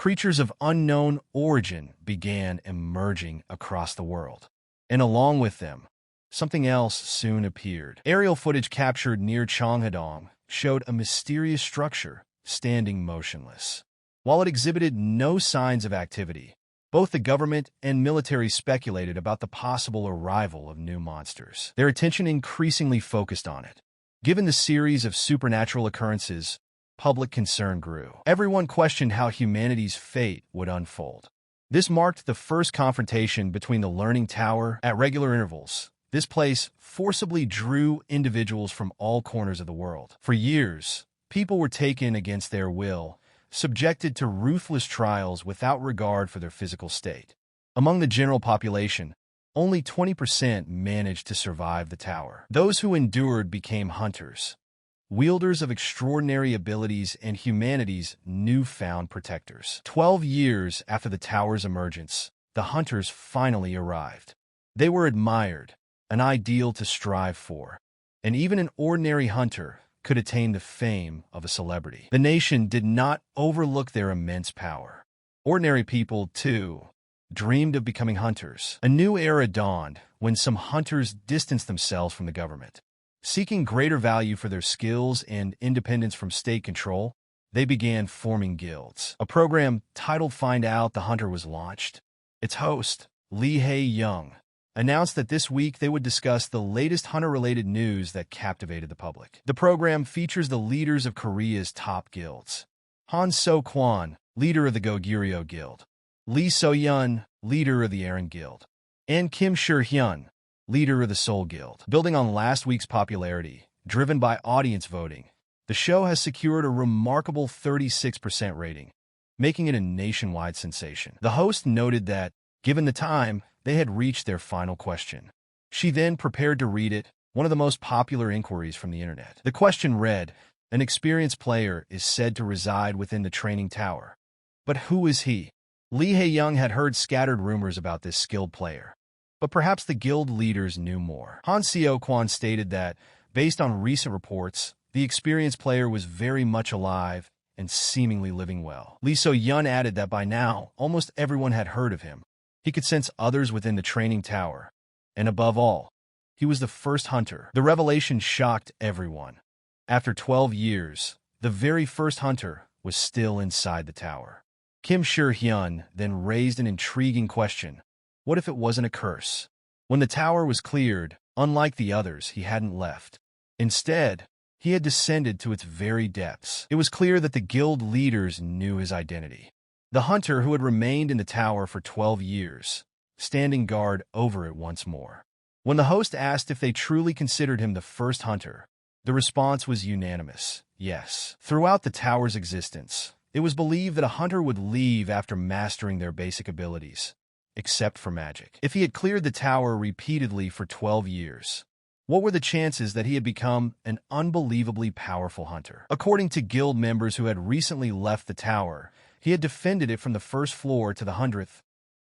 creatures of unknown origin began emerging across the world. And along with them, something else soon appeared. Aerial footage captured near Cheonghaedong showed a mysterious structure standing motionless. While it exhibited no signs of activity, both the government and military speculated about the possible arrival of new monsters. Their attention increasingly focused on it. Given the series of supernatural occurrences, public concern grew. Everyone questioned how humanity's fate would unfold. This marked the first confrontation between the Learning Tower at regular intervals. This place forcibly drew individuals from all corners of the world. For years, people were taken against their will, subjected to ruthless trials without regard for their physical state. Among the general population, only 20% managed to survive the tower. Those who endured became hunters, wielders of extraordinary abilities and humanity's newfound protectors. 12 years after the tower's emergence, the hunters finally arrived. They were admired, an ideal to strive for, and even an ordinary hunter could attain the fame of a celebrity. The nation did not overlook their immense power. Ordinary people, too, dreamed of becoming hunters. A new era dawned when some hunters distanced themselves from the government. Seeking greater value for their skills and independence from state control, they began forming guilds. A program titled Find Out the Hunter was launched. Its host, Lee Hae-young, announced that this week they would discuss the latest hunter-related news that captivated the public. The program features the leaders of Korea's top guilds. Han So-kwon, leader of the Goguryeo Guild, Lee So-yeon, leader of the Auron Guild, and Kim Sher-hyun, leader of the Seoul Guild. Building on last week's popularity, driven by audience voting, the show has secured a remarkable 36% rating, making it a nationwide sensation. The host noted that, given the time, they had reached their final question. She then prepared to read it, one of the most popular inquiries from the internet. The question read, an experienced player is said to reside within the training tower. But who is he? Lee Hae-young had heard scattered rumors about this skilled player, but perhaps the guild leaders knew more. Han So-kwon stated that, based on recent reports, the experienced player was very much alive and seemingly living well. Lee So-yeon added that by now, almost everyone had heard of him. He could sense others within the training tower, and above all, he was the first hunter. The revelation shocked everyone. After 12 years, the very first hunter was still inside the tower. Kim Sher-hyun then raised an intriguing question. What if it wasn't a curse? When the tower was cleared, unlike the others, he hadn't left. Instead, he had descended to its very depths. It was clear that the guild leaders knew his identity. The hunter who had remained in the tower for 12 years, standing guard over it once more. When the host asked if they truly considered him the first hunter, the response was unanimous, yes. Throughout the tower's existence, it was believed that a hunter would leave after mastering their basic abilities, except for magic. If he had cleared the tower repeatedly for 12 years, what were the chances that he had become an unbelievably powerful hunter? According to guild members who had recently left the tower, he had defended it from the first floor to the 100th,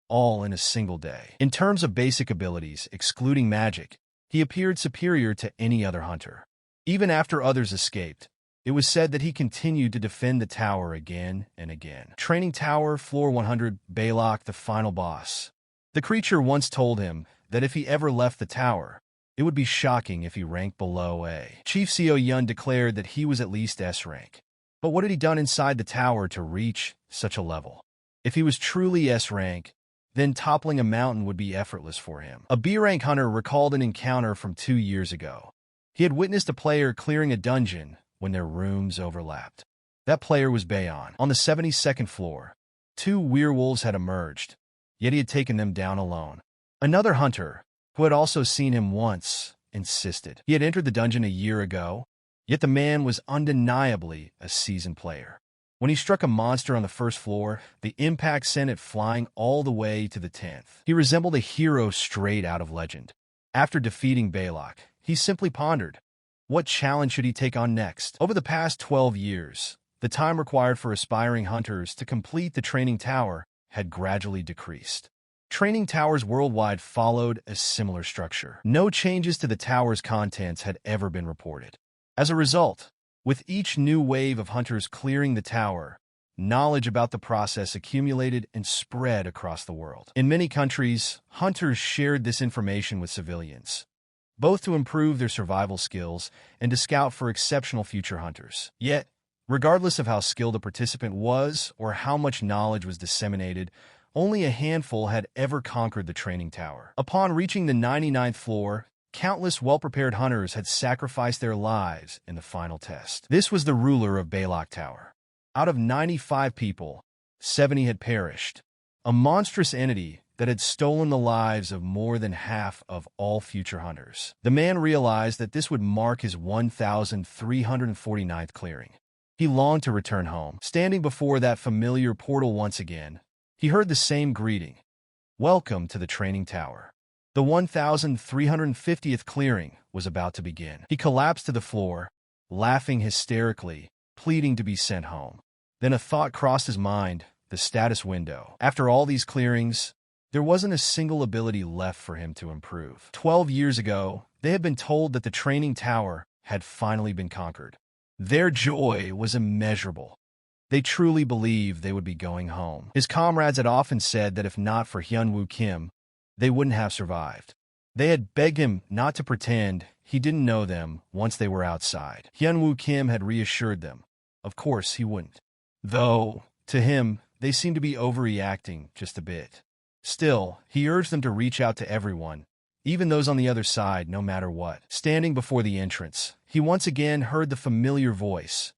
all in a single day. In terms of basic abilities, excluding magic, he appeared superior to any other hunter. Even after others escaped, it was said that he continued to defend the tower again and again. Training Tower, Floor 100, Balok, the final boss. The creature once told him that if he ever left the tower, it would be shocking if he ranked below A. Chief So-yeon declared that he was at least S rank. But what had he done inside the tower to reach such a level? If he was truly S rank, then toppling a mountain would be effortless for him. A B rank hunter recalled an encounter from 2 years ago. He had witnessed a player clearing a dungeon when their rooms overlapped. That player was Bayon. On the 72nd floor, 2 werewolves had emerged, yet he had taken them down alone. Another hunter, who had also seen him once, insisted. He had entered the dungeon a year ago, yet the man was undeniably a seasoned player. When he struck a monster on the first floor, the impact sent it flying all the way to the 10th. He resembled a hero straight out of legend. After defeating Balok, he simply pondered, what challenge should he take on next? Over the past 12 years, the time required for aspiring hunters to complete the training tower had gradually decreased. Training towers worldwide followed a similar structure. No changes to the tower's contents had ever been reported. As a result, with each new wave of hunters clearing the tower, knowledge about the process accumulated and spread across the world. In many countries, hunters shared this information with civilians, both to improve their survival skills and to scout for exceptional future hunters. Yet, regardless of how skilled a participant was or how much knowledge was disseminated, only a handful had ever conquered the training tower. Upon reaching the 99th floor, countless well-prepared hunters had sacrificed their lives in the final test. This was the ruler of Bullied Tower. Out of 95 people, 70 had perished, a monstrous entity that had stolen the lives of more than half of all future hunters. The man realized that this would mark his 1,349th clearing. He longed to return home. Standing before that familiar portal once again, he heard the same greeting. Welcome to the training tower. The 1,350th clearing was about to begin. He collapsed to the floor, laughing hysterically, pleading to be sent home. Then a thought crossed his mind, the status window. After all these clearings, there wasn't a single ability left for him to improve. 12 years ago, they had been told that the training tower had finally been conquered. Their joy was immeasurable. They truly believed they would be going home. His comrades had often said that if not for Hyunwoo Kim, they wouldn't have survived. They had begged him not to pretend he didn't know them once they were outside. Hyunwoo Kim had reassured them. Of course he wouldn't. Though, to him, they seemed to be overreacting just a bit. Still, he urged them to reach out to everyone, even those on the other side, no matter what. Standing before the entrance, he once again heard the familiar voice.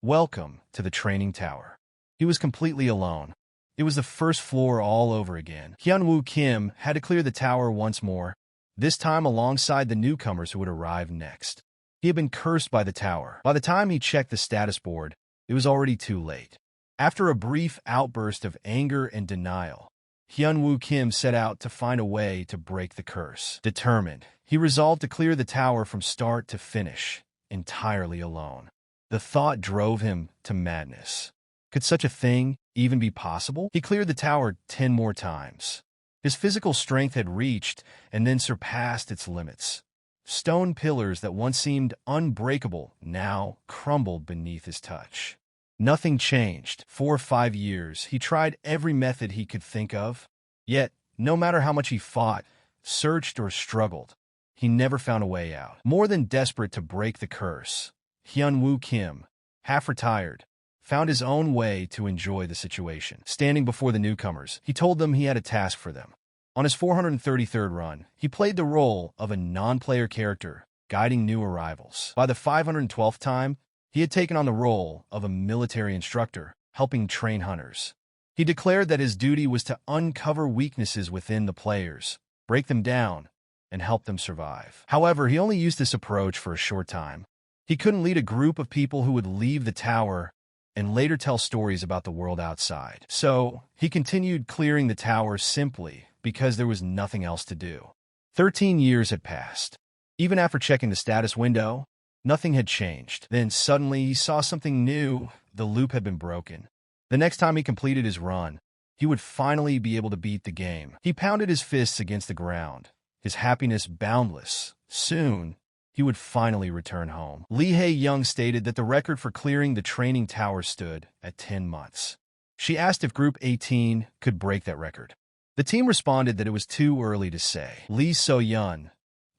Welcome to the training tower. He was completely alone. It was the first floor all over again. Hyunwoo Kim had to clear the tower once more, this time alongside the newcomers who would arrive next. He had been cursed by the tower. By the time he checked the status board, it was already too late. After a brief outburst of anger and denial, Hyunwoo Kim set out to find a way to break the curse. Determined, he resolved to clear the tower from start to finish, entirely alone. The thought drove him to madness. Could such a thing even be possible? He cleared the tower 10 more times. His physical strength had reached and then surpassed its limits. Stone pillars that once seemed unbreakable now crumbled beneath his touch. Nothing changed. 4 or 5 years, he tried every method he could think of. Yet, no matter how much he fought, searched, or struggled, he never found a way out. More than desperate to break the curse, Hyunwoo Kim, half retired, found his own way to enjoy the situation. Standing before the newcomers, he told them he had a task for them. On his 433rd run, he played the role of a non-player character, guiding new arrivals. By the 512th time, he had taken on the role of a military instructor, helping train hunters. He declared that his duty was to uncover weaknesses within the players, break them down, and help them survive. However, he only used this approach for a short time. He couldn't lead a group of people who would leave the tower and later tell stories about the world outside. So, he continued clearing the tower simply because there was nothing else to do. 13 years had passed. Even after checking the status window, nothing had changed. Then suddenly he saw something new. The loop had been broken. The next time he completed his run, he would finally be able to beat the game. He pounded his fists against the ground, his happiness boundless. Soon, he would finally return home. Lee Hae-young stated that the record for clearing the training tower stood at 10 months. She asked if Group 18 could break that record. The team responded that it was too early to say. Lee So-yeon,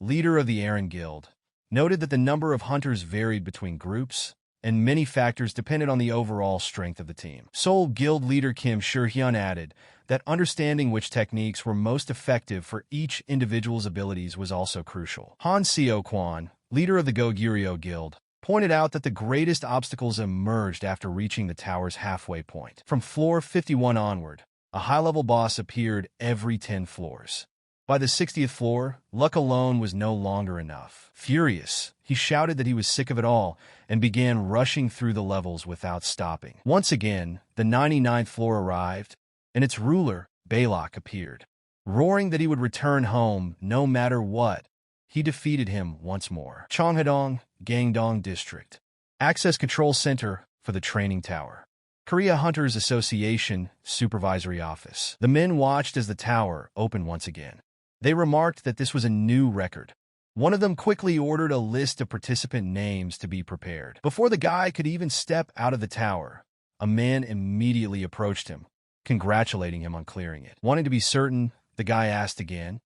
leader of the Aries Guild, noted that the number of hunters varied between groups, and many factors depended on the overall strength of the team. Seoul Guild leader Kim Sure-hyun added that understanding which techniques were most effective for each individual's abilities was also crucial. Han Seo-kwan, leader of the Goguryeo Guild, pointed out that the greatest obstacles emerged after reaching the tower's halfway point. From floor 51 onward, a high-level boss appeared every 10 floors. By the 60th floor, luck alone was no longer enough. Furious, he shouted that he was sick of it all and began rushing through the levels without stopping. Once again, the 99th floor arrived, and its ruler, Balak, appeared. Roaring that he would return home no matter what, he defeated him once more. Cheonghaedong, Gangdong District. Access Control Center for the Training Tower. Korea Hunters Association Supervisory Office. The men watched as the tower opened once again. They remarked that this was a new record. One of them quickly ordered a list of participant names to be prepared. Before the guy could even step out of the tower, a man immediately approached him, congratulating him on clearing it. Wanting to be certain, the guy asked again,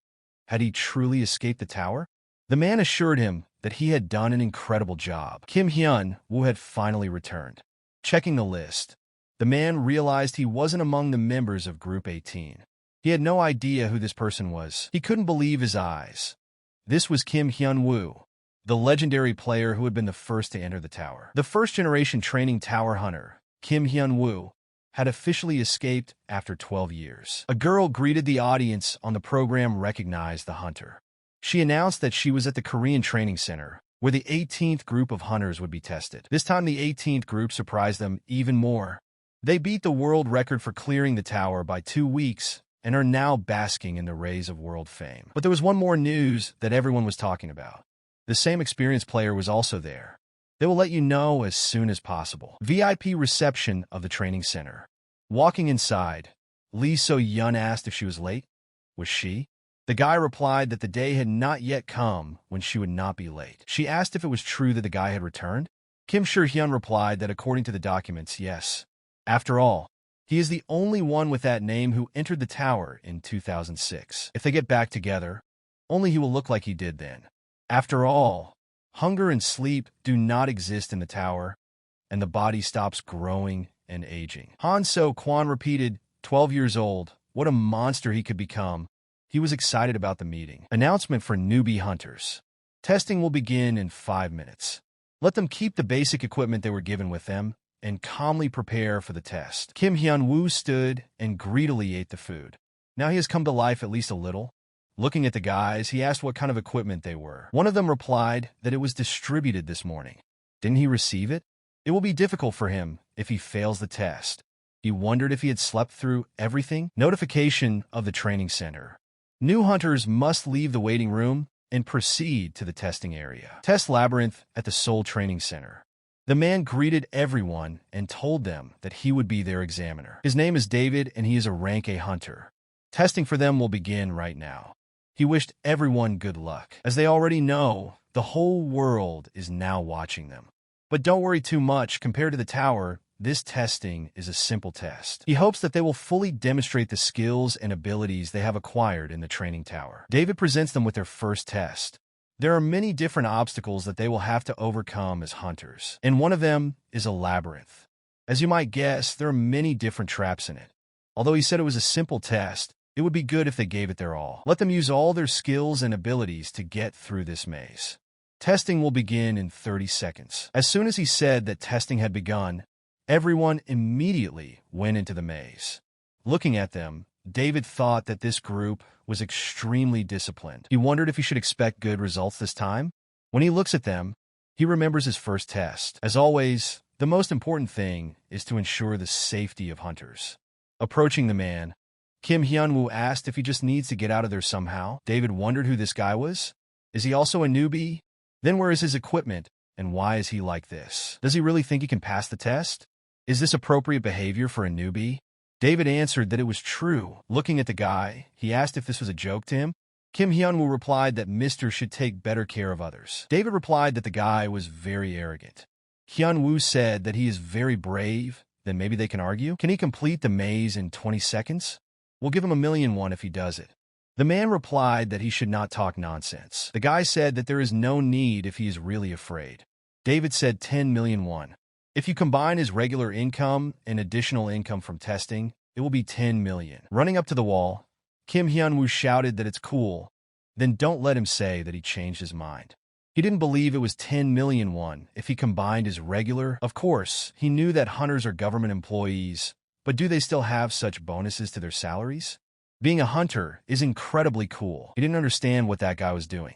had he truly escaped the tower? The man assured him that he had done an incredible job. Kim Hyun-woo had finally returned. Checking the list, the man realized he wasn't among the members of Group 18. He had no idea who this person was. He couldn't believe his eyes. This was Kim Hyun-woo, the legendary player who had been the first to enter the tower. The first-generation training tower hunter, Kim Hyun-woo, had officially escaped after 12 years. A girl greeted the audience on the program recognized the hunter. She announced that she was at the Korean Training Center, where the 18th group of hunters would be tested. This time the 18th group surprised them even more. They beat the world record for clearing the tower by 2 weeks and are now basking in the rays of world fame. But there was one more news that everyone was talking about. The same experienced player was also there. They will let you know as soon as possible. VIP reception of the training center. Walking inside, Lee So-yeon asked if she was late. Was she? The guy replied that the day had not yet come when she would not be late. She asked if it was true that the guy had returned. Kim Soo-hyun replied that according to the documents, yes. After all, he is the only one with that name who entered the tower in 2006. If they get back together, only he will look like he did then. After all, hunger and sleep do not exist in the tower, and the body stops growing and aging. Han So-kwon repeated, 12 years old, what a monster he could become. He was excited about the meeting. Announcement for newbie hunters. Testing will begin in 5 minutes. Let them keep the basic equipment they were given with them and calmly prepare for the test. Kim Hyun-woo stood and greedily ate the food. Now he has come to life at least a little. Looking at the guys, he asked what kind of equipment they were. One of them replied that it was distributed this morning. Didn't he receive it? It will be difficult for him if he fails the test. He wondered if he had slept through everything. Notification of the training center. New hunters must leave the waiting room and proceed to the testing area. Test labyrinth at the Seoul Training Center. The man greeted everyone and told them that he would be their examiner. His name is David and he is a rank A hunter. Testing for them will begin right now. He wished everyone good luck. As they already know, the whole world is now watching them. But don't worry too much. Compared to the tower, this testing is a simple test. He hopes that they will fully demonstrate the skills and abilities they have acquired in the training tower. David presents them with their first test. There are many different obstacles that they will have to overcome as hunters, and one of them is a labyrinth. As you might guess, there are many different traps in it. Although he said it was a simple test, it would be good if they gave it their all. Let them use all their skills and abilities to get through this maze. Testing will begin in 30 seconds. As soon as he said that testing had begun, everyone immediately went into the maze. Looking at them, David thought that this group was extremely disciplined. He wondered if he should expect good results this time. When he looks at them, he remembers his first test. As always, the most important thing is to ensure the safety of hunters. Approaching the man, Kim Hyun-woo asked if he just needs to get out of there somehow. David wondered who this guy was. Is he also a newbie? Then where is his equipment, and why is he like this? Does he really think he can pass the test? Is this appropriate behavior for a newbie? David answered that it was true. Looking at the guy, he asked if this was a joke to him. Kim Hyun-woo replied that Mr. should take better care of others. David replied that the guy was very arrogant. Hyun-woo said that he is very brave, then maybe they can argue. Can he complete the maze in 20 seconds? We'll give him $1,000,000 if he does it. The man replied that he should not talk nonsense. The guy said that there is no need if he is really afraid. David said 10,000,000 won. If you combine his regular income and additional income from testing, it will be 10 million. Running up to the wall, Kim Hyun-woo shouted that it's cool, then don't let him say that he changed his mind. He didn't believe it was 10 million won if he combined his regular. Of course, he knew that hunters are government employees, but do they still have such bonuses to their salaries? Being a hunter is incredibly cool. He didn't understand what that guy was doing.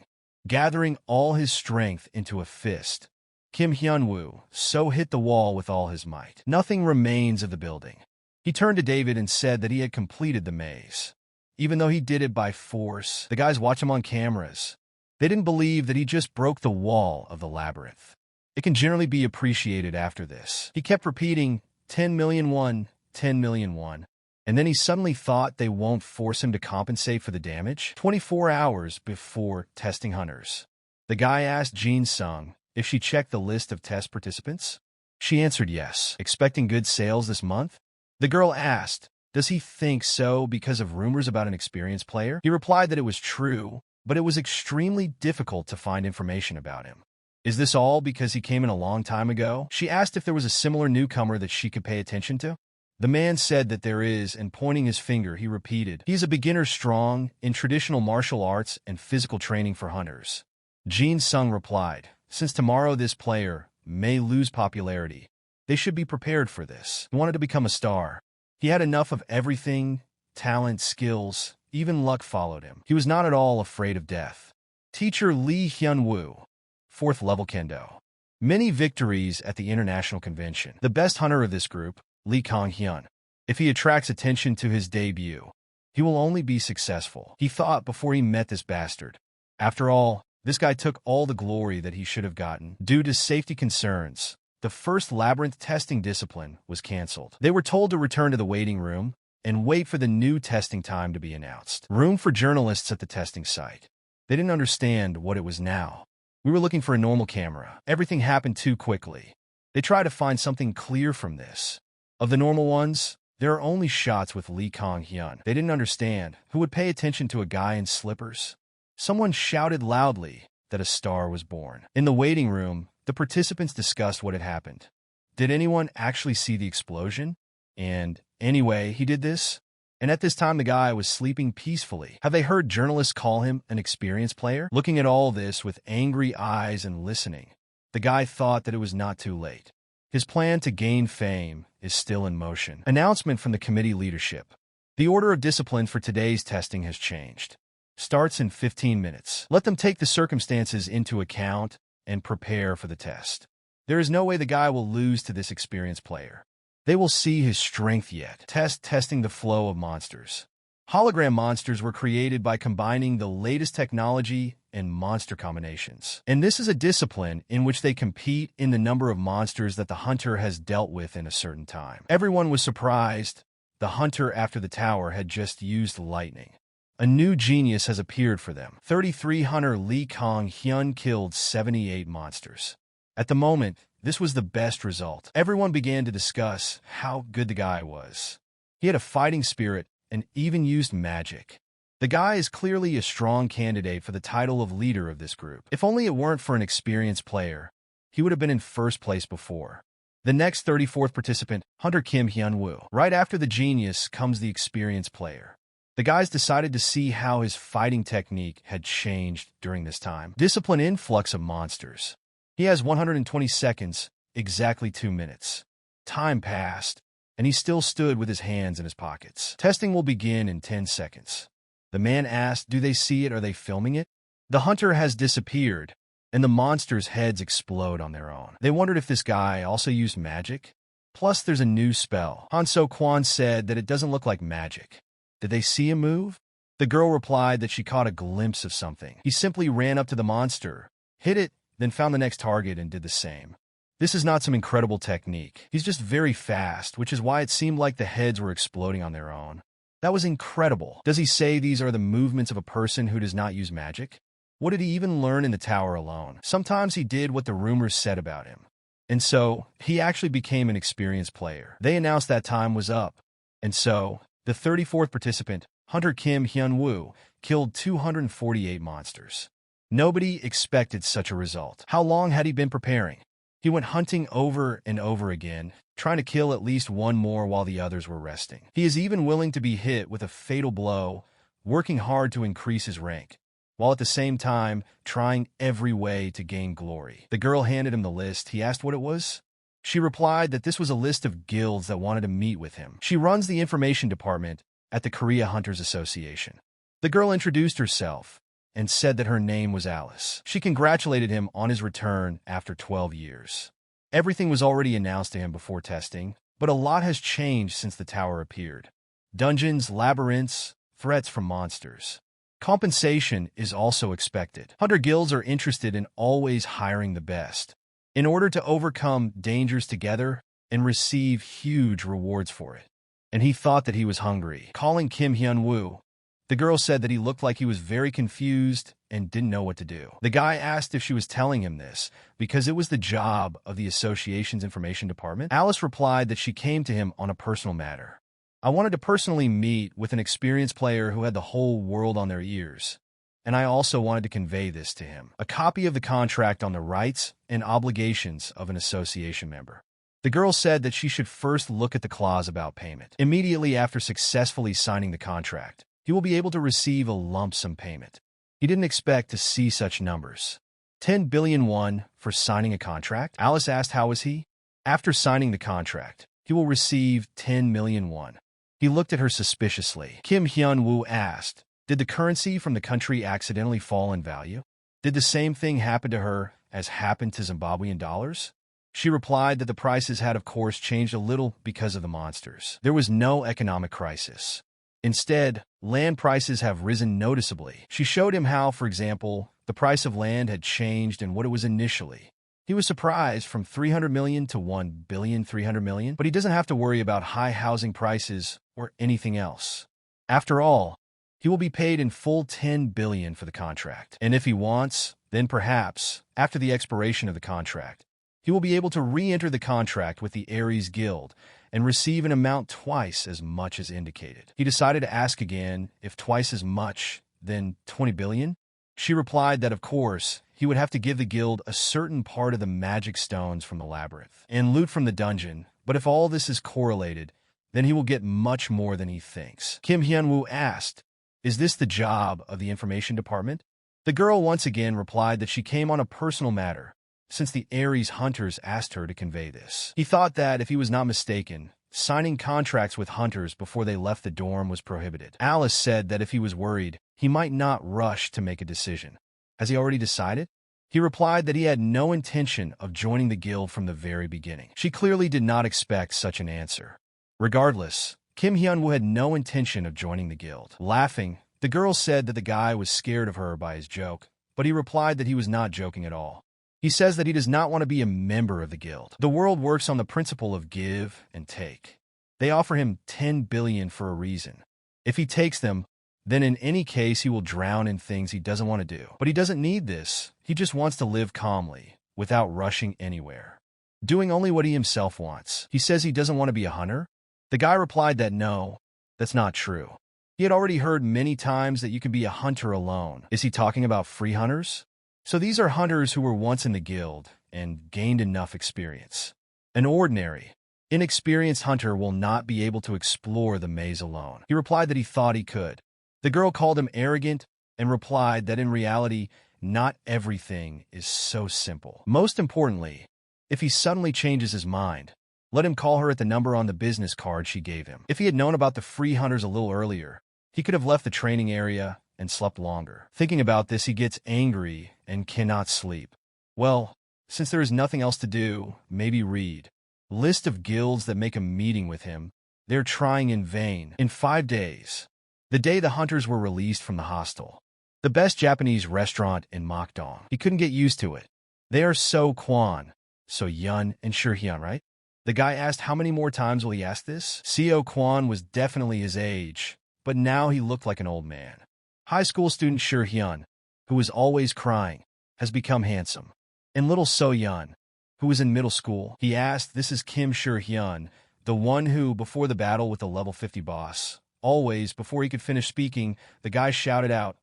Gathering all his strength into a fist, Kim Hyun-woo so hit the wall with all his might. Nothing remains of the building. He turned to David and said that he had completed the maze. Even though he did it by force, the guys watch him on cameras. They didn't believe that he just broke the wall of the labyrinth. It can generally be appreciated after this. He kept repeating, 10 million won, 10 million won. And then he suddenly thought they won't force him to compensate for the damage. 24 hours before testing hunters, the guy asked Jin Sung if she checked the list of test participants. She answered yes, expecting good sales this month. The girl asked, does he think so because of rumors about an experienced player? He replied that it was true, but it was extremely difficult to find information about him. Is this all because he came in a long time ago? She asked if there was a similar newcomer that she could pay attention to. The man said that there is, and pointing his finger, he repeated, he is a beginner strong in traditional martial arts and physical training for hunters. Jin Sung replied, since tomorrow this player may lose popularity, they should be prepared for this. He wanted to become a star. He had enough of everything, talent, skills, even luck followed him. He was not at all afraid of death. Teacher Lee Hyun-woo, 4th level Kendo. Many victories at the international convention. The best hunter of this group, Lee Kong-hyun. If he attracts attention to his debut, he will only be successful, he thought before he met this bastard. After all, this guy took all the glory that he should have gotten. Due to safety concerns, the first labyrinth testing discipline was cancelled. They were told to return to the waiting room and wait for the new testing time to be announced. Room for journalists at the testing site. They didn't understand what it was now. We were looking for a normal camera. Everything happened too quickly. They tried to find something clear from this. Of the normal ones, there are only shots with Lee Kong-hyun. They didn't understand who would pay attention to a guy in slippers. Someone shouted loudly that a star was born. In the waiting room, the participants discussed what had happened. Did anyone actually see the explosion? And anyway, he did this? And at this time, the guy was sleeping peacefully. Have they heard journalists call him an experienced player? Looking at all this with angry eyes and listening, the guy thought that it was not too late. His plan to gain fame is still in motion. Announcement from the committee leadership. The order of discipline for today's testing has changed. Starts in 15 minutes. Let them take the circumstances into account and prepare for the test. There is no way the guy will lose to this experienced player. They will see his strength yet. Testing the flow of monsters. Hologram monsters were created by combining the latest technology and monster combinations. And this is a discipline in which they compete in the number of monsters that the hunter has dealt with in a certain time. Everyone was surprised. The hunter after the tower had just used lightning. A new genius has appeared for them. 33 hunter Lee Kong-hyun killed 78 monsters. At the moment, this was the best result. Everyone began to discuss how good the guy was. He had a fighting spirit and even used magic. The guy is clearly a strong candidate for the title of leader of this group. If only it weren't for an experienced player, he would have been in first place before. The next 34th participant, Hunter Kim Hyun-woo. Right after the genius comes the experienced player. The guys decided to see how his fighting technique had changed during this time. Discipline influx of monsters. He has 120 seconds, exactly 2 minutes. Time passed, and he still stood with his hands in his pockets. Testing will begin in 10 seconds. The man asked, do they see it? Are they filming it? The hunter has disappeared, and the monsters' heads explode on their own. They wondered if this guy also used magic. Plus, there's a new spell. Han So-kwon said that it doesn't look like magic. Did they see him move? The girl replied that she caught a glimpse of something. He simply ran up to the monster, hit it, then found the next target and did the same. This is not some incredible technique. He's just very fast, which is why it seemed like the heads were exploding on their own. That was incredible. Does he say these are the movements of a person who does not use magic? What did he even learn in the tower alone? Sometimes he did what the rumors said about him. And so, he actually became an experienced player. They announced that time was up. And so, the 34th participant, Hunter Kim Hyun-woo, killed 248 monsters. Nobody expected such a result. How long had he been preparing? He went hunting over and over again, trying to kill at least one more while the others were resting. He is even willing to be hit with a fatal blow, working hard to increase his rank, while at the same time trying every way to gain glory. The girl handed him the list. He asked what it was. She replied that this was a list of guilds that wanted to meet with him. She runs the information department at the Korea Hunters Association. The girl introduced herself and said that her name was Alice. She congratulated him on his return after 12 years. Everything was already announced to him before testing, but a lot has changed since the tower appeared. Dungeons, labyrinths, threats from monsters. Compensation is also expected. Hunter guilds are interested in always hiring the best, in order to overcome dangers together and receive huge rewards for it. And he thought that he was hungry. Calling Kim Hyun-woo, the girl said that he looked like he was very confused and didn't know what to do. The guy asked if she was telling him this because it was the job of the association's information department. Alice replied that she came to him on a personal matter. I wanted to personally meet with an experienced player who had the whole world on their ears, and I also wanted to convey this to him. A copy of the contract on the rights and obligations of an association member. The girl said that she should first look at the clause about payment. Immediately after successfully signing the contract, he will be able to receive a lump sum payment. He didn't expect to see such numbers. 10 billion won for signing a contract? Alice asked how was he? After signing the contract, he will receive 10 million won. He looked at her suspiciously. Kim Hyun-woo asked, did the currency from the country accidentally fall in value? Did the same thing happen to her as happened to Zimbabwean dollars? She replied that the prices had of course changed a little because of the monsters. There was no economic crisis. Instead, land prices have risen noticeably. She showed him how, for example, the price of land had changed and what it was initially. He was surprised from 300 million to 1,300 million, but he doesn't have to worry about high housing prices or anything else. After all, he will be paid in full 10 billion for the contract. And if he wants, then perhaps, after the expiration of the contract, he will be able to re-enter the contract with the Aries Guild and receive an amount twice as much as indicated. He decided to ask again if twice as much, then 20 billion? She replied that of course, he would have to give the guild a certain part of the magic stones from the labyrinth and loot from the dungeon, but if all this is correlated, then he will get much more than he thinks. Kim Hyun-woo asked, is this the job of the information department? The girl once again replied that she came on a personal matter, since the Aries hunters asked her to convey this. He thought that, if he was not mistaken, signing contracts with hunters before they left the dorm was prohibited. Alice said that if he was worried, he might not rush to make a decision. Has he already decided? He replied that he had no intention of joining the guild from the very beginning. She clearly did not expect such an answer. Regardless, Kim Hyun-woo had no intention of joining the guild. Laughing, the girl said that the guy was scared of her by his joke, but he replied that he was not joking at all. He says that he does not want to be a member of the guild. The world works on the principle of give and take. They offer him 10 billion for a reason. If he takes them, then in any case he will drown in things he doesn't want to do. But he doesn't need this. He just wants to live calmly, without rushing anywhere. Doing only what he himself wants. He says he doesn't want to be a hunter. The guy replied that no, that's not true. He had already heard many times that you can be a hunter alone. Is he talking about free hunters? So these are hunters who were once in the guild and gained enough experience. An ordinary, inexperienced hunter will not be able to explore the maze alone. He replied that he thought he could. The girl called him arrogant and replied that in reality, not everything is so simple. Most importantly, if he suddenly changes his mind, let him call her at the number on the business card she gave him. If he had known about the free hunters a little earlier, he could have left the training area and slept longer. Thinking about this, he gets angry and cannot sleep. Well, since there is nothing else to do, maybe read. List of guilds that make a meeting with him. They're trying in vain. In 5 days, the day the hunters were released from the hostel, the best Japanese restaurant in Mokdong. He couldn't get used to it. They are so Kwan, so Yun and Shurhyun, right? The guy asked how many more times will he ask this? Seo Kwan was definitely his age, but now he looked like an old man. High school student Shurhyun, who was always crying, has become handsome. And little So-yun, who was in middle school, he asked, this is Kim Shurhyun, the one who, before the battle with the level 50 boss, always, before he could finish speaking, the guy shouted out,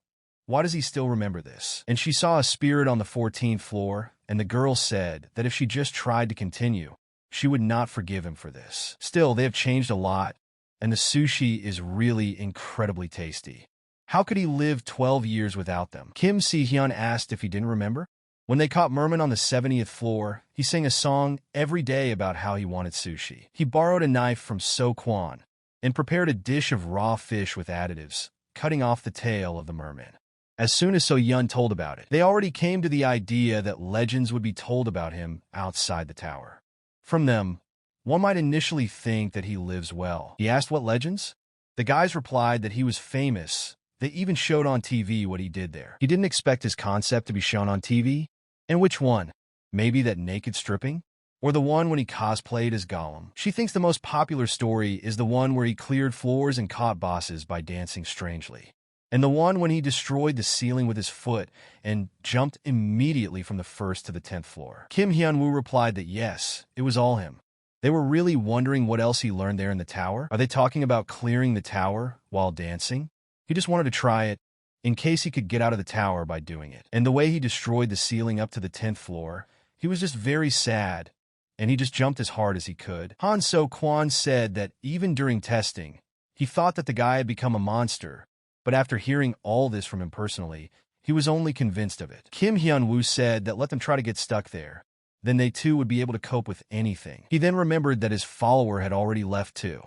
why does he still remember this? And she saw a spirit on the 14th floor, and the girl said that if she just tried to continue, she would not forgive him for this. Still, they have changed a lot, and the sushi is really incredibly tasty. How could he live 12 years without them? Kim Si-hyun asked if he didn't remember. When they caught Merman on the 70th floor, he sang a song every day about how he wanted sushi. He borrowed a knife from So Kwan and prepared a dish of raw fish with additives, cutting off the tail of the merman. As soon as So-yun told about it, they already came to the idea that legends would be told about him outside the tower. From them, one might initially think that he lives well. He asked what legends? The guys replied that he was famous. They even showed on TV what he did there. He didn't expect his concept to be shown on TV. And which one? Maybe that naked stripping? Or the one when he cosplayed as Gollum? She thinks the most popular story is the one where he cleared floors and caught bosses by dancing strangely. and the one when he destroyed the ceiling with his foot and jumped immediately from the 1st to the 10th floor. Kim Hyun-woo replied that yes, it was all him. They were really wondering what else he learned there in the tower. Are they talking about clearing the tower while dancing? He just wanted to try it in case he could get out of the tower by doing it. And the way he destroyed the ceiling up to the 10th floor, he was just very sad, and he just jumped as hard as he could. Han So-kwon said that even during testing, he thought that the guy had become a monster, but after hearing all this from him personally, he was only convinced of it. Kim Hyun-woo said that let them try to get stuck there. Then they too would be able to cope with anything. He then remembered that his follower had already left too.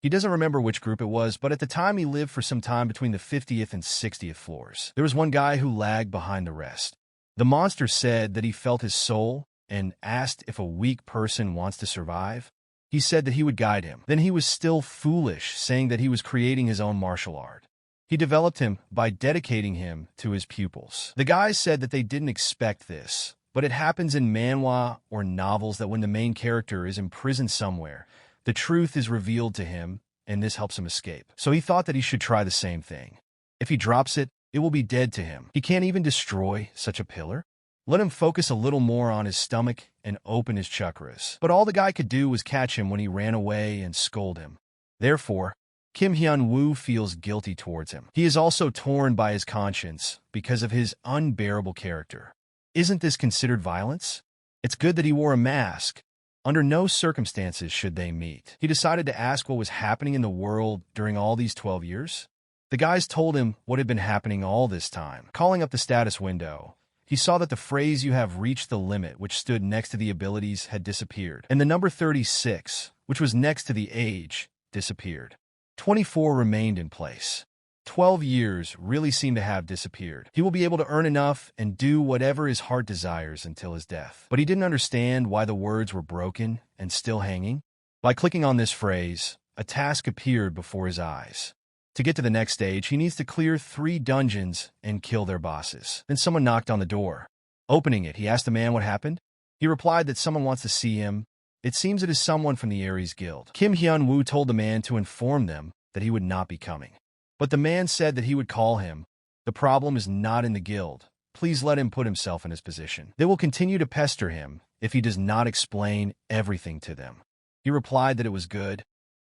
He doesn't remember which group it was, but at the time he lived for some time between the 50th and 60th floors. There was one guy who lagged behind the rest. The monster said that he felt his soul and asked if a weak person wants to survive. He said that he would guide him. Then he was still foolish, saying that he was creating his own martial art. He developed him by dedicating him to his pupils. The guys said that they didn't expect this, but it happens in manhwa or novels that when the main character is imprisoned somewhere, the truth is revealed to him, and this helps him escape. So he thought that he should try the same thing. If he drops it, it will be dead to him. He can't even destroy such a pillar. Let him focus a little more on his stomach and open his chakras. But all the guy could do was catch him when he ran away and scold him. Therefore, Kim Hyun-woo feels guilty towards him. He is also torn by his conscience because of his unbearable character. Isn't this considered violence? It's good that he wore a mask. Under no circumstances should they meet. He decided to ask what was happening in the world during all these 12 years. The guys told him what had been happening all this time. Calling up the status window, he saw that the phrase "you have reached the limit," which stood next to the abilities, had disappeared, and the number 36, which was next to the age, disappeared. 24 remained in place. 12 years really seem to have disappeared. He will be able to earn enough and do whatever his heart desires until his death. But he didn't understand why the words were broken and still hanging. By clicking on this phrase, a task appeared before his eyes. To get to the next stage, he needs to clear 3 dungeons and kill their bosses. Then someone knocked on the door. Opening it, he asked the man what happened. He replied that someone wants to see him. It seems it is someone from the Aries Guild. Kim Hyun-woo told the man to inform them that he would not be coming. But the man said that he would call him. The problem is not in the guild. Please let him put himself in his position. They will continue to pester him if he does not explain everything to them. He replied that it was good.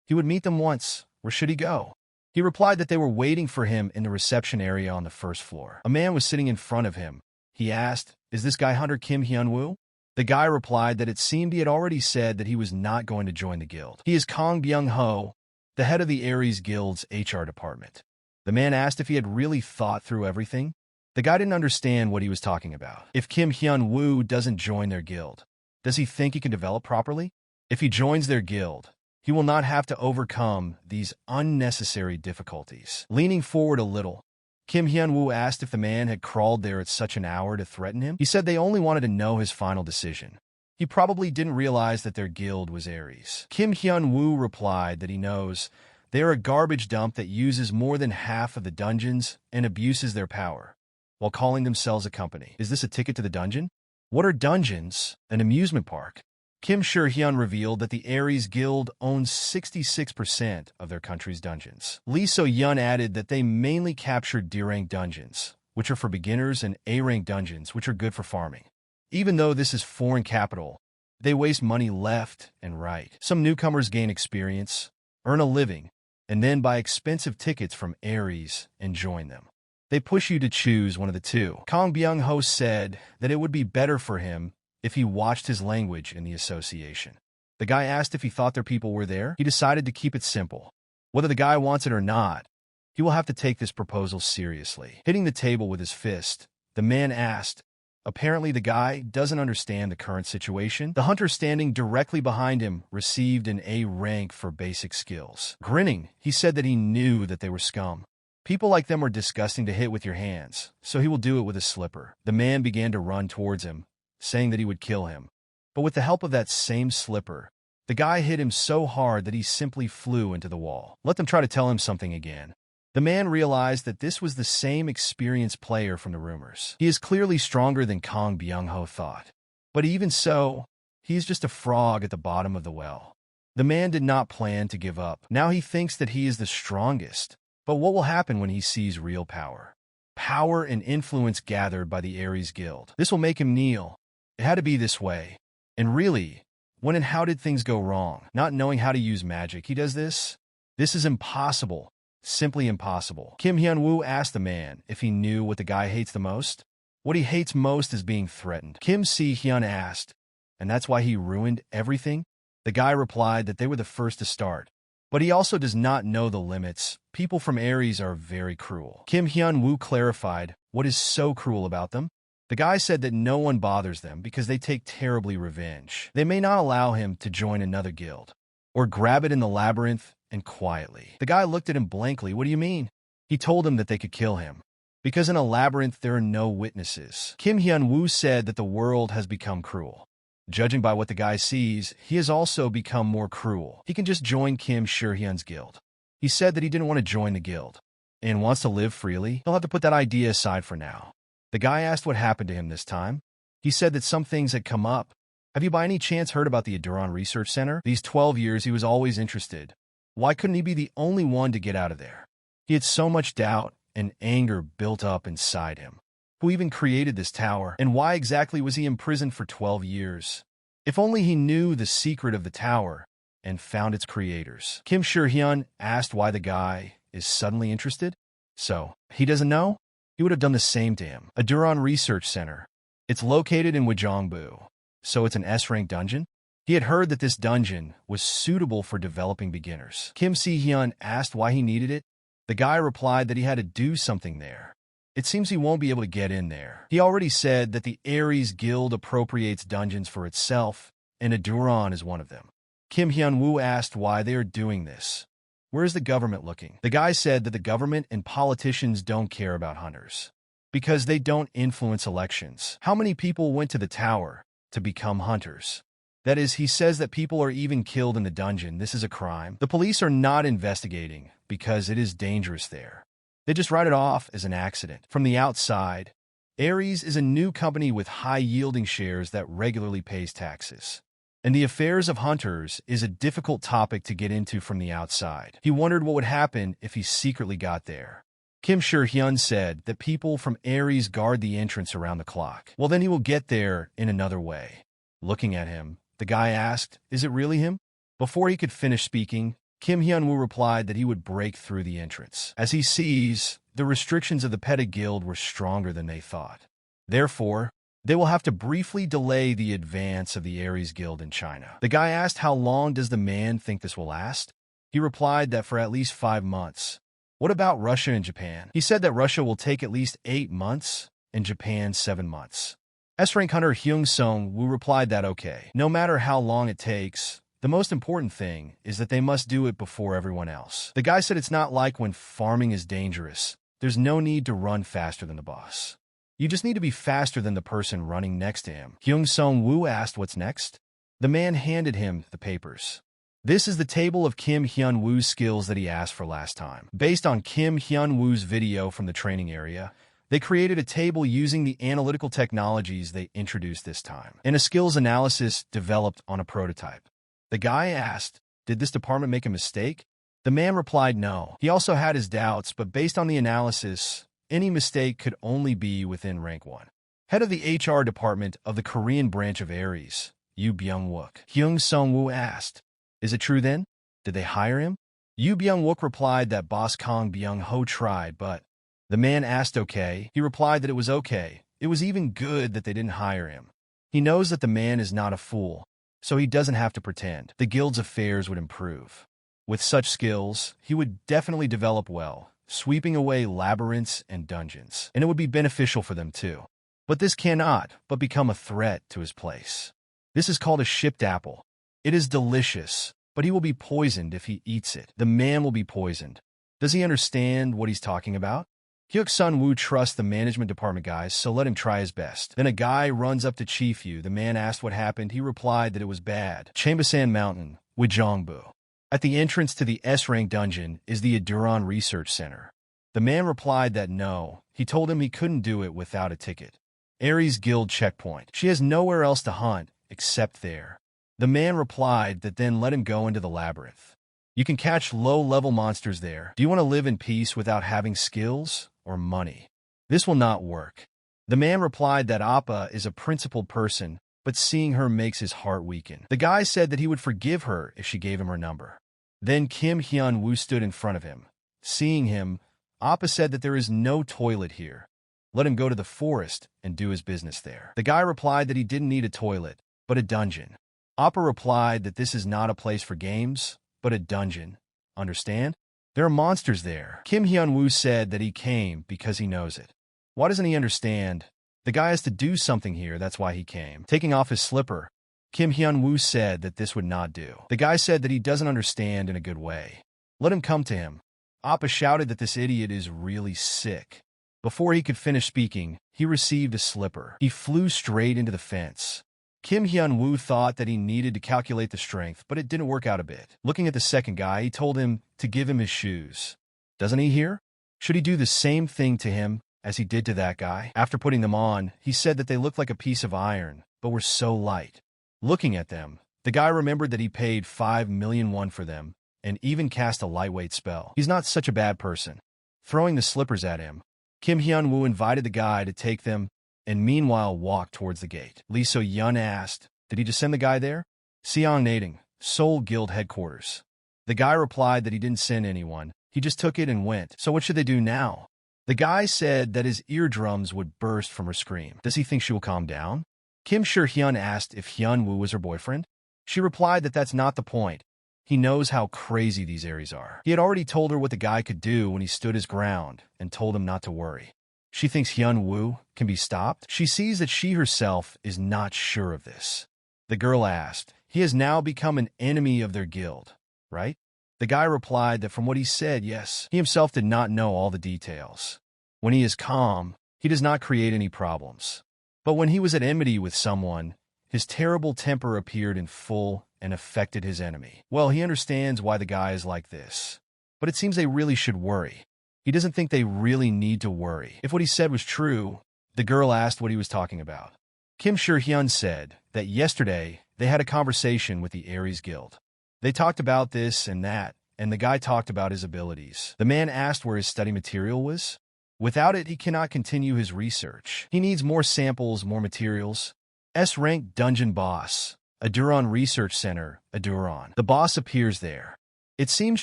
He would meet them once. Where should he go? He replied that they were waiting for him in the reception area on the 1st floor. A man was sitting in front of him. He asked, "Is this guy Hunter Kim Hyun-woo?" The guy replied that it seemed he had already said that he was not going to join the guild. He is Kang Byung-ho, the head of the Aries Guild's HR department. The man asked if he had really thought through everything. The guy didn't understand what he was talking about. If Kim Hyun-woo doesn't join their guild, does he think he can develop properly? If he joins their guild, he will not have to overcome these unnecessary difficulties. Leaning forward a little, Kim Hyun-woo asked if the man had crawled there at such an hour to threaten him. He said they only wanted to know his final decision. He probably didn't realize that their guild was Aries. Kim Hyun-woo replied that he knows they are a garbage dump that uses more than half of the dungeons and abuses their power, while calling themselves a company. Is this a ticket to the dungeon? What are dungeons? An amusement park? Kim Sure-hyun revealed that the Aries Guild owns 66% of their country's dungeons. Lee So-yeon added that they mainly captured D-rank dungeons, which are for beginners, and A-rank dungeons, which are good for farming. Even though this is foreign capital, they waste money left and right. Some newcomers gain experience, earn a living, and then buy expensive tickets from Aries and join them. They push you to choose one of the two. Kang Byung-ho said that it would be better for him if he watched his language in the association. The guy asked if he thought their people were there. He decided to keep it simple. Whether the guy wants it or not, he will have to take this proposal seriously. Hitting the table with his fist, the man asked. Apparently the guy doesn't understand the current situation. The hunter standing directly behind him received an A rank for basic skills. Grinning, he said that he knew that they were scum. People like them are disgusting to hit with your hands, so he will do it with a slipper. The man began to run towards him, saying that he would kill him. But with the help of that same slipper, the guy hit him so hard that he simply flew into the wall. Let them try to tell him something again. The man realized that this was the same experienced player from the rumors. He is clearly stronger than Kang Byung-ho thought. But even so, he is just a frog at the bottom of the well. The man did not plan to give up. Now he thinks that he is the strongest, But what will happen when he sees real power? Power and influence gathered by the Aries Guild. This will make him kneel. It had to be this way. And really, when and how did things go wrong? Not knowing how to use magic, he does this? This is impossible. Simply impossible. Kim Hyun-woo asked the man if he knew what the guy hates the most. What he hates most is being threatened. Kim Si-hyun asked, and that's why he ruined everything? The guy replied that they were the first to start. But he also does not know the limits. People from Aries are very cruel. Kim Hyun-woo clarified what is so cruel about them. The guy said that no one bothers them because they take terribly revenge. They may not allow him to join another guild, or grab it in the labyrinth and quietly. The guy looked at him blankly. What do you mean? He told him that they could kill him, because in a labyrinth there are no witnesses. Kim Hyun-woo said that the world has become cruel. Judging by what the guy sees, he has also become more cruel. He can just join Kim Si-hyun's guild. He said that he didn't want to join the guild and wants to live freely. He'll have to put that idea aside for now. The guy asked what happened to him this time. He said that some things had come up. Have you by any chance heard about the Auron Research Center? These 12 years he was always interested. Why couldn't he be the only one to get out of there? He had so much doubt and anger built up inside him. Who even created this tower, and why exactly was he imprisoned for 12 years? If only he knew the secret of the tower and found its creators. Kim Si-hyun asked why the guy is suddenly interested. So, he doesn't know? He would have done the same to him. Auron Research Center. It's located in Wajongbu, so it's an S-rank dungeon? He had heard that this dungeon was suitable for developing beginners. Kim Si-hyun asked why he needed it. The guy replied that he had to do something there. It seems he won't be able to get in there. He already said that the Aries Guild appropriates dungeons for itself, and Auron is one of them. Kim Hyun-woo asked why they are doing this. Where is the government looking? The guy said that the government and politicians don't care about hunters, because they don't influence elections. How many people went to the tower to become hunters? That is, he says that people are even killed in the dungeon. This is a crime. The police are not investigating because it is dangerous there. They just write it off as an accident. From the outside, Aries is a new company with high-yielding shares that regularly pays taxes. And the affairs of hunters is a difficult topic to get into from the outside. He wondered what would happen if he secretly got there. Kim Si-hyun said that people from Aries guard the entrance around the clock. Well, then he will get there in another way. Looking at him, the guy asked, is it really him? Before he could finish speaking, Kim Hyun-woo replied that he would break through the entrance. As he sees, the restrictions of the pedig guild were stronger than they thought. Therefore, they will have to briefly delay the advance of the Aries Guild in China. The guy asked how long does the man think this will last? He replied that for at least 5 months. What about Russia and Japan? He said that Russia will take at least 8 months and Japan 7 months. S-rank hunter Hyung Sung-woo replied that okay, no matter how long it takes, the most important thing is that they must do it before everyone else. The guy said it's not like when farming is dangerous. There's no need to run faster than the boss. You just need to be faster than the person running next to him. Hyung Sung-woo asked what's next. The man handed him the papers. This is the table of Kim Hyun-woo's skills that he asked for last time. Based on Kim Hyun-woo's video from the training area, they created a table using the analytical technologies they introduced this time, and a skills analysis developed on a prototype. The guy asked, did this department make a mistake? The man replied no. He also had his doubts, but based on the analysis, any mistake could only be within rank 1. Head of the HR department of the Korean branch of Aries, Yoo Byung-wook. Hyung Sung-woo asked, is it true then? Did they hire him? Yoo Byung-wook replied that boss Kang Byung-ho tried, but the man asked okay. He replied that it was okay. It was even good that they didn't hire him. He knows that the man is not a fool, so he doesn't have to pretend. The guild's affairs would improve. With such skills, he would definitely develop well, sweeping away labyrinths and dungeons, and it would be beneficial for them too. But this cannot but become a threat to his place. This is called a shipped apple. It is delicious, but he will be poisoned if he eats it. The man will be poisoned. Does he understand what he's talking about? Hyuk Sun-woo trusts the management department guys, so let him try his best. Then a guy runs up to Chief Yu. The man asked what happened. He replied that it was bad. Chambasan Mountain, Wajongbu. At the entrance to the S-rank dungeon is the Auron Research Center. The man replied that no, he told him he couldn't do it without a ticket. Aries Guild checkpoint. She has nowhere else to hunt except there. The man replied that then let him go into the labyrinth. You can catch low-level monsters there. Do you want to live in peace without having skills or money? This will not work. The man replied that Appa is a principled person, but seeing her makes his heart weaken. The guy said that he would forgive her if she gave him her number. Then Kim Hyun-woo stood in front of him. Seeing him, Appa said that there is no toilet here. Let him go to the forest and do his business there. The guy replied that he didn't need a toilet, but a dungeon. Appa replied that this is not a place for games, but a dungeon. Understand? There are monsters there. Kim Hyun-woo said that he came because he knows it. Why doesn't he understand? The guy has to do something here, that's why he came. Taking off his slipper, Kim Hyun-woo said that this would not do. The guy said that he doesn't understand in a good way. Let him come to him. Appa shouted that this idiot is really sick. Before he could finish speaking, he received a slipper. He flew straight into the fence. Kim Hyun-woo thought that he needed to calculate the strength, but it didn't work out a bit. Looking at the second guy, he told him to give him his shoes. Doesn't he hear? Should he do the same thing to him as he did to that guy? After putting them on, he said that they looked like a piece of iron, but were so light. Looking at them, the guy remembered that he paid 5 million won for them, and even cast a lightweight spell. He's not such a bad person. Throwing the slippers at him, Kim Hyun-woo invited the guy to take them, and meanwhile walked towards the gate. Lee So-yun asked, did he just send the guy there? Seong Nading, Seoul Guild headquarters. The guy replied that he didn't send anyone, he just took it and went. So what should they do now? The guy said that his eardrums would burst from her scream. Does he think she will calm down? Kim Sure-hyun asked if Hyun-woo was her boyfriend. She replied that that's not the point. He knows how crazy these Aries are. He had already told her what the guy could do when he stood his ground and told him not to worry. She thinks Hyun-woo can be stopped. She sees that she herself is not sure of this. The girl asked, he has now become an enemy of their guild, right? The guy replied that from what he said, yes. He himself did not know all the details. When he is calm, he does not create any problems. But when he was at enmity with someone, his terrible temper appeared in full and affected his enemy. Well, he understands why the guy is like this. But it seems they really should worry. He doesn't think they really need to worry. If what he said was true, the girl asked what he was talking about. Kim Sure-hyun said that yesterday they had a conversation with the Aries Guild. They talked about this and that, and the guy talked about his abilities. The man asked where his study material was. Without it, he cannot continue his research. He needs more samples, more materials. S-rank dungeon boss, Auron Research Center, Auron. The boss appears there. It seems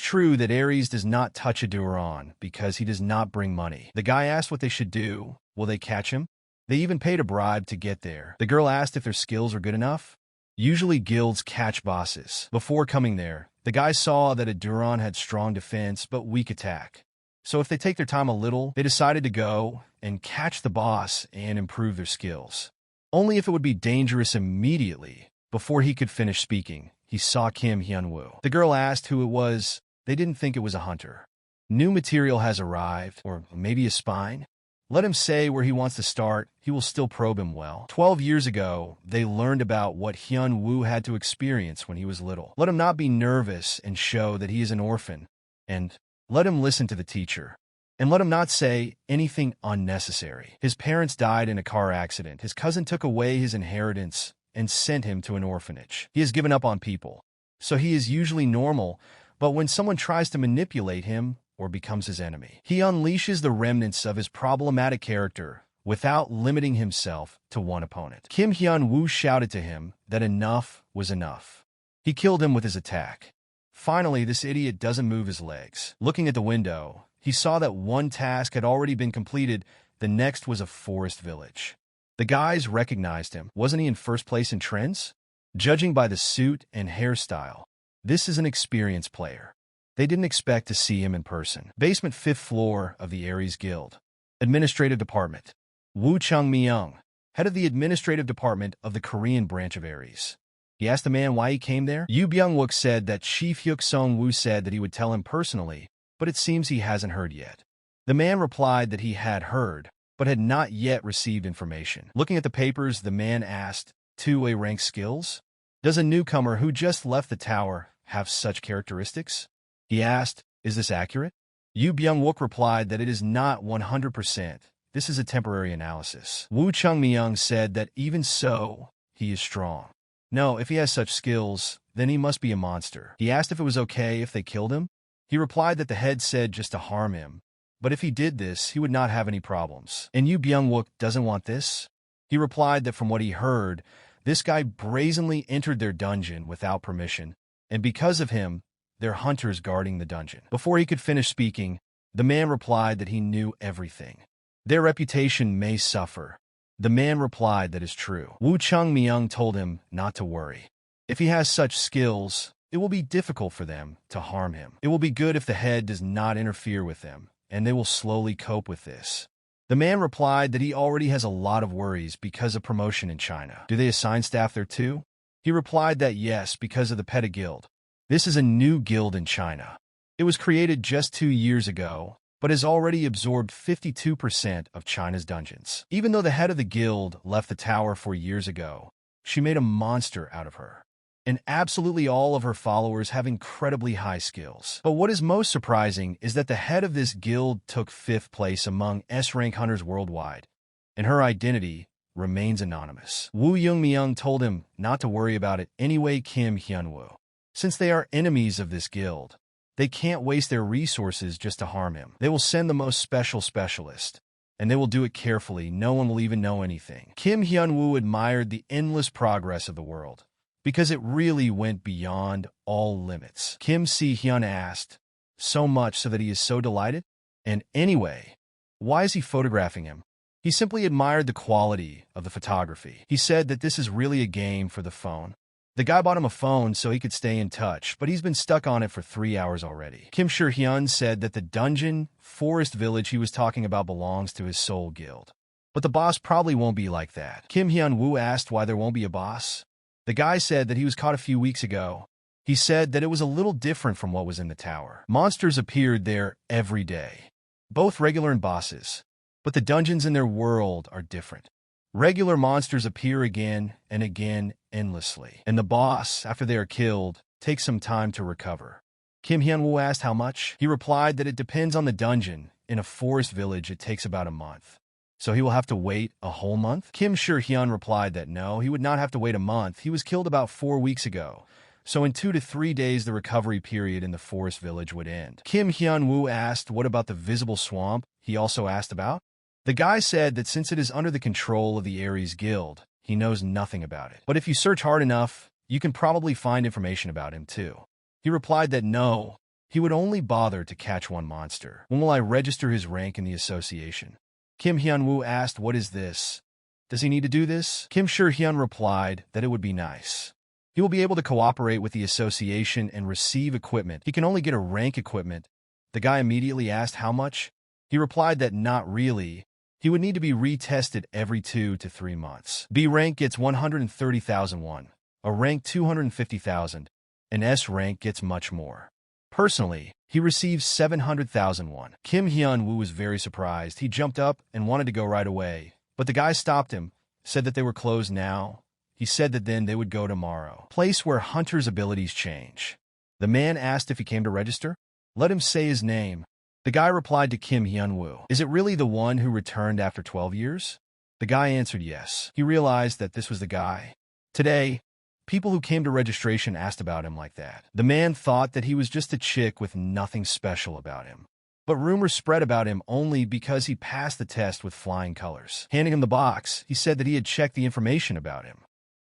true that Aries does not touch Auron because he does not bring money. The guy asked what they should do. Will they catch him? They even paid a bribe to get there. The girl asked if their skills are good enough. Usually guilds catch bosses. Before coming there, the guy saw that Auron had strong defense but weak attack. So if they take their time a little, they decided to go and catch the boss and improve their skills. Only if it would be dangerous immediately. Before he could finish speaking, he saw Kim Hyun-woo. The girl asked who it was. They didn't think it was a hunter. New material has arrived, or maybe a spine. Let him say where he wants to start, he will still probe him well. 12 years ago, they learned about what Hyun-woo had to experience when he was little. Let him not be nervous and show that he is an orphan. And let him listen to the teacher. And let him not say anything unnecessary. His parents died in a car accident. His cousin took away his inheritance and sent him to an orphanage. He has given up on people. So he is usually normal, but when someone tries to manipulate him, or becomes his enemy, he unleashes the remnants of his problematic character without limiting himself to one opponent. Kim Hyun-woo shouted to him that enough was enough. He killed him with his attack. Finally, this idiot doesn't move his legs. Looking at the window, he saw that one task had already been completed. The next was a forest village. The guys recognized him. Wasn't he in first place in trends? Judging by the suit and hairstyle, this is an experienced player. They didn't expect to see him in person. Basement 5th floor of the Aries Guild. Administrative Department. Woo Chung-myung, head of the Administrative Department of the Korean branch of Aries. He asked the man why he came there. Yoo Byung-wook said that Chief Hyuk Sung-woo said that he would tell him personally, but it seems he hasn't heard yet. The man replied that he had heard, but had not yet received information. Looking at the papers, the man asked, 2A rank skills? Does a newcomer who just left the tower have such characteristics? He asked, is this accurate? Yoo Byung-wook replied that it is not 100%. This is a temporary analysis. Woo Chung-myung said that even so, he is strong. No, if he has such skills, then he must be a monster. He asked if it was okay if they killed him. He replied that the head said just to harm him, but if he did this, he would not have any problems. And Yu Byung-wook doesn't want this? He replied that from what he heard, this guy brazenly entered their dungeon without permission, and because of him, their hunters guarding the dungeon. Before he could finish speaking, the man replied that he knew everything. Their reputation may suffer. The man replied that is true. Wu Chung-myung told him not to worry. If he has such skills, it will be difficult for them to harm him. It will be good if the head does not interfere with them, and they will slowly cope with this. The man replied that he already has a lot of worries because of promotion in China. Do they assign staff there too? He replied that yes, because of the pedig guild. This is a new guild in China. It was created just 2 years ago, but has already absorbed 52% of China's dungeons. Even though the head of the guild left the tower 4 years ago, she made a monster out of her. And absolutely all of her followers have incredibly high skills. But what is most surprising is that the head of this guild took 5th place among S-rank hunters worldwide, and her identity remains anonymous. Wu Yung-myung told him not to worry about it anyway. Kim Hyun-woo. Since they are enemies of this guild, they can't waste their resources just to harm him. They will send the most special specialist, and they will do it carefully. No one will even know anything. Kim Hyun-woo admired the endless progress of the world, because it really went beyond all limits. Kim Si-hyun asked, so much so that he is so delighted? And anyway, why is he photographing him? He simply admired the quality of the photography. He said that this is really a game for the phone. The guy bought him a phone so he could stay in touch, but he's been stuck on it for 3 hours already. Kim Sher-hyun said that the dungeon, forest village he was talking about belongs to his soul guild. But the boss probably won't be like that. Kim Hyun-woo asked why there won't be a boss. The guy said that he was caught a few weeks ago. He said that it was a little different from what was in the tower. Monsters appeared there every day, both regular and bosses, but the dungeons in their world are different. Regular monsters appear again and again endlessly, and the boss, after they are killed, takes some time to recover. Kim Hyun-woo asked how much. He replied that it depends on the dungeon. In a forest village, it takes about a month. So he will have to wait a whole month? Kim Sher-hyun replied that no, he would not have to wait a month. He was killed about 4 weeks ago. So in 2 to 3 days, the recovery period in the forest village would end. Kim Hyun-woo asked what about the visible swamp he also asked about? The guy said that since it is under the control of the Aries Guild, he knows nothing about it. But if you search hard enough, you can probably find information about him too. He replied that no, he would only bother to catch one monster. When will I register his rank in the association? Kim Hyun-woo asked, what is this? Does he need to do this? Kim Sher-hyun replied that it would be nice. He will be able to cooperate with the association and receive equipment. He can only get a rank equipment. The guy immediately asked how much. He replied that not really. He would need to be retested every 2 to 3 months. B rank gets 130,000 won, a rank 250,000, and S rank gets much more. Personally, he receives 700,000 won. Kim Hyun-woo was very surprised. He jumped up and wanted to go right away, but the guy stopped him, said that they were closed now. He said that then they would go tomorrow. Place where hunters' abilities change. The man asked if he came to register. Let him say his name. The guy replied to Kim Hyun-woo, is it really the one who returned after 12 years? The guy answered yes. He realized that this was the guy. Today, people who came to registration asked about him like that. The man thought that he was just a chick with nothing special about him. But rumors spread about him only because he passed the test with flying colors. Handing him the box, he said that he had checked the information about him.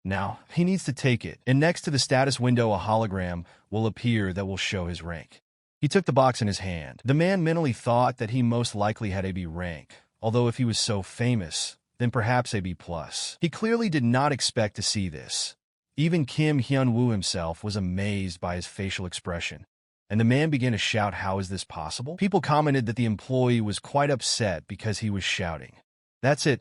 Now, he needs to take it, and next to the status window a hologram will appear that will show his rank. He took the box in his hand. The man mentally thought that he most likely had a B rank, although if he was so famous, then perhaps a B+. He clearly did not expect to see this. Even Kim Hyun-woo himself was amazed by his facial expression, and the man began to shout, how is this possible? People commented that the employee was quite upset because he was shouting. That's it.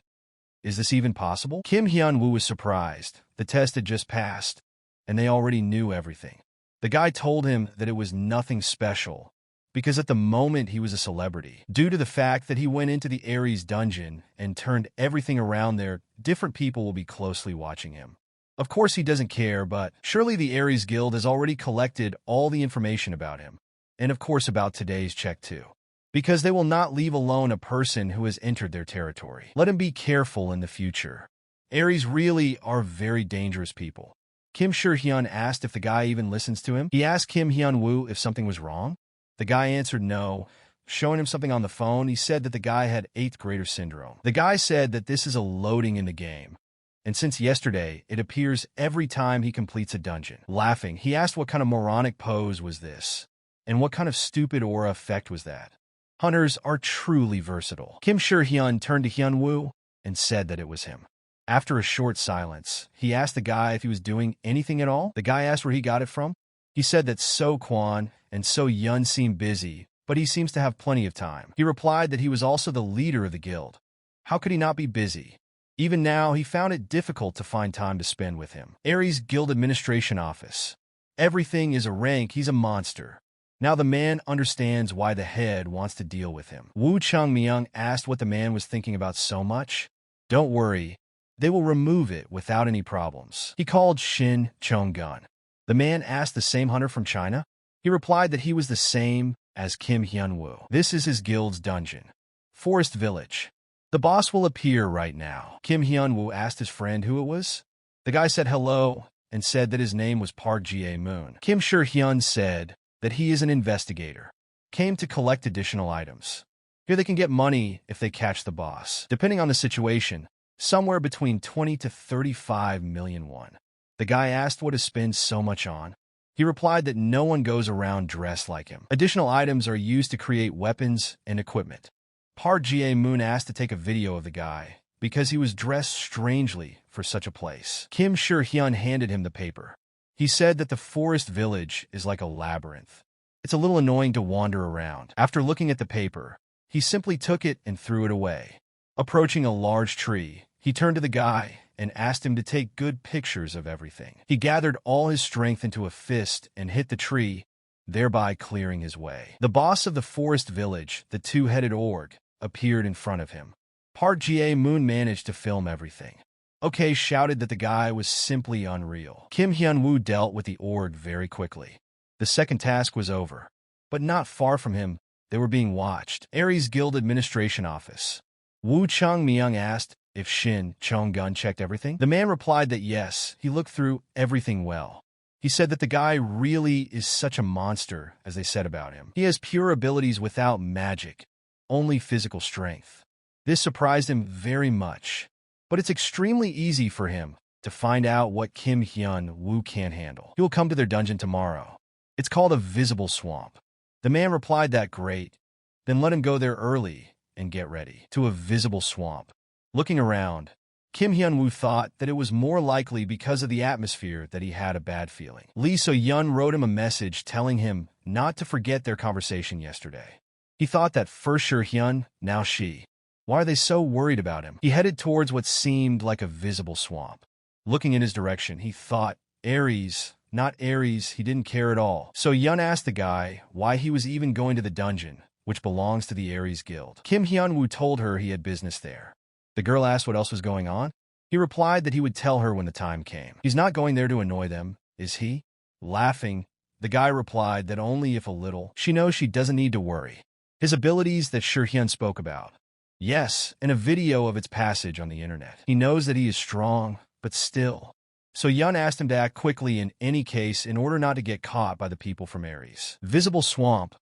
Is this even possible? Kim Hyun-woo was surprised. The test had just passed, and they already knew everything. The guy told him that it was nothing special, because at the moment he was a celebrity. Due to the fact that he went into the Aries dungeon and turned everything around there, different people will be closely watching him. Of course he doesn't care, but surely the Aries Guild has already collected all the information about him, and of course about today's check too. Because they will not leave alone a person who has entered their territory. Let him be careful in the future. Aries really are very dangerous people. Kim Hyun asked if the guy even listens to him. He asked Kim Hyun-woo if something was wrong. The guy answered no. Showing him something on the phone, he said that the guy had 8th grader syndrome. The guy said that this is a loading in the game, and since yesterday, it appears every time he completes a dungeon. Laughing, he asked what kind of moronic pose was this, and what kind of stupid aura effect was that. Hunters are truly versatile. Kim Hyun turned to Hyun-woo and said that it was him. After a short silence, he asked the guy if he was doing anything at all. The guy asked where he got it from. He said that So Kwon and So Yun seemed busy, but he seems to have plenty of time. He replied that he was also the leader of the guild. How could he not be busy? Even now, he found it difficult to find time to spend with him. Aries Guild Administration Office. Everything is a rank, he's a monster. Now the man understands why the head wants to deal with him. Woo Chang-myung asked what the man was thinking about so much. Don't worry, they will remove it without any problems. He called Shin Chong-gun. The man asked the same hunter from China. He replied that he was the same as Kim Hyun-woo. This is his guild's dungeon. Forest Village. The boss will appear right now. Kim Hyun-woo asked his friend who it was. The guy said hello and said that his name was Park Jae-moon. Kim Hyun said that he is an investigator. Came to collect additional items. Here they can get money if they catch the boss. Depending on the situation, somewhere between 20 to 35 million won. The guy asked what to spend so much on. He replied that no one goes around dressed like him. Additional items are used to create weapons and equipment. Park Jae-moon asked to take a video of the guy because he was dressed strangely for such a place. Kim Hyun handed him the paper. He said that the forest village is like a labyrinth. It's a little annoying to wander around. After looking at the paper, he simply took it and threw it away. Approaching a large tree, he turned to the guy and asked him to take good pictures of everything. He gathered all his strength into a fist and hit the tree, thereby clearing his way. The boss of the forest village, the two-headed orc, appeared in front of him. Park Jae-moon managed to film everything. OK shouted that the guy was simply unreal. Kim Hyun-woo dealt with the orc very quickly. The second task was over. But not far from him, they were being watched. Aries Guild Administration Office. Woo Chang-myung asked if Shin Chong-gun checked everything. The man replied that yes, he looked through everything well. He said that the guy really is such a monster, as they said about him. He has pure abilities without magic, only physical strength. This surprised him very much, but it's extremely easy for him to find out what Kim Hyun-woo can't handle. He will come to their dungeon tomorrow. It's called a visible swamp. The man replied that great, then let him go there early and get ready. To a visible swamp. Looking around, Kim Hyun-woo thought that it was more likely because of the atmosphere that he had a bad feeling. Lee So-yun wrote him a message telling him not to forget their conversation yesterday. He thought that first Hyun, now she. Why are they so worried about him? He headed towards what seemed like a visible swamp. Looking in his direction, he thought, Aries, not Aries, he didn't care at all. So Yun asked the guy why he was even going to the dungeon, which belongs to the Aries Guild. Kim Hyun-woo told her he had business there. The girl asked what else was going on. He replied that he would tell her when the time came. He's not going there to annoy them, is he? Laughing, the guy replied that only if a little. She knows she doesn't need to worry. His abilities that Hyun spoke about. Yes, in a video of its passage on the internet. He knows that he is strong, but still. So Yun asked him to act quickly in any case in order not to get caught by the people from Aries. Visible swamp.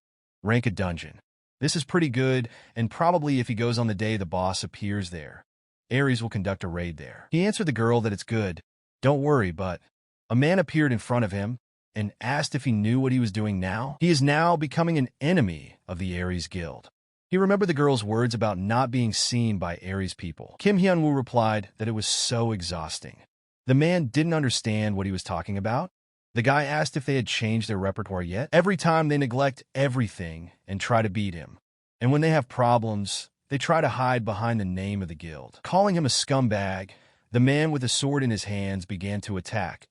Rank a dungeon. This is pretty good, and probably if he goes on the day the boss appears there, Aries will conduct a raid there. He answered the girl that it's good. Don't worry, but a man appeared in front of him and asked if he knew what he was doing now. He is now becoming an enemy of the Aries Guild. He remembered the girl's words about not being seen by Aries people. Kim Hyun-woo replied that it was so exhausting. The man didn't understand what he was talking about. The guy asked if they had changed their repertoire yet. Every time they neglect everything and try to beat him. And when they have problems, they try to hide behind the name of the guild. Calling him a scumbag, the man with a sword in his hands began to attack.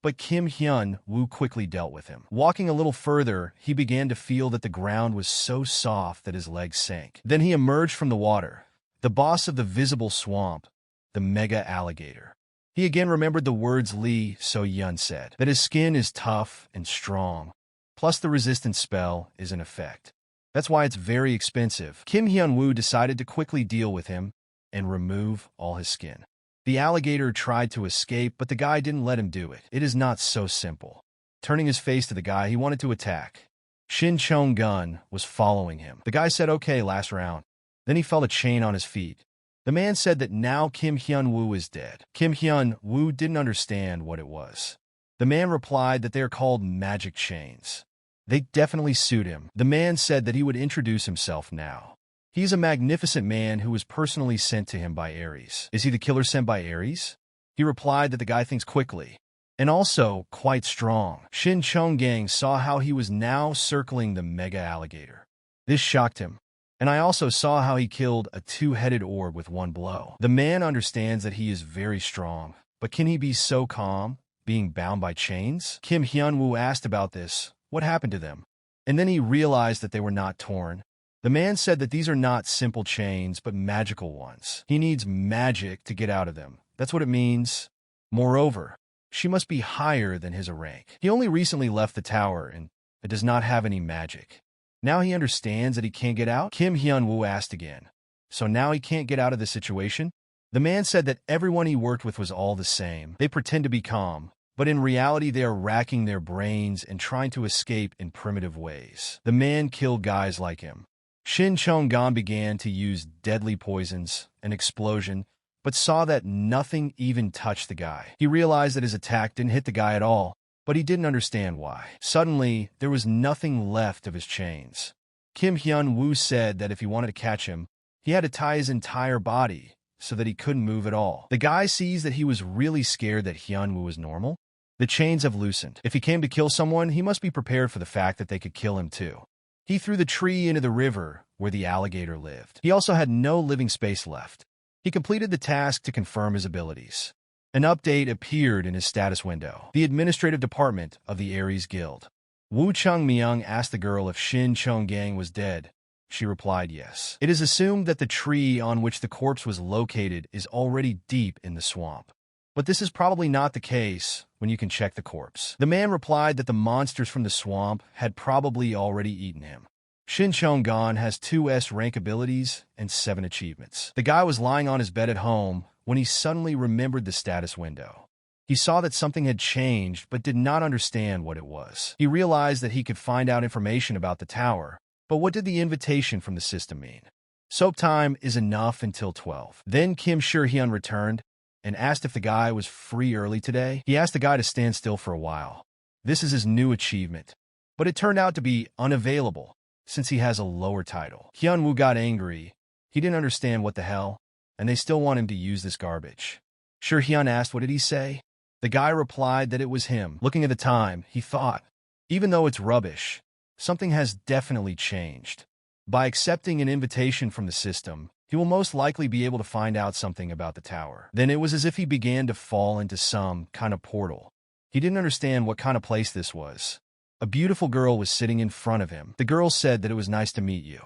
But Kim Hyun-woo quickly dealt with him. Walking a little further, he began to feel that the ground was so soft that his legs sank. Then he emerged from the water, the boss of the visible swamp, the mega alligator. He again remembered the words Lee So-yun said, that his skin is tough and strong, plus the resistance spell is in effect. That's why it's very expensive. Kim Hyun-woo decided to quickly deal with him and remove all his skin. The alligator tried to escape, but the guy didn't let him do it. It is not so simple. Turning his face to the guy, he wanted to attack. Shin Chong-gun was following him. The guy said, "Okay, last round." Then he felt a chain on his feet. The man said that now Kim Hyun-woo is dead. Kim Hyun-woo didn't understand what it was. The man replied that they are called magic chains. They definitely suit him. The man said that he would introduce himself now. He is a magnificent man who was personally sent to him by Aries. Is he the killer sent by Aries? He replied that the guy thinks quickly, and also quite strong. Shin Chong-gang saw how he was now circling the mega alligator. This shocked him. And I also saw how he killed a two-headed orb with one blow. The man understands that he is very strong, but can he be so calm, being bound by chains? Kim Hyun-woo asked about this. What happened to them? And then he realized that they were not torn. The man said that these are not simple chains, but magical ones. He needs magic to get out of them. That's what it means. Moreover, she must be higher than his rank. He only recently left the tower, and it does not have any magic. Now he understands that he can't get out? Kim Hyun-woo asked again. So now he can't get out of the situation? The man said that everyone he worked with was all the same. They pretend to be calm, but in reality they are racking their brains and trying to escape in primitive ways. The man killed guys like him. Shin Chong-gan began to use deadly poisons, an explosion, but saw that nothing even touched the guy. He realized that his attack didn't hit the guy at all, but he didn't understand why. Suddenly, there was nothing left of his chains. Kim Hyun-woo said that if he wanted to catch him, he had to tie his entire body so that he couldn't move at all. The guy sees that he was really scared that Hyun-woo was normal. The chains have loosened. If he came to kill someone, he must be prepared for the fact that they could kill him too. He threw the tree into the river where the alligator lived. He also had no living space left. He completed the task to confirm his abilities. An update appeared in his status window. The administrative department of the Aries Guild. Woo Chung-myung asked the girl if Shin Chong-gang was dead. She replied yes. It is assumed that the tree on which the corpse was located is already deep in the swamp. But this is probably not the case when you can check the corpse. The man replied that the monsters from the swamp had probably already eaten him. Shin Chong-gan has 2 S rank abilities and 7 achievements. The guy was lying on his bed at home when he suddenly remembered the status window. He saw that something had changed but did not understand what it was. He realized that he could find out information about the tower, but what did the invitation from the system mean? Soap time is enough until 12. Then Kim Sure-hyun returned and asked if the guy was free early today. He asked the guy to stand still for a while. This is his new achievement, but it turned out to be unavailable since he has a lower title. Hyun-woo got angry. He didn't understand what the hell, and they still want him to use this garbage. Sure-hyun asked what did he say? The guy replied that it was him. Looking at the time, he thought, even though it's rubbish, something has definitely changed. By accepting an invitation from the system, he will most likely be able to find out something about the tower. Then it was as if he began to fall into some kind of portal. He didn't understand what kind of place this was. A beautiful girl was sitting in front of him. The girl said that it was nice to meet you.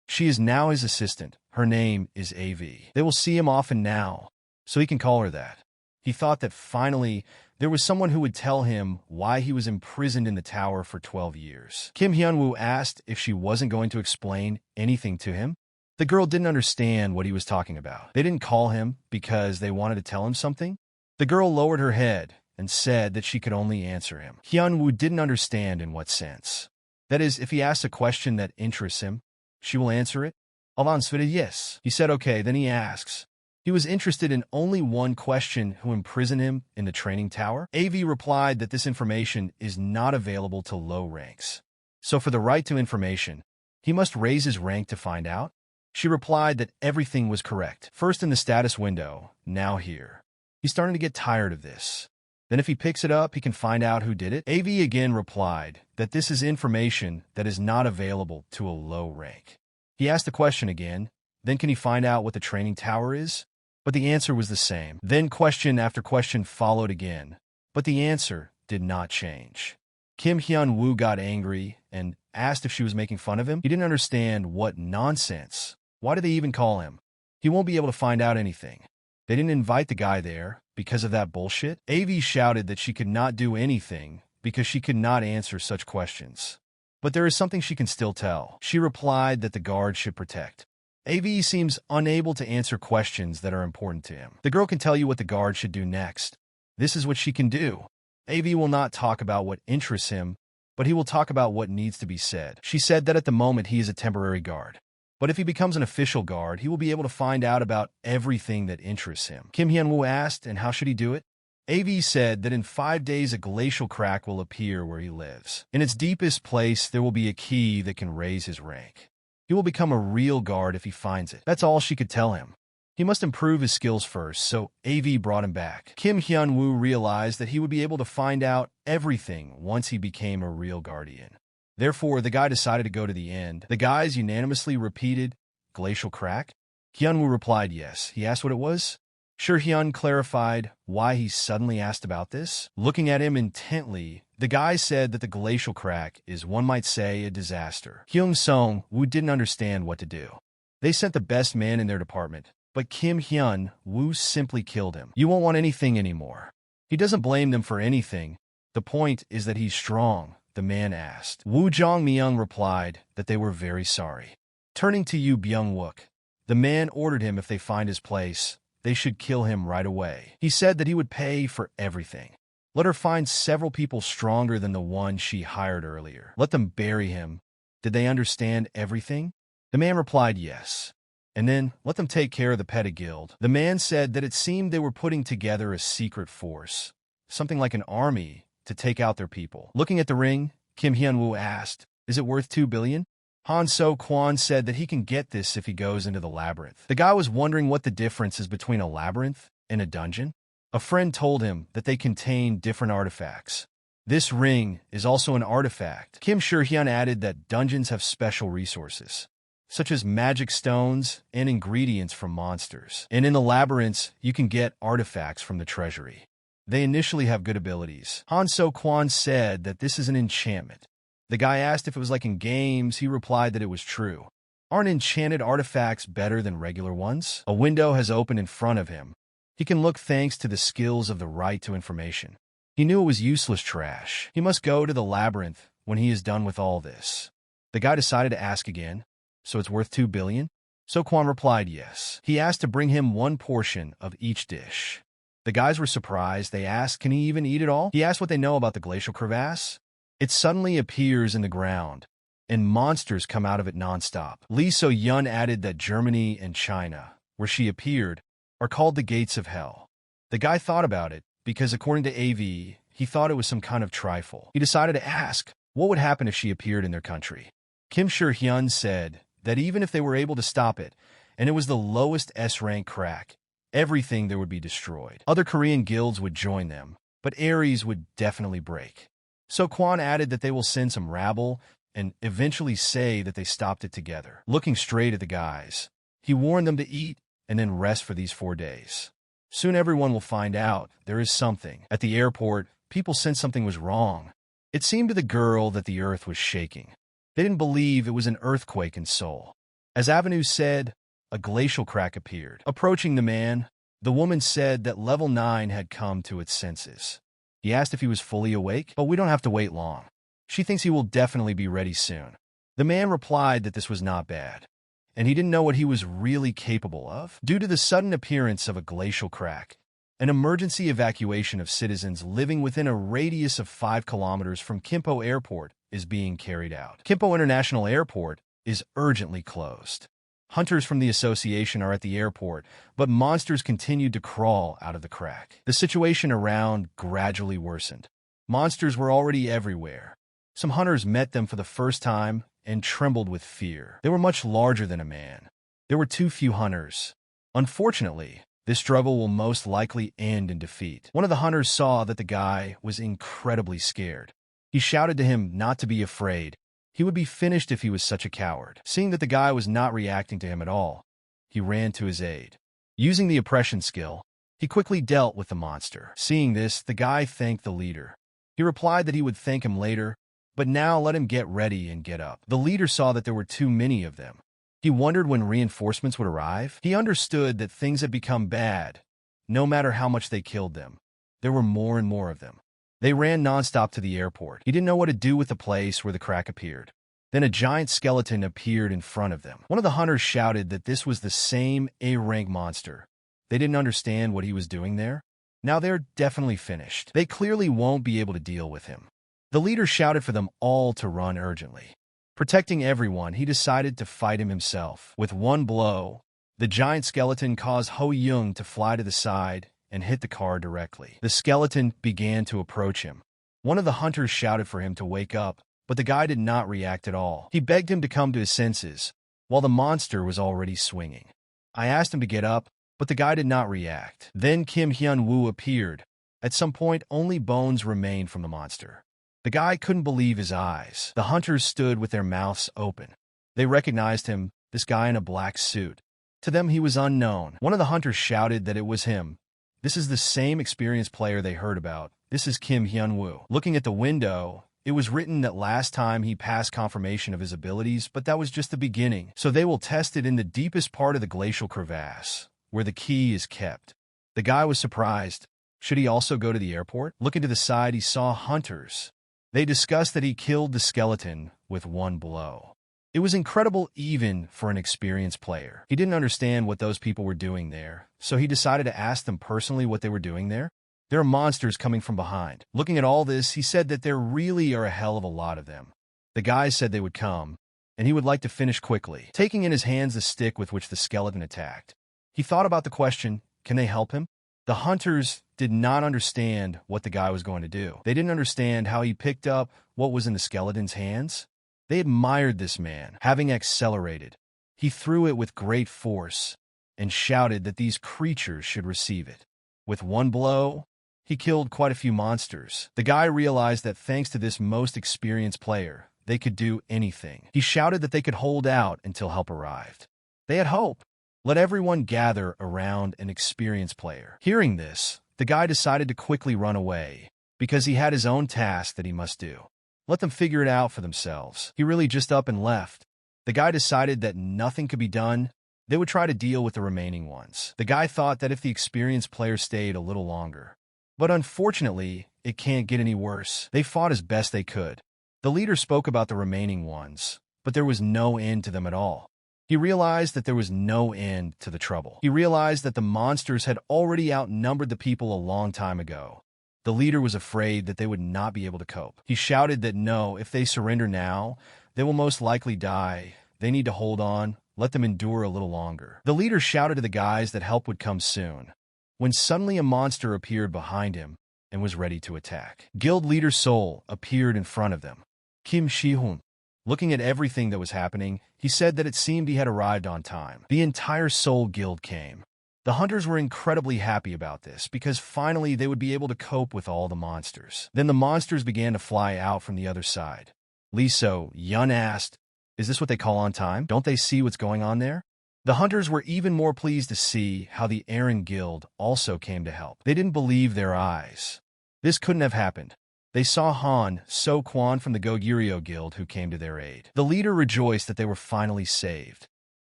She is now his assistant. Her name is AV. They will see him often now, so he can call her that. He thought that finally there was someone who would tell him why he was imprisoned in the tower for 12 years. Kim Hyun-woo asked if she wasn't going to explain anything to him. The girl didn't understand what he was talking about. They didn't call him because they wanted to tell him something. The girl lowered her head and said that she could only answer him. Hyun-woo didn't understand in what sense. That is, if he asks a question that interests him, she will answer it. Auron said yes. He said okay, then he asks. He was interested in only one question: who imprisoned him in the training tower? AV replied that this information is not available to low ranks. So for the right to information, he must raise his rank to find out. She replied that everything was correct. First in the status window, now here. He's starting to get tired of this. Then if he picks it up, he can find out who did it. AV again replied that this is information that is not available to a low rank. He asked the question again, then can he find out what the training tower is? But the answer was the same. Then question after question followed again, but the answer did not change. Kim Hyun-woo got angry and asked if she was making fun of him. He didn't understand what nonsense. Why did they even call him? He won't be able to find out anything. They didn't invite the guy there because of that bullshit. AV shouted that she could not do anything because she could not answer such questions. But there is something she can still tell. She replied that the guard should protect. AV seems unable to answer questions that are important to him. The girl can tell you what the guard should do next. This is what she can do. AV will not talk about what interests him, but he will talk about what needs to be said. She said that at the moment he is a temporary guard. But if he becomes an official guard, he will be able to find out about everything that interests him. Kim Hyun-woo asked, and how should he do it? AV said that in 5 days a glacial crack will appear where he lives. In its deepest place, there will be a key that can raise his rank. He will become a real guard if he finds it. That's all she could tell him. He must improve his skills first, so AV brought him back. Kim Hyun-woo realized that he would be able to find out everything once he became a real guardian. Therefore, the guy decided to go to the end. The guys unanimously repeated, "Glacial crack?" Hyun-woo replied yes. He asked what it was. Sure Hyun clarified why he suddenly asked about this. Looking at him intently, the guy said that the glacial crack is, one might say, a disaster. Hyung Sung-woo didn't understand what to do. They sent the best man in their department, but Kim Hyun-woo simply killed him. You won't want anything anymore. He doesn't blame them for anything. The point is that he's strong, the man asked. Woo Jong-myung replied that they were very sorry. Turning to Yoo Byung-wook, the man ordered him if they find his place, they should kill him right away. He said that he would pay for everything. Let her find several people stronger than the one she hired earlier. Let them bury him. Did they understand everything? The man replied yes. And then let them take care of the pedig guild. The man said that it seemed they were putting together a secret force, something like an army, to take out their people. Looking at the ring, Kim Hyun-woo asked, "Is it worth 2 billion?" Han So-kwon said that he can get this if he goes into the labyrinth. The guy was wondering what the difference is between a labyrinth and a dungeon. A friend told him that they contain different artifacts. This ring is also an artifact. Kim Sure-hyun added that dungeons have special resources, such as magic stones and ingredients from monsters. And in the labyrinths, you can get artifacts from the treasury. They initially have good abilities. Han So-kwon said that this is an enchantment. The guy asked if it was like in games. He replied that it was true. Aren't enchanted artifacts better than regular ones? A window has opened in front of him. He can look thanks to the skills of the right to information. He knew it was useless trash. He must go to the labyrinth when he is done with all this. The guy decided to ask again. So it's worth 2 billion? So-kwon replied yes. He asked to bring him one portion of each dish. The guys were surprised. They asked, can he even eat it all? He asked what they know about the glacial crevasse. It suddenly appears in the ground, and monsters come out of it nonstop. Lee So-yun added that Germany and China, where she appeared, are called the gates of hell. The guy thought about it, because according to AV, he thought it was some kind of trifle. He decided to ask, what would happen if she appeared in their country? Kim Sure-hyun said that even if they were able to stop it, and it was the lowest S-rank crack, everything there would be destroyed. Other Korean guilds would join them, but Aries would definitely break. So-kwon added that they will send some rabble and eventually say that they stopped it together. Looking straight at the guys, he warned them to eat and then rest for these 4 days. Soon everyone will find out there is something. At the airport, people sensed something was wrong. It seemed to the girl that the earth was shaking. They didn't believe it was an earthquake in Seoul. As Avenue said, a glacial crack appeared. Approaching the man, the woman said that level 9 had come to its senses. He asked if he was fully awake, but we don't have to wait long. She thinks he will definitely be ready soon. The man replied that this was not bad, and he didn't know what he was really capable of. Due to the sudden appearance of a glacial crack, an emergency evacuation of citizens living within a radius of 5 kilometers from Kimpo Airport is being carried out. Kimpo International Airport is urgently closed. Hunters from the association are at the airport, but monsters continued to crawl out of the crack. The situation around gradually worsened. Monsters were already everywhere. Some hunters met them for the first time and trembled with fear. They were much larger than a man. There were too few hunters. Unfortunately, this struggle will most likely end in defeat. One of the hunters saw that the guy was incredibly scared. He shouted to him not to be afraid. He would be finished if he was such a coward. Seeing that the guy was not reacting to him at all, he ran to his aid. Using the oppression skill, he quickly dealt with the monster. Seeing this, the guy thanked the leader. He replied that he would thank him later, but now let him get ready and get up. The leader saw that there were too many of them. He wondered when reinforcements would arrive. He understood that things had become bad, no matter how much they killed them. There were more and more of them. They ran nonstop to the airport. He didn't know what to do with the place where the crack appeared. Then a giant skeleton appeared in front of them. One of the hunters shouted that this was the same A-rank monster. They didn't understand what he was doing there. Now they're definitely finished. They clearly won't be able to deal with him. The leader shouted for them all to run urgently. Protecting everyone, he decided to fight him himself. With one blow, the giant skeleton caused Ho Young to fly to the side and hit the car directly. The skeleton began to approach him. One of the hunters shouted for him to wake up, but the guy did not react at all. He begged him to come to his senses, while the monster was already swinging. I asked him to get up, but the guy did not react. Then Kim Hyun-woo appeared. At some point, only bones remained from the monster. The guy couldn't believe his eyes. The hunters stood with their mouths open. They recognized him, this guy in a black suit. To them, he was unknown. One of the hunters shouted that it was him. This is the same experienced player they heard about. This is Kim Hyun-woo. Looking at the window, it was written that last time he passed confirmation of his abilities, but that was just the beginning. So they will test it in the deepest part of the glacial crevasse, where the key is kept. The guy was surprised. Should he also go to the airport? Looking to the side, he saw hunters. They discussed that he killed the skeleton with one blow. It was incredible even for an experienced player. He didn't understand what those people were doing there, so he decided to ask them personally what they were doing there. There are monsters coming from behind. Looking at all this, he said that there really are a hell of a lot of them. The guys said they would come, and he would like to finish quickly. Taking in his hands the stick with which the skeleton attacked, he thought about the question, can they help him? The hunters did not understand what the guy was going to do. They didn't understand how he picked up what was in the skeleton's hands. They admired this man, having accelerated. He threw it with great force and shouted that these creatures should receive it. With one blow, he killed quite a few monsters. The guy realized that thanks to this most experienced player, they could do anything. He shouted that they could hold out until help arrived. They had hope. Let everyone gather around an experienced player. Hearing this, the guy decided to quickly run away because he had his own task that he must do. Let them figure it out for themselves. He really just up and left. The guy decided that nothing could be done. They would try to deal with the remaining ones. The guy thought that if the experienced player stayed a little longer. But unfortunately, it can't get any worse. They fought as best they could. The leader spoke about the remaining ones, but there was no end to them at all. He realized that there was no end to the trouble. He realized that the monsters had already outnumbered the people a long time ago. The leader was afraid that they would not be able to cope. He shouted that no, if they surrender now, they will most likely die. They need to hold on, let them endure a little longer. The leader shouted to the guys that help would come soon, when suddenly a monster appeared behind him and was ready to attack. Guild leader Sol appeared in front of them. Kim Shi-hun. Looking at everything that was happening, he said that it seemed he had arrived on time. The entire Soul Guild came. The hunters were incredibly happy about this because finally they would be able to cope with all the monsters. Then the monsters began to fly out from the other side. Lee So-yun asked, "Is this what they call on time? Don't they see what's going on there?" The hunters were even more pleased to see how the Aries Guild also came to help. They didn't believe their eyes. This couldn't have happened. They saw Han So-kwan from the Goguryeo Guild who came to their aid. The leader rejoiced that they were finally saved.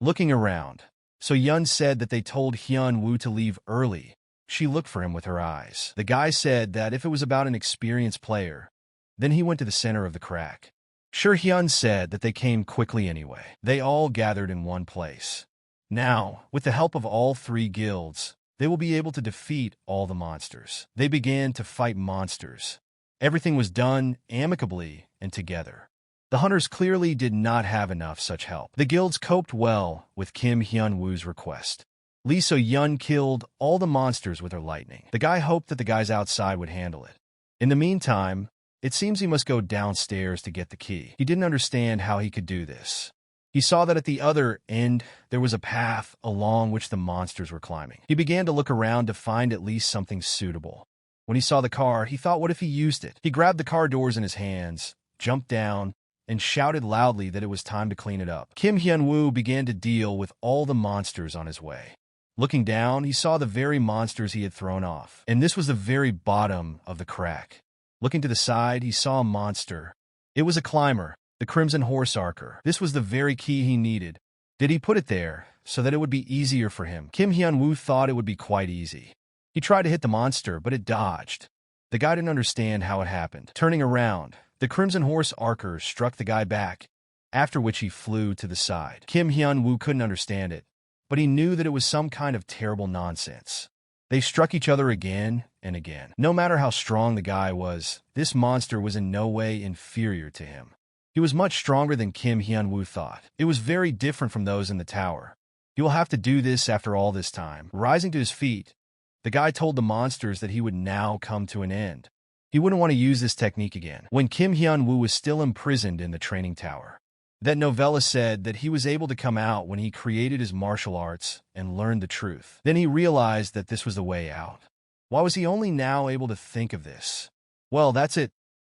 Looking around, So-yun said that they told Hyun-woo to leave early. She looked for him with her eyes. The guy said that if it was about an experienced player, then he went to the center of the crack. Sure, Hyun said that they came quickly anyway. They all gathered in one place. Now, with the help of all three guilds, they will be able to defeat all the monsters. They began to fight monsters. Everything was done amicably and together. The hunters clearly did not have enough such help. The guilds coped well with Kim Hyun-woo's request. Lee So-yun killed all the monsters with her lightning. The guy hoped that the guys outside would handle it. In the meantime, it seems he must go downstairs to get the key. He didn't understand how he could do this. He saw that at the other end, there was a path along which the monsters were climbing. He began to look around to find at least something suitable. When he saw the car, he thought, what if he used it? He grabbed the car doors in his hands, jumped down, and shouted loudly that it was time to clean it up. Kim Hyun-woo began to deal with all the monsters on his way. Looking down, he saw the very monsters he had thrown off, and this was the very bottom of the crack. Looking to the side, he saw a monster. It was a climber, the Crimson Horse Archer. This was the very key he needed. Did he put it there so that it would be easier for him? Kim Hyun-woo thought it would be quite easy. He tried to hit the monster, but it dodged. The guy didn't understand how it happened. Turning around, the Crimson Horse Archer struck the guy back, after which he flew to the side. Kim Hyun-woo couldn't understand it, but he knew that it was some kind of terrible nonsense. They struck each other again and again. No matter how strong the guy was, this monster was in no way inferior to him. He was much stronger than Kim Hyun-woo thought. It was very different from those in the tower. He will have to do this after all this time. Rising to his feet, the guy told the monsters that he would now come to an end. He wouldn't want to use this technique again. When Kim Hyun-woo was still imprisoned in the training tower, that novella said that he was able to come out when he created his martial arts and learned the truth. Then he realized that this was the way out. Why was he only now able to think of this? Well, that's it.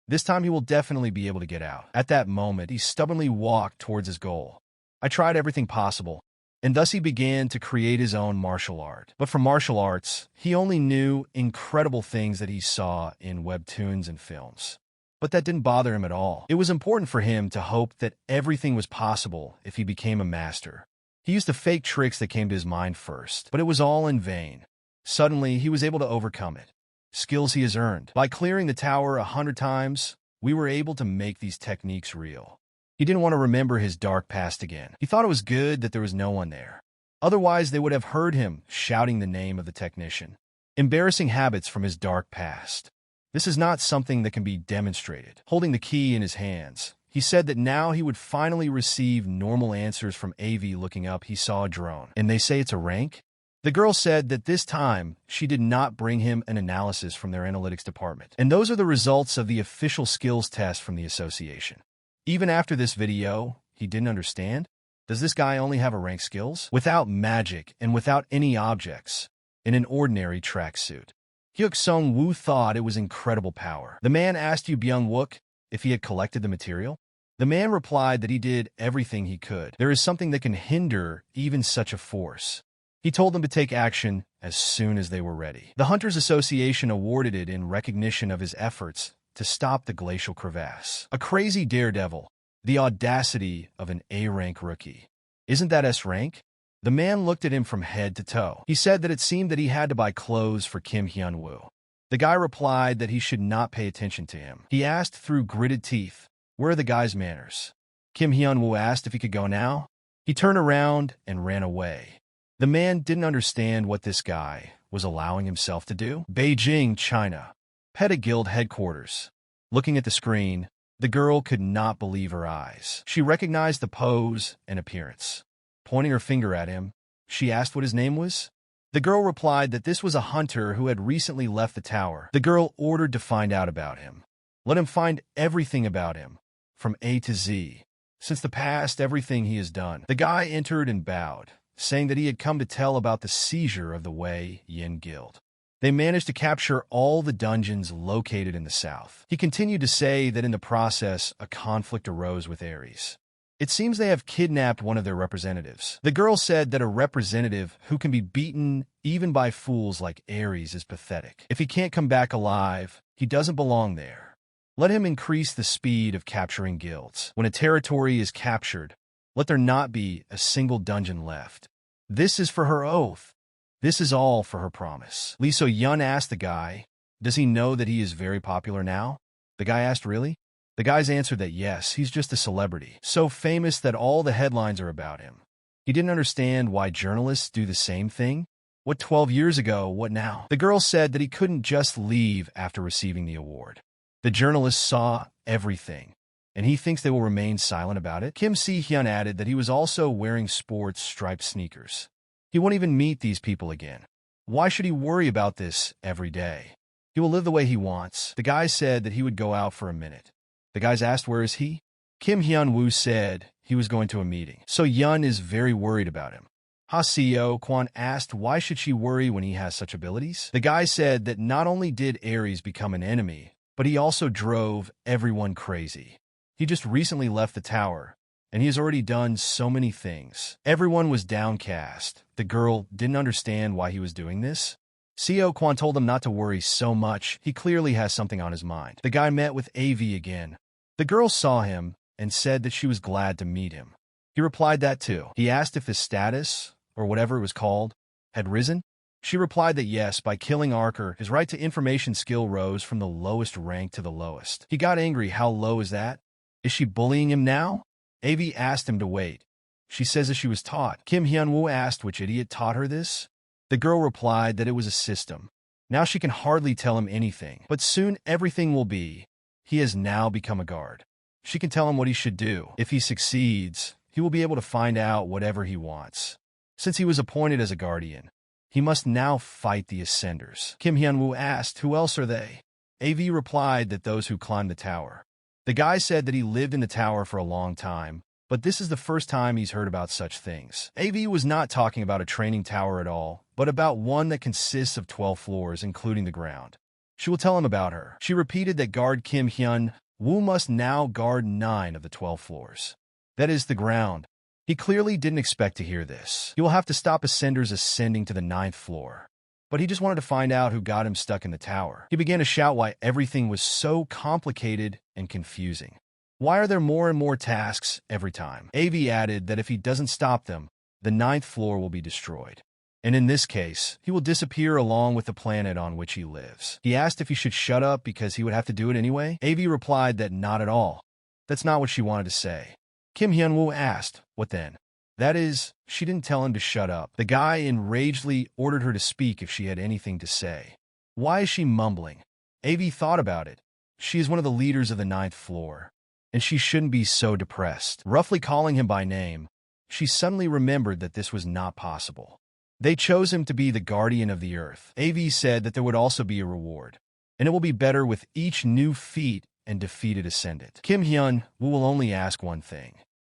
This time he will definitely be able to get out. At that moment, he stubbornly walked towards his goal. I tried everything possible, and thus he began to create his own martial art. But for martial arts, he only knew incredible things that he saw in webtoons and films. But that didn't bother him at all. It was important for him to hope that everything was possible if he became a master. He used the fake tricks that came to his mind first, but it was all in vain. Suddenly, he was able to overcome it. Skills he has earned. By clearing the tower 100 times, we were able to make these techniques real. He didn't want to remember his dark past again. He thought it was good that there was no one there. Otherwise, they would have heard him shouting the name of the technician. Embarrassing habits from his dark past. This is not something that can be demonstrated. Holding the key in his hands, he said that now he would finally receive normal answers from AV. Looking up, he saw a drone. And they say it's a rank? The girl said that this time, she did not bring him an analysis from their analytics department. And those are the results of the official skills test from the association. Even after this video, he didn't understand. Does this guy only have a rank skills? Without magic and without any objects, in an ordinary tracksuit. Hyuk Sung-woo thought it was incredible power. The man asked Yu Byung-wook if he had collected the material. The man replied that he did everything he could. There is something that can hinder even such a force. He told them to take action as soon as they were ready. The Hunters Association awarded it in recognition of his efforts to stop the Glacial crevasse. A crazy daredevil. The audacity of an A-rank rookie. Isn't that S-rank? The man looked at him from head to toe. He said that it seemed that he had to buy clothes for Kim Hyun-woo. The guy replied that he should not pay attention to him. He asked through gritted teeth, "Where are the guy's manners?" Kim Hyun-woo asked if he could go now. He turned around and ran away. The man didn't understand what this guy was allowing himself to do. Beijing, China. Pedig Guild headquarters. Looking at the screen, the girl could not believe her eyes. She recognized the pose and appearance. Pointing her finger at him, she asked what his name was. The girl replied that this was a hunter who had recently left the tower. The girl ordered to find out about him. Let him find everything about him, from A to Z. Since the past, everything he has done. The guy entered and bowed, saying that he had come to tell about the seizure of the Wei Yin Guild. They managed to capture all the dungeons located in the south. He continued to say that in the process, a conflict arose with Aries. It seems they have kidnapped one of their representatives. The girl said that a representative who can be beaten even by fools like Aries is pathetic. If he can't come back alive, he doesn't belong there. Let him increase the speed of capturing guilds. When a territory is captured, let there not be a single dungeon left. This is for her oath. This is all for her promise. Lee So-yun asked the guy, does he know that he is very popular now? The guy asked, really? The guy's answered that yes, he's just a celebrity, so famous that all the headlines are about him. He didn't understand why journalists do the same thing. What 12 years ago, what now? The girl said that he couldn't just leave after receiving the award. The journalists saw everything, and he thinks they will remain silent about it. Kim Si-hyun added that he was also wearing sports striped sneakers. He won't even meet these people again. Why should he worry about this every day? He will live the way he wants. The guy said that he would go out for a minute. The guys asked, where is he? Kim Hyun-woo said he was going to a meeting. So Yun is very worried about him. Ha Seo Kwan asked why should she worry when he has such abilities? The guy said that not only did Aries become an enemy, but he also drove everyone crazy. He just recently left the tower, and he has already done so many things. Everyone was downcast. The girl didn't understand why he was doing this. Seo Kwan told him not to worry so much. He clearly has something on his mind. The guy met with AV again. The girl saw him and said that she was glad to meet him. He replied that too. He asked if his status, or whatever it was called, had risen. She replied that yes, by killing Archer, his right to information skill rose from the lowest rank to the lowest. He got angry. How low is that? Is she bullying him now? AV asked him to wait. She says that she was taught. Kim Hyun-woo asked which idiot taught her this. The girl replied that it was a system. Now she can hardly tell him anything, but soon everything will be. He has now become a guard. She can tell him what he should do. If he succeeds, he will be able to find out whatever he wants. Since he was appointed as a guardian, he must now fight the Ascenders. Kim Hyun-woo asked, who else are they? AV replied that those who climb the tower. The guy said that he lived in the tower for a long time, but this is the first time he's heard about such things. AV was not talking about a training tower at all, but about one that consists of 12 floors, including the ground. She will tell him about her. She repeated that guard Kim Hyun-woo must now guard 9 of the 12 floors. That is the ground. He clearly didn't expect to hear this. He will have to stop Ascenders ascending to the 9th floor. But he just wanted to find out who got him stuck in the tower. He began to shout why everything was so complicated and confusing. Why are there more and more tasks every time? AV added that if he doesn't stop them, the 9th floor will be destroyed. And in this case, he will disappear along with the planet on which he lives. He asked if he should shut up because he would have to do it anyway. AV replied that not at all. That's not what she wanted to say. Kim Hyun-woo asked, what then? That is, she didn't tell him to shut up. The guy enragedly ordered her to speak if she had anything to say. Why is she mumbling? AV thought about it. She is one of the leaders of the 9th floor, and she shouldn't be so depressed. Roughly calling him by name, she suddenly remembered that this was not possible. They chose him to be the guardian of the earth. AV said that there would also be a reward, and it will be better with each new feat and defeated ascendant. Kim Hyun-woo will only ask one thing.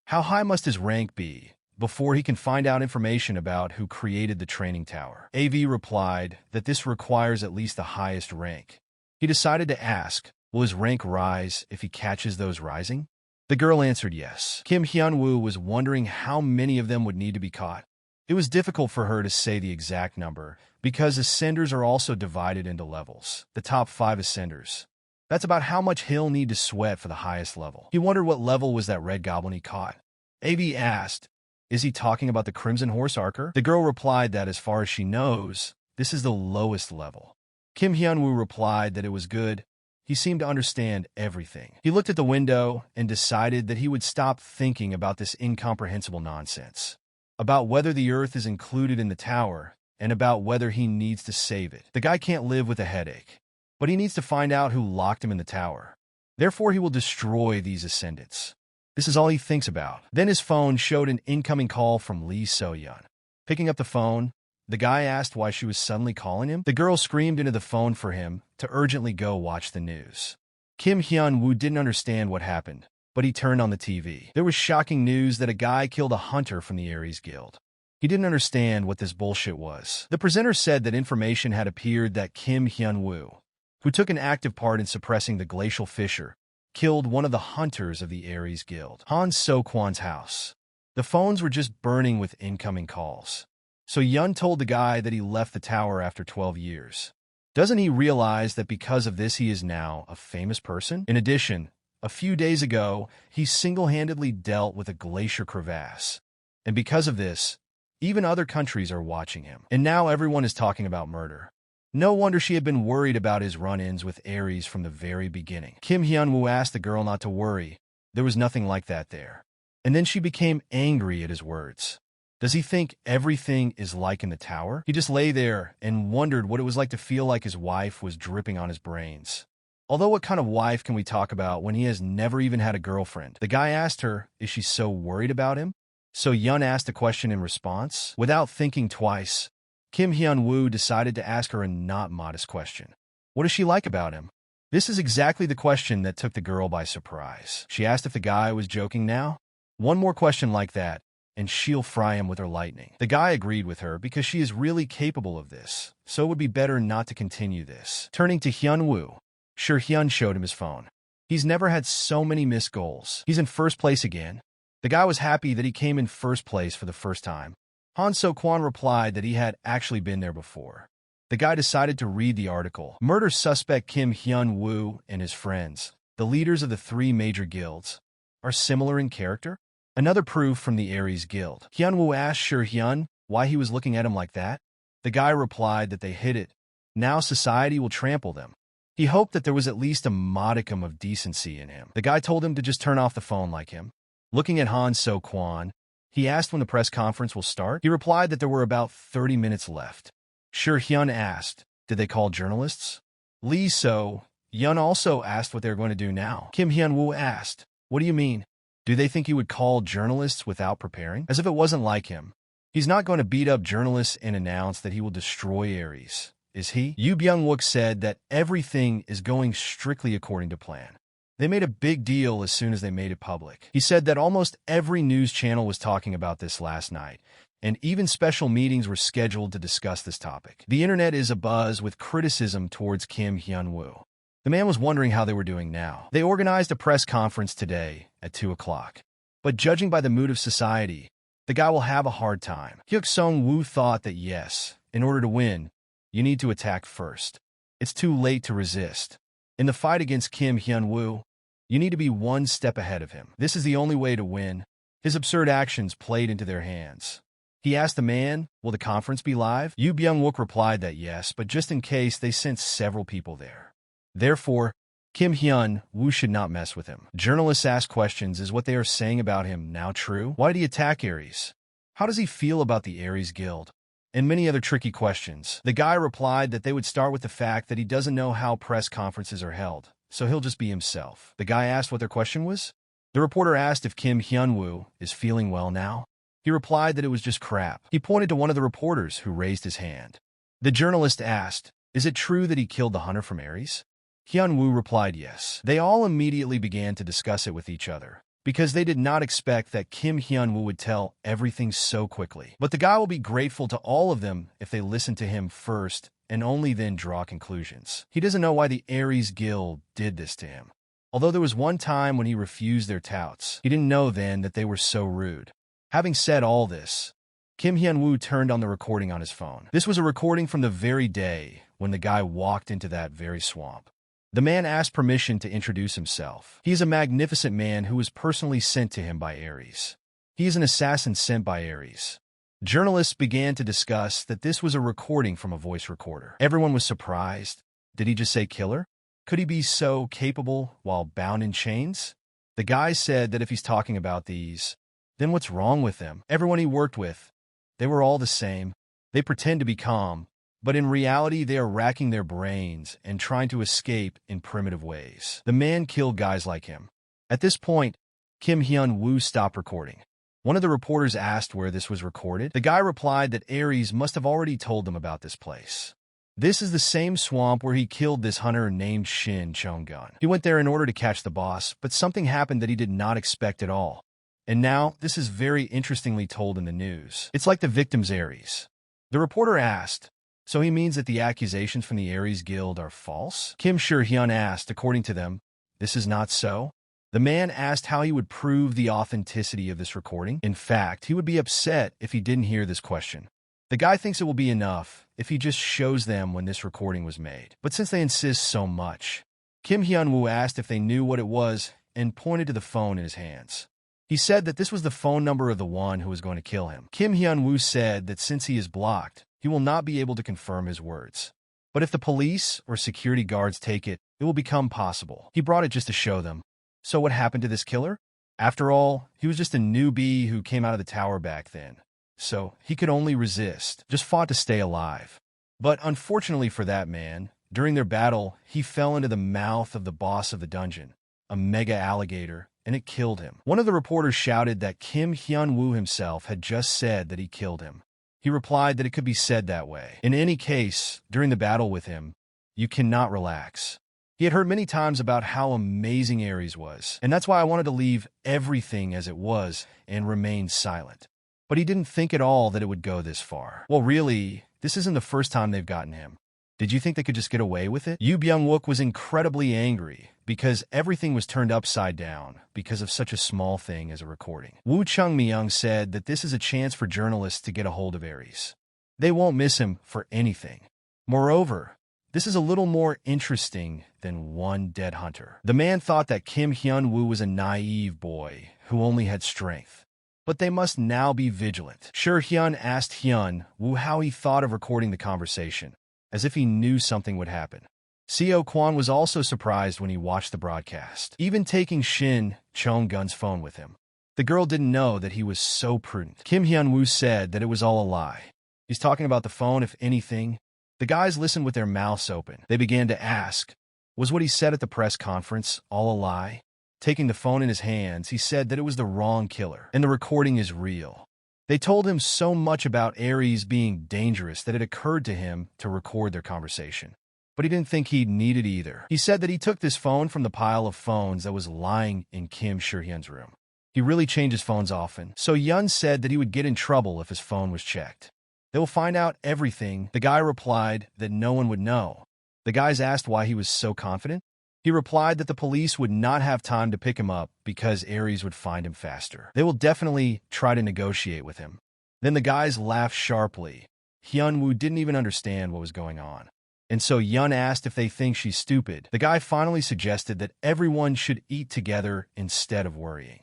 How high must his rank be before he can find out information about who created the training tower? AV replied that this requires at least the highest rank. He decided to ask, will his rank rise if he catches those rising? The girl answered yes. Kim Hyun-woo was wondering how many of them would need to be caught. It was difficult for her to say the exact number because Ascenders are also divided into levels. The top 5 Ascenders. That's about how much he'll need to sweat for the highest level. He wondered what level was that red goblin he caught. AV asked, is he talking about the Crimson Horse Archer? The girl replied that as far as she knows, this is the lowest level. Kim Hyun-woo replied that it was good. He seemed to understand everything. He looked at the window and decided that he would stop thinking about this incomprehensible nonsense. About whether the earth is included in the tower, and about whether he needs to save it. The guy can't live with a headache, but he needs to find out who locked him in the tower. Therefore, he will destroy these ascendants. This is all he thinks about. Then his phone showed an incoming call from Lee So-yeon. Picking up the phone, the guy asked why she was suddenly calling him. The girl screamed into the phone for him to urgently go watch the news. Kim Hyun-woo didn't understand what happened, but he turned on the TV. There was shocking news that a guy killed a hunter from the Aries Guild. He didn't understand what this bullshit was. The presenter said that information had appeared that Kim Hyun-woo, who took an active part in suppressing the Glacial Fisher, killed one of the hunters of the Aries Guild, Han So-kwan's house. The phones were just burning with incoming calls. So Yun told the guy that he left the tower after 12 years. Doesn't he realize that because of this he is now a famous person? In addition, a few days ago, he single-handedly dealt with a glacier crevasse. And because of this, even other countries are watching him. And now everyone is talking about murder. No wonder she had been worried about his run-ins with Aries from the very beginning. Kim Hyun-woo asked the girl not to worry. There was nothing like that there. And then she became angry at his words. Does he think everything is like in the tower? He just lay there and wondered what it was like to feel like his wife was dripping on his brains. Although what kind of wife can we talk about when he has never even had a girlfriend? The guy asked her, is she so worried about him? So Yun asked a question in response. Without thinking twice, Kim Hyun-woo decided to ask her a not modest question. What does she like about him? This is exactly the question that took the girl by surprise. She asked if the guy was joking now. One more question like that, and she'll fry him with her lightning. The guy agreed with her because she is really capable of this, so it would be better not to continue this. Turning to Hyun-woo, sure, Hyun showed him his phone. He's never had so many missed goals. He's in first place again. The guy was happy that he came in first place for the first time. Han So-kwan replied that he had actually been there before. The guy decided to read the article. Murder suspect Kim Hyun-woo and his friends, the leaders of the 3 major guilds, are similar in character. Another proof from the Aries Guild. Hyun-woo asked Sure Hyun why he was looking at him like that. The guy replied that they hid it. Now society will trample them. He hoped that there was at least a modicum of decency in him. The guy told him to just turn off the phone like him. Looking at Han So-kwon, he asked when the press conference will start. He replied that there were about 30 minutes left. Sure Hyun asked, did they call journalists? Lee So-hyun also asked what they were going to do now. Kim Hyun-woo asked, what do you mean? Do they think he would call journalists without preparing? As if it wasn't like him. He's not going to beat up journalists and announce that he will destroy Aries, is he? Yoo Byung-wook said that everything is going strictly according to plan. They made a big deal as soon as they made it public. He said that almost every news channel was talking about this last night, and even special meetings were scheduled to discuss this topic. The internet is abuzz with criticism towards Kim Hyun-woo. The man was wondering how they were doing now. They organized a press conference today at 2 o'clock. But judging by the mood of society, the guy will have a hard time. Hyuk Sung-woo thought that yes, in order to win, you need to attack first. It's too late to resist. In the fight against Kim Hyun-woo, you need to be one step ahead of him. This is the only way to win. His absurd actions played into their hands. He asked the man, will the conference be live? Yoo Byung-wook replied that yes, but just in case they sent several people there. Therefore, Kim Hyun-woo should not mess with him. Journalists ask questions, is what they are saying about him now true? Why did he attack Aries? How does he feel about the Aries Guild? And many other tricky questions. The guy replied that they would start with the fact that he doesn't know how press conferences are held, so he'll just be himself. The guy asked what their question was. The reporter asked if Kim Hyun-woo is feeling well now. He replied that it was just crap. He pointed to one of the reporters who raised his hand. The journalist asked, is it true that he killed the hunter from Aries? Hyun-woo replied yes. They all immediately began to discuss it with each other, because they did not expect that Kim Hyun-woo would tell everything so quickly. But the guy will be grateful to all of them if they listen to him first and only then draw conclusions. He doesn't know why the Aries Guild did this to him. Although there was one time when he refused their touts, he didn't know then that they were so rude. Having said all this, Kim Hyun-woo turned on the recording on his phone. This was a recording from the very day when the guy walked into that very swamp. The man asked permission to introduce himself. He is a magnificent man who was personally sent to him by Aries. He is an assassin sent by Aries. Journalists began to discuss that this was a recording from a voice recorder. Everyone was surprised. Did he just say killer? Could he be so capable while bound in chains? The guy said that if he's talking about these, then what's wrong with them? Everyone he worked with, they were all the same. They pretend to be calm, but in reality, they are racking their brains and trying to escape in primitive ways. The man killed guys like him. At this point, Kim Hyun-woo stopped recording. One of the reporters asked where this was recorded. The guy replied that Aries must have already told them about this place. This is the same swamp where he killed this hunter named Shin Chong-gun. He went there in order to catch the boss, but something happened that he did not expect at all. And now, this is very interestingly told in the news. It's like the victim's Aries. The reporter asked, so he means that the accusations from the Aries Guild are false? Kim Sure-hyun asked, according to them, this is not so. The man asked how he would prove the authenticity of this recording. In fact, he would be upset if he didn't hear this question. The guy thinks it will be enough if he just shows them when this recording was made. But since they insist so much, Kim Hyun-woo asked if they knew what it was and pointed to the phone in his hands. He said that this was the phone number of the one who was going to kill him. Kim Hyun-woo said that since he is blocked, he will not be able to confirm his words. But if the police or security guards take it, it will become possible. He brought it just to show them. So what happened to this killer? After all, he was just a newbie who came out of the tower back then. So he could only resist, just fought to stay alive. But unfortunately for that man, during their battle, he fell into the mouth of the boss of the dungeon, a mega alligator, and it killed him. One of the reporters shouted that Kim Hyun-woo himself had just said that he killed him. He replied that it could be said that way. In any case, during the battle with him, you cannot relax. He had heard many times about how amazing Aries was, and that's why I wanted to leave everything as it was and remain silent. But he didn't think at all that it would go this far. Well, really, this isn't the first time they've gotten him. Did you think they could just get away with it? Yoo Byung-wook was incredibly angry because everything was turned upside down because of such a small thing as a recording. Woo Chung-myung said that this is a chance for journalists to get a hold of Aries. They won't miss him for anything. Moreover, this is a little more interesting than one dead hunter. The man thought that Kim Hyun-woo was a naive boy who only had strength. But they must now be vigilant. Sure-hyun asked Hyun-woo how he thought of recording the conversation, as if he knew something would happen. Seo-kwon was also surprised when he watched the broadcast, even taking Shin Chong-gun's phone with him. The girl didn't know that he was so prudent. Kim Hyun-woo said that it was all a lie. He's talking about the phone, if anything. The guys listened with their mouths open. They began to ask, was what he said at the press conference all a lie? Taking the phone in his hands, he said that it was the wrong killer, and the recording is real. They told him so much about Aries being dangerous that it occurred to him to record their conversation. But he didn't think he'd need it either. He said that he took this phone from the pile of phones that was lying in Kim Soo-hyun's room. He really changes phones often, so Hyun said that he would get in trouble if his phone was checked. They will find out everything. The guy replied that no one would know. The guys asked why he was so confident. He replied that the police would not have time to pick him up because Aries would find him faster. They will definitely try to negotiate with him. Then the guys laughed sharply. Hyun-woo didn't even understand what was going on. And so Hyun asked if they think she's stupid. The guy finally suggested that everyone should eat together instead of worrying.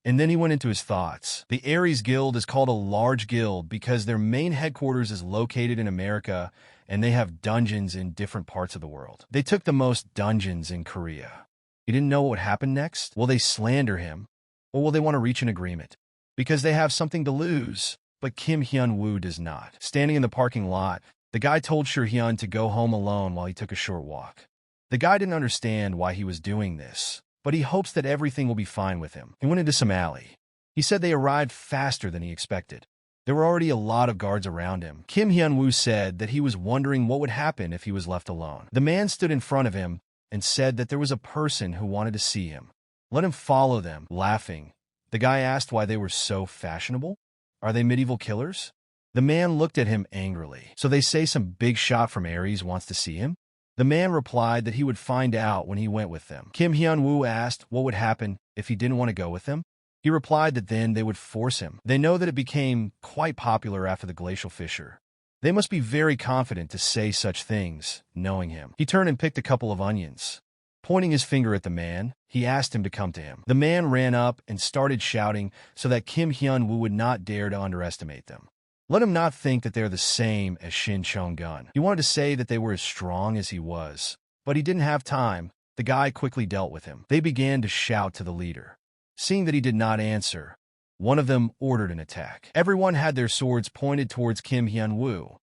And then he went into his thoughts. The Aries Guild is called a large guild because their main headquarters is located in America, and they have dungeons in different parts of the world. They took the most dungeons in Korea. He didn't know what would happen next. Will they slander him? Or will they want to reach an agreement? Because they have something to lose. But Kim Hyun-woo does not. Standing in the parking lot, the guy told Soo-hyun to go home alone while he took a short walk. The guy didn't understand why he was doing this, but he hopes that everything will be fine with him. He went into some alley. He said they arrived faster than he expected. There were already a lot of guards around him. Kim Hyun-woo said that he was wondering what would happen if he was left alone. The man stood in front of him and said that there was a person who wanted to see him. Let him follow them, laughing. The guy asked why they were so fashionable. Are they medieval killers? The man looked at him angrily. So they say some big shot from Aries wants to see him? The man replied that he would find out when he went with them. Kim Hyun-woo asked what would happen if he didn't want to go with them. He replied that then they would force him. They know that it became quite popular after the Glacial fissure. They must be very confident to say such things, knowing him. He turned and picked a couple of onions. Pointing his finger at the man, he asked him to come to him. The man ran up and started shouting so that Kim Hyun-woo would not dare to underestimate them. Let him not think that they're the same as Shin Chong-gun. He wanted to say that they were as strong as he was, but he didn't have time. The guy quickly dealt with him. They began to shout to the leader. Seeing that he did not answer, one of them ordered an attack. Everyone had their swords pointed towards Kim Hyun-woo,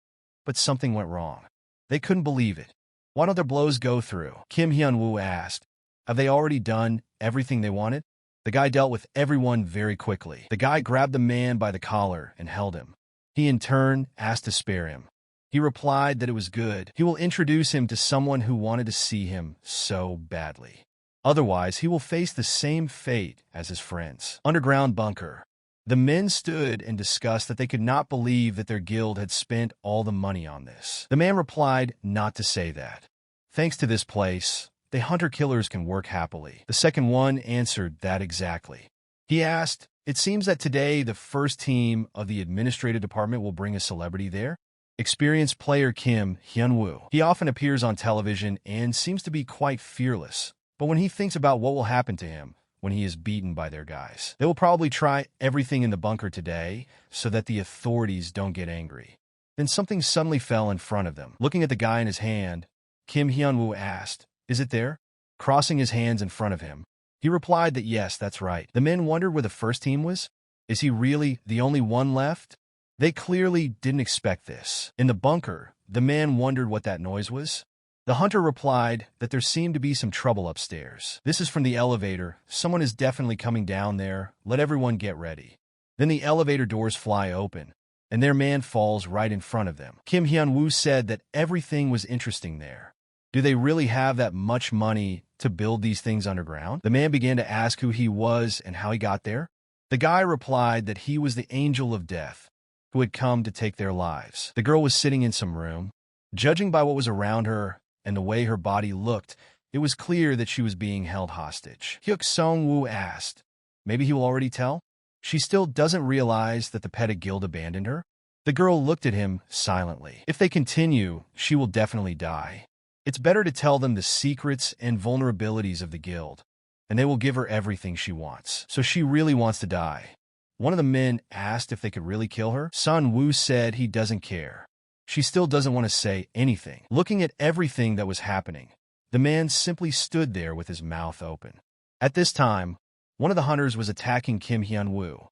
but something went wrong. They couldn't believe it. Why don't their blows go through? Kim Hyun-woo asked. Have they already done everything they wanted? The guy dealt with everyone very quickly. The guy grabbed the man by the collar and held him. He in turn asked to spare him. He replied that it was good. He will introduce him to someone who wanted to see him so badly. Otherwise, he will face the same fate as his friends. Underground bunker. The men stood and discussed that they could not believe that their guild had spent all the money on this. The man replied not to say that. Thanks to this place, the hunter-killers can work happily. The second one answered that exactly. He asked, it seems that today the first team of the administrative department will bring a celebrity there. Experienced player Kim Hyun-woo. He often appears on television and seems to be quite fearless. But when he thinks about what will happen to him when he is beaten by their guys, they will probably try everything in the bunker today so that the authorities don't get angry. Then something suddenly fell in front of them. Looking at the guy in his hand, Kim Hyun-woo asked, is it there? Crossing his hands in front of him. He replied that yes, that's right. The men wondered where the first team was. Is he really the only one left? They clearly didn't expect this. In the bunker, the man wondered what that noise was. The hunter replied that there seemed to be some trouble upstairs. This is from the elevator. Someone is definitely coming down there. Let everyone get ready. Then the elevator doors fly open, and their man falls right in front of them. Kim Hyun-woo said that everything was interesting there. Do they really have that much money to build these things underground? The man began to ask who he was and how he got there. The guy replied that he was the angel of death who had come to take their lives. The girl was sitting in some room. Judging by what was around her and the way her body looked, it was clear that she was being held hostage. Hyuk Sung-woo asked, maybe he will already tell? She still doesn't realize that the pedig guild abandoned her? The girl looked at him silently. If they continue, she will definitely die. It's better to tell them the secrets and vulnerabilities of the guild, and they will give her everything she wants. So she really wants to die. One of the men asked if they could really kill her. Sun-woo said he doesn't care. She still doesn't want to say anything. Looking at everything that was happening, the man simply stood there with his mouth open. At this time, One of the hunters was attacking Kim Hyun-woo,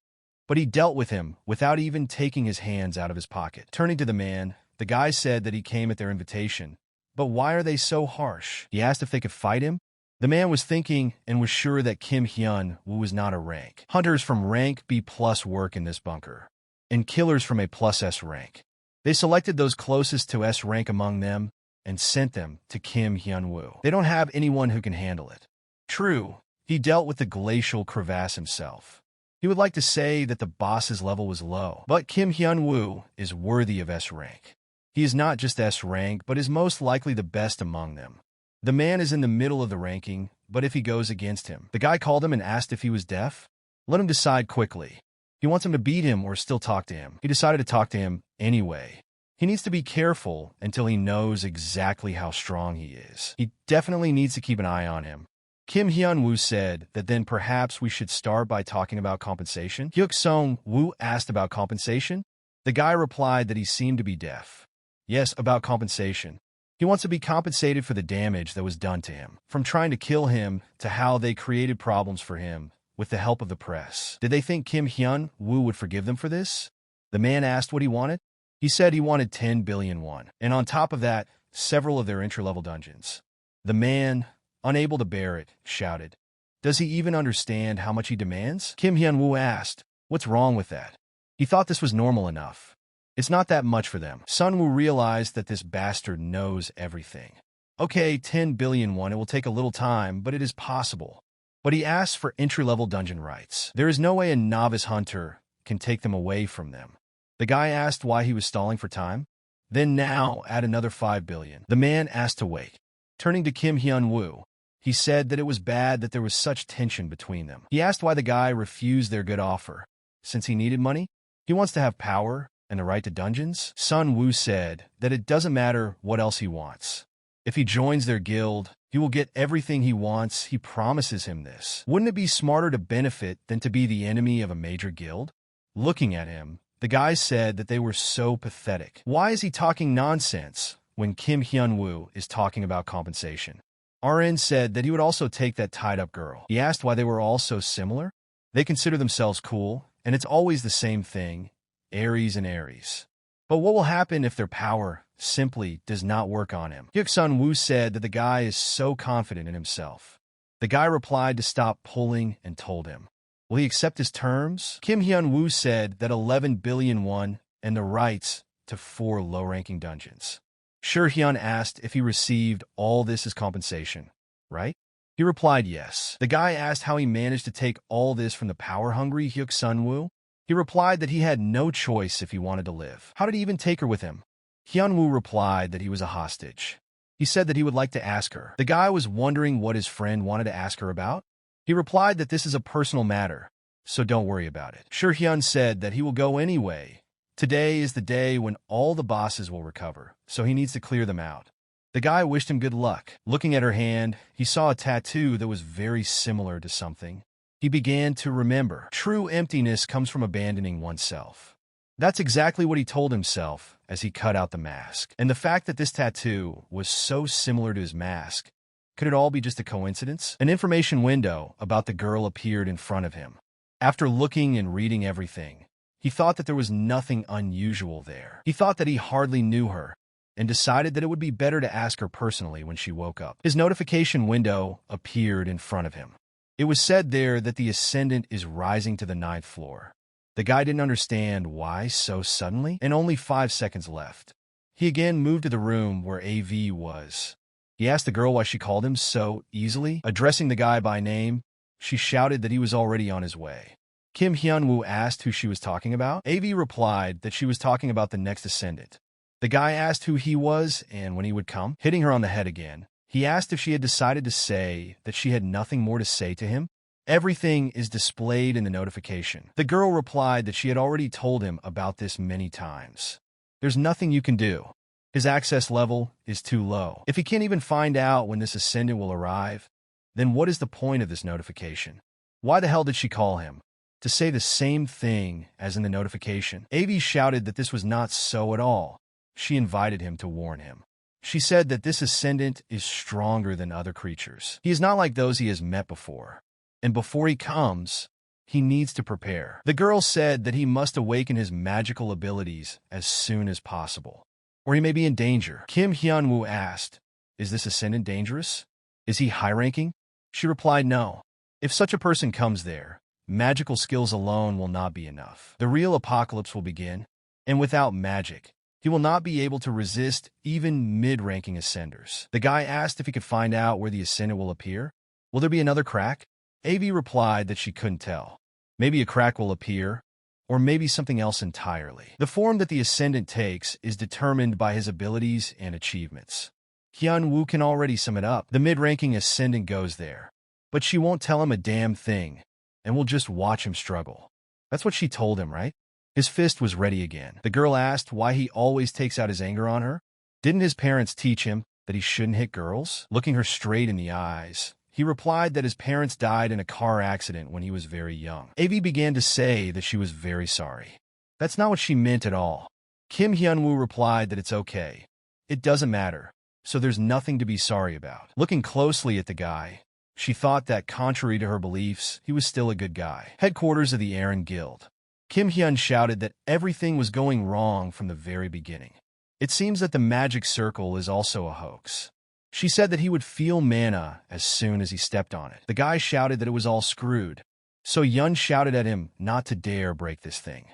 but he dealt with him without even taking his hands out of his pocket. Turning to the man, the guy said that he came at their invitation. But why are they so harsh? He asked if they could fight him. The man was thinking and was sure that Kim Hyun-woo was not a rank. Hunters from rank B+ work in this bunker, and killers from A+ S rank. They selected those closest to S rank among them and sent them to Kim Hyun-woo. They don't have anyone who can handle it. True, he dealt with the Glacial crevasse himself. He would like to say that the boss's level was low, but Kim Hyun-woo is worthy of S rank. He is not just S rank, but is most likely the best among them. The man is in the middle of the ranking, but if he goes against him. The guy called him and asked if he was deaf. Let him decide quickly. He wants him to beat him or still talk to him. He decided to talk to him anyway. He needs to be careful until he knows exactly how strong he is. He definitely needs to keep an eye on him. Kim Hyun-woo said that then perhaps we should start by talking about compensation. Hyuk-sung-woo asked about compensation. The guy replied that he seemed to be deaf. Yes, about compensation. He wants to be compensated for the damage that was done to him, from trying to kill him to how they created problems for him with the help of the press. Did they think Kim Hyun-woo would forgive them for this? The man asked what he wanted. He said he wanted 10 billion won, and on top of that, several of their entry-level dungeons. The man, unable to bear it, shouted, "Does he even understand how much he demands?" Kim Hyun-woo asked, "What's wrong with that?" He thought this was normal enough. It's not that much for them. Sun-woo realized that this bastard knows everything. Okay, 10 billion won, it will take a little time, but it is possible. But he asked for entry-level dungeon rights. There is no way a novice hunter can take them away from them. The guy asked why he was stalling for time. Then now, add another 5 billion. The man asked to wait. Turning to Kim Hyun-woo, he said that it was bad that there was such tension between them. He asked why the guy refused their good offer. Since he needed money? He wants to have power and the right to dungeons? Sun-woo said that it doesn't matter what else he wants. If he joins their guild, he will get everything he wants. He promises him this. Wouldn't it be smarter to benefit than to be the enemy of a major guild? Looking at him, the guy said that they were so pathetic. Why is he talking nonsense when Kim Hyun-woo is talking about compensation? Auron said that he would also take that tied-up girl. He asked why they were all so similar. They consider themselves cool, and it's always the same thing, Aries and Aries. But what will happen if their power simply does not work on him? Hyuk-sun-woo said that the guy is so confident in himself. The guy replied to stop pulling and told him. Will he accept his terms? Kim Hyun-woo said that 11 billion won and the rights to 4 low-ranking dungeons. Sure Hyun asked if he received all this as compensation, right? He replied yes. The guy asked how he managed to take all this from the power-hungry Hyuk-sun-woo. He replied that he had no choice if he wanted to live. How did he even take her with him? Hyun-woo replied that he was a hostage. He said that he would like to ask her. The guy was wondering what his friend wanted to ask her about. He replied that this is a personal matter, so don't worry about it. Sure Hyun said that he will go anyway. Today is the day when all the bosses will recover, so he needs to clear them out. The guy wished him good luck. Looking at her hand, he saw a tattoo that was very similar to something. He began to remember. True emptiness comes from abandoning oneself. That's exactly what he told himself as he cut out the mask. And the fact that this tattoo was so similar to his mask, could it all be just a coincidence? An information window about the girl appeared in front of him. After looking and reading everything, he thought that there was nothing unusual there. He thought that he hardly knew her, and decided that it would be better to ask her personally when she woke up. His notification window appeared in front of him. It was said there that the Ascendant is rising to the 9th floor. The guy didn't understand why so suddenly, and only 5 seconds left. He again moved to the room where AV was. He asked the girl why she called him so easily. Addressing the guy by name, she shouted that he was already on his way. Kim Hyun-woo asked who she was talking about. AV replied that she was talking about the next Ascendant. The guy asked who he was and when he would come. Hitting her on the head again, he asked if she had decided to say that she had nothing more to say to him. Everything is displayed in the notification. The girl replied that she had already told him about this many times. There's nothing you can do. His access level is too low. If he can't even find out when this Ascendant will arrive, then what is the point of this notification? Why the hell did she call him? To say the same thing as in the notification. AV shouted that this was not so at all. She invited him to warn him. She said that this Ascendant is stronger than other creatures. He is not like those he has met before. and before he comes, he needs to prepare. The girl said that he must awaken his magical abilities as soon as possible, or he may be in danger. Kim Hyun-woo asked, "Is this ascendant dangerous? Is he high-ranking?" She replied, "No. If such a person comes there, magical skills alone will not be enough. The real apocalypse will begin, and without magic, he will not be able to resist even mid-ranking ascenders." The guy asked if he could find out where the ascendant will appear. "Will there be another crack?" AV replied that she couldn't tell. Maybe a crack will appear, or maybe something else entirely. The form that the ascendant takes is determined by his abilities and achievements. Hyun-woo can already sum it up. The mid-ranking ascendant goes there, but she won't tell him a damn thing, and will just watch him struggle. That's what she told him, right? His fist was ready again. The girl asked why he always takes out his anger on her. Didn't his parents teach him that he shouldn't hit girls? Looking her straight in the eyes, he replied that his parents died in a car accident when he was very young. AV began to say that she was very sorry. That's not what she meant at all. Kim Hyun-woo replied that it's okay. It doesn't matter, so there's nothing to be sorry about. Looking closely at the guy, she thought that, contrary to her beliefs, he was still a good guy. Headquarters of the Aries Guild. Kim Hyun shouted that everything was going wrong from the very beginning. It seems that the magic circle is also a hoax. She said that he would feel mana as soon as he stepped on it. The guy shouted that it was all screwed. So Yun shouted at him not to dare break this thing.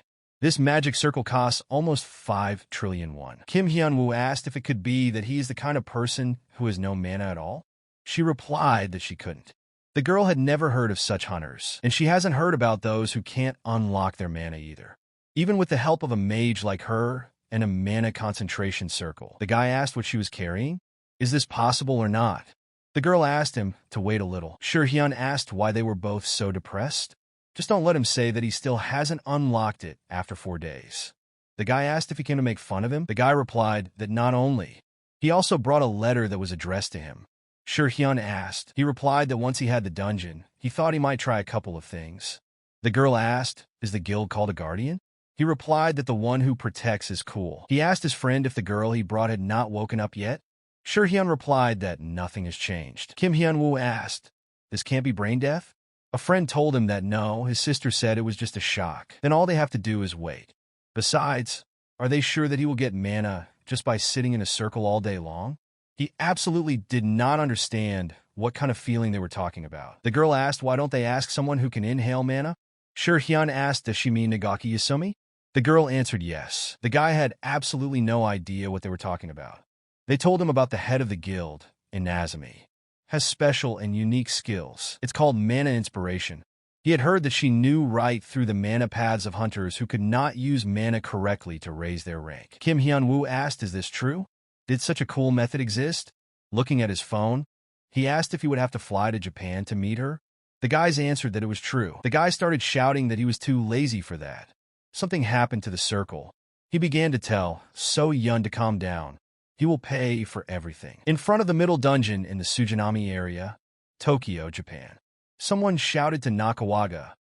This magic circle costs almost 5 trillion won. Kim Hyun-woo asked if it could be that he is the kind of person who has no mana at all. She replied that she couldn't. The girl had never heard of such hunters, and she hasn't heard about those who can't unlock their mana either. Even with the help of a mage like her and a mana concentration circle. The guy asked what she was carrying. Is this possible or not? The girl asked him to wait a little. Hyun asked why they were both so depressed. Just don't let him say that he still hasn't unlocked it after 4 days. The guy asked if he came to make fun of him. The guy replied that not only, he also brought a letter that was addressed to him. Hyun asked. He replied that once he had the dungeon, he thought he might try a couple of things. The girl asked, is the guild called a guardian? He replied that the one who protects is cool. He asked his friend if the girl he brought had not woken up yet. Hyun replied that nothing has changed. Kim Hyun-woo asked, this can't be brain death? A friend told him that no, his sister said it was just a shock. Then all they have to do is wait. Besides, are they sure that he will get mana just by sitting in a circle all day long? He absolutely did not understand what kind of feeling they were talking about. The girl asked why don't they ask someone who can inhale mana? Hyun asked does she mean Nagaki Yasumi? The girl answered yes. The guy had absolutely no idea what they were talking about. They told him about the head of the guild, Inazumi. Has special and unique skills. It's called mana inspiration. He had heard that she knew right through the mana paths of hunters who could not use mana correctly to raise their rank. Kim Hyun-woo asked, is this true? Did such a cool method exist? Looking at his phone, he asked if he would have to fly to Japan to meet her. The guys answered that it was true. The guy started shouting that he was too lazy for that. Something happened to the circle. He began to tell So Yun to calm down. He will pay for everything. In front of the middle dungeon in the Sujinami area, Tokyo, Japan, someone shouted to Nakawaga,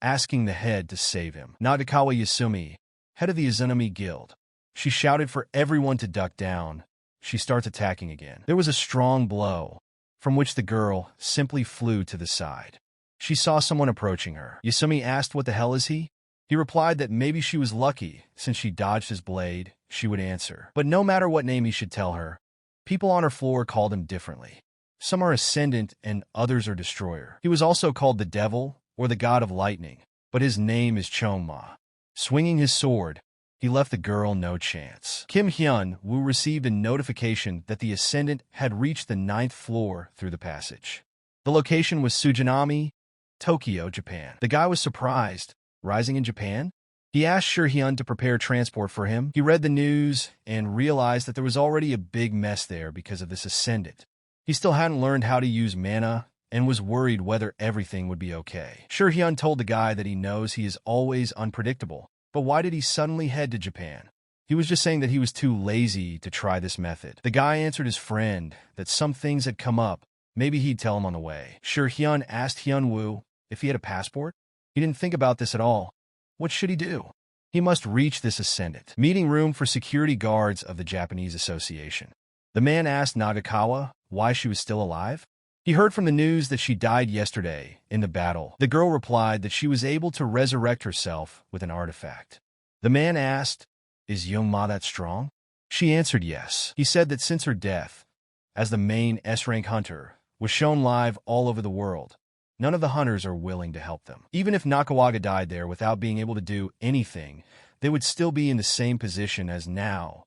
asking the head to save him. Nagakawa Yasumi, head of the Izunami Guild. She shouted for everyone to duck down. She starts attacking again. There was a strong blow, from which the girl simply flew to the side. She saw someone approaching her. Yasumi asked what the hell is he? He replied that maybe she was lucky, since she dodged his blade, she would answer. But no matter what name he should tell her, people on her floor called him differently. Some are Ascendant and others are Destroyer. He was also called the Devil, or the God of Lightning, but his name is Chongma. Swinging his sword, he left the girl no chance. Kim Hyun-woo received a notification that the Ascendant had reached the 9th floor through the passage. The location was Sujinami, Tokyo, Japan. The guy was surprised. Rising in Japan? He asked Hyun to prepare transport for him. He read the news and realized that there was already a big mess there because of this Ascendant. He still hadn't learned how to use mana and was worried whether everything would be okay. Hyun told the guy that he knows he is always unpredictable, but why did he suddenly head to Japan? He was just saying that he was too lazy to try this method. The guy answered his friend that some things had come up. Maybe he'd tell him on the way. Hyun asked Hyun-woo if he had a passport. He didn't think about this at all. What should he do? He must reach this Ascendant. Meeting room for security guards of the Japanese Association. The man asked Nagakawa why she was still alive. He heard from the news that she died yesterday in the battle. The girl replied that she was able to resurrect herself with an artifact. The man asked, "Is Young-ma that strong?" She answered yes. He said that since her death, as the main S-rank hunter, was shown live all over the world, none of the hunters are willing to help them. Even if Nakawaga died there without being able to do anything, they would still be in the same position as now,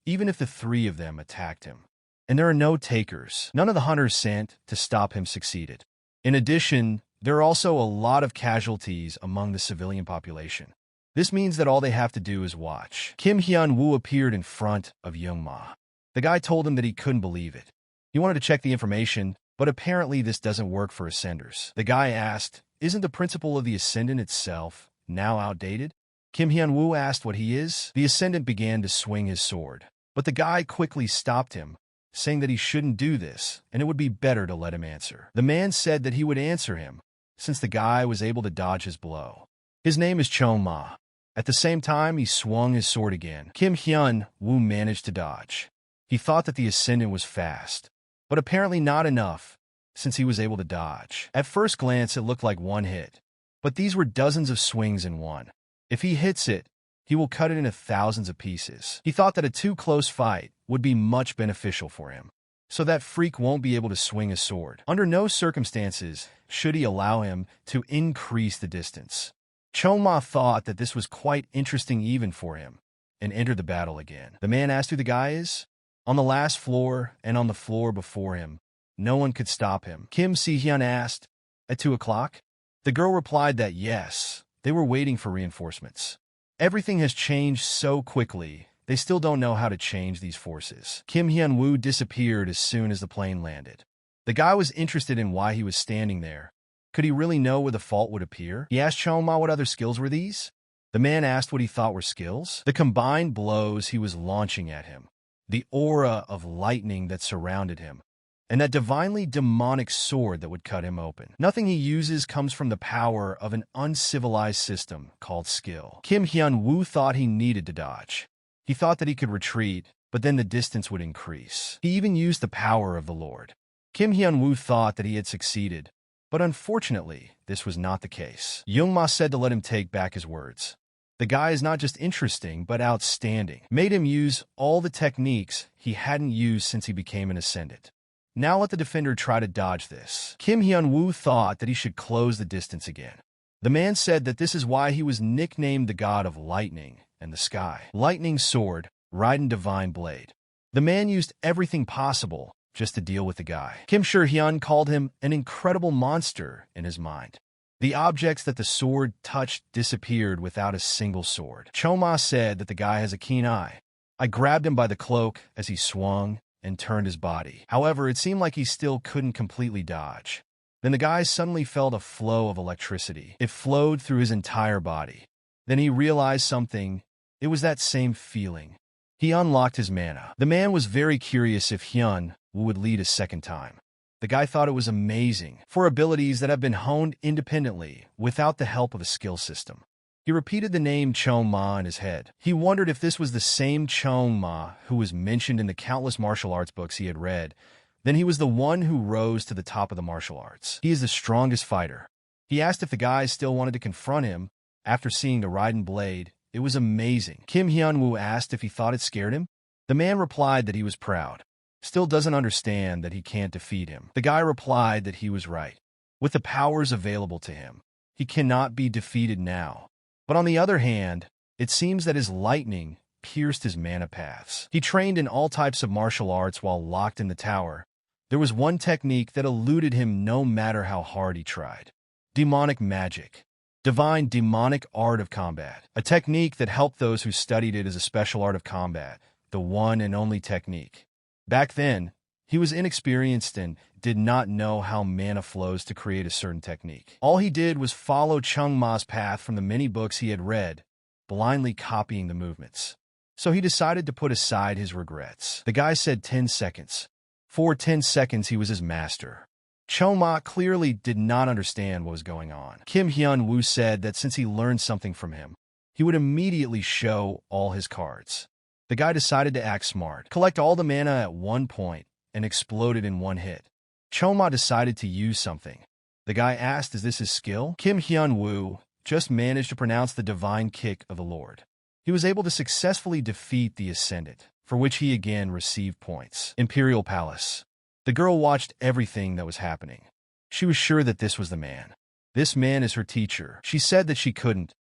even if the three of them attacked him. And there are no takers. None of the hunters sent to stop him succeeded. In addition, there are also a lot of casualties among the civilian population. This means that all they have to do is watch. Kim Hyun-woo appeared in front of Young-ma. The guy told him that he couldn't believe it. He wanted to check the information, but apparently this doesn't work for ascenders. The guy asked, "Isn't the principle of the ascendant itself now outdated?" Kim Hyun-woo asked what he is. The ascendant began to swing his sword, but the guy quickly stopped him, saying that he shouldn't do this, and it would be better to let him answer. The man said that he would answer him, since the guy was able to dodge his blow. His name is Chong-ma. At the same time, he swung his sword again. Kim Hyun-woo managed to dodge. He thought that the ascendant was fast, but apparently not enough, since he was able to dodge. At first glance, it looked like one hit, but these were dozens of swings in one. If he hits it, he will cut it into thousands of pieces. He thought that a too-close fight would be much beneficial for him, so that freak won't be able to swing a sword. Under no circumstances should he allow him to increase the distance. Chong-ma thought that this was quite interesting even for him, and entered the battle again. The man asked who the guy is. On the last floor and on the floor before him, no one could stop him. Kim Si-hyun asked, "At 2 o'clock?" The girl replied that yes, they were waiting for reinforcements. Everything has changed so quickly, they still don't know how to change these forces. Kim Hyun-woo disappeared as soon as the plane landed. The guy was interested in why he was standing there. Could he really know where the fault would appear? He asked Chong-ma what other skills were these. The man asked what he thought were skills. The combined blows he was launching at him, the aura of lightning that surrounded him, and that divinely demonic sword that would cut him open. Nothing he uses comes from the power of an uncivilized system called skill. Kim Hyun-woo thought he needed to dodge. He thought that he could retreat, but then the distance would increase. He even used the power of the Lord. Kim Hyun-woo thought that he had succeeded, but unfortunately, this was not the case. Young-ma said to let him take back his words. The guy is not just interesting, but outstanding. Made him use all the techniques he hadn't used since he became an ascendant. Now let the defender try to dodge this. Kim Hyun-woo thought that he should close the distance again. The man said that this is why he was nicknamed the god of lightning and the sky. Lightning sword, Raiden divine blade. The man used everything possible just to deal with the guy. Kim Sher-hyun called him an incredible monster in his mind. The objects that the sword touched disappeared without a single sword. Chong-ma said that the guy has a keen eye. I grabbed him by the cloak as he swung and turned his body. However, it seemed like he still couldn't completely dodge. Then the guy suddenly felt a flow of electricity. It flowed through his entire body. Then he realized something. It was that same feeling. He unlocked his mana. The man was very curious if Hyun would lead a second time. The guy thought it was amazing, for abilities that have been honed independently without the help of a skill system. He repeated the name Chong-ma in his head. He wondered if this was the same Chong-ma who was mentioned in the countless martial arts books he had read. Then he was the one who rose to the top of the martial arts. He is the strongest fighter. He asked if the guys still wanted to confront him after seeing the Raiden blade. It was amazing. Kim Hyun-woo asked if he thought it scared him. The man replied that he was proud. Still doesn't understand that he can't defeat him. The guy replied that he was right. With the powers available to him, he cannot be defeated now. But on the other hand, it seems that his lightning pierced his mana paths. He trained in all types of martial arts while locked in the tower. There was one technique that eluded him no matter how hard he tried. Demonic magic. Divine demonic art of combat. A technique that helped those who studied it as a special art of combat. The one and only technique. Back then, he was inexperienced and did not know how mana flows to create a certain technique. All he did was follow Chong-ma's path from the many books he had read, blindly copying the movements. So he decided to put aside his regrets. The guy said 10 seconds. For 10 seconds, he was his master. Chong-ma clearly did not understand what was going on. Kim Hyun-woo said that since he learned something from him, he would immediately show all his cards. The guy decided to act smart, collect all the mana at one point, and explode it in one hit. Choma decided to use something. The guy asked, "Is this his skill?" Kim Hyun-woo just managed to pronounce the divine kick of the Lord. He was able to successfully defeat the Ascendant, for which he again received points. Imperial Palace. The girl watched everything that was happening. She was sure that this was the man. This man is her teacher. She said that she couldn't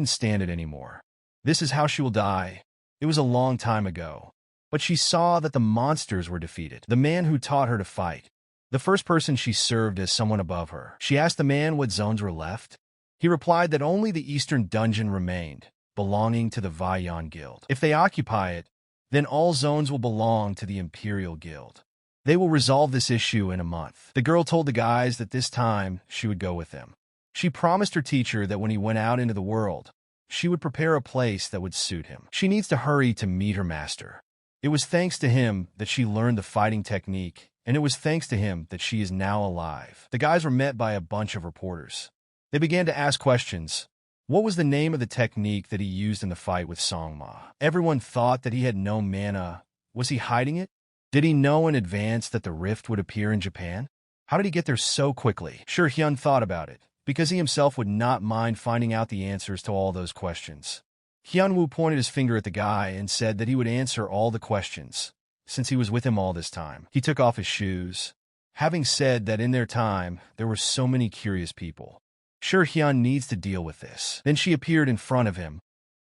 stand it anymore. This is how she will die. It was a long time ago. But she saw that the monsters were defeated. The man who taught her to fight. The first person she served as someone above her. She asked the man what zones were left. He replied that only the Eastern Dungeon remained, belonging to the Aries Guild. If they occupy it, then all zones will belong to the Imperial Guild. They will resolve this issue in a month. The girl told the guys that this time she would go with them. She promised her teacher that when he went out into the world, she would prepare a place that would suit him. She needs to hurry to meet her master. It was thanks to him that she learned the fighting technique, and it was thanks to him that she is now alive. The guys were met by a bunch of reporters. They began to ask questions. What was the name of the technique that he used in the fight with Songma? Everyone thought that he had no mana. Was he hiding it? Did he know in advance that the rift would appear in Japan? How did he get there so quickly? Sure, Hyun thought about it, because he himself would not mind finding out the answers to all those questions. Hyun-woo pointed his finger at the guy and said that he would answer all the questions, since he was with him all this time. He took off his shoes, having said that in their time, there were so many curious people. Sure, Hyun needs to deal with this. Then she appeared in front of him,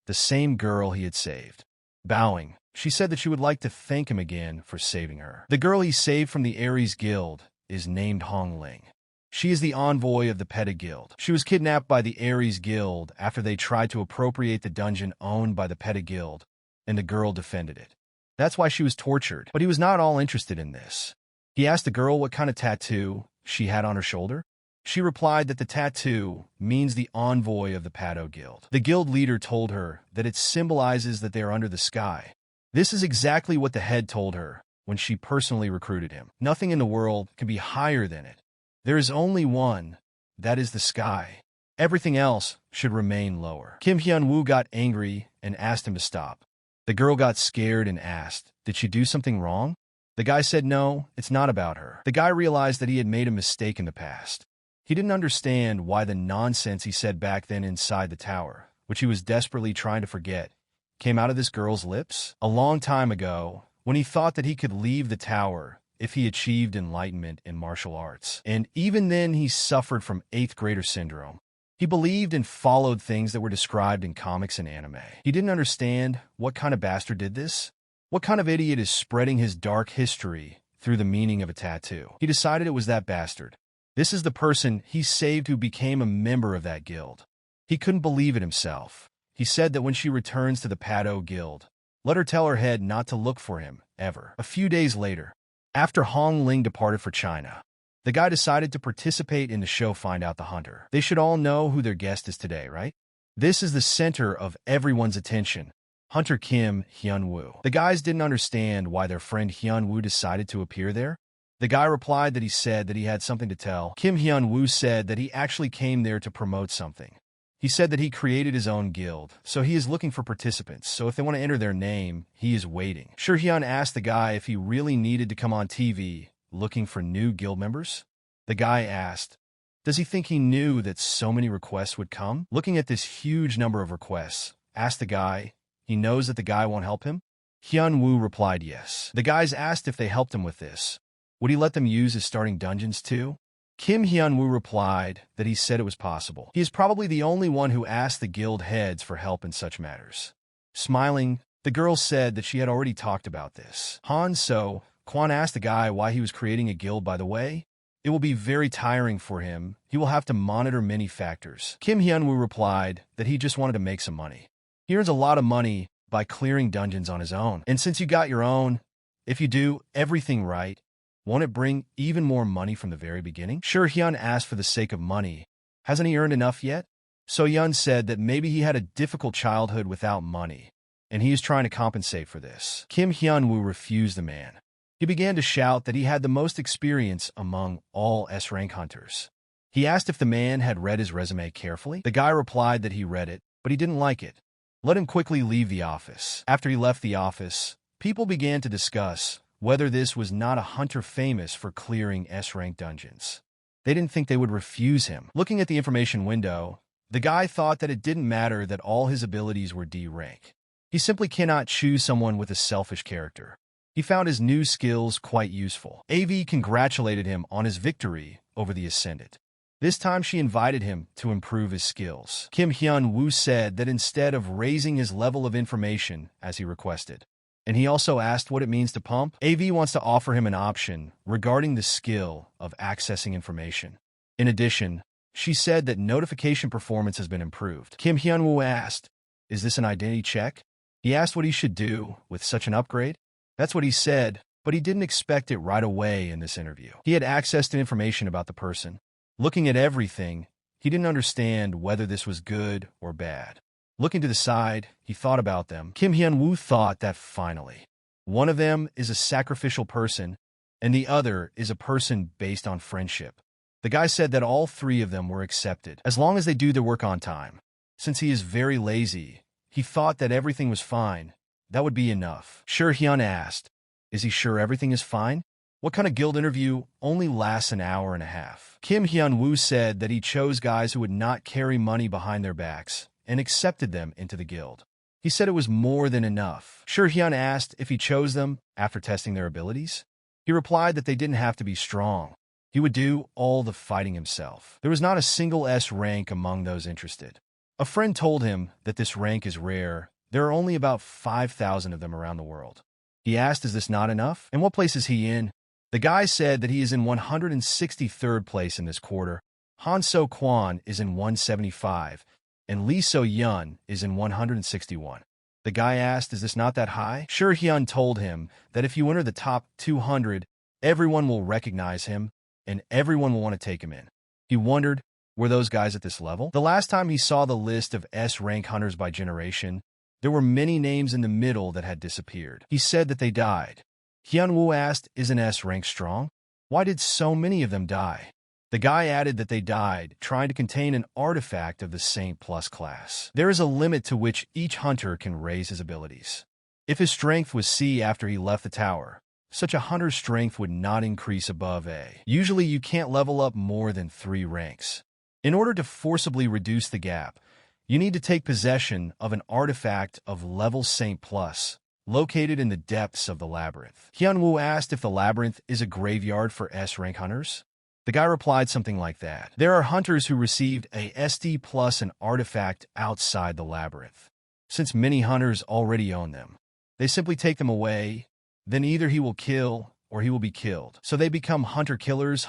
the same girl he had saved. Bowing, she said that she would like to thank him again for saving her. The girl he saved from the Aries Guild is named Hong Ling. She is the envoy of the Pedig Guild. She was kidnapped by the Aries Guild after they tried to appropriate the dungeon owned by the Pedig Guild, and the girl defended it. That's why she was tortured, but he was not all interested in this. He asked the girl what kind of tattoo she had on her shoulder. She replied that the tattoo means the envoy of the Pedig Guild. The guild leader told her that it symbolizes that they are under the sky. This is exactly what the head told her when she personally recruited him. Nothing in the world can be higher than it. There is only one, that is the sky. Everything else should remain lower. Kim Hyun-woo got angry and asked him to stop. The girl got scared and asked, "Did she do something wrong?" The guy said no, it's not about her. The guy realized that he had made a mistake in the past. He didn't understand why the nonsense he said back then inside the tower, which he was desperately trying to forget, came out of this girl's lips. A long time ago, when he thought that he could leave the tower if he achieved enlightenment in martial arts. And even then he suffered from 8th grader syndrome. He believed and followed things that were described in comics and anime. He didn't understand what kind of bastard did this. What kind of idiot is spreading his dark history through the meaning of a tattoo? He decided it was that bastard. This is the person he saved who became a member of that guild. He couldn't believe it himself. He said that when she returns to the Pedig Guild, let her tell her head not to look for him, ever. A few days later, after Hong Ling departed for China, the guy decided to participate in the show Find Out the Hunter. They should all know who their guest is today, right? This is the center of everyone's attention. Hunter Kim Hyun-woo. The guys didn't understand why their friend Hyun-woo decided to appear there. The guy replied that he said that he had something to tell. Kim Hyun-woo said that he actually came there to promote something. He said that he created his own guild, so he is looking for participants, so if they want to enter their name, he is waiting. Sure, Hyun asked the guy if he really needed to come on TV looking for new guild members. The guy asked, does he think he knew that so many requests would come? Looking at this huge number of requests, asked the guy, he knows that the guy won't help him? Hyun-woo replied yes. The guys asked if they helped him with this. Would he let them use his starting dungeons too? Kim Hyun-woo replied that he said it was possible. He is probably the only one who asked the guild heads for help in such matters. Smiling, the girl said that she had already talked about this. So, Kwon asked the guy why he was creating a guild by the way. It will be very tiring for him. He will have to monitor many factors. Kim Hyun-woo replied that he just wanted to make some money. He earns a lot of money by clearing dungeons on his own. And since you got your own, if you do everything right, won't it bring even more money from the very beginning? Sure, Hyun asked for the sake of money. Hasn't he earned enough yet? So Hyun said that maybe he had a difficult childhood without money, and he is trying to compensate for this. Kim Hyun-woo refused the man. He began to shout that he had the most experience among all S-rank hunters. He asked if the man had read his resume carefully. The guy replied that he read it, but he didn't like it. Let him quickly leave the office. After he left the office, people began to discuss whether this was not a hunter famous for clearing S-rank dungeons. They didn't think they would refuse him. Looking at the information window, the guy thought that it didn't matter that all his abilities were D rank. He simply cannot choose someone with a selfish character. He found his new skills quite useful. AV congratulated him on his victory over the Ascendant. This time she invited him to improve his skills. Kim Hyun-woo said that instead of raising his level of information as he requested, and he also asked what it means to pump, AV wants to offer him an option regarding the skill of accessing information. In addition, she said that notification performance has been improved. Kim Hyun-woo asked, "Is this an identity check?" He asked what he should do with such an upgrade. That's what he said, but he didn't expect it right away in this interview. He had access to information about the person. Looking at everything, he didn't understand whether this was good or bad. Looking to the side, he thought about them. Kim Hyun-woo thought that finally, one of them is a sacrificial person, and the other is a person based on friendship. The guy said that all three of them were accepted, as long as they do their work on time. Since he is very lazy, he thought that everything was fine. That would be enough. Sure Hyun asked, "Is he sure everything is fine? What kind of guild interview only lasts an hour and a half?" Kim Hyun-woo said that he chose guys who would not carry money behind their backs and accepted them into the guild. He said it was more than enough. Sure Hyun asked if he chose them after testing their abilities. He replied that they didn't have to be strong. He would do all the fighting himself. There was not a single S rank among those interested. A friend told him that this rank is rare. There are only about 5,000 of them around the world. He asked, "Is this not enough? And what place is he in?" The guy said that he is in 163rd place in this quarter. Han So-kwon is in 175, and Lee So-yun is in 161. The guy asked, "Is this not that high?" Sure Hyun told him that if you enter the top 200, everyone will recognize him, and everyone will want to take him in. He wondered, were those guys at this level? The last time he saw the list of S-rank hunters by generation, there were many names in the middle that had disappeared. He said that they died. Hyun-woo asked, "Is an S rank strong? Why did so many of them die?" The guy added that they died trying to contain an artifact of the Saint Plus class. There is a limit to which each hunter can raise his abilities. If his strength was C after he left the tower, such a hunter's strength would not increase above A. Usually you can't level up more than 3 ranks. In order to forcibly reduce the gap, you need to take possession of an artifact of level Saint Plus, located in the depths of the labyrinth. Hyun-woo asked if the labyrinth is a graveyard for S-rank hunters. The guy replied something like that. There are hunters who received a SD plus an artifact outside the labyrinth. Since many hunters already own them, they simply take them away, then either he will kill or he will be killed. So they become hunter killers,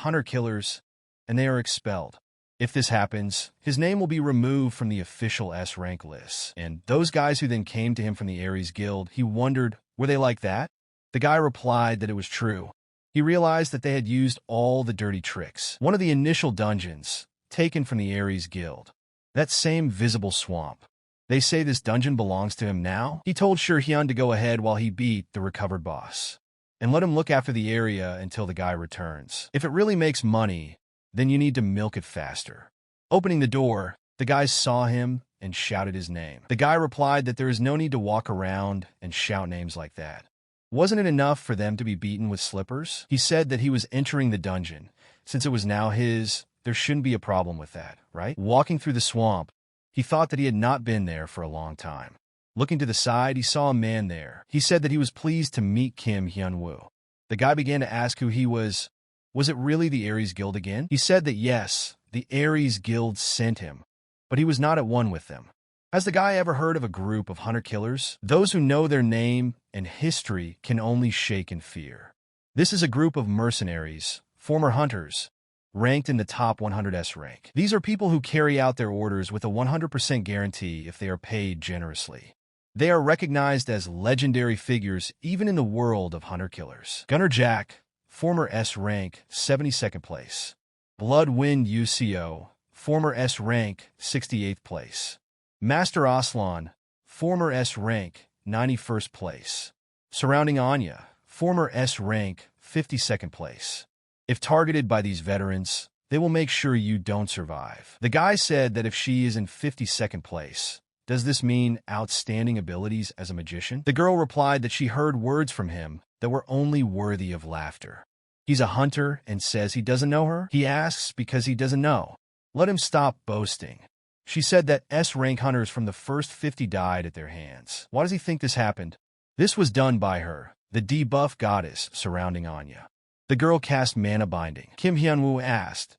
and they are expelled. If this happens, his name will be removed from the official S-rank list. And those guys who then came to him from the Aries Guild, he wondered, were they like that? The guy replied that it was true. He realized that they had used all the dirty tricks. One of the initial dungeons, taken from the Aries Guild. That same visible swamp. They say this dungeon belongs to him now? He told Sure Hyun to go ahead while he beat the recovered boss. And let him look after the area until the guy returns. If it really makes money, then you need to milk it faster. Opening the door, the guys saw him and shouted his name. The guy replied that there is no need to walk around and shout names like that. Wasn't it enough for them to be beaten with slippers? He said that he was entering the dungeon. Since it was now his, there shouldn't be a problem with that, right? Walking through the swamp, he thought that he had not been there for a long time. Looking to the side, he saw a man there. He said that he was pleased to meet Kim Hyun-woo. The guy began to ask who he was. Was it really the Aries Guild again? He said that yes, the Aries Guild sent him, but he was not at one with them. Has the guy ever heard of a group of hunter-killers? Those who know their name and history can only shake in fear. This is a group of mercenaries, former hunters, ranked in the top 100S rank. These are people who carry out their orders with a 100% guarantee if they are paid generously. They are recognized as legendary figures even in the world of hunter-killers. Gunner Jack, former S rank, 72nd place. Bloodwind UCO, former S rank, 68th place. Master Aslan, former S rank, 91st place. Surrounding Anya, former S rank, 52nd place. If targeted by these veterans, they will make sure you don't survive. The guy said that if she is in 52nd place, Does this mean outstanding abilities as a magician? The girl replied that she heard words from him that were only worthy of laughter. He's a hunter and says he doesn't know her? He asks because he doesn't know. Let him stop boasting. She said that S-rank hunters from the first 50 died at their hands. Why does he think this happened? This was done by her, the debuff goddess surrounding Anya. The girl cast mana binding. Kim Hyun-woo asked,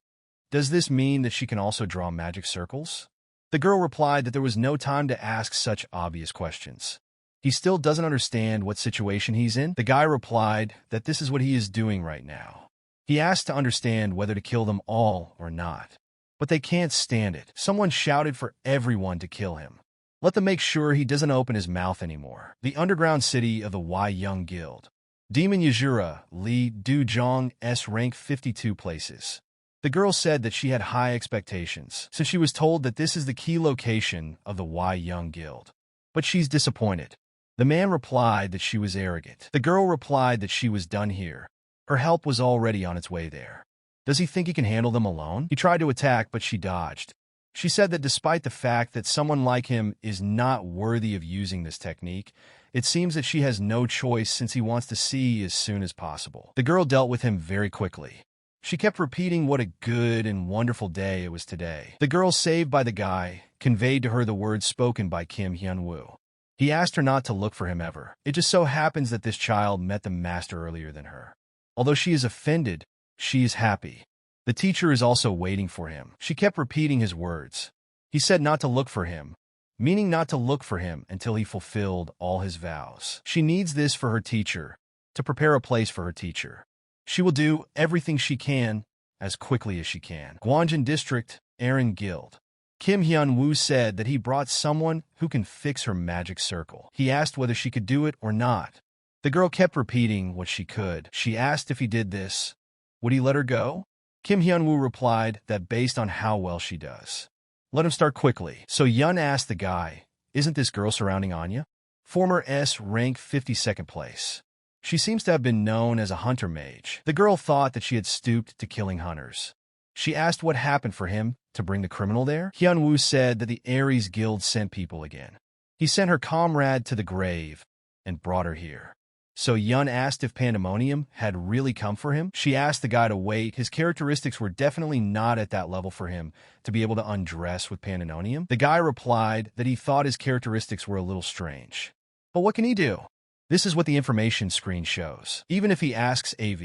does this mean that she can also draw magic circles? The girl replied that there was no time to ask such obvious questions. He still doesn't understand what situation he's in. The guy replied that this is what he is doing right now. He asked to understand whether to kill them all or not. But they can't stand it. Someone shouted for everyone to kill him. Let them make sure he doesn't open his mouth anymore. The underground city of the Young Guild. Demon Yajura, Lee Du-jong, S rank 52 places. The girl said that she had high expectations, since she was told that this is the key location of the Young Guild. But she's disappointed. The man replied that she was arrogant. The girl replied that she was done here. Her help was already on its way there. Does he think he can handle them alone? He tried to attack, but she dodged. She said that despite the fact that someone like him is not worthy of using this technique, it seems that she has no choice since he wants to see as soon as possible. The girl dealt with him very quickly. She kept repeating what a good and wonderful day it was today. The girl saved by the guy conveyed to her the words spoken by Kim Hyun-woo. He asked her not to look for him ever. It just so happens that this child met the master earlier than her. Although she is offended, she is happy. The teacher is also waiting for him. She kept repeating his words. He said not to look for him, meaning not to look for him until he fulfilled all his vows. She needs this for her teacher, to prepare a place for her teacher. She will do everything she can, as quickly as she can. Gwangjin District, Aries Guild. Kim Hyun-woo said that he brought someone who can fix her magic circle. He asked whether she could do it or not. The girl kept repeating what she could. She asked if he did this, would he let her go? Kim Hyun-woo replied that based on how well she does. Let him start quickly. So Yun asked the guy, isn't this girl surrounding Anya? Former S rank 52nd place. She seems to have been known as a hunter mage. The girl thought that she had stooped to killing hunters. She asked what happened for him to bring the criminal there. Hyun-woo said that the Aries Guild sent people again. He sent her comrade to the grave and brought her here. So Yun asked if Pandemonium had really come for him. She asked the guy to wait. His characteristics were definitely not at that level for him to be able to undress with Pandemonium. The guy replied that he thought his characteristics were a little strange. But what can he do? This is what the information screen shows. Even if he asks AV,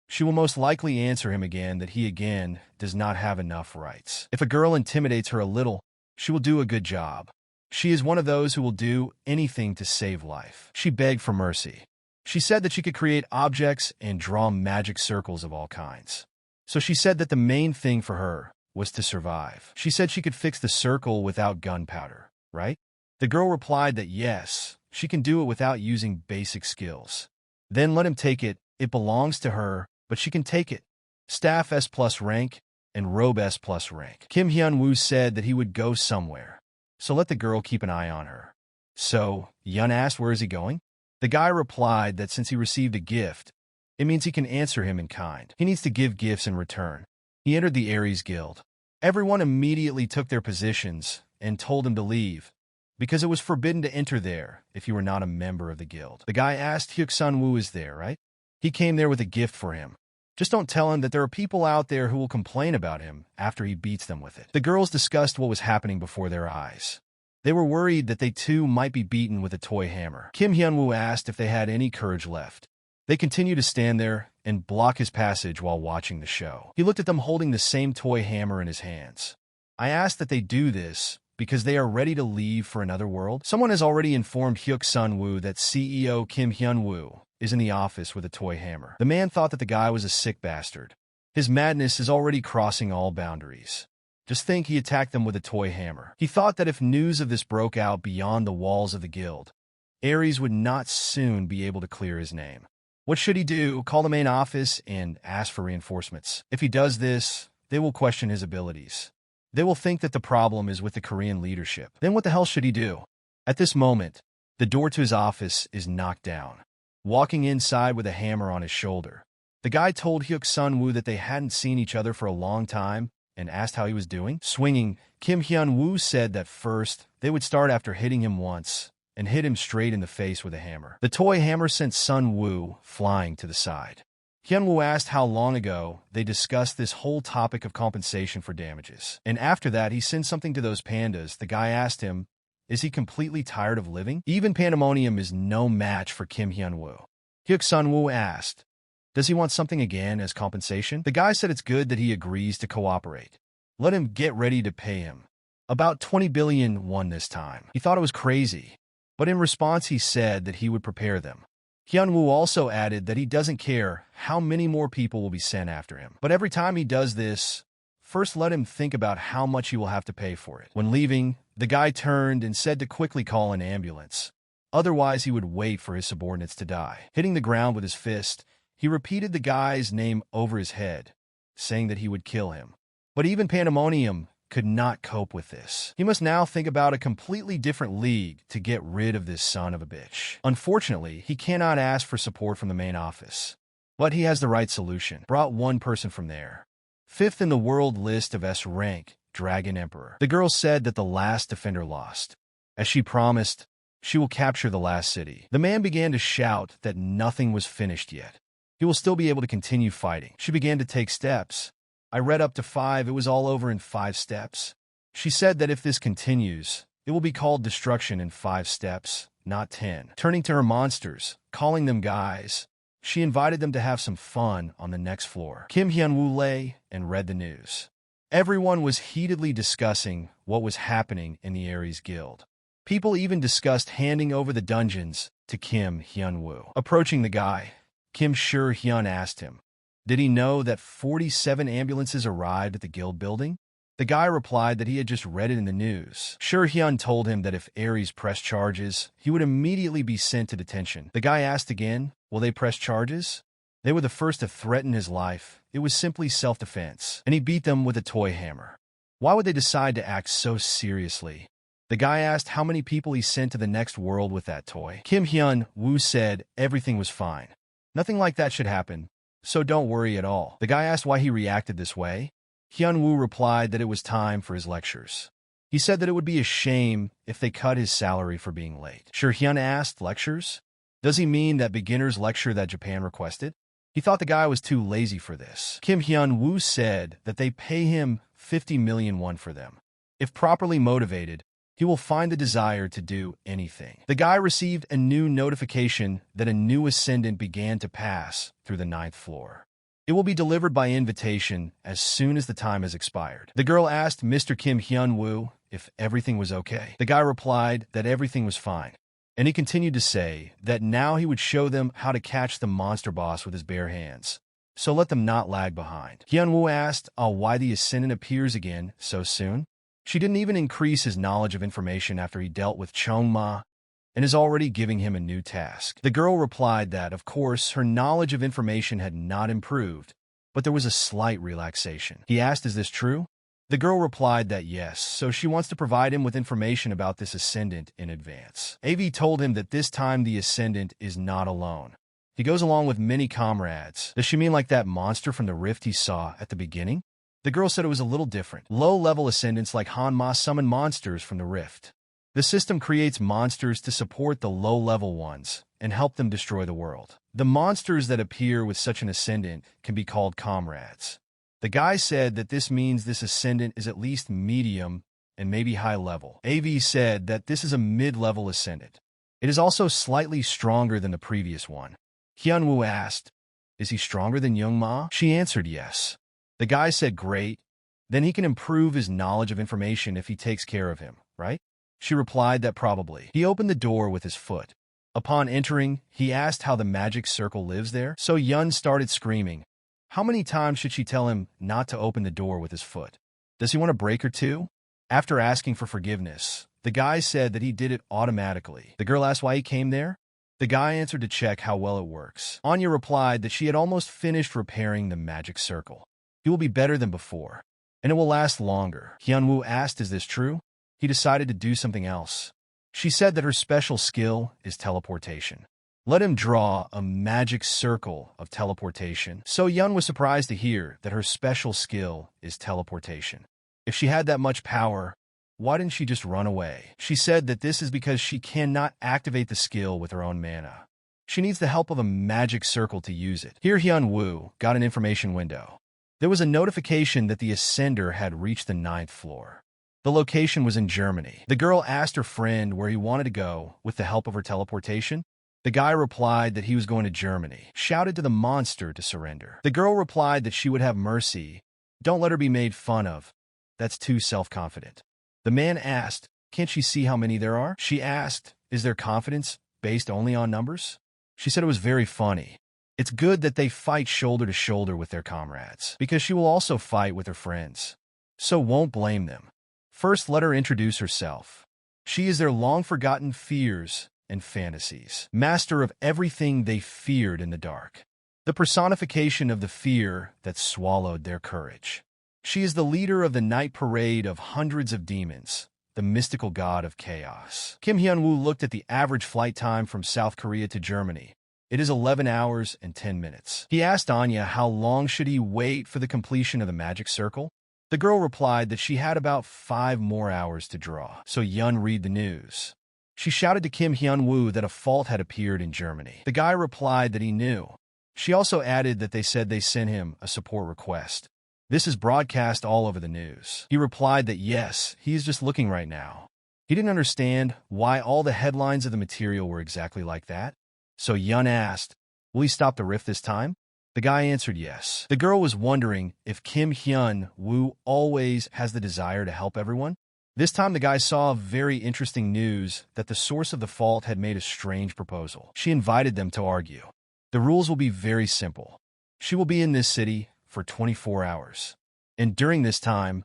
she will most likely answer him again that he again does not have enough rights. If a girl intimidates her a little, she will do a good job. She is one of those who will do anything to save life. She begged for mercy. She said that she could create objects and draw magic circles of all kinds. So she said that the main thing for her was to survive. She said she could fix the circle without gunpowder, right? The girl replied that yes, she can do it without using basic skills. Then let him take it. It belongs to her, but she can take it. Staff S+ rank and robe S+ rank. Kim Hyun-woo said that he would go somewhere. So let the girl keep an eye on her. So Yun asked where is he going? The guy replied that since he received a gift, it means he can answer him in kind. He needs to give gifts in return. He entered the Aries Guild. Everyone immediately took their positions and told him to leave, because it was forbidden to enter there if you were not a member of the guild. The guy asked Hyuk-sun-woo is there, right? He came there with a gift for him. Just don't tell him that there are people out there who will complain about him after he beats them with it. The girls discussed what was happening before their eyes. They were worried that they too might be beaten with a toy hammer. Kim Hyun-woo asked if they had any courage left. They continued to stand there and block his passage while watching the show. He looked at them holding the same toy hammer in his hands. I asked that they do this because they are ready to leave for another world. Someone has already informed Hyuk-sun-woo that CEO Kim Hyun-woo is in the office with a toy hammer. The man thought that the guy was a sick bastard. His madness is already crossing all boundaries. Just think he attacked them with a toy hammer. He thought that if news of this broke out beyond the walls of the guild, Aries would not soon be able to clear his name. What should he do? Call the main office and ask for reinforcements. If he does this, they will question his abilities. They will think that the problem is with the Korean leadership. Then what the hell should he do? At this moment, the door to his office is knocked down. Walking inside with a hammer on his shoulder, the guy told Hyuk-sun-woo that they hadn't seen each other for a long time, and asked how he was doing. Swinging, Kim Hyun-woo said that first, they would start after hitting him once, and hit him straight in the face with a hammer. The toy hammer sent Sun-woo flying to the side. Hyun-woo asked how long ago they discussed this whole topic of compensation for damages. And after that, he sent something to those pandas. The guy asked him, is he completely tired of living? Even pandemonium is no match for Kim Hyun-woo. Hyuk Sun-woo asked, does he want something again as compensation? The guy said it's good that he agrees to cooperate. Let him get ready to pay him. About 20 billion won this time. He thought it was crazy, but in response he said that he would prepare them. Hyun-woo also added that he doesn't care how many more people will be sent after him. But every time he does this, first let him think about how much he will have to pay for it. When leaving, the guy turned and said to quickly call an ambulance. Otherwise, he would wait for his subordinates to die. Hitting the ground with his fist, he repeated the guy's name over his head, saying that he would kill him. But even Pandemonium could not cope with this. He must now think about a completely different league to get rid of this son of a bitch. Unfortunately, he cannot ask for support from the main office. But he has the right solution. Brought one person from there. 5th in the world list of S rank, Dragon Emperor. The girl said that the last defender lost. As she promised, she will capture the last city. The man began to shout that nothing was finished yet. He will still be able to continue fighting. She began to take steps. I read up to 5. It was all over in 5 steps. She said that if this continues, it will be called destruction in 5 steps, not 10. Turning to her monsters, calling them guys, she invited them to have some fun on the next floor. Kim Hyun-woo lay and read the news. Everyone was heatedly discussing what was happening in the Aries Guild. People even discussed handing over the dungeons to Kim Hyun-woo. Approaching the guy, Kim Sure-hyun asked him, did he know that 47 ambulances arrived at the guild building? The guy replied that he had just read it in the news. Sure-hyun told him that if Aries pressed charges, he would immediately be sent to detention. The guy asked again, will they press charges? They were the first to threaten his life. It was simply self-defense, and he beat them with a toy hammer. Why would they decide to act so seriously? The guy asked how many people he sent to the next world with that toy. Kim Hyun-woo said everything was fine. Nothing like that should happen, so don't worry at all. The guy asked why he reacted this way. Hyun-woo replied that it was time for his lectures. He said that it would be a shame if they cut his salary for being late. Sure-hyun asked, lectures? Does he mean that beginner's lecture that Japan requested? He thought the guy was too lazy for this. Kim Hyun-woo said that they pay him 50 million won for them. If properly motivated, he will find the desire to do anything. The guy received a new notification that a new ascendant began to pass through the 9th floor. It will be delivered by invitation as soon as the time has expired. The girl asked Mr. Kim Hyun-woo if everything was okay. The guy replied that everything was fine, and he continued to say that now he would show them how to catch the monster boss with his bare hands. So let them not lag behind. Hyun-woo asked why the ascendant appears again so soon. She didn't even increase his knowledge of information after he dealt with Chong-ma and is already giving him a new task. The girl replied that, of course, her knowledge of information had not improved, but there was a slight relaxation. He asked, is this true? The girl replied that yes, so she wants to provide him with information about this ascendant in advance. AV told him that this time the ascendant is not alone. He goes along with many comrades. Does she mean like that monster from the rift he saw at the beginning? The girl said it was a little different. Low-level ascendants like Hanma summon monsters from the rift. The system creates monsters to support the low-level ones and help them destroy the world. The monsters that appear with such an ascendant can be called comrades. The guy said that this means this ascendant is at least medium and maybe high level. AV said that this is a mid-level ascendant. It is also slightly stronger than the previous one. Hyun-woo asked, is he stronger than Young-ma? She answered yes. The guy said great, then he can improve his knowledge of information if he takes care of him, right? She replied that probably. He opened the door with his foot. Upon entering, he asked how the magic circle lives there, so Yun started screaming. How many times should she tell him not to open the door with his foot? Does he want to break her too? After asking for forgiveness, the guy said that he did it automatically. The girl asked why he came there. The guy answered to check how well it works. Anya replied that she had almost finished repairing the magic circle. He will be better than before, and it will last longer. Hyun-woo asked, is this true? He decided to do something else. She said that her special skill is teleportation. Let him draw a magic circle of teleportation. So Yun was surprised to hear that her special skill is teleportation. If she had that much power, why didn't she just run away? She said that this is because she cannot activate the skill with her own mana. She needs the help of a magic circle to use it. Here Hyun-woo got an information window. There was a notification that the Ascender had reached the 9th floor. The location was in Germany. The girl asked her friend where he wanted to go with the help of her teleportation. The guy replied that he was going to Germany, shouted to the monster to surrender. The girl replied that she would have mercy. Don't let her be made fun of. That's too self-confident. The man asked, can't she see how many there are? She asked, is their confidence based only on numbers? She said it was very funny. It's good that they fight shoulder to shoulder with their comrades, because she will also fight with her friends. So won't blame them. First, let her introduce herself. She is their long-forgotten fears and fantasies, master of everything they feared in the dark, the personification of the fear that swallowed their courage. She is the leader of the night parade of hundreds of demons, the mystical god of chaos. Kim Hyun-woo looked at the average flight time from South Korea to Germany. It is 11 hours and 10 minutes. He asked Anya how long should he wait for the completion of the magic circle. The girl replied that she had about 5 more hours to draw. So Yun read the news. She shouted to Kim Hyun-woo that a fault had appeared in Germany. The guy replied that he knew. She also added that they said they sent him a support request. This is broadcast all over the news. He replied that yes, he is just looking right now. He didn't understand why all the headlines of the material were exactly like that. So Yun asked, will he stop the rift this time? The guy answered yes. The girl was wondering if Kim Hyun-woo always has the desire to help everyone. This time the guy saw very interesting news that the source of the fault had made a strange proposal. She invited them to argue. The rules will be very simple. She will be in this city for 24 hours. And during this time,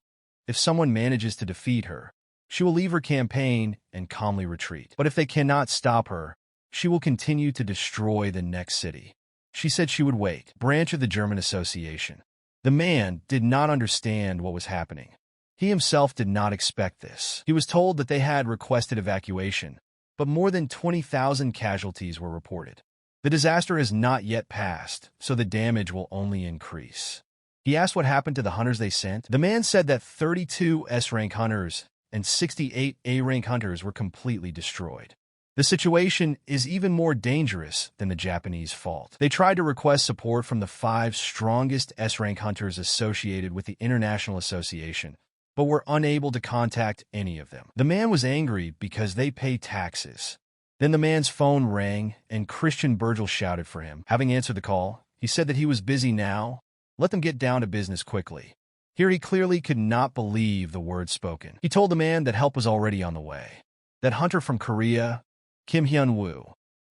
if someone manages to defeat her, she will leave her campaign and calmly retreat. But if they cannot stop her, she will continue to destroy the next city. She said she would wait. Branch of the German Association. The man did not understand what was happening. He himself did not expect this. He was told that they had requested evacuation, but more than 20,000 casualties were reported. The disaster has not yet passed, so the damage will only increase. He asked what happened to the hunters they sent. The man said that 32 S-rank hunters and 68 A-rank hunters were completely destroyed. The situation is even more dangerous than the Japanese fault. They tried to request support from the 5 strongest S-rank hunters associated with the International Association, but were unable to contact any of them. The man was angry because they pay taxes. Then the man's phone rang, and Christian Burgel shouted for him. Having answered the call, he said that he was busy now. Let them get down to business quickly. Here he clearly could not believe the words spoken. He told the man that help was already on the way. That hunter from Korea, Kim Hyun-woo,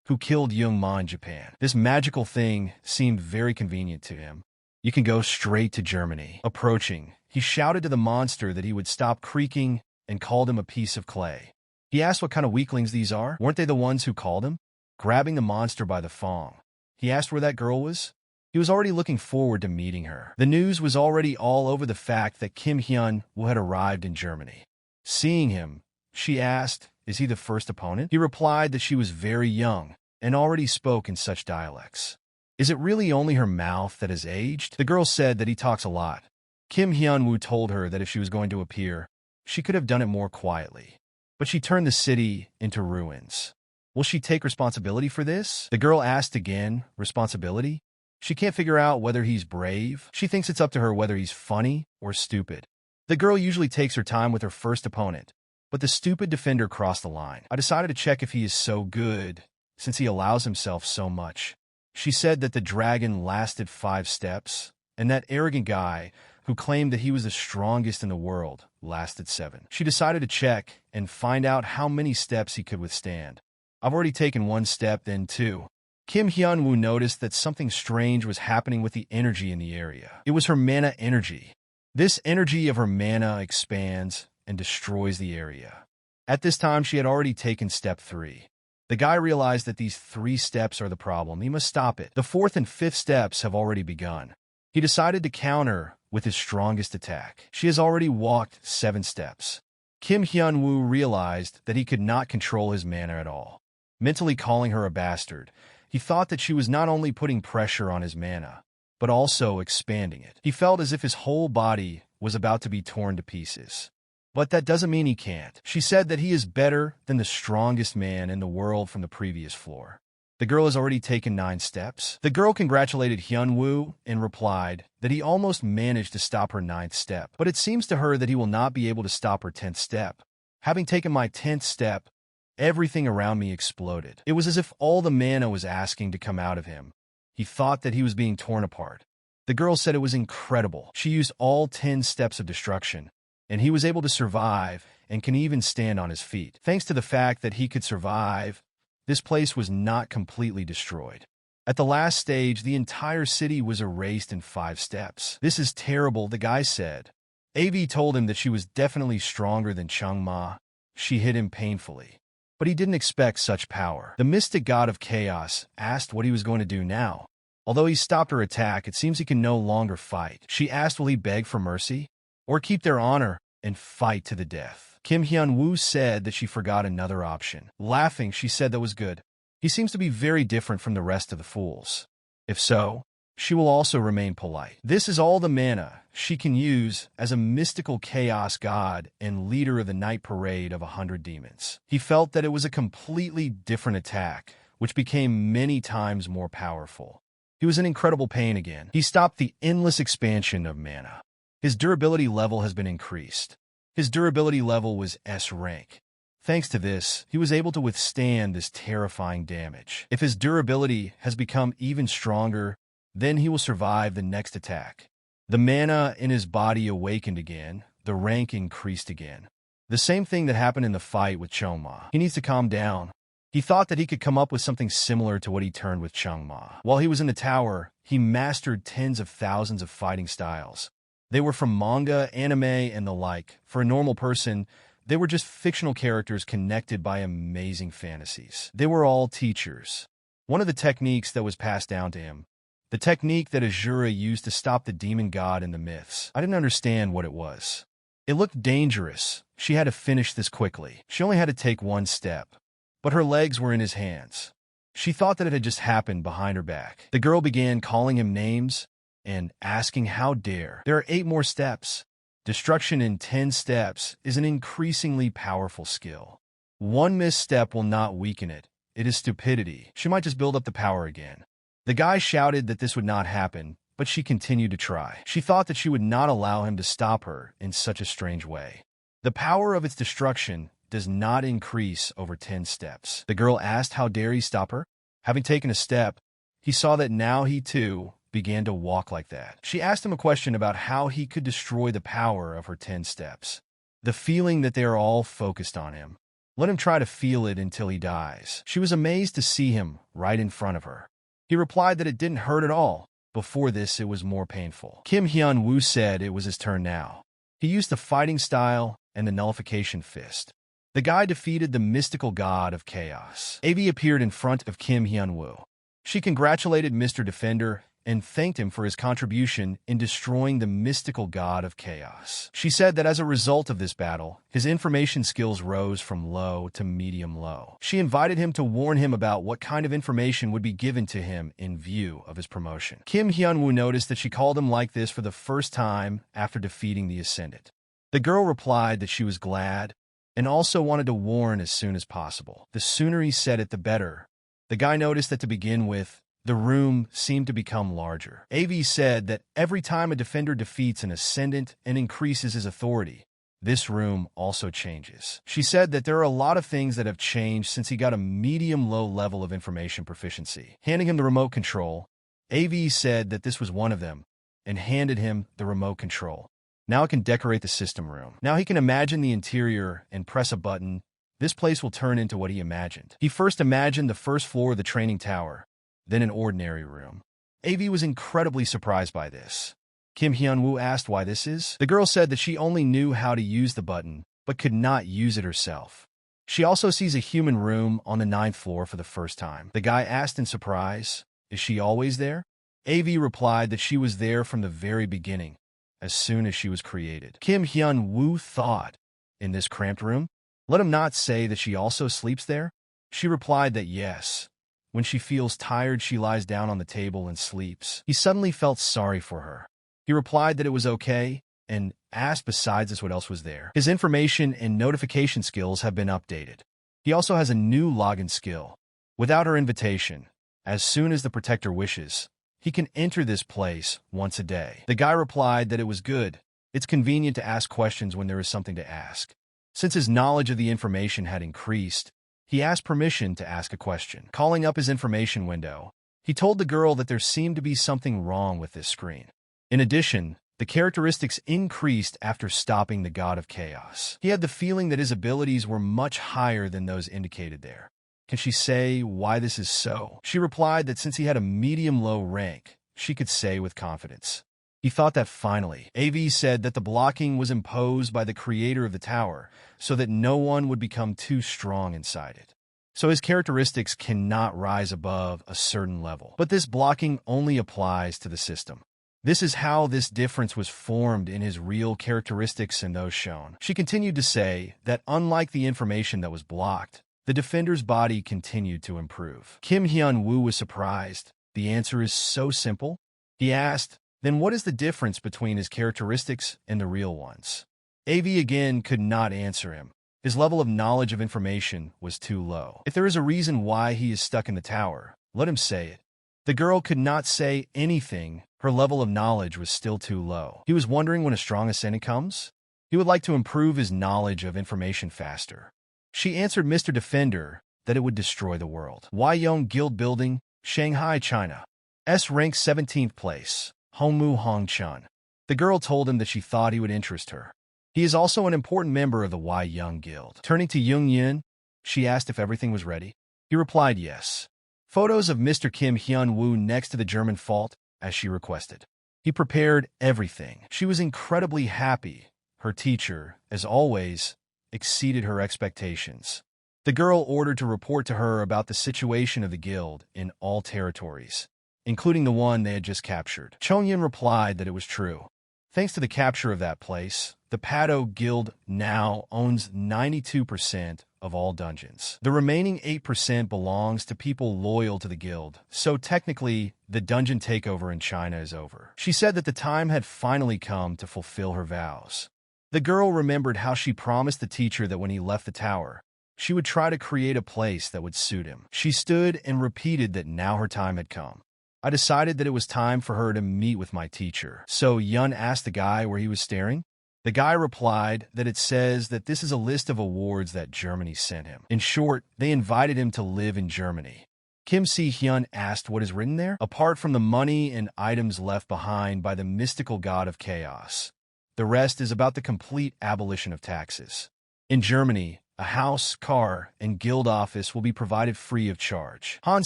who killed Young-ma in Japan. This magical thing seemed very convenient to him. You can go straight to Germany. Approaching, he shouted to the monster that he would stop creaking and called him a piece of clay. He asked what kind of weaklings these are. Weren't they the ones who called him? Grabbing the monster by the thong, he asked where that girl was. He was already looking forward to meeting her. The news was already all over the fact that Kim Hyun-woo had arrived in Germany. Seeing him, she asked, is he the first opponent? He replied that she was very young and already spoke in such dialects. Is it really only her mouth that has aged? The girl said that he talks a lot. Kim Hyun-woo told her that if she was going to appear, she could have done it more quietly. But she turned the city into ruins. Will she take responsibility for this? The girl asked again, responsibility? She can't figure out whether he's brave. She thinks it's up to her whether he's funny or stupid. The girl usually takes her time with her first opponent, but the stupid defender crossed the line. I decided to check if he is so good, since he allows himself so much. She said that the dragon lasted 5 steps, and that arrogant guy, who claimed that he was the strongest in the world, lasted 7. She decided to check and find out how many steps he could withstand. I've already taken 1 step, then 2. Kim Hyun-woo noticed that something strange was happening with the energy in the area. It was her mana energy. This energy of her mana expands and destroys the area. At this time, she had already taken step 3. The guy realized that these 3 steps are the problem. He must stop it. The 4th and 5th steps have already begun. He decided to counter with his strongest attack. She has already walked 7 steps. Kim Hyun-woo realized that he could not control his mana at all. mentally calling her a bastard. He thought that she was not only putting pressure on his mana, but also expanding it. He felt as if his whole body was about to be torn to pieces. But that doesn't mean he can't. She said that he is better than the strongest man in the world from the previous floor. The girl has already taken 9 steps. The girl congratulated Hyunwoo and replied that he almost managed to stop her 9th step, but it seems to her that he will not be able to stop her 10th step. Having taken my 10th step, everything around me exploded. It was as if all the mana was asking to come out of him. He thought that he was being torn apart. The girl said it was incredible. She used all 10 steps of destruction, and he was able to survive and can even stand on his feet. Thanks to the fact that he could survive, this place was not completely destroyed. At the last stage, the entire city was erased in 5 steps. This is terrible, the guy said. AV told him that she was definitely stronger than Changma. She hit him painfully. But he didn't expect such power. The mystic god of chaos asked what he was going to do now. Although he stopped her attack, it seems he can no longer fight. She asked will he beg for mercy, or keep their honor and fight to the death. Kim Hyun-woo said that she forgot another option. Laughing, she said that was good. He seems to be very different from the rest of the fools. If so, she will also remain polite. This is all the mana she can use as a mystical chaos god and leader of the night parade of 100 demons. He felt that it was a completely different attack, which became many times more powerful. He was in incredible pain again. He stopped the endless expansion of mana. His durability level has been increased. His durability level was S rank. Thanks to this, he was able to withstand this terrifying damage. If his durability has become even stronger, then he will survive the next attack. The mana in his body awakened again. The rank increased again. The same thing that happened in the fight with Changma. He needs to calm down. He thought that he could come up with something similar to what he turned with Changma. While he was in the tower, he mastered tens of thousands of fighting styles. They were from manga, anime, and the like. For a normal person, they were just fictional characters connected by amazing fantasies. They were all teachers. One of the techniques that was passed down to him, the technique that Azura used to stop the demon god in the myths. I didn't understand what it was. It looked dangerous. She had to finish this quickly. She only had to take 1 step. But her legs were in his hands. She thought that it had just happened behind her back. The girl began calling him names and asking how dare. There are 8 more steps. Destruction in 10 steps is an increasingly powerful skill. 1 misstep will not weaken it. It is stupidity. She might just build up the power again. The guy shouted that this would not happen, but she continued to try. She thought that she would not allow him to stop her in such a strange way. The power of its destruction does not increase over 10 steps. The girl asked how dare he stop her. Having taken a step, he saw that now he too began to walk like that. She asked him a question about how he could destroy the power of her 10 steps. The feeling that they are all focused on him. Let him try to feel it until he dies. She was amazed to see him right in front of her. He replied that it didn't hurt at all. Before this, it was more painful. Kim Hyun-woo said it was his turn now. He used the fighting style and the nullification fist. The guy defeated the mystical god of chaos. AV appeared in front of Kim Hyun-woo. She congratulated Mr. Defender and thanked him for his contribution in destroying the mystical god of chaos. She said that as a result of this battle, his information skills rose from low to medium low. She invited him to warn him about what kind of information would be given to him in view of his promotion. Kim Hyun-woo noticed that she called him like this for the first time after defeating the Ascendant. The girl replied that she was glad and also wanted to warn as soon as possible. The sooner he said it, the better. The guy noticed that to begin with, the room seemed to become larger. AV said that every time a defender defeats an Ascendant and increases his authority, this room also changes. She said that there are a lot of things that have changed since he got a medium-low level of information proficiency. Handing him the remote control, AV said that this was one of them, and handed him the remote control. Now it can decorate the system room. Now he can imagine the interior and press a button. This place will turn into what he imagined. He first imagined the first floor of the training tower, then an ordinary room. AV was incredibly surprised by this. Kim Hyun-woo asked why this is. The girl said that she only knew how to use the button, but could not use it herself. She also sees a human room on the 9th floor for the first time. The guy asked in surprise, "Is she always there?" AV replied that she was there from the very beginning, as soon as she was created. Kim Hyun-woo thought, in this cramped room? Let him not say that she also sleeps there? She replied that yes. When she feels tired, she lies down on the table and sleeps. He suddenly felt sorry for her. He replied that it was okay, and asked besides this what else was there. His information and notification skills have been updated. He also has a new login skill. Without her invitation, as soon as the protector wishes, he can enter this place once a day. The guy replied that it was good. It's convenient to ask questions when there is something to ask. Since his knowledge of the information had increased, he asked permission to ask a question. Calling up his information window, he told the girl that there seemed to be something wrong with this screen. In addition, the characteristics increased after stopping the god of chaos. He had the feeling that his abilities were much higher than those indicated there. Can she say why this is so? She replied that since he had a medium-low rank, she could say with confidence. He thought that finally, AV said that the blocking was imposed by the creator of the tower, so that no one would become too strong inside it. So his characteristics cannot rise above a certain level. But this blocking only applies to the system. This is how this difference was formed in his real characteristics and those shown. She continued to say that unlike the information that was blocked, the defender's body continued to improve. Kim Hyun-woo was surprised. The answer is so simple. He asked, then what is the difference between his characteristics and the real ones? AV again could not answer him. His level of knowledge of information was too low. If there is a reason why he is stuck in the tower, let him say it. The girl could not say anything. Her level of knowledge was still too low. He was wondering when a strong ascendant comes. He would like to improve his knowledge of information faster. She answered Mr. Defender that it would destroy the world. Aries Guild Building, Shanghai, China. S rank 17th place. Hongmu Hongchun. The girl told him that she thought he would interest her. He is also an important member of the Aries Guild. Turning to Jung Yin, she asked if everything was ready. He replied yes. Photos of Mr. Kim Hyun-woo next to the German font, as she requested. He prepared everything. She was incredibly happy. Her teacher, as always, exceeded her expectations. The girl ordered to report to her about the situation of the guild in all territories, including the one they had just captured. Chongyin replied that it was true. Thanks to the capture of that place, the Pedig Guild now owns 92% of all dungeons. The remaining 8% belongs to people loyal to the guild, so technically, the dungeon takeover in China is over. She said that the time had finally come to fulfill her vows. The girl remembered how she promised the teacher that when he left the tower, she would try to create a place that would suit him. She stood and repeated that now her time had come. I decided that it was time for her to meet with my teacher. So Yun asked the guy where he was staring. The guy replied that it says that this is a list of awards that Germany sent him. In short, they invited him to live in Germany. Kim Si-hyun asked what is written there, apart from the money and items left behind by the mystical god of chaos. The rest is about the complete abolition of taxes. In Germany, a house, car, and guild office will be provided free of charge. Han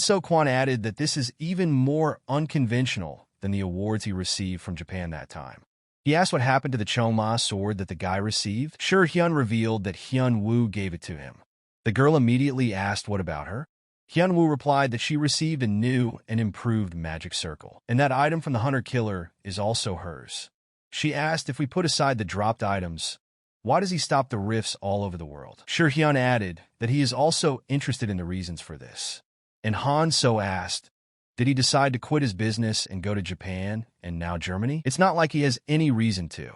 So-kwon added that this is even more unconventional than the awards he received from Japan that time. He asked what happened to the Chongma sword that the guy received. Sure Hyun revealed that Hyun-woo gave it to him. The girl immediately asked what about her. Hyun-woo replied that she received a new and improved magic circle, and that item from the hunter-killer is also hers. She asked if we put aside the dropped items, why does he stop the rifts all over the world? Sure Hyun added that he is also interested in the reasons for this. And Han So asked, did he decide to quit his business and go to Japan and now Germany? It's not like he has any reason to.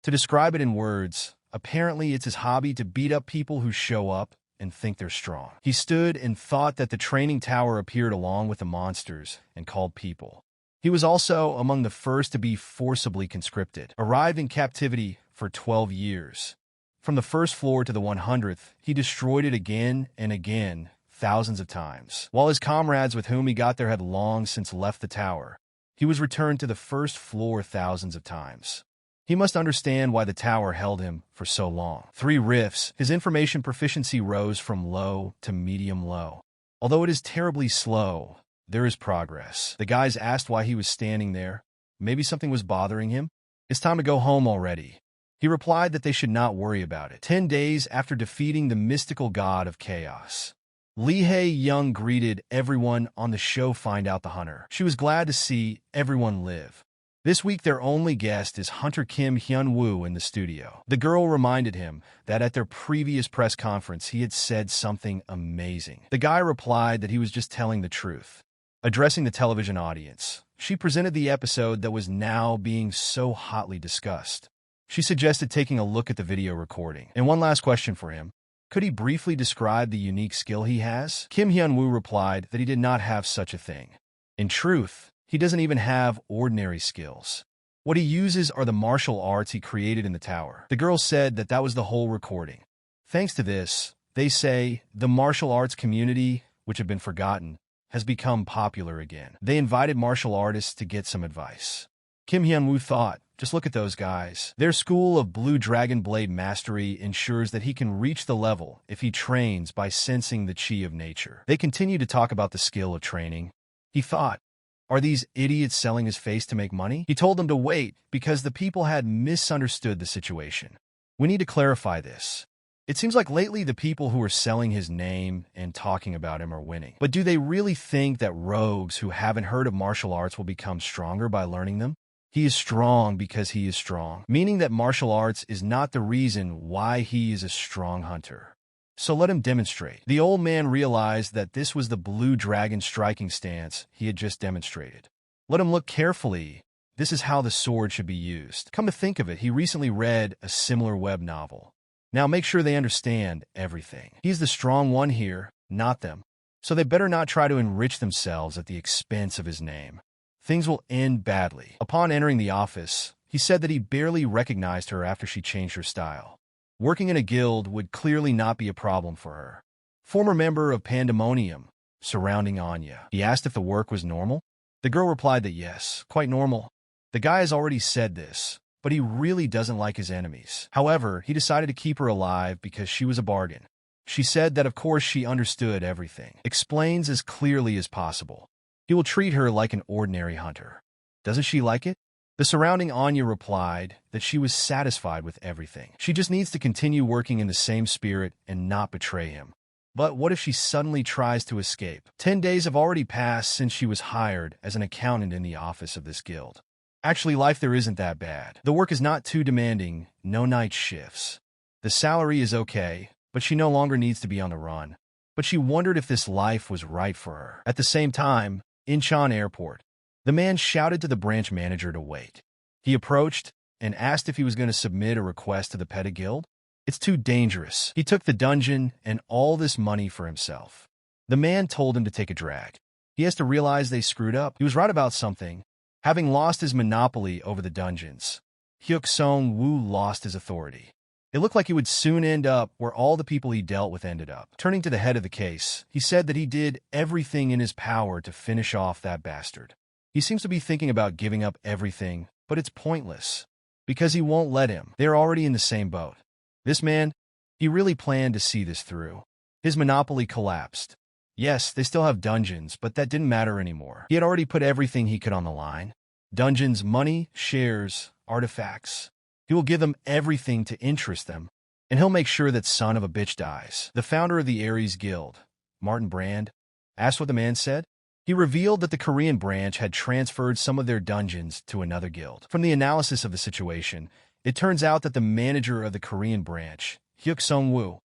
To describe it in words, apparently it's his hobby to beat up people who show up and think they're strong. He stood and thought that the training tower appeared along with the monsters and called people. He was also among the first to be forcibly conscripted, arrived in captivity for 12 years. From the first floor to the 100th, he destroyed it again and again, thousands of times. While his comrades with whom he got there had long since left the tower, he was returned to the first floor thousands of times. He must understand why the tower held him for so long. 3 rifts, his information proficiency rose from low to medium-low. Although it is terribly slow, there is progress. The guys asked why he was standing there. Maybe something was bothering him. It's time to go home already. He replied that they should not worry about it. 10 days after defeating the mystical god of chaos, Lee Hae-young greeted everyone on the show Find Out the Hunter. She was glad to see everyone live. This week, their only guest is Hunter Kim Hyun-woo in the studio. The girl reminded him that at their previous press conference, he had said something amazing. The guy replied that he was just telling the truth. Addressing the television audience, she presented the episode that was now being so hotly discussed. She suggested taking a look at the video recording. And one last question for him. Could he briefly describe the unique skill he has? Kim Hyun-woo replied that he did not have such a thing. In truth, he doesn't even have ordinary skills. What he uses are the martial arts he created in the tower. The girl said that was the whole recording. Thanks to this, they say, the martial arts community, which had been forgotten, has become popular again. They invited martial artists to get some advice. Kim Hyun-woo thought, just look at those guys. Their school of Blue Dragon Blade Mastery ensures that he can reach the level if he trains by sensing the chi of nature. They continue to talk about the skill of training. He thought, are these idiots selling his face to make money? He told them to wait because the people had misunderstood the situation. We need to clarify this. It seems like lately the people who are selling his name and talking about him are winning. But do they really think that rogues who haven't heard of martial arts will become stronger by learning them? He is strong because he is strong, meaning that martial arts is not the reason why he is a strong hunter. So let him demonstrate. The old man realized that this was the blue dragon striking stance he had just demonstrated. Let him look carefully. This is how the sword should be used. Come to think of it, he recently read a similar web novel. Now make sure they understand everything. He's the strong one here, not them. So they better not try to enrich themselves at the expense of his name. Things will end badly. Upon entering the office, he said that he barely recognized her after she changed her style. Working in a guild would clearly not be a problem for her. Former member of Pandemonium, surrounding Anya. He asked if the work was normal. The girl replied that yes, quite normal. The guy has already said this, but he really doesn't like his enemies. However, he decided to keep her alive because she was a bargain. She said that of course she understood everything. Explains as clearly as possible. He will treat her like an ordinary hunter. Doesn't she like it? The surrounding Anya replied that she was satisfied with everything. She just needs to continue working in the same spirit and not betray him. But what if she suddenly tries to escape? 10 days have already passed since she was hired as an accountant in the office of this guild. Actually, life there isn't that bad. The work is not too demanding, no night shifts. The salary is okay, but she no longer needs to be on the run. But she wondered if this life was right for her. At the same time, Incheon Airport, the man shouted to the branch manager to wait. He approached and asked if he was going to submit a request to the pedig guild. It's too dangerous. He took the dungeon and all this money for himself. The man told him to take a drag. He has to realize they screwed up. He was right about something. Having lost his monopoly over the dungeons, Hyuk Sung-woo lost his authority. It looked like he would soon end up where all the people he dealt with ended up. Turning to the head of the case, he said that he did everything in his power to finish off that bastard. He seems to be thinking about giving up everything, but it's pointless, because he won't let him. They're already in the same boat. This man, he really planned to see this through. His monopoly collapsed. Yes, they still have dungeons, but that didn't matter anymore. He had already put everything he could on the line. Dungeons, money, shares, artifacts. He will give them everything to interest them, and he'll make sure that son of a bitch dies. The founder of the Aries Guild, Martin Brand, asked what the man said. He revealed that the Korean branch had transferred some of their dungeons to another guild. From the analysis of the situation, it turns out that the manager of the Korean branch, Hyuk Sung-woo,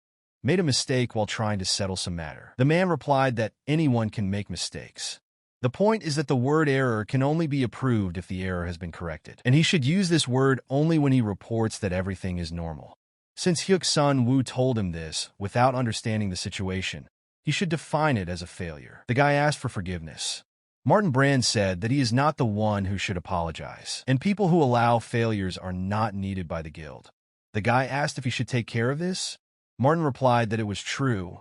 made a mistake while trying to settle some matter. The man replied that anyone can make mistakes. The point is that the word error can only be approved if the error has been corrected, and he should use this word only when he reports that everything is normal. Since Hyuk Sung-woo told him this without understanding the situation, he should define it as a failure. The guy asked for forgiveness. Martin Brand said that he is not the one who should apologize, and people who allow failures are not needed by the guild. The guy asked if he should take care of this. Martin replied that it was true.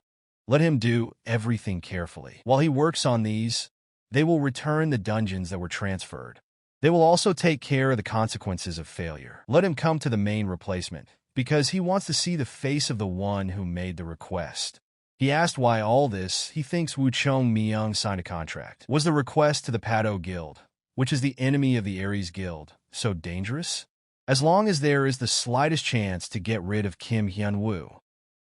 Let him do everything carefully. While he works on these, they will return the dungeons that were transferred. They will also take care of the consequences of failure. Let him come to the main replacement, because he wants to see the face of the one who made the request. He asked why all this. He thinks Woo Chung Myung signed a contract. Was the request to the Pado Guild, which is the enemy of the Aries Guild, so dangerous? As long as there is the slightest chance to get rid of Kim Hyun-woo,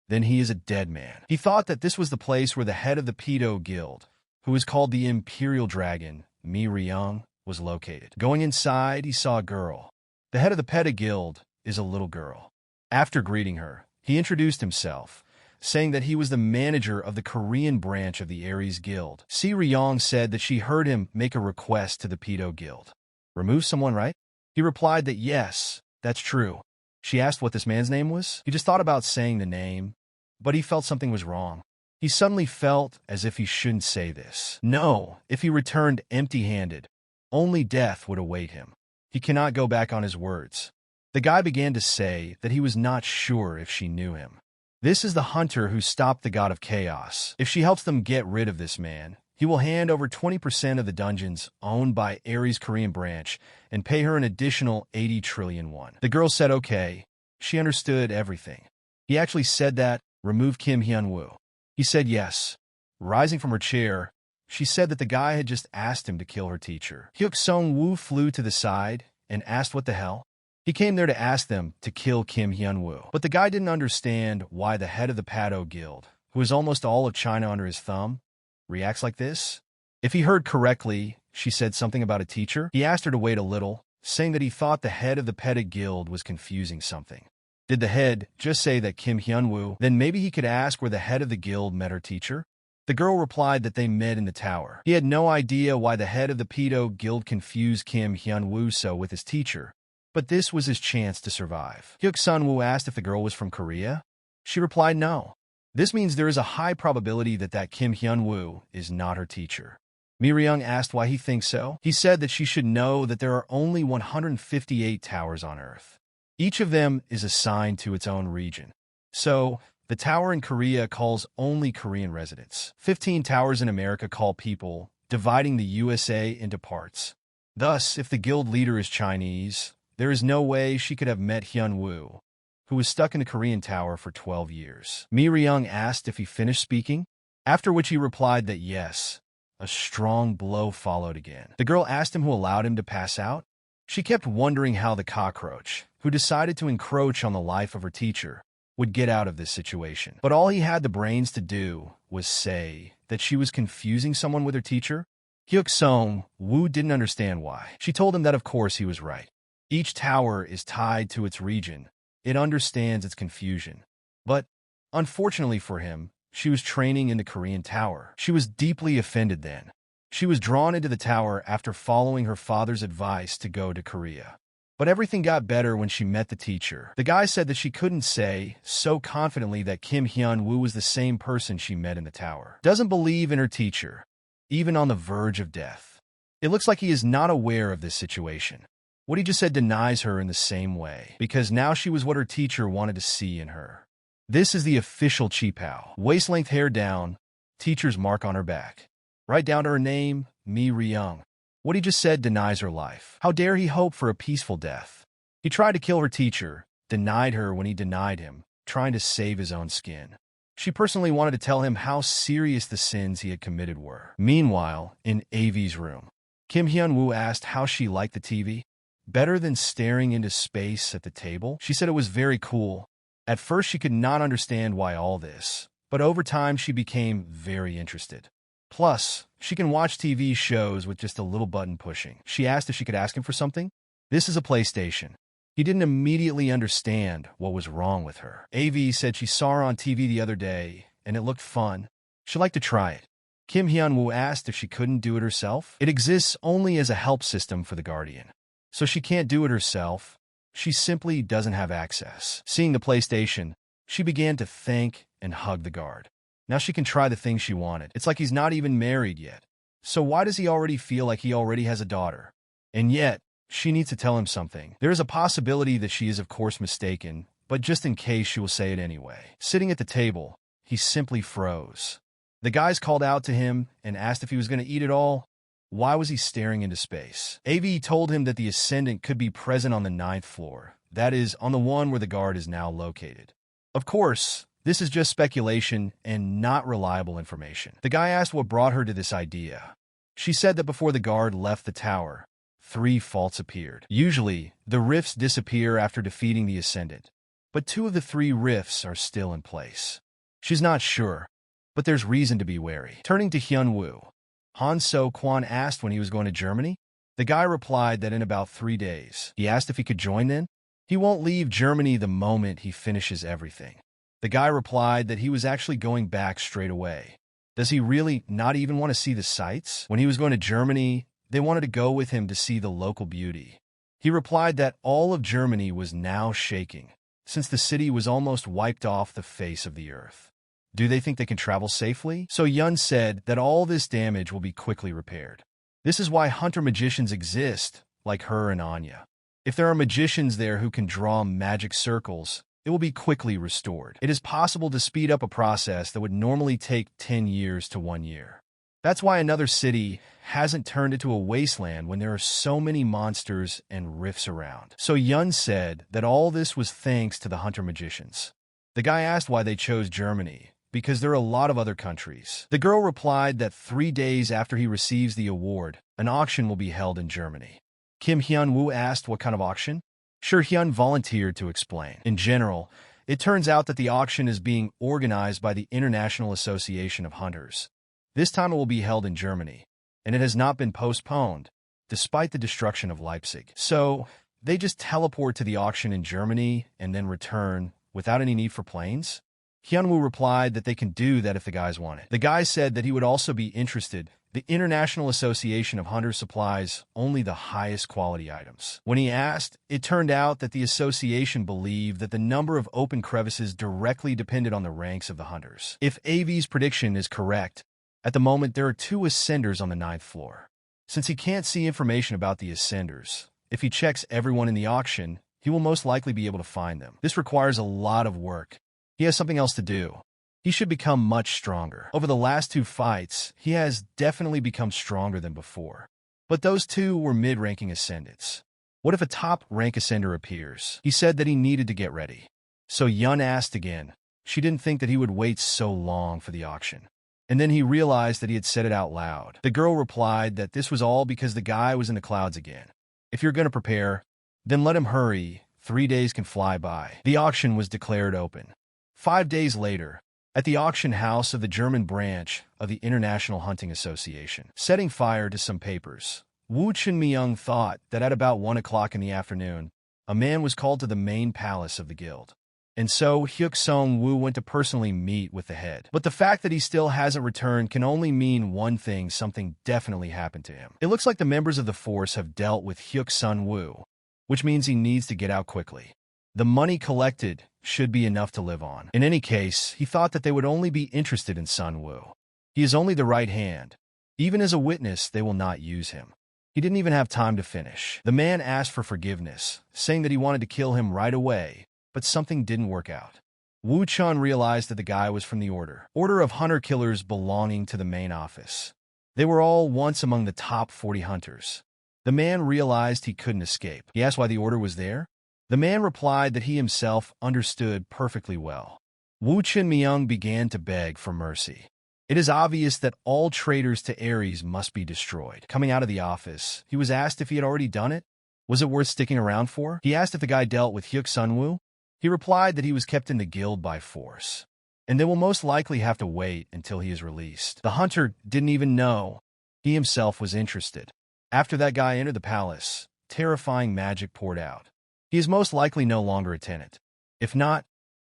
then he is a dead man. He thought that this was the place where the head of the Pado Guild, who is called the Imperial Dragon, Mi Ryung, was located. Going inside, he saw a girl. The head of the pedig guild is a little girl. After greeting her, he introduced himself, saying that he was the manager of the Korean branch of the Aries Guild. Si Ryong said that she heard him make a request to the Pedo Guild. Remove someone, right? He replied that yes, that's true. She asked what this man's name was. He just thought about saying the name, but he felt something was wrong. He suddenly felt as if he shouldn't say this. No, if he returned empty-handed, only death would await him. He cannot go back on his words. The guy began to say that he was not sure if she knew him. This is the hunter who stopped the god of chaos. If she helps them get rid of this man, he will hand over 20% of the dungeons owned by Aries Korean branch and pay her an additional 80 trillion won. The girl said okay. She understood everything. He actually said that, remove Kim Hyun-woo. He said yes. Rising from her chair, she said that the guy had just asked him to kill her teacher. Hyuk Sung-woo flew to the side and asked what the hell. He came there to ask them to kill Kim Hyun-woo. But the guy didn't understand why the head of the Pedo Guild, who has almost all of China under his thumb, reacts like this. If he heard correctly, she said something about a teacher. He asked her to wait a little, saying that he thought the head of the Pedo Guild was confusing something. Did the head just say that Kim Hyun-woo? Then maybe he could ask where the head of the guild met her teacher? The girl replied that they met in the tower. He had no idea why the head of the Pedo Guild confused Kim Hyun-woo so with his teacher. But this was his chance to survive. Hyuk Sun-woo asked if the girl was from Korea. She replied no. This means there is a high probability that Kim Hyun-woo is not her teacher. Mi Ryung asked why he thinks so. He said that she should know that there are only 158 towers on Earth. Each of them is assigned to its own region. So, the tower in Korea calls only Korean residents. 15 towers in America call people, dividing the USA into parts. Thus, if the guild leader is Chinese, there is no way she could have met Hyun-woo, who was stuck in the Korean tower for 12 years. Mi Ryung asked if he finished speaking, after which he replied that yes. A strong blow followed again. The girl asked him who allowed him to pass out. She kept wondering how the cockroach, who decided to encroach on the life of her teacher, would get out of this situation. But all he had the brains to do was say that she was confusing someone with her teacher. Hyuk Sung-woo didn't understand why. She told him that of course he was right. Each tower is tied to its region. It understands its confusion. But, unfortunately for him, she was training in the Korean tower. She was deeply offended then. She was drawn into the tower after following her father's advice to go to Korea. But everything got better when she met the teacher. The guy said that she couldn't say so confidently that Kim Hyun-woo was the same person she met in the tower. Doesn't believe in her teacher, even on the verge of death. It looks like he is not aware of this situation. What he just said denies her in the same way, because now she was what her teacher wanted to see in her. This is the official Chi-Pao. Waist-length hair down, teacher's mark on her back. Right down to her name, Mi Ryung. What he just said denies her life. How dare he hope for a peaceful death? He tried to kill her teacher, denied her when he denied him, trying to save his own skin. She personally wanted to tell him how serious the sins he had committed were. Meanwhile, in Avi's room, Kim Hyun-woo asked how she liked the TV. Better than staring into space at the table? She said it was very cool. At first she could not understand why all this, but over time she became very interested. Plus, she can watch TV shows with just a little button pushing. She asked if she could ask him for something. This is a PlayStation. He didn't immediately understand what was wrong with her. AV said she saw her on TV the other day, and it looked fun. She'd like to try it. Kim Hyun-woo asked if she couldn't do it herself. It exists only as a help system for the Guardian. So she can't do it herself. She simply doesn't have access. Seeing the PlayStation, she began to thank and hug the guard. Now she can try the thing she wanted. It's like he's not even married yet. So why does he already feel like he already has a daughter? And yet, she needs to tell him something. There is a possibility that she is of course mistaken, but just in case she will say it anyway. Sitting at the table, he simply froze. The guys called out to him and asked if he was going to eat it all. Why was he staring into space? AV told him that the Ascendant could be present on the 9th floor, that is, on the one where the guard is now located. Of course, this is just speculation and not reliable information. The guy asked what brought her to this idea. She said that before the guard left the tower, 3 faults appeared. Usually, the rifts disappear after defeating the Ascendant, but 2 of the 3 rifts are still in place. She's not sure, but there's reason to be wary. Turning to Hyun-woo, Han So-kwon asked when he was going to Germany. The guy replied that in about 3 days. He asked if he could join then. He won't leave Germany the moment he finishes everything. The guy replied that he was actually going back straight away. Does he really not even want to see the sights? When he was going to Germany, they wanted to go with him to see the local beauty. He replied that all of Germany was now shaking, since the city was almost wiped off the face of the earth. Do they think they can travel safely? So Yun said that all this damage will be quickly repaired. This is why hunter magicians exist, like her and Anya. If there are magicians there who can draw magic circles, it will be quickly restored. It is possible to speed up a process that would normally take 10 years to 1 year. That's why another city hasn't turned into a wasteland when there are so many monsters and rifts around. So Yun said that all this was thanks to the hunter magicians. The guy asked why they chose Germany, because there are a lot of other countries. The girl replied that 3 days after he receives the award, an auction will be held in Germany. Kim Hyun-woo asked what kind of auction? Sure, Hyun volunteered to explain. In general, it turns out that the auction is being organized by the International Association of Hunters. This time it will be held in Germany, and it has not been postponed, despite the destruction of Leipzig. So, they just teleport to the auction in Germany and then return without any need for planes? Hyunwoo replied that they can do that if the guys want it. The guy said that he would also be interested. The International Association of Hunters supplies only the highest quality items. When he asked, it turned out that the association believed that the number of open crevices directly depended on the ranks of the hunters. If AV's prediction is correct, at the moment there are 2 ascenders on the 9th floor. Since he can't see information about the ascenders, if he checks everyone in the auction, he will most likely be able to find them. This requires a lot of work. He has something else to do. He should become much stronger. Over the last 2 fights, he has definitely become stronger than before. But those 2 were mid-ranking ascendants. What if a top-rank ascender appears? He said that he needed to get ready. So Yun asked again. She didn't think that he would wait so long for the auction. And then he realized that he had said it out loud. The girl replied that this was all because the guy was in the clouds again. If you're going to prepare, then let him hurry. 3 days can fly by. The auction was declared open. 5 days later, at the auction house of the German branch of the International Hunting Association, setting fire to some papers, Woo Chun-myung thought that at about 1 o'clock in the afternoon, a man was called to the main palace of the guild. And so Hyuk Sung-woo went to personally meet with the head. But the fact that he still hasn't returned can only mean one thing: something definitely happened to him. It looks like the members of the force have dealt with Hyuk Sun-woo, which means he needs to get out quickly. The money collected should be enough to live on. In any case, he thought that they would only be interested in Sun-woo. He is only the right hand. Even as a witness, they will not use him. He didn't even have time to finish. The man asked for forgiveness, saying that he wanted to kill him right away, but something didn't work out. Woo Chun realized that the guy was from the Order of Hunter Killers belonging to the main office. They were all once among the top 40 hunters. The man realized he couldn't escape. He asked why the order was there. The man replied that he himself understood perfectly well. Woo Chun-myung began to beg for mercy. It is obvious that all traitors to Aries must be destroyed. Coming out of the office, he was asked if he had already done it. Was it worth sticking around for? He asked if the guy dealt with Hyuk Sun-woo. He replied that he was kept in the guild by force, and they will most likely have to wait until he is released. The hunter didn't even know he himself was interested. After that guy entered the palace, terrifying magic poured out. He is most likely no longer a tenant. If not,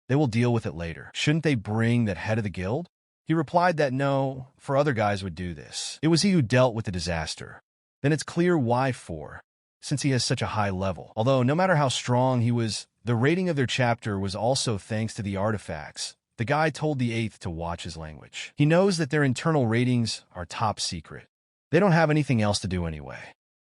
they will deal with it later. Shouldn't they bring that head of the guild? He replied that no, for other guys would do this. It was he who dealt with the disaster. Then it's clear why since he has such a high level. Although no matter how strong he was, the rating of their chapter was also thanks to the artifacts. The guy told the 8th to watch his language. He knows that their internal ratings are top secret. They don't have anything else to do anyway.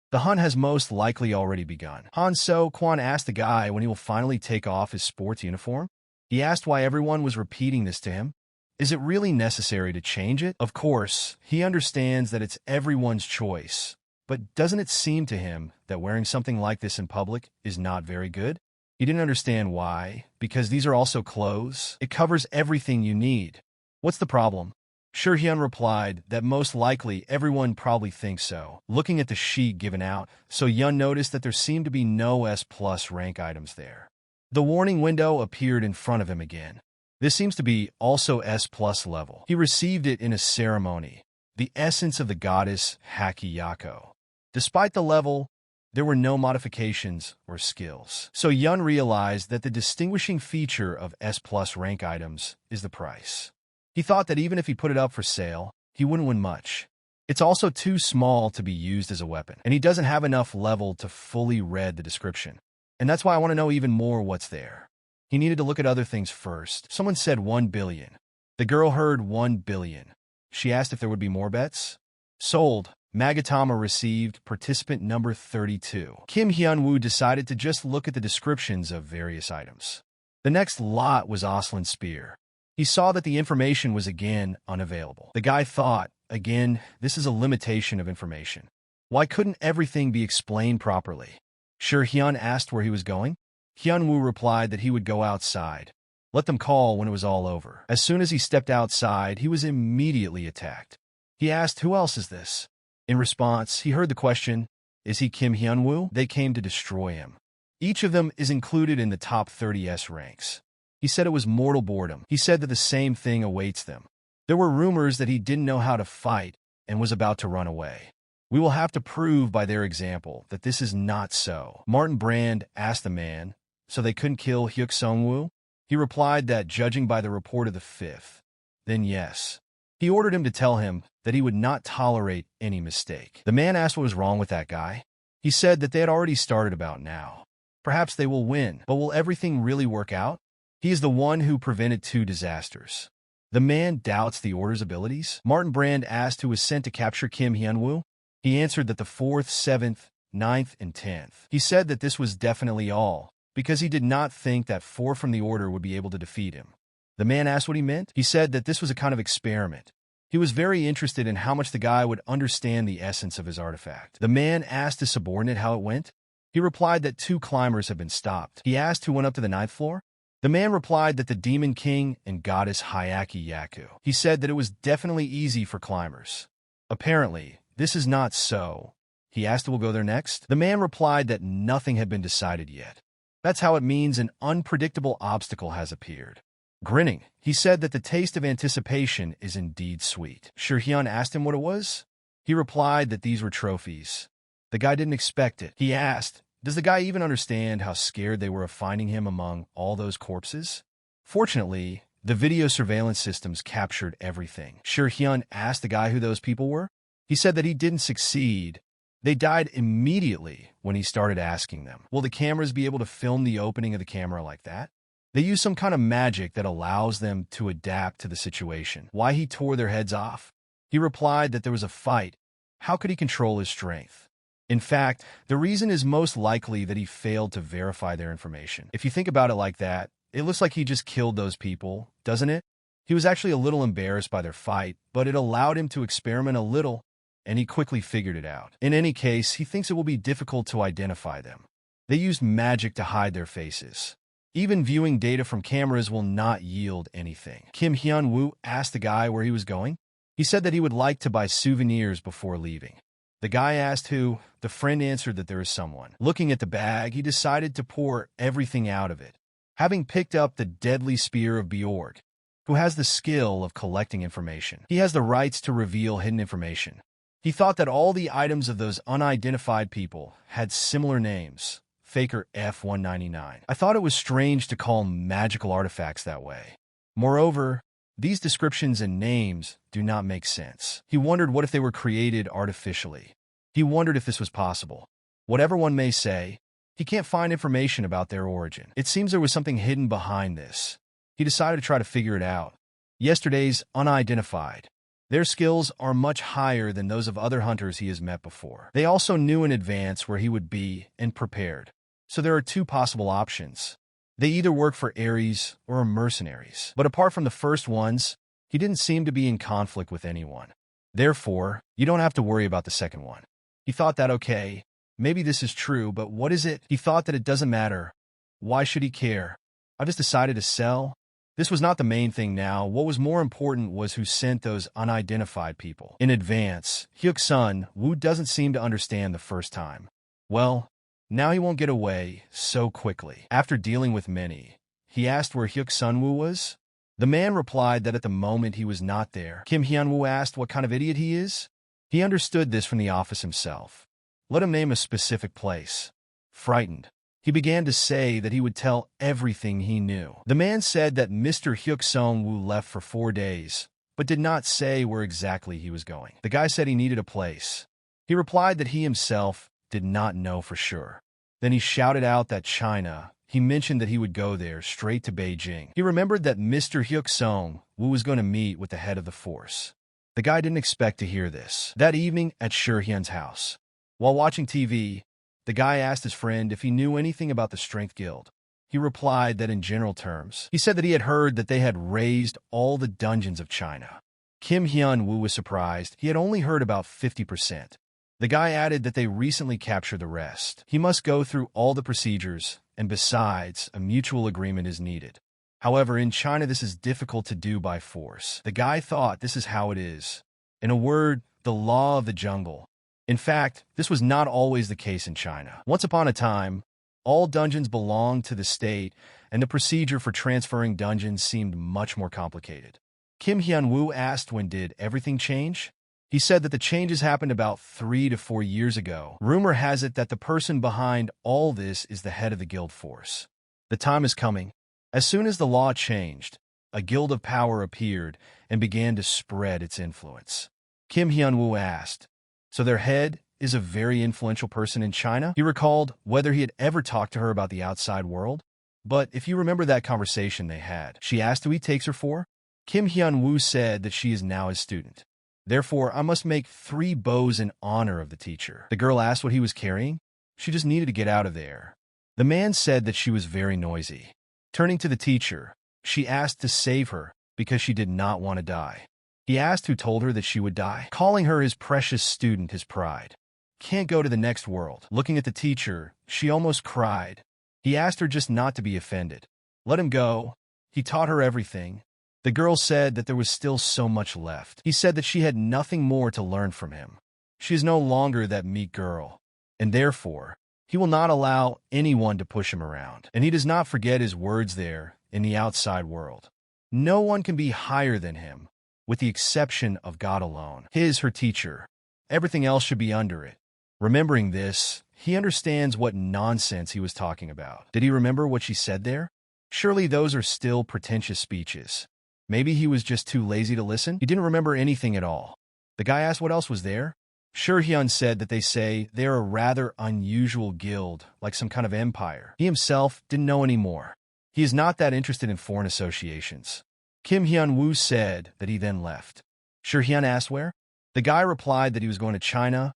The hunt has most likely already begun. Han So-kwon asked the guy when he will finally take off his sports uniform. He asked why everyone was repeating this to him. Is it really necessary to change it? Of course, he understands that it's everyone's choice. But doesn't it seem to him that wearing something like this in public is not very good? He didn't understand why, because these are also clothes. It covers everything you need. What's the problem? Shurhyun replied that most likely everyone probably thinks so. Looking at the sheet given out, So Yun noticed that there seemed to be no S+ rank items there. The warning window appeared in front of him again. This seems to be also S+ level. He received it in a ceremony. The essence of the goddess Hakiyako. Despite the level, there were no modifications or skills. So Yun realized that the distinguishing feature of S+ rank items is the price. He thought that even if he put it up for sale, he wouldn't win much. It's also too small to be used as a weapon, and he doesn't have enough level to fully read the description. And that's why I want to know even more what's there. He needed to look at other things first. Someone said 1 billion. The girl heard 1 billion. She asked if there would be more bets. Sold. Magatama received participant number 32. Kim Hyun-woo decided to just look at the descriptions of various items. The next lot was Oslin's spear. He saw that the information was again unavailable. The guy thought, again, this is a limitation of information. Why couldn't everything be explained properly? Sure, Hyun asked where he was going. Hyun-woo replied that he would go outside. Let them call when it was all over. As soon as he stepped outside, he was immediately attacked. He asked, who else is this? In response, he heard the question, is he Kim Hyun-woo? They came to destroy him. Each of them is included in the top 30s ranks. He said it was mortal boredom. He said that the same thing awaits them. There were rumors that he didn't know how to fight and was about to run away. We will have to prove by their example that this is not so. Martin Brand asked the man, so they couldn't kill Hyuk Sung-woo? He replied that, judging by the report of the 5th, then yes. He ordered him to tell him that he would not tolerate any mistake. The man asked what was wrong with that guy. He said that they had already started about now. Perhaps they will win, but will everything really work out? He is the one who prevented 2 disasters. The man doubts the Order's abilities. Martin Brand asked who was sent to capture Kim Hyun-woo. He answered that the 4th, 7th, 9th, and 10th. He said that this was definitely all, because he did not think that 4 from the Order would be able to defeat him. The man asked what he meant. He said that this was a kind of experiment. He was very interested in how much the guy would understand the essence of his artifact. The man asked his subordinate how it went. He replied that 2 climbers had been stopped. He asked who went up to the 9th floor. The man replied that the Demon King and Goddess Hyaki Yaku. He said that it was definitely easy for climbers. Apparently, this is not so. He asked who will go there next. The man replied that nothing had been decided yet. That's how it means an unpredictable obstacle has appeared. Grinning, he said that the taste of anticipation is indeed sweet. Shirhyun asked him what it was. He replied that these were trophies. The guy didn't expect it. He asked, does the guy even understand how scared they were of finding him among all those corpses? Fortunately, the video surveillance systems captured everything. Shirhyun asked the guy who those people were. He said that he didn't succeed. They died immediately when he started asking them. Will the cameras be able to film the opening of the camera like that? They use some kind of magic that allows them to adapt to the situation. Why he tore their heads off? He replied that there was a fight. How could he control his strength? In fact, the reason is most likely that he failed to verify their information. If you think about it like that, it looks like he just killed those people, doesn't it? He was actually a little embarrassed by their fight, but it allowed him to experiment a little, and he quickly figured it out. In any case, he thinks it will be difficult to identify them. They used magic to hide their faces. Even viewing data from cameras will not yield anything. Kim Hyun-woo asked the guy where he was going. He said that he would like to buy souvenirs before leaving. The guy asked who. The friend answered that there is someone. Looking at the bag, he decided to pour everything out of it. Having picked up the deadly spear of Bjorg, who has the skill of collecting information, he has the rights to reveal hidden information. He thought that all the items of those unidentified people had similar names. Faker F-199. I thought it was strange to call magical artifacts that way. Moreover, these descriptions and names do not make sense. He wondered what if they were created artificially. He wondered if this was possible. Whatever one may say, he can't find information about their origin. It seems there was something hidden behind this. He decided to try to figure it out. Yesterday's unidentified. Their skills are much higher than those of other hunters he has met before. They also knew in advance where he would be and prepared. So there are 2 possible options. They either work for Aries or are mercenaries. But apart from the first ones, he didn't seem to be in conflict with anyone. Therefore, you don't have to worry about the second one. He thought that, okay, maybe this is true, but what is it? He thought that it doesn't matter. Why should he care? I just decided to sell. This was not the main thing now. What was more important was who sent those unidentified people. In advance, Hyuk Sun-woo doesn't seem to understand the first time. Well, now he won't get away so quickly. After dealing with many, he asked where Hyuk Sun-woo was. The man replied that at the moment he was not there. Kim Hyun-woo asked what kind of idiot he is. He understood this from the office himself. Let him name a specific place. Frightened, he began to say that he would tell everything he knew. The man said that Mr. Hyuk-sung-woo left for 4 days, but did not say where exactly he was going. The guy said he needed a place. He replied that he himself did not know for sure. Then he shouted out that China. He mentioned that he would go there straight to Beijing. He remembered that Mr. Hyuk-sung-woo was going to meet with the head of the force. The guy didn't expect to hear this. That evening at Shurhyun's house, while watching TV, the guy asked his friend if he knew anything about the Strength Guild. He replied that in general terms. He said that he had heard that they had raised all the dungeons of China. Kim Hyun-woo was surprised. He had only heard about 50%. The guy added that they recently captured the rest. He must go through all the procedures, and besides, a mutual agreement is needed. However, in China this is difficult to do by force. The guy thought this is how it is. In a word, the law of the jungle. In fact, this was not always the case in China. Once upon a time, all dungeons belonged to the state, and the procedure for transferring dungeons seemed much more complicated. Kim Hyun-woo asked when did everything change? He said that the changes happened about 3 to 4 years ago. Rumor has it that the person behind all this is the head of the guild force. The time is coming. As soon as the law changed, a guild of power appeared and began to spread its influence. Kim Hyun-woo asked, so their head is a very influential person in China? He recalled whether he had ever talked to her about the outside world. But if you remember that conversation they had, she asked who he takes her for. Kim Hyun-woo said that she is now his student. Therefore, I must make 3 bows in honor of the teacher. The girl asked what he was carrying. She just needed to get out of there. The man said that she was very noisy. Turning to the teacher, she asked to save her because she did not want to die. He asked who told her that she would die, calling her his precious student his pride. Can't go to the next world. Looking at the teacher, she almost cried. He asked her just not to be offended. Let him go. He taught her everything. The girl said that there was still so much left. He said that she had nothing more to learn from him. She is no longer that meek girl, and therefore, he will not allow anyone to push him around. And he does not forget his words there in the outside world. No one can be higher than him, with the exception of God alone. He is her teacher. Everything else should be under it. Remembering this, he understands what nonsense he was talking about. Did he remember what she said there? Surely those are still pretentious speeches. Maybe he was just too lazy to listen? He didn't remember anything at all. The guy asked what else was there. Shurhyun said that they say they're a rather unusual guild, like some kind of empire. He himself didn't know any more. He is not that interested in foreign associations. Kim Hyun-woo said that he then left. Shurhyun asked where? The guy replied that he was going to China,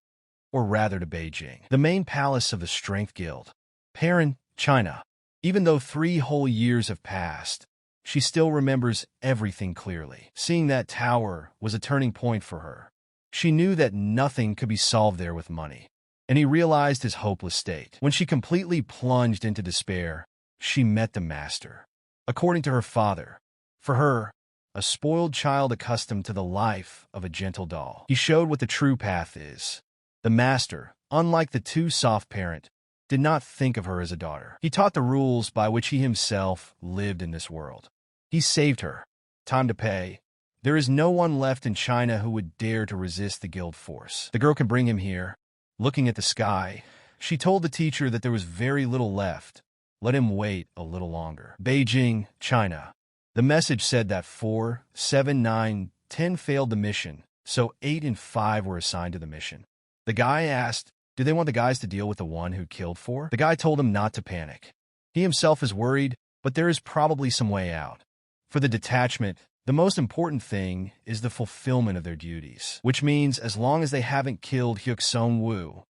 or rather to Beijing, the main palace of the Strength Guild. Perrin, China. Even though 3 whole years have passed, she still remembers everything clearly. Seeing that tower was a turning point for her. She knew that nothing could be solved there with money, and he realized his hopeless state. When she completely plunged into despair, she met the master. According to her father, for her, a spoiled child accustomed to the life of a gentle doll, he showed what the true path is. The master, unlike the too soft parent, did not think of her as a daughter. He taught the rules by which he himself lived in this world. He saved her. Time to pay. There is no one left in China who would dare to resist the guild force. The girl can bring him here. Looking at the sky, she told the teacher that there was very little left. Let him wait a little longer. Beijing, China. The message said that 4, 7, 9, 10 failed the mission, so 8 and 5 were assigned to the mission. The guy asked, do they want the guys to deal with the one who killed 4? The guy told him not to panic. He himself is worried, but there is probably some way out. For the detachment, the most important thing is the fulfillment of their duties, which means as long as they haven't killed Hyuk-sung-woo,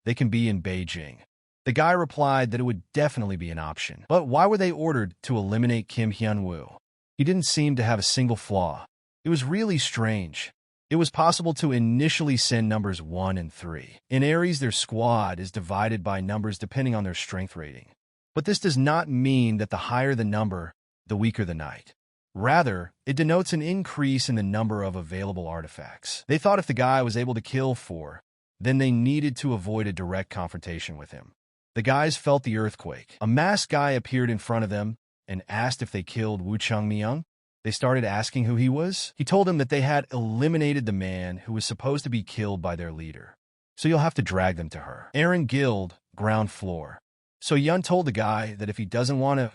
they can be in Beijing. The guy replied that it would definitely be an option. But why were they ordered to eliminate Kim Hyun-woo? He didn't seem to have a single flaw. It was really strange. It was possible to initially send numbers 1 and 3. In Aries, their squad is divided by numbers depending on their strength rating. But this does not mean that the higher the number, the weaker the knight. Rather, it denotes an increase in the number of available artifacts. They thought if the guy was able to kill 4, then they needed to avoid a direct confrontation with him. The guys felt the earthquake. A masked guy appeared in front of them and asked if they killed Wu Changmyung. They started asking who he was. He told them that they had eliminated the man who was supposed to be killed by their leader. so you'll have to drag them to her. Aries Guild, ground floor. So Yun told the guy that if he doesn't want to,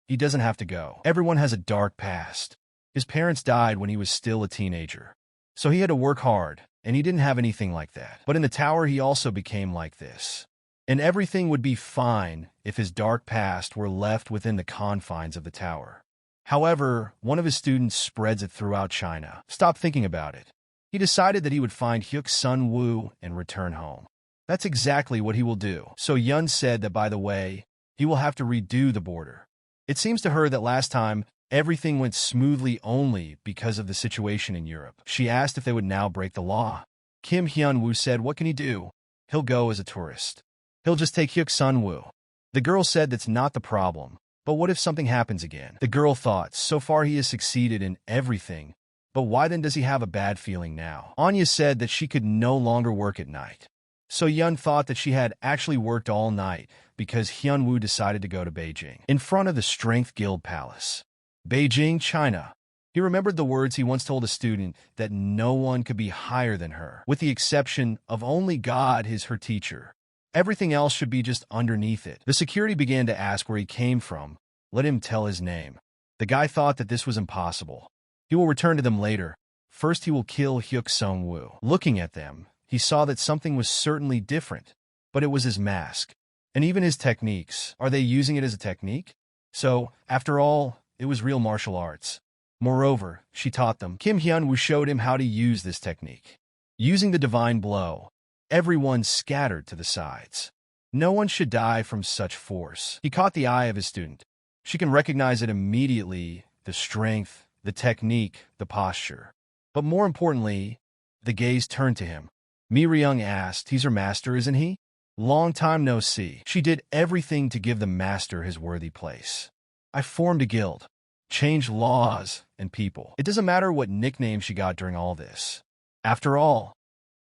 he doesn't have to go. Everyone has a dark past. His parents died when he was still a teenager. So he had to work hard, and he didn't have anything like that. But in the tower, he also became like this. And everything would be fine if his dark past were left within the confines of the tower. However, one of his students spreads it throughout China. Stop thinking about it. He decided that he would find Hyuk Sun Woo and return home. That's exactly what he will do. So Yun said that, by the way, he will have to redo the border. It seems to her that last time, everything went smoothly only because of the situation in Europe. She asked if they would now break the law. Kim Hyun-woo said, what can he do? He'll go as a tourist. He'll just take Hyuk Sun Woo. The girl said that's not the problem. But what if something happens again? The girl thought, so far he has succeeded in everything. But why then does he have a bad feeling now? Anya said that she could no longer work at night. So Yun thought that she had actually worked all night because Hyun-woo decided to go to Beijing. In front of the Strength Guild Palace. Beijing, China. He remembered the words he once told a student that no one could be higher than her, with the exception of only God is her teacher. Everything else should be just underneath it. The security began to ask where he came from. Let him tell his name. The guy thought that this was impossible. He will return to them later. First, he will kill Hyuk Sun Woo. Looking at them, he saw that something was certainly different, but it was his mask. And even his techniques. Are they using it as a technique? So, after all, it was real martial arts. Moreover, she taught them. Kim Hyun-woo showed him how to use this technique. Using the divine blow, everyone scattered to the sides. No one should die from such force. He caught the eye of his student. She can recognize it immediately, the strength, the technique, the posture. But more importantly, the gaze turned to him. Mi Ryung asked, he's her master, isn't he? Long time no see. She did everything to give the master his worthy place. I formed a guild, changed laws and people. It doesn't matter what nickname she got during all this. After all,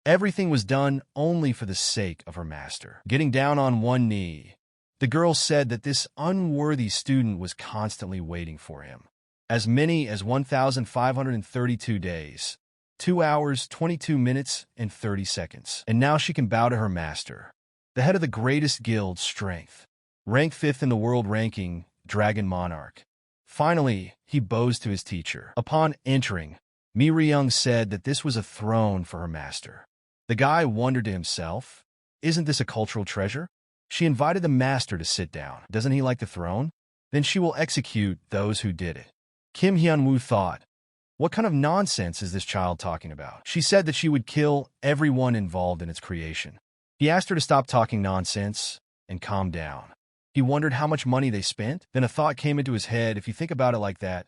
everything was done only for the sake of her master. Getting down on one knee, the girl said that this unworthy student was constantly waiting for him. As many as 1,532 days, 2 hours, 22 minutes, and 30 seconds. And now she can bow to her master, the head of the greatest guild, Strength. Ranked 5th in the world ranking, Dragon Monarch. Finally, he bows to his teacher. Upon entering, Mi Ryung said that this was a throne for her master. The guy wondered to himself, isn't this a cultural treasure? She invited the master to sit down. Doesn't he like the throne? Then she will execute those who did it. Kim Hyun-woo thought, what kind of nonsense is this child talking about? She said that she would kill everyone involved in its creation. He asked her to stop talking nonsense and calm down. He wondered how much money they spent. Then a thought came into his head. If you think about it like that,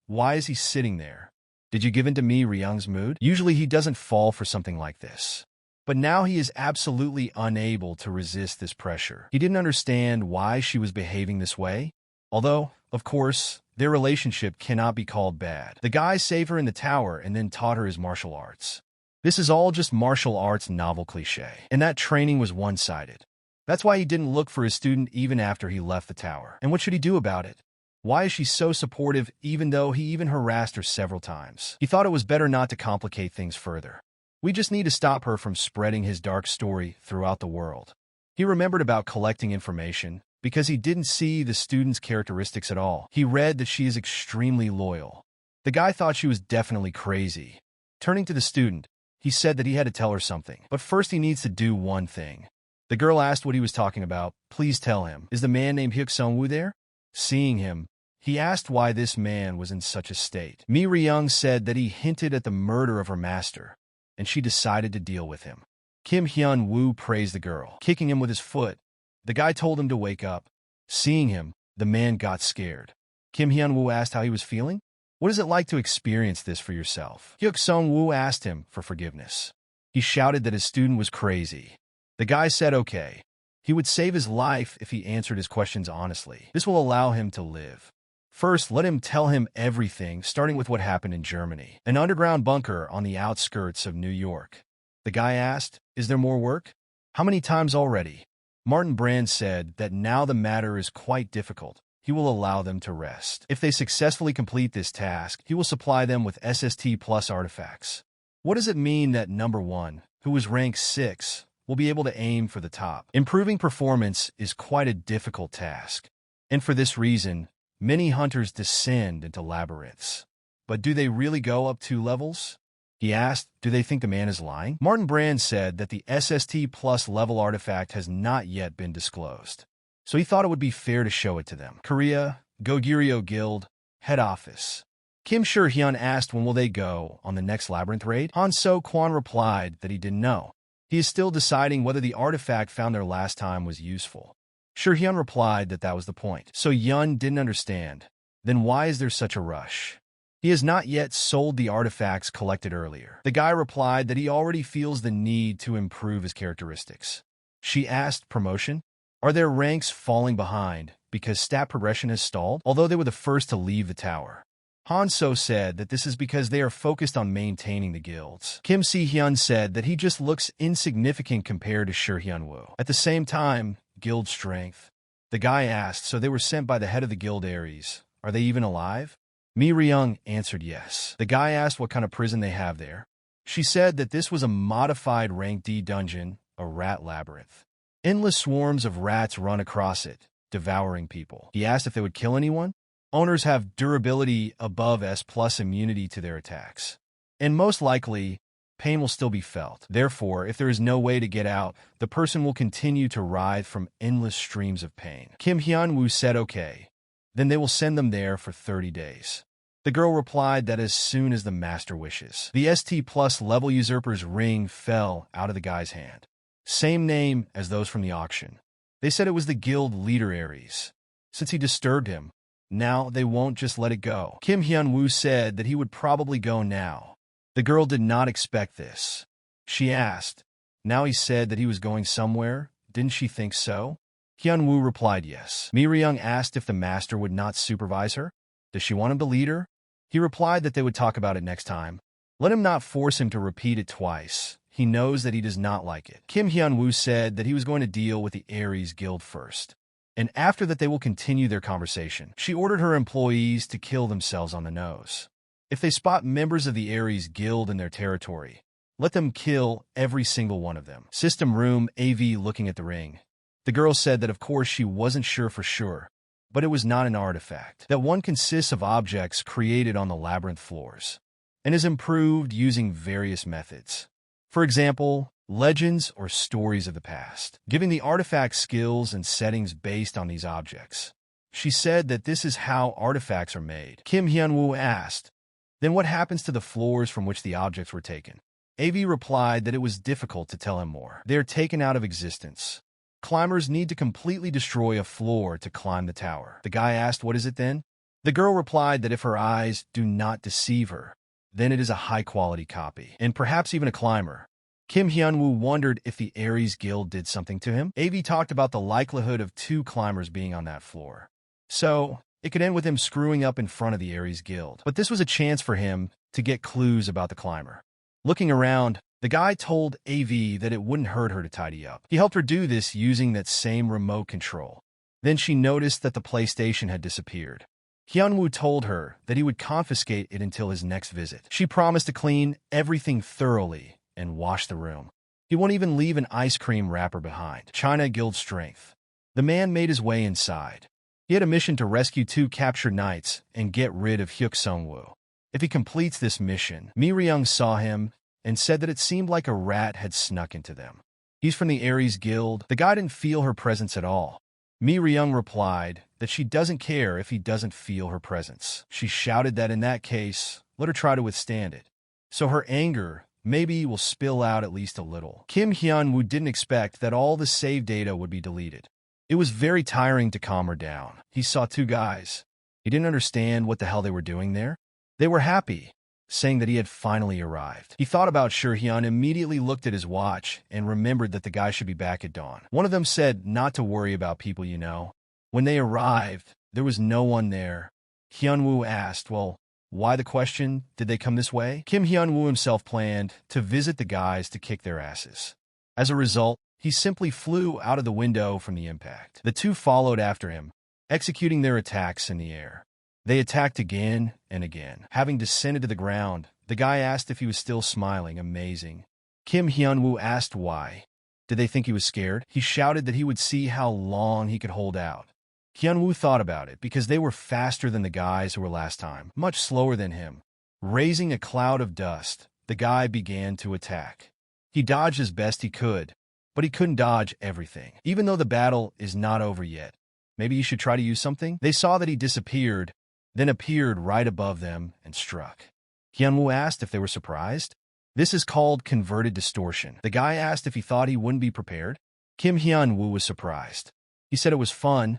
why is he sitting there? Did you give in to Mi Ryung's mood? Usually he doesn't fall for something like this. But now he is absolutely unable to resist this pressure. He didn't understand why she was behaving this way. Although, of course, their relationship cannot be called bad. The guy saved her in the tower and then taught her his martial arts. This is all just martial arts novel cliché. And that training was one-sided. That's why he didn't look for his student even after he left the tower. And what should he do about it? Why is she so supportive even though he even harassed her several times? He thought it was better not to complicate things further. We just need to stop her from spreading his dark story throughout the world. He remembered about collecting information because he didn't see the student's characteristics at all. He read that she is extremely loyal. The guy thought she was definitely crazy. Turning to the student, he said that he had to tell her something. But first he needs to do one thing. The girl asked what he was talking about. Please tell him. Is the man named Hyuk Sun Woo there? Seeing him, he asked why this man was in such a state. Mi Ryung said that he hinted at the murder of her master, and she decided to deal with him. Kim Hyun-woo praised the girl, kicking him with his foot. The guy told him to wake up. Seeing him, the man got scared. Kim Hyun-woo asked how he was feeling. What is it like to experience this for yourself? Hyuk Sun Woo asked him for forgiveness. He shouted that his student was crazy. The guy said okay. He would save his life if he answered his questions honestly. This will allow him to live. First, let him tell him everything, starting with what happened in Germany. An underground bunker on the outskirts of New York. The guy asked, is there more work? How many times already? Martin Brand said that now the matter is quite difficult. He will allow them to rest. If they successfully complete this task, he will supply them with SST plus artifacts. What does it mean that number 1, who was rank 6, will be able to aim for the top. Improving performance is quite a difficult task, and for this reason, many hunters descend into labyrinths. But do they really go up 2 levels? He asked, do they think the man is lying? Martin Brand said that the SST plus level artifact has not yet been disclosed, so he thought it would be fair to show it to them. Korea, Goguryeo Guild, Head Office. Kim Sure-hyun asked when will they go on the next labyrinth raid. Han So-kwon replied that he didn't know. He is still deciding whether the artifact found there last time was useful. Sure-hyun replied that that was the point. So Yun didn't understand. Then why is there such a rush? He has not yet sold the artifacts collected earlier. The guy replied that he already feels the need to improve his characteristics. She asked, promotion? Are their ranks falling behind because stat progression has stalled? Although they were the first to leave the tower. Han So said that this is because they are focused on maintaining the guilds. Kim Si-hyun said that he just looks insignificant compared to Sure-hyun-woo. At the same time, guild strength. The guy asked, so they were sent by the head of the guild Aries. Are they even alive? Mi Ryung answered yes. The guy asked what kind of prison they have there. She said that this was a modified rank D dungeon, a rat labyrinth. Endless swarms of rats run across it, devouring people. He asked if they would kill anyone. Owners have durability above S plus immunity to their attacks. And most likely, pain will still be felt. Therefore, if there is no way to get out, the person will continue to writhe from endless streams of pain. Kim Hyun-woo said okay. Then they will send them there for 30 days. The girl replied that as soon as the master wishes. The ST plus level usurper's ring fell out of the guy's hand. Same name as those from the auction. They said it was the guild leader Aries. Since he disturbed him, now they won't just let it go. Kim Hyun-woo said that he would probably go now. The girl did not expect this. She asked, now he said that he was going somewhere, didn't she think so? Hyun-woo replied yes. Mi Ryung asked if the master would not supervise her. Does she want him to lead her? He replied that they would talk about it next time. Let him not force him to repeat it twice. He knows that he does not like it. Kim Hyun-woo said that he was going to deal with the Aries Guild first, and after that they will continue their conversation. She ordered her employees to kill themselves on the nose. If they spot members of the Aries Guild in their territory, let them kill every single one of them. System room, AV looking at the ring. The girl said that of course she wasn't sure for sure, but it was not an artifact. That one consists of objects created on the labyrinth floors, and is improved using various methods. For example, legends or stories of the past, giving the artifact skills and settings based on these objects. She said that this is how artifacts are made. Kim Hyun-woo asked, then what happens to the floors from which the objects were taken? AV replied that it was difficult to tell him more. They are taken out of existence. Climbers need to completely destroy a floor to climb the tower. The guy asked, what is it then? The girl replied that if her eyes do not deceive her, then it is a high-quality copy, and perhaps even a climber. Kim Hyun-woo wondered if the Aries Guild did something to him. AV talked about the likelihood of 2 climbers being on that floor. So, it could end with him screwing up in front of the Aries Guild. But this was a chance for him to get clues about the climber. Looking around, the guy told AV that it wouldn't hurt her to tidy up. He helped her do this using that same remote control. Then she noticed that the PlayStation had disappeared. Hyun-woo told her that he would confiscate it until his next visit. She promised to clean everything thoroughly and wash the room. He won't even leave an ice cream wrapper behind. China Guild strength. The man made his way inside. He had a mission to rescue 2 captured knights and get rid of Hyuk Sung-woo. If he completes this mission, Mi Ryung saw him and said that it seemed like a rat had snuck into them. He's from the Aries Guild. The guy didn't feel her presence at all. Mi Ryung replied that she doesn't care if he doesn't feel her presence. She shouted that in that case, let her try to withstand it. So her anger maybe will spill out at least a little. Kim Hyun-woo didn't expect that all the save data would be deleted. It was very tiring to calm her down. He saw 2 guys. He didn't understand what the hell they were doing there. They were happy, saying that he had finally arrived. He thought about Sure-hyun, immediately looked at his watch, and remembered that the guy should be back at dawn. One of them said not to worry about people you know. When they arrived, there was no one there. Hyun-woo asked, well, why the question? Did they come this way? Kim Hyun-woo himself planned to visit the guys to kick their asses. As a result, he simply flew out of the window from the impact. The 2 followed after him, executing their attacks in the air. They attacked again and again. Having descended to the ground, the guy asked if he was still smiling. Amazing. Kim Hyun-woo asked why. Did they think he was scared? He shouted that he would see how long he could hold out. Hyunwoo thought about it because they were faster than the guys who were last time, much slower than him. Raising a cloud of dust, the guy began to attack. He dodged as best he could, but he couldn't dodge everything. Even though the battle is not over yet, maybe you should try to use something? They saw that he disappeared, then appeared right above them and struck. Hyunwoo asked if they were surprised. This is called converted distortion. The guy asked if he thought he wouldn't be prepared. Kim Hyunwoo was surprised. He said it was fun,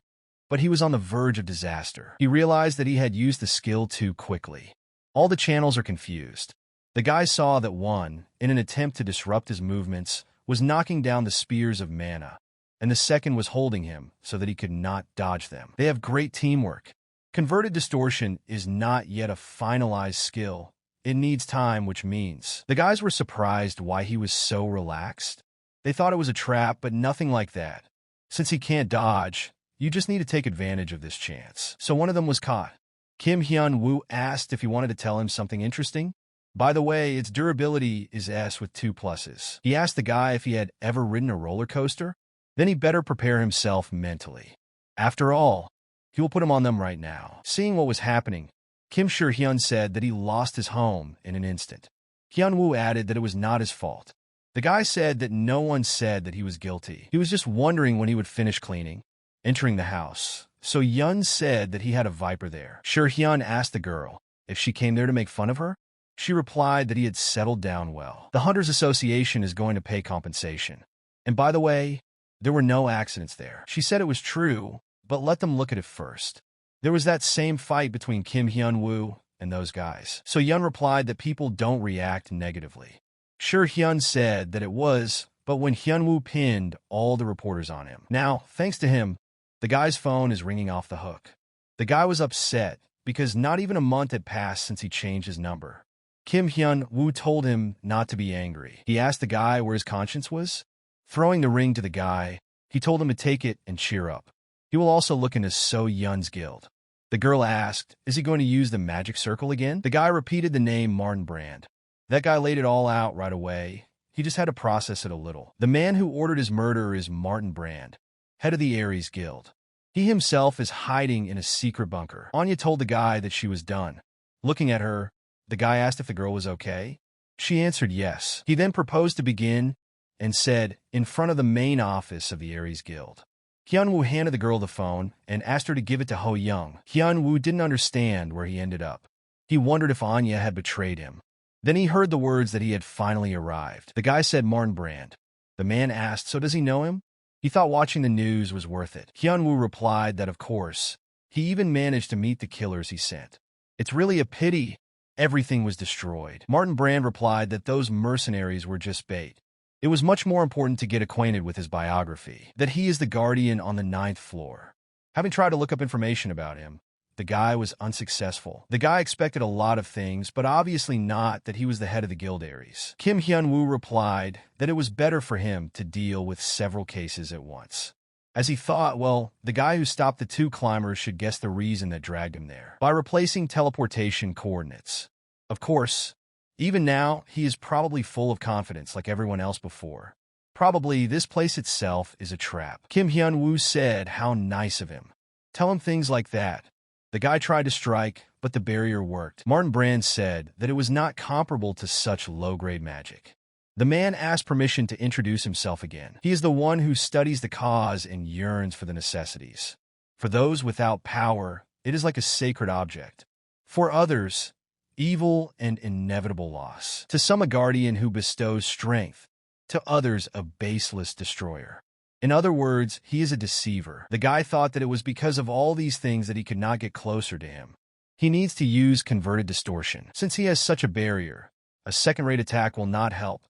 but he was on the verge of disaster. He realized that he had used the skill too quickly. All the channels are confused. The guy saw that one, in an attempt to disrupt his movements, was knocking down the spears of mana, and the second was holding him so that he could not dodge them. They have great teamwork. Converted distortion is not yet a finalized skill. It needs time, which means the guys were surprised why he was so relaxed. They thought it was a trap, but nothing like that. Since he can't dodge, you just need to take advantage of this chance. So one of them was caught. Kim Hyun-woo asked if he wanted to tell him something interesting. By the way, its durability is S with 2 pluses. He asked the guy if he had ever ridden a roller coaster. Then he better prepare himself mentally. After all, he will put him on them right now. Seeing what was happening, Kim Sure-hyun said that he lost his home in an instant. Hyun-woo added that it was not his fault. The guy said that no one said that he was guilty. He was just wondering when he would finish cleaning, entering the house. So Hyun said that he had a viper there. Sure-hyun asked the girl if she came there to make fun of her. She replied that he had settled down well. The Hunters Association is going to pay compensation. And by the way, there were no accidents there. She said it was true, but let them look at it first. There was that same fight between Kim Hyun-woo and those guys. So Hyun replied that people don't react negatively. Sure, Hyun said that it was, but when Hyun-woo pinned all the reporters on him. Now, thanks to him, the guy's phone is ringing off the hook. The guy was upset because not even a month had passed since he changed his number. Kim Hyun-woo told him not to be angry. He asked the guy where his conscience was. Throwing the ring to the guy, he told him to take it and cheer up. He will also look into So Yun's guild. The girl asked, is he going to use the magic circle again? The guy repeated the name Martin Brand. That guy laid it all out right away. He just had to process it a little. The man who ordered his murder is Martin Brand, head of the Aries Guild. He himself is hiding in a secret bunker. Anya told the guy that she was done. Looking at her, the guy asked if the girl was okay. She answered yes. He then proposed to begin and said, in front of the main office of the Aries Guild. Hyun-woo handed the girl the phone and asked her to give it to Ho Young. Hyun-woo didn't understand where he ended up. He wondered if Anya had betrayed him. Then he heard the words that he had finally arrived. The guy said Martin Brand. The man asked, so does he know him? He thought watching the news was worth it. Hyun-woo replied that of course. He even managed to meet the killers he sent. It's really a pity everything was destroyed. Martin Brand replied that those mercenaries were just bait. It was much more important to get acquainted with his biography, that he is the guardian on the 9th floor. Having tried to look up information about him, the guy was unsuccessful. The guy expected a lot of things, but obviously not that he was the head of the Guild Aries. Kim Hyun-woo replied that it was better for him to deal with several cases at once. As he thought, well, the guy who stopped the 2 climbers should guess the reason that dragged him there, by replacing teleportation coordinates. Of course, even now, he is probably full of confidence like everyone else before. Probably this place itself is a trap. Kim Hyun-woo said how nice of him. Tell him things like that. The guy tried to strike, but the barrier worked. Martin Brand said that it was not comparable to such low-grade magic. The man asked permission to introduce himself again. He is the one who studies the cause and yearns for the necessities. For those without power, it is like a sacred object. For others, evil and inevitable loss. To some, a guardian who bestows strength. To others, a baseless destroyer. In other words, he is a deceiver. The guy thought that it was because of all these things that he could not get closer to him. He needs to use converted distortion. Since he has such a barrier, a second-rate attack will not help,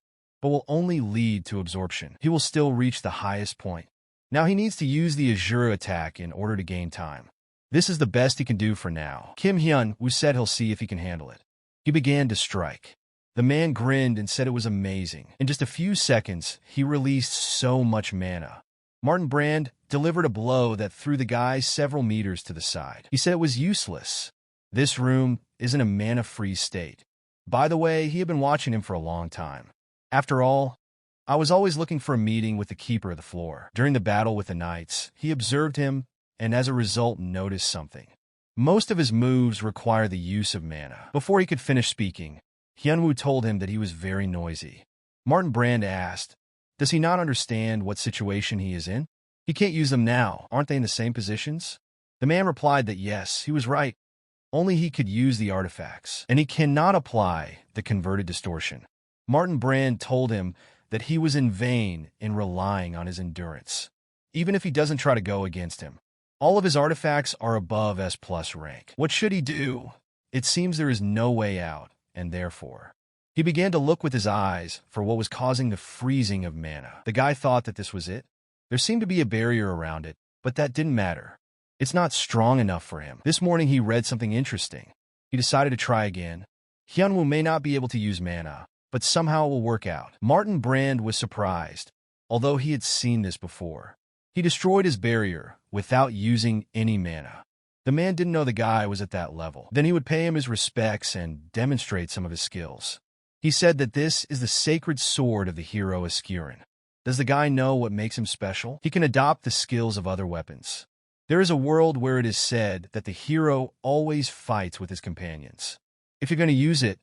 but will only lead to absorption. He will still reach the highest point. Now he needs to use the Azure attack in order to gain time. This is the best he can do for now. Kim Hyun-woo said he'll see if he can handle it. He began to strike. The man grinned and said it was amazing. In just a few seconds, he released so much mana. Martin Brand delivered a blow that threw the guy several meters to the side. He said it was useless. This room is in a mana-free state. By the way, he had been watching him for a long time. After all, I was always looking for a meeting with the keeper of the floor. During the battle with the knights, he observed him and as a result noticed something. Most of his moves require the use of mana. Before he could finish speaking, Hyunwoo told him that he was very noisy. Martin Brand asked, does he not understand what situation he is in? He can't use them now. Aren't they in the same positions? The man replied that yes, he was right. Only he could use the artifacts, and he cannot apply the converted distortion. Martin Brand told him that he was in vain in relying on his endurance, even if he doesn't try to go against him. All of his artifacts are above S+ rank. What should he do? It seems there is no way out, and therefore, he began to look with his eyes for what was causing the freezing of mana. The guy thought that this was it. There seemed to be a barrier around it, but that didn't matter. It's not strong enough for him. This morning he read something interesting. He decided to try again. Hyunwoo may not be able to use mana, but somehow it will work out. Martin Brand was surprised, although he had seen this before. He destroyed his barrier without using any mana. The man didn't know the guy was at that level. Then he would pay him his respects and demonstrate some of his skills. He said that this is the sacred sword of the hero Ascurin. Does the guy know what makes him special? He can adopt the skills of other weapons. There is a world where it is said that the hero always fights with his companions. If you're going to use it,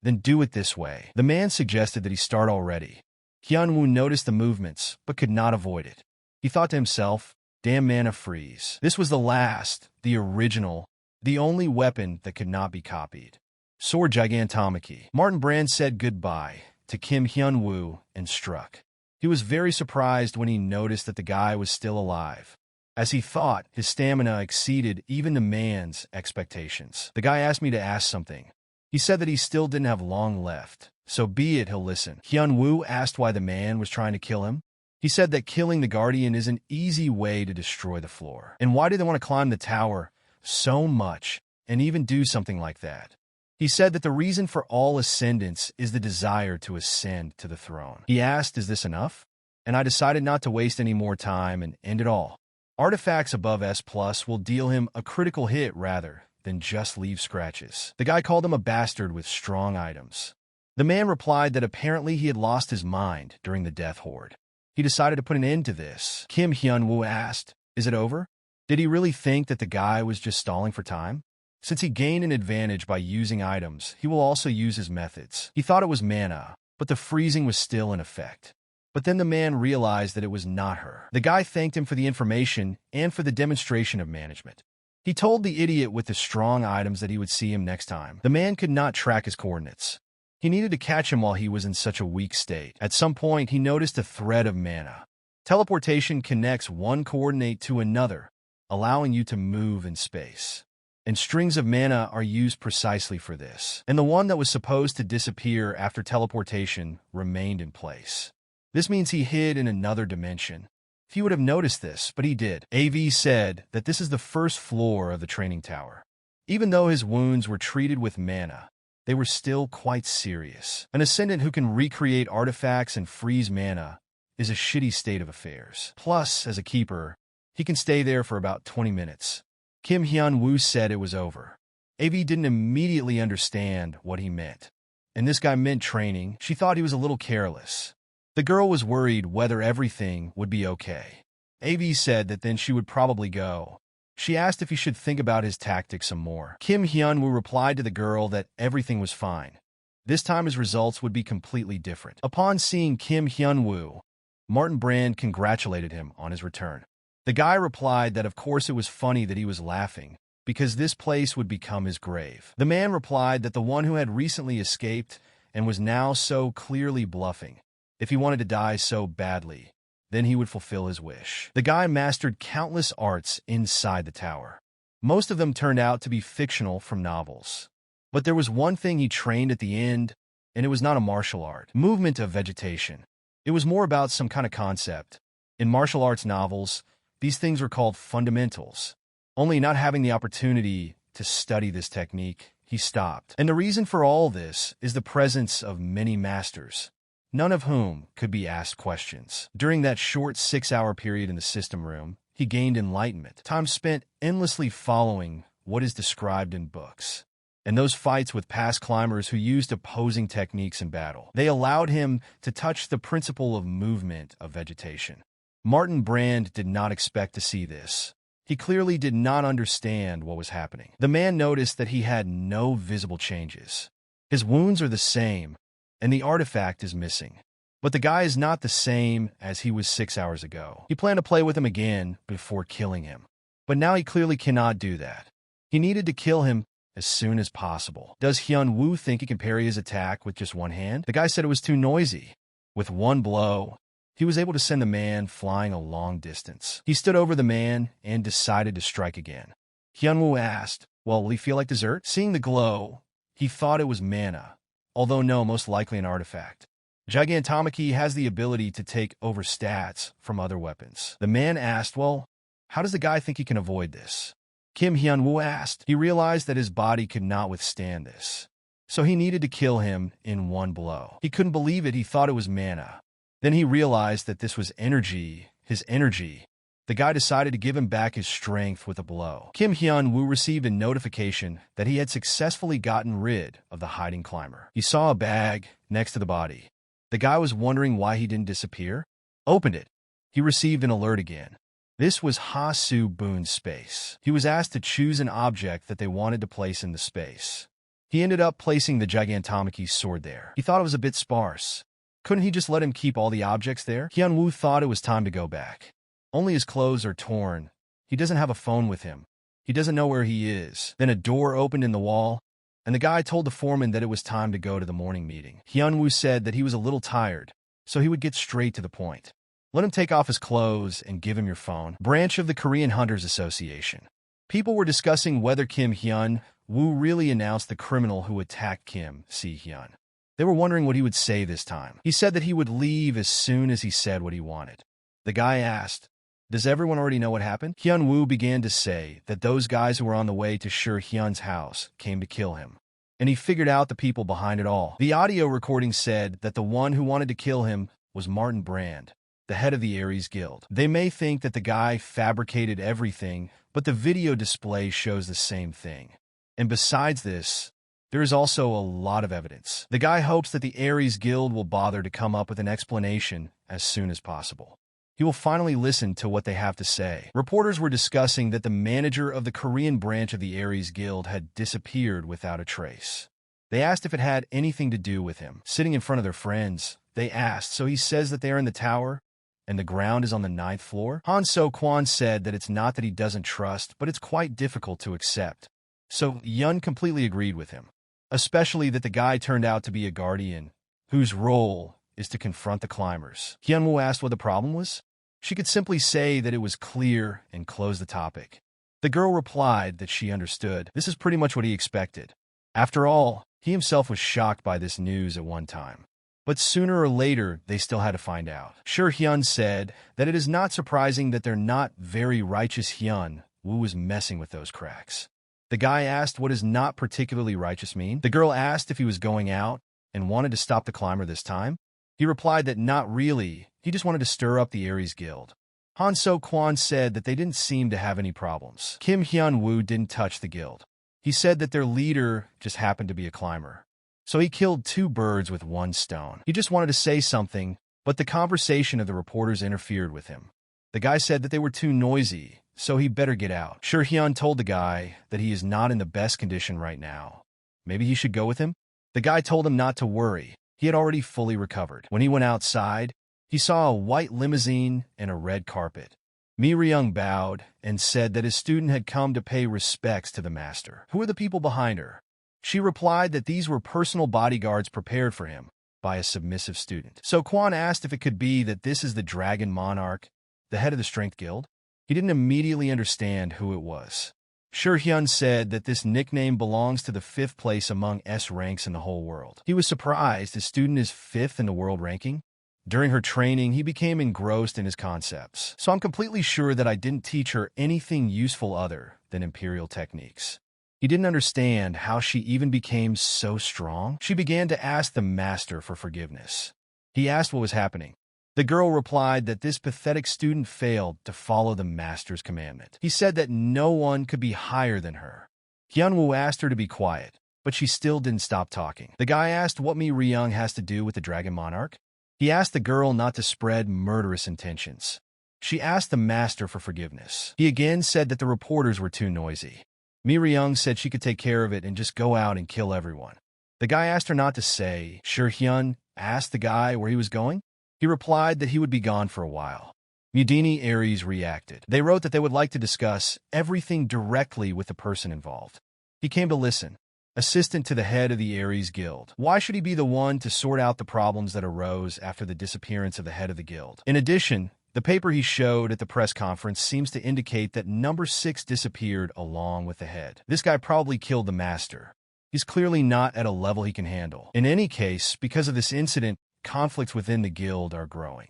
then do it this way. The man suggested that he start already. Hyunwoo noticed the movements, but could not avoid it. He thought to himself, damn mana freeze. This was the last, the original, the only weapon that could not be copied. Sword Gigantomachy. Martin Brand said goodbye to Kim Hyunwoo and struck. He was very surprised when he noticed that the guy was still alive. As he thought, his stamina exceeded even the man's expectations. The guy asked me to ask something. He said that he still didn't have long left, so be it, he'll listen. Hyunwoo asked why the man was trying to kill him. He said that killing the guardian is an easy way to destroy the floor. And why do they want to climb the tower so much and even do something like that? He said that the reason for all ascendants is the desire to ascend to the throne. He asked, is this enough? And I decided not to waste any more time and end it all. Artifacts above S+ will deal him a critical hit rather than just leave scratches. The guy called him a bastard with strong items. The man replied that apparently he had lost his mind during the death horde. He decided to put an end to this. Kim Hyunwoo asked, is it over? Did he really think that the guy was just stalling for time? Since he gained an advantage by using items, he will also use his methods. He thought it was mana, but the freezing was still in effect. But then the man realized that it was not her. The guy thanked him for the information and for the demonstration of management. He told the idiot with the strong items that he would see him next time. The man could not track his coordinates. He needed to catch him while he was in such a weak state. At some point, he noticed a thread of mana. Teleportation connects one coordinate to another, allowing you to move in space. And strings of mana are used precisely for this. And the one that was supposed to disappear after teleportation remained in place. This means he hid in another dimension. He would have noticed this, but he did. AV said that this is the first floor of the training tower. Even though his wounds were treated with mana, they were still quite serious. An ascendant who can recreate artifacts and freeze mana is a shitty state of affairs. Plus, as a keeper, he can stay there for about 20 minutes. Kim Hyunwoo said it was over. AV didn't immediately understand what he meant. And this guy meant training. She thought he was a little careless. The girl was worried whether everything would be okay. AV said that then she would probably go. She asked if he should think about his tactics some more. Kim Hyunwoo replied to the girl that everything was fine. This time his results would be completely different. Upon seeing Kim Hyunwoo, Martin Brand congratulated him on his return. The guy replied that of course it was funny that he was laughing, because this place would become his grave. The man replied that the one who had recently escaped and was now so clearly bluffing, if he wanted to die so badly, then he would fulfill his wish. The guy mastered countless arts inside the tower. Most of them turned out to be fictional from novels. But there was one thing he trained at the end, and it was not a martial art. Movement of vegetation. It was more about some kind of concept. In martial arts novels, these things were called fundamentals. Only not having the opportunity to study this technique, he stopped. And the reason for all this is the presence of many masters, none of whom could be asked questions. During that short 6-hour period in the system room, he gained enlightenment, time spent endlessly following what is described in books. and those fights with past climbers who used opposing techniques in battle. They allowed him to touch the principle of movement of vegetation. Martin Brand did not expect to see this. He clearly did not understand what was happening. The man noticed that he had no visible changes. His wounds are the same, and the artifact is missing. But the guy is not the same as he was 6 hours ago. He planned to play with him again before killing him. But now he clearly cannot do that. He needed to kill him as soon as possible. Does Hyun Woo think he can parry his attack with just one hand? The guy said it was too noisy. With one blow, he was able to send the man flying a long distance. He stood over the man and decided to strike again. Hyun Woo asked, "Well, will he feel like dessert?" Seeing the glow, he thought it was mana, although no, most likely an artifact. Gigantomachy has the ability to take over stats from other weapons. The man asked, "Well, how does the guy think he can avoid this?" Kim Hyun Woo asked. He realized that his body could not withstand this, so he needed to kill him in one blow. He couldn't believe it. He thought it was mana. Then he realized that this was energy, his energy. The guy decided to give him back his strength with a blow. Kim Hyun Woo received a notification that he had successfully gotten rid of the hiding climber. He saw a bag next to the body. The guy was wondering why he didn't disappear. Opened it. He received an alert again. This was Ha Soo Boon's space. He was asked to choose an object that they wanted to place in the space. He ended up placing the Gigantomachy's sword there. He thought it was a bit sparse. Couldn't he just let him keep all the objects there? Hyun Woo thought it was time to go back. Only his clothes are torn. He doesn't have a phone with him. He doesn't know where he is. Then a door opened in the wall, and the guy told the foreman that it was time to go to the morning meeting. Hyun Woo said that he was a little tired, so he would get straight to the point. Let him take off his clothes and give him your phone. Branch of the Korean Hunters Association. People were discussing whether Kim Hyun Woo really announced the criminal who attacked Kim Si-hyun. They were wondering what he would say this time. He said that he would leave as soon as he said what he wanted. The guy asked, "Does everyone already know what happened?" Hyun Woo began to say that those guys who were on the way to Sure Hyun's house came to kill him, and he figured out the people behind it all. The audio recording said that the one who wanted to kill him was Martin Brand, the head of the Aries Guild. They may think that the guy fabricated everything, but the video display shows the same thing. And besides this, there is also a lot of evidence. The guy hopes that the Aries Guild will bother to come up with an explanation as soon as possible. He will finally listen to what they have to say. Reporters were discussing that the manager of the Korean branch of the Aries Guild had disappeared without a trace. They asked if it had anything to do with him. Sitting in front of their friends, they asked, "So he says that they are in the tower, and the ground is on the 9th floor?" Han So-kwon said that it's not that he doesn't trust, but it's quite difficult to accept. So Yun completely agreed with him, especially that the guy turned out to be a guardian, whose role is to confront the climbers. Hyun Woo asked what the problem was. She could simply say that it was clear and close the topic. The girl replied that she understood. This is pretty much what he expected. After all, he himself was shocked by this news at one time. But sooner or later, they still had to find out. Sure Hyun said that it is not surprising that their not very righteous Hyun Woo was messing with those cracks. The guy asked what does not particularly righteous mean. The girl asked if he was going out and wanted to stop the climber this time. He replied that not really, he just wanted to stir up the Aries Guild. Han So-kwon said that they didn't seem to have any problems. Kim Hyun Woo didn't touch the guild. He said that their leader just happened to be a climber. So he killed 2 birds with 1 stone. He just wanted to say something, but the conversation of the reporters interfered with him. The guy said that they were too noisy, so he better get out. Sure Hyun told the guy that he is not in the best condition right now. Maybe he should go with him? The guy told him not to worry. He had already fully recovered. When he went outside, he saw a white limousine and a red carpet. Mi Ryung bowed and said that his student had come to pay respects to the master. Who are the people behind her? She replied that these were personal bodyguards prepared for him by a submissive student. So Kwon asked if it could be that this is the Dragon Monarch, the head of the Strength Guild. He didn't immediately understand who it was. Sure Hyun said that this nickname belongs to the 5th place among S ranks in the whole world. He was surprised his student is 5th in the world ranking. During her training, he became engrossed in his concepts. So I'm completely sure that I didn't teach her anything useful other than imperial techniques. He didn't understand how she even became so strong. She began to ask the master for forgiveness. He asked what was happening. The girl replied that this pathetic student failed to follow the master's commandment. He said that no one could be higher than her. Hyun Woo asked her to be quiet. but she still didn't stop talking. The guy asked what Mi Ryung has to do with the dragon monarch. He asked the girl not to spread murderous intentions. She asked the master for forgiveness. He again said that the reporters were too noisy. Mi Ryung said she could take care of it and just go out and kill everyone. The guy asked her not to say. Hyun asked the guy where he was going. He replied that he would be gone for a while. Mudini Aries reacted. They wrote that they would like to discuss everything directly with the person involved. He came to listen. Assistant to the head of the Aries Guild. Why should he be the one to sort out the problems that arose after the disappearance of the head of the guild? In addition, the paper he showed at the press conference seems to indicate that number 6 disappeared along with the head. This guy probably killed the master. He's clearly not at a level he can handle. In any case, because of this incident, conflicts within the guild are growing.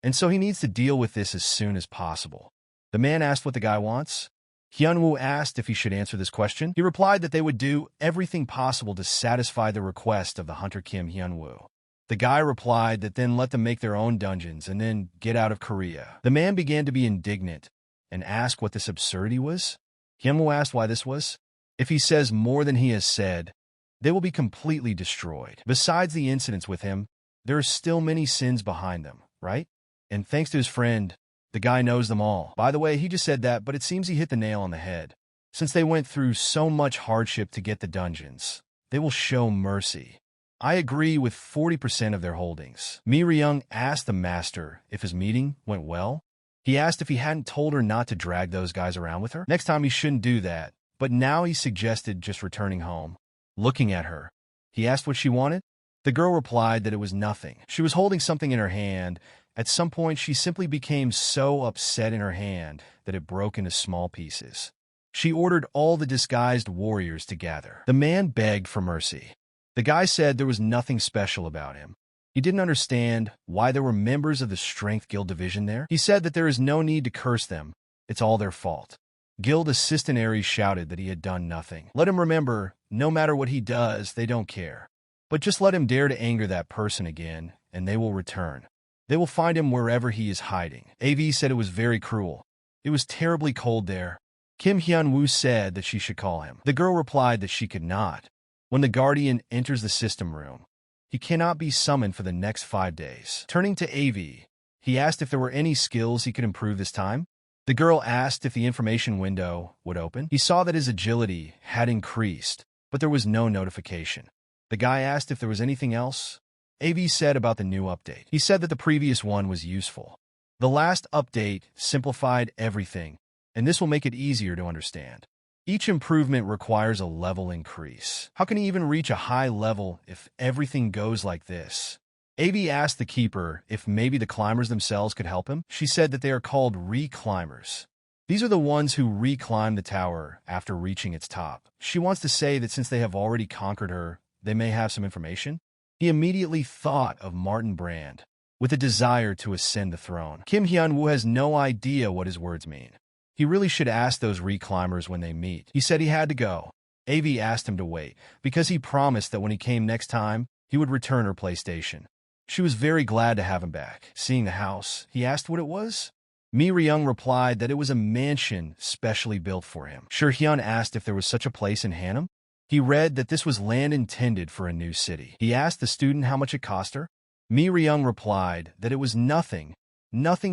And so he needs to deal with this as soon as possible. The man asked what the guy wants. Hyunwoo asked if he should answer this question. He replied that they would do everything possible to satisfy the request of the hunter Kim Hyunwoo. The guy replied that then let them make their own dungeons and then get out of Korea. The man began to be indignant and asked what this absurdity was. Hyunwoo asked why this was. If he says more than he has said, they will be completely destroyed. Besides the incidents with him, there are still many sins behind them, right? And thanks to his friend, the guy knows them all. By the way, he just said that, but it seems he hit the nail on the head. Since they went through so much hardship to get the dungeons, they will show mercy. I agree with 40% of their holdings. Mi Ryung asked the master if his meeting went well. He asked if he hadn't told her not to drag those guys around with her. Next time he shouldn't do that, but now he suggested just returning home. Looking at her, he asked what she wanted. The girl replied that it was nothing. She was holding something in her hand. At some point, she simply became so upset in her hand that it broke into small pieces. She ordered all the disguised warriors to gather. The man begged for mercy. The guy said there was nothing special about him. He didn't understand why there were members of the Strength Guild division there. He said that there is no need to curse them. It's all their fault. Guild Assistant Aries shouted that he had done nothing. Let him remember, no matter what he does, they don't care. But just let him dare to anger that person again, and they will return. They will find him wherever he is hiding. AV said it was very cruel. It was terribly cold there. Kim Hyun-woo said that she should call him. The girl replied that she could not. When the guardian enters the system room, he cannot be summoned for the next 5 days. Turning to AV, he asked if there were any skills he could improve this time. The girl asked if the information window would open. He saw that his agility had increased, but there was no notification. The guy asked if there was anything else. AV said about the new update. He said that the previous one was useful. The last update simplified everything, and this will make it easier to understand. Each improvement requires a level increase. How can he even reach a high level if everything goes like this? AV asked the keeper if maybe the climbers themselves could help him. She said that they are called re-climbers. These are the ones who re-climb the tower after reaching its top. She wants to say that since they have already conquered her, they may have some information. He immediately thought of Martin Brand, with a desire to ascend the throne. Kim Hyun-woo has no idea what his words mean. He really should ask those re-climbers when they meet. He said he had to go. AV asked him to wait, because he promised that when he came next time, he would return her PlayStation. She was very glad to have him back. Seeing the house, he asked what it was. Mi Ryung replied that it was a mansion specially built for him. Hyun asked if there was such a place in Hanam. He read that this was land intended for a new city. He asked the student how much it cost her. Mi Ryung replied that it was nothing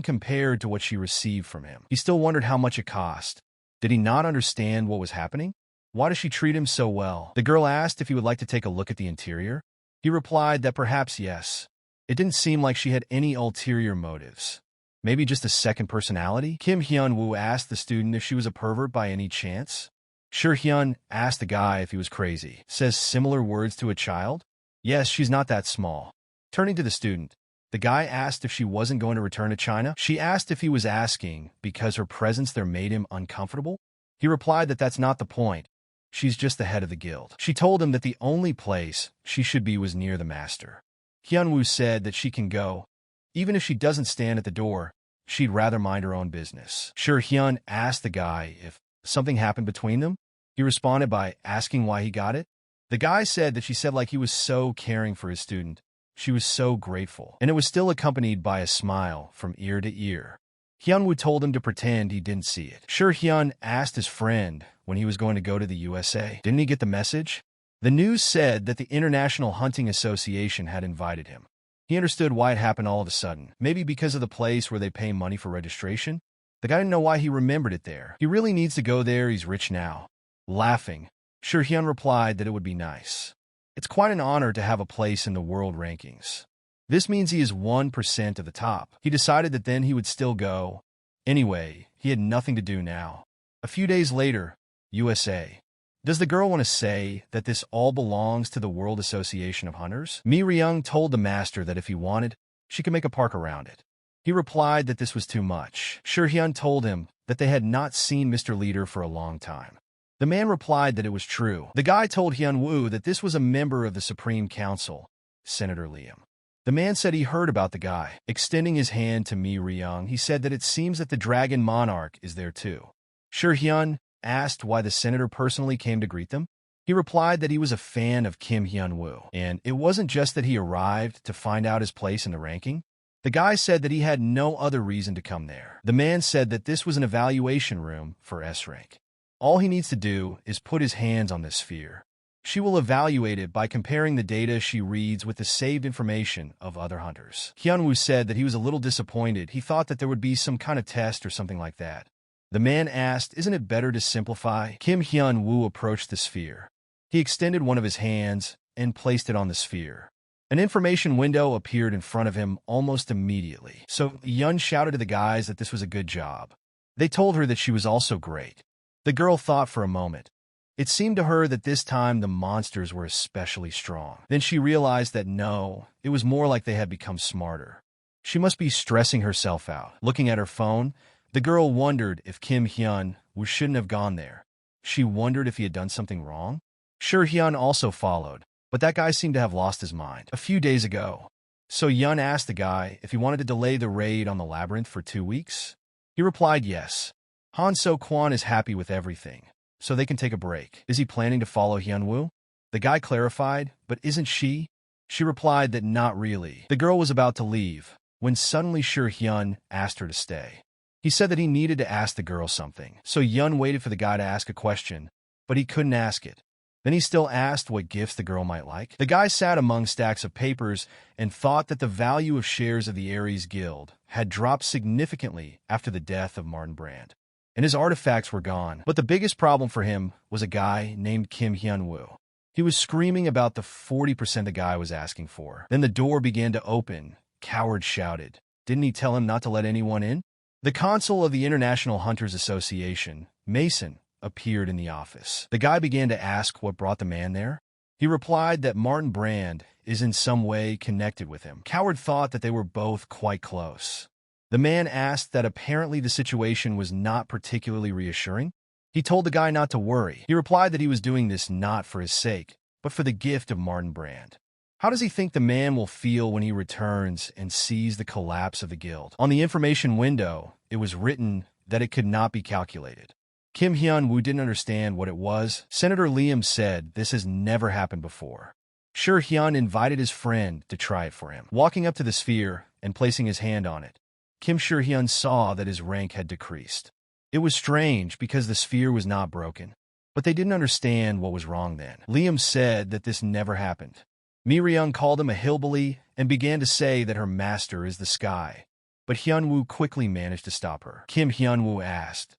compared to what she received from him. He still wondered how much it cost. Did he not understand what was happening? Why does she treat him so well? The girl asked if he would like to take a look at the interior. He replied that perhaps yes. It didn't seem like she had any ulterior motives. Maybe just a second personality? Kim Hyun-woo asked the student if she was a pervert by any chance. Hyun asked the guy if he was crazy. Says similar words to a child? Yes, she's not that small. Turning to the student, the guy asked if she wasn't going to return to China. She asked if he was asking because her presence there made him uncomfortable. He replied that that's not the point. She's just the head of the guild. She told him that the only place she should be was near the master. Hyun-woo said that she can go. Even if she doesn't stand at the door, she'd rather mind her own business. Hyun asked the guy if something happened between them. He responded by asking why he got it. The guy said that she said like he was so caring for his student. She was so grateful. And it was still accompanied by a smile from ear to ear. Hyun-woo told him to pretend he didn't see it. Hyun asked his friend when he was going to go to the USA. Didn't he get the message? The news said that the International Hunting Association had invited him. He understood why it happened all of a sudden. Maybe because of the place where they pay money for registration? The guy didn't know why he remembered it there. He really needs to go there, he's rich now. Laughing, Shurhyun replied that it would be nice. It's quite an honor to have a place in the world rankings. This means he is 1% of the top. He decided that then he would still go. Anyway, he had nothing to do now. A few days later, USA. Does the girl want to say that this all belongs to the World Association of Hunters? Mi Ryung told the master that if he wanted, she could make a park around it. He replied that this was too much. Shurhyun told him that they had not seen Mr. Leader for a long time. The man replied that it was true. The guy told Hyun-woo that this was a member of the Supreme Council, Senator Liam. The man said he heard about the guy. Extending his hand to Mi Ryung, he said that it seems that the dragon monarch is there too. Shurhyun asked why the senator personally came to greet them. He replied that he was a fan of Kim Hyun-woo, and it wasn't just that he arrived to find out his place in the ranking. The guy said that he had no other reason to come there. The man said that this was an evaluation room for S rank. All he needs to do is put his hands on this sphere. She will evaluate it by comparing the data she reads with the saved information of other hunters. Hyun-woo said that he was a little disappointed. He thought that there would be some kind of test or something like that. The man asked, isn't it better to simplify? Kim Hyun-woo approached the sphere. He extended one of his hands and placed it on the sphere. An information window appeared in front of him almost immediately. So Yun shouted to the guys that this was a good job. They told her that she was also great. The girl thought for a moment. It seemed to her that this time the monsters were especially strong. Then she realized that no, it was more like they had become smarter. She must be stressing herself out. Looking at her phone, the girl wondered if Kim Hyun-woo shouldn't have gone there. She wondered if he had done something wrong. Shurhyun also followed, but that guy seemed to have lost his mind a few days ago. So Yun asked the guy if he wanted to delay the raid on the labyrinth for 2 weeks. He replied yes. Han So-kwon is happy with everything, so they can take a break. Is he planning to follow Hyun-woo? The guy clarified, but isn't she? She replied that not really. The girl was about to leave, when suddenly Shurhyun asked her to stay. He said that he needed to ask the girl something, so Yun waited for the guy to ask a question, but he couldn't ask it. Then he still asked what gifts the girl might like. The guy sat among stacks of papers and thought that the value of shares of the Aries Guild had dropped significantly after the death of Martin Brand, and his artifacts were gone. But the biggest problem for him was a guy named Kim Hyun-woo. He was screaming about the 40% the guy was asking for. Then the door began to open. Coward shouted. Didn't he tell him not to let anyone in? The consul of the International Hunters Association, Mason, appeared in the office. The guy began to ask what brought the man there. He replied that Martin Brand is in some way connected with him. Coward thought that they were both quite close. The man asked that apparently the situation was not particularly reassuring. He told the guy not to worry. He replied that he was doing this not for his sake, but for the gift of Martin Brand. How does he think the man will feel when he returns and sees the collapse of the guild? On the information window, it was written that it could not be calculated. Kim Hyun-woo didn't understand what it was. Senator Liam said this has never happened before. Shurhyun invited his friend to try it for him. Walking up to the sphere and placing his hand on it, Kim Shurhyun saw that his rank had decreased. It was strange because the sphere was not broken, but they didn't understand what was wrong then. Liam said that this never happened. Mi Ryung called him a hillbilly and began to say that her master is the sky, but Hyun-woo quickly managed to stop her. Kim Hyun-woo asked,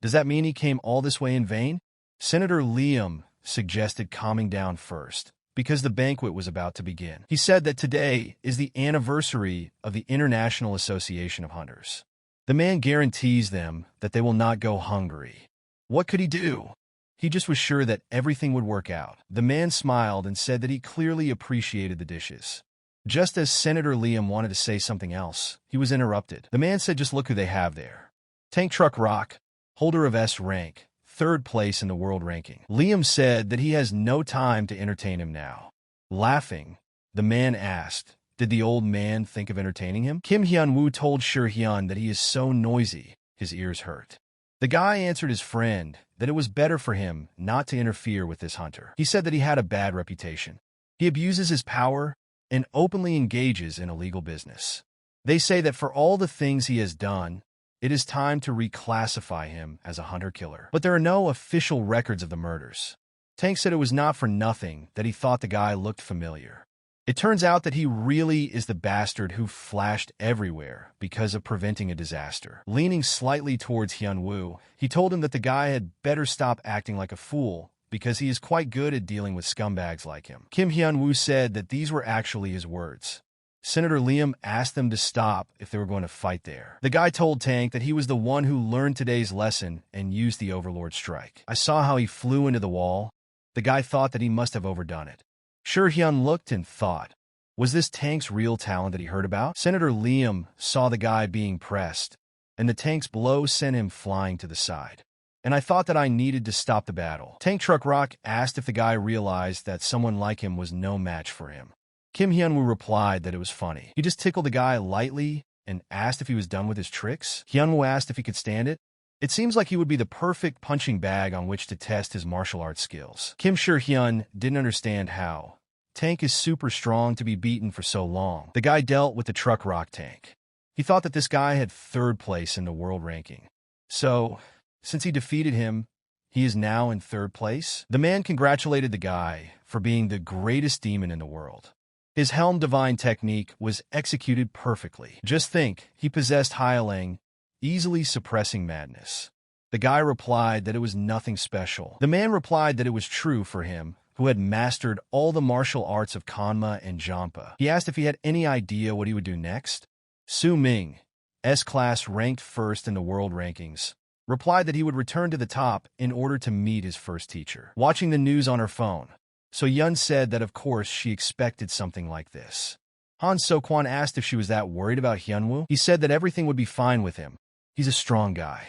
does that mean he came all this way in vain? Senator Liam suggested calming down first, because the banquet was about to begin. He said that today is the anniversary of the International Association of Hunters. The man guarantees them that they will not go hungry. What could he do? He just was sure that everything would work out. The man smiled and said that he clearly appreciated the dishes. Just as Senator Liam wanted to say something else, he was interrupted. The man said, just look who they have there. Tank Truck Rock, holder of S rank, 3rd place in the world ranking. Liam said that he has no time to entertain him now. Laughing, the man asked, did the old man think of entertaining him? Kim Hyun-woo told Shurhyun that he is so noisy, his ears hurt. The guy answered his friend that it was better for him not to interfere with this hunter. He said that he had a bad reputation. He abuses his power and openly engages in illegal business. They say that for all the things he has done, it is time to reclassify him as a hunter-killer. But there are no official records of the murders. Tank said it was not for nothing that he thought the guy looked familiar. It turns out that he really is the bastard who flashed everywhere because of preventing a disaster. Leaning slightly towards Hyunwoo, he told him that the guy had better stop acting like a fool because he is quite good at dealing with scumbags like him. Kim Hyunwoo said that these were actually his words. Senator Liam asked them to stop if they were going to fight there. The guy told Tank that he was the one who learned today's lesson and used the Overlord strike. I saw how he flew into the wall. The guy thought that he must have overdone it. Sure Hyun looked and thought, was this Tank's real talent that he heard about? Senator Liam saw the guy being pressed, and the Tank's blow sent him flying to the side. And I thought that I needed to stop the battle. Tank Truck Rock asked if the guy realized that someone like him was no match for him. Kim Hyunwoo replied that it was funny. He just tickled the guy lightly and asked if he was done with his tricks. Hyunwoo asked if he could stand it. It seems like he would be the perfect punching bag on which to test his martial arts skills. Kim Hyun didn't understand how. Tank is super strong to be beaten for so long. The guy dealt with the Truck Rock Tank. He thought that this guy had 3rd place in the world ranking. So, since he defeated him, he is now in 3rd place. The man congratulated the guy for being the greatest demon in the world. His Helm Divine technique was executed perfectly. Just think, he possessed Hyalang, easily suppressing madness. The guy replied that it was nothing special. The man replied that it was true for him, who had mastered all the martial arts of Kanma and Jampa. He asked if he had any idea what he would do next. Su Ming, S-class ranked 1st in the world rankings, replied that he would return to the top in order to meet his first teacher. Watching the news on her phone, So Yun said that of course she expected something like this. Han So-kwon asked if she was that worried about Hyunwoo. He said that everything would be fine with him. He's a strong guy.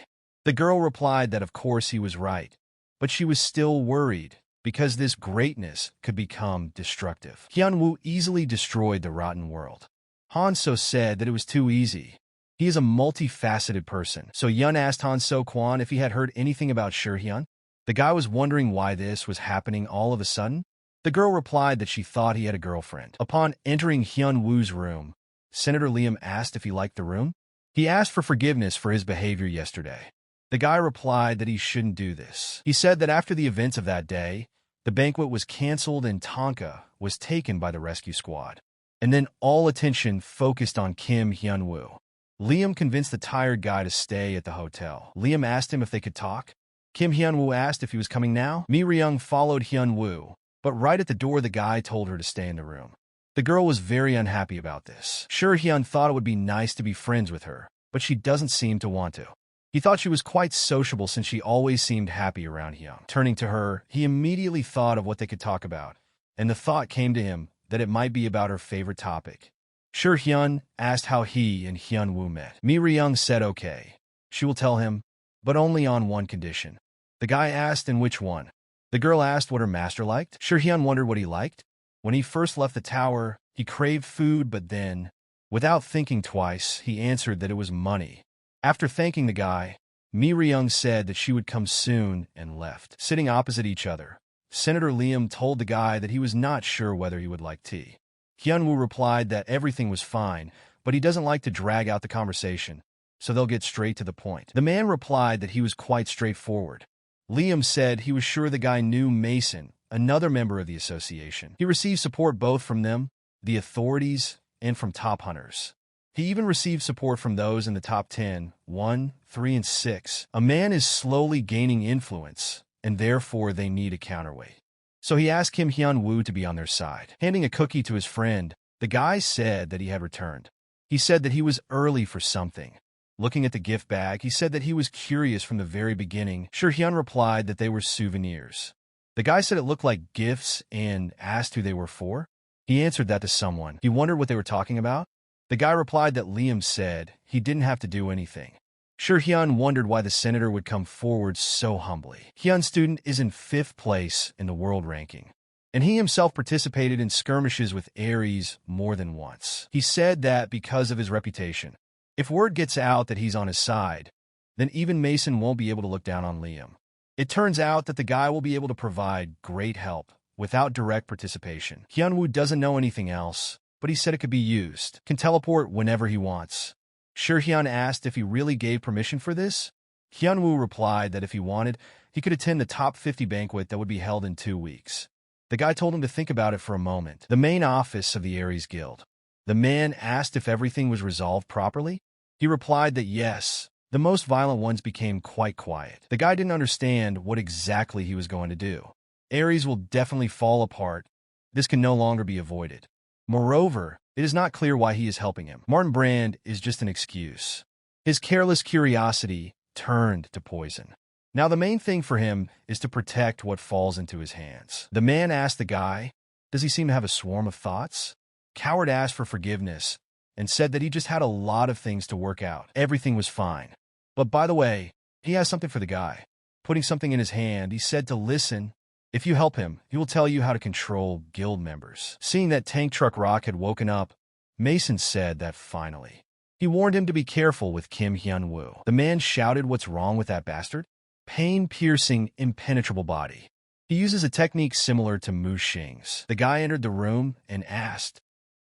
The girl replied that of course he was right, but she was still worried because this greatness could become destructive. Hyunwoo easily destroyed the rotten world. Han So said that it was too easy. He is a multifaceted person. So Yun asked Han So-kwon if he had heard anything about Shurhyun. The guy was wondering why this was happening all of a sudden. The girl replied that she thought he had a girlfriend. Upon entering Hyunwoo's room, Senator Liam asked if he liked the room. He asked for forgiveness for his behavior yesterday. The guy replied that he shouldn't do this. He said that after the events of that day, the banquet was canceled and Tonka was taken by the rescue squad. And then all attention focused on Kim Hyunwoo. Liam convinced the tired guy to stay at the hotel. Liam asked him if they could talk. Kim Hyunwoo asked if he was coming now. Mi Ryung followed Hyunwoo, but right at the door the guy told her to stay in the room. The girl was very unhappy about this. Sure, Hyun thought it would be nice to be friends with her, but she doesn't seem to want to. He thought she was quite sociable since she always seemed happy around Hyun. Turning to her, he immediately thought of what they could talk about, and the thought came to him that it might be about her favorite topic. Sure Hyun asked how he and Hyunwoo met. Mi Ryung said okay. She will tell him, but only on one condition. The guy asked in which one. The girl asked what her master liked. Sure Hyun wondered what he liked. When he first left the tower, he craved food, but then, without thinking twice, he answered that it was money. After thanking the guy, Mi Ryung said that she would come soon and left. Sitting opposite each other, Senator Liam told the guy that he was not sure whether he would like tea. Hyunwoo replied that everything was fine, but he doesn't like to drag out the conversation, so they'll get straight to the point. The man replied that he was quite straightforward. Liam said he was sure the guy knew Mason, another member of the association. He received support both from them, the authorities, and from top hunters. He even received support from those in the top 10, 1, 3, and 6. A man is slowly gaining influence, and therefore they need a counterweight. So he asked Kim Hyunwoo to be on their side. Handing a cookie to his friend, the guy said that he had returned. He said that he was early for something. Looking at the gift bag, he said that he was curious from the very beginning. Sure Hyun replied that they were souvenirs. The guy said it looked like gifts and asked who they were for. He answered that to someone. He wondered what they were talking about. The guy replied that Liam said he didn't have to do anything. Sure Hyun wondered why the senator would come forward so humbly. Hyun's student is in 5th place in the world ranking, and he himself participated in skirmishes with Aries more than once. He said that because of his reputation, if word gets out that he's on his side, then even Mason won't be able to look down on Liam. It turns out that the guy will be able to provide great help without direct participation. Hyunwoo doesn't know anything else, but he said it could be used. Can teleport whenever he wants. Sure Hyun asked if he really gave permission for this. Hyunwoo replied that if he wanted, he could attend the top 50 banquet that would be held in 2 weeks. The guy told him to think about it for a moment. The main office of the Aries Guild. The man asked if everything was resolved properly. He replied that yes. The most violent ones became quite quiet. The guy didn't understand what exactly he was going to do. Aries will definitely fall apart. This can no longer be avoided. Moreover, it is not clear why he is helping him. Martin Brand is just an excuse. His careless curiosity turned to poison. Now the main thing for him is to protect what falls into his hands. The man asked the guy, does he seem to have a swarm of thoughts? Coward asked for forgiveness and said that he just had a lot of things to work out. Everything was fine. But by the way, he has something for the guy. Putting something in his hand, he said to listen. If you help him, he will tell you how to control guild members. Seeing that Tank Truck Rock had woken up, Mason said that finally. He warned him to be careful with Kim Hyun-woo. The man shouted, what's wrong with that bastard? Pain-piercing, impenetrable body. He uses a technique similar to Mu Xing's. The guy entered the room and asked,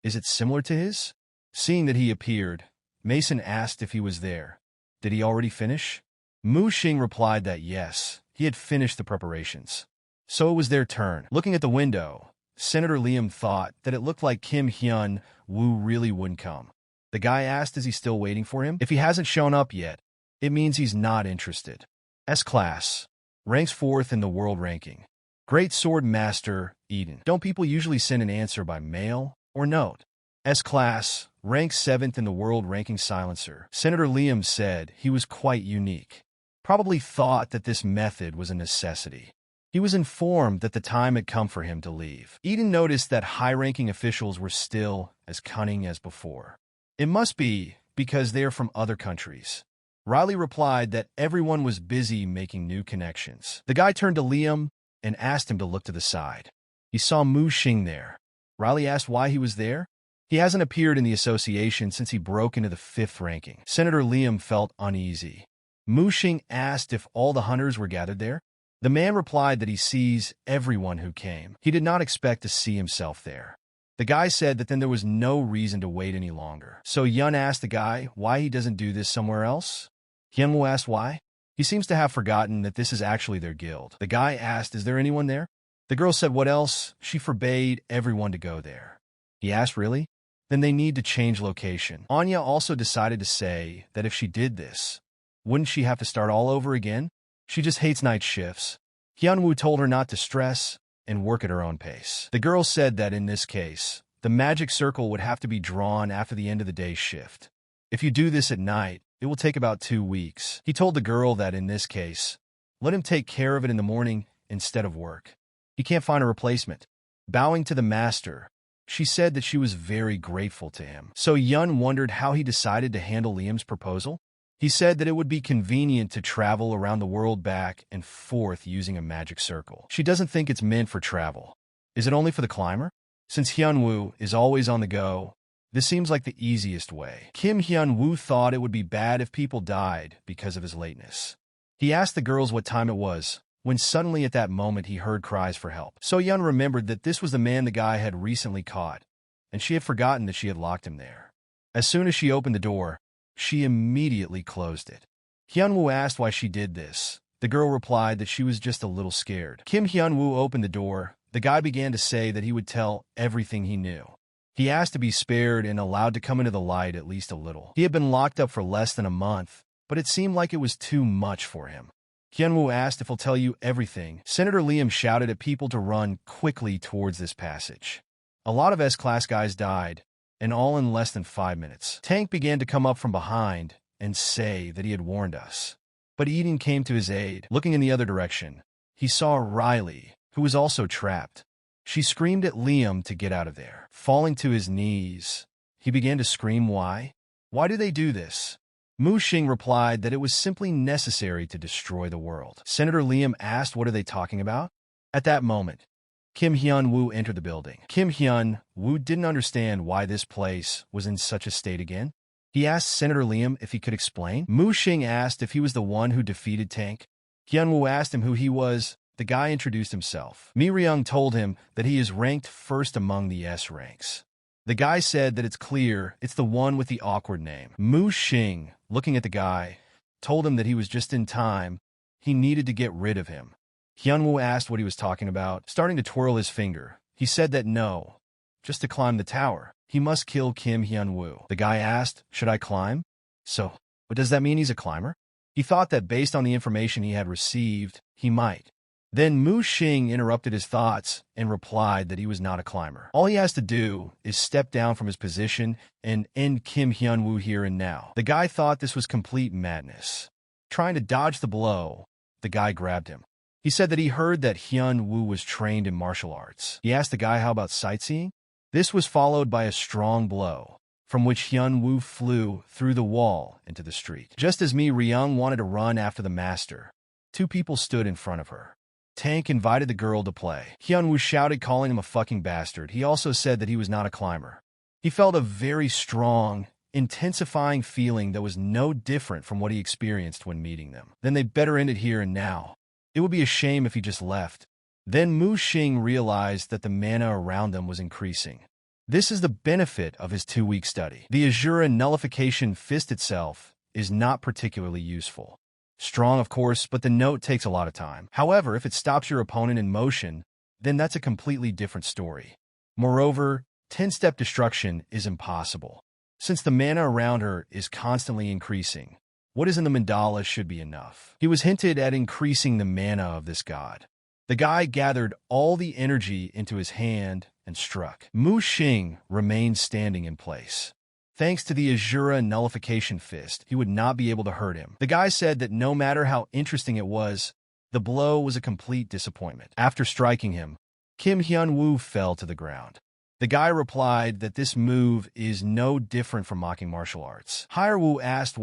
is it similar to his? Seeing that he appeared, Mason asked if he was there. Did he already finish? Mu Xing replied that yes, he had finished the preparations. So it was their turn. Looking at the window, Senator Liam thought that it looked like Kim Hyun-woo really wouldn't come. The guy asked, is he still waiting for him? If he hasn't shown up yet, it means he's not interested. S-Class. Ranks 4th in the world ranking. Great Sword Master, Eden. Don't people usually send an answer by mail or note? S-Class. Ranks 7th in the world ranking Silencer. Senator Liam said he was quite unique. Probably thought that this method was a necessity. He was informed that the time had come for him to leave. Eden noticed that high-ranking officials were still as cunning as before. It must be because they are from other countries. Riley replied that everyone was busy making new connections. The guy turned to Liam and asked him to look to the side. He saw Mu Xing there. Riley asked why he was there. He hasn't appeared in the association since he broke into the 5th ranking. Senator Liam felt uneasy. Mu Xing asked if all the hunters were gathered there. The man replied that he sees everyone who came. He did not expect to see himself there. The guy said that then there was no reason to wait any longer. So Yun asked the guy why he doesn't do this somewhere else. Hyunwoo asked why. He seems to have forgotten that this is actually their guild. The guy asked, is there anyone there? The girl said, what else? She forbade everyone to go there. He asked, really? Then they need to change location. Anya also decided to say that if she did this, wouldn't she have to start all over again? She just hates night shifts. Hyunwoo told her not to stress and work at her own pace. The girl said that in this case, the magic circle would have to be drawn after the end of the day's shift. If you do this at night, it will take about 2 weeks. He told the girl that in this case, let him take care of it in the morning instead of work. He can't find a replacement. Bowing to the master, she said that she was very grateful to him. So Yun wondered how he decided to handle Liam's proposal. He said that it would be convenient to travel around the world back and forth using a magic circle. She doesn't think it's meant for travel. Is it only for the climber? Since Hyunwoo is always on the go, this seems like the easiest way. Kim Hyun-woo thought it would be bad if people died because of his lateness. He asked the girls what time it was, when suddenly at that moment he heard cries for help. So Yun remembered that this was the man the guy had recently caught, and she had forgotten that she had locked him there. As soon as she opened the door, she immediately closed it. Hyunwoo asked why she did this. The girl replied that she was just a little scared. Kim Hyunwoo opened the door. The guy began to say that he would tell everything he knew. He asked to be spared and allowed to come into the light at least a little. He had been locked up for less than a month, but it seemed like it was too much for him. Hyunwoo asked if he'll tell you everything. Senator Liam shouted at people to run quickly towards this passage. A lot of S-Class guys died, and all in less than 5 minutes. Tank began to come up from behind and say that he had warned us. But Eden came to his aid. Looking in the other direction, he saw Riley, who was also trapped. She screamed at Liam to get out of there. Falling to his knees, he began to scream, why? Why do they do this? Mu Xing replied that it was simply necessary to destroy the world. Senator Liam asked, what are they talking about? At that moment, Kim Hyun-woo entered the building. Kim Hyun-woo didn't understand why this place was in such a state again. He asked Senator Liam if he could explain. Mu Xing asked if he was the one who defeated Tank. Hyun-woo asked him who he was. The guy introduced himself. Mi Ryung told him that he is ranked first among the S ranks. The guy said that it's clear it's the one with the awkward name. Mu Xing, looking at the guy, told him that he was just in time. He needed to get rid of him. Hyunwoo asked what he was talking about, starting to twirl his finger. He said that no, just to climb the tower. He must kill Kim Hyunwoo. The guy asked, should I climb? So, but does that mean he's a climber? He thought that based on the information he had received, he might. Then Mu Xing interrupted his thoughts and replied that he was not a climber. All he has to do is step down from his position and end Kim Hyunwoo here and now. The guy thought this was complete madness. Trying to dodge the blow, the guy grabbed him. He said that he heard that Hyunwoo was trained in martial arts. He asked the guy how about sightseeing. This was followed by a strong blow, from which Hyunwoo flew through the wall into the street. Just as Mi Ryung wanted to run after the master, two people stood in front of her. Tank invited the girl to play. Hyunwoo shouted, calling him a fucking bastard. He also said that he was not a climber. He felt a very strong, intensifying feeling that was no different from what he experienced when meeting them. Then they better end it here and now. It would be a shame if he just left. Then Mu Xing realized that the mana around them was increasing. This is the benefit of his 2-week study. The Azura nullification fist itself is not particularly useful. Strong, of course, but the note takes a lot of time. However, if it stops your opponent in motion, then that's a completely different story. Moreover, 10-step destruction is impossible. Since the mana around her is constantly increasing, what is in the mandala should be enough. He was hinted at increasing the mana of this god. The guy gathered all the energy into his hand and struck. Mu Xing remained standing in place. Thanks to the Azura nullification fist, he would not be able to hurt him. The guy said that no matter how interesting it was, the blow was a complete disappointment. After striking him, Kim Hyunwoo fell to the ground. The guy replied that this move is no different from mocking martial arts. Hyunwoo asked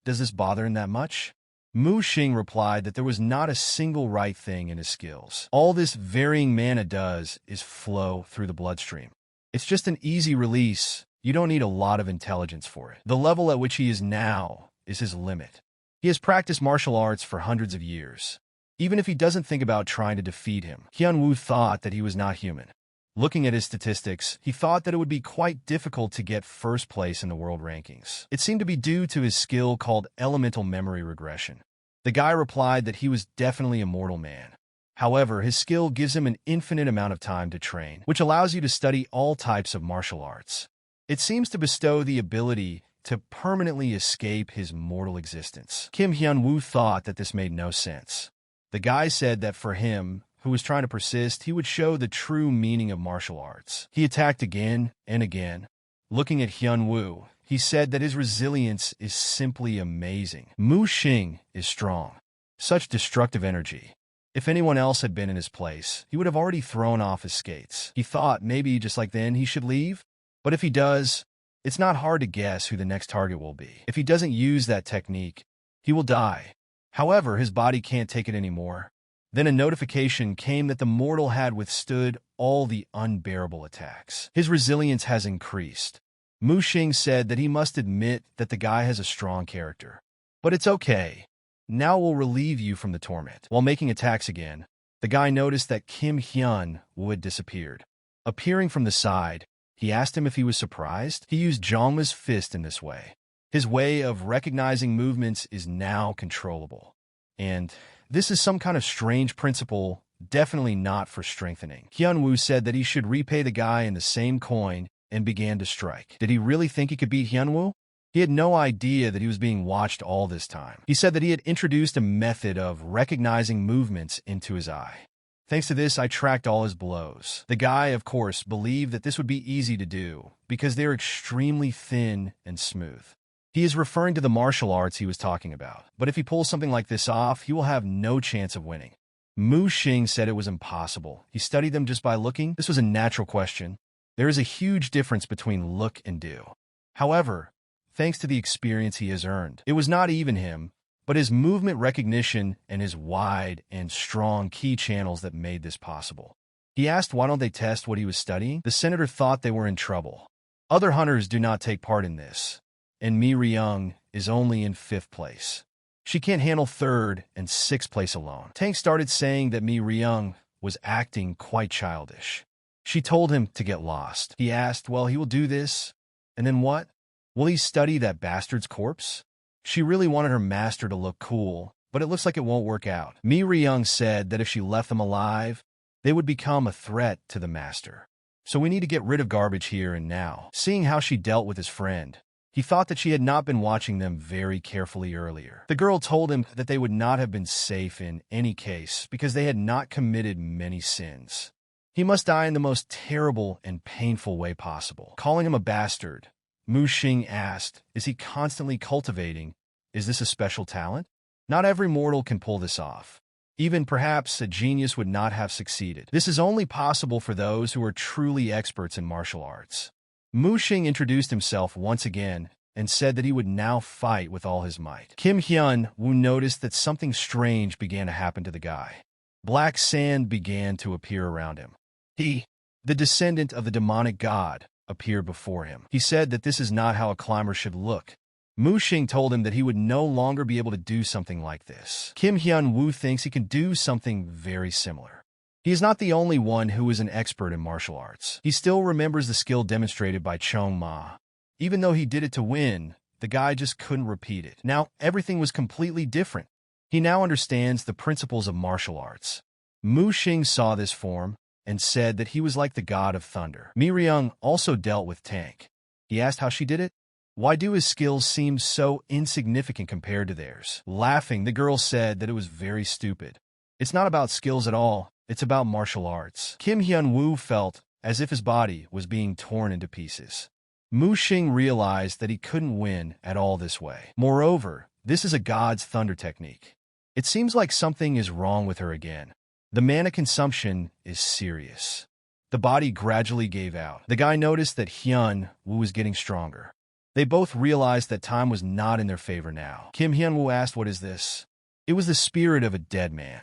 does this bother him that much? Mu Xing replied that there was not a single right thing in his skills. All this varying mana does is flow through the bloodstream. It's just an easy release. You don't need a lot of intelligence for it. The level at which he is now is his limit. He has practiced martial arts for hundreds of years. Even if he doesn't think about trying to defeat him, Hyunwoo thought that he was not human. Looking at his statistics, he thought that it would be quite difficult to get first place in the world rankings. It seemed to be due to his skill called elemental memory regression. The guy replied that he was definitely a mortal man. However, his skill gives him an infinite amount of time to train, which allows you to study all types of martial arts. It seems to bestow the ability to permanently escape his mortal existence. Kim Hyunwoo thought that this made no sense. The guy said that for him, who was trying to persist, he would show the true meaning of martial arts. He attacked again and again. Looking at Hyunwoo, he said that his resilience is simply amazing. Mu Xing is strong. Such destructive energy. If anyone else had been in his place, he would have already thrown off his skates. He thought maybe just like then he should leave. But if he does, it's not hard to guess who the next target will be. If he doesn't use that technique, he will die. However, his body can't take it anymore. Then a notification came that the mortal had withstood all the unbearable attacks. His resilience has increased. Mu Xing said that he must admit that the guy has a strong character. But it's okay. Now we'll relieve you from the torment. While making attacks again, the guy noticed that Kim Hyunwoo had disappeared. Appearing from the side, he asked him if he was surprised. He used Jongma's fist in this way. His way of recognizing movements is now controllable. And this is some kind of strange principle, definitely not for strengthening. Hyunwoo said that he should repay the guy in the same coin and began to strike. Did he really think he could beat Hyunwoo? He had no idea that he was being watched all this time. He said that he had introduced a method of recognizing movements into his eye. Thanks to this, I tracked all his blows. The guy, of course, believed that this would be easy to do because they're extremely thin and smooth. He is referring to the martial arts he was talking about. But if he pulls something like this off, he will have no chance of winning. Mu Xing said it was impossible. He studied them just by looking. This was a natural question. There is a huge difference between look and do. However, thanks to the experience he has earned, it was not even him, but his movement recognition and his wide and strong key channels that made this possible. He asked why don't they test what he was studying? The senator thought they were in trouble. Other hunters do not take part in this, and Mi Ryung is only in 5th place. She can't handle 3rd and 6th place alone. Tank started saying that Mi Ryung was acting quite childish. She told him to get lost. He asked, well, he will do this, and then what? Will he study that bastard's corpse? She really wanted her master to look cool, but it looks like it won't work out. Mi Ryung said that if she left them alive, they would become a threat to the master. So we need to get rid of garbage here and now. Seeing how she dealt with his friend, he thought that she had not been watching them very carefully earlier. The girl told him that they would not have been safe in any case because they had not committed many sins. He must die in the most terrible and painful way possible. Calling him a bastard, Mu Xing asked, is he constantly cultivating? Is this a special talent? Not every mortal can pull this off. Even perhaps a genius would not have succeeded. This is only possible for those who are truly experts in martial arts. Mu Xing introduced himself once again and said that he would now fight with all his might. Kim Hyun Woo noticed that something strange began to happen to the guy. Black sand began to appear around him. He, the descendant of the demonic god, appeared before him. He said that this is not how a climber should look. Mu Xing told him that he would no longer be able to do something like this. Kim Hyun Woo thinks he can do something very similar. He is not the only one who is an expert in martial arts. He still remembers the skill demonstrated by Chong Ma. Even though he did it to win, the guy just couldn't repeat it. Now, everything was completely different. He now understands the principles of martial arts. Mu Xing saw this form and said that he was like the god of thunder. Mi Ryung also dealt with Tank. He asked how she did it. Why do his skills seem so insignificant compared to theirs? Laughing, the girl said that it was very stupid. It's not about skills at all, it's about martial arts. Kim Hyun Woo felt as if his body was being torn into pieces. Mu Xing realized that he couldn't win at all this way. Moreover, this is a god's thunder technique. It seems like something is wrong with her again. The mana consumption is serious. The body gradually gave out. The guy noticed that Hyun Woo was getting stronger. They both realized that time was not in their favor now. Kim Hyun Woo asked, what is this? It was the spirit of a dead man.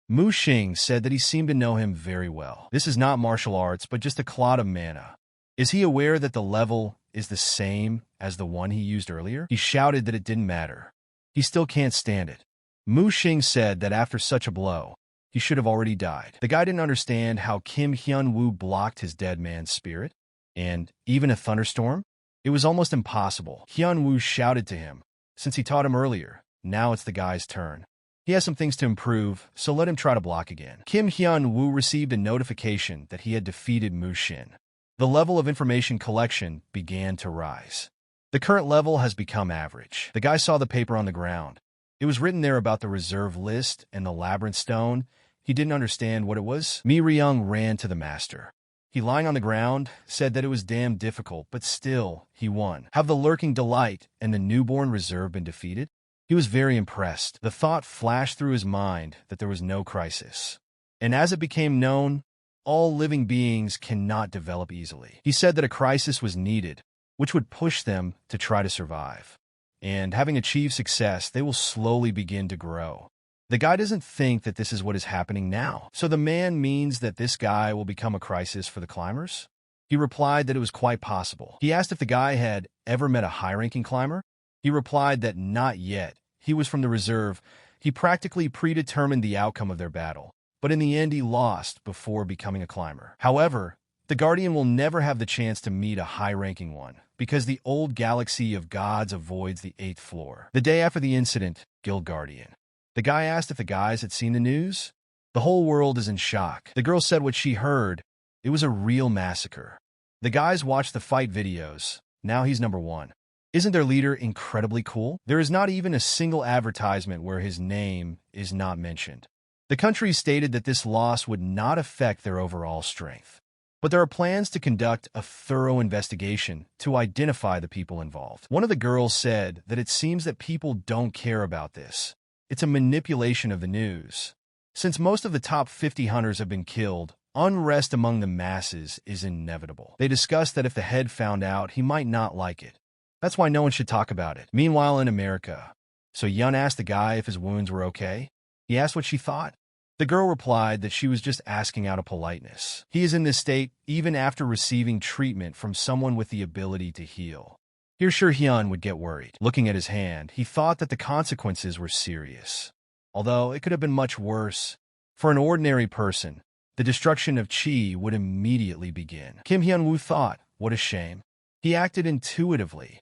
Mu Xing said that he seemed to know him very well. This is not martial arts, but just a clot of mana. Is he aware that the level is the same as the one he used earlier? He shouted that it didn't matter. He still can't stand it. Mu Xing said that after such a blow, he should have already died. The guy didn't understand how Kim Hyun Woo blocked his dead man's spirit, and even a thunderstorm? It was almost impossible. Hyun Woo shouted to him. Since he taught him earlier, now it's the guy's turn. He has some things to improve, so let him try to block again. Kim Hyun Woo received a notification that he had defeated Mu Xing. The level of information collection began to rise. The current level has become average. The guy saw the paper on the ground. It was written there about the reserve list and the labyrinth stone. He didn't understand what it was. Mi Ryung ran to the master. He, lying on the ground, said that it was damn difficult, but still, he won. Have the lurking delight and the newborn reserve been defeated? He was very impressed. The thought flashed through his mind that there was no crisis. And as it became known, all living beings cannot develop easily. He said that a crisis was needed, which would push them to try to survive. And having achieved success, they will slowly begin to grow. The guy doesn't think that this is what is happening now. So the man means that this guy will become a crisis for the climbers? He replied that it was quite possible. He asked if the guy had ever met a high-ranking climber. He replied that not yet. He was from the reserve. He practically predetermined the outcome of their battle. But in the end, he lost before becoming a climber. However, the Guardian will never have the chance to meet a high-ranking one, because the old galaxy of gods avoids the 8th floor. The day after the incident, Guild Guardian. The guy asked if the guys had seen the news. The whole world is in shock. The girl said what she heard. It was a real massacre. The guys watched the fight videos. Now he's number 1. Isn't their leader incredibly cool? There is not even a single advertisement where his name is not mentioned. The country stated that this loss would not affect their overall strength. But there are plans to conduct a thorough investigation to identify the people involved. One of the girls said that it seems that people don't care about this. It's a manipulation of the news. Since most of the top 50 hunters have been killed, unrest among the masses is inevitable. They discussed that if the head found out, he might not like it. That's why no one should talk about it. Meanwhile, in America, so Yun asked the guy if his wounds were okay. He asked what she thought. The girl replied that she was just asking out of politeness. He is in this state even after receiving treatment from someone with the ability to heal. Here Sure Hyun would get worried. Looking at his hand, he thought that the consequences were serious. Although it could have been much worse. For an ordinary person, the destruction of Chi would immediately begin. Kim Hyun Woo thought, what a shame. He acted intuitively.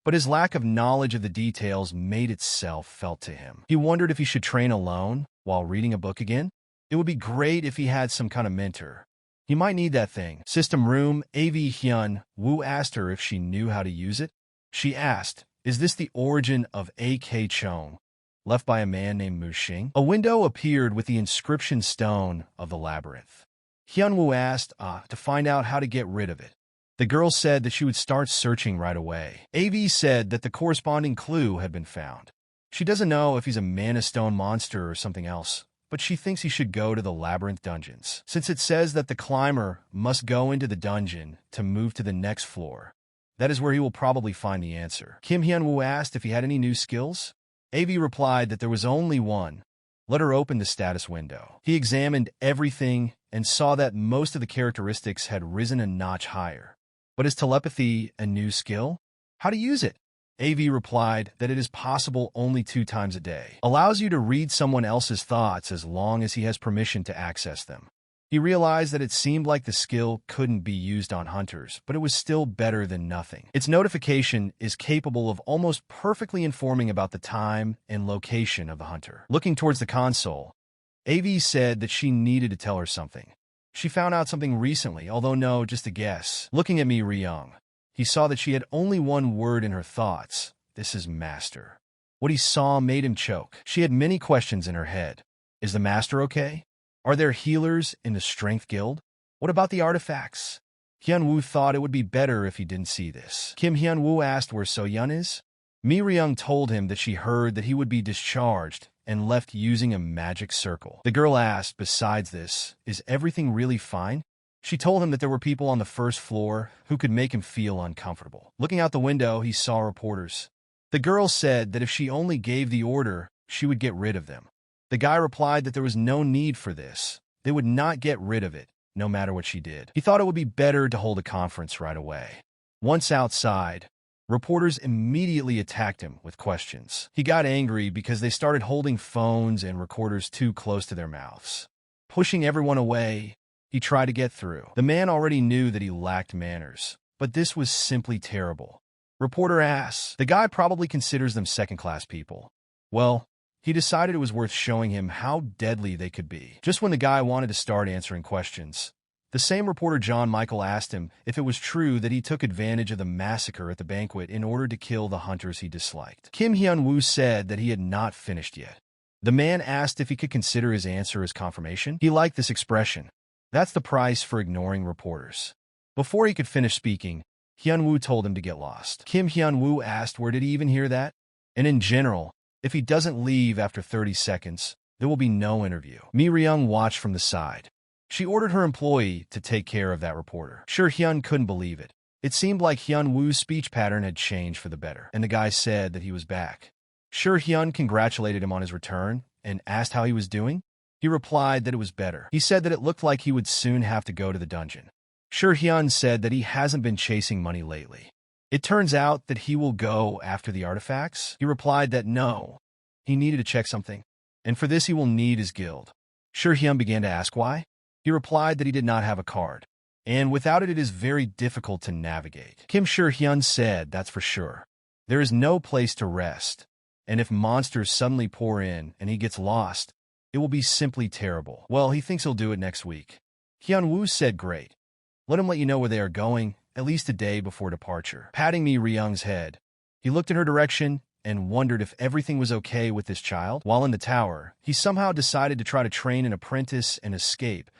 but his lack of knowledge of the details made itself felt to him. He wondered if he should train alone while reading a book again. It would be great if he had some kind of mentor. He might need that thing. System room, AV Hyun Woo asked her if she knew how to use it. She asked, "Is this the origin of AK Chong, left by a man named Mu Xing?" A window appeared with the inscription stone of the labyrinth. Hyun Woo asked to find out how to get rid of it. The girl said that she would start searching right away. AV said that the corresponding clue had been found. She doesn't know if he's a mana stone monster or something else, but she thinks he should go to the labyrinth dungeons, since it says that the climber must go into the dungeon to move to the next floor. That is where he will probably find the answer. Kim Hyun Woo asked if he had any new skills. AV replied that there was only one. Let her open the status window. He examined everything and saw that most of the characteristics had risen a notch higher. But is telepathy a new skill? How to use it? AV replied that it is possible only 2 times a day. Allows you to read someone else's thoughts as long as he has permission to access them. He realized that it seemed like the skill couldn't be used on hunters, but it was still better than nothing. Its notification is capable of almost perfectly informing about the time and location of the hunter. Looking towards the console, AV said that she needed to tell her something. She found out something recently, although no, just a guess. Looking at Mi Ryung, he saw that she had only one word in her thoughts. This is master. What he saw made him choke. She had many questions in her head. Is the master okay? Are there healers in the Strength Guild? What about the artifacts? Hyun Woo thought it would be better if he didn't see this. Kim Hyun Woo asked where So Yun is. Mi Ryung told him that she heard that he would be discharged and left using a magic circle. The girl asked, besides this, is everything really fine? She told him that there were people on the first floor who could make him feel uncomfortable. Looking out the window, he saw reporters. The girl said that if she only gave the order, she would get rid of them. The guy replied that there was no need for this. They would not get rid of it, no matter what she did. He thought it would be better to hold a conference right away. Once outside, reporters immediately attacked him with questions. He got angry because they started holding phones and recorders too close to their mouths. Pushing everyone away, he tried to get through. The man already knew that he lacked manners, but this was simply terrible. Reporter asks, the guy probably considers them second-class people. Well, he decided it was worth showing him how deadly they could be. Just when the guy wanted to start answering questions, the same reporter John Michael asked him if it was true that he took advantage of the massacre at the banquet in order to kill the hunters he disliked. Kim Hyun Woo said that he had not finished yet. The man asked if he could consider his answer as confirmation. He liked this expression. That's the price for ignoring reporters. Before he could finish speaking, Hyun Woo told him to get lost. Kim Hyun Woo asked where did he even hear that? And in general, if he doesn't leave after 30 seconds, there will be no interview. Mi Ryung watched from the side. She ordered her employee to take care of that reporter. Sure, Hyun couldn't believe it. It seemed like Hyun Woo's speech pattern had changed for the better, and the guy said that he was back. Sure, Hyun congratulated him on his return and asked how he was doing. He replied that it was better. He said that it looked like he would soon have to go to the dungeon. Sure, Hyun said that he hasn't been chasing money lately. It turns out that he will go after the artifacts. He replied that no, he needed to check something, and for this he will need his guild. Sure, Hyun began to ask why. He replied that he did not have a card, and without it, it is very difficult to navigate. Kim Sure Hyun said that's for sure. There is no place to rest, and if monsters suddenly pour in and he gets lost, it will be simply terrible. Well, he thinks he'll do it next week. Hyun Woo said great. Let him let you know where they are going, at least a day before departure. Patting Mi Ryung's head, he looked in her direction and wondered if everything was okay with this child. While in the tower, he somehow decided to try to train an apprentice and escape,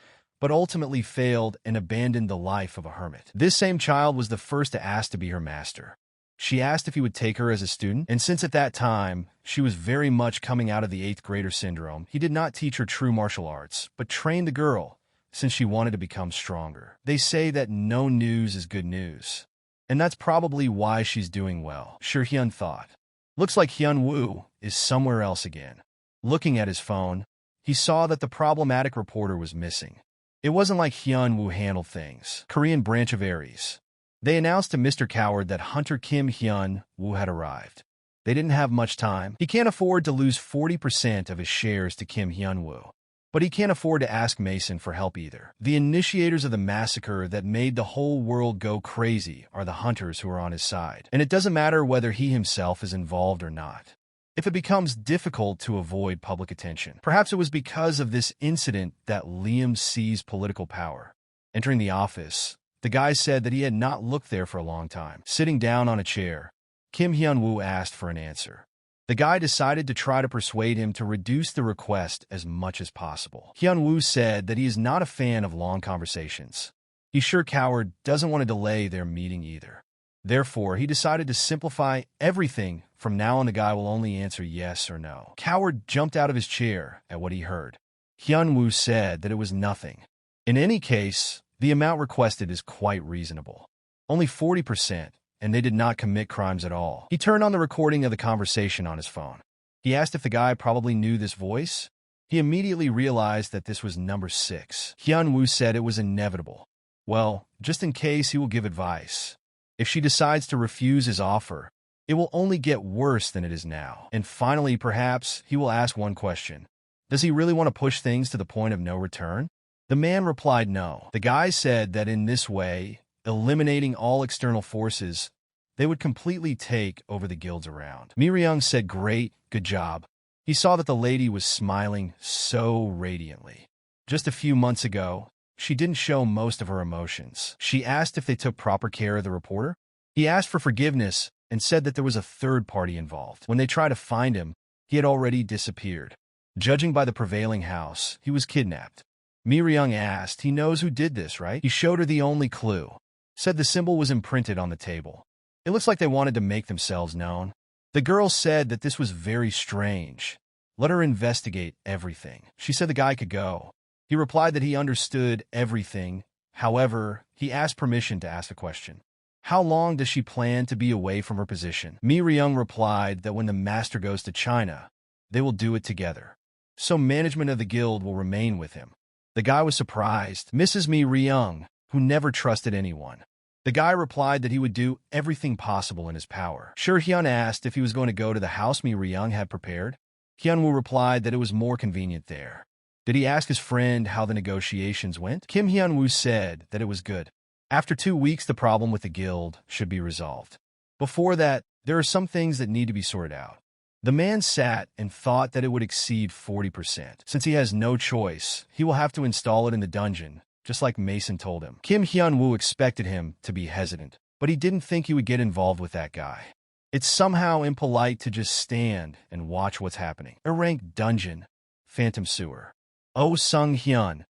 but ultimately failed and abandoned the life of a hermit. This same child was the first to ask to be her master. She asked if he would take her as a student, and since at that time, she was very much coming out of the 8th grader syndrome, he did not teach her true martial arts, but trained the girl, since she wanted to become stronger. They say that no news is good news, and that's probably why she's doing well, Sure Hyun thought. Looks like Hyun Woo is somewhere else again. Looking at his phone, he saw that the problematic reporter was missing. It wasn't like Hyun Woo handled things. Korean branch of Aries. They announced to Mr. Coward that Hunter Kim Hyun Woo had arrived. They didn't have much time. He can't afford to lose 40% of his shares to Kim Hyun Woo. But he can't afford to ask Mason for help either. The initiators of the massacre that made the whole world go crazy are the hunters who are on his side. And it doesn't matter whether he himself is involved or not. If it becomes difficult to avoid public attention, perhaps it was because of this incident that Liam seized political power. Entering the office, the guy said that he had not looked there for a long time. Sitting down on a chair, Kim Hyun-woo asked for an answer. The guy decided to try to persuade him to reduce the request as much as possible. Hyun-woo said that he is not a fan of long conversations. He's sure Coward doesn't want to delay their meeting either. Therefore, he decided to simplify everything. From now on, the guy will only answer yes or no. Coward jumped out of his chair at what he heard. Hyun-woo said that it was nothing. In any case, the amount requested is quite reasonable. Only 40%. And they did not commit crimes at all. He turned on the recording of the conversation on his phone. He asked if the guy probably knew this voice. He immediately realized that this was number 6. Hyun-woo said it was inevitable. Well, just in case, he will give advice. If she decides to refuse his offer, it will only get worse than it is now. And finally, perhaps, he will ask one question. Does he really want to push things to the point of no return? The man replied no. The guy said that in this way, eliminating all external forces, they would completely take over the guilds around. Mi Ryung said, "Great, good job." He saw that the lady was smiling so radiantly. Just a few months ago, she didn't show most of her emotions. She asked if they took proper care of the reporter. He asked for forgiveness and said that there was a third party involved. When they tried to find him, he had already disappeared. Judging by the prevailing house, he was kidnapped. Mi Ryung asked, "He knows who did this, right?" He showed her the only clue. Said the symbol was imprinted on the table. It looks like they wanted to make themselves known. The girl said that this was very strange. Let her investigate everything. She said the guy could go. He replied that he understood everything. However, he asked permission to ask a question. How long does she plan to be away from her position? Mi Ryung replied that when the master goes to China, they will do it together. So management of the guild will remain with him. The guy was surprised. Mrs. Mi Ryung, who never trusted anyone. The guy replied that he would do everything possible in his power. Sure Hyun asked if he was going to go to the house Mi Ryung had prepared. Hyun-woo replied that it was more convenient there. Did he ask his friend how the negotiations went? Kim Hyun-woo said that it was good. After 2 weeks, the problem with the guild should be resolved. Before that, there are some things that need to be sorted out. The man sat and thought that it would exceed 40%. Since he has no choice, he will have to install it in the dungeon, just like Mason told him. Kim Hyun-woo expected him to be hesitant, but he didn't think he would get involved with that guy. It's somehow impolite to just stand and watch what's happening. A ranked dungeon, Phantom Sewer. Oh Sung-hyun,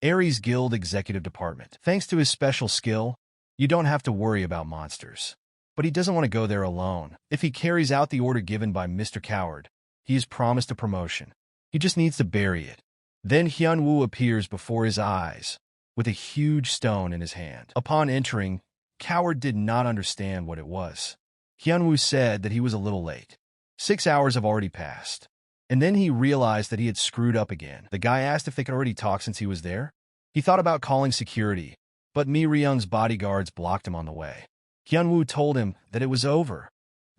Aries Guild Executive Department. Thanks to his special skill, you don't have to worry about monsters. But he doesn't want to go there alone. If he carries out the order given by Mr. Coward, he is promised a promotion. He just needs to bury it. Then Hyun-woo appears before his eyes, with a huge stone in his hand. Upon entering, Coward did not understand what it was. Hyun-woo said that he was a little late. 6 hours have already passed. And then he realized that he had screwed up again. The guy asked if they could already talk since he was there. He thought about calling security, but Mi Ryung's bodyguards blocked him on the way. Hyun-woo told him that it was over.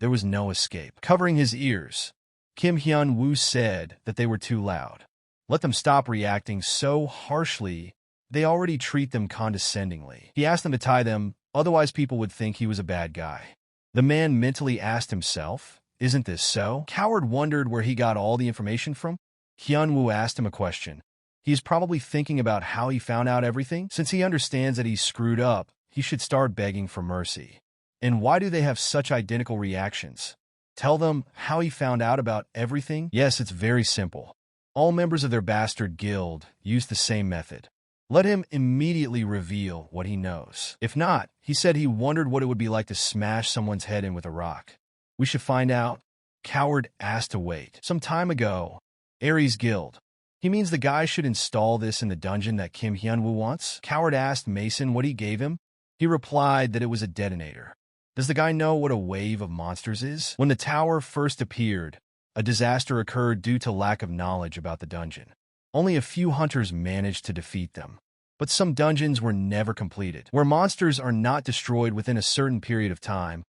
There was no escape. Covering his ears, Kim Hyun-woo said that they were too loud. Let them stop reacting so harshly. They already treat them condescendingly. He asked them to tie them, otherwise people would think he was a bad guy. The man mentally asked himself, "Isn't this so?" Coward wondered where he got all the information from. Hyun-woo asked him a question. He is probably thinking about how he found out everything. Since he understands that he's screwed up, he should start begging for mercy. And why do they have such identical reactions? Tell them how he found out about everything? Yes, it's very simple. All members of their bastard guild use the same method. Let him immediately reveal what he knows. If not, he said he wondered what it would be like to smash someone's head in with a rock. We should find out. Coward asked to wait. Some time ago, Aries Guild. He means the guy should install this in the dungeon that Kim Hyun-woo wants? Coward asked Mason what he gave him. He replied that it was a detonator. Does the guy know what a wave of monsters is? When the tower first appeared, a disaster occurred due to lack of knowledge about the dungeon. Only a few hunters managed to defeat them. But some dungeons were never completed. Where monsters are not destroyed within a certain period of time,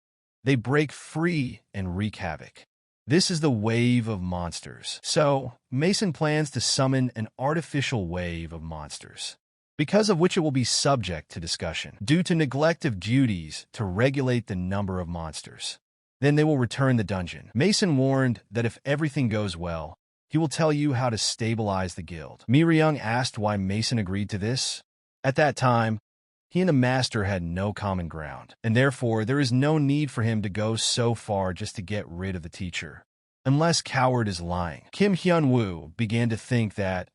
they break free and wreak havoc. This is the wave of monsters. So, Mason plans to summon an artificial wave of monsters, because of which it will be subject to discussion, due to neglect of duties to regulate the number of monsters. Then they will return the dungeon. Mason warned that if everything goes well, he will tell you how to stabilize the guild. Mi-ryung asked why Mason agreed to this. At that time, he and the master had no common ground, and therefore there is no need for him to go so far just to get rid of the teacher. Unless Coward is lying. Kim Hyun-woo began to think that,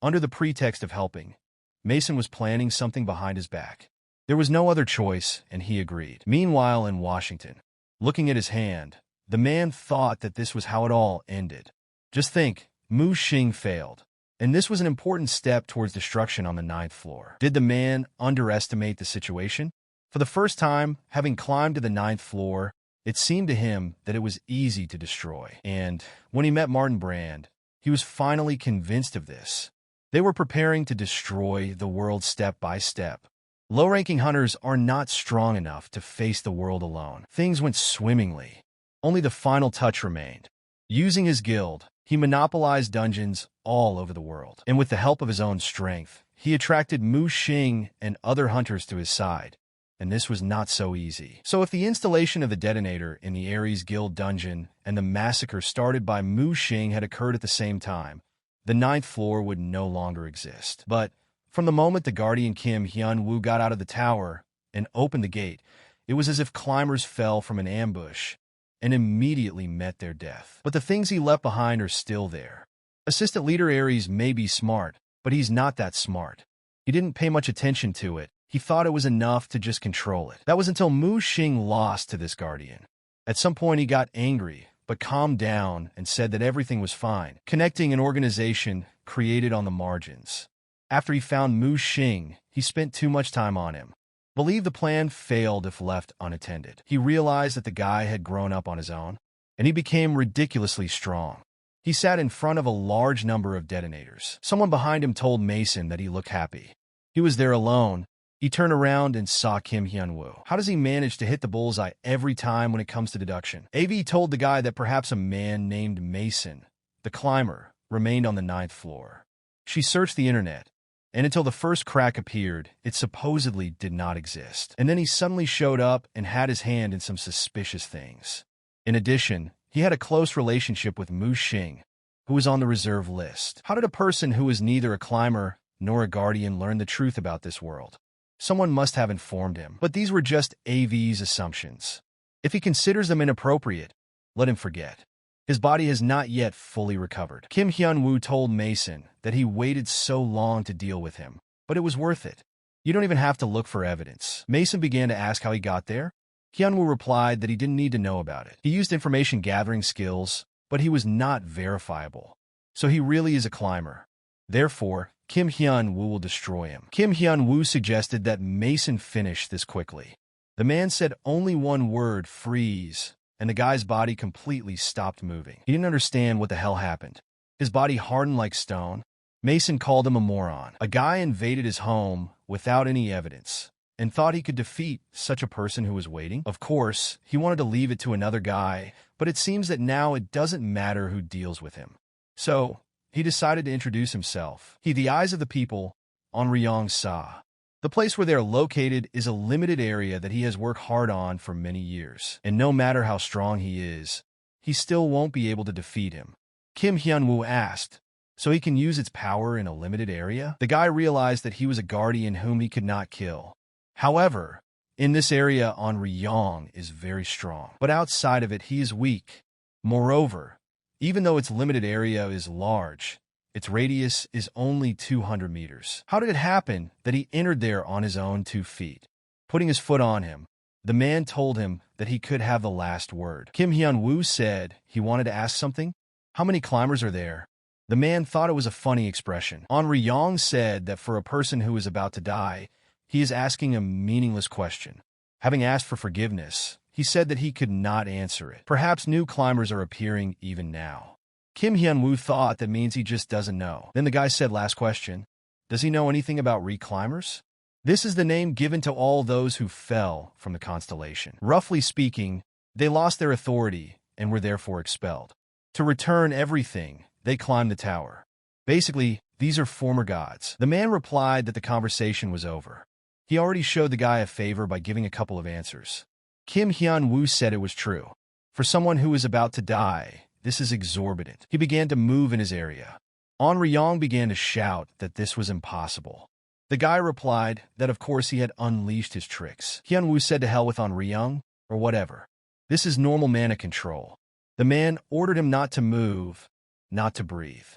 under the pretext of helping, Mason was planning something behind his back. There was no other choice, and he agreed. Meanwhile, in Washington, looking at his hand, the man thought that this was how it all ended. Just think, Mu Xing failed, and this was an important step towards destruction on the 9th floor. Did the man underestimate the situation? For the first time, having climbed to the 9th floor, it seemed to him that it was easy to destroy. And when he met Martin Brand, he was finally convinced of this. They were preparing to destroy the world step by step. Low-ranking hunters are not strong enough to face the world alone. Things went swimmingly. Only the final touch remained. Using his guild, he monopolized dungeons all over the world. And with the help of his own strength, he attracted Mu Xing and other hunters to his side. And this was not so easy. So if the installation of the detonator in the Aries Guild dungeon and the massacre started by Mu Xing had occurred at the same time, the 9th floor would no longer exist. But from the moment the guardian Kim Hyun-woo got out of the tower and opened the gate, it was as if climbers fell from an ambush and immediately met their death. But the things he left behind are still there. Assistant Leader Aries may be smart, but he's not that smart. He didn't pay much attention to it. He thought it was enough to just control it. That was until Mu Xing lost to this guardian. At some point he got angry, but calmed down and said that everything was fine, connecting an organization created on the margins. After he found Mu Xing, he spent too much time on him. Believed the plan failed if left unattended. He realized that the guy had grown up on his own, and he became ridiculously strong. He sat in front of a large number of detonators. Someone behind him told Mason that he looked happy. He was there alone. He turned around and saw Kim Hyun-woo. How does he manage to hit the bullseye every time when it comes to deduction? AV told the guy that perhaps a man named Mason, the climber, remained on the 9th floor. She searched the internet, and until the first crack appeared, it supposedly did not exist. And then he suddenly showed up and had his hand in some suspicious things. In addition, he had a close relationship with Mu Xing, who was on the reserve list. How did a person who is neither a climber nor a guardian learn the truth about this world? Someone must have informed him. But these were just AV's assumptions. If he considers them inappropriate, let him forget. His body has not yet fully recovered. Kim Hyun-woo told Mason that he waited so long to deal with him, but it was worth it. You don't even have to look for evidence. Mason began to ask how he got there. Hyun-woo replied that he didn't need to know about it. He used information gathering skills, but he was not verifiable. So he really is a climber. Therefore, Kim Hyun-woo will destroy him. Kim Hyun-woo suggested that Mason finish this quickly. The man said only one word, freeze, and the guy's body completely stopped moving. He didn't understand what the hell happened. His body hardened like stone. Mason called him a moron. A guy invaded his home without any evidence and thought he could defeat such a person who was waiting. Of course, he wanted to leave it to another guy, but it seems that now it doesn't matter who deals with him. So, he decided to introduce himself. He, the eyes of the people, on Ryong Sa. The place where they are located is a limited area that he has worked hard on for many years. And no matter how strong he is, he still won't be able to defeat him. Kim Hyun-woo asked, so he can use its power in a limited area? The guy realized that he was a guardian whom he could not kill. However, in this area, on Ryong is very strong. But outside of it, he is weak. Moreover, even though its limited area is large, its radius is only 200 meters. How did it happen that he entered there on his own 2 feet? Putting his foot on him, the man told him that he could have the last word. Kim Hyun-woo said he wanted to ask something. How many climbers are there? The man thought it was a funny expression. Henri Yang said that for a person who is about to die, he is asking a meaningless question. Having asked for forgiveness, he said that he could not answer it. Perhaps new climbers are appearing even now. Kim Hyun-woo thought that means he just doesn't know. Then the guy said, last question. Does he know anything about reclimbers? This is the name given to all those who fell from the constellation. Roughly speaking, they lost their authority and were therefore expelled. To return everything, they climbed the tower. Basically, these are former gods. The man replied that the conversation was over. He already showed the guy a favor by giving a couple of answers. Kim Hyun-woo said it was true. For someone who is about to die, this is exorbitant. He began to move in his area. An Ryong began to shout that this was impossible. The guy replied that of course he had unleashed his tricks. Hyun-woo said to hell with An Ryong, or whatever. This is normal mana control. The man ordered him not to move, not to breathe,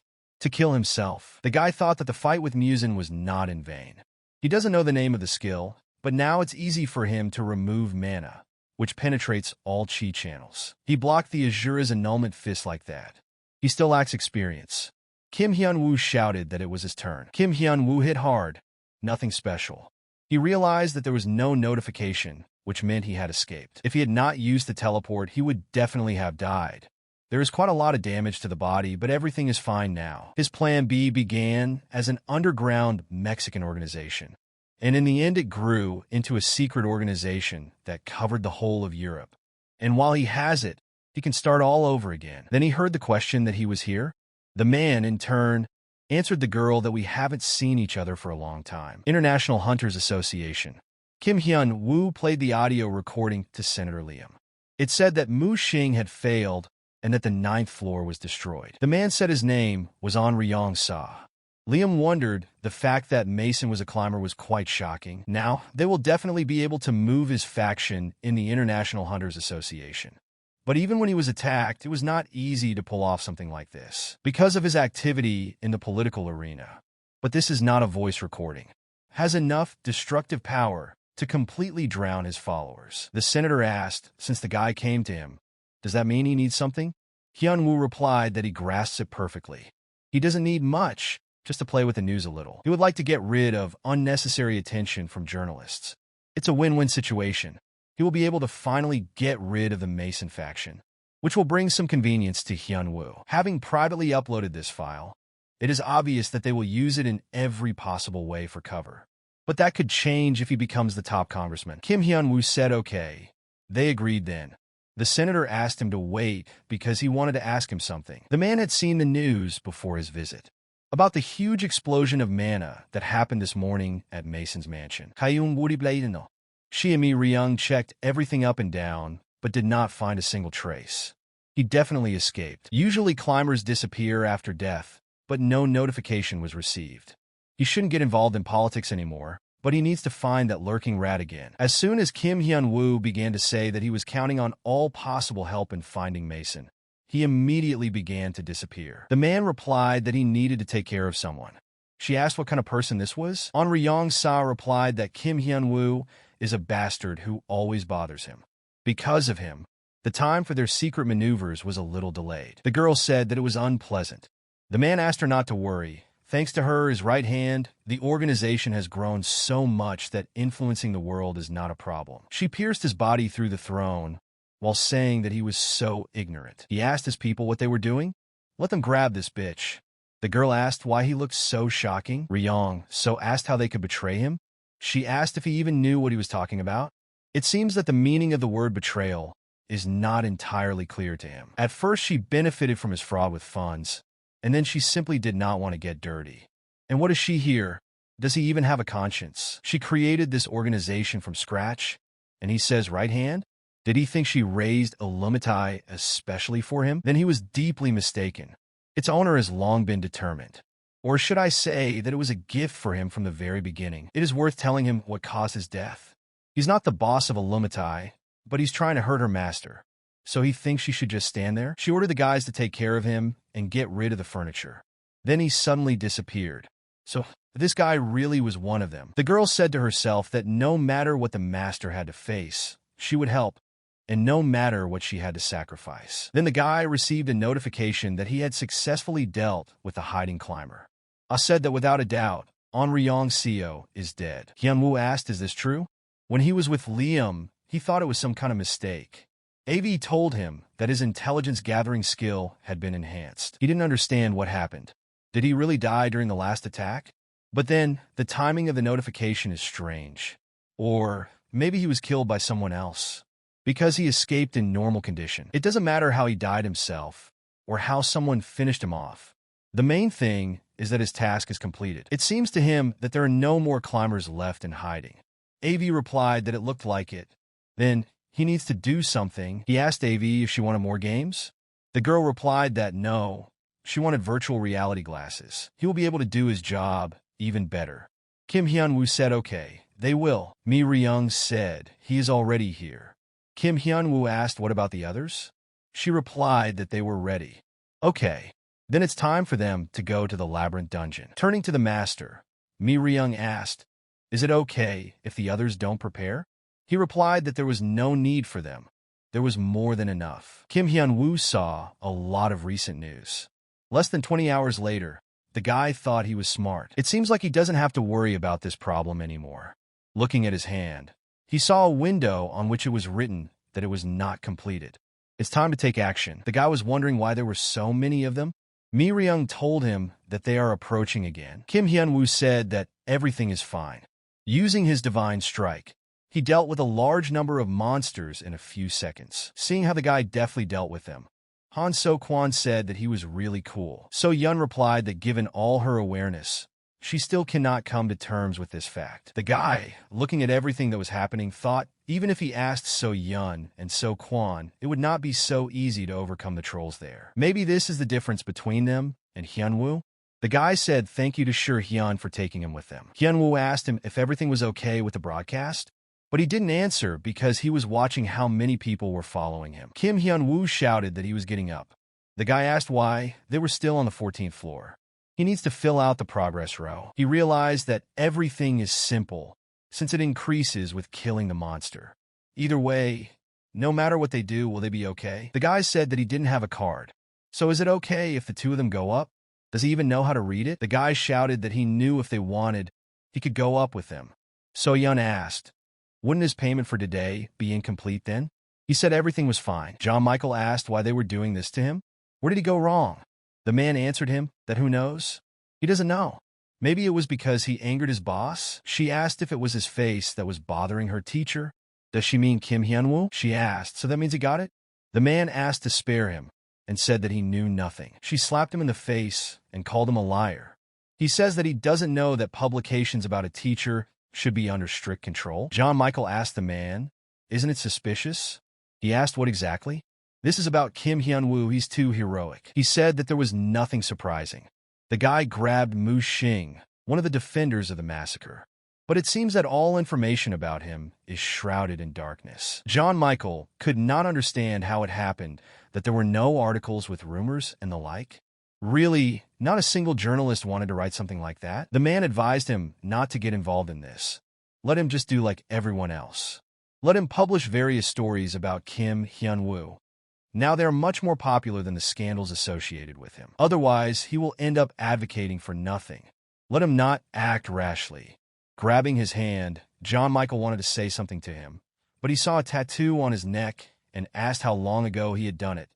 to kill himself. The guy thought that the fight with Musin was not in vain. He doesn't know the name of the skill, but now it's easy for him to remove mana, which penetrates all chi channels. He blocked the Azura's annulment fist like that. He still lacks experience. Kim Hyun-woo shouted that it was his turn. Kim Hyun-woo hit hard. Nothing special. He realized that there was no notification, which meant he had escaped. If he had not used the teleport, he would definitely have died. There is quite a lot of damage to the body, but everything is fine now. His plan B began as an underground Mexican organization, and in the end it grew into a secret organization that covered the whole of Europe. And while he has it, he can start all over again. Then he heard the question that he was here. The man, in turn, answered the girl that we haven't seen each other for a long time. International Hunters Association. Kim Hyun-woo played the audio recording to Senator Liam. It said that Mu Xing had failed and that the 9th floor was destroyed. The man said his name was An Ryong-sa. Liam wondered. The fact that Mason was a climber was quite shocking. Now, they will definitely be able to move his faction in the International Hunters Association. But even when he was attacked, it was not easy to pull off something like this, because of his activity in the political arena. But this is not a voice recording. Has enough destructive power to completely drown his followers. The senator asked, since the guy came to him, does that mean he needs something? Hyun-woo replied that he grasps it perfectly. He doesn't need much, just to play with the news a little. He would like to get rid of unnecessary attention from journalists. It's a win-win situation. He will be able to finally get rid of the Mason faction, which will bring some convenience to Hyun-woo. Having privately uploaded this file, it is obvious that they will use it in every possible way for cover. But that could change if he becomes the top congressman. Kim Hyun-woo said okay. They agreed then. The senator asked him to wait because he wanted to ask him something. The man had seen the news before his visit about the huge explosion of mana that happened this morning at Mason's mansion. She and Mi Ryung checked everything up and down, but did not find a single trace. He definitely escaped. Usually climbers disappear after death, but no notification was received. He shouldn't get involved in politics anymore, but he needs to find that lurking rat again. As soon as Kim Hyun-woo began to say that he was counting on all possible help in finding Mason, he immediately began to disappear. The man replied that he needed to take care of someone. She asked what kind of person this was. An Ryong-sa replied that Kim Hyun-woo is a bastard who always bothers him. Because of him, the time for their secret maneuvers was a little delayed. The girl said that it was unpleasant. The man asked her not to worry. Thanks to her, his right hand, the organization has grown so much that influencing the world is not a problem. She pierced his body through the throne while saying that he was so ignorant. He asked his people what they were doing. Let them grab this bitch. The girl asked why he looked so shocking. Ryong so asked how they could betray him. She asked if he even knew what he was talking about. It seems that the meaning of the word betrayal is not entirely clear to him. At first, she benefited from his fraud with funds, and then she simply did not want to get dirty. And what is she here? Does he even have a conscience? She created this organization from scratch, and he says right hand? Did he think she raised Illumitai especially for him? Then he was deeply mistaken. Its owner has long been determined. Or should I say that it was a gift for him from the very beginning? It is worth telling him what caused his death. He's not the boss of Illumitai, but he's trying to hurt her master. So he thinks she should just stand there? She ordered the guys to take care of him and get rid of the furniture. Then he suddenly disappeared. So this guy really was one of them. The girl said to herself that no matter what the master had to face, she would help, and no matter what she had to sacrifice. Then the guy received a notification that he had successfully dealt with the hiding climber. I said that without a doubt, An Ryong-seo is dead. Hyun-woo asked, is this true? When he was with Liam, he thought it was some kind of mistake. AV told him that his intelligence gathering skill had been enhanced. He didn't understand what happened. Did he really die during the last attack? But then, the timing of the notification is strange. Or maybe he was killed by someone else. because he escaped in normal condition. It doesn't matter how he died himself or how someone finished him off. The main thing is that his task is completed. It seems to him that there are no more climbers left in hiding. AV replied that it looked like it. Then, he needs to do something. He asked AV if she wanted more games. The girl replied that no, she wanted virtual reality glasses. He will be able to do his job even better. Kim Hyun-woo said okay, they will. Mi Ryung said he is already here. Kim Hyun-woo asked what about the others? She replied that they were ready. Okay, then it's time for them to go to the labyrinth dungeon. Turning to the master, Mi Ryung asked, is it okay if the others don't prepare? He replied that there was no need for them. There was more than enough. Kim Hyun-woo saw a lot of recent news. Less than 20 hours later, the guy thought he was smart. It seems like he doesn't have to worry about this problem anymore. Looking at his hand, he saw a window on which it was written that it was not completed. It's time to take action. The guy was wondering why there were so many of them. Mi Ryung told him that they are approaching again. Kim Hyun-woo said that everything is fine. Using his divine strike, he dealt with a large number of monsters in a few seconds. Seeing how the guy deftly dealt with them, Han So-kwon said that he was really cool. So-yeon replied that given all her awareness, she still cannot come to terms with this fact. The guy, looking at everything that was happening, thought even if he asked So-yeon and So-kwon, it would not be so easy to overcome the trolls there. Maybe this is the difference between them and Hyun-woo? The guy said thank you to Hyun for taking him with them. Hyun-woo asked him if everything was okay with the broadcast, but he didn't answer because he was watching how many people were following him. Kim Hyun-woo shouted that he was getting up. The guy asked why. They were still on the 14th floor. He needs to fill out the progress row. He realized that everything is simple, since it increases with killing the monster. Either way, no matter what they do, will they be okay? The guy said that he didn't have a card. So is it okay if the two of them go up? Does he even know how to read it? The guy shouted that he knew if they wanted, he could go up with them. So-yeon asked, wouldn't his payment for today be incomplete then? He said everything was fine. John Michael asked why they were doing this to him. Where did he go wrong? The man answered him that who knows? He doesn't know. Maybe it was because he angered his boss? She asked if it was his face that was bothering her teacher. Does she mean Kim Hyun-woo? She asked, so that means he got it? The man asked to spare him and said that he knew nothing. She slapped him in the face and called him a liar. He says that he doesn't know that publications about a teacher should be under strict control. John Michael asked the man, isn't it suspicious? He asked what exactly? This is about Kim Hyun-woo, he's too heroic. He said that there was nothing surprising. The guy grabbed Mu Xing, one of the defenders of the massacre. But it seems that all information about him is shrouded in darkness. John Michael could not understand how it happened that there were no articles with rumors and the like. Really, not a single journalist wanted to write something like that. The man advised him not to get involved in this. Let him just do like everyone else. Let him publish various stories about Kim Hyun-woo. Now they are much more popular than the scandals associated with him. Otherwise, he will end up advocating for nothing. Let him not act rashly. Grabbing his hand, John Michael wanted to say something to him, but he saw a tattoo on his neck and asked how long ago he had done it.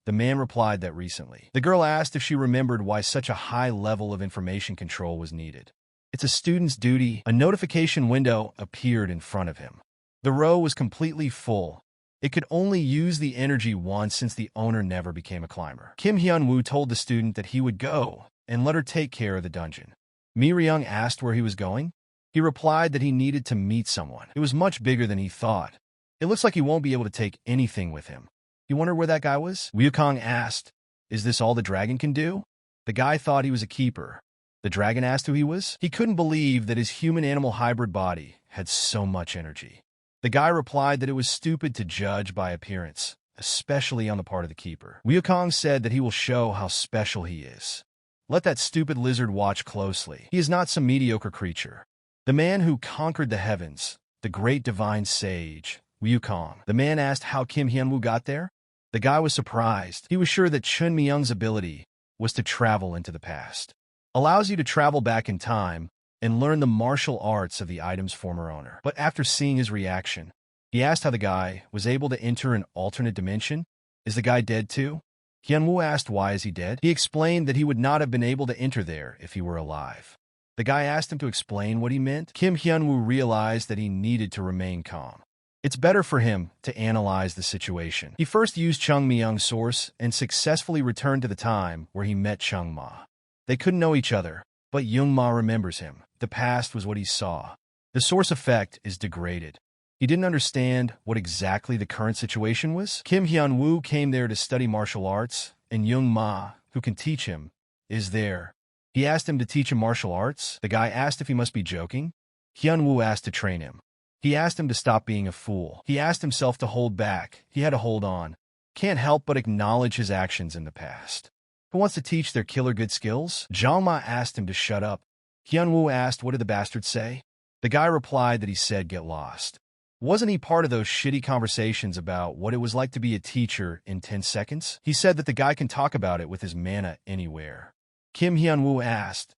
The man replied that recently. The girl asked if she remembered why such a high level of information control was needed. It's a student's duty. A notification window appeared in front of him. The row was completely full. It could only use the energy once since the owner never became a climber. Kim Hyun-woo told the student that he would go and let her take care of the dungeon. Mi Ryung asked where he was going. He replied that he needed to meet someone. It was much bigger than he thought. It looks like he won't be able to take anything with him. You wonder where that guy was? Wukong asked, is this all the dragon can do? The guy thought he was a keeper. The dragon asked who he was. He couldn't believe that his human-animal hybrid body had so much energy. The guy replied that it was stupid to judge by appearance, especially on the part of the keeper. Wukong said that he will show how special he is. Let that stupid lizard watch closely. He is not some mediocre creature. The man who conquered the heavens, the great divine sage, Wukong. The man asked how Kim Hyun-woo got there. The guy was surprised. He was sure that Chun Myung's ability was to travel into the past. Allows you to travel back in time and learn the martial arts of the item's former owner. But after seeing his reaction, he asked how the guy was able to enter an alternate dimension. Is the guy dead too? Hyun-woo asked why is he dead. He explained that he would not have been able to enter there if he were alive. The guy asked him to explain what he meant. Kim Hyun-woo realized that he needed to remain calm. It's better for him to analyze the situation. He first used Chung Myung's source and successfully returned to the time where he met Chung Ma. They couldn't know each other, but Young Ma remembers him. The past was what he saw. The source effect is degraded. He didn't understand what exactly the current situation was. Kim Hyun-woo came there to study martial arts, and Young Ma, who can teach him, is there. He asked him to teach him martial arts. The guy asked if he must be joking. Hyun-woo asked to train him. He asked him to stop being a fool. He asked himself to hold back. He had to hold on. Can't help but acknowledge his actions in the past. Who wants to teach their killer good skills? Jang Ma asked him to shut up. Hyun-woo asked, what did the bastard say? The guy replied that he said get lost. Wasn't he part of those shitty conversations about what it was like to be a teacher in 10 seconds? He said that the guy can talk about it with his mana anywhere. Kim Hyun-woo asked,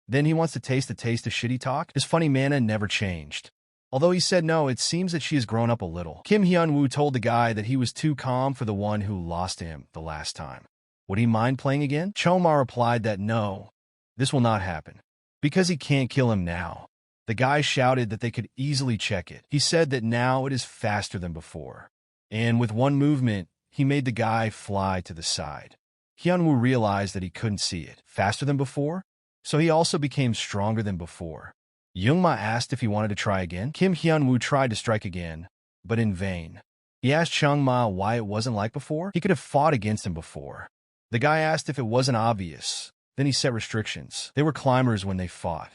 then he wants to taste the taste of shitty talk? His funny mana never changed. Although he said no, it seems that she has grown up a little. Kim Hyun-woo told the guy that he was too calm for the one who lost to him the last time. Would he mind playing again? Choma replied that no, this will not happen. Because he can't kill him now. The guy shouted that they could easily check it. He said that now it is faster than before. And with one movement, he made the guy fly to the side. Hyun-woo realized that he couldn't see it. Faster than before? So he also became stronger than before. Young-ma asked if he wanted to try again. Kim Hyun-woo tried to strike again, but in vain. He asked Chung-ma why it wasn't like before. He could have fought against him before. The guy asked if it wasn't obvious. Then he set restrictions. They were climbers when they fought.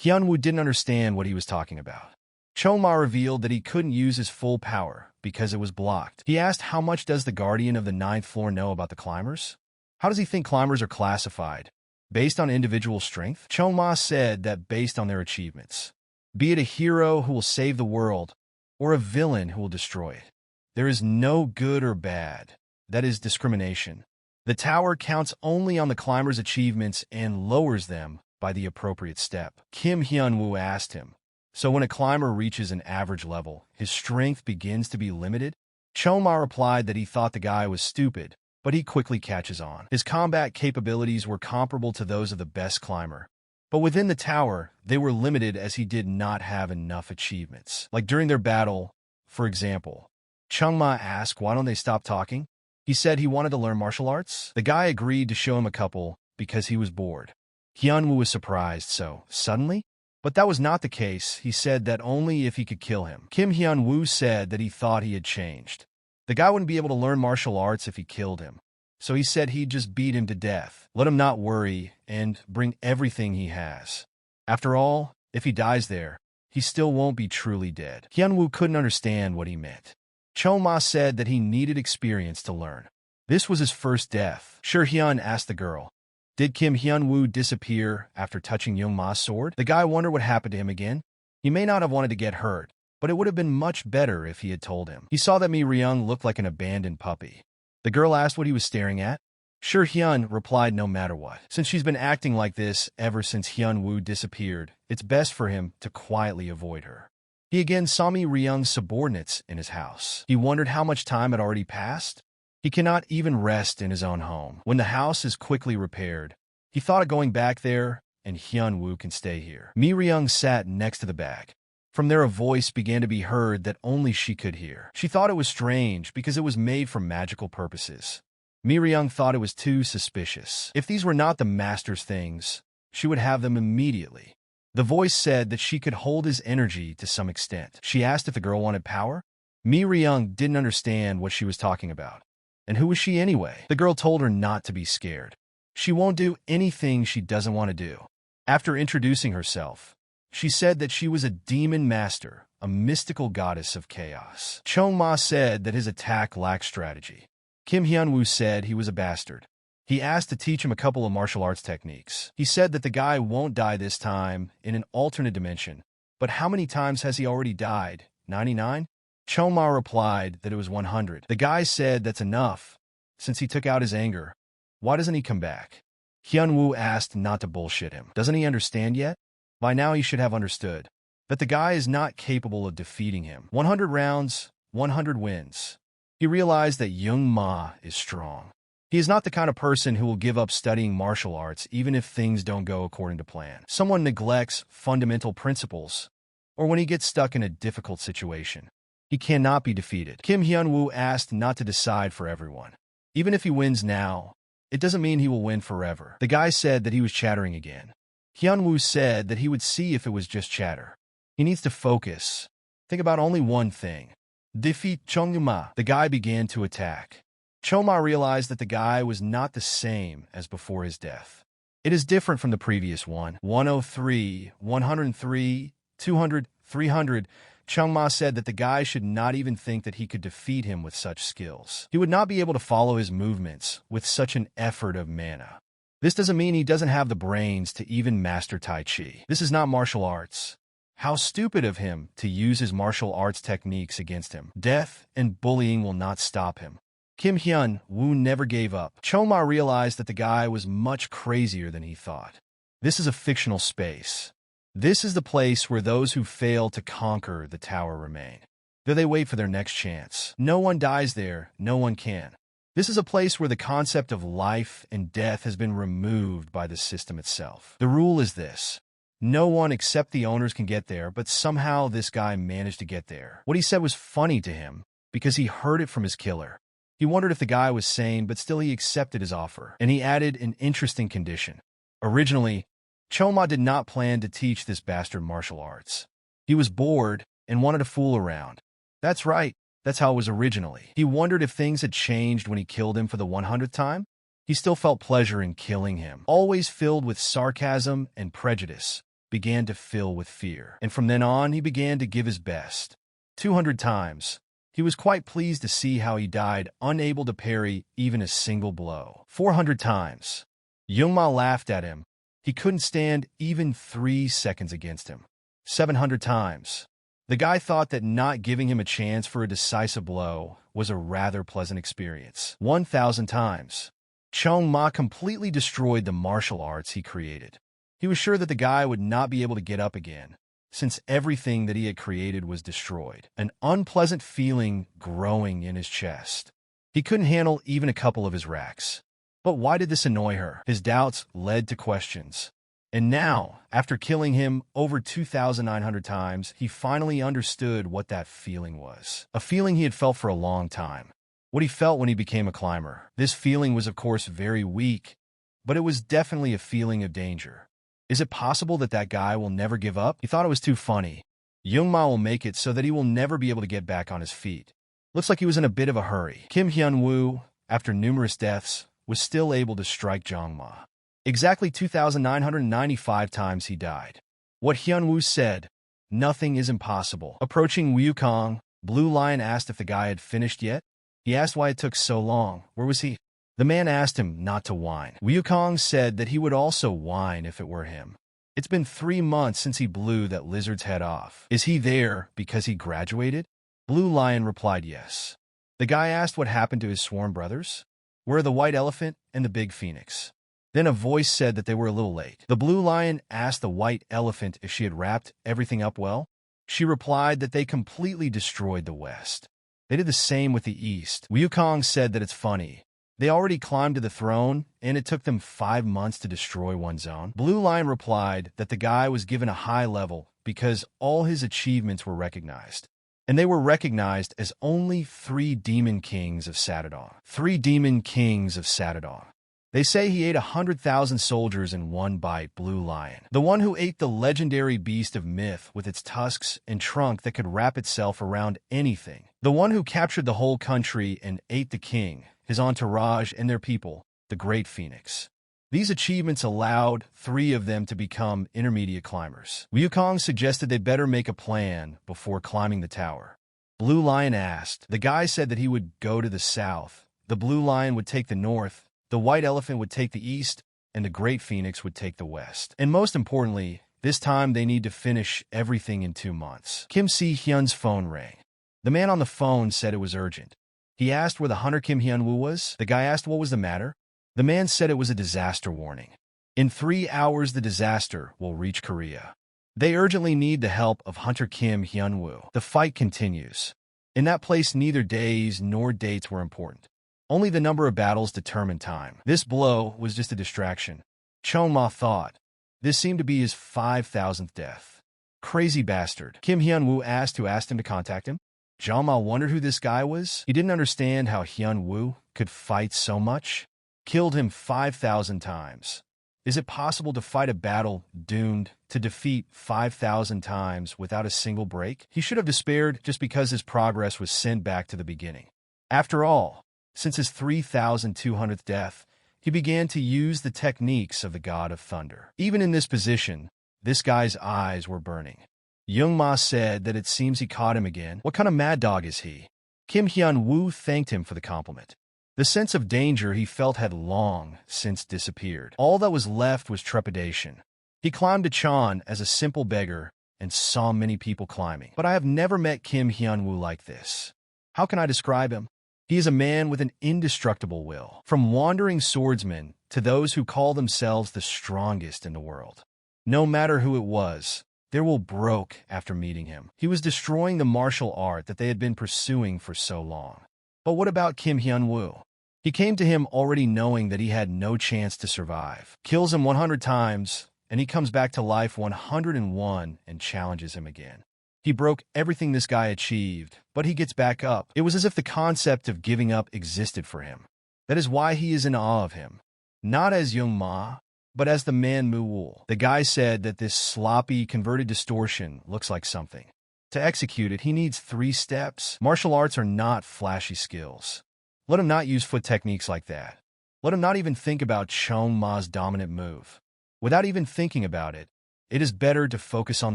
Hyun-woo didn't understand what he was talking about. Chung-ma revealed that he couldn't use his full power because it was blocked. He asked how much does the guardian of the 9th floor know about the climbers? How does he think climbers are classified? Based on individual strength? Chung-ma said that based on their achievements. Be it a hero who will save the world, or a villain who will destroy it. There is no good or bad. That is discrimination. The tower counts only on the climber's achievements and lowers them by the appropriate step. Kim Hyun-woo asked him, so when a climber reaches an average level, his strength begins to be limited? Chung-ma replied that he thought the guy was stupid, but he quickly catches on. His combat capabilities were comparable to those of the best climber. But within the tower, they were limited as he did not have enough achievements. Like during their battle, for example. Chung-ma asked why don't they stop talking? He said he wanted to learn martial arts. The guy agreed to show him a couple because he was bored. Hyun-woo was surprised, so suddenly? But that was not the case. He said that only if he could kill him. Kim Hyun-woo said that he thought he had changed. The guy wouldn't be able to learn martial arts if he killed him. So he said he'd just beat him to death, let him not worry, and bring everything he has. After all, if he dies there, he still won't be truly dead. Hyun-woo couldn't understand what he meant. Chung-ma said that he needed experience to learn. This was his first death. Sure, Hyun asked the girl. Did Kim Hyun-woo disappear after touching Young-ma's sword? The guy wondered what happened to him again. He may not have wanted to get hurt, but it would have been much better if he had told him. He saw that Mi Ryung looked like an abandoned puppy. The girl asked what he was staring at. Sure, Hyun replied no matter what. Since she's been acting like this ever since Hyun-woo disappeared, it's best for him to quietly avoid her. He again saw Mi Ryung's subordinates in his house. He wondered how much time had already passed. He cannot even rest in his own home. When the house is quickly repaired, he thought of going back there, and Hyun-woo can stay here. Mi Ryung sat next to the bag. From there a voice began to be heard that only she could hear. She thought it was strange because it was made for magical purposes. Mi Ryung thought it was too suspicious. If these were not the master's things, she would have them immediately. The voice said that she could hold his energy to some extent. She asked if the girl wanted power. Mi Ryung didn't understand what she was talking about. And who was she anyway? The girl told her not to be scared. She won't do anything she doesn't want to do. After introducing herself, she said that she was a demon master, a mystical goddess of chaos. Chung-ma said that his attack lacked strategy. Kim Hyun-woo said he was a bastard. He asked to teach him a couple of martial arts techniques. He said that the guy won't die this time in an alternate dimension. But how many times has he already died? 99? Chung-ma replied that it was 100. The guy said that's enough. Since he took out his anger, why doesn't he come back? Hyun-woo asked not to bullshit him. Doesn't he understand yet? By now he should have understood that the guy is not capable of defeating him. 100 rounds, 100 wins. He realized that Young Ma is strong. He is not the kind of person who will give up studying martial arts even if things don't go according to plan. Someone neglects fundamental principles, or when he gets stuck in a difficult situation. He cannot be defeated. Kim Hyun-woo asked not to decide for everyone. Even if he wins now, it doesn't mean he will win forever. The guy said that he was chattering again. Hyun-woo said that he would see if it was just chatter. He needs to focus. Think about only one thing. Defeat Chong-ma. The guy began to attack. Chong-ma realized that the guy was not the same as before his death. It is different from the previous one. 103, 103, 200, 300. Chong-ma said that the guy should not even think that he could defeat him with such skills. He would not be able to follow his movements with such an effort of mana. This doesn't mean he doesn't have the brains to even master Tai Chi. This is not martial arts. How stupid of him to use his martial arts techniques against him. Death and bullying will not stop him. Kim Hyun-woo never gave up. Chong-ma realized that the guy was much crazier than he thought. This is a fictional space. This is the place where those who fail to conquer the tower remain. There they wait for their next chance. No one dies there, no one can. This is a place where the concept of life and death has been removed by the system itself. The rule is this. No one except the owners can get there, but somehow this guy managed to get there. What he said was funny to him because he heard it from his killer. He wondered if the guy was sane, but still he accepted his offer. And he added an interesting condition. Originally, Chong-ma did not plan to teach this bastard martial arts. He was bored and wanted to fool around. That's right. That's how it was originally. He wondered if things had changed when he killed him for the 100th time. He still felt pleasure in killing him. Always filled with sarcasm and prejudice, began to fill with fear. And from then on, he began to give his best. 200 times. He was quite pleased to see how he died, unable to parry even a single blow. 400 times. Young-ma laughed at him. He couldn't stand even 3 seconds against him. 700 times. The guy thought that not giving him a chance for a decisive blow was a rather pleasant experience. 1,000 times. Chong-ma completely destroyed the martial arts he created. He was sure that the guy would not be able to get up again, since everything that he had created was destroyed. An unpleasant feeling growing in his chest. He couldn't handle even a couple of his racks. But why did this annoy her? His doubts led to questions. And now, after killing him over 2,900 times, he finally understood what that feeling was. A feeling he had felt for a long time. What he felt when he became a climber. This feeling was of course very weak, but it was definitely a feeling of danger. Is it possible that that guy will never give up? He thought it was too funny. Young-ma will make it so that he will never be able to get back on his feet. Looks like he was in a bit of a hurry. Kim Hyun-woo, after numerous deaths, was still able to strike Jong-ma. Exactly 2,995 times he died. What Hyun-woo said, nothing is impossible. Approaching Wukong, Blue Lion asked if the guy had finished yet. He asked why it took so long. Where was he? The man asked him not to whine. Wukong said that he would also whine if it were him. It's been 3 months since he blew that lizard's head off. Is he there because he graduated? Blue Lion replied yes. The guy asked what happened to his sworn brothers. Where are the white elephant and the big phoenix? Then a voice said that they were a little late. The Blue Lion asked the white elephant if she had wrapped everything up well. She replied that they completely destroyed the west. They did the same with the east. Wukong said that it's funny. They already climbed to the throne, and it took them 5 months to destroy one zone. Blue Lion replied that the guy was given a high level because all his achievements were recognized. And they were recognized as only 3 demon kings of Satadong. 3 demon kings of Satadong. They say he ate 100,000 soldiers in one bite. Blue Lion. The one who ate the legendary beast of myth with its tusks and trunk that could wrap itself around anything. The one who captured the whole country and ate the king, his entourage, and their people, the Great Phoenix. These achievements allowed 3 of them to become intermediate climbers. Wukong suggested they better make a plan before climbing the tower. Blue Lion asked. The guy said that he would go to the south. The Blue Lion would take the north. The white elephant would take the east, and the Great Phoenix would take the west. And most importantly, this time they need to finish everything in 2 months. Kim Si-hyun's phone rang. The man on the phone said it was urgent. He asked where the hunter Kim Hyun-woo was. The guy asked what was the matter. The man said it was a disaster warning. In 3 hours, the disaster will reach Korea. They urgently need the help of hunter Kim Hyun-woo. The fight continues. In that place, neither days nor dates were important. Only the number of battles determined time. This blow was just a distraction. Chong-ma thought. This seemed to be his 5,000th death. Crazy bastard. Kim Hyun-woo asked who asked him to contact him. Zhao Ma wondered who this guy was. He didn't understand how Hyun Woo could fight so much. Killed him 5,000 times. Is it possible to fight a battle doomed to defeat 5,000 times without a single break? He should have despaired just because his progress was sent back to the beginning. After all, since his 3,200th death, he began to use the techniques of the god of thunder. Even in this position, this guy's eyes were burning. Young Ma said that it seems he caught him again. What kind of mad dog is he? Kim Hyun Woo thanked him for the compliment. The sense of danger he felt had long since disappeared. All that was left was trepidation. He climbed to Chan as a simple beggar and saw many people climbing. But I have never met Kim Hyun Woo like this. How can I describe him? He is a man with an indestructible will. From wandering swordsmen to those who call themselves the strongest in the world. No matter who it was, their will broke after meeting him. He was destroying the martial art that they had been pursuing for so long. But what about Kim Hyun Woo? He came to him already knowing that he had no chance to survive. Kills him 100 times, and he comes back to life 101 and challenges him again. He broke everything this guy achieved, but he gets back up. It was as if the concept of giving up existed for him. That is why he is in awe of him. Not as Young Ma, but as the man Mu Wool. The guy said that this sloppy, converted distortion looks like something. To execute it, he needs 3 steps. Martial arts are not flashy skills. Let him not use foot techniques like that. Let him not even think about Chong Ma's dominant move. Without even thinking about it, it is better to focus on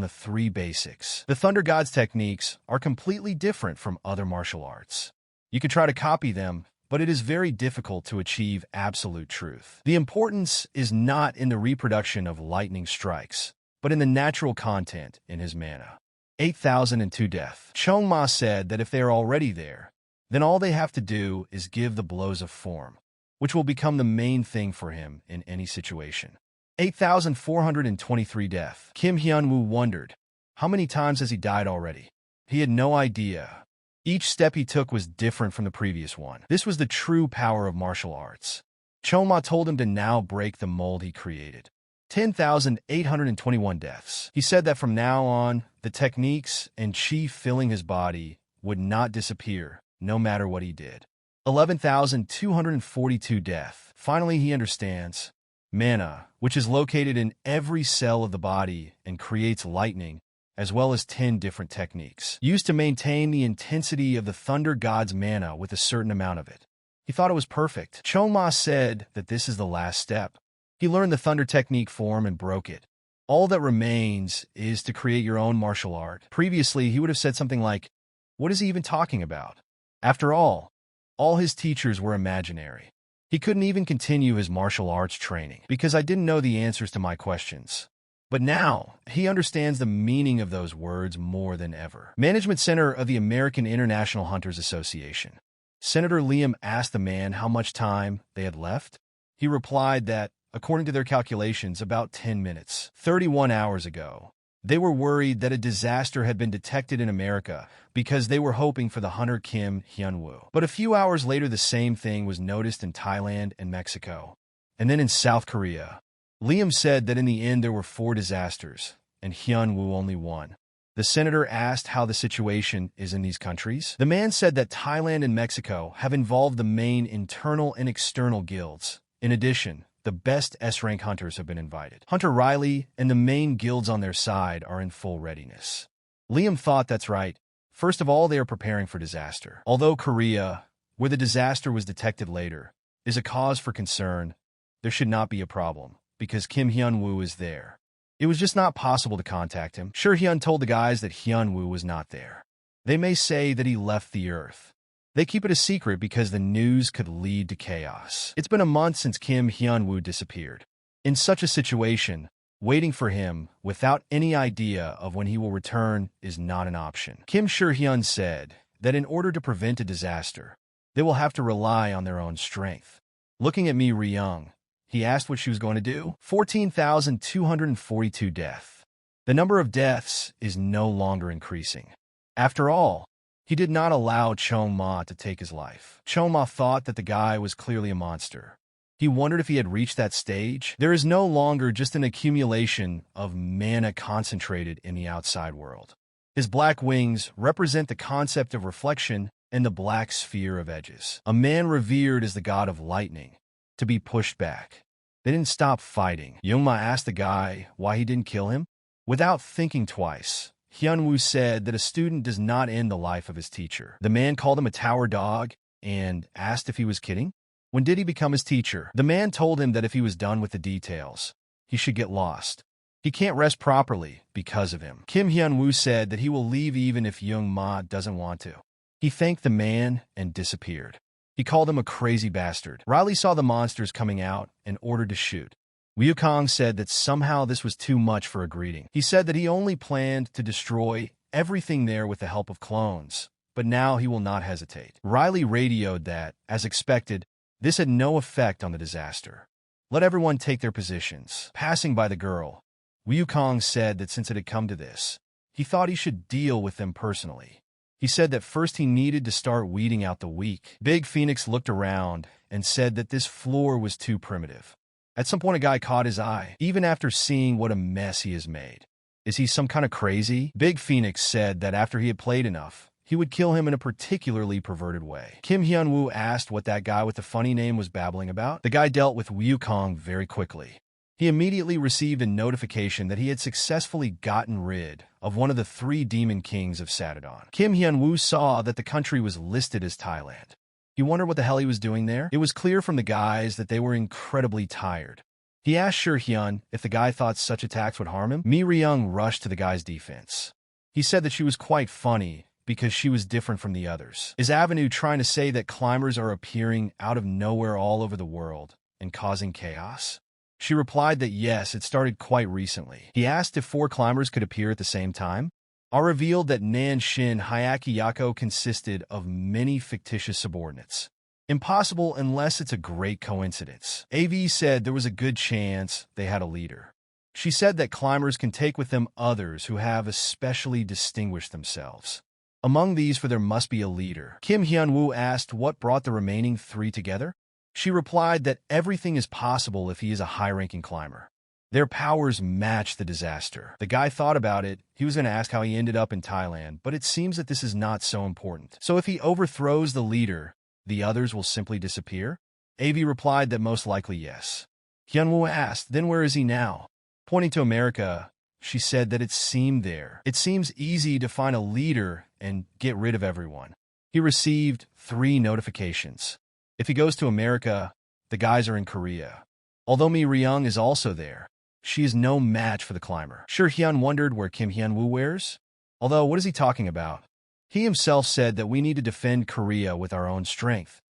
the 3 basics. The Thunder God's techniques are completely different from other martial arts. You can try to copy them, but it is very difficult to achieve absolute truth. The importance is not in the reproduction of lightning strikes, but in the natural content in his mana. 8,002 death. Chong Ma said that if they are already there, then all they have to do is give the blows of form, which will become the main thing for him in any situation. 8,423 death. Kim Hyun Woo wondered, how many times has he died already? He had no idea. Each step he took was different from the previous one. This was the true power of martial arts. Choma told him to now break the mold he created. 10,821 deaths. He said that from now on, the techniques and chi filling his body would not disappear, no matter what he did. 11,242 death. Finally, he understands. Mana, which is located in every cell of the body and creates lightning, as well as 10 different techniques, used to maintain the intensity of the thunder god's mana with a certain amount of it. He thought it was perfect. Choma said that this is the last step. He learned the thunder technique form and broke it. All that remains is to create your own martial art. Previously, he would have said something like, what is he even talking about? After all his teachers were imaginary. He couldn't even continue his martial arts training because I didn't know the answers to my questions. But now, he understands the meaning of those words more than ever. Management Center of the American International Hunters Association. Senator Liam asked the man how much time they had left. He replied that, according to their calculations, about 10 minutes, 31 hours ago. They were worried that a disaster had been detected in America because they were hoping for the hunter Kim Hyun Woo. But a few hours later, the same thing was noticed in Thailand and Mexico, and then in South Korea. Liam said that in the end there were 4 disasters, and Hyun Woo only one. The senator asked how the situation is in these countries. The man said that Thailand and Mexico have involved the main internal and external guilds. In addition, the best S-rank hunters have been invited. Hunter Riley and the main guilds on their side are in full readiness. Liam thought that's right. First of all, they are preparing for disaster. Although Korea, where the disaster was detected later, is a cause for concern, there should not be a problem, because Kim Hyun Woo is there. It was just not possible to contact him. Sure, Hyun told the guys that Hyun Woo was not there. They may say that he left the Earth. They keep it a secret because the news could lead to chaos. It's been a month since Kim Hyun Woo disappeared. In such a situation, waiting for him without any idea of when he will return is not an option. Kim Sure-hyun said that in order to prevent a disaster, they will have to rely on their own strength. Looking at Mi Ryung, he asked what she was going to do. 14,242 death. The number of deaths is no longer increasing. After all, he did not allow Chong Ma to take his life. Chong Ma thought that the guy was clearly a monster. He wondered if he had reached that stage. There is no longer just an accumulation of mana concentrated in the outside world. His black wings represent the concept of reflection and the black sphere of edges. A man revered as the god of lightning, to be pushed back. They didn't stop fighting. Youngma asked the guy why he didn't kill him. Without thinking twice, Hyunwoo said that a student does not end the life of his teacher. The man called him a tower dog and asked if he was kidding. When did he become his teacher? The man told him that if he was done with the details, he should get lost. He can't rest properly because of him. Kim Hyunwoo said that he will leave even if Youngma doesn't want to. He thanked the man and disappeared. He called him a crazy bastard. Riley saw the monsters coming out and ordered to shoot. Wukong said that somehow this was too much for a greeting. He said that he only planned to destroy everything there with the help of clones, but now he will not hesitate. Riley radioed that, as expected, this had no effect on the disaster. Let everyone take their positions. Passing by the girl, Wukong said that since it had come to this, he thought he should deal with them personally. He said that first he needed to start weeding out the weak. Big Phoenix looked around and said that this floor was too primitive. At some point, a guy caught his eye, even after seeing what a mess he has made. Is he some kind of crazy? Big Phoenix said that after he had played enough, he would kill him in a particularly perverted way. Kim Hyunwoo asked what that guy with the funny name was babbling about. The guy dealt with Wukong very quickly. He immediately received a notification that he had successfully gotten rid of one of the 3 demon kings of Satodon. Kim Hyunwoo saw that the country was listed as Thailand. He wondered what the hell he was doing there. It was clear from the guys that they were incredibly tired. He asked Sher Hyun if the guy thought such attacks would harm him. Mi Ryung rushed to the guy's defense. He said that she was quite funny because she was different from the others. Is Avenue trying to say that climbers are appearing out of nowhere all over the world and causing chaos? She replied that yes, it started quite recently. He asked if 4 climbers could appear at the same time. I revealed that Nanshin Hyaki Yako consisted of many fictitious subordinates. Impossible unless it's a great coincidence. AV said there was a good chance they had a leader. She said that climbers can take with them others who have especially distinguished themselves. Among these, for there must be a leader. Kim Hyunwoo asked what brought the remaining 3 together. She replied that everything is possible if he is a high-ranking climber. Their powers match the disaster. The guy thought about it. He was going to ask how he ended up in Thailand, but it seems that this is not so important. So if he overthrows the leader, the others will simply disappear? AV replied that most likely yes. Hyunwoo asked, then where is he now? Pointing to America, she said that it seemed there. It seems easy to find a leader and get rid of everyone. He received 3 notifications. If he goes to America, the guys are in Korea. Although Mi Ryung is also there, she is no match for the climber. Sher Hyun wondered where Kim Hyunwoo wears. Although, what is he talking about? He himself said that we need to defend Korea with our own strength.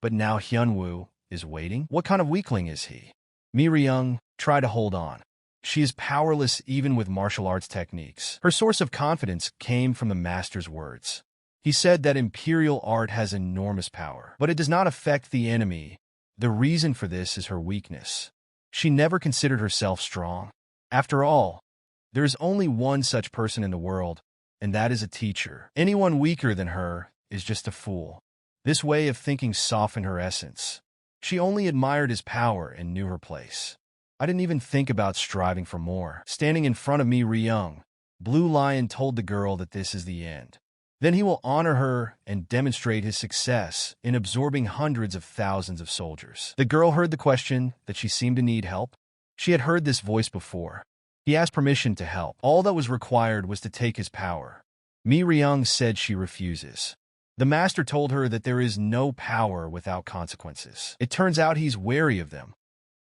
But now Hyunwoo is waiting? What kind of weakling is he? Mi Ryung, try to hold on. She is powerless even with martial arts techniques. Her source of confidence came from the master's words. He said that imperial art has enormous power, but it does not affect the enemy. The reason for this is her weakness. She never considered herself strong. After all, there is only one such person in the world, and that is a teacher. Anyone weaker than her is just a fool. This way of thinking softened her essence. She only admired his power and knew her place. I didn't even think about striving for more. Standing in front of Mi Ryung, Blue Lion told the girl that this is the end. Then he will honor her and demonstrate his success in absorbing hundreds of thousands of soldiers. The girl heard the question that she seemed to need help. She had heard this voice before. He asked permission to help. All that was required was to take his power. Mi Ryung said she refuses. The master told her that there is no power without consequences. It turns out he's wary of them.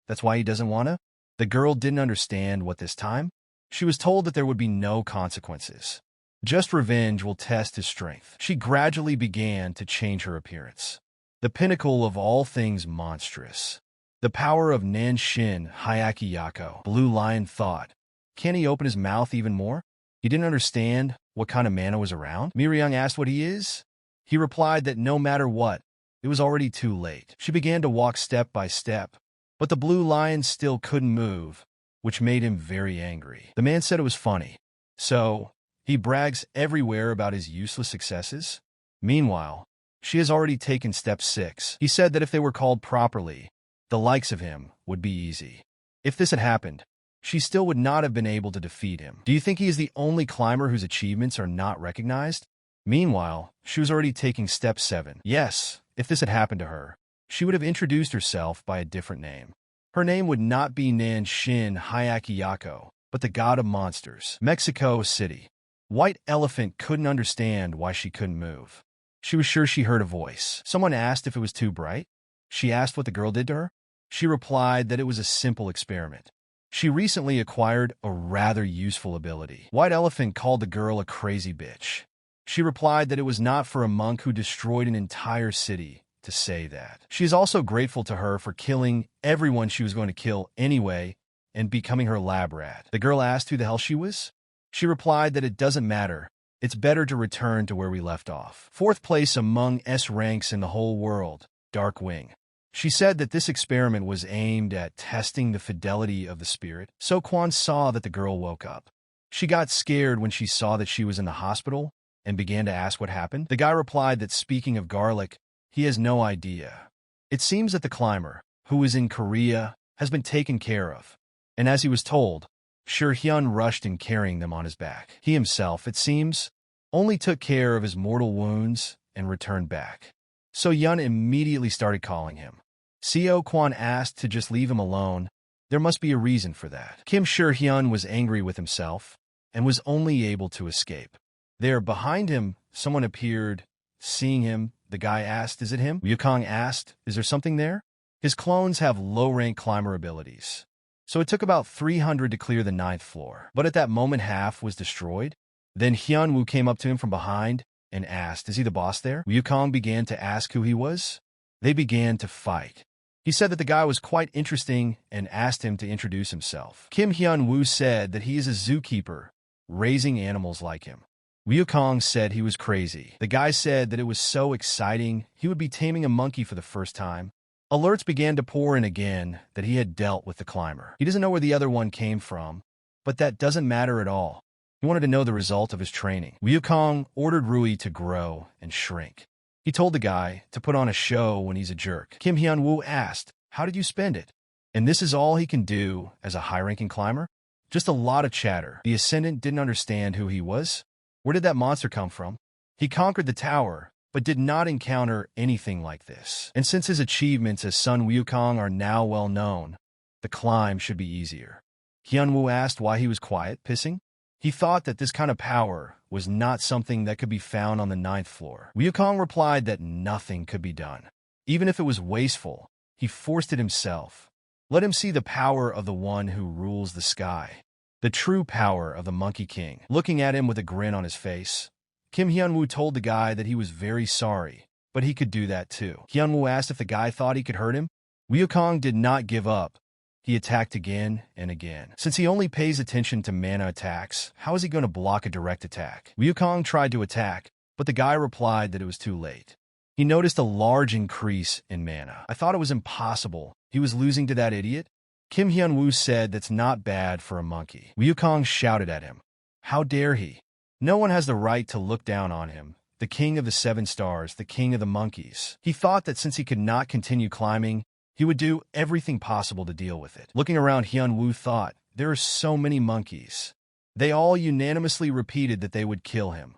That's why he doesn't want to? The girl didn't understand what this time. She was told that there would be no consequences. Just revenge will test his strength. She gradually began to change her appearance. The pinnacle of all things monstrous. The power of Nanshin Hyaki Yako. Blue Lion thought. Can he open his mouth even more? He didn't understand what kind of mana was around. Mi Ryung asked what he is. He replied that no matter what, it was already too late. She began to walk step by step, but the Blue Lion still couldn't move, which made him very angry. The man said it was funny. So, he brags everywhere about his useless successes. Meanwhile, she has already taken step 6. He said that if they were called properly, the likes of him would be easy. If this had happened, she still would not have been able to defeat him. Do you think he is the only climber whose achievements are not recognized? Meanwhile, she was already taking step 7. Yes, if this had happened to her, she would have introduced herself by a different name. Her name would not be Nan Shin Hyaki Yako, but the god of monsters. Mexico City. White Elephant couldn't understand why she couldn't move. She was sure she heard a voice. Someone asked if it was too bright. She asked what the girl did to her. She replied that it was a simple experiment. She recently acquired a rather useful ability. White Elephant called the girl a crazy bitch. She replied that it was not for a monk who destroyed an entire city to say that. She is also grateful to her for killing everyone she was going to kill anyway and becoming her lab rat. The girl asked who the hell she was. She replied that it doesn't matter. It's better to return to where we left off. 4th place among S ranks in the whole world, Dark Wing. She said that this experiment was aimed at testing the fidelity of the spirit. So Quan saw that the girl woke up. She got scared when she saw that she was in the hospital and began to ask what happened. The guy replied that speaking of garlic, he has no idea. It seems that the climber, who is in Korea, has been taken care of. And as he was told, Hyun rushed in carrying them on his back. He himself, it seems, only took care of his mortal wounds and returned back. So Hyun immediately started calling him. Seo Kwon asked to just leave him alone. There must be a reason for that. Kim Hyun was angry with himself and was only able to escape. There, behind him, someone appeared. Seeing him, the guy asked, "Is it him?" Yukong asked, "Is there something there?" His clones have low-rank climber abilities, so it took about 300 to clear the 9th floor. But at that moment, half was destroyed. Then Hyunwoo came up to him from behind and asked, "Is he the boss there?" Yukong began to ask who he was. They began to fight. He said that the guy was quite interesting and asked him to introduce himself. Kim Hyun-woo said that he is a zookeeper, raising animals like him. Yukong said he was crazy. The guy said that it was so exciting he would be taming a monkey for the first time. Alerts began to pour in again that he had dealt with the climber. He doesn't know where the other one came from, but that doesn't matter at all. He wanted to know the result of his training. Yukong ordered Rui to grow and shrink. He told the guy to put on a show when he's a jerk. Kim Hyun-woo asked, "How did you spend it?" And this is all he can do as a high-ranking climber? Just a lot of chatter. The Ascendant didn't understand who he was. Where did that monster come from? He conquered the tower, but did not encounter anything like this. And since his achievements as Sun Wukong are now well known, the climb should be easier. Hyun-woo asked why he was quiet, pissing. He thought that this kind of power was not something that could be found on the 9th floor. Wukong replied that nothing could be done. Even if it was wasteful, he forced it himself. Let him see the power of the one who rules the sky. The true power of the Monkey King. Looking at him with a grin on his face, Kim Hyun-woo told the guy that he was very sorry, but he could do that too. Hyun-woo asked if the guy thought he could hurt him. Wukong did not give up. He attacked again and again. Since he only pays attention to mana attacks, how is he going to block a direct attack? Wukong tried to attack, but the guy replied that it was too late. He noticed a large increase in mana. I thought it was impossible. He was losing to that idiot. Kim Hyun-woo said that's not bad for a monkey. Wukong shouted at him. How dare he? No one has the right to look down on him. The king of the 7 stars, the king of the monkeys. He thought that since he could not continue climbing, he would do everything possible to deal with it. Looking around, Hyun-woo thought, there are so many monkeys. They all unanimously repeated that they would kill him.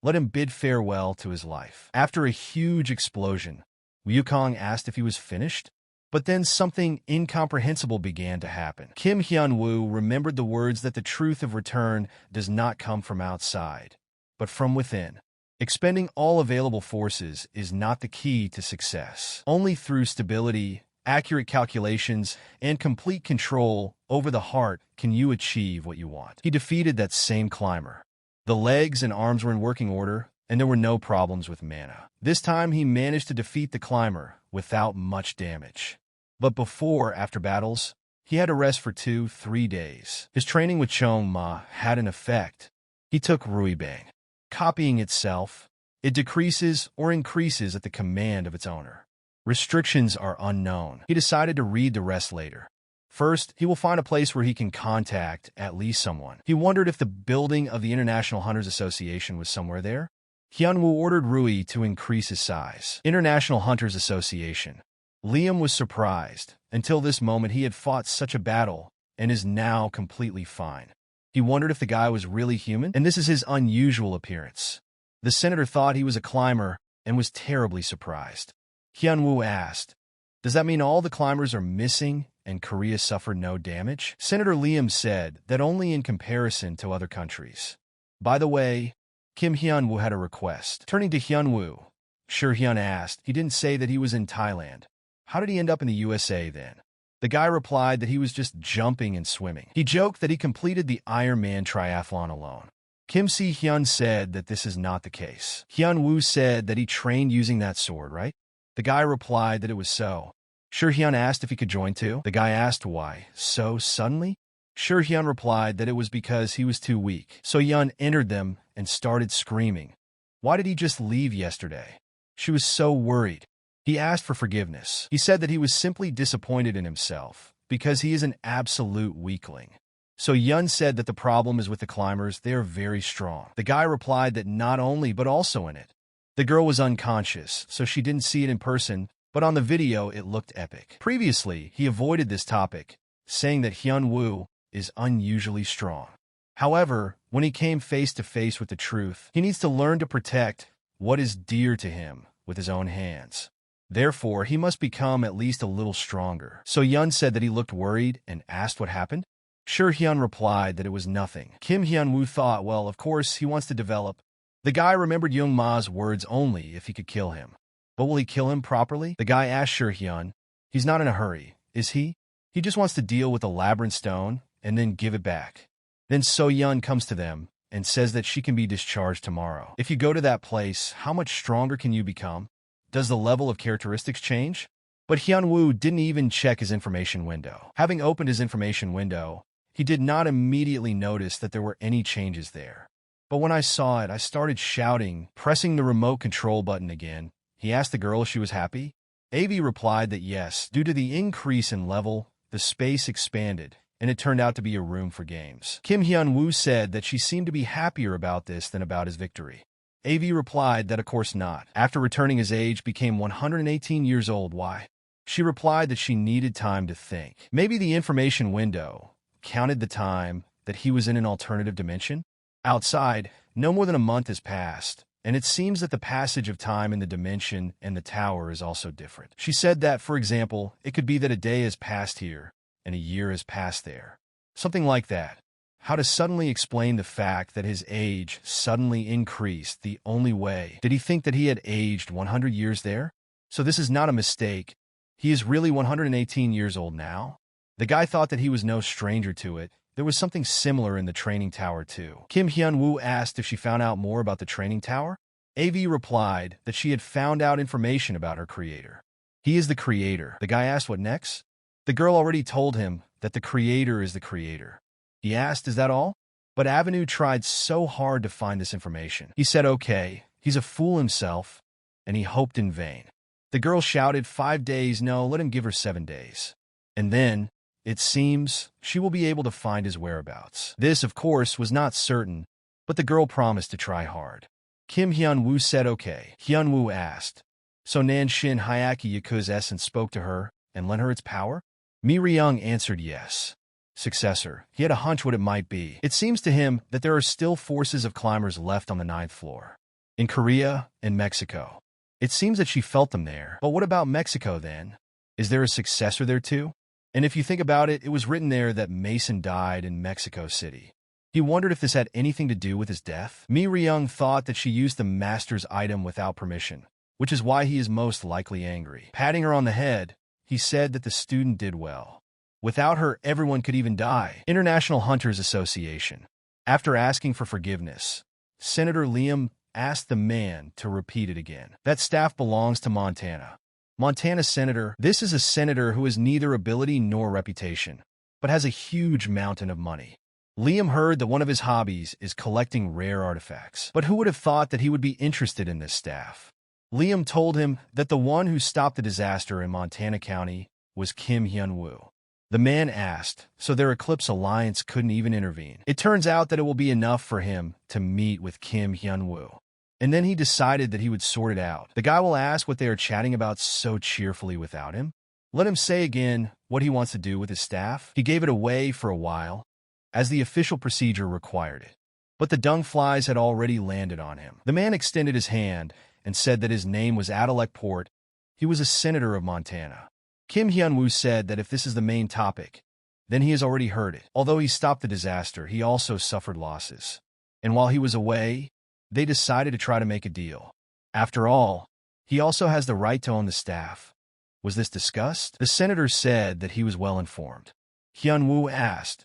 Let him bid farewell to his life. After a huge explosion, Wukong asked if he was finished. But then something incomprehensible began to happen. Kim Hyun-woo remembered the words that the truth of return does not come from outside, but from within. Expending all available forces is not the key to success. Only through stability, accurate calculations, and complete control over the heart can you achieve what you want. He defeated that same climber. The legs and arms were in working order, and there were no problems with mana. This time he managed to defeat the climber without much damage. But after battles, he had to rest for 2-3 days. His training with Chong Ma had an effect. He took Ruibang. Copying itself, it decreases or increases at the command of its owner. Restrictions are unknown. He decided to read the rest later. First, he will find a place where he can contact at least someone. He wondered if the building of the International Hunters Association was somewhere there. Hyun-woo ordered Rui to increase his size. International Hunters Association. Liam was surprised. Until this moment, he had fought such a battle, and is now completely fine. He wondered if the guy was really human, and this is his unusual appearance. The senator thought he was a climber and was terribly surprised. Hyunwoo asked, "Does that mean all the climbers are missing and Korea suffered no damage?" Senator Liam said that only in comparison to other countries. By the way, Kim Hyunwoo had a request. Turning to Hyunwoo, Hyun asked, "He didn't say that he was in Thailand. How did he end up in the USA then?" The guy replied that he was just jumping and swimming. He joked that he completed the Ironman triathlon alone. Kim Si-hyun said that this is not the case. Hyunwoo said that he trained using that sword, right? The guy replied that it was so. Hyun asked if he could join too. The guy asked why so suddenly. Hyun replied that it was because he was too weak. So Hyun entered them and started screaming. Why did he just leave yesterday? She was so worried. He asked for forgiveness. He said that he was simply disappointed in himself because he is an absolute weakling. So Hyun said that the problem is with the climbers, they are very strong. The guy replied that not only but also in it. The girl was unconscious, so she didn't see it in person, but on the video it looked epic. Previously, he avoided this topic, saying that Hyunwoo is unusually strong. However, when he came face to face with the truth, he needs to learn to protect what is dear to him with his own hands. Therefore, he must become at least a little stronger. So Hyun said that he looked worried and asked what happened. Hyun replied that it was nothing. Kim Hyunwoo thought, well, of course, he wants to develop. The guy remembered Young Ma's words only if he could kill him. But will he kill him properly? The guy asked Hyun. He's not in a hurry, is he? He just wants to deal with the labyrinth stone and then give it back. Then So-yeon comes to them and says that she can be discharged tomorrow. If you go to that place, how much stronger can you become? Does the level of characteristics change? But Hyunwoo didn't even check his information window. Having opened his information window, he did not immediately notice that there were any changes there. But when I saw it, I started shouting, pressing the remote control button again. He asked the girl if she was happy. AV replied that yes, due to the increase in level, the space expanded, and it turned out to be a room for games. Kim Hyunwoo said that she seemed to be happier about this than about his victory. AV replied that of course not. After returning, his age became 118 years old. Why? She replied that she needed time to think. Maybe the information window counted the time that he was in an alternative dimension? Outside, no more than a month has passed, and it seems that the passage of time in the dimension and the tower is also different. She said that, for example, it could be that a day has passed here and a year has passed there. Something like that. How to suddenly explain the fact that his age suddenly increased the only way? Did he think that he had aged 100 years there? So this is not a mistake. He is really 118 years old now? The guy thought that he was no stranger to it. There was something similar in the training tower too. Kim Hyunwoo asked if she found out more about the training tower. AV replied that she had found out information about her creator. He is the creator. The guy asked what next? The girl already told him that the creator is the creator. He asked, is that all? But Avenue tried so hard to find this information. He said, okay, he's a fool himself, and he hoped in vain. The girl shouted, 5 days, no, let him give her 7 days. And then, it seems, she will be able to find his whereabouts. This, of course, was not certain, but the girl promised to try hard. Kim Hyunwoo said okay. Hyunwoo asked, so Nanshin Hyaki Yaku's essence spoke to her and lent her its power? Mi Ryung answered yes. Successor. He had a hunch what it might be. It seems to him that there are still forces of climbers left on the 9th floor. In Korea and Mexico. It seems that she felt them there. But what about Mexico then? Is there a successor there too? And if you think about it, it was written there that Mason died in Mexico City. He wondered if this had anything to do with his death. Mi Ryung thought that she used the master's item without permission, which is why he is most likely angry. Patting her on the head, he said that the student did well. Without her, everyone could even die. International Hunters Association. After asking for forgiveness, Senator Liam asked the man to repeat it again. That staff belongs to Montana. Montana Senator. This is a senator who has neither ability nor reputation, but has a huge mountain of money. Liam heard that one of his hobbies is collecting rare artifacts. But who would have thought that he would be interested in this staff? Liam told him that the one who stopped the disaster in Montana County was Kim Hyunwoo. The man asked, so their Eclipse Alliance couldn't even intervene. It turns out that it will be enough for him to meet with Kim Hyunwoo. And then he decided that he would sort it out. The guy will ask what they are chatting about so cheerfully without him. Let him say again what he wants to do with his staff. He gave it away for a while, as the official procedure required it. But the dung flies had already landed on him. The man extended his hand and said that his name was Adalek Port. He was a senator of Montana. Kim Hyun-woo said that if this is the main topic, then he has already heard it. Although he stopped the disaster, he also suffered losses. And while he was away, they decided to try to make a deal. After all, he also has the right to own the staff. Was this discussed? The senator said that he was well informed. Hyun-woo asked,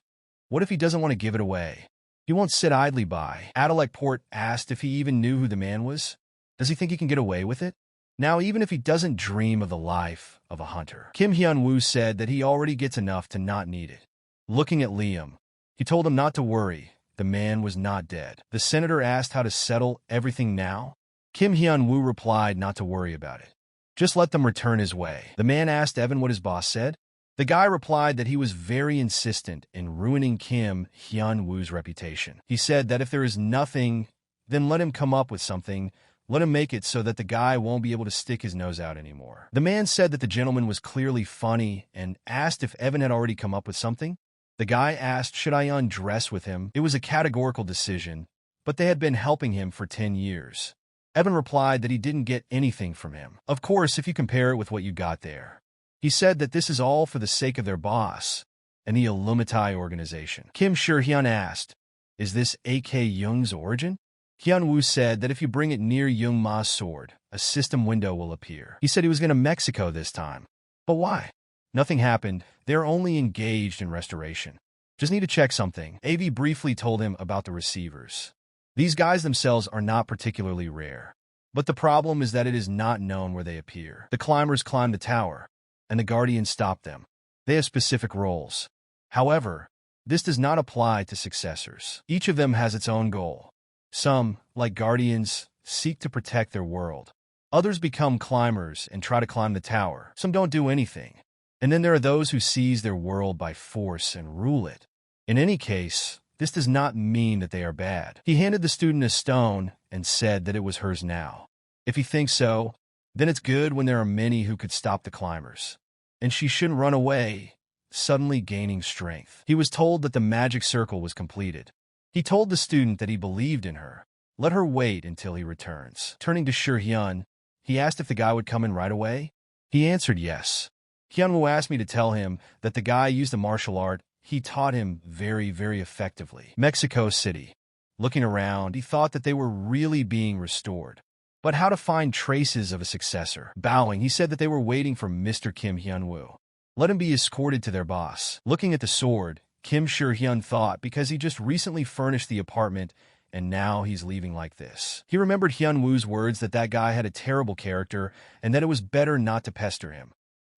what if he doesn't want to give it away? He won't sit idly by. Adalek Port asked if he even knew who the man was. Does he think he can get away with it? Now, even if he doesn't dream of the life of a hunter. Kim Hyun-woo said that he already gets enough to not need it. Looking at Liam, he told him not to worry. The man was not dead. The senator asked how to settle everything now. Kim Hyun-woo replied not to worry about it. Just let them return his way. The man asked Evan what his boss said. The guy replied that he was very insistent in ruining Kim Hyun-woo's reputation. He said that if there is nothing, then let him come up with something. Let him make it so that the guy won't be able to stick his nose out anymore. The man said that the gentleman was clearly funny and asked if Evan had already come up with something. The guy asked, should I undress with him? It was a categorical decision, but they had been helping him for 10 years. Evan replied that he didn't get anything from him. Of course, if you compare it with what you got there. He said that this is all for the sake of their boss and the Illuminati organization. Kim Sure-hyun asked, is this A.K. Young's origin? Hyun-woo said that if you bring it near Young Ma's sword, a system window will appear. He said he was going to Mexico this time. But why? Nothing happened. They're only engaged in restoration. Just need to check something. AV briefly told him about the receivers. These guys themselves are not particularly rare. But the problem is that it is not known where they appear. The climbers climb the tower, and the guardians stop them. They have specific roles. However, this does not apply to successors. Each of them has its own goal. Some, like guardians, seek to protect their world. Others become climbers and try to climb the tower. Some don't do anything. And then there are those who seize their world by force and rule it. In any case, this does not mean that they are bad. He handed the student a stone and said that it was hers now. If he thinks so, then it's good when there are many who could stop the climbers. And she shouldn't run away, suddenly gaining strength. He was told that the magic circle was completed. He told the student that he believed in her. Let her wait until he returns. Turning to Sure-hyun, he asked if the guy would come in right away. He answered yes. Hyun-woo asked me to tell him that the guy used a martial art he taught him very, very effectively. Mexico City. Looking around, he thought that they were really being restored. But how to find traces of a successor? Bowing, he said that they were waiting for Mr. Kim Hyun-woo. Let him be escorted to their boss. Looking at the sword, Kim Sure-hyun thought because he just recently furnished the apartment and now he's leaving like this. He remembered Hyun-woo's words that that guy had a terrible character and that it was better not to pester him.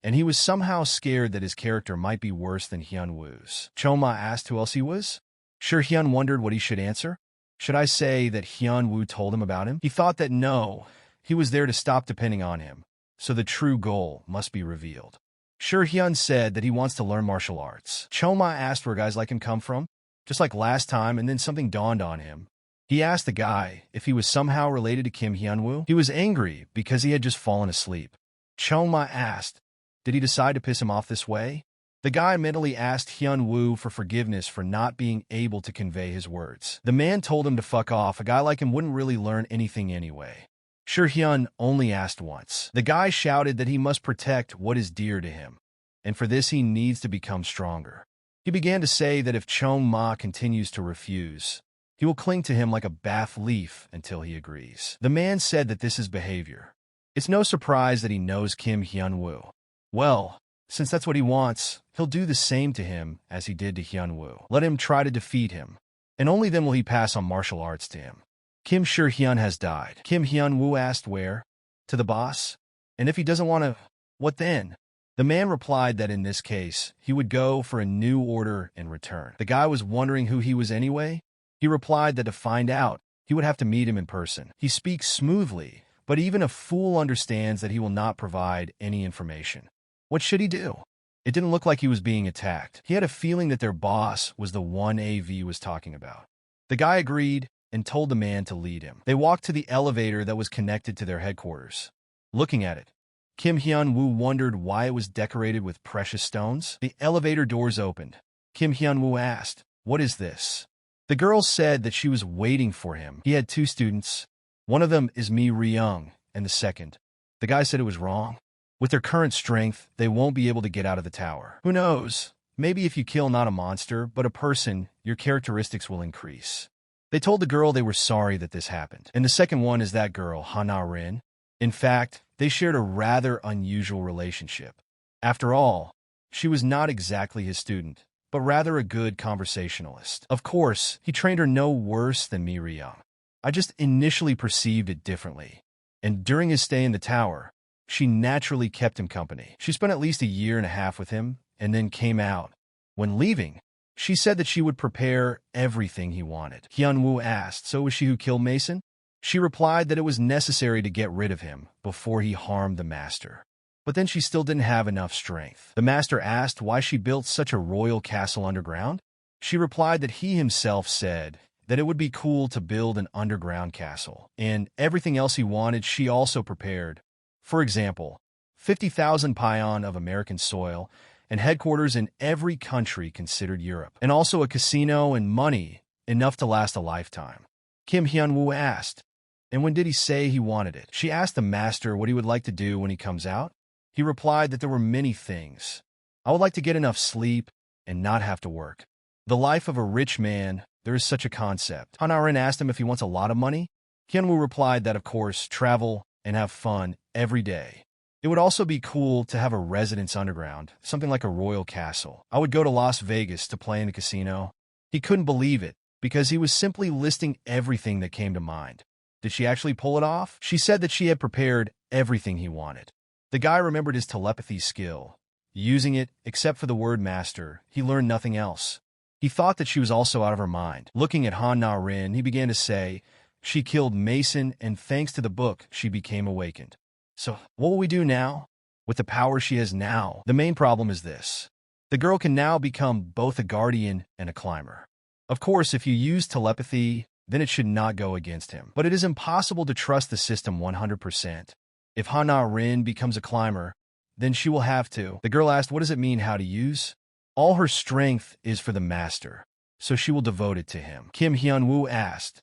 And he was somehow scared that his character might be worse than Hyun-woo's. Choma asked who else he was. Sure-hyun wondered what he should answer. Should I say that Hyun-woo told him about him? He thought that no, he was there to stop depending on him, so the true goal must be revealed. Sure-hyun said that he wants to learn martial arts. Choma asked where guys like him come from, just like last time, and then something dawned on him. He asked the guy if he was somehow related to Kim Hyun-woo. He was angry because he had just fallen asleep. Choma asked, did he decide to piss him off this way? The guy mentally asked Hyun-woo for forgiveness for not being able to convey his words. The man told him to fuck off. A guy like him wouldn't really learn anything anyway. Sure-hyun only asked once. The guy shouted that he must protect what is dear to him, and for this he needs to become stronger. He began to say that if Chong-ma continues to refuse, he will cling to him like a bath leaf until he agrees. The man said that this is behavior. It's no surprise that he knows Kim Hyun-woo. Well, since that's what he wants, he'll do the same to him as he did to Hyun-woo. Let him try to defeat him, and only then will he pass on martial arts to him. Kim Sure-hyun has died. Kim Hyun-woo asked where? To the boss? And if he doesn't want to, what then? The man replied that in this case, he would go for a new order in return. The guy was wondering who he was anyway. He replied that to find out, he would have to meet him in person. He speaks smoothly, but even a fool understands that he will not provide any information. What should he do? It didn't look like he was being attacked. He had a feeling that their boss was the one AV was talking about. The guy agreed and told the man to lead him. They walked to the elevator that was connected to their headquarters. Looking at it, Kim Hyun-woo wondered why it was decorated with precious stones. The elevator doors opened. Kim Hyun-woo asked, "What is this?" The girl said that she was waiting for him. He had two students. One of them is Mi Ryung, and the second. The guy said it was wrong. With their current strength, they won't be able to get out of the tower. Who knows? Maybe if you kill not a monster, but a person, your characteristics will increase. They told the girl they were sorry that this happened. And the second one is that girl, Hana Rin. In fact, they shared a rather unusual relationship. After all, she was not exactly his student, but rather a good conversationalist. Of course, he trained her no worse than Mi Ryung. I just initially perceived it differently. And during his stay in the tower, she naturally kept him company. She spent at least a year and a half with him, and then came out. When leaving, she said that she would prepare everything he wanted. Hyun-woo asked, "So was she who killed Mason?" She replied that it was necessary to get rid of him before he harmed the master. But then she still didn't have enough strength. The master asked why she built such a royal castle underground. She replied that he himself said that it would be cool to build an underground castle, and everything else he wanted she also prepared. For example, 50,000 payon of American soil, and headquarters in every country considered Europe, and also a casino and money enough to last a lifetime. Kim Hyun-woo asked, "And when did he say he wanted it?" She asked the master what he would like to do when he comes out. He replied that there were many things. "I would like to get enough sleep and not have to work. The life of a rich man, there is such a concept." Hanarin asked him if he wants a lot of money. Hyun-woo replied that, of course, travel and have fun every day. It would also be cool to have a residence underground, something like a royal castle. "I would go to Las Vegas to play in the casino." He couldn't believe it, because he was simply listing everything that came to mind. Did she actually pull it off? She said that she had prepared everything he wanted. The guy remembered his telepathy skill. Using it, except for the word master, he learned nothing else. He thought that she was also out of her mind. Looking at Han Na-rin, he began to say, "She killed Mason, and thanks to the book, she became awakened. So, what will we do now? With the power she has now, the main problem is this. The girl can now become both a guardian and a climber. Of course, if you use telepathy, then it should not go against him. But it is impossible to trust the system 100%. If Hana Rin becomes a climber, then she will have to." The girl asked, "What does it mean how to use?" "All her strength is for the master, so she will devote it to him." Kim Hyun-woo asked,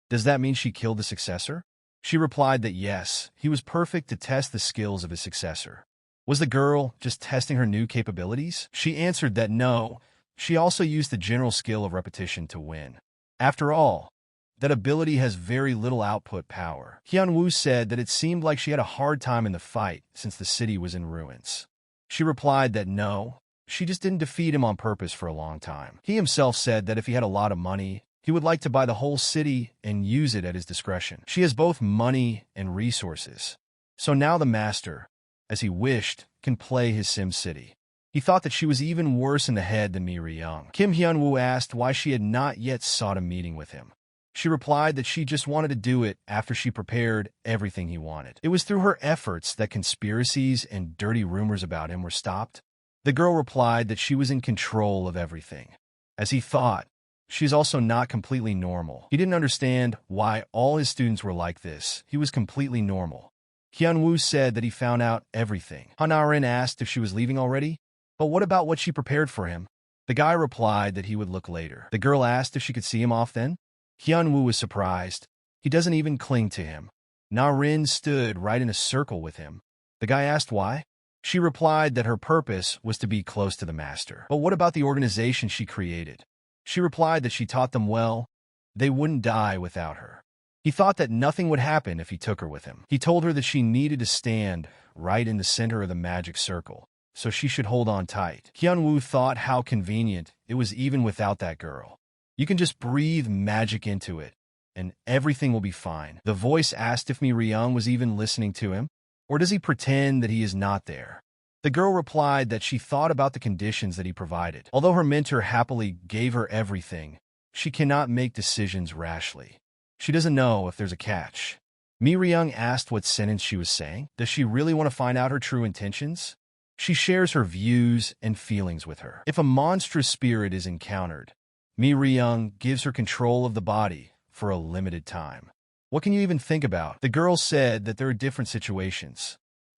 "Does that mean she killed the successor?" She replied that yes, he was perfect to test the skills of his successor. Was the girl just testing her new capabilities? She answered that no, she also used the general skill of repetition to win. After all, that ability has very little output power. Hyun-woo said that it seemed like she had a hard time in the fight since the city was in ruins. She replied that no, she just didn't defeat him on purpose for a long time. He himself said that if he had a lot of money, he would like to buy the whole city and use it at his discretion. She has both money and resources. So now the master, as he wished, can play his Sim City. He thought that she was even worse in the head than Mi Ryung. Kim Hyun-woo asked why she had not yet sought a meeting with him. She replied that she just wanted to do it after she prepared everything he wanted. It was through her efforts that conspiracies and dirty rumors about him were stopped. The girl replied that she was in control of everything. As he thought, she's also not completely normal. He didn't understand why all his students were like this. He was completely normal. Hyun-woo said that he found out everything. Hanarin asked if she was leaving already. But what about what she prepared for him? The guy replied that he would look later. The girl asked if she could see him off then. Hyun-woo was surprised. He doesn't even cling to him. Na-rin stood right in a circle with him. The guy asked why. She replied that her purpose was to be close to the master. But what about the organization she created? She replied that she taught them well. They wouldn't die without her. He thought that nothing would happen if he took her with him. He told her that she needed to stand right in the center of the magic circle, so she should hold on tight. Hyun-woo thought how convenient it was even without that girl. You can just breathe magic into it, and everything will be fine. The voice asked if Mi Ryung was even listening to him, or does he pretend that he is not there? The girl replied that she thought about the conditions that he provided. Although her mentor happily gave her everything, she cannot make decisions rashly. She doesn't know if there's a catch. Mi Ryung asked what sentence she was saying. Does she really want to find out her true intentions? She shares her views and feelings with her. If a monstrous spirit is encountered, Mi Ryung gives her control of the body for a limited time. What can you even think about? The girl said that there are different situations.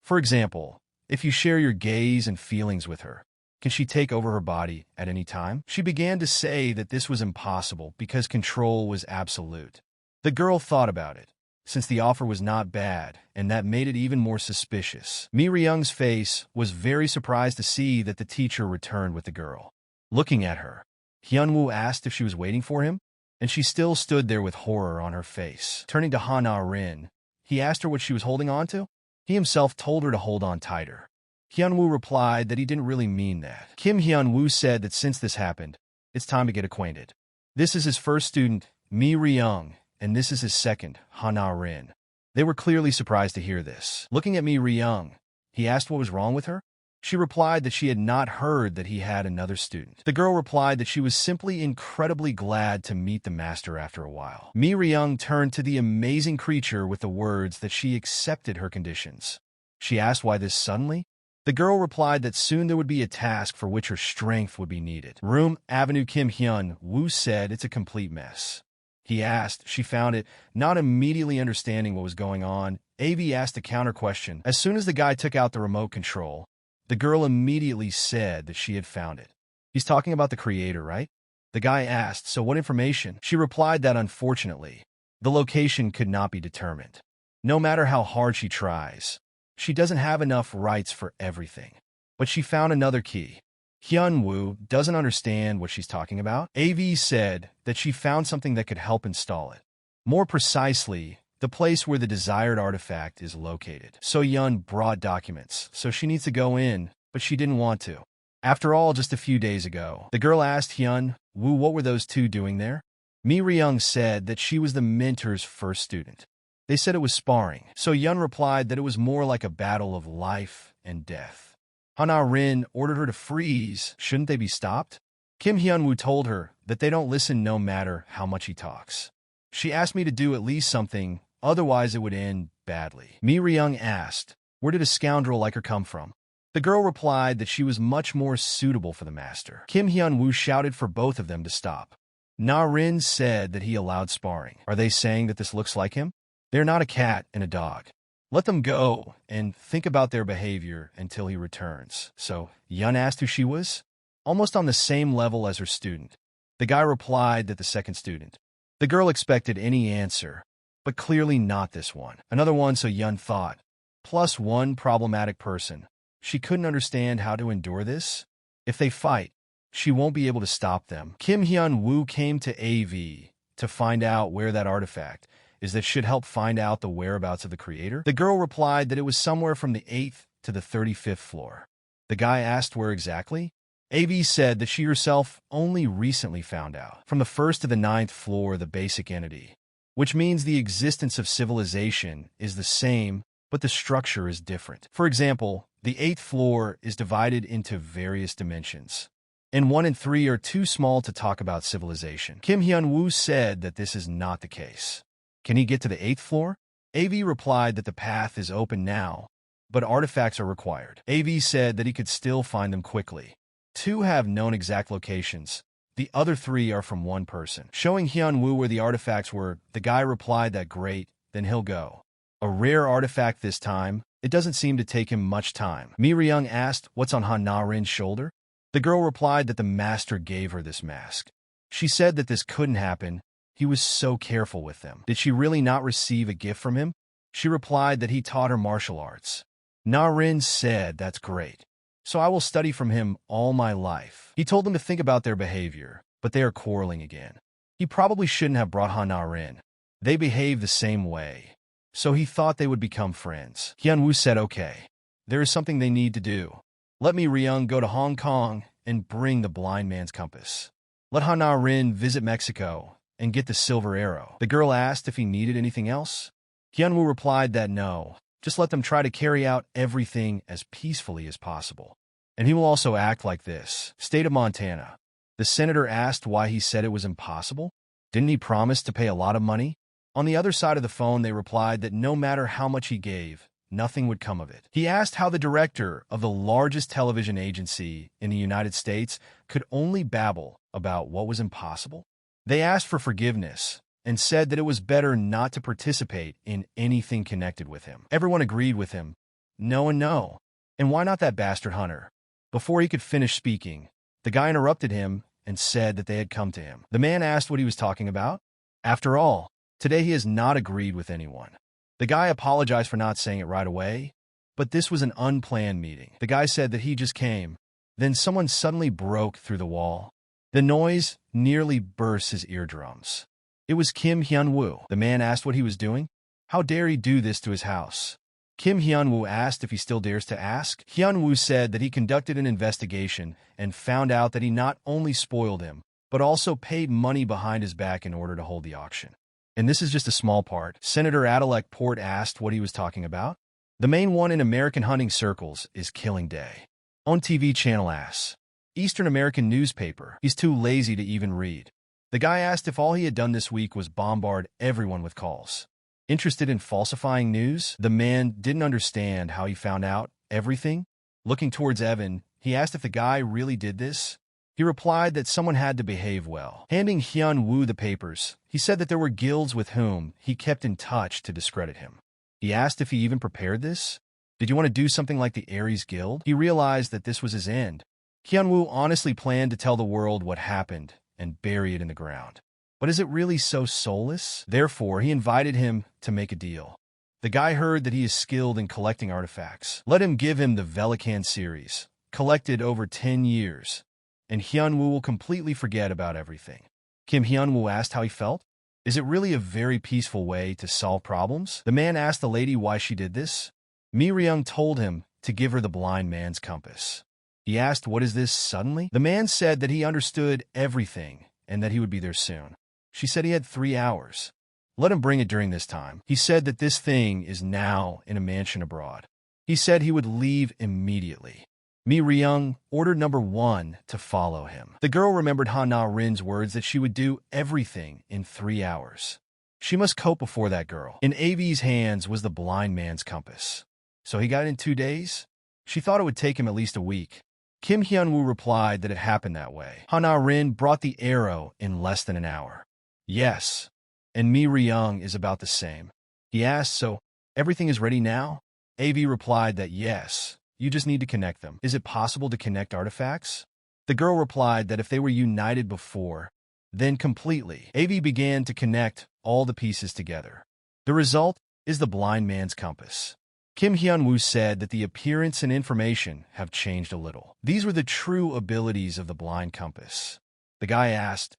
For example, if you share your gaze and feelings with her, can she take over her body at any time? She began to say that this was impossible because control was absolute. The girl thought about it, since the offer was not bad, and that made it even more suspicious. Mi Ryung's face was very surprised to see that the teacher returned with the girl. Looking at her, Hyunwoo asked if she was waiting for him, and she still stood there with horror on her face. Turning to Han-na-rin, he asked her what she was holding on to. He himself told her to hold on tighter. Hyunwoo replied that he didn't really mean that. Kim Hyunwoo said that since this happened, it's time to get acquainted. This is his first student, Mi Ryung, and this is his second, Han-na-rin. They were clearly surprised to hear this. Looking at Mi Ryung, he asked what was wrong with her. She replied that she had not heard that he had another student. The girl replied that she was simply incredibly glad to meet the master after a while. Mi Ryung turned to the amazing creature with the words that she accepted her conditions. She asked why this suddenly. The girl replied that soon there would be a task for which her strength would be needed. Room Avenue Kim Hyun-woo said it's a complete mess. He asked, she found it, not immediately understanding what was going on. AV asked a counter question. As soon as the guy took out the remote control, the girl immediately said that she had found it. He's talking about the creator, right? The guy asked, so what information? She replied that unfortunately, the location could not be determined. No matter how hard she tries, she doesn't have enough rights for everything. But she found another key. Hyunwoo doesn't understand what she's talking about. AV said that she found something that could help install it. More precisely, the place where the desired artifact is located. So Yun brought documents, so she needs to go in, but she didn't want to. After all, just a few days ago, the girl asked Hyunwoo what were those two doing there. Mi Ryung said that she was the mentor's first student. They said it was sparring, so Yun replied that it was more like a battle of life and death. Han-na-rin ordered her to freeze. Shouldn't they be stopped? Kim Hyunwoo told her that they don't listen no matter how much he talks. She asked me to do at least something, otherwise it would end badly. Mi Ryung asked, where did a scoundrel like her come from? The girl replied that she was much more suitable for the master. Kim Hyunwoo shouted for both of them to stop. Na-rin said that he allowed sparring. Are they saying that this looks like him? They're not a cat and a dog. Let them go and think about their behavior until he returns. So Yun asked who she was, almost on the same level as her student. The guy replied that the second student. The girl expected any answer, but clearly not this one. Another one, so Yun thought. Plus one problematic person. She couldn't understand how to endure this. If they fight, she won't be able to stop them. Kim Hyun-woo came to AV to find out where that artifact is that should help find out the whereabouts of the creator. The girl replied that it was somewhere from the 8th to the 35th floor. The guy asked where exactly. AV said that she herself only recently found out. From the 1st to the 9th floor, the basic entity, which means the existence of civilization is the same, but the structure is different. For example, the 8th floor is divided into various dimensions, and 1 and 3 are too small to talk about civilization. Kim Hyun-woo said that this is not the case. Can he get to the 8th floor? AV replied that the path is open now, but artifacts are required. AV said that he could still find them quickly. 2 have known exact locations. The other 3 are from one person. Showing Hyun-woo where the artifacts were, the guy replied that great, then he'll go. A rare artifact this time. It doesn't seem to take him much time. Mi Ryung asked what's on Han-na-rin's shoulder. The girl replied that the master gave her this mask. She said that this couldn't happen. He was so careful with them. Did she really not receive a gift from him? She replied that he taught her martial arts. Na-rin said that's great. So I will study from him all my life. He told them to think about their behavior, but they are quarreling again. He probably shouldn't have brought Han-na-rin. They behave the same way. So he thought they would become friends. Hyun-woo said okay. There is something they need to do. Let Mi Ryung go to Hong Kong and bring the blind man's compass. Let Han-na-rin visit Mexico and get the silver arrow. The girl asked if he needed anything else. Hyun-woo replied that no, just let them try to carry out everything as peacefully as possible. And he will also act like this. State of Montana. The senator asked why he said it was impossible. Didn't he promise to pay a lot of money? On the other side of the phone, they replied that no matter how much he gave, nothing would come of it. He asked how the director of the largest television agency in the United States could only babble about what was impossible. They asked for forgiveness and said that it was better not to participate in anything connected with him. Everyone agreed with him, No and no. And why not that bastard hunter? Before he could finish speaking, the guy interrupted him and said that they had come to him. The man asked what he was talking about. After all, today he has not agreed with anyone. The guy apologized for not saying it right away, but this was an unplanned meeting. The guy said that he just came. Then someone suddenly broke through the wall. The noise nearly burst his eardrums. It was Kim Hyun-woo. The man asked what he was doing. How dare he do this to his house? Kim Hyun-woo asked if he still dares to ask. Hyun-woo said that he conducted an investigation and found out that he not only spoiled him, but also paid money behind his back in order to hold the auction. And this is just a small part. Senator Adalek Port asked what he was talking about. The main one in American hunting circles is Killing Day. On TV channel asks. Eastern American newspaper. He's too lazy to even read. The guy asked if all he had done this week was bombard everyone with calls. Interested in falsifying news? The man didn't understand how he found out everything. Looking towards Evan, he asked if the guy really did this. He replied that someone had to behave well. Handing Hyun-woo the papers, he said that there were guilds with whom he kept in touch to discredit him. He asked if he even prepared this. Did you want to do something like the Aries Guild? He realized that this was his end. Hyun-woo honestly planned to tell the world what happened and bury it in the ground. But is it really so soulless? Therefore, he invited him to make a deal. The guy heard that he is skilled in collecting artifacts. Let him give him the Velikan series, collected over 10 years, and Hyun-woo will completely forget about everything. Kim Hyun-woo asked how he felt. Is it really a very peaceful way to solve problems? The man asked the lady why she did this. Mi Ryung told him to give her the blind man's compass. He asked, what is this suddenly? The man said that he understood everything and that he would be there soon. She said he had 3 hours. Let him bring it during this time. He said that this thing is now in a mansion abroad. He said he would leave immediately. Mi Ryung ordered number 1 to follow him. The girl remembered Han Na-rin's words that she would do everything in 3 hours. She must cope before that girl. In AV's hands was the blind man's compass. So he got it in 2 days? She thought it would take him at least a week. Kim Hyun-woo replied that it happened that way. Han Na-rin brought the arrow in less than an hour. Yes, and Mi Ryung is about the same. He asked, so everything is ready now? AV replied that yes, you just need to connect them. Is it possible to connect artifacts? The girl replied that if they were united before, then completely. AV began to connect all the pieces together. The result is the blind man's compass. Kim Hyun-woo said that the appearance and information have changed a little. These were the true abilities of the blind compass. The guy asked,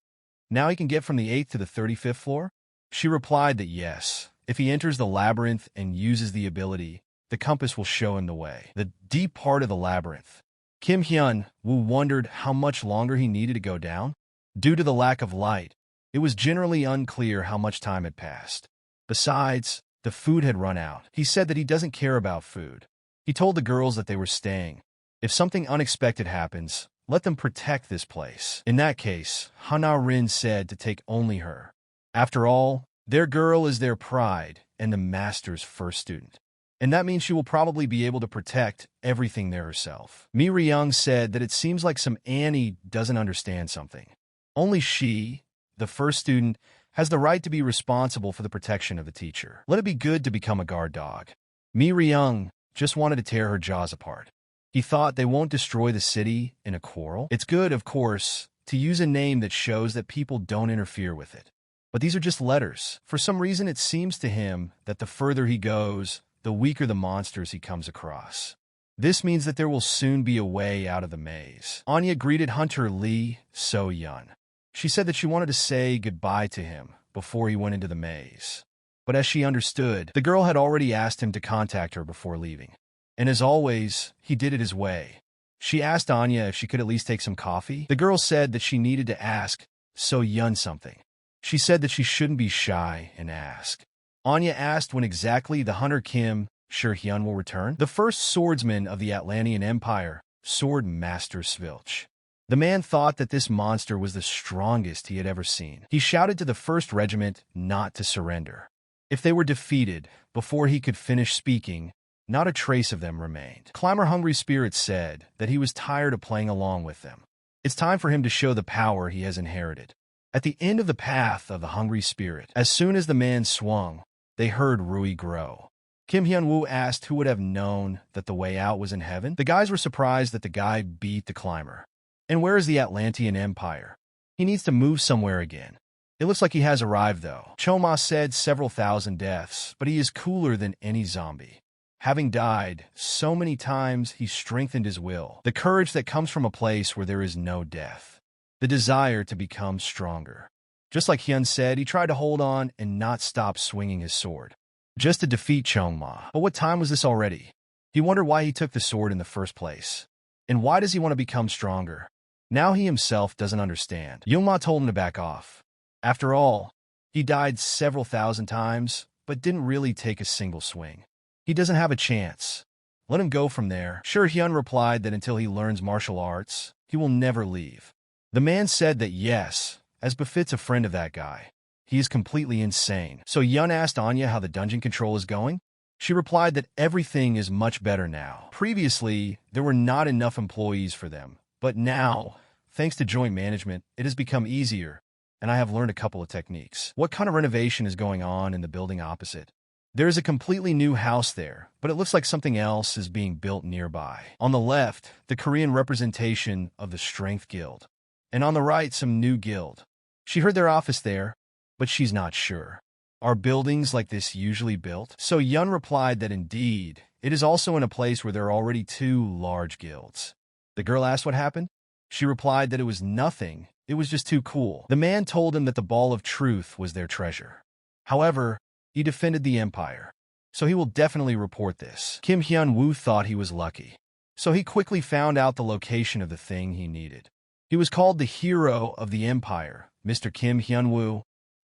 now he can get from the 8th to the 35th floor? She replied that yes. If he enters the labyrinth and uses the ability, the compass will show him the way. The deep part of the labyrinth. Kim Hyun-woo wondered how much longer he needed to go down. Due to the lack of light, it was generally unclear how much time had passed. Besides, the food had run out. He said that he doesn't care about food. He told the girls that they were staying. If something unexpected happens, let them protect this place. In that case, Han Na-rin said to take only her. After all, their girl is their pride and the master's first student. And that means she will probably be able to protect everything there herself. Mi Ryung said that it seems like some Annie doesn't understand something. Only she, the first student, has the right to be responsible for the protection of the teacher. Let it be good to become a guard dog. Mi Ryung just wanted to tear her jaws apart. He thought they won't destroy the city in a quarrel. It's good, of course, to use a name that shows that people don't interfere with it. But these are just letters. For some reason, it seems to him that the further he goes, the weaker the monsters he comes across. This means that there will soon be a way out of the maze. Anya greeted Hunter Lee So-yeon. She said that she wanted to say goodbye to him before he went into the maze. But as she understood, the girl had already asked him to contact her before leaving. And as always, he did it his way. She asked Anya if she could at least take some coffee. The girl said that she needed to ask So-yeon something. She said that she shouldn't be shy and ask. Anya asked when exactly the hunter Kim Sure-hyun will return. The first swordsman of the Atlantean Empire, Sword Master Svilch. The man thought that this monster was the strongest he had ever seen. He shouted to the first regiment not to surrender. If they were defeated, before he could finish speaking, not a trace of them remained. Climber Hungry Spirit said that he was tired of playing along with them. It's time for him to show the power he has inherited. At the end of the path of the Hungry Spirit, as soon as the man swung, they heard Rui grow. Kim Hyun-woo asked who would have known that the way out was in heaven. The guys were surprised that the guy beat the climber. And where is the Atlantean Empire? He needs to move somewhere again. It looks like he has arrived, though. Choma said several thousand deaths, but he is cooler than any zombie. Having died so many times, he strengthened his will. The courage that comes from a place where there is no death. The desire to become stronger. Just like Hyun said, he tried to hold on and not stop swinging his sword, just to defeat Chongma. But what time was this already? He wondered why he took the sword in the first place. And why does he want to become stronger? Now he himself doesn't understand. Yongma told him to back off. After all, he died several thousand times, but didn't really take a single swing. He doesn't have a chance. Let him go from there. Sure, Hyun replied that until he learns martial arts, he will never leave. The man said that yes, as befits a friend of that guy. He is completely insane. So Hyun asked Anya how the dungeon control is going. She replied that everything is much better now. Previously, there were not enough employees for them. But now, thanks to joint management, it has become easier, and I have learned a couple of techniques. What kind of renovation is going on in the building opposite? There is a completely new house there, but it looks like something else is being built nearby. On the left, the Korean representation of the Strength Guild, and on the right, some new guild. She heard their office there, but she's not sure. Are buildings like this usually built? So Yun replied that indeed, it is also in a place where there are already two large guilds. The girl asked what happened. She replied that it was nothing, it was just too cool. The man told him that the ball of truth was their treasure. However, he defended the empire, so he will definitely report this. Kim Hyun-woo thought he was lucky, so he quickly found out the location of the thing he needed. He was called the hero of the empire, Mr. Kim Hyun-woo,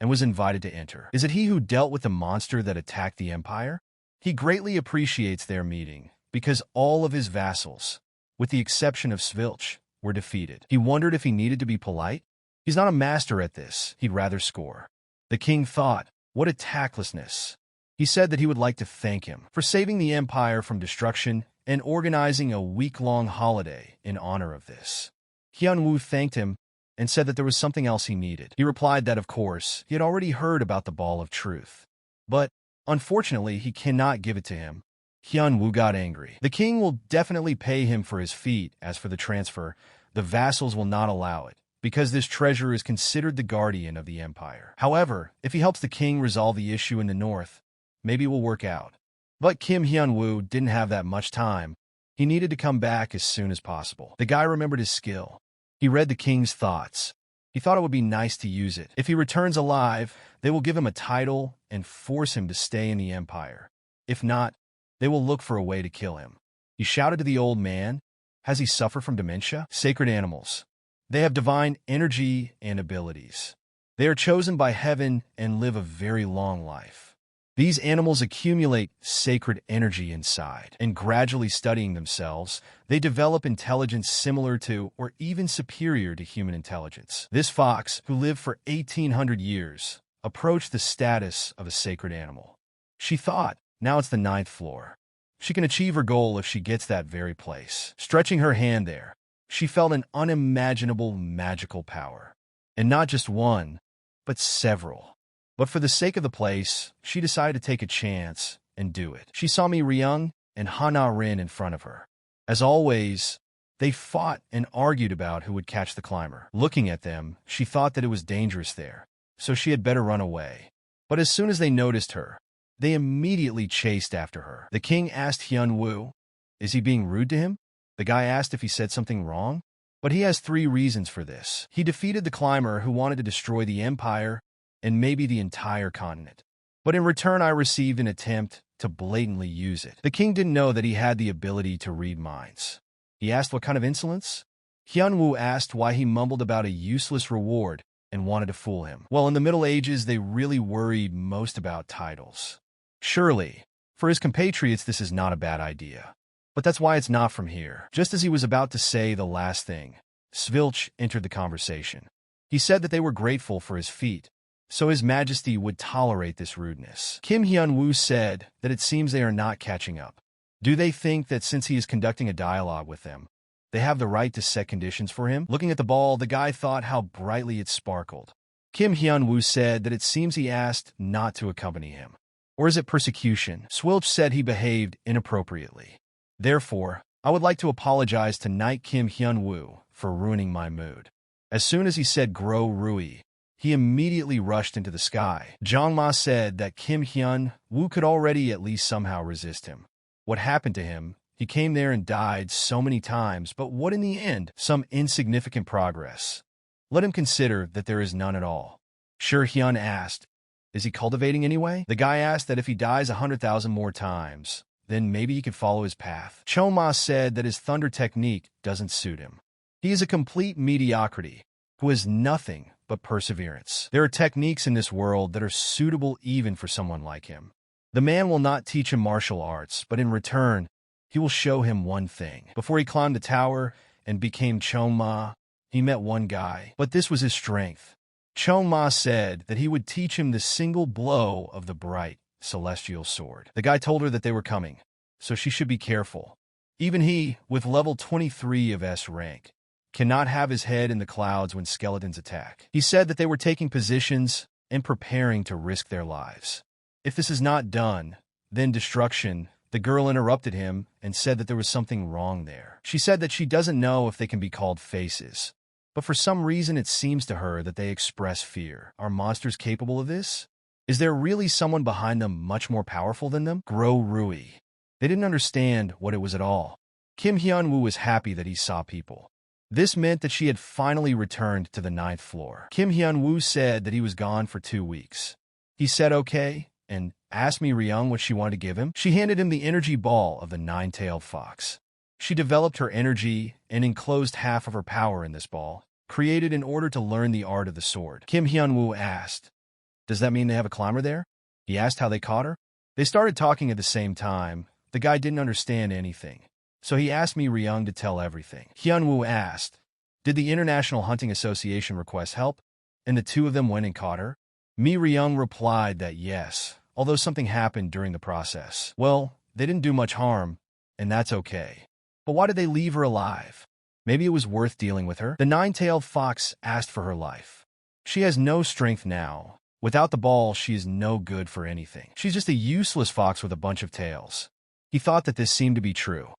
and was invited to enter. Is it he who dealt with the monster that attacked the empire? He greatly appreciates their meeting, because all of his vassals, with the exception of Svilch, were defeated. He wondered if he needed to be polite. He's not a master at this, he'd rather score. The king thought, what a tactlessness. He said that he would like to thank him for saving the empire from destruction and organizing a week-long holiday in honor of this. Hyun-woo thanked him and said that there was something else he needed. He replied that, of course, he had already heard about the ball of truth. But, unfortunately, he cannot give it to him. Hyun-woo got angry. The king will definitely pay him for his feat. As for the transfer, the vassals will not allow it, because this treasure is considered the guardian of the empire. However, if he helps the king resolve the issue in the north, maybe it will work out. But Kim Hyun-woo didn't have that much time. He needed to come back as soon as possible. The guy remembered his skill. He read the king's thoughts. He thought it would be nice to use it. If he returns alive, they will give him a title and force him to stay in the empire. If not, they will look for a way to kill him. He shouted to the old man, has he suffered from dementia? Sacred animals. They have divine energy and abilities. They are chosen by heaven and live a very long life. These animals accumulate sacred energy inside, and gradually studying themselves, they develop intelligence similar to or even superior to human intelligence. This fox, who lived for 1,800 years, approached the status of a sacred animal. She thought, now it's the 9th floor. She can achieve her goal if she gets that very place. Stretching her hand there, she felt an unimaginable magical power. And not just one, but several. But for the sake of the place, she decided to take a chance and do it. She saw Mi Ryung and Hana Rin in front of her. As always, they fought and argued about who would catch the climber. Looking at them, she thought that it was dangerous there, so she had better run away. But as soon as they noticed her, they immediately chased after her. The king asked Hyun-woo, is he being rude to him? The guy asked if he said something wrong, but he has 3 reasons for this. He defeated the climber who wanted to destroy the empire and maybe the entire continent. But in return, I received an attempt to blatantly use it. The king didn't know that he had the ability to read minds. He asked what kind of insolence? Hyun-woo asked why he mumbled about a useless reward and wanted to fool him. Well, in the Middle Ages, they really worried most about titles. Surely, for his compatriots, this is not a bad idea. But that's why it's not from here. Just as he was about to say the last thing, Svilch entered the conversation. He said that they were grateful for his feat, so His Majesty would tolerate this rudeness. Kim Hyun-woo said that it seems they are not catching up. Do they think that since he is conducting a dialogue with them, they have the right to set conditions for him? Looking at the ball, the guy thought how brightly it sparkled. Kim Hyun-woo said that it seems he asked not to accompany him. Or is it persecution? Swilch said he behaved inappropriately. Therefore, I would like to apologize to Knight Kim Hyun-woo for ruining my mood. As soon as he said Gro Rui, he immediately rushed into the sky. Jongma said that Kim Hyun-woo could already at least somehow resist him. What happened to him? He came there and died so many times, but what in the end? Some insignificant progress. Let him consider that there is none at all. Sure, Hyun asked, is he cultivating anyway? The guy asked that if he dies 100,000 more times, then maybe he could follow his path. Choma said that his thunder technique doesn't suit him. He is a complete mediocrity who has nothing but perseverance. There are techniques in this world that are suitable even for someone like him. The man will not teach him martial arts, but in return, he will show him one thing. Before he climbed the tower and became Choma, he met one guy, but this was his strength. Choma said that he would teach him the single blow of the bright celestial sword. The guy told her that they were coming, so she should be careful. Even he, with level 23 of S rank, cannot have his head in the clouds when skeletons attack. He said that they were taking positions and preparing to risk their lives. If this is not done, then destruction. The girl interrupted him and said that there was something wrong there. She said that she doesn't know if they can be called faces, but for some reason it seems to her that they express fear. Are monsters capable of this? Is there really someone behind them much more powerful than them? Gro Rui. They didn't understand what it was at all. Kim Hyun-woo was happy that he saw people. This meant that she had finally returned to the 9th floor. Kim Hyun-woo said that he was gone for 2 weeks. He said okay, and asked Mi Ryung what she wanted to give him. She handed him the energy ball of the 9-tailed fox. She developed her energy and enclosed half of her power in this ball, created in order to learn the art of the sword. Kim Hyun-woo asked, does that mean they have a climber there? He asked how they caught her. They started talking at the same time. The guy didn't understand anything, so he asked Mi Ryung to tell everything. Hyun-woo asked, did the International Hunting Association request help? And the two of them went and caught her? Mi Ryung replied that yes, although something happened during the process. Well, they didn't do much harm, and that's okay. But why did they leave her alive? Maybe it was worth dealing with her. The 9-tailed fox asked for her life. She has no strength now. Without the ball, she is no good for anything. She's just a useless fox with a bunch of tails. He thought that this seemed to be true.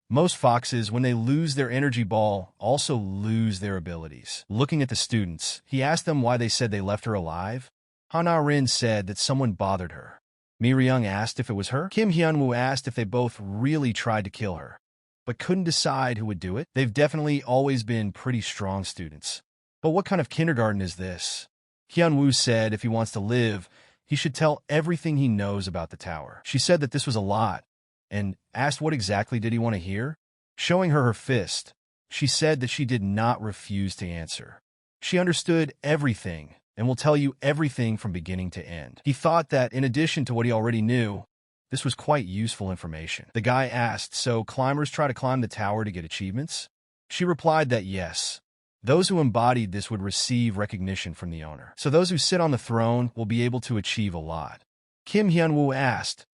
Most foxes, when they lose their energy ball, also lose their abilities. Looking at the students, he asked them why they said they left her alive. Hana Rin said that someone bothered her. Mi Ryung asked if it was her. Kim Hyun-woo asked if they both really tried to kill her, but couldn't decide who would do it. They've definitely always been pretty strong students. But what kind of kindergarten is this? Hyun-woo said if he wants to live, he should tell everything he knows about the tower. She said that this was a lot, and asked what exactly did he want to hear. Showing her fist, she said that she did not refuse to answer. She understood everything, and will tell you everything from beginning to end. He thought that, in addition to what he already knew, this was quite useful information. The guy asked, so climbers try to climb the tower to get achievements? She replied that yes. Those who embodied this would receive recognition from the owner. So those who sit on the throne will be able to achieve a lot. Kim Hyun-woo asked,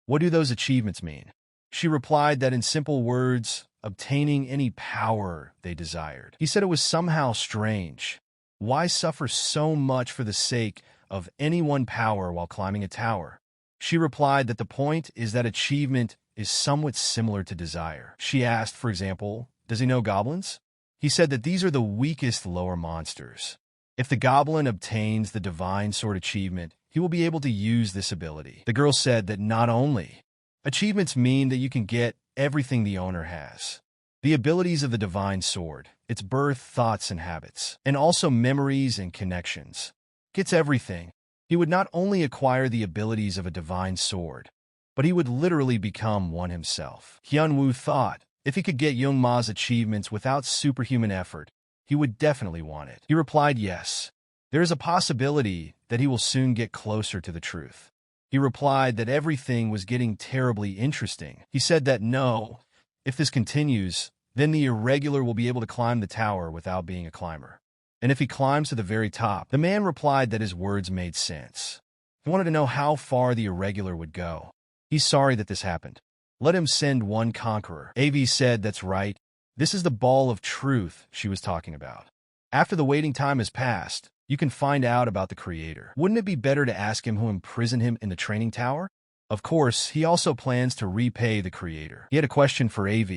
what do those achievements mean? She replied that in simple words, obtaining any power they desired. He said it was somehow strange. Why suffer so much for the sake of any one power while climbing a tower? She replied that the point is that achievement is somewhat similar to desire. She asked, for example, does he know goblins? He said that these are the weakest lower monsters. If the goblin obtains the divine sword achievement, he will be able to use this ability. The girl said that not only achievements mean that you can get everything the owner has, the abilities of the divine sword, its birth, thoughts, and habits, and also memories and connections, gets everything. He would not only acquire the abilities of a divine sword, but he would literally become one himself. Hyun-woo thought, if he could get Youngma's achievements without superhuman effort, he would definitely want it. He replied yes. There is a possibility that he will soon get closer to the truth. He replied that everything was getting terribly interesting. He said that no, if this continues, then the irregular will be able to climb the tower without being a climber. And if he climbs to the very top, the man replied that his words made sense. He wanted to know how far the irregular would go. He's sorry that this happened. Let him send one conqueror. AV said that's right. This is the ball of truth she was talking about. After the waiting time has passed, you can find out about the creator. Wouldn't it be better to ask him who imprisoned him in the training tower? Of course, he also plans to repay the creator. He had a question for AV.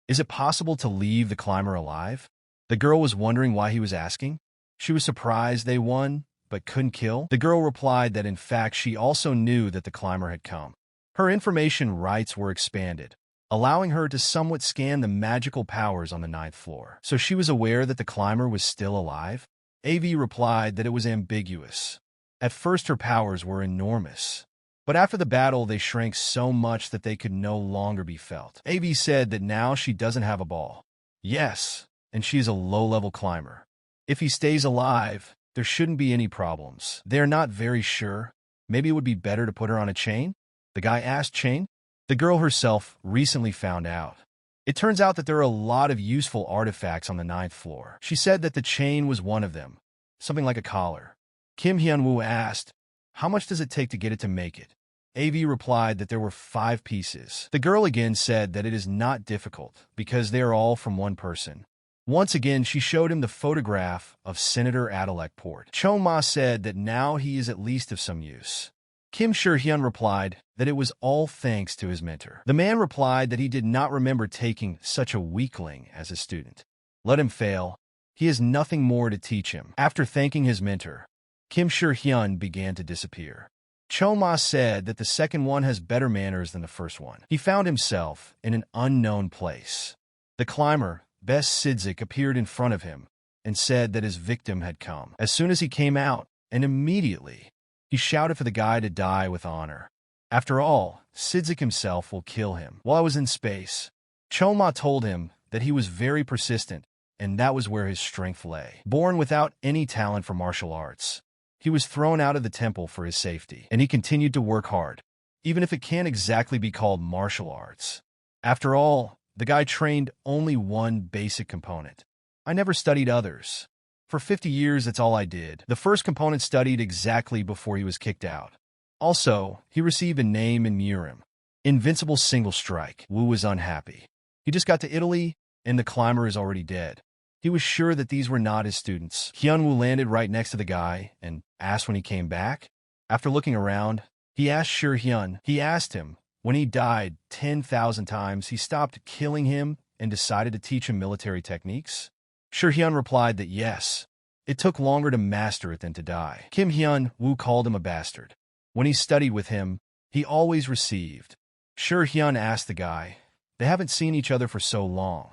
Is it possible to leave the climber alive? The girl was wondering why he was asking. She was surprised they won, but couldn't kill. The girl replied that in fact she also knew that the climber had come. Her information rights were expanded, allowing her to somewhat scan the magical powers on the 9th floor. So she was aware that the climber was still alive? AV replied that it was ambiguous. At first her powers were enormous, but after the battle they shrank so much that they could no longer be felt. AV said that now she doesn't have a ball. Yes, and she's a low-level climber. If he stays alive, there shouldn't be any problems. They're not very sure. Maybe it would be better to put her on a chain? The guy asked chain. The girl herself recently found out. It turns out that there are a lot of useful artifacts on the 9th floor. She said that the chain was one of them, something like a collar. Kim Hyun-woo asked, how much does it take to get it to make it? AV replied that there were 5 pieces. The girl again said that it is not difficult because they are all from one person. Once again, she showed him the photograph of Senator Adalek Port. Chong-ma said that now he is at least of some use. Kim Sher-hyun replied that it was all thanks to his mentor. The man replied that he did not remember taking such a weakling as a student. Let him fail. He has nothing more to teach him. After thanking his mentor, Kim Sher-hyun began to disappear. Chong-ma said that the second one has better manners than the first one. He found himself in an unknown place. The climber, Best Sidzik, appeared in front of him and said that his victim had come. As soon as he came out, and immediately, he shouted for the guy to die with honor. After all, Sidzik himself will kill him. While I was in space, Chong-ma told him that he was very persistent, and that was where his strength lay. Born without any talent for martial arts, he was thrown out of the temple for his safety, and he continued to work hard, even if it can't exactly be called martial arts. After all, the guy trained only one basic component. I never studied others. For 50 years, that's all I did. The first component studied exactly before he was kicked out. Also, he received a name in Murim. Invincible Single Strike. Wu was unhappy. He just got to Italy, and the climber is already dead. He was sure that these were not his students. Hyun-woo landed right next to the guy and asked when he came back. After looking around, he asked Sher-hyun. He asked him, when he died 10,000 times, he stopped killing him and decided to teach him military techniques? Sher-hyun replied that yes, it took longer to master it than to die. Kim Hyun-woo called him a bastard. When he studied with him, he always received. Sher-hyun asked the guy, they haven't seen each other for so long.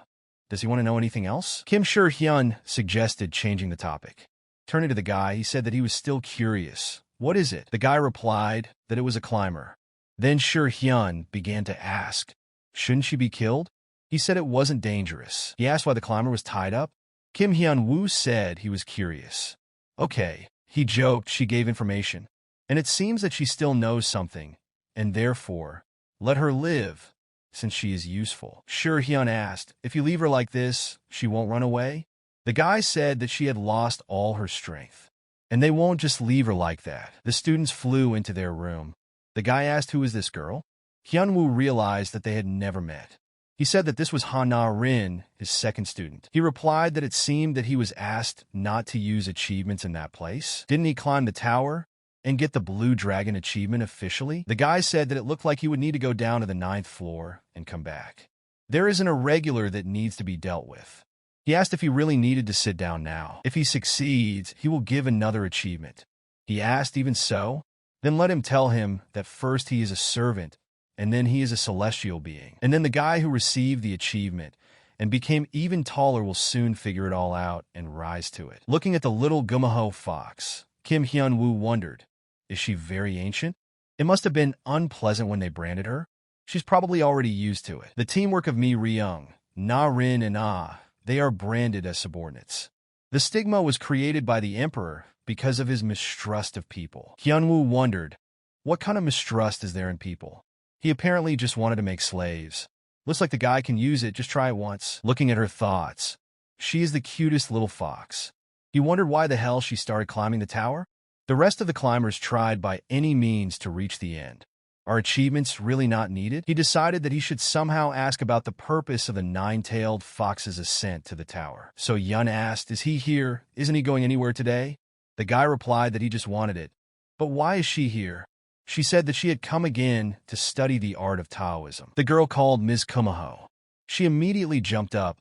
Does he want to know anything else? Kim Sher-hyun suggested changing the topic. Turning to the guy, he said that he was still curious. What is it? The guy replied that it was a climber. Then Sher-hyun began to ask, shouldn't she be killed? He said it wasn't dangerous. He asked why the climber was tied up. Kim Hyun-woo said he was curious. Okay, he joked she gave information. And it seems that she still knows something, and therefore, let her live, since she is useful. Sher-hyun asked, if you leave her like this, she won't run away? The guy said that she had lost all her strength. And they won't just leave her like that. The students flew into their room. The guy asked who is this girl? Hyun-woo realized that they had never met. He said that this was Ha-na-rin, his second student. He replied that it seemed that he was asked not to use achievements in that place. Didn't he climb the tower and get the Blue Dragon achievement officially? The guy said that it looked like he would need to go down to the 9th floor and come back. There is an irregular that needs to be dealt with. He asked if he really needed to sit down now. If he succeeds, he will give another achievement. He asked, even so, then let him tell him that first he is a servant, and then he is a celestial being. And then the guy who received the achievement and became even taller will soon figure it all out and rise to it. Looking at the little Gumaho fox, Kim Hyun-woo wondered, is she very ancient? It must have been unpleasant when they branded her. She's probably already used to it. The teamwork of Mi Ryung, Na-rin, and Ah, they are branded as subordinates. The stigma was created by the emperor because of his mistrust of people. Hyun-woo wondered, what kind of mistrust is there in people? He apparently just wanted to make slaves. Looks like the guy can use it, just try it once. Looking at her thoughts, she is the cutest little fox. He wondered why the hell she started climbing the tower. The rest of the climbers tried by any means to reach the end. Are achievements really not needed? He decided that he should somehow ask about the purpose of the 9-tailed fox's ascent to the tower. So Yun asked, is he here? Isn't he going anywhere today? The guy replied that he just wanted it. But why is she here? She said that she had come again to study the art of Taoism. The girl called Ms. Kumaho. She immediately jumped up,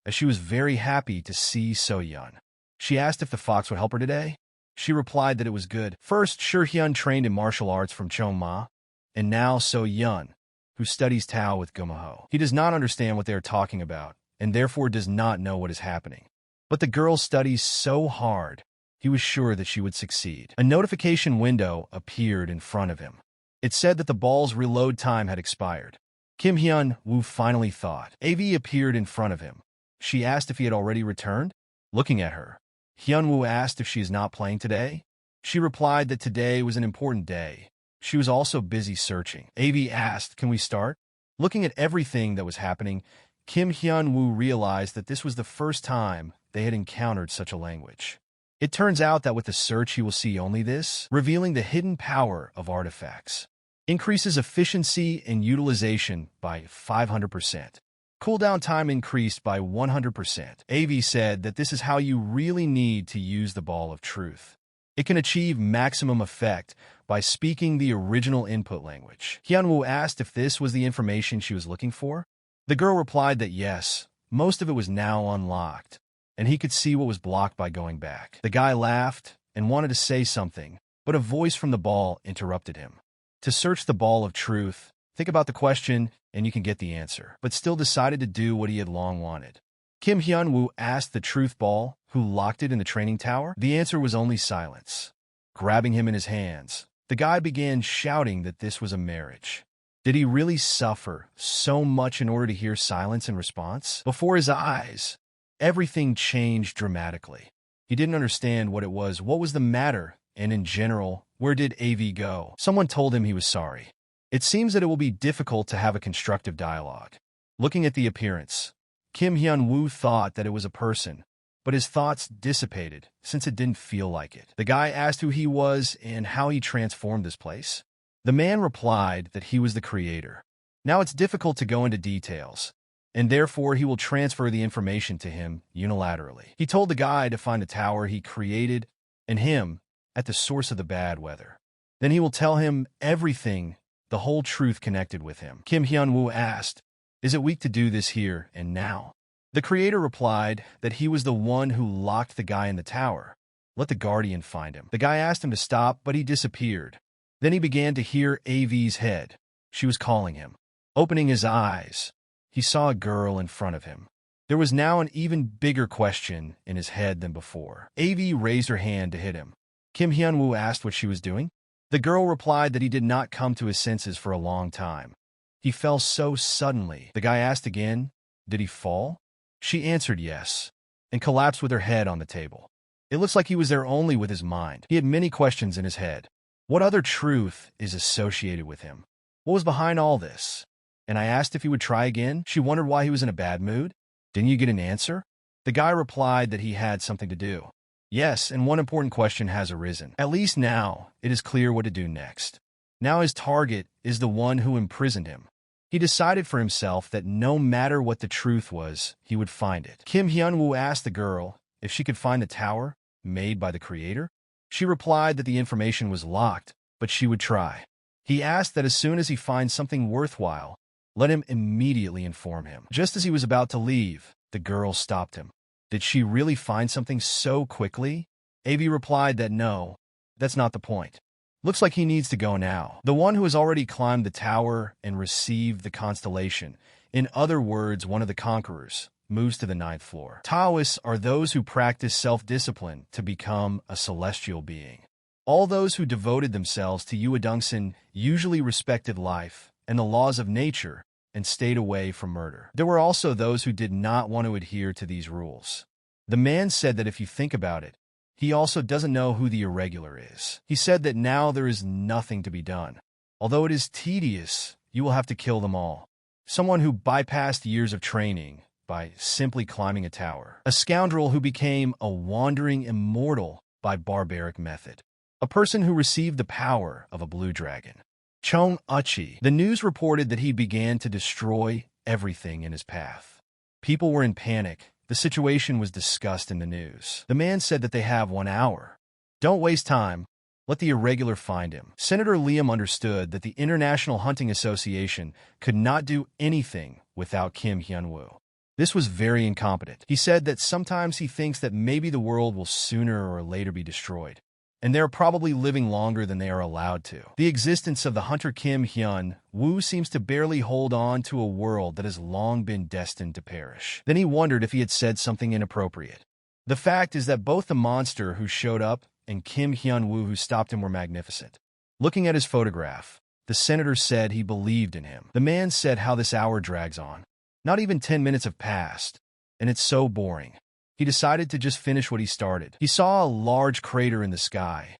as she was very happy to see So-Hyun. She asked if the fox would help her today. She replied that it was good. First, Hyun trained in martial arts from Chong-ma, and now So-Hyun, who studies Tao with Kumaho. He does not understand what they are talking about, and therefore does not know what is happening. But the girl studies so hard, he was sure that she would succeed. A notification window appeared in front of him. It said that the ball's reload time had expired. Kim Hyun-woo finally thought. AV appeared in front of him. She asked if he had already returned. Looking at her, Hyun-woo asked if she is not playing today. She replied that today was an important day. She was also busy searching. AV asked, "Can we start?" Looking at everything that was happening, Kim Hyun-woo realized that this was the first time they had encountered such a language. It turns out that with the search he will see only this, revealing the hidden power of artifacts. Increases efficiency and utilization by 500%. Cooldown time increased by 100%. AV said that this is how you really need to use the ball of truth. It can achieve maximum effect by speaking the original input language. Hyun-woo asked if this was the information she was looking for. The girl replied that yes, most of it was now unlocked, and he could see what was blocked by going back. The guy laughed and wanted to say something, but a voice from the ball interrupted him. To search the ball of truth, think about the question and you can get the answer, but still decided to do what he had long wanted. Kim Hyun-woo asked the truth ball, who locked it in the training tower. The answer was only silence. Grabbing him in his hands, the guy began shouting that this was a marriage. Did he really suffer so much in order to hear silence in response? Before his eyes, everything changed dramatically. He didn't understand what it was, what was the matter, and in general, where did AV go? Someone told him he was sorry. It seems that it will be difficult to have a constructive dialogue. Looking at the appearance, Kim Hyun-woo thought that it was a person, but his thoughts dissipated since it didn't feel like it. The guy asked who he was and how he transformed this place. The man replied that he was the creator. Now it's difficult to go into details, and therefore he will transfer the information to him unilaterally. He told the guy to find the tower he created and him at the source of the bad weather. Then he will tell him everything, the whole truth connected with him. Kim Hyun-woo asked, "Is it weak to do this here and now?" The creator replied that he was the one who locked the guy in the tower. Let the guardian find him. The guy asked him to stop, but he disappeared. Then he began to hear AV's head. She was calling him. Opening his eyes, he saw a girl in front of him. There was now an even bigger question in his head than before. AV raised her hand to hit him. Kim Hyun-woo asked what she was doing. The girl replied that he did not come to his senses for a long time. He fell so suddenly. The guy asked again, did he fall? She answered yes, and collapsed with her head on the table. It looks like he was there only with his mind. He had many questions in his head. What other truth is associated with him? What was behind all this? And I asked if he would try again. She wondered why he was in a bad mood. Didn't you get an answer? The guy replied that he had something to do. Yes, and one important question has arisen. At least now, it is clear what to do next. Now his target is the one who imprisoned him. He decided for himself that no matter what the truth was, he would find it. Kim Hyun-woo asked the girl if she could find the tower made by the creator. She replied that the information was locked, but she would try. He asked that as soon as he finds something worthwhile, let him immediately inform him. Just as he was about to leave, the girl stopped him. Did she really find something so quickly? AV replied that no, that's not the point. Looks like he needs to go now. The one who has already climbed the tower and received the constellation, in other words, one of the conquerors, moves to the 9th floor. Taoists are those who practice self-discipline to become a celestial being. All those who devoted themselves to Yuedongsan usually respected life and the laws of nature and stayed away from murder. There were also those who did not want to adhere to these rules. The man said that if you think about it, he also doesn't know who the irregular is. He said that now there is nothing to be done. Although it is tedious, you will have to kill them all. Someone who bypassed years of training by simply climbing a tower. A scoundrel who became a wandering immortal by barbaric method. A person who received the power of a blue dragon. Chong Uchi. The news reported that he began to destroy everything in his path. People were in panic. The situation was discussed in the news. The man said that they have 1 hour. Don't waste time. Let the irregular find him. Senator Liam understood that the International Hunting Association could not do anything without Kim Hyun-woo. This was very incompetent. He said that sometimes he thinks that maybe the world will sooner or later be destroyed, and they're probably living longer than they are allowed to. The existence of the hunter Kim Hyun-woo seems to barely hold on to a world that has long been destined to perish. Then he wondered if he had said something inappropriate. The fact is that both the monster who showed up and Kim Hyun-woo who stopped him were magnificent. Looking at his photograph, the senator said he believed in him. The man said how this hour drags on. Not even 10 minutes have passed, and it's so boring. He decided to just finish what he started. He saw a large crater in the sky,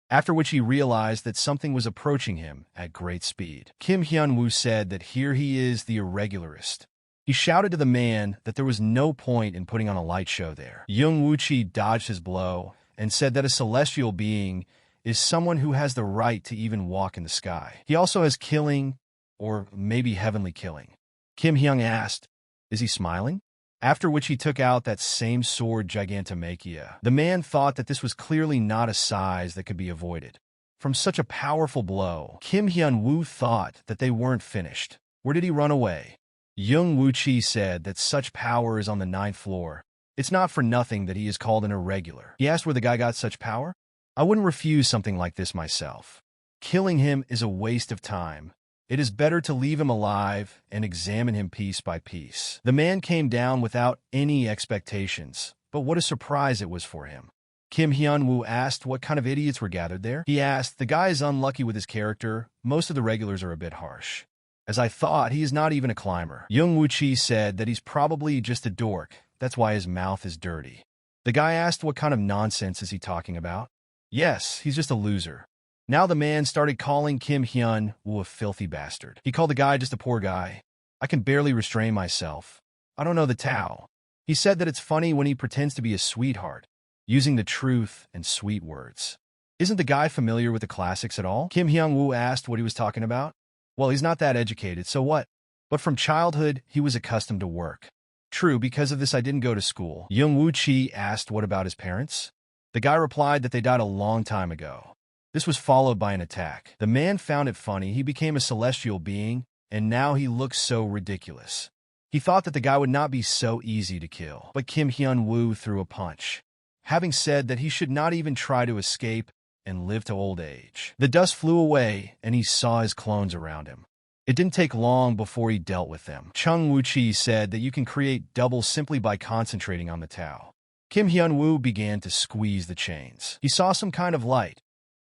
after which he realized that something was approaching him at great speed. Kim Hyun-woo said that here he is, the irregularist. He shouted to the man that there was no point in putting on a light show there. Young Woo-chi dodged his blow and said that a celestial being is someone who has the right to even walk in the sky. He also has killing, or maybe heavenly killing. Kim Hyung asked, "Is he smiling?" After which he took out that same sword Gigantomachia. The man thought that this was clearly not a size that could be avoided. From such a powerful blow, Kim Hyun-woo thought that they weren't finished. Where did he run away? Young Woo-chi said that such power is on the 9th floor. It's not for nothing that he is called an irregular. He asked where the guy got such power. I wouldn't refuse something like this myself. Killing him is a waste of time. It is better to leave him alive and examine him piece by piece. The man came down without any expectations, but what a surprise it was for him. Kim Hyun-woo asked what kind of idiots were gathered there. He asked, "The guy is unlucky with his character. Most of the regulars are a bit harsh. As I thought, he is not even a climber." Young Woo-chi said that he's probably just a dork. That's why his mouth is dirty. The guy asked what kind of nonsense is he talking about. Yes, he's just a loser. Now the man started calling Kim Hyun-woo a filthy bastard. He called the guy just a poor guy. I can barely restrain myself. I don't know the Tao. He said that it's funny when he pretends to be a sweetheart, using the truth and sweet words. Isn't the guy familiar with the classics at all? Kim Hyun-woo asked what he was talking about. Well, he's not that educated, so what? But from childhood, he was accustomed to work. True, because of this I didn't go to school. Young Woo-chi asked what about his parents. The guy replied that they died a long time ago. This was followed by an attack. The man found it funny. He became a celestial being, and now he looks so ridiculous. He thought that the guy would not be so easy to kill. But Kim Hyun-woo threw a punch, having said that he should not even try to escape and live to old age. The dust flew away, and he saw his clones around him. It didn't take long before he dealt with them. Chung Woo-chi said that you can create doubles simply by concentrating on the Tao. Kim Hyun-woo began to squeeze the chains. He saw some kind of light,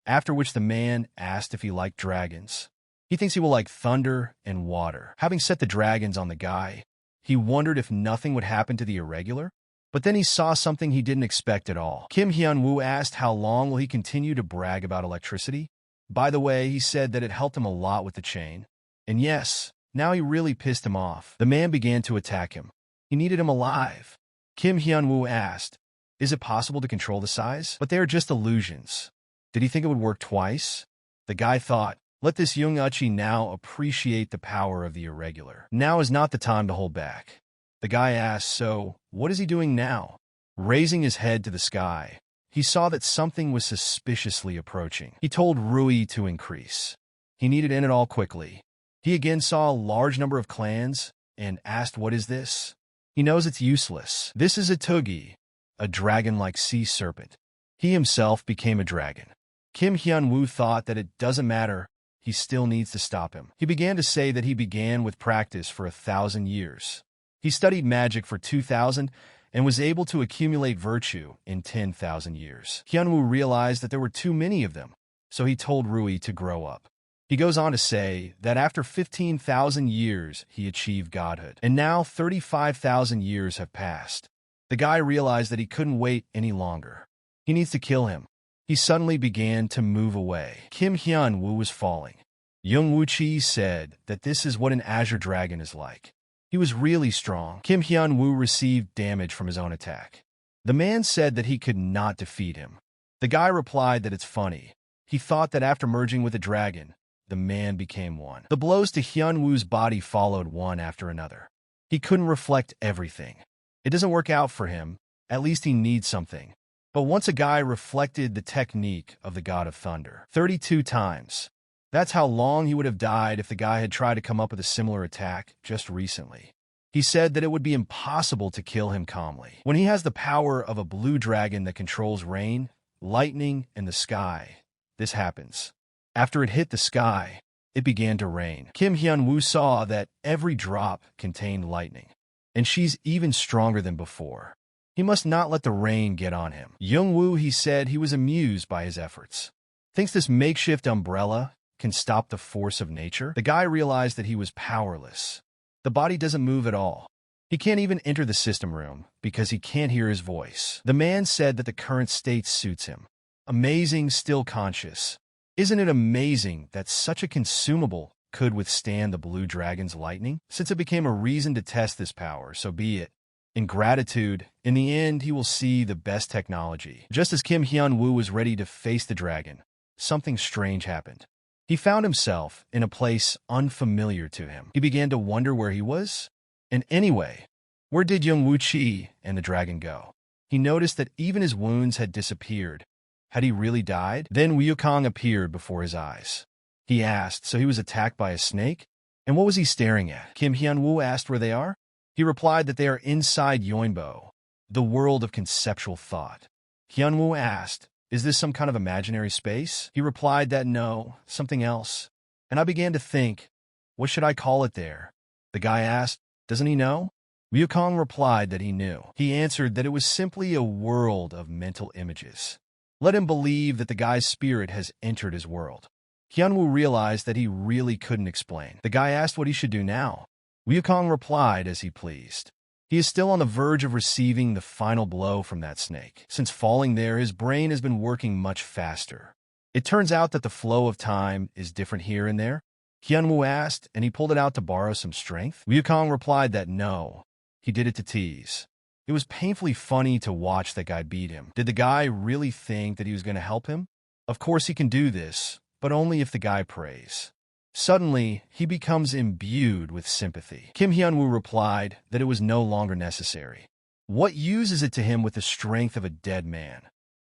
after which the man asked if he liked dragons. He thinks he will like thunder and water. Having set the dragons on the guy, he wondered if nothing would happen to the irregular. But then he saw something he didn't expect at all. Kim Hyun-woo asked how long will he continue to brag about electricity. By the way, he said that it helped him a lot with the chain. And yes, now he really pissed him off. The man began to attack him. He needed him alive. Kim Hyun-woo asked, "Is it possible to control the size?" But they are just illusions. Did he think it would work twice? The guy thought, let this young Uchi now appreciate the power of the irregular. Now is not the time to hold back. The guy asked, so, what is he doing now? Raising his head to the sky, he saw that something was suspiciously approaching. He told Rui to increase. He needed in it all quickly. He again saw a large number of clans and asked, what is this? He knows it's useless. This is a Tugi, a dragon-like sea serpent. He himself became a dragon. Kim Hyun-woo thought that it doesn't matter, he still needs to stop him. He began to say that he began with practice for 1,000 years. He studied magic for 2,000 and was able to accumulate virtue in 10,000 years. Hyun-woo realized that there were too many of them, so he told Rui to grow up. He goes on to say that after 15,000 years, he achieved godhood. And now 35,000 years have passed. The guy realized that he couldn't wait any longer. He needs to kill him. He suddenly began to move away. Kim Hyun-woo was falling. Young Woo-chi said that this is what an azure dragon is like. He was really strong. Kim Hyun-woo received damage from his own attack. The man said that he could not defeat him. The guy replied that it's funny. He thought that after merging with a dragon, the man became one. The blows to Hyun-woo's body followed one after another. He couldn't reflect everything. It doesn't work out for him. At least he needs something. But once a guy reflected the technique of the god of thunder 32 times. That's how long he would have died if the guy had tried to come up with a similar attack just recently. He said that it would be impossible to kill him calmly. When he has the power of a blue dragon that controls rain, lightning, and the sky, this happens. After it hit the sky, it began to rain. Kim Hyun-woo saw that every drop contained lightning, and she's even stronger than before. He must not let the rain get on him. Young-woo, he said he was amused by his efforts. Thinks this makeshift umbrella can stop the force of nature? The guy realized that he was powerless. The body doesn't move at all. He can't even enter the system room because he can't hear his voice. The man said that the current state suits him. Amazing, still conscious. Isn't it amazing that such a consumable could withstand the blue dragon's lightning? Since it became a reason to test this power, so be it. In gratitude, in the end, he will see the best technology. Just as Kim Hyun-woo was ready to face the dragon, something strange happened. He found himself in a place unfamiliar to him. He began to wonder where he was. And anyway, where did Young-woo Chi and the dragon go? He noticed that even his wounds had disappeared. Had he really died? Then Wukong appeared before his eyes. He asked, so he was attacked by a snake? And what was he staring at? Kim Hyun-woo asked where they are. He replied that they are inside Yeonbo, the world of conceptual thought. Hyun-woo asked, is this some kind of imaginary space? He replied that no, something else. And I began to think, what should I call it there? The guy asked, doesn't he know? Wukong replied that he knew. He answered that it was simply a world of mental images. Let him believe that the guy's spirit has entered his world. Hyun-woo realized that he really couldn't explain. The guy asked what he should do now. Wukong replied as he pleased. He is still on the verge of receiving the final blow from that snake. Since falling there, his brain has been working much faster. It turns out that the flow of time is different here and there. Hyun-woo asked, and he pulled it out to borrow some strength. Wukong replied that no, he did it to tease. It was painfully funny to watch that guy beat him. Did the guy really think that he was going to help him? Of course he can do this, but only if the guy prays. Suddenly, he becomes imbued with sympathy. Kim Hyun-woo replied that it was no longer necessary. What use is it to him with the strength of a dead man?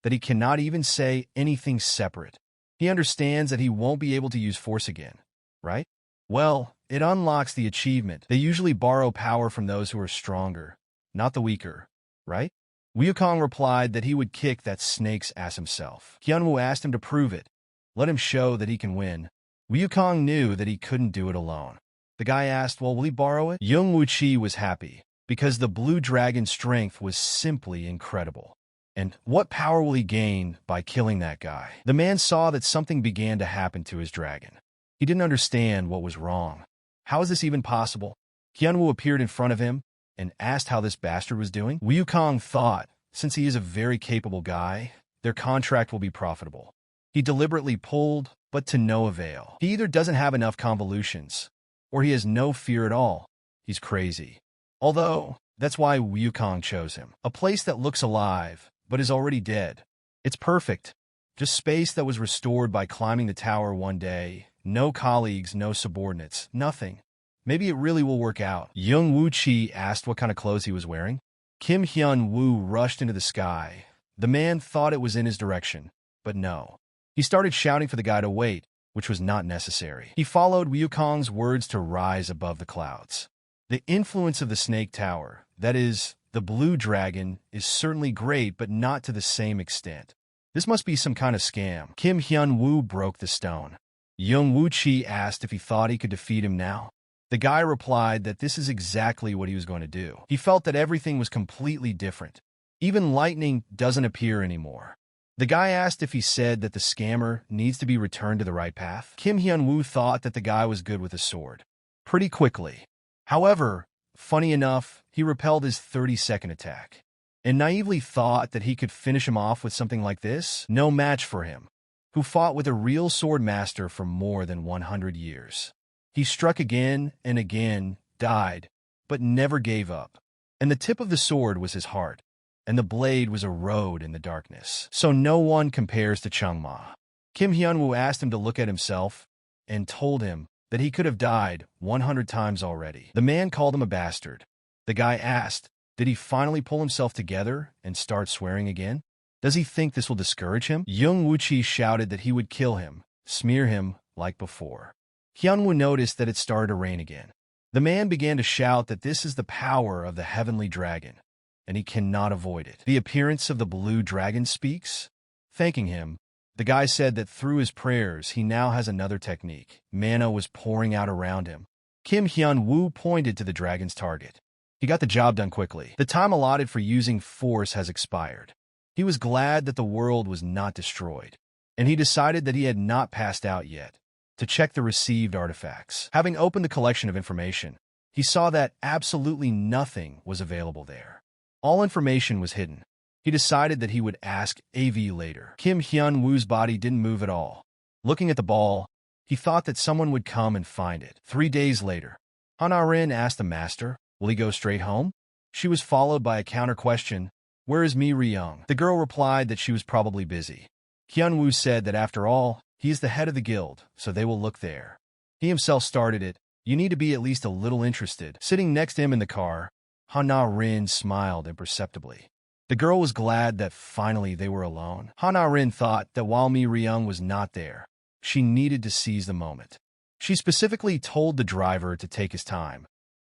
That he cannot even say anything separate. He understands that he won't be able to use force again, right? Well, it unlocks the achievement. They usually borrow power from those who are stronger, not the weaker, right? Wukong replied that he would kick that snake's ass himself. Hyun-woo asked him to prove it. Let him show that he can win. Wukong knew that he couldn't do it alone. The guy asked, well, will he borrow it? Young-woo Chi was happy, because the blue dragon's strength was simply incredible. And what power will he gain by killing that guy? The man saw that something began to happen to his dragon. He didn't understand what was wrong. How is this even possible? Hyun-woo appeared in front of him and asked how this bastard was doing. Wukong thought, since he is a very capable guy, their contract will be profitable. He deliberately pulled, but to no avail. He either doesn't have enough convolutions, or he has no fear at all. He's crazy. Although, that's why Wukong chose him. A place that looks alive, but is already dead. It's perfect. Just space that was restored by climbing the tower one day. No colleagues, no subordinates, nothing. Maybe it really will work out. Young-woo Chi asked what kind of clothes he was wearing. Kim Hyun-woo rushed into the sky. The man thought it was in his direction, but no. He started shouting for the guy to wait, which was not necessary. He followed Wukong's words to rise above the clouds. The influence of the Snake Tower, that is, the blue dragon, is certainly great, but not to the same extent. This must be some kind of scam. Kim Hyun-woo broke the stone. Young-woo Chi asked if he thought he could defeat him now. The guy replied that this is exactly what he was going to do. He felt that everything was completely different. Even lightning doesn't appear anymore. The guy asked if he said that the scammer needs to be returned to the right path. Kim Hyun-woo thought that the guy was good with a sword. Pretty quickly. However, funny enough, he repelled his 30-second attack. And naively thought that he could finish him off with something like this? No match for him, who fought with a real sword master for more than 100 years. He struck again and again, died, but never gave up. And the tip of the sword was his heart, and the blade was a road in the darkness. So no one compares to Changma. Kim Hyun-woo asked him to look at himself and told him that he could have died 100 times already. The man called him a bastard. The guy asked, did he finally pull himself together and start swearing again? Does he think this will discourage him? Young Wuchi shouted that he would kill him, smear him like before. Hyunwoo noticed that it started to rain again. The man began to shout that this is the power of the heavenly dragon, and he cannot avoid it. The appearance of the blue dragon speaks. Thanking him, the guy said that through his prayers he now has another technique. Mana was pouring out around him. Kim Hyun-woo pointed to the dragon's target. He got the job done quickly. The time allotted for using force has expired. He was glad that the world was not destroyed, and he decided that he had not passed out yet, to check the received artifacts. Having opened the collection of information, he saw that absolutely nothing was available there. All information was hidden. He decided that he would ask AV later. Kim Hyun-woo's body didn't move at all. Looking at the ball, he thought that someone would come and find it. 3 days later, Auron asked the master, will he go straight home? She was followed by a counter-question, where is Mi Ryung? The girl replied that she was probably busy. Hyun-woo said that after all, he is the head of the guild, so they will look there. He himself started it. You need to be at least a little interested. Sitting next to him in the car, Auron smiled imperceptibly. The girl was glad that finally they were alone. Auron thought that while Mi Ryung was not there, she needed to seize the moment. She specifically told the driver to take his time,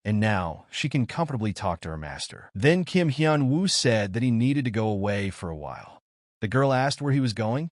and now she can comfortably talk to her master. Then Kim Hyun-woo said that he needed to go away for a while. The girl asked where he was going.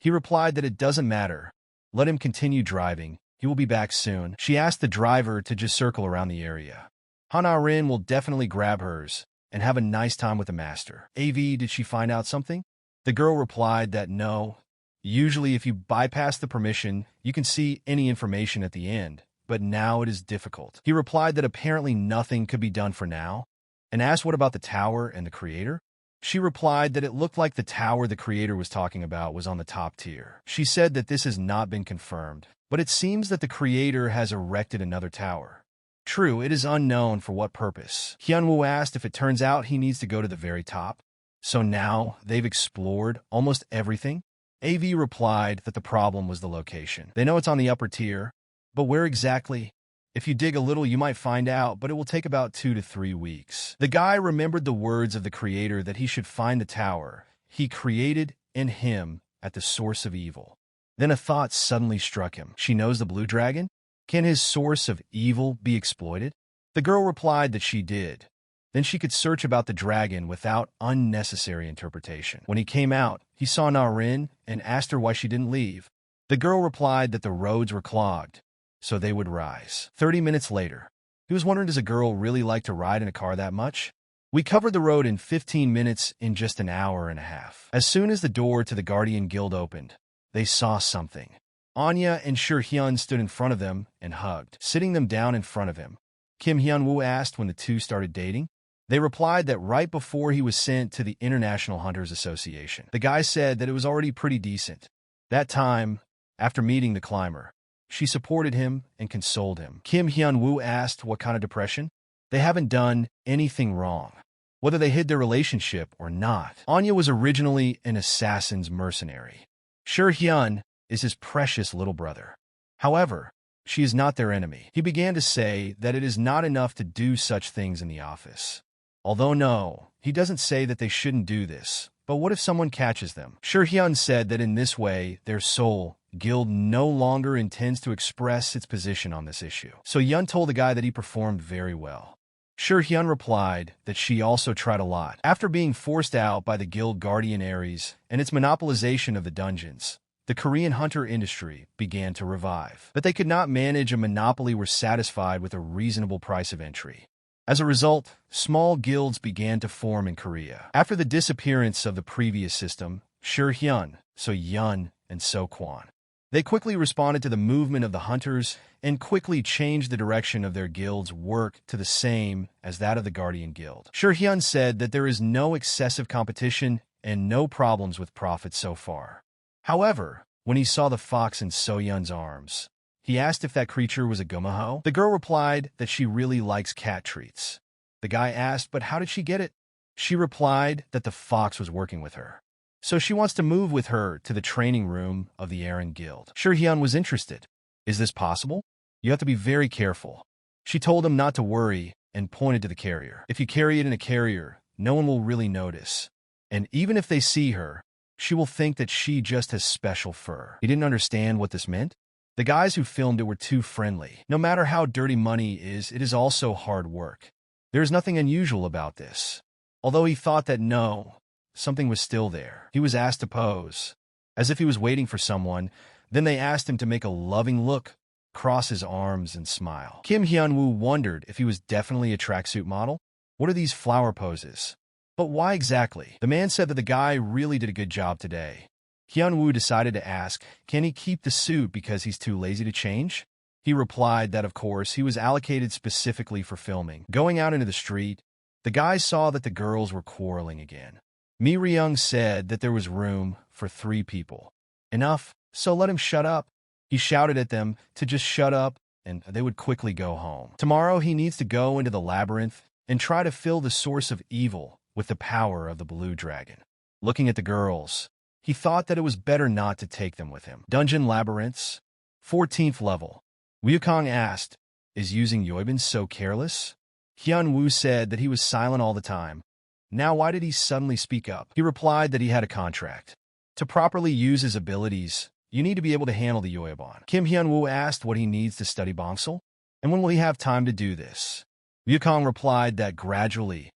He replied that it doesn't matter. Let him continue driving. He will be back soon. She asked the driver to just circle around the area. Auron will definitely grab hers and have a nice time with the master. AV, did she find out something? The girl replied that no. Usually if you bypass the permission, you can see any information at the end, but now it is difficult. He replied that apparently nothing could be done for now, and asked what about the tower and the creator? She replied that it looked like the tower the creator was talking about was on the top tier. She said that this has not been confirmed, but it seems that the creator has erected another tower. True, it is unknown for what purpose. Hyunwoo asked if it turns out he needs to go to the very top. So now they've explored almost everything? AV replied that the problem was the location. They know it's on the upper tier, but where exactly? If you dig a little, you might find out, but it will take about 2 to 3 weeks. The guy remembered the words of the creator that he should find the tower he created in him at the source of evil. Then a thought suddenly struck him. She knows the blue dragon? Can his source of evil be exploited? The girl replied that she did. Then she could search about the dragon without unnecessary interpretation. When he came out, he saw Auron and asked her why she didn't leave. The girl replied that the roads were clogged, so they would rise. 30 minutes later, he was wondering, does a girl really like to ride in a car that much? We covered the road in 15 minutes in just an hour and a half. As soon as the door to the Guardian Guild opened, they saw something. Anya and Hyun stood in front of them and hugged, sitting them down in front of him. Kim Hyun-woo asked when the two started dating. They replied that right before he was sent to the International Hunters Association. The guy said that it was already pretty decent. That time, after meeting the climber, she supported him and consoled him. Kim Hyun-woo asked what kind of depression. They haven't done anything wrong, whether they hid their relationship or not. Anya was originally an assassin's mercenary. Hyun is his precious little brother. However, she is not their enemy. He began to say that it is not enough to do such things in the office. Although no, he doesn't say that they shouldn't do this, but what if someone catches them? Hyun said that in this way, their soul guild no longer intends to express its position on this issue. So Hyun told the guy that he performed very well. Hyun replied that she also tried a lot. After being forced out by the guild guardian Aries and its monopolization of the dungeons, the Korean hunter industry began to revive. But they could not manage a monopoly, were satisfied with a reasonable price of entry. As a result, small guilds began to form in Korea. After the disappearance of the previous system, Hyun, So Yun, and So Kwan, they quickly responded to the movement of the hunters and quickly changed the direction of their guild's work to the same as that of the Guardian Guild. Hyun said that there is no excessive competition and no problems with profit so far. However, when he saw the fox in So-yun's arms, he asked if that creature was a gumaho. The girl replied that she really likes cat treats. The guy asked, but how did she get it? She replied that the fox was working with her, so she wants to move with her to the training room of the Aries Guild. Hyun was interested. Is this possible? You have to be very careful. She told him not to worry and pointed to the carrier. If you carry it in a carrier, no one will really notice. And even if they see her, she will think that she just has special fur. He didn't understand what this meant. The guys who filmed it were too friendly. No matter how dirty money is, it is also hard work. There is nothing unusual about this. Although he thought that no, something was still there. He was asked to pose, as if he was waiting for someone. Then they asked him to make a loving look, cross his arms, and smile. Kim Hyun-woo wondered if he was definitely a tracksuit model. What are these flower poses? But why exactly? The man said that the guy really did a good job today. Hyun-woo decided to ask, can he keep the suit because he's too lazy to change? He replied that, of course, he was allocated specifically for filming. Going out into the street, the guys saw that the girls were quarreling again. Mi Ryung said that there was room for 3 people. Enough, so let him shut up. He shouted at them to just shut up, and they would quickly go home. Tomorrow he needs to go into the labyrinth and try to fill the source of evil with the power of the blue dragon. Looking at the girls, he thought that it was better not to take them with him. Dungeon Labyrinths, 14th level. Wukong asked, is using Yoibin so careless? Hyun-woo said that he was silent all the time. Now why did he suddenly speak up? He replied that he had a contract. To properly use his abilities, you need to be able to handle the Yoibon. Kim Hyun-woo asked what he needs to study Bongsal, and when will he have time to do this? Wukong replied that gradually,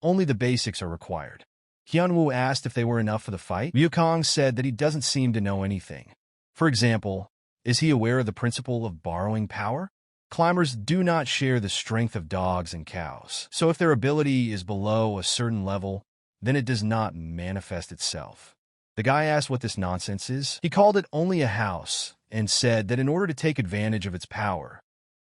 only the basics are required. Hyun-woo asked if they were enough for the fight. Wukong said that he doesn't seem to know anything. For example, is he aware of the principle of borrowing power? Climbers do not share the strength of dogs and cows. So if their ability is below a certain level, then it does not manifest itself. The guy asked what this nonsense is. He called it only a house and said that in order to take advantage of its power,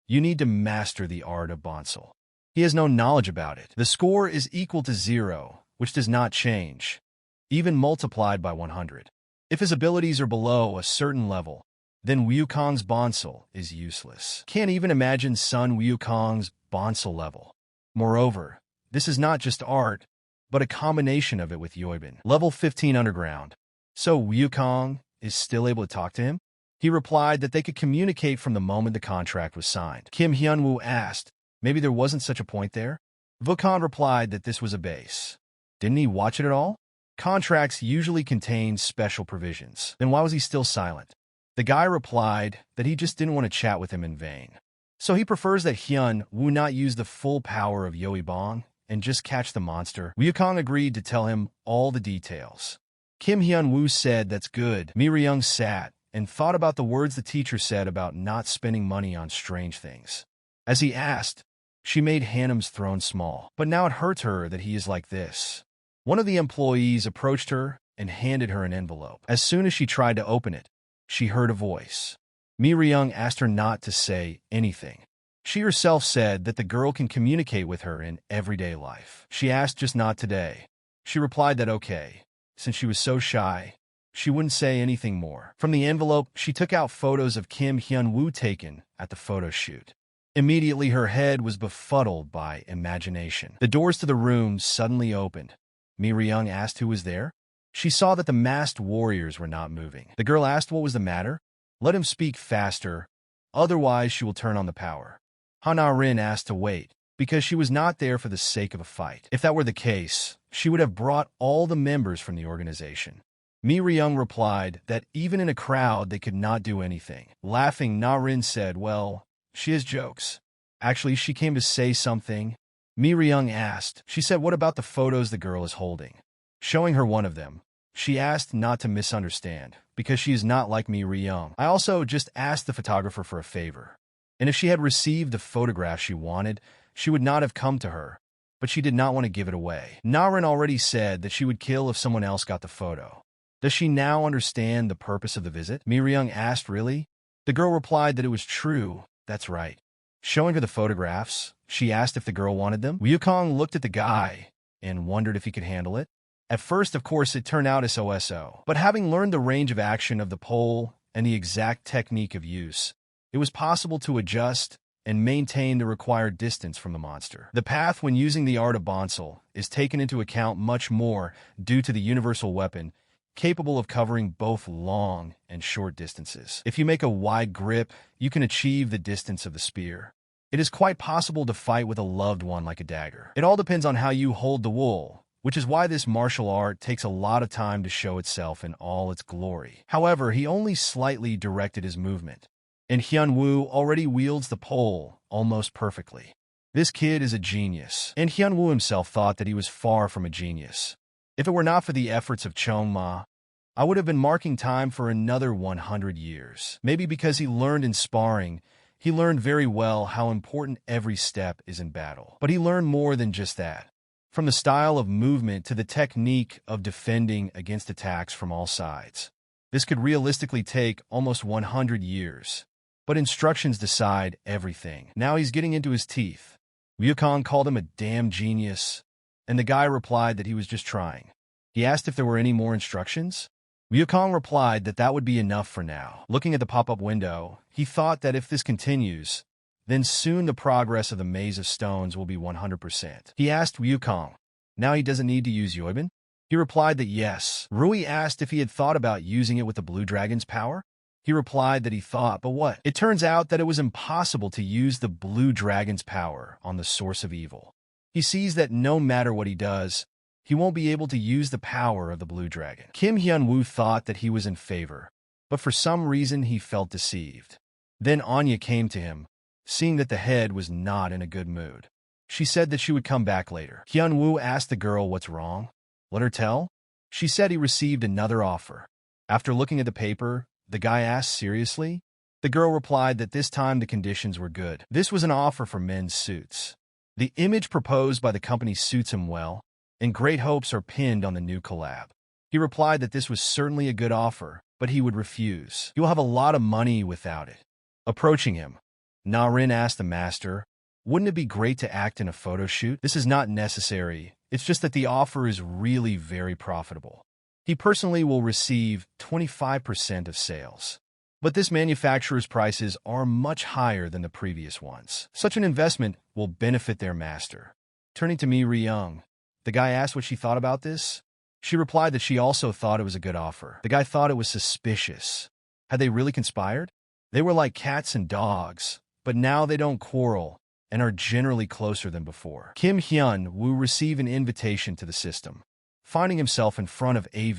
you need to master the art of Bonsal. He has no knowledge about it. The score is equal to 0, which does not change, even multiplied by 100. If his abilities are below a certain level, then Wukong's Bonsal is useless. Can't even imagine Sun Wukong's Bonsal level. Moreover, this is not just art, but a combination of it with Yoibin. Level 15 underground. So Wukong is still able to talk to him? He replied that they could communicate from the moment the contract was signed. Kim Hyun-woo asked, maybe there wasn't such a point there? Wukong replied that this was a base. Didn't he watch it at all? Contracts usually contain special provisions. Then why was he still silent? The guy replied that he just didn't want to chat with him in vain. So he prefers that Hyun-woo not use the full power of Yoibong and just catch the monster. Wukong agreed to tell him all the details. Kim Hyun-woo said that's good. Mi Ryung sat and thought about the words the teacher said about not spending money on strange things. As he asked, she made Hanum's throne small. But now it hurts her that he is like this. One of the employees approached her and handed her an envelope. As soon as she tried to open it, she heard a voice. Mi Ryung asked her not to say anything. She herself said that the girl can communicate with her in everyday life. She asked just not today. She replied that okay, since she was so shy, she wouldn't say anything more. From the envelope, she took out photos of Kim Hyun-woo taken at the photo shoot. Immediately her head was befuddled by imagination. The doors to the room suddenly opened. Mi Ryung asked who was there. She saw that the masked warriors were not moving. The girl asked what was the matter. Let him speak faster, otherwise she will turn on the power. Hana-rin asked to wait, because she was not there for the sake of a fight. If that were the case, she would have brought all the members from the organization. Mi Ryung replied that even in a crowd they could not do anything. Laughing, Na-rin said, well, she has jokes. Actually, she came to say something. Mi Ryung asked. She said, what about the photos the girl is holding? Showing her one of them, she asked not to misunderstand, because she is not like Mi Ryung. I also just asked the photographer for a favor. And if she had received the photograph she wanted, she would not have come to her, but she did not want to give it away. Na-rin already said that she would kill if someone else got the photo. Does she now understand the purpose of the visit? Mi Ryung asked, really? The girl replied that it was true. That's right. Showing her the photographs, she asked if the girl wanted them. Wukong looked at the guy and wondered if he could handle it. At first, of course, it turned out SOSO. But having learned the range of action of the pole and the exact technique of use, it was possible to adjust and maintain the required distance from the monster. The path when using the art of Bonsal is taken into account much more due to the universal weapon, capable of covering both long and short distances. If you make a wide grip, you can achieve the distance of the spear. It is quite possible to fight with a loved one like a dagger. It all depends on how you hold the wool, which is why this martial art takes a lot of time to show itself in all its glory. However, he only slightly directed his movement, and Hyunwoo already wields the pole almost perfectly. This kid is a genius, and Hyunwoo himself thought that he was far from a genius. If it were not for the efforts of Chongma, I would have been marking time for another 100 years. Maybe because he learned in sparring, he learned very well how important every step is in battle. But he learned more than just that. From the style of movement to the technique of defending against attacks from all sides. This could realistically take almost 100 years. But instructions decide everything. Now he's getting into his teeth. Ryukong called him a damn genius, and the guy replied that he was just trying. He asked if there were any more instructions. Ryukong replied that that would be enough for now. Looking at the pop-up window, he thought that if this continues, then soon the progress of the maze of stones will be 100%. He asked Ryukong, now he doesn't need to use Yoibin? He replied that yes. Rui asked if he had thought about using it with the Blue Dragon's power. He replied that he thought, but what? It turns out that it was impossible to use the Blue Dragon's power on the source of evil. He sees that no matter what he does, he won't be able to use the power of the Blue Dragon. Kim Hyunwoo thought that he was in favor, but for some reason he felt deceived. Then Anya came to him, seeing that the head was not in a good mood. She said that she would come back later. Hyunwoo asked the girl what's wrong. Let her tell. She said he received another offer. After looking at the paper, the guy asked seriously. The girl replied that this time the conditions were good. This was an offer for men's suits. The image proposed by the company suits him well, and great hopes are pinned on the new collab. He replied that this was certainly a good offer, but he would refuse. You'll have a lot of money without it. Approaching him, Na-rin asked the master, wouldn't it be great to act in a photo shoot? This is not necessary. It's just that the offer is really very profitable. He personally will receive 25% of sales. But this manufacturer's prices are much higher than the previous ones. Such an investment will benefit their master. Turning to Mi Ri-young, the guy asked what she thought about this. She replied that she also thought it was a good offer. The guy thought it was suspicious. Had they really conspired? They were like cats and dogs, but now they don't quarrel and are generally closer than before. Kim Hyun-woo received an invitation to the system. Finding himself in front of AV,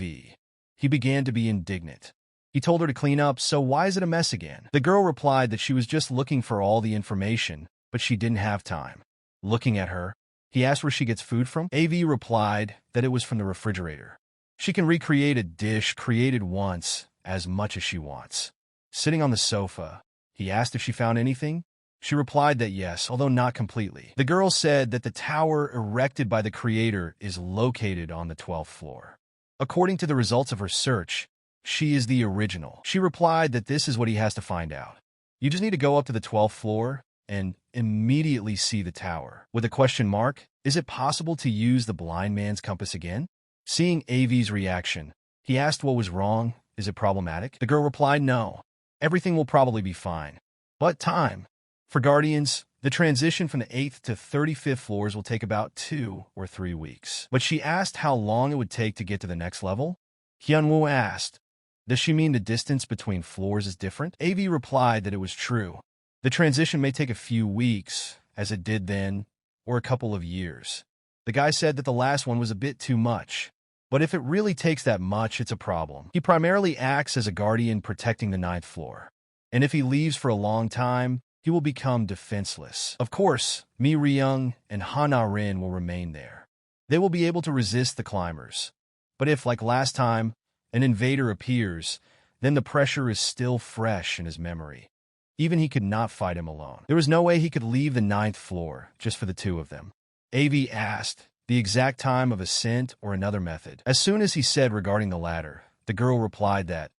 he began to be indignant. He told her to clean up, so why is it a mess again? The girl replied that she was just looking for all the information, but she didn't have time. Looking at her, he asked where she gets food from. AV replied that it was from the refrigerator. She can recreate a dish created once as much as she wants. Sitting on the sofa, he asked if she found anything. She replied that yes, although not completely. The girl said that the tower erected by the creator is located on the 12th floor. According to the results of her search, she is the original. She replied that this is what he has to find out. You just need to go up to the 12th floor and immediately see the tower. With a question mark, is it possible to use the blind man's compass again? Seeing AV's reaction, he asked what was wrong. Is it problematic? The girl replied no. Everything will probably be fine. But time. For Guardians, the transition from the 8th to 35th floors will take about 2 or 3 weeks. But she asked how long it would take to get to the next level. Hyunwoo asked, does she mean the distance between floors is different? AV replied that it was true. The transition may take a few weeks, as it did then, or a couple of years. The guy said that the last one was a bit too much. But if it really takes that much, it's a problem. He primarily acts as a guardian protecting the 9th floor. And if he leaves for a long time, he will become defenseless. Of course, Mi Ri-young and Na-rin will remain there. They will be able to resist the climbers. But if, like last time, an invader appears, then the pressure is still fresh in his memory. Even he could not fight him alone. There was no way he could leave the 9th floor just for the two of them. AV asked the exact time of ascent or another method. As soon as he said regarding the ladder, the girl replied that,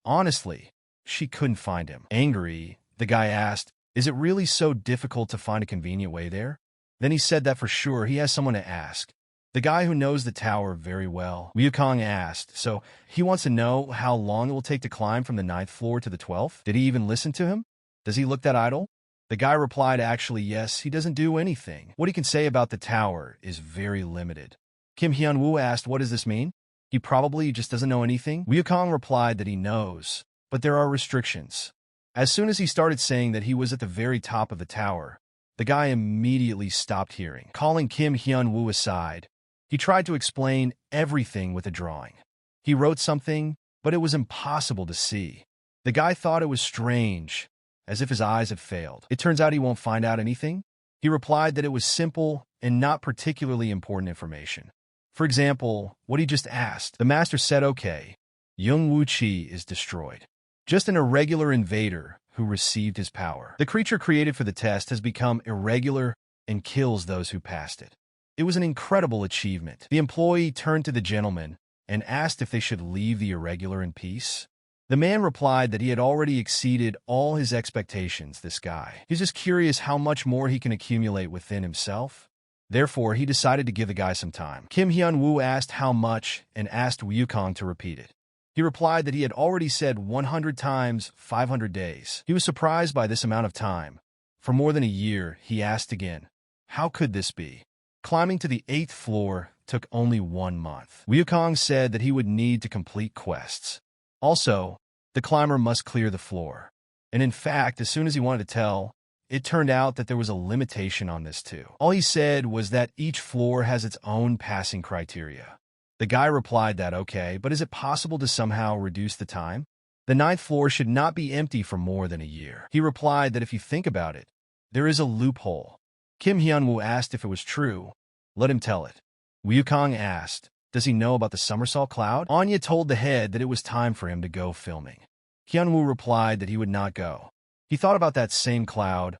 honestly, she couldn't find him. Angry, the guy asked, is it really so difficult to find a convenient way there? Then he said that for sure he has someone to ask. The guy who knows the tower very well. Ryukong asked, so he wants to know how long it will take to climb from the 9th floor to the 12th? Did he even listen to him? Does he look that idle? The guy replied actually yes, he doesn't do anything. What he can say about the tower is very limited. Kim Hyun-woo asked what does this mean? He probably just doesn't know anything. Ryukong replied that he knows, but there are restrictions. As soon as he started saying that he was at the very top of the tower, the guy immediately stopped hearing. Calling Kim Hyun-woo aside, He tried to explain everything with a drawing. He wrote something, but it was impossible to see. The guy thought it was strange, as if his eyes had failed. It turns out he won't find out anything. He replied that it was simple and not particularly important information. For example, what he just asked. The master said, okay, Young Wu Qi is destroyed. Just an irregular invader who received his power. The creature created for the test has become irregular and kills those who passed it. It was an incredible achievement. The employee turned to the gentleman and asked if they should leave the irregular in peace. The man replied that he had already exceeded all his expectations, this guy. He's just curious how much more he can accumulate within himself. Therefore, he decided to give the guy some time. Kim Hyun-woo asked how much and asked Wukong to repeat it. He replied that he had already said 100 times 500 days. He was surprised by this amount of time. For more than a year, he asked again, how could this be? Climbing to the 8th floor took only 1 month. Wukong said that he would need to complete quests. Also, the climber must clear the floor. And in fact, as soon as he wanted to tell, it turned out that there was a limitation on this too. All he said was that each floor has its own passing criteria. The guy replied that, okay, but is it possible to somehow reduce the time? The 9th floor should not be empty for more than a year. He replied that if you think about it, there is a loophole. Kim Hyun-woo asked if it was true. Let him tell it. Wukong asked, does he know about the somersault cloud? Anya told the head that it was time for him to go filming. Hyun-woo replied that he would not go. He thought about that same cloud.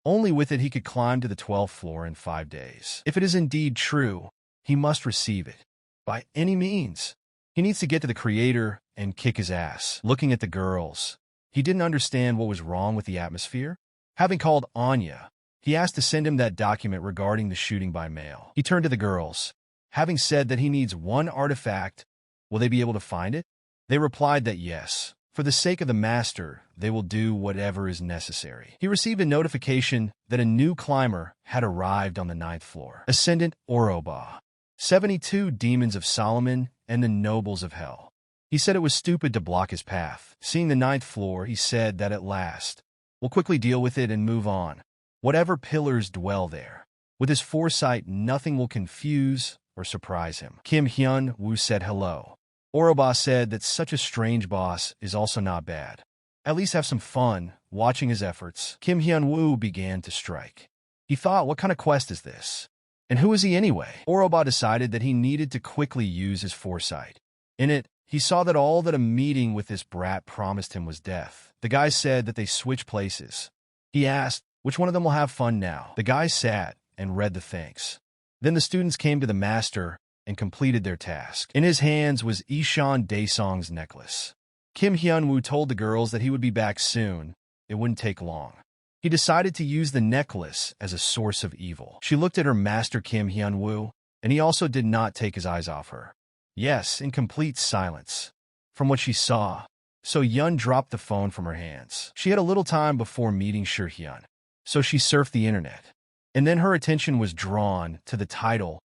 Only with it he could climb to the 12th floor in 5 days. If it is indeed true, he must receive it. By any means. He needs to get to the creator and kick his ass. Looking at the girls, he didn't understand what was wrong with the atmosphere. Having called Anya, he asked to send him that document regarding the shooting by mail. He turned to the girls. Having said that he needs 1 artifact, will they be able to find it? They replied that yes. For the sake of the master, they will do whatever is necessary. He received a notification that a new climber had arrived on the 9th floor. Ascendant Oroba. 72 demons of Solomon and the nobles of hell. He said it was stupid to block his path. Seeing the 9th floor, he said that at last, we'll quickly deal with it and move on. Whatever pillars dwell there. With his foresight, nothing will confuse or surprise him. Kim Hyun-woo said hello. Oroba said that such a strange boss is also not bad. At least have some fun watching his efforts. Kim Hyun-woo began to strike. He thought, what kind of quest is this? And who is he anyway? Oroba decided that he needed to quickly use his foresight. In it, he saw that all that a meeting with this brat promised him was death. The guy said that they switch places. He asked, which one of them will have fun now? The guy sat and read the thanks. Then the students came to the master and completed their task. In his hands was Ishan Daesong's necklace. Kim Hyun-woo told the girls that he would be back soon. It wouldn't take long. He decided to use the necklace as a source of evil. She looked at her master Kim Hyun-woo, and he also did not take his eyes off her. Yes, in complete silence. From what she saw, So Yun dropped the phone from her hands. She had a little time before meeting Hyun, so she surfed the internet. And then her attention was drawn to the title,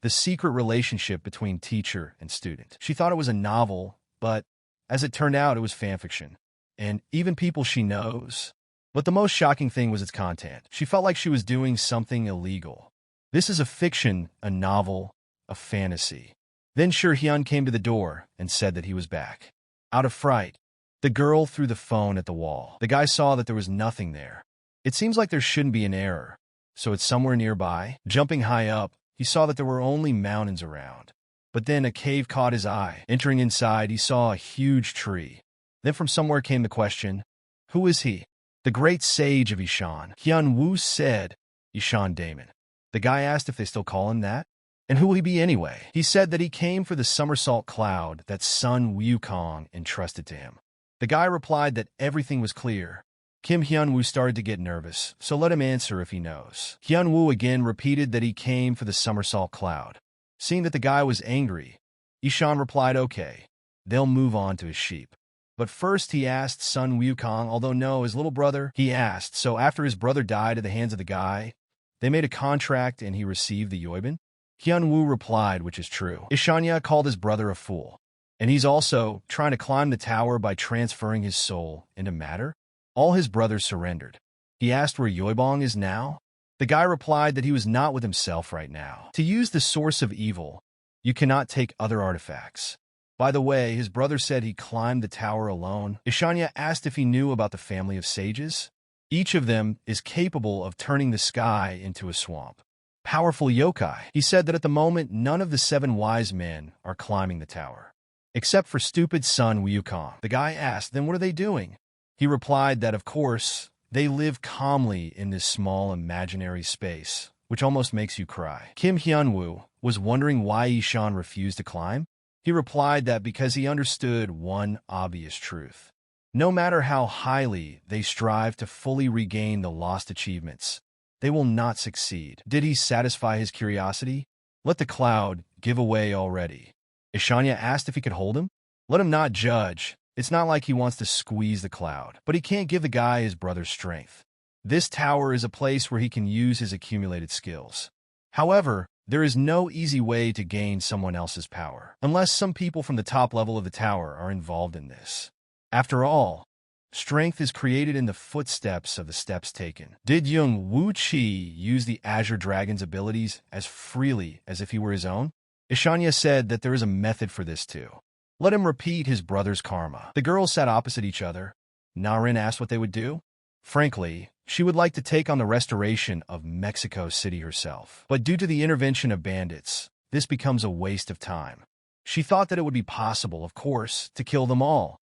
The Secret Relationship Between Teacher and Student. She thought it was a novel, but as it turned out, it was fanfiction. And even people she knows. But the most shocking thing was its content. She felt like she was doing something illegal. This is a fiction, a novel, a fantasy. Then Hyun came to the door and said that he was back. Out of fright, the girl threw the phone at the wall. The guy saw that there was nothing there. It seems like there shouldn't be an error, so it's somewhere nearby. Jumping high up, he saw that there were only mountains around. But then a cave caught his eye. Entering inside, he saw a huge tree. Then from somewhere came the question, who is he? The great sage of Ishan. Hyun-woo said, Ishan Damon. The guy asked if they still call him that. And who will he be anyway? He said that he came for the somersault cloud that Sun Wukong entrusted to him. The guy replied that everything was clear. Kim Hyun-woo started to get nervous, so let him answer if he knows. Hyun-woo again repeated that he came for the somersault cloud. Seeing that the guy was angry, Ishan replied, okay, they'll move on to his sheep. But first he asked Sun Wukong, although no, his little brother, he asked, so after his brother died at the hands of the guy, they made a contract and he received the Yoiban? Hyun-woo replied, which is true. Ishanya called his brother a fool. And he's also trying to climb the tower by transferring his soul into matter? All his brothers surrendered. He asked where Yoibong is now. The guy replied that he was not with himself right now. To use the source of evil, You cannot take other artifacts. By the way, his brother said he climbed the tower alone. Ishanya asked if he knew about the family of sages. Each of them is capable of turning the sky into a swamp. Powerful yokai. He said that at the moment, none of the 7 wise men are climbing the tower. Except for stupid son Wukong. The guy asked, then what are they doing? He replied that, of course, they live calmly in this small imaginary space, which almost makes you cry. Kim Hyunwoo was wondering why Ishan refused to climb. He replied that because he understood one obvious truth. No matter how highly they strive to fully regain the lost achievements, they will not succeed. Did he satisfy his curiosity? Let the cloud give away already. Ishanya asked if he could hold him. Let him not judge. It's not like he wants to squeeze the cloud, but he can't give the guy his brother's strength. This tower is a place where he can use his accumulated skills. However, there is no easy way to gain someone else's power, unless some people from the top level of the tower are involved in this. After all, strength is created in the footsteps of the steps taken. Did Young Wu Chi use the Azure Dragon's abilities as freely as if he were his own? Ishanya said that there is a method for this too. Let him repeat his brother's karma. The girls sat opposite each other. Narin asked what they would do. Frankly, she would like to take on the restoration of Mexico City herself. But due to the intervention of bandits, this becomes a waste of time. She thought that it would be possible, of course, to kill them all.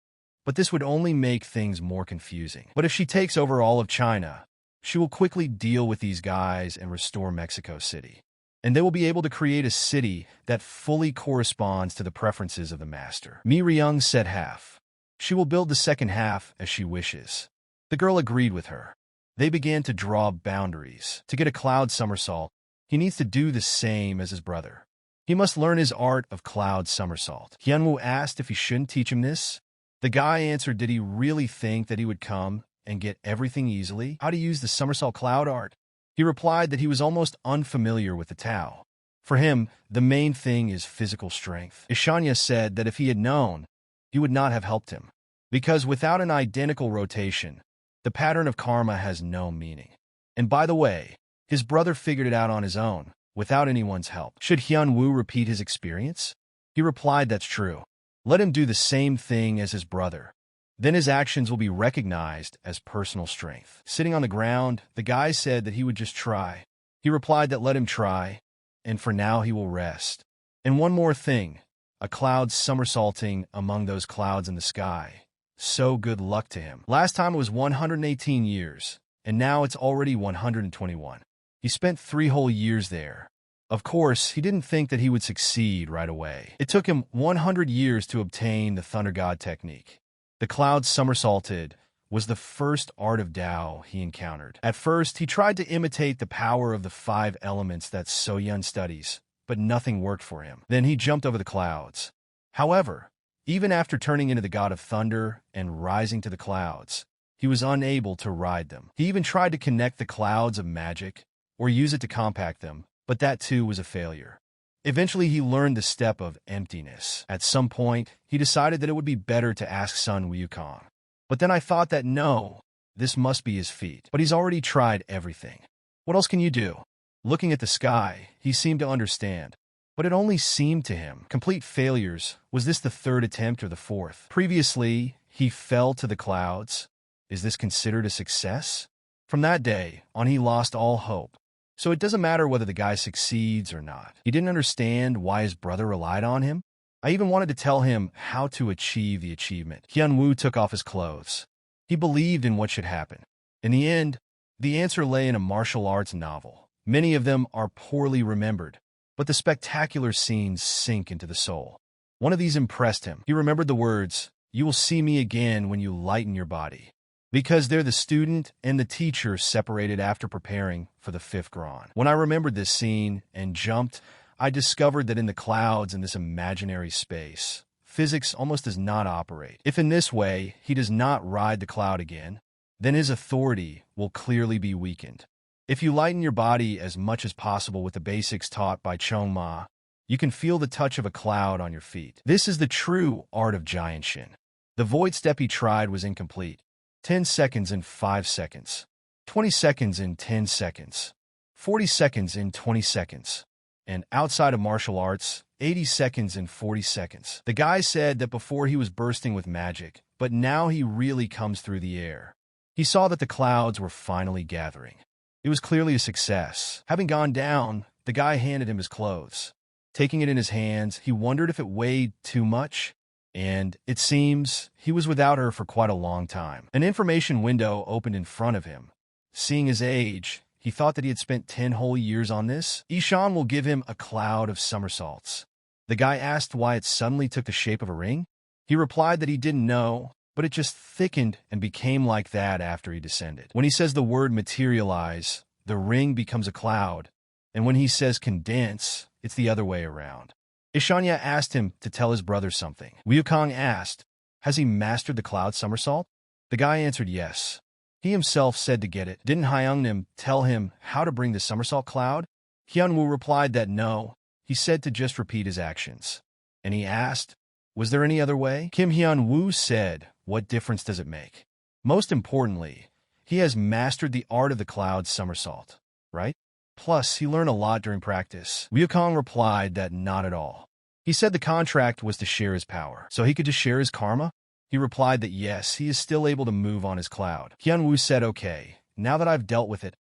But this would only make things more confusing. But if she takes over all of China, she will quickly deal with these guys and restore Mexico City. And they will be able to create a city that fully corresponds to the preferences of the master. Mi Ryung said half. She will build the second half as she wishes. The girl agreed with her. They began to draw boundaries. To get a cloud somersault, he needs to do the same as his brother. He must learn his art of cloud somersault. Hyunwoo asked if he shouldn't teach him this. The guy answered, did he really think that he would come and get everything easily? How to use the somersault cloud art? He replied that he was almost unfamiliar with the Tao. For him, the main thing is physical strength. Ishanya said that if he had known, he would not have helped him. Because without an identical rotation, the pattern of karma has no meaning. And by the way, his brother figured it out on his own, without anyone's help. Should Hyunwoo repeat his experience? He replied that's true. Let him do the same thing as his brother. Then his actions will be recognized as personal strength. Sitting on the ground, the guy said that he would just try. He replied that let him try, and for now he will rest. And one more thing, a cloud somersaulting among those clouds in the sky. So good luck to him. Last time it was 118 years, and now it's already 121. He spent 3 whole years there. Of course, he didn't think that he would succeed right away. It took him 100 years to obtain the Thunder God technique. The cloud somersaulted was the first art of Tao he encountered. At first, he tried to imitate the power of the 5 elements that So-Yun studies, but nothing worked for him. Then he jumped over the clouds. However, even after turning into the god of thunder and rising to the clouds, he was unable to ride them. He even tried to connect the clouds of magic or use it to compact them, but that too was a failure. Eventually, he learned the step of emptiness. At some point, he decided that it would be better to ask Sun Wukong. But then I thought that no, this must be his feat. But he's already tried everything. What else can you do? Looking at the sky, he seemed to understand. But it only seemed to him. Complete failures. Was this the 3rd attempt or the 4th? Previously, he fell to the clouds. Is this considered a success? From that day on, he lost all hope. So it doesn't matter whether the guy succeeds or not. He didn't understand why his brother relied on him. I even wanted to tell him how to achieve the achievement. Hyunwoo took off his clothes. He believed in what should happen. In the end, the answer lay in a martial arts novel. Many of them are poorly remembered, but the spectacular scenes sink into the soul. One of these impressed him. He remembered the words, "You will see me again when you lighten your body." Because they're the student and the teacher separated after preparing for the 5th Grand. When I remembered this scene and jumped, I discovered that in the clouds in this imaginary space, physics almost does not operate. If in this way he does not ride the cloud again, then his authority will clearly be weakened. If you lighten your body as much as possible with the basics taught by Chong Ma, you can feel the touch of a cloud on your feet. This is the true art of Giant Shin. The void step he tried was incomplete. 10 seconds in 5 seconds, 20 seconds in 10 seconds, 40 seconds in 20 seconds. And outside of martial arts, 80 seconds and 40 seconds. The guy said that before he was bursting with magic, but now he really comes through the air. He saw that the clouds were finally gathering. It was clearly a success. Having gone down, the guy handed him his clothes. Taking it in his hands, he wondered if it weighed too much, and, it seems, he was without her for quite a long time. An information window opened in front of him. Seeing his age, he thought that he had spent 10 whole years on this. Ishan will give him a cloud of somersaults. The guy asked why it suddenly took the shape of a ring. He replied that he didn't know, but it just thickened and became like that after he descended. When he says the word materialize, the ring becomes a cloud, and when he says condense, it's the other way around. Ishanya asked him to tell his brother something. Wukong asked, has he mastered the cloud somersault? The guy answered yes. He himself said to get it. Didn't Hyungnim tell him how to bring the somersault cloud? Hyunwoo replied that no, he said to just repeat his actions. And he asked, was there any other way? Kim Hyun-woo said, what difference does it make? Most importantly, he has mastered the art of the cloud somersault, right? Plus, he learned a lot during practice. Wukong replied that not at all. He said the contract was to share his power, so he could just share his karma? He replied that yes, he is still able to move on his cloud. Hyun-woo said, okay, now that I've dealt with it,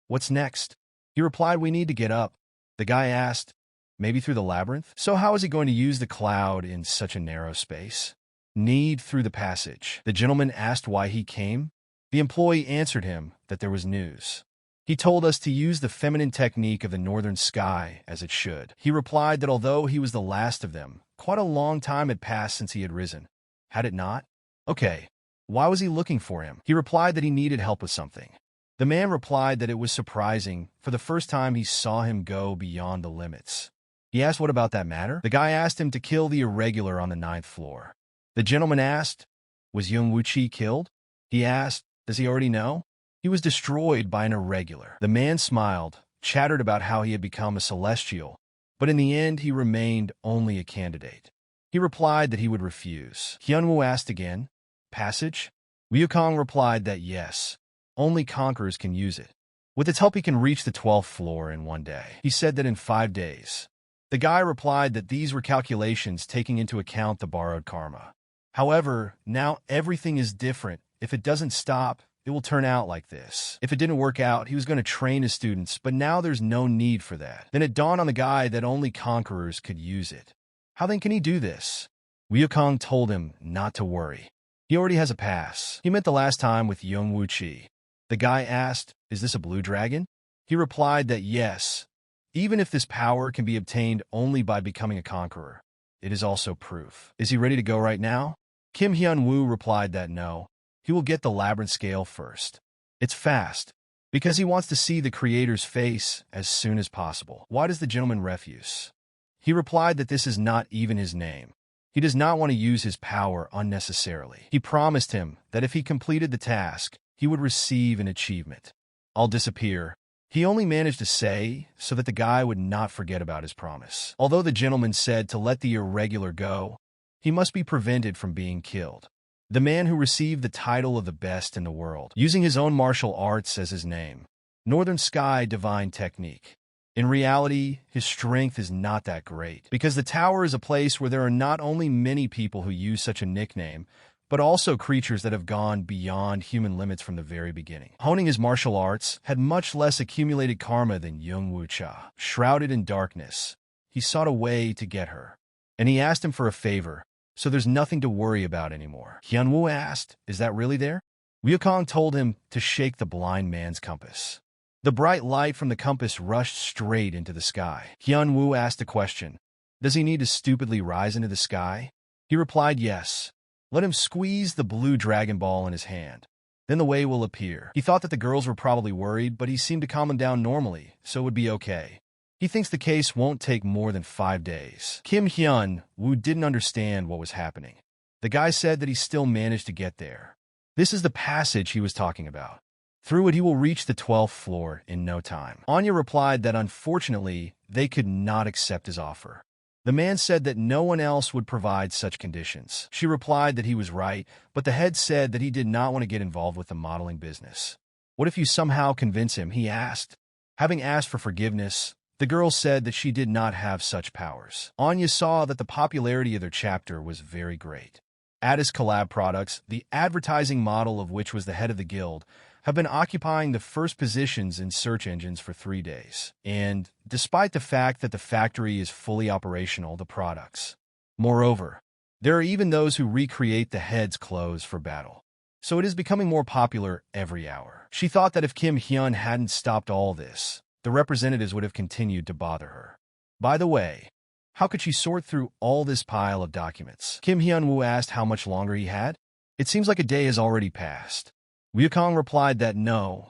what's next? He replied, we need to get up. The guy asked, maybe through the labyrinth? So how is he going to use the cloud in such a narrow space? Need through the passage. The gentleman asked why he came. The employee answered him that there was news. He told us to use the feminine technique of the northern sky as it should. He replied that although he was the last of them, quite a long time had passed since he had risen. Had it not? Okay. Why was he looking for him? He replied that he needed help with something. The man replied that it was surprising. For the first time he saw him go beyond the limits. He asked what about that matter? The guy asked him to kill the irregular on the 9th floor. The gentleman asked, was Young Wuchi killed? He asked, does he already know? He was destroyed by an irregular. The man smiled, chattered about how he had become a celestial, but in the end he remained only a candidate. He replied that he would refuse. Hyunwoo asked again, passage? Wukong replied that yes, only conquerors can use it. With its help he can reach the 12th floor in one day. He said that in 5 days. The guy replied that these were calculations taking into account the borrowed karma. However, now everything is different. If it doesn't stop, it will turn out like this. If it didn't work out, he was going to train his students, but now there's no need for that. Then it dawned on the guy that only conquerors could use it. How then can he do this? Wukong told him not to worry. He already has a pass. He met the last time with Young Wuchi. The guy asked, is this a blue dragon? He replied that yes, even if this power can be obtained only by becoming a conqueror, it is also proof. Is he ready to go right now? Kim Hyun-woo replied that no. He will get the labyrinth scale first. It's fast, because he wants to see the creator's face as soon as possible. Why does the gentleman refuse? He replied that this is not even his name. He does not want to use his power unnecessarily. He promised him that if he completed the task, he would receive an achievement. I'll disappear. He only managed to say so that the guy would not forget about his promise. Although the gentleman said to let the irregular go, he must be prevented from being killed. The man who received the title of the best in the world, using his own martial arts as his name, Northern Sky Divine Technique. In reality, his strength is not that great, because the tower is a place where there are not only many people who use such a nickname, but also creatures that have gone beyond human limits from the very beginning. Honing his martial arts had much less accumulated karma than Young Wucha. Shrouded in darkness, he sought a way to get her, and he asked him for a favor, so there's nothing to worry about anymore. Hyunwoo asked, is that really there? Wukong told him to shake the blind man's compass. The bright light from the compass rushed straight into the sky. Hyunwoo asked a question. Does he need to stupidly rise into the sky? He replied yes. Let him squeeze the blue Dragon Ball in his hand. Then the way will appear. He thought that the girls were probably worried, but he seemed to calm them down normally, so it would be okay. He thinks the case won't take more than 5 days. Kim Hyun-woo didn't understand what was happening. The guy said that he still managed to get there. This is the passage he was talking about. Through it he will reach the 12th floor in no time. Anya replied that unfortunately, they could not accept his offer. The man said that no one else would provide such conditions. She replied that he was right, but the head said that he did not want to get involved with the modeling business. What if you somehow convince him? He asked. Having asked for forgiveness, The girl said that she did not have such powers. Anya saw that the popularity of their chapter was very great. Addis Collab Products, the advertising model of which was the head of the guild, have been occupying the first positions in search engines for 3 days. And despite the fact that the factory is fully operational, the products. Moreover, there are even those who recreate the head's clothes for battle. So it is becoming more popular every hour. She thought that if Kim Hyun hadn't stopped all this, the representatives would have continued to bother her. By the way, how could she sort through all this pile of documents? Kim Hyun-woo asked how much longer he had. It seems like a day has already passed. Woo-kong replied that no,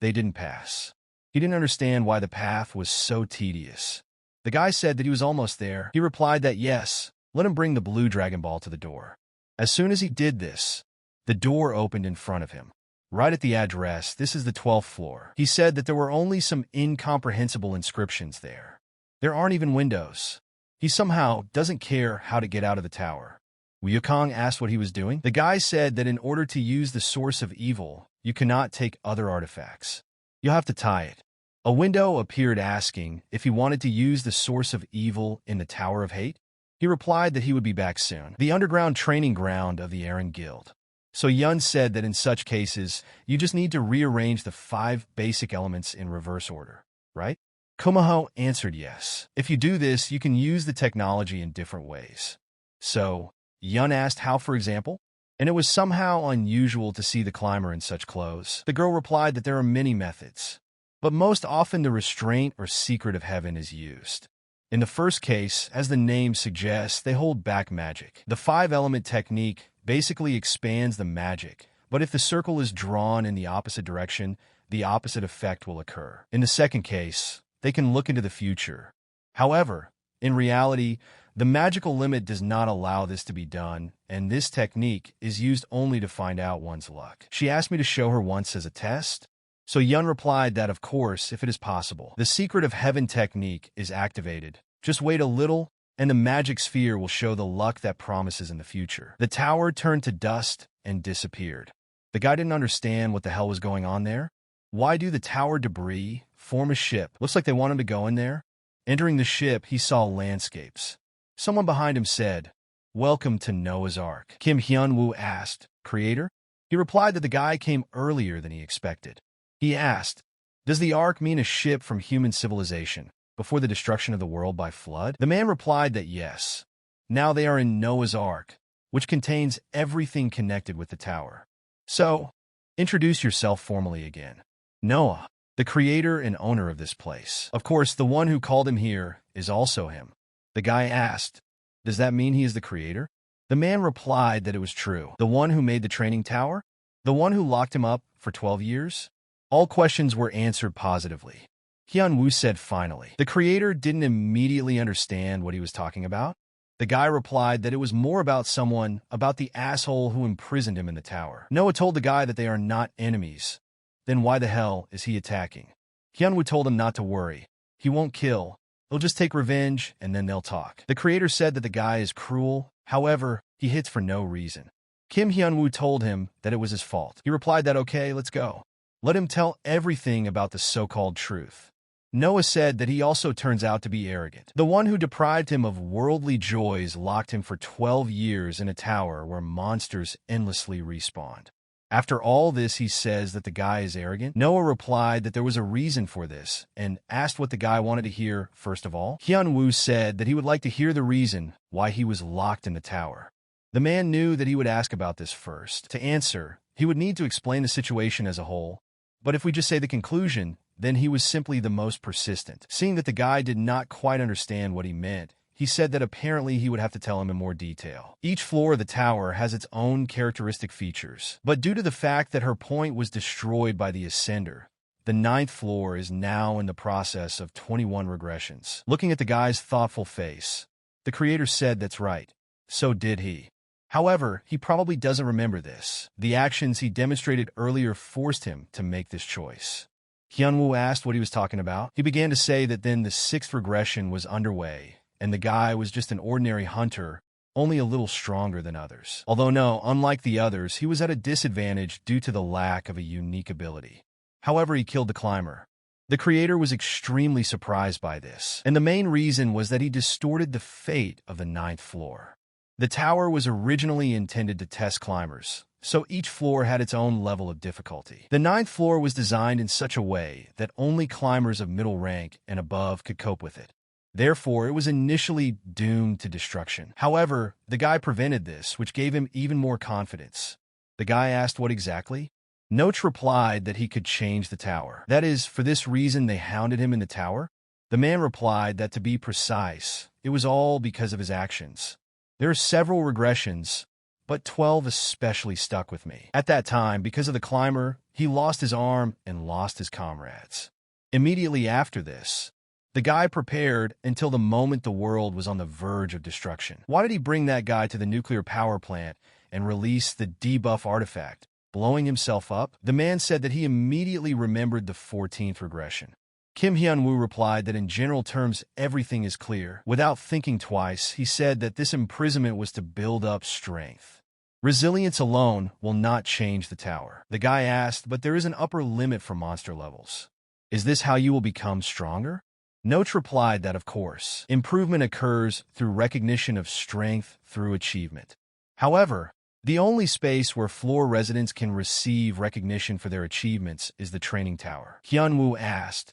they didn't pass. He didn't understand why the path was so tedious. The guy said that he was almost there. He replied that yes, let him bring the blue Dragon Ball to the door. As soon as he did this, the door opened in front of him. Right at the address, this is the 12th floor. He said that there were only some incomprehensible inscriptions there. There aren't even windows. He somehow doesn't care how to get out of the tower. Woo-kong asked what he was doing. The guy said that in order to use the source of evil, you cannot take other artifacts. You'll have to tie it. A window appeared asking if he wanted to use the source of evil in the Tower of Hate. He replied that he would be back soon. The underground training ground of the Aries Guild. So Yun said that in such cases, you just need to rearrange the 5 basic elements in reverse order, right? Kumaho answered yes. If you do this, you can use the technology in different ways. So, Yun asked how, for example? And it was somehow unusual to see the climber in such clothes. The girl replied that there are many methods, but most often the restraint or secret of heaven is used. In the first case, as the name suggests, they hold back magic. The 5-element technique basically expands the magic, but if the circle is drawn in the opposite direction, the opposite effect will occur. In the second case, they can look into the future. However, in reality, the magical limit does not allow this to be done, and this technique is used only to find out one's luck. She asked me to show her once as a test, so Yun replied that of course, if it is possible. The secret of heaven technique is activated. Just wait a little, and the magic sphere will show the luck that promises in the future. The tower turned to dust and disappeared. The guy didn't understand what the hell was going on there. Why do the tower debris form a ship? Looks like they want him to go in there. Entering the ship, he saw landscapes. Someone behind him said, "Welcome to Noah's Ark." Kim Hyun-woo asked, "Creator?" He replied that the guy came earlier than he expected. He asked, "Does the Ark mean a ship from human civilization before the destruction of the world by flood?" The man replied that yes. Now they are in Noah's Ark, which contains everything connected with the tower. So, introduce yourself formally again. Noah, the creator and owner of this place. Of course, the one who called him here is also him. The guy asked, "Does that mean he is the creator?" The man replied that it was true. The one who made the training tower? The one who locked him up for 12 years? All questions were answered positively. Hyun-woo said finally. The creator didn't immediately understand what he was talking about. The guy replied that it was more about the asshole who imprisoned him in the tower. Noah told the guy that they are not enemies. Then why the hell is he attacking? Hyun-woo told him not to worry. He won't kill. He'll just take revenge, and then they'll talk. The creator said that the guy is cruel. However, he hits for no reason. Kim Hyun-woo told him that it was his fault. He replied that okay, let's go. Let him tell everything about the so-called truth. Noah said that he also turns out to be arrogant. The one who deprived him of worldly joys locked him for 12 years in a tower where monsters endlessly respawned. After all this, he says that the guy is arrogant. Noah replied that there was a reason for this and asked what the guy wanted to hear first of all. Hyun-woo said that he would like to hear the reason why he was locked in the tower. The man knew that he would ask about this first. To answer, he would need to explain the situation as a whole. But if we just say the conclusion, then he was simply the most persistent. Seeing that the guy did not quite understand what he meant, he said that apparently he would have to tell him in more detail. Each floor of the tower has its own characteristic features, but due to the fact that her point was destroyed by the Ascender, the 9th floor is now in the process of 21 regressions. Looking at the guy's thoughtful face, the creator said that's right. So did he. However, he probably doesn't remember this. The actions he demonstrated earlier forced him to make this choice. Hyun-woo asked what he was talking about. He began to say that then the 6th regression was underway, and the guy was just an ordinary hunter, only a little stronger than others. Although no, unlike the others, he was at a disadvantage due to the lack of a unique ability. However, he killed the climber. The creator was extremely surprised by this, and the main reason was that he distorted the fate of the ninth floor. The tower was originally intended to test climbers, so each floor had its own level of difficulty. The ninth floor was designed in such a way that only climbers of middle rank and above could cope with it. Therefore, it was initially doomed to destruction. However, the guy prevented this, which gave him even more confidence. The guy asked what exactly? Noach replied that he could change the tower. That is, for this reason they hounded him in the tower? The man replied that to be precise, it was all because of his actions. There are several regressions, but 12 especially stuck with me. At that time, because of the climber, he lost his arm and lost his comrades. Immediately after this, the guy prepared until the moment the world was on the verge of destruction. Why did he bring that guy to the nuclear power plant and release the debuff artifact, blowing himself up? The man said that he immediately remembered the 14th regression. Kim Hyun-woo replied that in general terms everything is clear. Without thinking twice, he said that this imprisonment was to build up strength. Resilience alone will not change the tower. The guy asked, but there is an upper limit for monster levels. Is this how you will become stronger? Noach replied that of course, improvement occurs through recognition of strength through achievement. However, the only space where floor residents can receive recognition for their achievements is the training tower. Hyun-woo asked,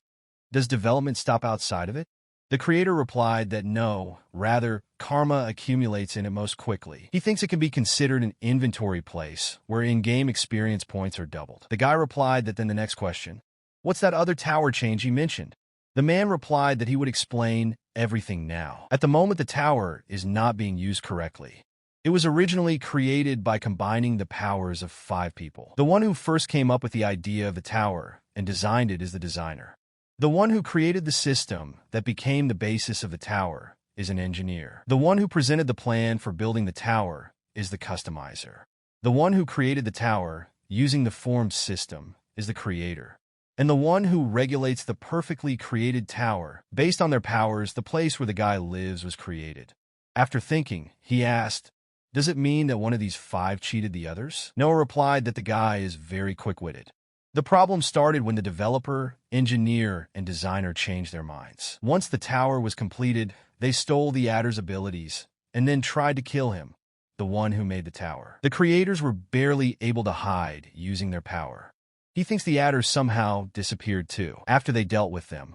does development stop outside of it? The creator replied that no, rather, karma accumulates in it most quickly. He thinks it can be considered an inventory place where in-game experience points are doubled. The guy replied that then the next question, what's that other tower change he mentioned? The man replied that he would explain everything now. At the moment, the tower is not being used correctly. It was originally created by combining the powers of 5 people. The one who first came up with the idea of the tower and designed it is the designer. The one who created the system that became the basis of the tower is an engineer. The one who presented the plan for building the tower is the customizer. The one who created the tower using the formed system is the creator. And the one who regulates the perfectly created tower, based on their powers, the place where the guy lives was created. After thinking, he asked, does it mean that one of these 5 cheated the others? Noah replied that the guy is very quick-witted. The problem started when the developer, engineer, and designer changed their minds. Once the tower was completed, they stole the adder's abilities and then tried to kill him, the one who made the tower. The creators were barely able to hide using their power. He thinks the adders somehow disappeared too. After they dealt with them,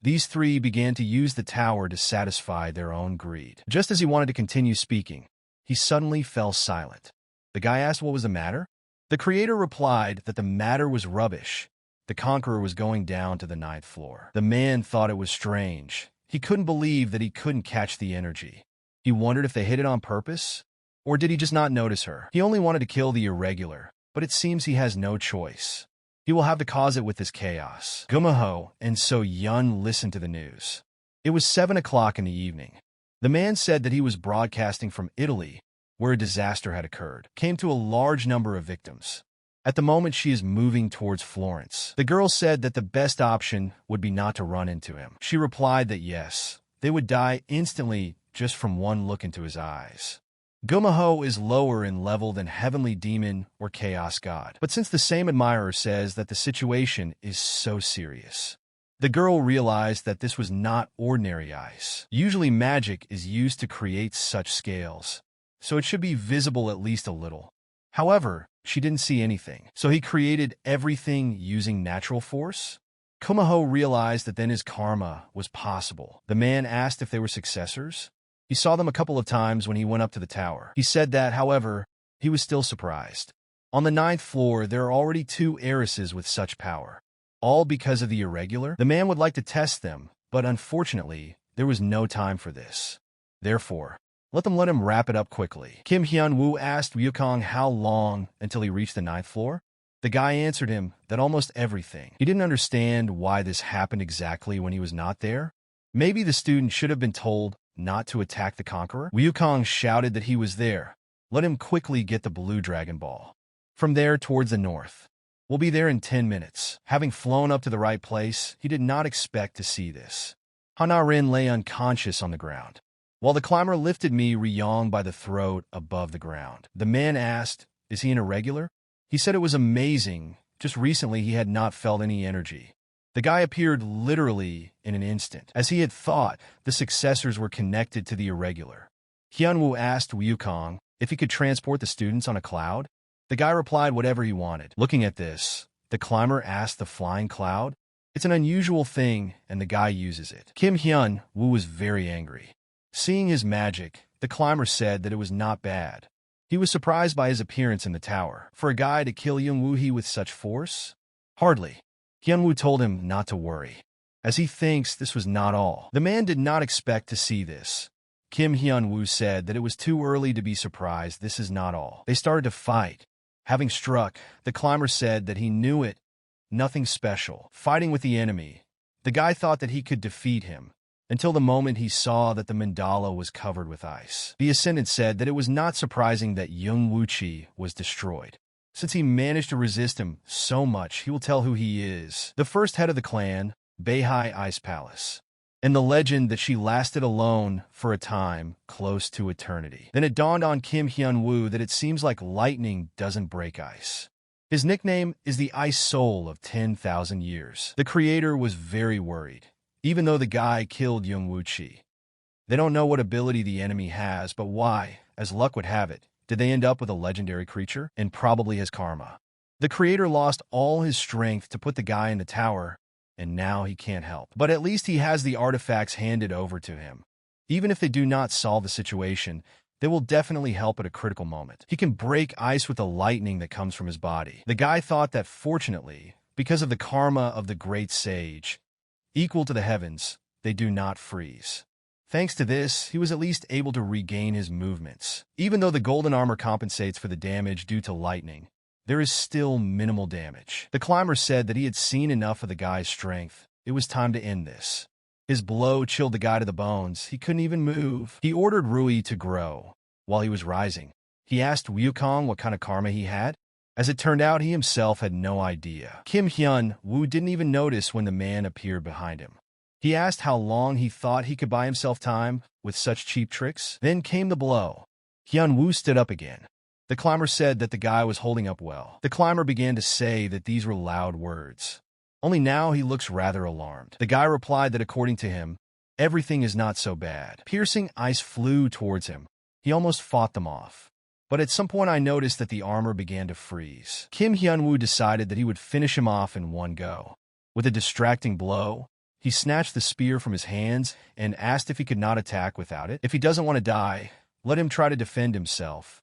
these 3 began to use the tower to satisfy their own greed. Just as he wanted to continue speaking, he suddenly fell silent. The guy asked what was the matter. The creator replied that the matter was rubbish. The conqueror was going down to the 9th floor. The man thought it was strange. He couldn't believe that he couldn't catch the energy. He wondered if they hit it on purpose, or did he just not notice her? He only wanted to kill the irregular, but it seems he has no choice. He will have to cause it with this chaos. Gumaho and So Yun listened to the news. It was 7 o'clock in the evening. The man said that he was broadcasting from Italy, where a disaster had occurred, came to a large number of victims. At the moment, she is moving towards Florence. The girl said that the best option would be not to run into him. She replied that yes, they would die instantly just from one look into his eyes. Gumaho is lower in level than Heavenly Demon or Chaos God. But since the same admirer says that the situation is so serious, the girl realized that this was not ordinary ice. Usually magic is used to create such scales, so it should be visible at least a little. However, she didn't see anything, so he created everything using natural force. Kumaho realized that then his karma was possible. The man asked if they were successors. He saw them a couple of times when he went up to the tower. He said that, however, he was still surprised. On the 9th floor, there are already 2 heiresses with such power. All because of the irregular? The man would like to test them, but unfortunately, there was no time for this. Therefore, let him wrap it up quickly. Kim Hyun-woo asked Ryukong how long until he reached the 9th floor. The guy answered him that almost everything. He didn't understand why this happened exactly when he was not there. Maybe the student should have been told not to attack the conqueror. Ryukong shouted that he was there. Let him quickly get the blue Dragon Ball. From there towards the north. We'll be there in 10 minutes. Having flown up to the right place, he did not expect to see this. Hanarin lay unconscious on the ground, while the climber lifted Mi Ryong by the throat above the ground. The man asked, is he an irregular? He said it was amazing. Just recently he had not felt any energy. The guy appeared literally in an instant. As he had thought, the successors were connected to the irregular. Hyunwoo asked Wukong if he could transport the students on a cloud. The guy replied whatever he wanted. Looking at this, the climber asked the flying cloud. It's an unusual thing, and the guy uses it. Kim Hyunwoo was very angry. Seeing his magic, the climber said that it was not bad. He was surprised by his appearance in the tower. For a guy to kill Hyunwoo with such force? Hardly. Hyunwoo told him not to worry, as he thinks this was not all. The man did not expect to see this. Kim Hyunwoo said that it was too early to be surprised. This is not all. They started to fight. Having struck, the climber said that he knew it. Nothing special. Fighting with the enemy. The guy thought that he could defeat him, until the moment he saw that the mandala was covered with ice. The Ascendant said that it was not surprising that Young-Woo-chi was destroyed. Since he managed to resist him so much, he will tell who he is. The first head of the clan, Beihai Ice Palace. And the legend that she lasted alone for a time close to eternity. Then it dawned on Kim Hyunwoo that it seems like lightning doesn't break ice. His nickname is the Ice Soul of 10,000 years. The creator was very worried, even though the guy killed Young-Woo-chi. They don't know what ability the enemy has, but why, as luck would have it, did they end up with a legendary creature? And probably his karma. The creator lost all his strength to put the guy in the tower, and now he can't help. But at least he has the artifacts handed over to him. Even if they do not solve the situation, they will definitely help at a critical moment. He can break ice with the lightning that comes from his body. The guy thought that fortunately, because of the karma of the great sage, equal to the heavens, they do not freeze. Thanks to this, he was at least able to regain his movements. Even though the golden armor compensates for the damage due to lightning, there is still minimal damage. The climber said that he had seen enough of the guy's strength. It was time to end this. His blow chilled the guy to the bones. He couldn't even move. He ordered Rui to grow. While he was rising, he asked Wukong what kind of karma he had. As it turned out, he himself had no idea. Kim Hyunwoo didn't even notice when the man appeared behind him. He asked how long he thought he could buy himself time with such cheap tricks. Then came the blow. Hyunwoo stood up again. The climber said that the guy was holding up well. The climber began to say that these were loud words. Only now he looks rather alarmed. The guy replied that according to him, everything is not so bad. Piercing ice flew towards him. He almost fought them off. But at some point I noticed that the armor began to freeze. Kim Hyunwoo decided that he would finish him off in one go. With a distracting blow, he snatched the spear from his hands and asked if he could not attack without it. If he doesn't want to die, let him try to defend himself.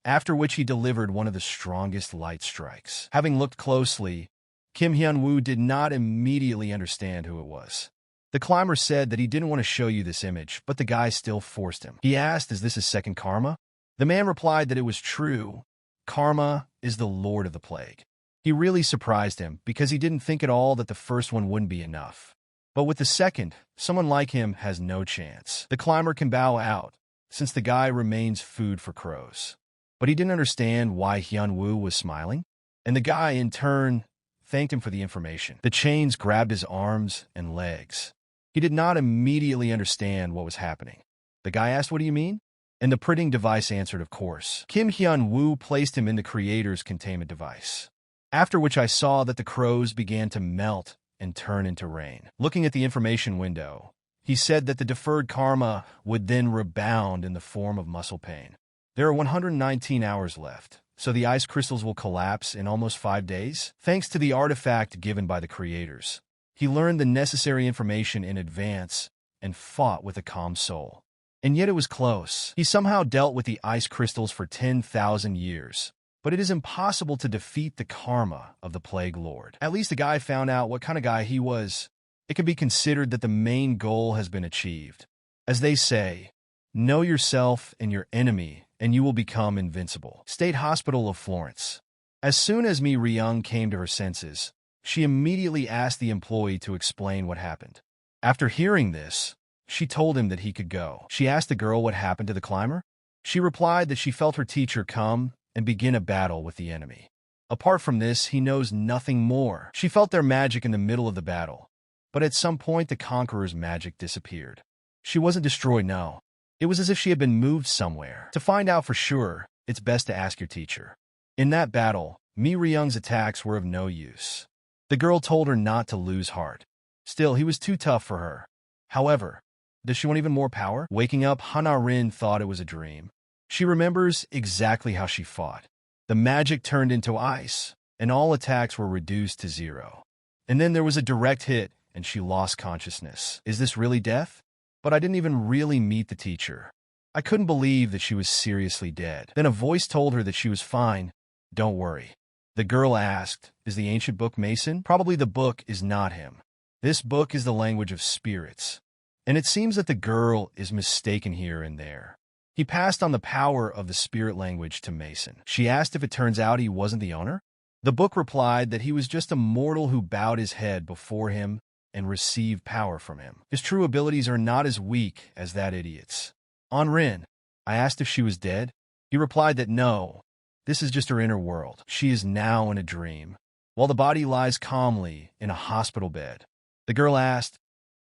After which he delivered one of the strongest light strikes. Having looked closely, Kim Hyunwoo did not immediately understand who it was. The climber said that he didn't want to show you this image, but the guy still forced him. He asked, is this his second karma? The man replied that it was true. Karma is the lord of the plague. He really surprised him because he didn't think at all that the first one wouldn't be enough. But with the second, someone like him has no chance. The climber can bow out, since the guy remains food for crows. But he didn't understand why Hyunwoo was smiling, and the guy, in turn, thanked him for the information. The chains grabbed his arms and legs. He did not immediately understand what was happening. The guy asked, what do you mean? And the printing device answered, of course. Kim Hyunwoo placed him in the creator's containment device. After which I saw that the crows began to melt and turn into rain. Looking at the information window, he said that the deferred karma would then rebound in the form of muscle pain. There are 119 hours left, so the ice crystals will collapse in almost 5 days. Thanks to the artifact given by the creators, he learned the necessary information in advance and fought with a calm soul. And yet it was close. He somehow dealt with the ice crystals for 10,000 years. But it is impossible to defeat the karma of the Plague Lord. At least the guy found out what kind of guy he was. It can be considered that the main goal has been achieved. As they say, know yourself and your enemy, and you will become invincible. State Hospital of Florence. As soon as Mi Ryung came to her senses, she immediately asked the employee to explain what happened. After hearing this, she told him that he could go. She asked the girl what happened to the climber. She replied that she felt her teacher come and begin a battle with the enemy. Apart from this, he knows nothing more. She felt their magic in the middle of the battle, but at some point the conqueror's magic disappeared. She wasn't destroyed, no. It was as if she had been moved somewhere. To find out for sure, it's best to ask your teacher. In that battle, Mi Ryung's attacks were of no use. The girl told her not to lose heart. Still, he was too tough for her. However, does she want even more power? Waking up, Hana-rin thought it was a dream. She remembers exactly how she fought. The magic turned into ice, and all attacks were reduced to 0. And then there was a direct hit, and she lost consciousness. Is this really death? But I didn't even really meet the teacher. I couldn't believe that she was seriously dead. Then a voice told her that she was fine. Don't worry. The girl asked, is the ancient book Mason? Probably the book is not him. This book is the language of spirits. And it seems that the girl is mistaken here and there. He passed on the power of the spirit language to Mason. She asked if it turns out he wasn't the owner. The book replied that he was just a mortal who bowed his head before him and received power from him. His true abilities are not as weak as that idiot's. Auron, I asked if she was dead. He replied that no, this is just her inner world. She is now in a dream, while the body lies calmly in a hospital bed. The girl asked,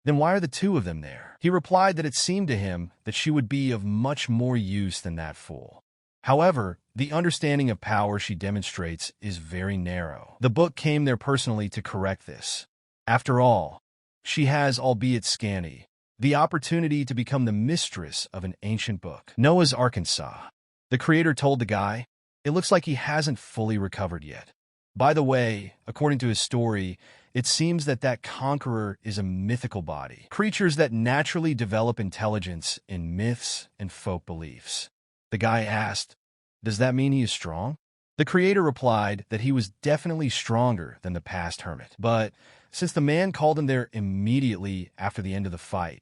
then why are the two of them there? He replied that it seemed to him that she would be of much more use than that fool. However, the understanding of power she demonstrates is very narrow. The book came there personally to correct this. After all, she has, albeit scanty, the opportunity to become the mistress of an ancient book. Noah's Arkansas. The creator told the guy, it looks like he hasn't fully recovered yet. By the way, according to his story, it seems that that conqueror is a mythical body. Creatures that naturally develop intelligence in myths and folk beliefs. The guy asked, does that mean he is strong? The creator replied that he was definitely stronger than the past hermit. But since the man called him there immediately after the end of the fight,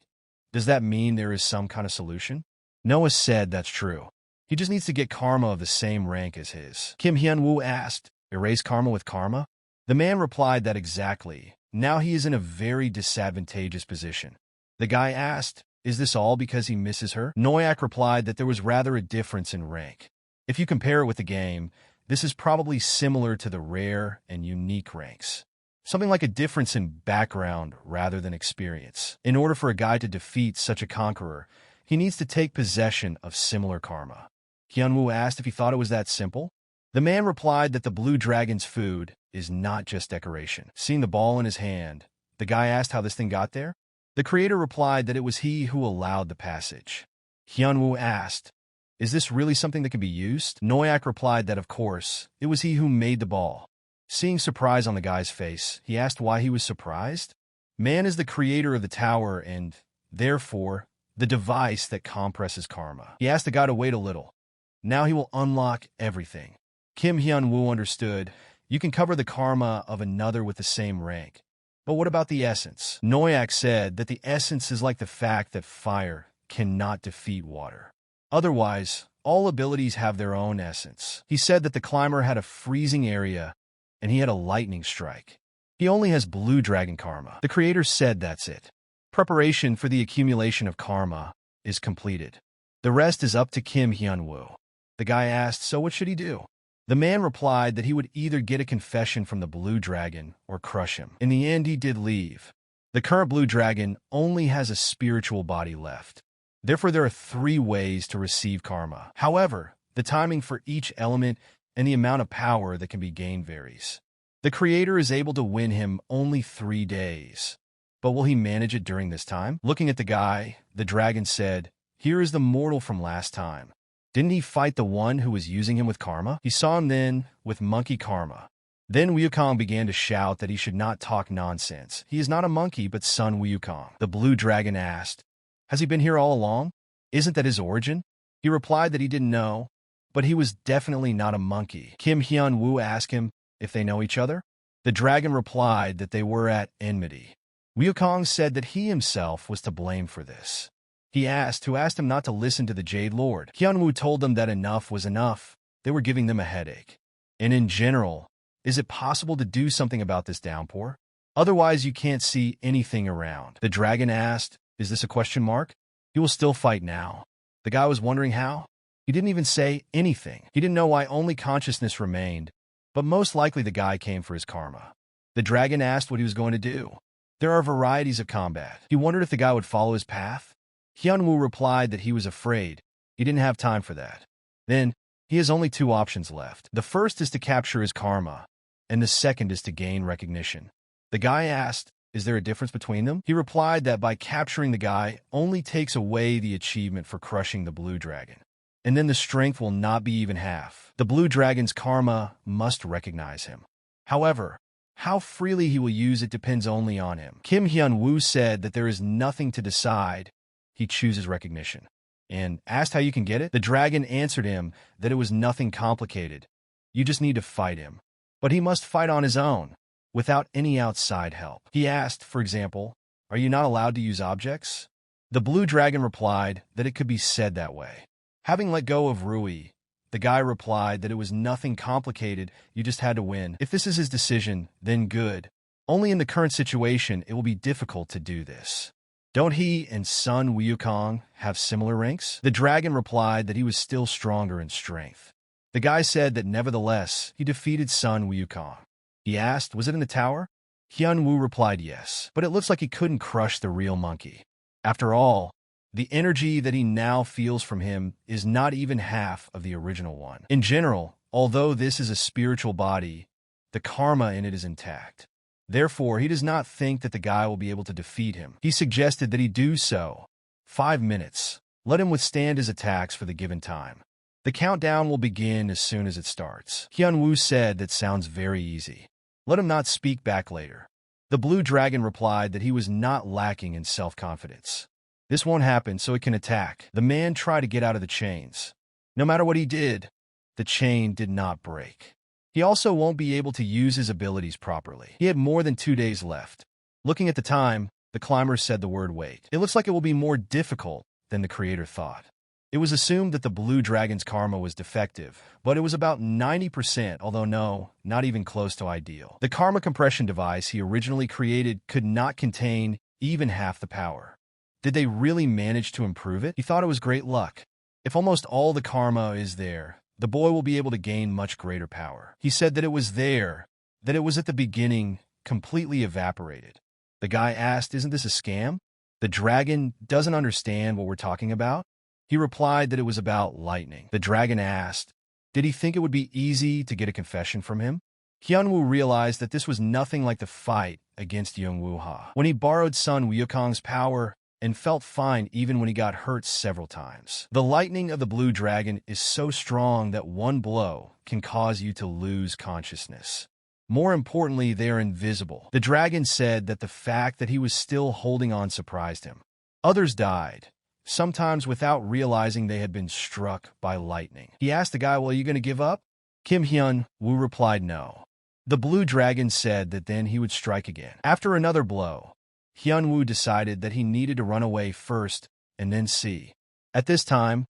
does that mean there is some kind of solution? Noah said that's true. He just needs to get karma of the same rank as his. Kim Hyun-woo asked, erase karma with karma? The man replied that exactly. Now he is in a very disadvantageous position. The guy asked, is this all because he misses her? Noyak replied that there was rather a difference in rank. If you compare it with the game, this is probably similar to the rare and unique ranks. Something like a difference in background rather than experience. In order for a guy to defeat such a conqueror, he needs to take possession of similar karma. Hyun-woo asked if he thought it was that simple. The man replied that the blue dragon's food is not just decoration. Seeing the ball in his hand, the guy asked how this thing got there. The creator replied that it was he who allowed the passage. Hyun-woo asked, is this really something that can be used? Noyak replied that of course, it was he who made the ball. Seeing surprise on the guy's face, he asked why he was surprised. Man is the creator of the tower and, therefore, the device that compresses karma. He asked the guy to wait a little. Now he will unlock everything. Kim Hyun-woo understood, you can cover the karma of another with the same rank. But what about the essence? Noyak said that the essence is like the fact that fire cannot defeat water. Otherwise, all abilities have their own essence. He said that the climber had a freezing area, and he had a lightning strike. He only has blue dragon karma. The creator said that's it. Preparation for the accumulation of karma is completed. The rest is up to Kim Hyun-woo. The guy asked, so what should he do? The man replied that he would either get a confession from the blue dragon or crush him. In the end, he did leave. The current blue dragon only has a spiritual body left. Therefore, there are 3 ways to receive karma. However, the timing for each element and the amount of power that can be gained varies. The creator is able to win him only 3 days. But will he manage it during this time? Looking at the guy, the dragon said, here is the mortal from last time. Didn't he fight the one who was using him with karma? He saw him then with monkey karma. Then Wukong began to shout that he should not talk nonsense. He is not a monkey, but Sun Wukong. The blue dragon asked, has he been here all along? Isn't that his origin? He replied that he didn't know, but he was definitely not a monkey. Kim Hyun-woo asked him if they know each other. The dragon replied that they were at enmity. Wukong said that he himself was to blame for this. He asked who asked him not to listen to the Jade Lord. Hyun-woo told them that enough was enough. They were giving them a headache. And in general, is it possible to do something about this downpour? Otherwise, you can't see anything around. The dragon asked, is this a question mark? He will still fight now. The guy was wondering how. He didn't even say anything. He didn't know why only consciousness remained, but most likely the guy came for his karma. The dragon asked what he was going to do. There are varieties of combat. He wondered if the guy would follow his path. Hyun-woo replied that he was afraid. He didn't have time for that. Then, he has only 2 options left. The first is to capture his karma, and the second is to gain recognition. The guy asked, "Is there a difference between them?" He replied that by capturing the guy only takes away the achievement for crushing the blue dragon, and then the strength will not be even half. The blue dragon's karma must recognize him. However, how freely he will use it depends only on him. Kim Hyun-woo said that there is nothing to decide. He chooses recognition. And asked how you can get it, the dragon answered him that it was nothing complicated. You just need to fight him. But he must fight on his own, without any outside help. He asked, for example, "Are you not allowed to use objects?" The blue dragon replied that it could be said that way. Having let go of Rui, the guy replied that it was nothing complicated, you just had to win. If this is his decision, then good. Only in the current situation it will be difficult to do this. Don't he and Sun Wukong have similar ranks? The dragon replied that he was still stronger in strength. The guy said that nevertheless, he defeated Sun Wukong. He asked, was it in the tower? Hyun-woo replied yes, but it looks like he couldn't crush the real monkey. After all, the energy that he now feels from him is not even half of the original one. In general, although this is a spiritual body, the karma in it is intact. Therefore, he does not think that the guy will be able to defeat him. He suggested that he do so. 5 minutes. Let him withstand his attacks for the given time. The countdown will begin as soon as it starts. Hyun-woo said that sounds very easy. Let him not speak back later. The blue dragon replied that he was not lacking in self-confidence. This won't happen, so it can attack. The man tried to get out of the chains. No matter what he did, the chain did not break. He also won't be able to use his abilities properly. He had more than 2 days left. Looking at the time, the climber said the word wait. It looks like it will be more difficult than the creator thought. It was assumed that the blue dragon's karma was defective, but it was about 90%, although no, not even close to ideal. The karma compression device he originally created could not contain even half the power. Did they really manage to improve it? He thought it was great luck. If almost all the karma is there, the boy will be able to gain much greater power. He said that it was there, that it was at the beginning, completely evaporated. The guy asked, isn't this a scam? The dragon doesn't understand what we're talking about. He replied that it was about lightning. The dragon asked, did he think it would be easy to get a confession from him? Hyun-woo realized that this was nothing like the fight against Young-woo-ha. When he borrowed Sun Wukong's power, and felt fine even when he got hurt several times. The lightning of the blue dragon is so strong that one blow can cause you to lose consciousness. More importantly, they are invisible. The dragon said that the fact that he was still holding on surprised him. Others died, sometimes without realizing they had been struck by lightning. He asked the guy, well, are you going to give up? Kim Hyun-woo replied no. The blue dragon said that then he would strike again. After another blow, Hyun-woo decided that he needed to run away first and then see. At this time,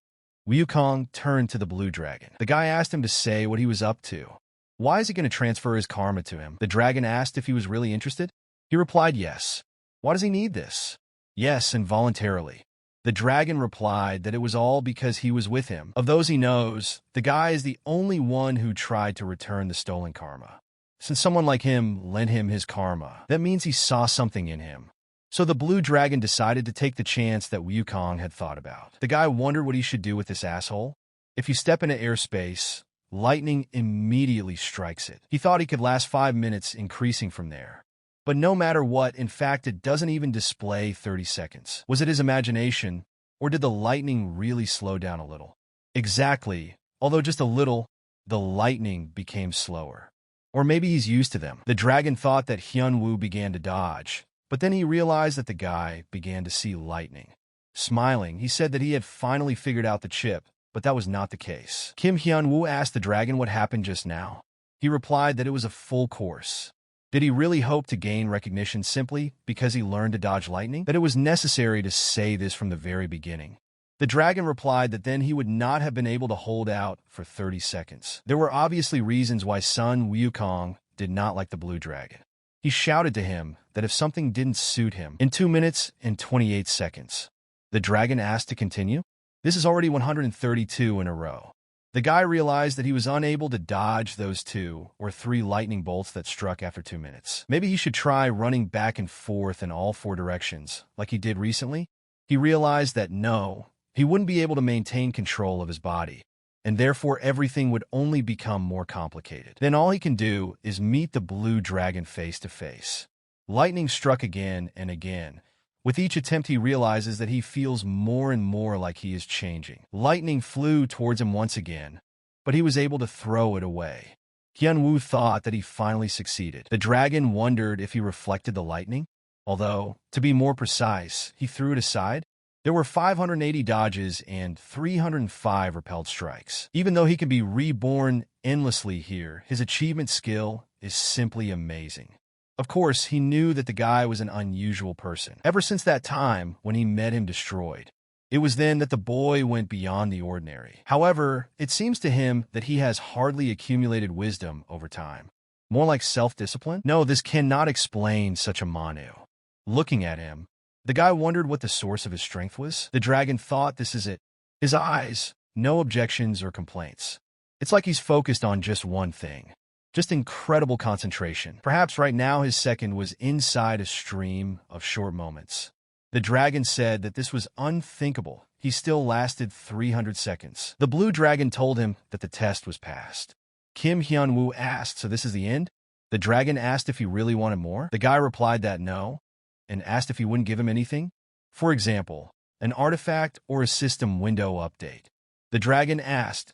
Wukong turned to the blue dragon. The guy asked him to say what he was up to. Why is he going to transfer his karma to him? The dragon asked if he was really interested. He replied yes. Why does he need this? Yes, involuntarily. The dragon replied that it was all because he was with him. Of those he knows, the guy is the only one who tried to return the stolen karma. Since someone like him lent him his karma, that means he saw something in him. So the blue dragon decided to take the chance that Wukong had thought about. The guy wondered what he should do with this asshole. If you step into airspace, lightning immediately strikes it. He thought he could last 5 minutes, increasing from there. But no matter what, in fact, it doesn't even display 30 seconds. Was it his imagination, or did the lightning really slow down a little? Exactly. Although just a little, the lightning became slower. Or maybe he's used to them. The dragon thought that Hyun-woo began to dodge, but then he realized that the guy began to see lightning. Smiling, he said that he had finally figured out the chip, but that was not the case. Kim Hyun-woo asked the dragon what happened just now. He replied that it was a full course. Did he really hope to gain recognition simply because he learned to dodge lightning? That it was necessary to say this from the very beginning. The dragon replied that then he would not have been able to hold out for 30 seconds. There were obviously reasons why Sun Wukong did not like the blue dragon. He shouted to him that if something didn't suit him, in 2 minutes and 28 seconds. The dragon asked to continue. This is already 132 in a row. The guy realized that he was unable to dodge those 2 or 3 lightning bolts that struck after 2 minutes. Maybe he should try running back and forth in all 4 directions, like he did recently. He realized that no, he wouldn't be able to maintain control of his body, and therefore everything would only become more complicated. Then all he can do is meet the blue dragon face to face. Lightning struck again and again. With each attempt, he realizes that he feels more and more like he is changing. Lightning flew towards him once again, but he was able to throw it away. Hyunwoo thought that he finally succeeded. The dragon wondered if he reflected the lightning, although, to be more precise, he threw it aside. There were 580 dodges and 305 repelled strikes. Even though he can be reborn endlessly here, his achievement skill is simply amazing. Of course, he knew that the guy was an unusual person. Ever since that time when he met him destroyed, it was then that the boy went beyond the ordinary. However, it seems to him that he has hardly accumulated wisdom over time. More like self-discipline? No, this cannot explain such a Manu. Looking at him, the guy wondered what the source of his strength was. The dragon thought this is it. His eyes, no objections or complaints. It's like he's focused on just one thing. Just incredible concentration. Perhaps right now his second was inside a stream of short moments. The dragon said that this was unthinkable. He still lasted 300 seconds. The blue dragon told him that the test was passed. Kim Hyunwoo asked, so this is the end? The dragon asked if he really wanted more. The guy replied that no, and asked if he wouldn't give him anything. For example, an artifact or a system window update. The dragon asked,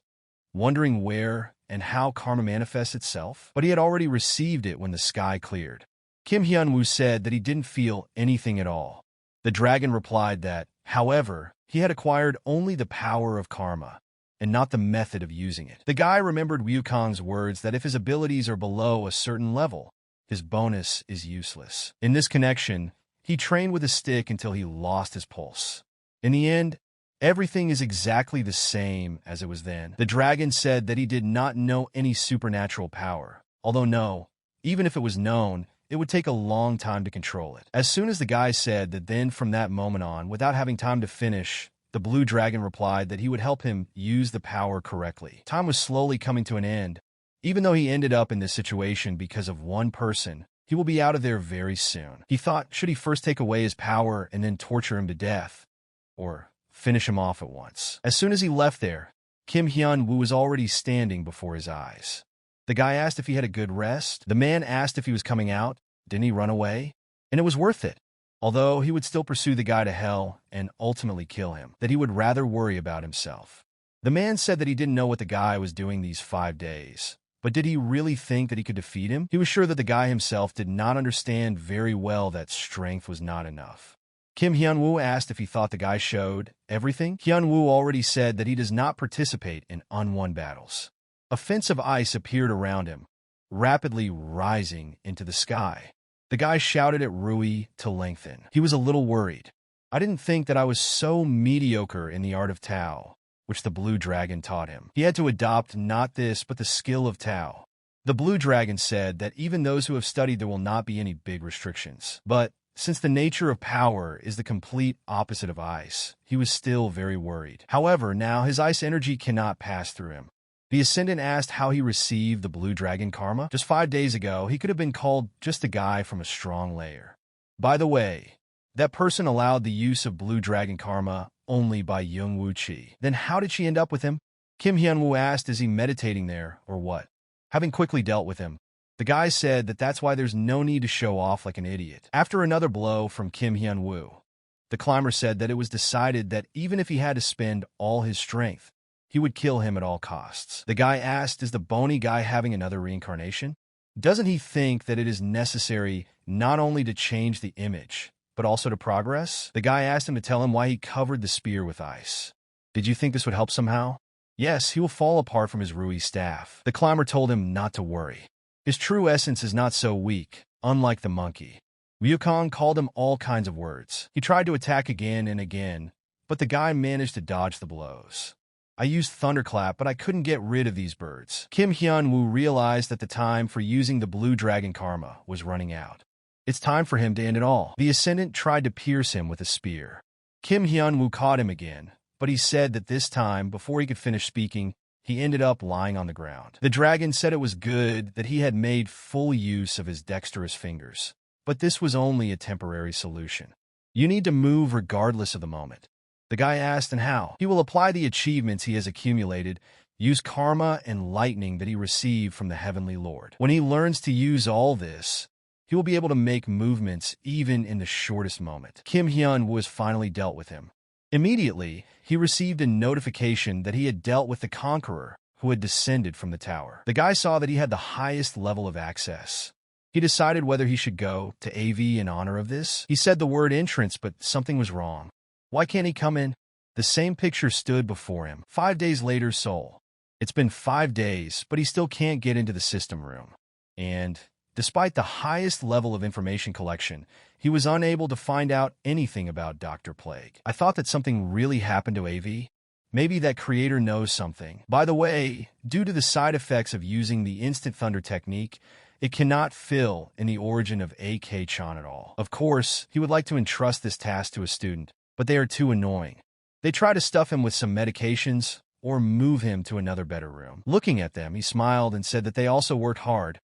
wondering where and how karma manifests itself, but he had already received it when the sky cleared. Kim Hyunwoo said that he didn't feel anything at all. The dragon replied that, however, he had acquired only the power of karma, and not the method of using it. The guy remembered Wukong's words that if his abilities are below a certain level, his bonus is useless. In this connection, he trained with a stick until he lost his pulse. In the end, everything is exactly the same as it was then. The dragon said that he did not know any supernatural power, although no, even if it was known, it would take a long time to control it. As soon as the guy said that, then from that moment on, without having time to finish, the blue dragon replied that he would help him use the power correctly. Time was slowly coming to an end. Even though he ended up in this situation because of one person, he will be out of there very soon. He thought, should he first take away his power and then torture him to death? Or finish him off at once? As soon as he left there, Kim Hyunwoo was already standing before his eyes. The guy asked if he had a good rest. The man asked if he was coming out. Didn't he run away? And it was worth it. Although he would still pursue the guy to hell and ultimately kill him, that he would rather worry about himself. The man said that he didn't know what the guy was doing these 5 days. But did he really think that he could defeat him? He was sure that the guy himself did not understand very well that strength was not enough. Kim Hyunwoo asked if he thought the guy showed everything. Hyunwoo already said that he does not participate in unwon battles. A fence of ice appeared around him, rapidly rising into the sky. The guy shouted at Rui to lengthen. He was a little worried. I didn't think that I was so mediocre in the art of Tao, which the blue dragon taught him. He had to adopt not this, but the skill of Tao. The blue dragon said that even those who have studied, there will not be any big restrictions. But since the nature of power is the complete opposite of ice, he was still very worried. However, now his ice energy cannot pass through him. The Ascendant asked how he received the blue dragon karma. Just 5 days ago, he could have been called just a guy from a strong layer. By the way, that person allowed the use of blue dragon karma only by Youngwoo Chi. Then how did she end up with him? Kim Hyunwoo asked, is he meditating there, or what? Having quickly dealt with him, the guy said that that's why there's no need to show off like an idiot. After another blow from Kim Hyunwoo, the climber said that it was decided that even if he had to spend all his strength, he would kill him at all costs. The guy asked, is the bony guy having another reincarnation? Doesn't he think that it is necessary not only to change the image, but also to progress? The guy asked him to tell him why he covered the spear with ice. Did you think this would help somehow? Yes, he will fall apart from his Rui staff. The climber told him not to worry. His true essence is not so weak, unlike the monkey. Wukong called him all kinds of words. He tried to attack again and again, but the guy managed to dodge the blows. I used Thunderclap, but I couldn't get rid of these birds. Kim Hyunwoo realized that the time for using the blue dragon karma was running out. It's time for him to end it all. The Ascendant tried to pierce him with a spear. Kim Hyunwoo caught him again, but he said that this time, before he could finish speaking, he ended up lying on the ground. The dragon said it was good that he had made full use of his dexterous fingers, but this was only a temporary solution. You need to move regardless of the moment. The guy asked, and how? He will apply the achievements he has accumulated use karma and lightning that he received from the Heavenly Lord. When he learns to use all this, he will be able to make movements even in the shortest moment. Kim Hyun was finally dealt with him. Immediately, he received a notification that he had dealt with the conqueror who had descended from the tower. The guy saw that he had the highest level of access. He decided whether he should go to AV in honor of this. He said the word entrance, but something was wrong. Why can't he come in? The same picture stood before him. 5 days later, Seoul. It's been 5 days, but he still can't get into the system room. And despite the highest level of information collection, he was unable to find out anything about Dr. Plague. I thought that something really happened to AV. Maybe that creator knows something. By the way, due to the side effects of using the instant thunder technique, it cannot fill in the origin of AK Chan at all. Of course, he would like to entrust this task to a student, but they are too annoying. They try to stuff him with some medications or move him to another better room. Looking at them, he smiled and said that they also worked hard.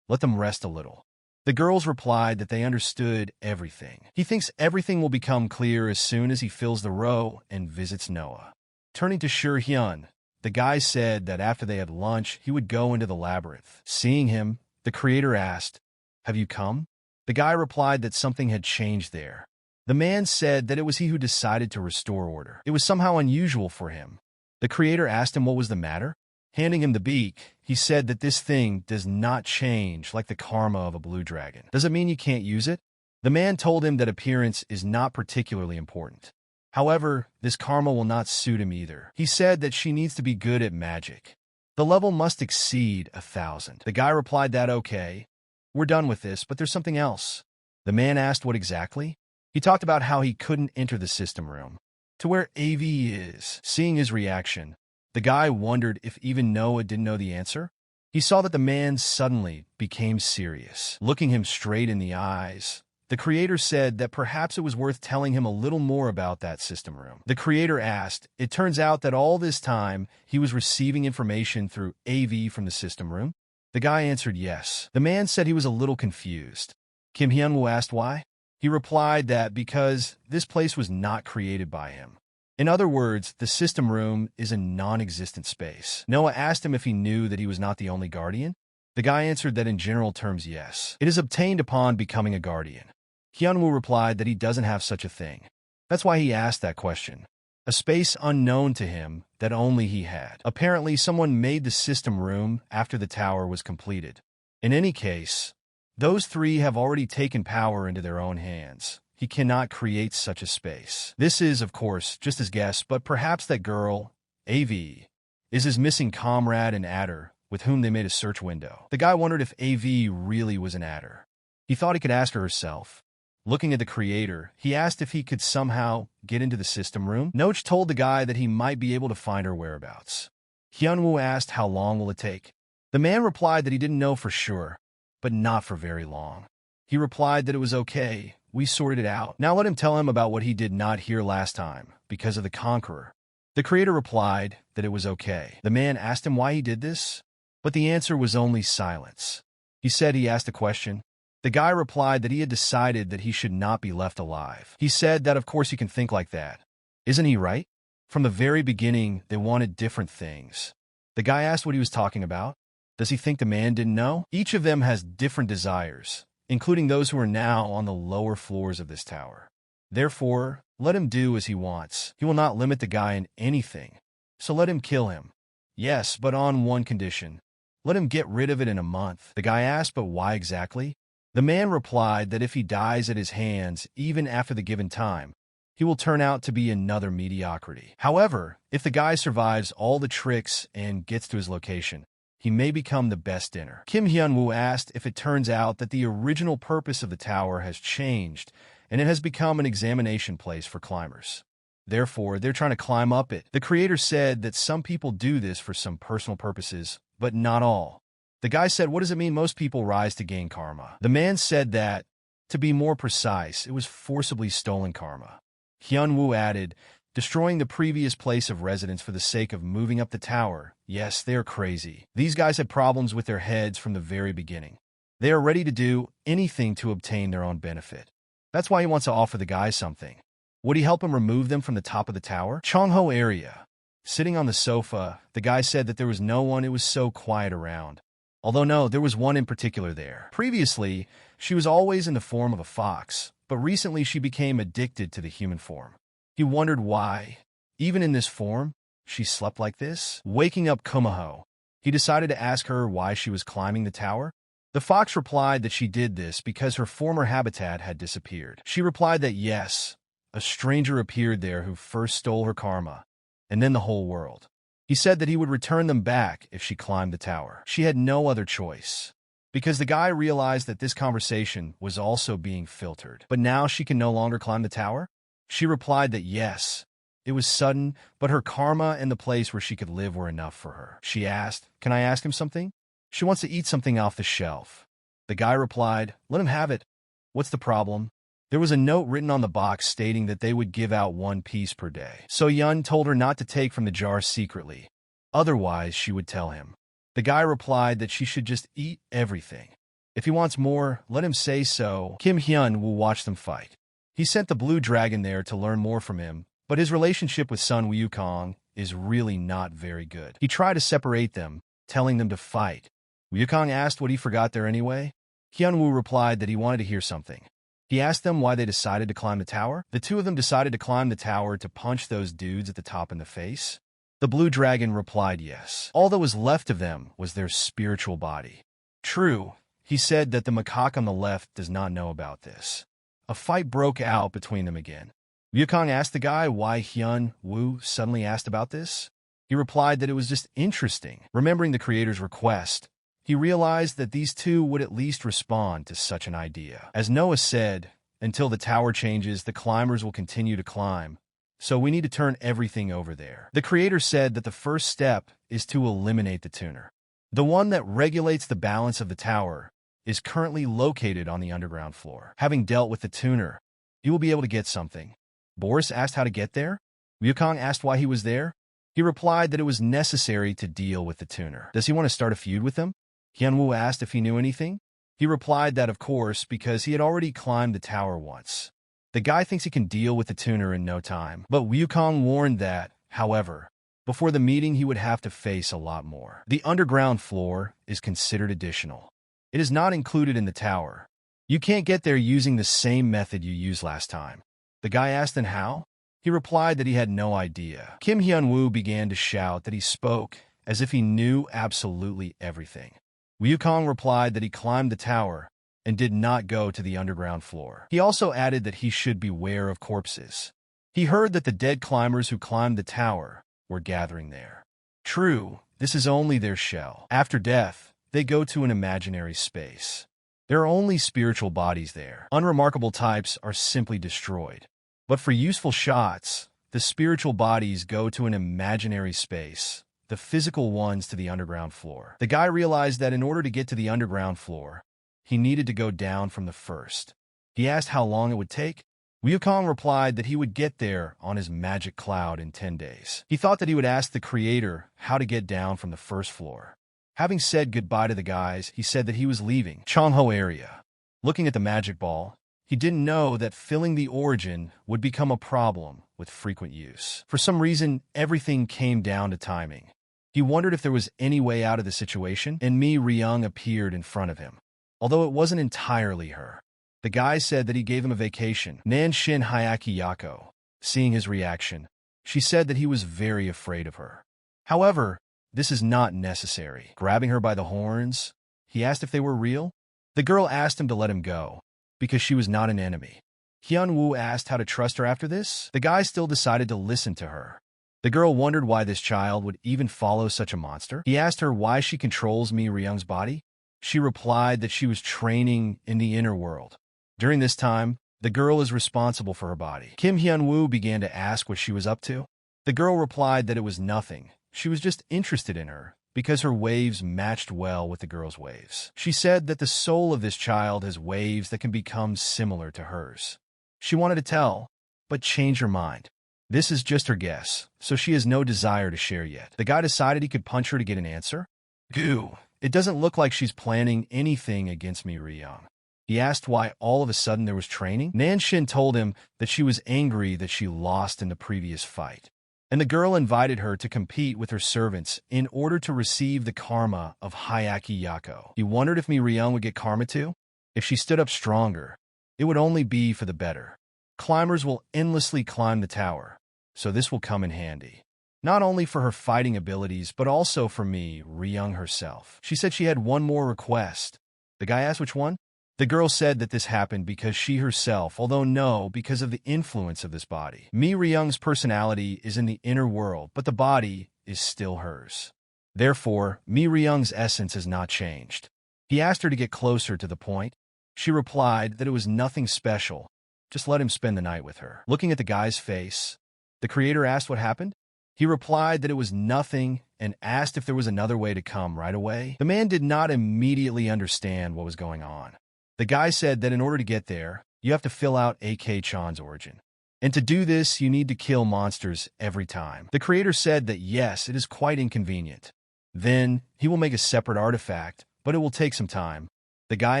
Let them rest a little. The girls replied that they understood everything. He thinks everything will become clear as soon as he fills the row and visits Noah. Turning to Shur Hyun, the guy said that after they had lunch, he would go into the labyrinth. Seeing him, the creator asked, "Have you come?" The guy replied that something had changed there. The man said that it was he who decided to restore order. It was somehow unusual for him. The creator asked him what was the matter. Handing him the beak, he said that this thing does not change like the karma of a blue dragon. Does it mean you can't use it? The man told him that appearance is not particularly important. However, this karma will not suit him either. He said that she needs to be good at magic. The level must exceed 1,000. The guy replied that, "Okay, we're done with this, but there's something else." The man asked what exactly. He talked about how he couldn't enter the system room, to where AV is. Seeing his reaction, the guy wondered if even Noah didn't know the answer. He saw that the man suddenly became serious. Looking him straight in the eyes, the creator said that perhaps it was worth telling him a little more about that system room. The creator asked, it turns out that all this time he was receiving information through AV from the system room. The guy answered yes. The man said he was a little confused. Kim Hyun-woo asked why. He replied that because this place was not created by him. In other words, the system room is a non-existent space. Noah asked him if he knew that he was not the only guardian. The guy answered that in general terms, yes. It is obtained upon becoming a guardian. Hyun-woo replied that he doesn't have such a thing. That's why he asked that question. A space unknown to him that only he had. Apparently, someone made the system room after the tower was completed. In any case, those three have already taken power into their own hands. He cannot create such a space. This is, of course, just his guess, but perhaps that girl, AV, is his missing comrade and adder with whom they made a search window. The guy wondered if AV really was an adder. He thought he could ask her herself. Looking at the creator, he asked if he could somehow get into the system room. Noach told the guy that he might be able to find her whereabouts. Hyun-woo asked how long will it take. The man replied that he didn't know for sure, but not for very long. He replied that it was okay, we sorted it out. Now let him tell him about what he did not hear last time, because of the conqueror. The creator replied that it was okay. The man asked him why he did this, but the answer was only silence. He said he asked a question. The guy replied that he had decided that he should not be left alive. He said that of course he can think like that. Isn't he right? From the very beginning, they wanted different things. The guy asked what he was talking about. Does he think the man didn't know? Each of them has different desires, including those who are now on the lower floors of this tower. Therefore, let him do as he wants. He will not limit the guy in anything, so let him kill him. Yes, but on one condition. Let him get rid of it in a month. The guy asked, but why exactly? The man replied that if he dies at his hands, even after the given time, he will turn out to be another mediocrity. However, if the guy survives all the tricks and gets to his location, he may become the best dinner. Kim Hyun-woo asked if it turns out that the original purpose of the tower has changed, and it has become an examination place for climbers. Therefore, they're trying to climb up it. The creator said that some people do this for some personal purposes, but not all. The guy said, what does it mean most people rise to gain karma? The man said that, to be more precise, it was forcibly stolen karma. Hyun-woo added, destroying the previous place of residence for the sake of moving up the tower. Yes, they're crazy. These guys had problems with their heads from the very beginning. They are ready to do anything to obtain their own benefit. That's why he wants to offer the guy something. Would he help him remove them from the top of the tower? Chongho area. Sitting on the sofa, the guy said that there was no one, it was so quiet around. Although no, there was one in particular there. Previously, she was always in the form of a fox, but recently she became addicted to the human form. He wondered why, even in this form, she slept like this. Waking up Kumaho, he decided to ask her why she was climbing the tower. The fox replied that she did this because her former habitat had disappeared. She replied that yes, a stranger appeared there who first stole her karma, and then the whole world. He said that he would return them back if she climbed the tower. She had no other choice, because the guy realized that this conversation was also being filtered. But now she can no longer climb the tower? She replied that yes. It was sudden, but her karma and the place where she could live were enough for her. She asked, "Can I ask him something?" She wants to eat something off the shelf. The guy replied, "Let him have it. What's the problem?" There was a note written on the box stating that they would give out 1 piece per day. So Yun told her not to take from the jar secretly. Otherwise, she would tell him. The guy replied that she should just eat everything. If he wants more, let him say so. Kim Hyun will watch them fight. He sent the blue dragon there to learn more from him, but his relationship with Sun Wukong is really not very good. He tried to separate them, telling them to fight. Wukong asked what he forgot there anyway. Hyunwoo replied that he wanted to hear something. He asked them why they decided to climb the tower. The two of them decided to climb the tower to punch those dudes at the top in the face. The blue dragon replied yes. All that was left of them was their spiritual body. True, he said that the macaque on the left does not know about this. A fight broke out between them again. Wukong asked the guy why Hyun Woo suddenly asked about this. He replied that it was just interesting. Remembering the creator's request, he realized that these two would at least respond to such an idea. As Noah said, until the tower changes, the climbers will continue to climb, so we need to turn everything over there. The creator said that the first step is to eliminate the tuner. The one that regulates the balance of the tower is currently located on the underground floor. Having dealt with the tuner, you will be able to get something. Boris asked how to get there. Wukong asked why he was there. He replied that it was necessary to deal with the tuner. Does he want to start a feud with him? Hyunwoo asked if he knew anything. He replied that of course, because he had already climbed the tower once. The guy thinks he can deal with the tuner in no time, but Wukong warned that, however, before the meeting he would have to face a lot more. The underground floor is considered additional. It is not included in the tower. You can't get there using the same method you used last time. The guy asked then how? He replied that he had no idea. Kim Hyunwoo began to shout that he spoke as if he knew absolutely everything. Wukong replied that he climbed the tower and did not go to the underground floor. He also added that he should beware of corpses. He heard that the dead climbers who climbed the tower were gathering there. True, this is only their shell. After death, they go to an imaginary space. There are only spiritual bodies there. Unremarkable types are simply destroyed. But for useful shots, the spiritual bodies go to an imaginary space, the physical ones to the underground floor. The guy realized that in order to get to the underground floor, he needed to go down from the first. He asked how long it would take. Wukong replied that he would get there on his magic cloud in 10 days. He thought that he would ask the creator how to get down from the first floor. Having said goodbye to the guys, he said that he was leaving Chongho area. Looking at the magic ball, he didn't know that filling the origin would become a problem with frequent use. For some reason, everything came down to timing. He wondered if there was any way out of the situation, and Mi Ryung appeared in front of him. Although it wasn't entirely her. The guy said that he gave him a vacation. Nanshin Hayaki Yako. Seeing his reaction, she said that he was very afraid of her. However, this is not necessary. Grabbing her by the horns, he asked if they were real. The girl asked him to let him go, because she was not an enemy. Hyunwoo asked how to trust her after this. The guy still decided to listen to her. The girl wondered why this child would even follow such a monster. He asked her why she controls Mi Ryung's body. She replied that she was training in the inner world. During this time, the girl is responsible for her body. Kim Hyunwoo began to ask what she was up to. The girl replied that it was nothing. She was just interested in her, because her waves matched well with the girl's waves. She said that the soul of this child has waves that can become similar to hers. She wanted to tell, but changed her mind. This is just her guess, so she has no desire to share yet. The guy decided he could punch her to get an answer. Goo, it doesn't look like she's planning anything against Mi Ryung. He asked why all of a sudden there was training. Nanshin told him that she was angry that she lost in the previous fight. and the girl invited her to compete with her servants in order to receive the karma of Hyaki Yako. He wondered if Mi Ryung would get karma too. If she stood up stronger, it would only be for the better. Climbers will endlessly climb the tower, so this will come in handy. Not only for her fighting abilities, but also for Mi Ryung herself. She said she had one more request. The guy asked which one? The girl said that this happened because she herself, although no, because of the influence of this body. Mi Ryung's personality is in the inner world, but the body is still hers. Therefore, Mi Ryung's essence has not changed. He asked her to get closer to the point. She replied that it was nothing special, just let him spend the night with her. Looking at the guy's face, the creator asked what happened. He replied that it was nothing and asked if there was another way to come right away. The man did not immediately understand what was going on. The guy said that in order to get there, you have to fill out AK-chan's origin. And to do this, you need to kill monsters every time. The creator said that yes, it is quite inconvenient. Then, he will make a separate artifact, but it will take some time. The guy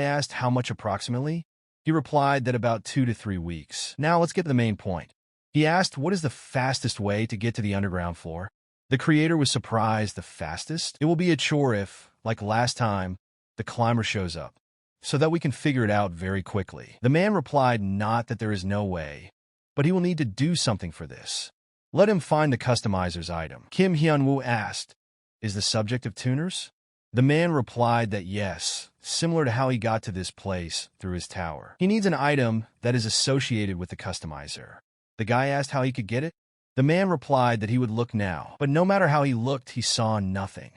asked how much approximately. He replied that about 2 to 3 weeks. Now let's get to the main point. He asked what is the fastest way to get to the underground floor. The creator was surprised. The fastest? It will be a chore if, like last time, the climber shows up, so that we can figure it out very quickly. The man replied not that there is no way, but he will need to do something for this. Let him find the customizer's item. Kim Hyun-woo asked, is the subject of tuners? The man replied that yes, similar to how he got to this place through his tower. He needs an item that is associated with the customizer. The guy asked how he could get it. The man replied that he would look now, but no matter how he looked, he saw nothing.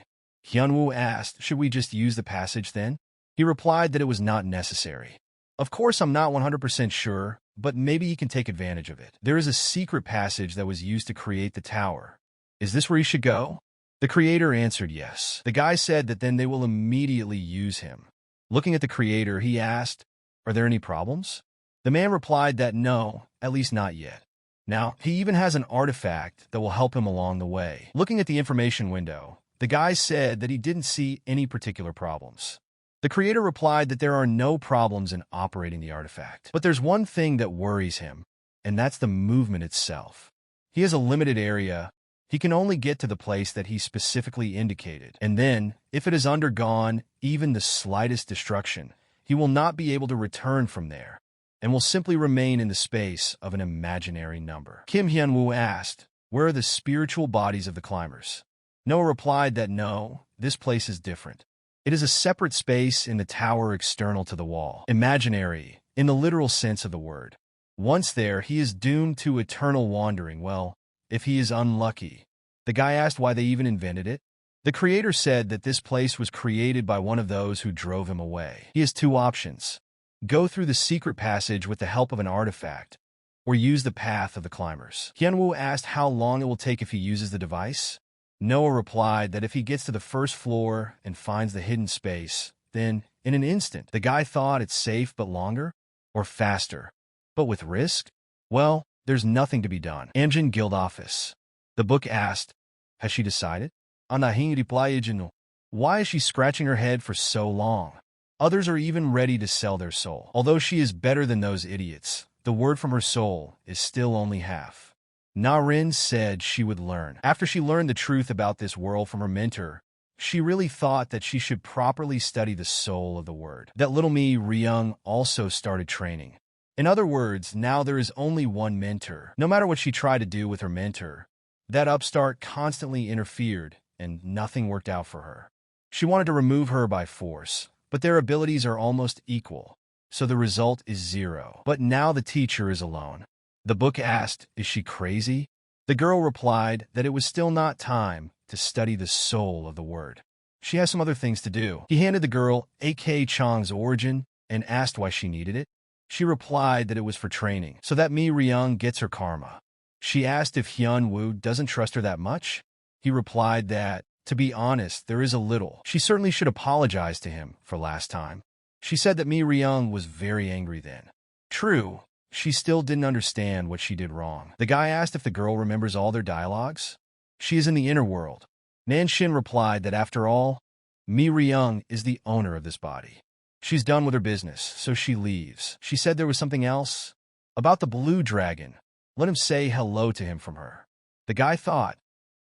Hyun-woo asked, should we just use the passage then? He replied that it was not necessary. Of course, I'm not 100% sure, but maybe he can take advantage of it. There is a secret passage that was used to create the tower. Is this where he should go? The creator answered yes. The guy said that then they will immediately use him. Looking at the creator, he asked, are there any problems? The man replied that no, at least not yet. Now, he even has an artifact that will help him along the way. Looking at the information window, the guy said that he didn't see any particular problems. The creator replied that there are no problems in operating the artifact. But there's one thing that worries him, and that's the movement itself. He has a limited area. He can only get to the place that he specifically indicated. And then, if it has undergone even the slightest destruction, he will not be able to return from there, and will simply remain in the space of an imaginary number. Kim Hyun-woo asked, where are the spiritual bodies of the climbers? Noah replied that no, this place is different. It is a separate space in the tower external to the wall. Imaginary, in the literal sense of the word. Once there, he is doomed to eternal wandering. Well, if he is unlucky. The guy asked why they even invented it. The creator said that this place was created by one of those who drove him away. He has 2 options. Go through the secret passage with the help of an artifact, or use the path of the climbers. Hyun-woo asked how long it will take if he uses the device. Noah replied that if he gets to the first floor and finds the hidden space, then, in an instant, the guy thought it's safe but longer, or faster, but with risk? Well, there's nothing to be done. Aries Guild office. The book asked, has she decided? Why is she scratching her head for so long? Others are even ready to sell their soul. Although she is better than those idiots, the word from her soul is still only half. Na-rin said she would learn. After she learned the truth about this world from her mentor, she really thought that she should properly study the soul of the word. That little Mi Ryung also started training. In other words, now there is only one mentor. No matter what she tried to do with her mentor, that upstart constantly interfered, and nothing worked out for her. She wanted to remove her by force, but their abilities are almost equal, so the result is 0. But now the teacher is alone. The book asked, is she crazy? The girl replied that it was still not time to study the soul of the word. She has some other things to do. He handed the girl AK-chan's origin and asked why she needed it. She replied that it was for training, so that Mi Ryung gets her karma. She asked if Hyun-woo doesn't trust her that much. He replied that, to be honest, there is a little. She certainly should apologize to him for last time. She said that Mi Ryung was very angry then. True, she still didn't understand what she did wrong. The guy asked if the girl remembers all their dialogues. She is in the inner world. Nanshin replied that after all, Mi Ryung is the owner of this body. She's done with her business, so she leaves. She said there was something else. About the blue dragon. Let him say hello to him from her. The guy thought,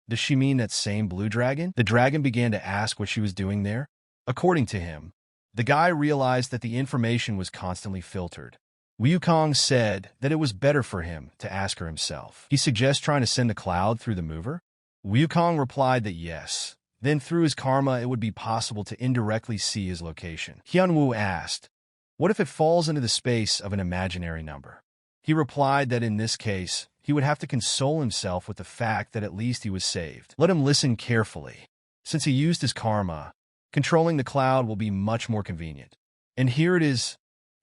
does she mean that same blue dragon? The dragon began to ask what she was doing there. According to him, the guy realized that the information was constantly filtered. Wukong said that it was better for him to ask her himself. He suggests trying to send a cloud through the mover. Wukong replied that yes. Then through his karma, it would be possible to indirectly see his location. Hyunwoo asked, what if it falls into the space of an imaginary number? He replied that in this case, he would have to console himself with the fact that at least he was saved. Let him listen carefully. Since he used his karma, controlling the cloud will be much more convenient. And here it is,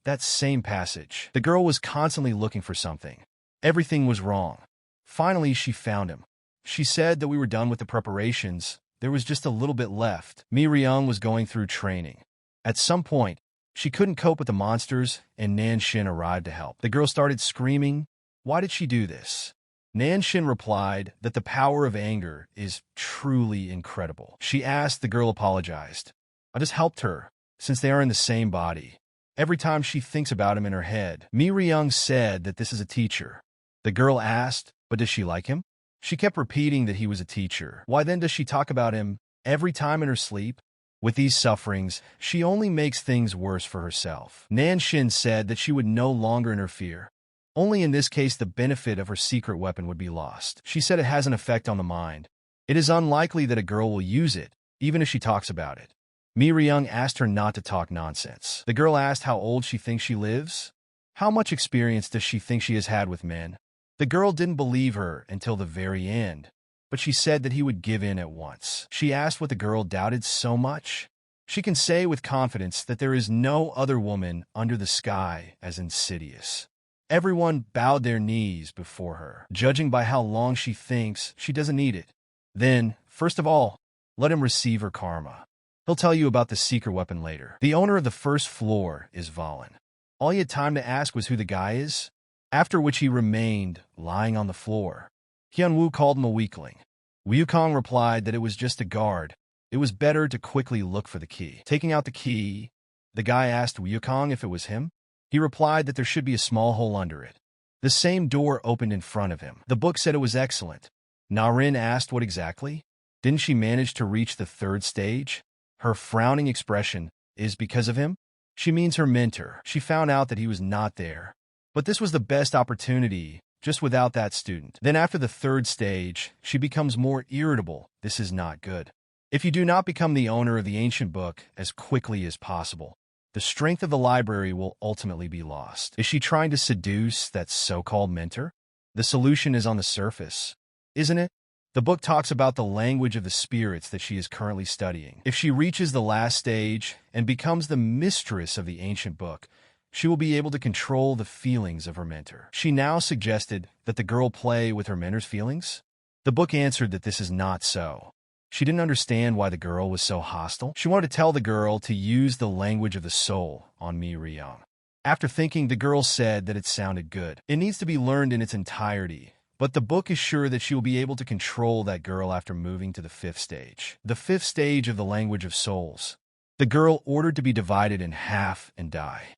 that same passage. The girl was constantly looking for something. Everything was wrong. Finally, she found him. She said that we were done with the preparations. There was just a little bit left. Mi Ryung was going through training. At some point, she couldn't cope with the monsters, and Nanshin arrived to help. The girl started screaming. Why did she do this? Nanshin replied that the power of anger is truly incredible. She asked, the girl apologized. I just helped her, since they are in the same body. Every time she thinks about him in her head, Mi Ryung said that this is a teacher. The girl asked, but does she like him? She kept repeating that he was a teacher. Why then does she talk about him every time in her sleep? With these sufferings, she only makes things worse for herself. Nanshin said that she would no longer interfere. Only in this case the benefit of her secret weapon would be lost. She said it has an effect on the mind. It is unlikely that a girl will use it, even if she talks about it. Mi Ryung asked her not to talk nonsense. The girl asked how old she thinks she lives. How much experience does she think she has had with men? The girl didn't believe her until the very end, but she said that he would give in at once. She asked what the girl doubted so much. She can say with confidence that there is no other woman under the sky as insidious. Everyone bowed their knees before her, judging by how long she thinks she doesn't need it. Then, first of all, let him receive her karma. He'll tell you about the secret weapon later. The owner of the first floor is Valen. All he had time to ask was who the guy is, after which he remained lying on the floor. Hyunwoo called him a weakling. Wukong replied that it was just a guard. It was better to quickly look for the key. Taking out the key, the guy asked Wukong if it was him. He replied that there should be a small hole under it. The same door opened in front of him. The book said it was excellent. Narin asked what exactly? Didn't she manage to reach the third stage? Her frowning expression is because of him? She means her mentor. She found out that he was not there. But this was the best opportunity, just without that student. Then after the third stage, she becomes more irritable. This is not good. If you do not become the owner of the ancient book as quickly as possible, the strength of the library will ultimately be lost. Is she trying to seduce that so-called mentor? The solution is on the surface, isn't it? The book talks about the language of the spirits that she is currently studying. If she reaches the last stage and becomes the mistress of the ancient book, she will be able to control the feelings of her mentor. She now suggested that the girl play with her mentor's feelings. The book answered that this is not so. She didn't understand why the girl was so hostile. She wanted to tell the girl to use the language of the soul on Mi Ryung. After thinking, the girl said that it sounded good. It needs to be learned in its entirety. But the book is sure that she will be able to control that girl after moving to the fifth stage. The fifth stage of the language of souls. The girl ordered to be divided in half and die.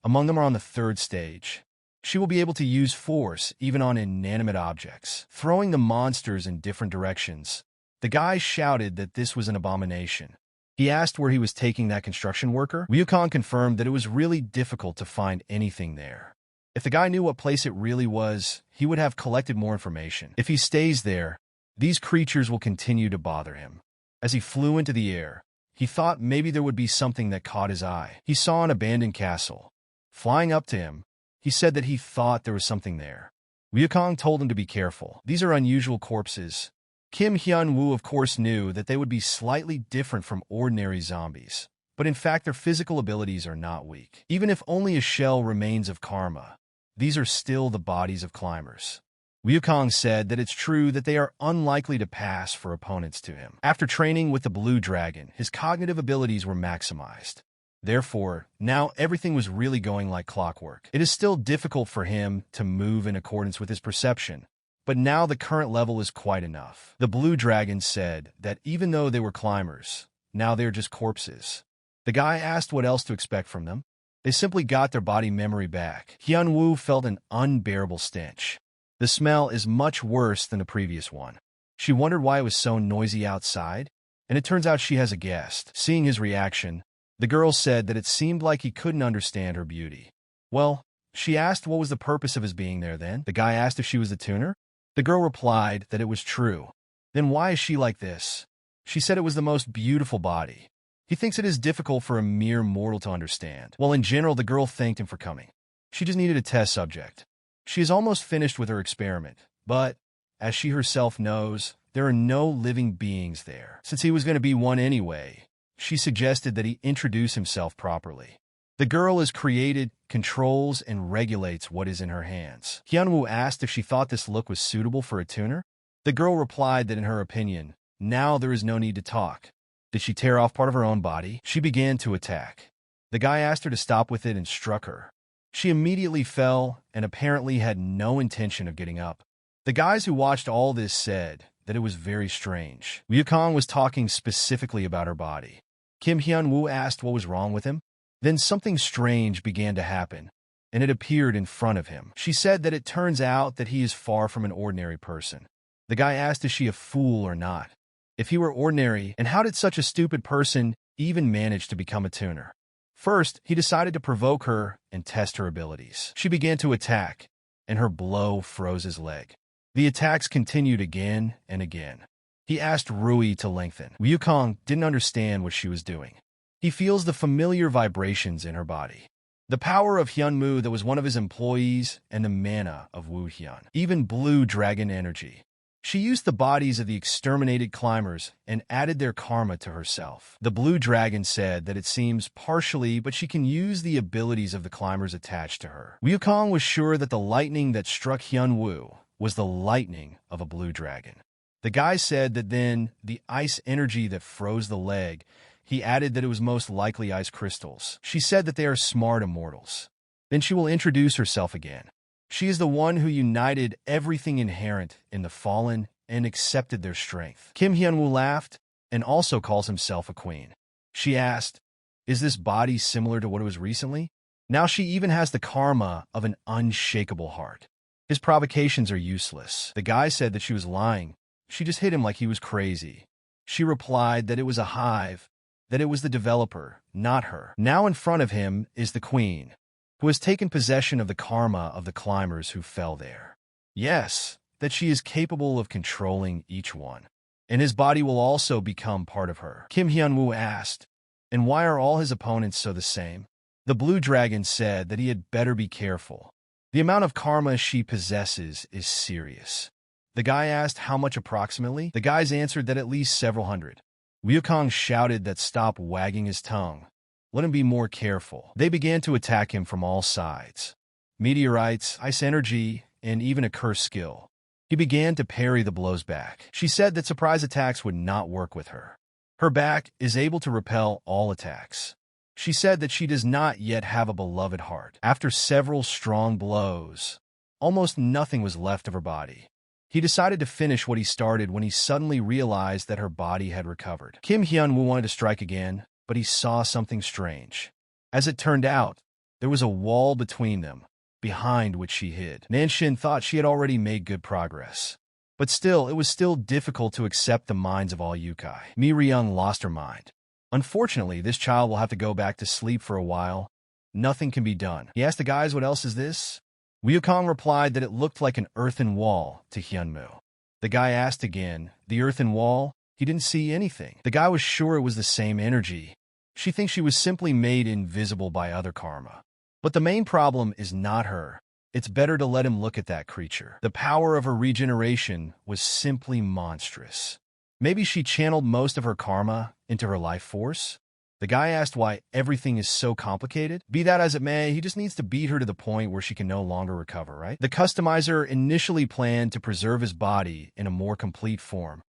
Among them are on the third stage. She will be able to use force even on inanimate objects, throwing the monsters in different directions. The guy shouted that this was an abomination. He asked where he was taking that construction worker. Wukong confirmed that it was really difficult to find anything there. If the guy knew what place it really was, he would have collected more information. If he stays there, these creatures will continue to bother him. As he flew into the air, he thought maybe there would be something that caught his eye. He saw an abandoned castle. Flying up to him, he said that he thought there was something there. Wukong told him to be careful. These are unusual corpses. Kim Hyun-woo of course knew that they would be slightly different from ordinary zombies, but in fact their physical abilities are not weak. Even if only a shell remains of karma, these are still the bodies of climbers. Wukong said that it's true that they are unlikely to pass for opponents to him. After training with the blue dragon, his cognitive abilities were maximized. Therefore, now everything was really going like clockwork. It is still difficult for him to move in accordance with his perception, but now the current level is quite enough. The blue dragon said that even though they were climbers, now they're just corpses. The guy asked what else to expect from them. They simply got their body memory back. Hyun-woo felt an unbearable stench. The smell is much worse than the previous one. She wondered why it was so noisy outside, and it turns out she has a guest. Seeing his reaction, the girl said that it seemed like he couldn't understand her beauty. Well, she asked what was the purpose of his being there then. The guy asked if she was the tuner. The girl replied that it was true. Then why is she like this? She said it was the most beautiful body. He thinks it is difficult for a mere mortal to understand. Well, in general, the girl thanked him for coming. She just needed a test subject. She is almost finished with her experiment, but, as she herself knows, there are no living beings there. Since he was going to be one anyway, she suggested that he introduce himself properly. The girl is created, controls, and regulates what is in her hands. Hyunwoo asked if she thought this look was suitable for a tuner. The girl replied that in her opinion, now there is no need to talk. Did she tear off part of her own body? She began to attack. The guy asked her to stop with it and struck her. She immediately fell and apparently had no intention of getting up. The guys who watched all this said that it was very strange. Wukong was talking specifically about her body. Kim Hyun-woo asked what was wrong with him. Then something strange began to happen, and it appeared in front of him. She said that it turns out that he is far from an ordinary person. The guy asked is she a fool or not. If he were ordinary, and how did such a stupid person even manage to become a tuner? First, he decided to provoke her and test her abilities. She began to attack, and her blow froze his leg. The attacks continued again and again. He asked Rui to lengthen. Wukong didn't understand what she was doing. He feels the familiar vibrations in her body. The power of Hyunmoo that was one of his employees and the mana of Woo Hyun. Even blue dragon energy. She used the bodies of the exterminated climbers and added their karma to herself. The blue dragon said that it seems partially, but she can use the abilities of the climbers attached to her. Wukong was sure that the lightning that struck Hyunwoo was the lightning of a blue dragon. The guy said that then the ice energy that froze the leg, he added that it was most likely ice crystals. She said that they are smart immortals. Then she will introduce herself again. She is the one who united everything inherent in the fallen and accepted their strength. Kim Hyun-woo laughed and also calls himself a queen. She asked, is this body similar to what it was recently? Now she even has the karma of an unshakable heart. His provocations are useless. The guy said that she was lying. She just hit him like he was crazy. She replied that it was a hive, that it was the developer, not her. Now in front of him is the queen, who has taken possession of the karma of the climbers who fell there. Yes, that she is capable of controlling each one, and his body will also become part of her. Kim Hyun-woo asked, and why are all his opponents so the same? The blue dragon said that he had better be careful. The amount of karma she possesses is serious. The guy asked how much approximately. The guys answered that at least several hundred. Wukong shouted that stop wagging his tongue. Let him be more careful. They began to attack him from all sides. Meteorites, ice energy, and even a curse skill. He began to parry the blows back. She said that surprise attacks would not work with her. Her back is able to repel all attacks. She said that she does not yet have a beloved heart. After several strong blows, almost nothing was left of her body. He decided to finish what he started when he suddenly realized that her body had recovered. Kim Hyun-woo wanted to strike again, but he saw something strange. As it turned out, there was a wall between them, behind which she hid. Nanshin thought she had already made good progress. But still, it was still difficult to accept the minds of all Yukai. Mi Ryung lost her mind. Unfortunately, this child will have to go back to sleep for a while. Nothing can be done. He asked the guys, what else is this? Wukong replied that it looked like an earthen wall to Hyunmoo. The guy asked again, the earthen wall? He didn't see anything. The guy was sure it was the same energy. She thinks she was simply made invisible by other karma. But the main problem is not her. It's better to let him look at that creature. The power of her regeneration was simply monstrous. Maybe she channeled most of her karma into her life force? The guy asked why everything is so complicated. Be that as it may, he just needs to beat her to the point where she can no longer recover, right? The customizer initially planned to preserve his body in a more complete form.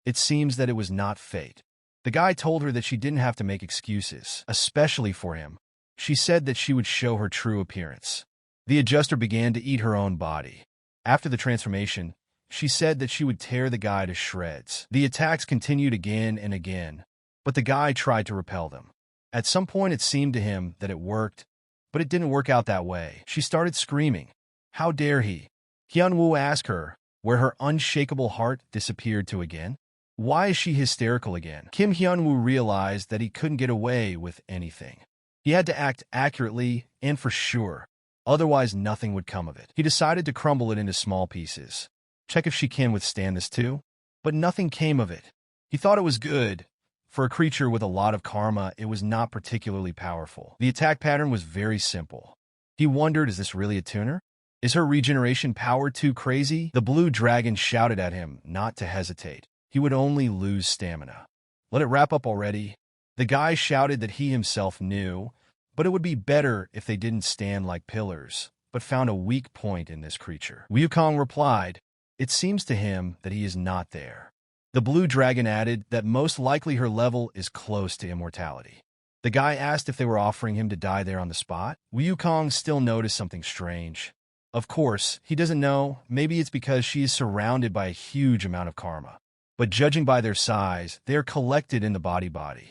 It seems that it was not fate. The guy told her that she didn't have to make excuses, especially for him. She said that she would show her true appearance. The adjuster began to eat her own body. After the transformation, she said that she would tear the guy to shreds. The attacks continued again and again, but the guy tried to repel them. At some point it seemed to him that it worked, but it didn't work out that way. She started screaming. How dare he? Hyunwoo asked her, where her unshakable heart disappeared to again. Why is she hysterical again? Kim Hyunwoo realized that he couldn't get away with anything. He had to act accurately and for sure, otherwise nothing would come of it. He decided to crumble it into small pieces. Check if she can withstand this too. But nothing came of it. He thought it was good. For a creature with a lot of karma, it was not particularly powerful. The attack pattern was very simple. He wondered, is this really a tuner? Is her regeneration power too crazy? The blue dragon shouted at him not to hesitate. He would only lose stamina. Let it wrap up already. The guy shouted that he himself knew, but it would be better if they didn't stand like pillars, but found a weak point in this creature. Wukong replied, it seems to him that he is not there. The blue dragon added that most likely her level is close to immortality. The guy asked if they were offering him to die there on the spot. Wukong still noticed something strange. Of course, he doesn't know. Maybe it's because she is surrounded by a huge amount of karma. But judging by their size, they are collected in the body.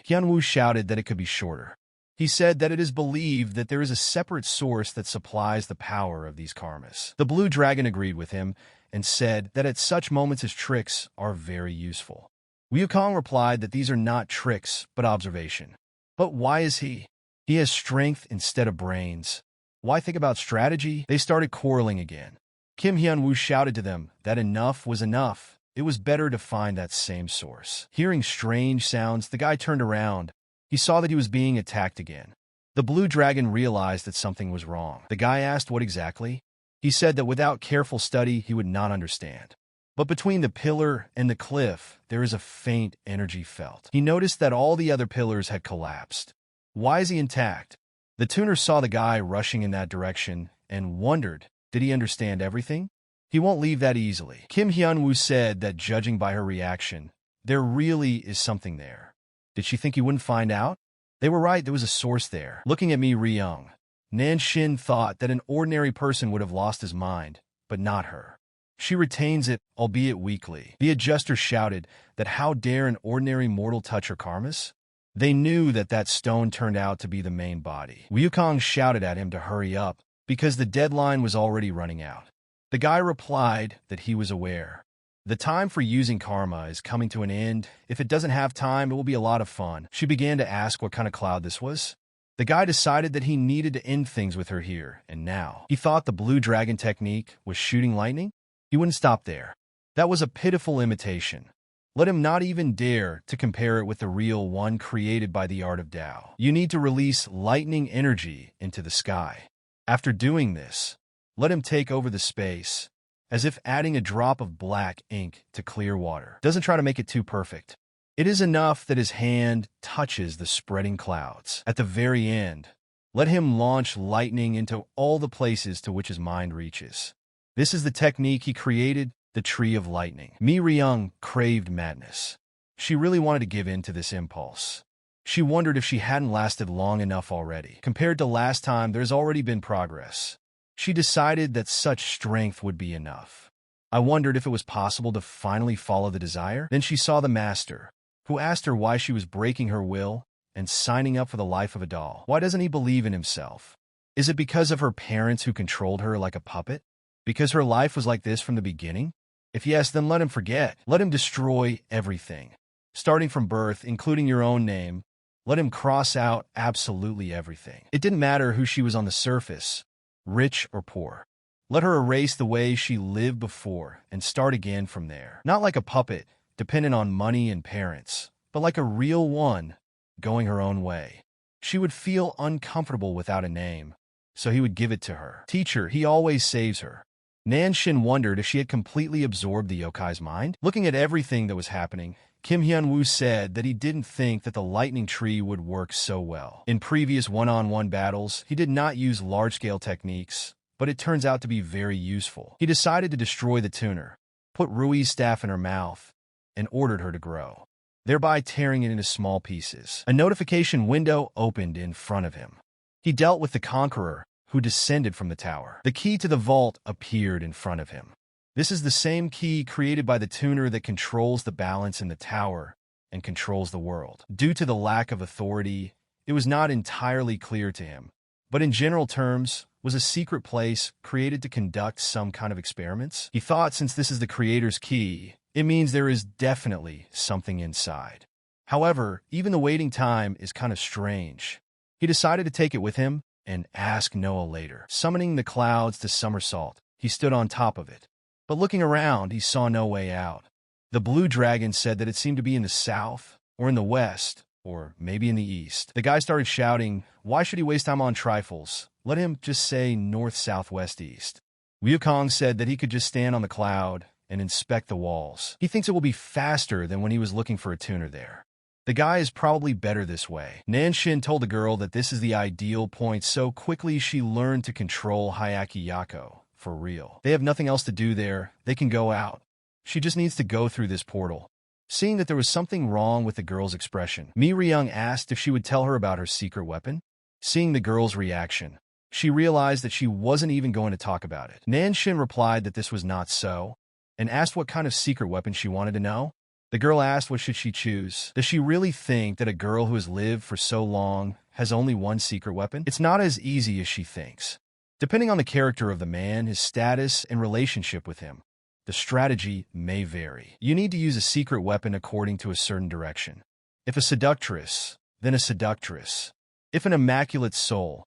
Hyunwoo shouted that it could be shorter. He said that it is believed that there is a separate source that supplies the power of these karmas. The blue dragon agreed with him and said that at such moments as tricks are very useful. Wukong replied that these are not tricks, but observation. But why is he? He has strength instead of brains. Why think about strategy? They started quarreling again. Kim Hyunwoo shouted to them that enough was enough. It was better to find that same source. Hearing strange sounds, the guy turned around. He saw that he was being attacked again. The blue dragon realized that something was wrong. The guy asked what exactly. He said that without careful study, he would not understand. But between the pillar and the cliff, there is a faint energy felt. He noticed that all the other pillars had collapsed. Why is he intact? The tuner saw the guy rushing in that direction and wondered, did he understand everything? He won't leave that easily. Kim Hyunwoo said that judging by her reaction, there really is something there. Did she think he wouldn't find out? They were right, there was a source there. Looking at me, Ryung, Nanshin thought that an ordinary person would have lost his mind, but not her. She retains it, albeit weakly. The adjuster shouted that how dare an ordinary mortal touch her karmas? They knew that that stone turned out to be the main body. Wukong shouted at him to hurry up, because the deadline was already running out. The guy replied that he was aware. The time for using karma is coming to an end. If it doesn't have time, it will be a lot of fun. She began to ask what kind of cloud this was. The guy decided that he needed to end things with her here and now. He thought the blue dragon technique was shooting lightning. He wouldn't stop there. That was a pitiful imitation. Let him not even dare to compare it with the real one created by the art of Tao. You need to release lightning energy into the sky. After doing this, let him take over the space, as if adding a drop of black ink to clear water. Doesn't try to make it too perfect. It is enough that his hand touches the spreading clouds. At the very end, let him launch lightning into all the places to which his mind reaches. This is the technique he created, the Tree of Lightning. Mi Ryung craved madness. She really wanted to give in to this impulse. She wondered if she hadn't lasted long enough already. Compared to last time, there's already been progress. She decided that such strength would be enough. I wondered if it was possible to finally follow the desire. Then she saw the master, who asked her why she was breaking her will and signing up for the life of a doll. Why doesn't he believe in himself? Is it because of her parents who controlled her like a puppet? Because her life was like this from the beginning? If yes, then let him forget. Let him destroy everything. Starting from birth, including your own name, let him cross out absolutely everything. It didn't matter who she was on the surface, rich or poor. Let her erase the way she lived before and start again from there. Not like a puppet, dependent on money and parents, but like a real one, going her own way. She would feel uncomfortable without a name, so he would give it to her. Teacher, he always saves her. Nanshin wondered if she had completely absorbed the yokai's mind. Looking at everything that was happening, Kim Hyunwoo said that he didn't think that the lightning tree would work so well. In previous one-on-one battles, he did not use large-scale techniques, but it turns out to be very useful. He decided to destroy the tuner, put Rui's staff in her mouth, and ordered her to grow, thereby tearing it into small pieces. A notification window opened in front of him. He dealt with the conqueror, who descended from the tower. The key to the vault appeared in front of him. This is the same key created by the tuner that controls the balance in the tower and controls the world. Due to the lack of authority, it was not entirely clear to him, but in general terms, was a secret place created to conduct some kind of experiments. He thought since this is the creator's key, it means there is definitely something inside. However, even the waiting time is kind of strange. He decided to take it with him and ask Noah later. Summoning the clouds to somersault, he stood on top of it. But looking around, he saw no way out. The blue dragon said that it seemed to be in the south, or in the west, or maybe in the east. The guy started shouting, why should he waste time on trifles? Let him just say north, south, west, east. Wukong said that he could just stand on the cloud and inspect the walls. He thinks it will be faster than when he was looking for a tuner there. The guy is probably better this way. Nanshin told the girl that this is the ideal point, so quickly she learned to control Hyaki Yako. For real. They have nothing else to do there. They can go out. She just needs to go through this portal. Seeing that there was something wrong with the girl's expression, Mi Ryung asked if she would tell her about her secret weapon. Seeing the girl's reaction, she realized that she wasn't even going to talk about it. Nanshin replied that this was not so, and asked what kind of secret weapon she wanted to know. The girl asked what should she choose. Does she really think that a girl who has lived for so long has only one secret weapon? It's not as easy as she thinks. Depending on the character of the man, his status, and relationship with him, the strategy may vary. You need to use a secret weapon according to a certain direction. If a seductress, then a seductress. If an immaculate soul,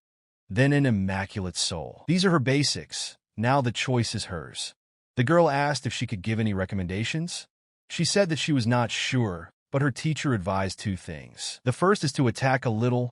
then an immaculate soul. These are her basics. Now the choice is hers. The girl asked if she could give any recommendations. She said that she was not sure, but her teacher advised two things. The first is to attack a little,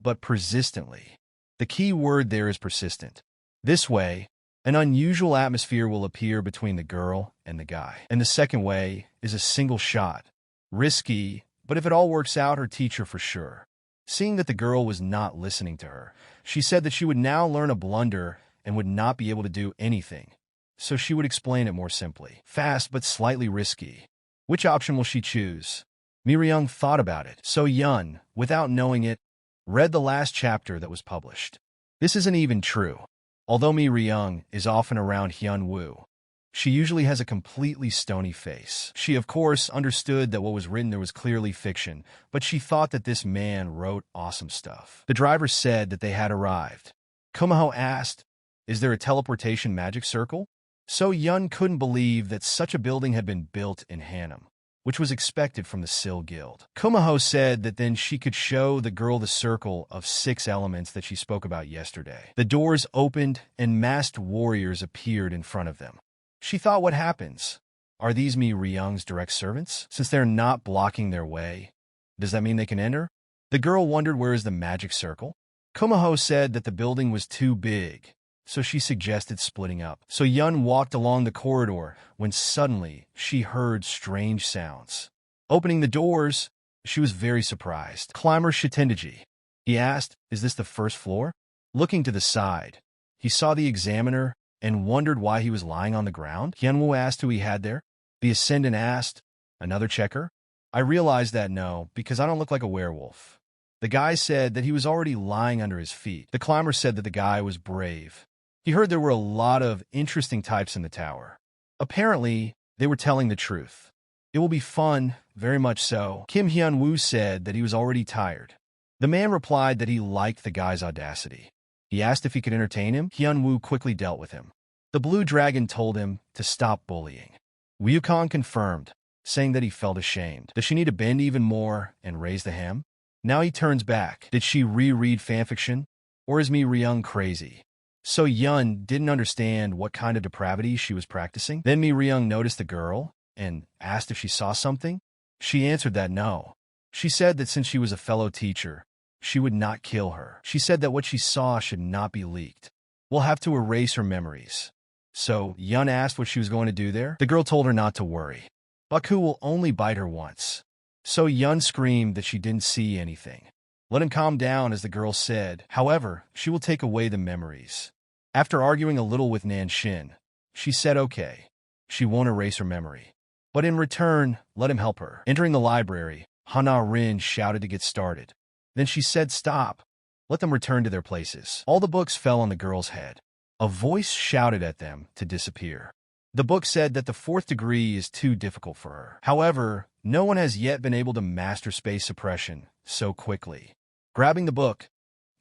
but persistently. The key word there is persistent. This way, an unusual atmosphere will appear between the girl and the guy. And the second way is a single shot. Risky, but if it all works out, her teacher for sure. Seeing that the girl was not listening to her, she said that she would now learn a blunder and would not be able to do anything. So she would explain it more simply. Fast, but slightly risky. Which option will she choose? Mi Ryung thought about it. So Yun, without knowing it, read the last chapter that was published. This isn't even true. Although Mi Ryung is often around Hyun Woo, she usually has a completely stony face. She, of course, understood that what was written there was clearly fiction, but she thought that this man wrote awesome stuff. The driver said that they had arrived. Kumaho asked, is there a teleportation magic circle? So Yun couldn't believe that such a building had been built in Hanam, which was expected from the Sil Guild. Kumaho said that then she could show the girl the circle of 6 elements that she spoke about yesterday. The doors opened and masked warriors appeared in front of them. She thought, what happens? Are these Mi Ryung's direct servants? Since they're not blocking their way, does that mean they can enter? The girl wondered where is the magic circle? Kumaho said that the building was too big, so she suggested splitting up. So Yun walked along the corridor when suddenly she heard strange sounds. Opening the doors, she was very surprised. Climber Shitendaji. He asked, is this the first floor? Looking to the side, he saw the examiner and wondered why he was lying on the ground. Hyunwoo asked who he had there. The ascendant asked, another checker? I realized that no, because I don't look like a werewolf. The guy said that he was already lying under his feet. The climber said that the guy was brave. He heard there were a lot of interesting types in the tower. Apparently, they were telling the truth. It will be fun, very much so. Kim Hyun-woo said that he was already tired. The man replied that he liked the guy's audacity. He asked if he could entertain him. Hyun-woo quickly dealt with him. The blue dragon told him to stop bullying. Wukong confirmed, saying that he felt ashamed. Does she need to bend even more and raise the hem? Now he turns back. Did she reread fanfiction? Or is Mi Ryung crazy? So Yun didn't understand what kind of depravity she was practicing. Then Mi Ryung noticed the girl and asked if she saw something. She answered that no. She said that since she was a fellow teacher, she would not kill her. She said that what she saw should not be leaked. We'll have to erase her memories. So Yun asked what she was going to do there. The girl told her not to worry. Baku will only bite her once. So Yun screamed that she didn't see anything. Let him calm down, as the girl said. However, she will take away the memories. After arguing a little with Nanshin, she said okay. She won't erase her memory. But in return, let him help her. Entering the library, Hana Rin shouted to get started. Then she said stop. Let them return to their places. All the books fell on the girl's head. A voice shouted at them to disappear. The book said that the 4th degree is too difficult for her. However, no one has yet been able to master space suppression so quickly. Grabbing the book,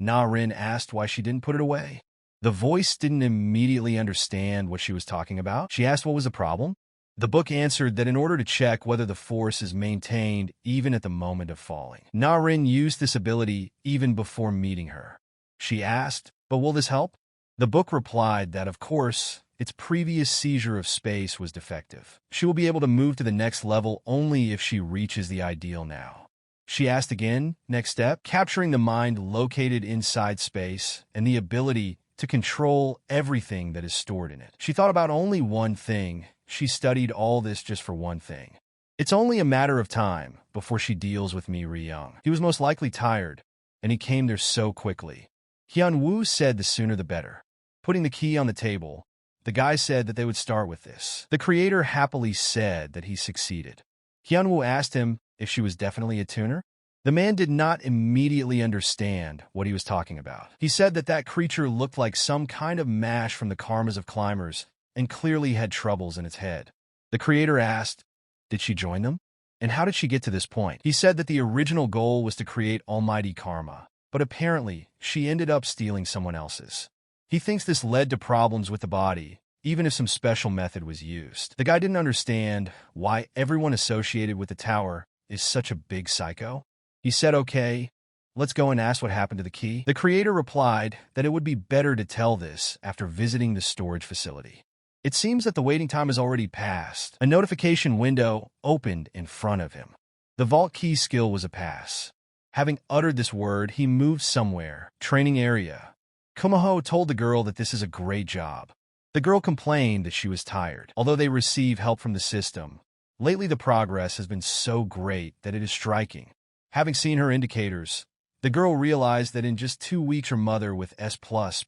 Na-rin asked why she didn't put it away. The voice didn't immediately understand what she was talking about. She asked what was the problem. The book answered that in order to check whether the force is maintained even at the moment of falling, Na-rin used this ability even before meeting her. She asked, but will this help? The book replied that, of course, its previous seizure of space was defective. She will be able to move to the next level only if she reaches the ideal now. She asked again, next step, capturing the mind located inside space and the ability to control everything that is stored in it. She thought about only one thing. She studied all this just for one thing. It's only a matter of time before she deals with Mi Ri-young. He was most likely tired, and he came there so quickly. Hyun-woo said the sooner the better. Putting the key on the table, the guy said that they would start with this. The creator happily said that he succeeded. Hyun-woo asked him if she was definitely a tuner. The man did not immediately understand what he was talking about. He said that that creature looked like some kind of mash from the karmas of climbers and clearly had troubles in its head. The creator asked, did she join them? And how did she get to this point? He said that the original goal was to create almighty karma, but apparently she ended up stealing someone else's. He thinks this led to problems with the body, even if some special method was used. The guy didn't understand why everyone associated with the tower is such a big psycho. He said, okay, let's go and ask what happened to the key. The creator replied that it would be better to tell this after visiting the storage facility. It seems that the waiting time has already passed. A notification window opened in front of him. The vault key skill was a pass. Having uttered this word, he moved somewhere. Training area. Kumaho told the girl that this is a great job. The girl complained that she was tired. Although they receive help from the system, lately the progress has been so great that it is striking. Having seen her indicators, the girl realized that in just 2 weeks her mother with S+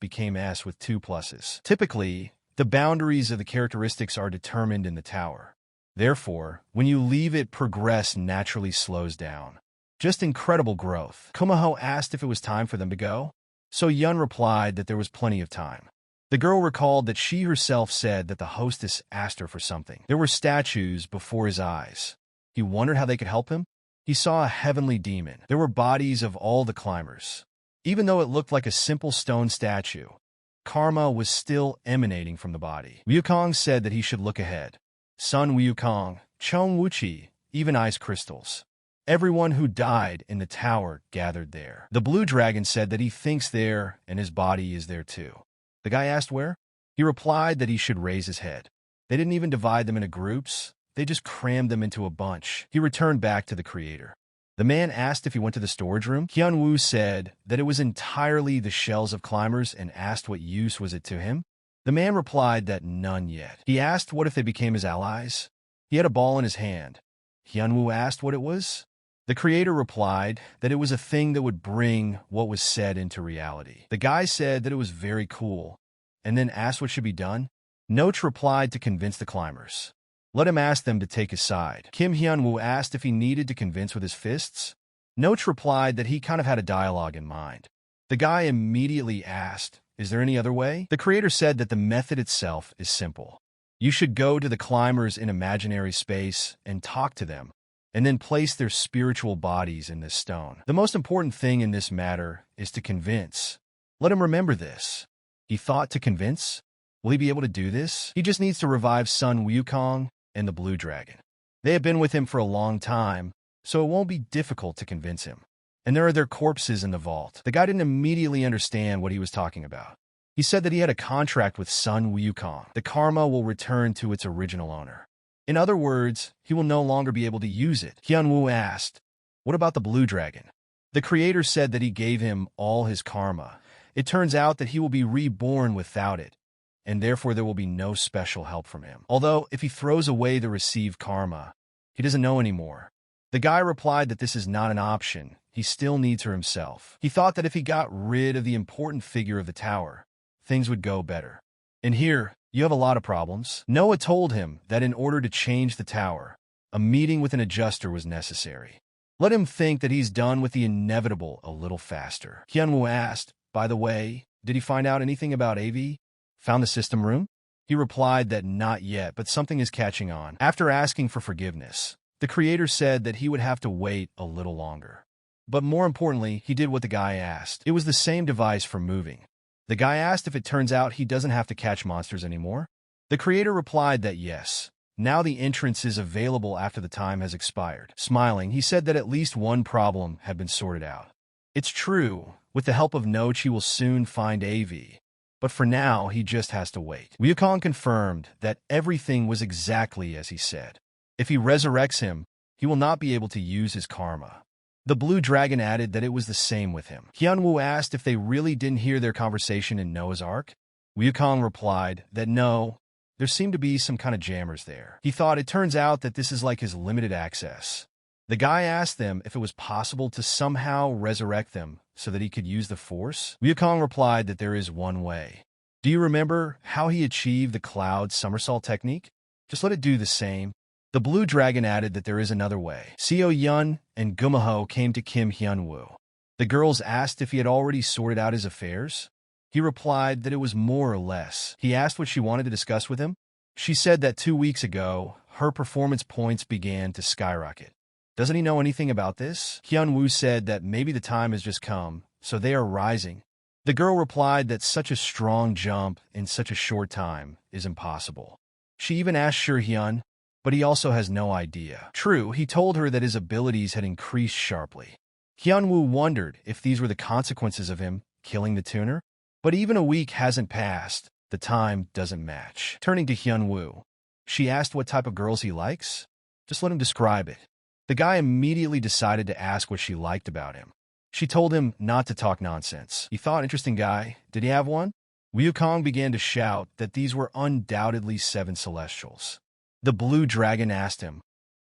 became S with 2 pluses. Typically, the boundaries of the characteristics are determined in the tower. Therefore, when you leave it, progress naturally slows down. Just incredible growth. Kumaho asked if it was time for them to go. So Yun replied that there was plenty of time. The girl recalled that she herself said that the hostess asked her for something. There were statues before his eyes. He wondered how they could help him. He saw a heavenly demon. There were bodies of all the climbers. Even though it looked like a simple stone statue, karma was still emanating from the body. Wukong said that he should look ahead. Sun Wukong, Chong Wuchi, even ice crystals. Everyone who died in the tower gathered there. The blue dragon said that he thinks there and his body is there too. The guy asked where? He replied that he should raise his head. They didn't even divide them into groups. They just crammed them into a bunch. He returned back to the creator. The man asked if he went to the storage room. Hyun-woo said that it was entirely the shells of climbers and asked what use was it to him. The man replied that none yet. He asked what if they became his allies. He had a ball in his hand. Hyun-woo asked what it was. The creator replied that it was a thing that would bring what was said into reality. The guy said that it was very cool, and then asked what should be done. Noch replied to convince the climbers. Let him ask them to take his side. Kim Hyun-woo asked if he needed to convince with his fists. Noch replied that he kind of had a dialogue in mind. The guy immediately asked, is there any other way? The creator said that the method itself is simple. You should go to the climbers in imaginary space and talk to them, and then place their spiritual bodies in this stone. The most important thing in this matter is to convince. Let him remember this. He thought to convince? Will he be able to do this? He just needs to revive Sun Wukong and the blue dragon. They have been with him for a long time, so it won't be difficult to convince him. And there are their corpses in the vault. The guy didn't immediately understand what he was talking about. He said that he had a contract with Sun Wukong. The karma will return to its original owner. In other words, he will no longer be able to use it. Hyun-woo asked, what about the blue dragon? The creator said that he gave him all his karma. It turns out that he will be reborn without it, and therefore there will be no special help from him. Although, if he throws away the received karma, he doesn't know anymore. The guy replied that this is not an option. He still needs her himself. He thought that if he got rid of the important figure of the tower, things would go better. And here, you have a lot of problems. Noah told him that in order to change the tower, a meeting with an adjuster was necessary. Let him think that he's done with the inevitable a little faster. Hyun-woo asked, by the way, did he find out anything about AV? Found the system room? He replied that not yet, but something is catching on. After asking for forgiveness, the creator said that he would have to wait a little longer. But more importantly, he did what the guy asked. It was the same device for moving. The guy asked if it turns out he doesn't have to catch monsters anymore. The creator replied that yes. Now the entrance is available after the time has expired. Smiling, he said that at least one problem had been sorted out. It's true. With the help of Noch, he will soon find AV. But for now, he just has to wait. Wukong confirmed that everything was exactly as he said. If he resurrects him, he will not be able to use his karma. The blue dragon added that it was the same with him. Hyunwoo asked if they really didn't hear their conversation in Noah's Ark. Wukong replied that no, there seemed to be some kind of jammers there. He thought it turns out that this is like his limited access. The guy asked them if it was possible to somehow resurrect them so that he could use the Force. Wukong replied that there is one way. Do you remember how he achieved the cloud somersault technique? Just let it do the same. The blue dragon added that there is another way. Seo Yun and Gumaho came to Kim Hyunwoo. The girls asked if he had already sorted out his affairs. He replied that it was more or less. He asked what she wanted to discuss with him. She said that 2 weeks ago, her performance points began to skyrocket. Doesn't he know anything about this? Hyunwoo said that maybe the time has just come, so they are rising. The girl replied that such a strong jump in such a short time is impossible. She even asked Hyun, but he also has no idea. True, he told her that his abilities had increased sharply. Hyunwoo wondered if these were the consequences of him killing the tuner. But even a week hasn't passed. The time doesn't match. Turning to Hyunwoo, she asked what type of girls he likes. Just let him describe it. The guy immediately decided to ask what she liked about him. She told him not to talk nonsense. He thought, interesting guy. Did he have one? Wukong began to shout that these were undoubtedly 7 celestials. The blue dragon asked him,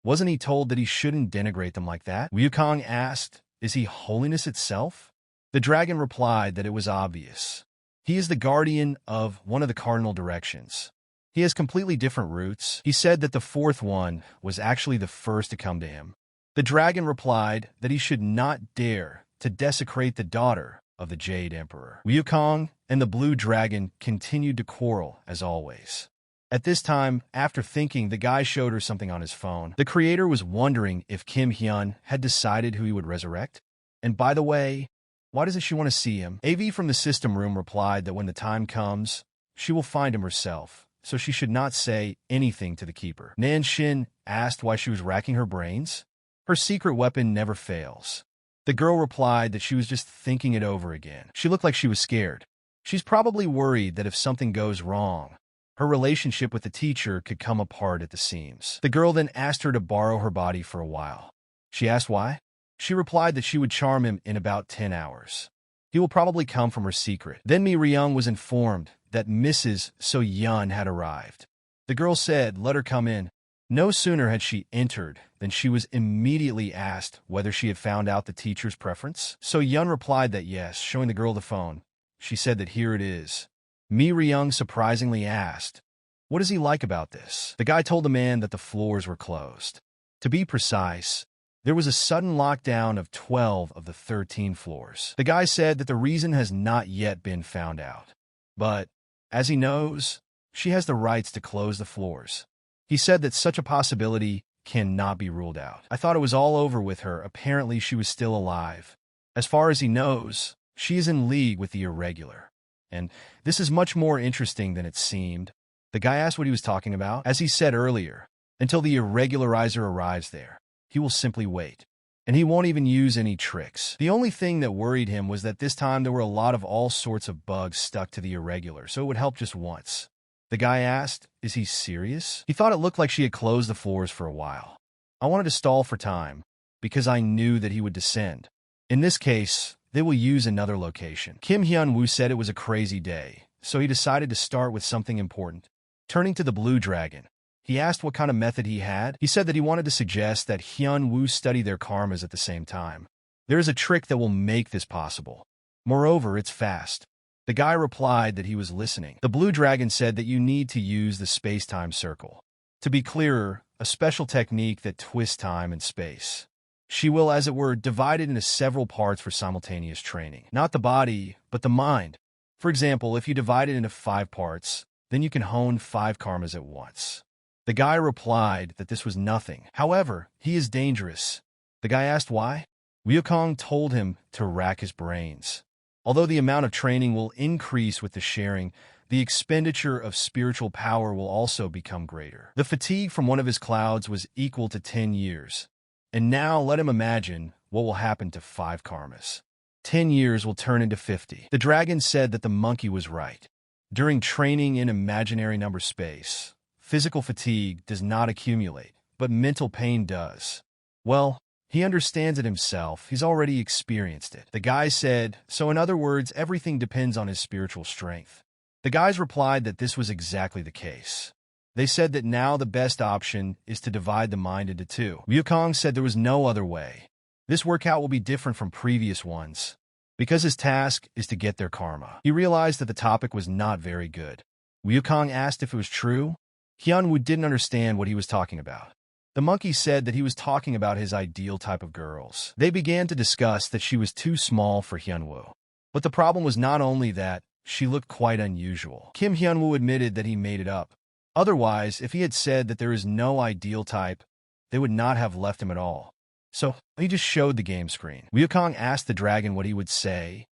wasn't he told that he shouldn't denigrate them like that? Wukong asked, is he holiness itself? The dragon replied that it was obvious. He is the guardian of one of the cardinal directions. He has completely different roots. He said that the 4th one was actually the first to come to him. The dragon replied that he should not dare to desecrate the daughter of the Jade Emperor. Wukong and the blue dragon continued to quarrel as always. At this time, after thinking, the guy showed her something on his phone. The creator was wondering if Kim Hyun had decided who he would resurrect. And by the way, why doesn't she want to see him? AV from the system room replied that when the time comes, she will find him herself, so she should not say anything to the keeper. Nanshin asked why she was racking her brains. Her secret weapon never fails. The girl replied that she was just thinking it over again. She looked like she was scared. She's probably worried that if something goes wrong, her relationship with the teacher could come apart at the seams. The girl then asked her to borrow her body for a while. She asked why. She replied that she would charm him in about 10 hours. He will probably come from her secret. Then Mi Ryung was informed that Mrs. So Yun had arrived. The girl said, let her come in. No sooner had she entered than she was immediately asked whether she had found out the teacher's preference. So Yun replied that yes, showing the girl the phone. She said that here it is. Mi Ryung surprisingly asked, what does he like about this? The guy told the man that the floors were closed. To be precise, there was a sudden lockdown of 12 of the 13 floors. The guy said that the reason has not yet been found out. But, as he knows, she has the rights to close the floors. He said that such a possibility cannot be ruled out. I thought it was all over with her. Apparently she was still alive. As far as he knows, she is in league with the irregular. And this is much more interesting than it seemed. The guy asked what he was talking about. As he said earlier, until the irregularizer arrives there, he will simply wait. And he won't even use any tricks. The only thing that worried him was that this time there were a lot of all sorts of bugs stuck to the irregular, so it would help just once. The guy asked, is he serious? He thought it looked like she had closed the floors for a while. I wanted to stall for time, because I knew that he would descend. In this case, they will use another location. Kim Hyun-woo said it was a crazy day, so he decided to start with something important. Turning to the blue dragon, he asked what kind of method he had. He said that he wanted to suggest that Hyun-woo study their karmas at the same time. There is a trick that will make this possible. Moreover, it's fast. The guy replied that he was listening. The blue dragon said that you need to use the space-time circle. To be clearer, a special technique that twists time and space. She will, as it were, divide it into several parts for simultaneous training. Not the body, but the mind. For example, if you divide it into 5 parts, then you can hone 5 karmas at once. The guy replied that this was nothing. However, he is dangerous. The guy asked why. Wukong told him to rack his brains. Although the amount of training will increase with the sharing, the expenditure of spiritual power will also become greater. The fatigue from one of his clouds was equal to 10 years. And now let him imagine what will happen to 5 karmas. 10 years will turn into 50. The dragon said that the monkey was right. During training in imaginary number space, physical fatigue does not accumulate, but mental pain does. Well, he understands it himself. He's already experienced it. The guy said, so in other words, everything depends on his spiritual strength. The guys replied that this was exactly the case. They said that now the best option is to divide the mind into 2. Wukong said there was no other way. This workout will be different from previous ones, because his task is to get their karma. He realized that the topic was not very good. Wukong asked if it was true. Hyunwoo didn't understand what he was talking about. The monkey said that he was talking about his ideal type of girls. They began to discuss that she was too small for Hyunwoo. But the problem was not only that, she looked quite unusual. Kim Hyunwoo admitted that he made it up. Otherwise, if he had said that there is no ideal type, they would not have left him at all. So, he just showed the game screen. Wukong asked the dragon what he would say.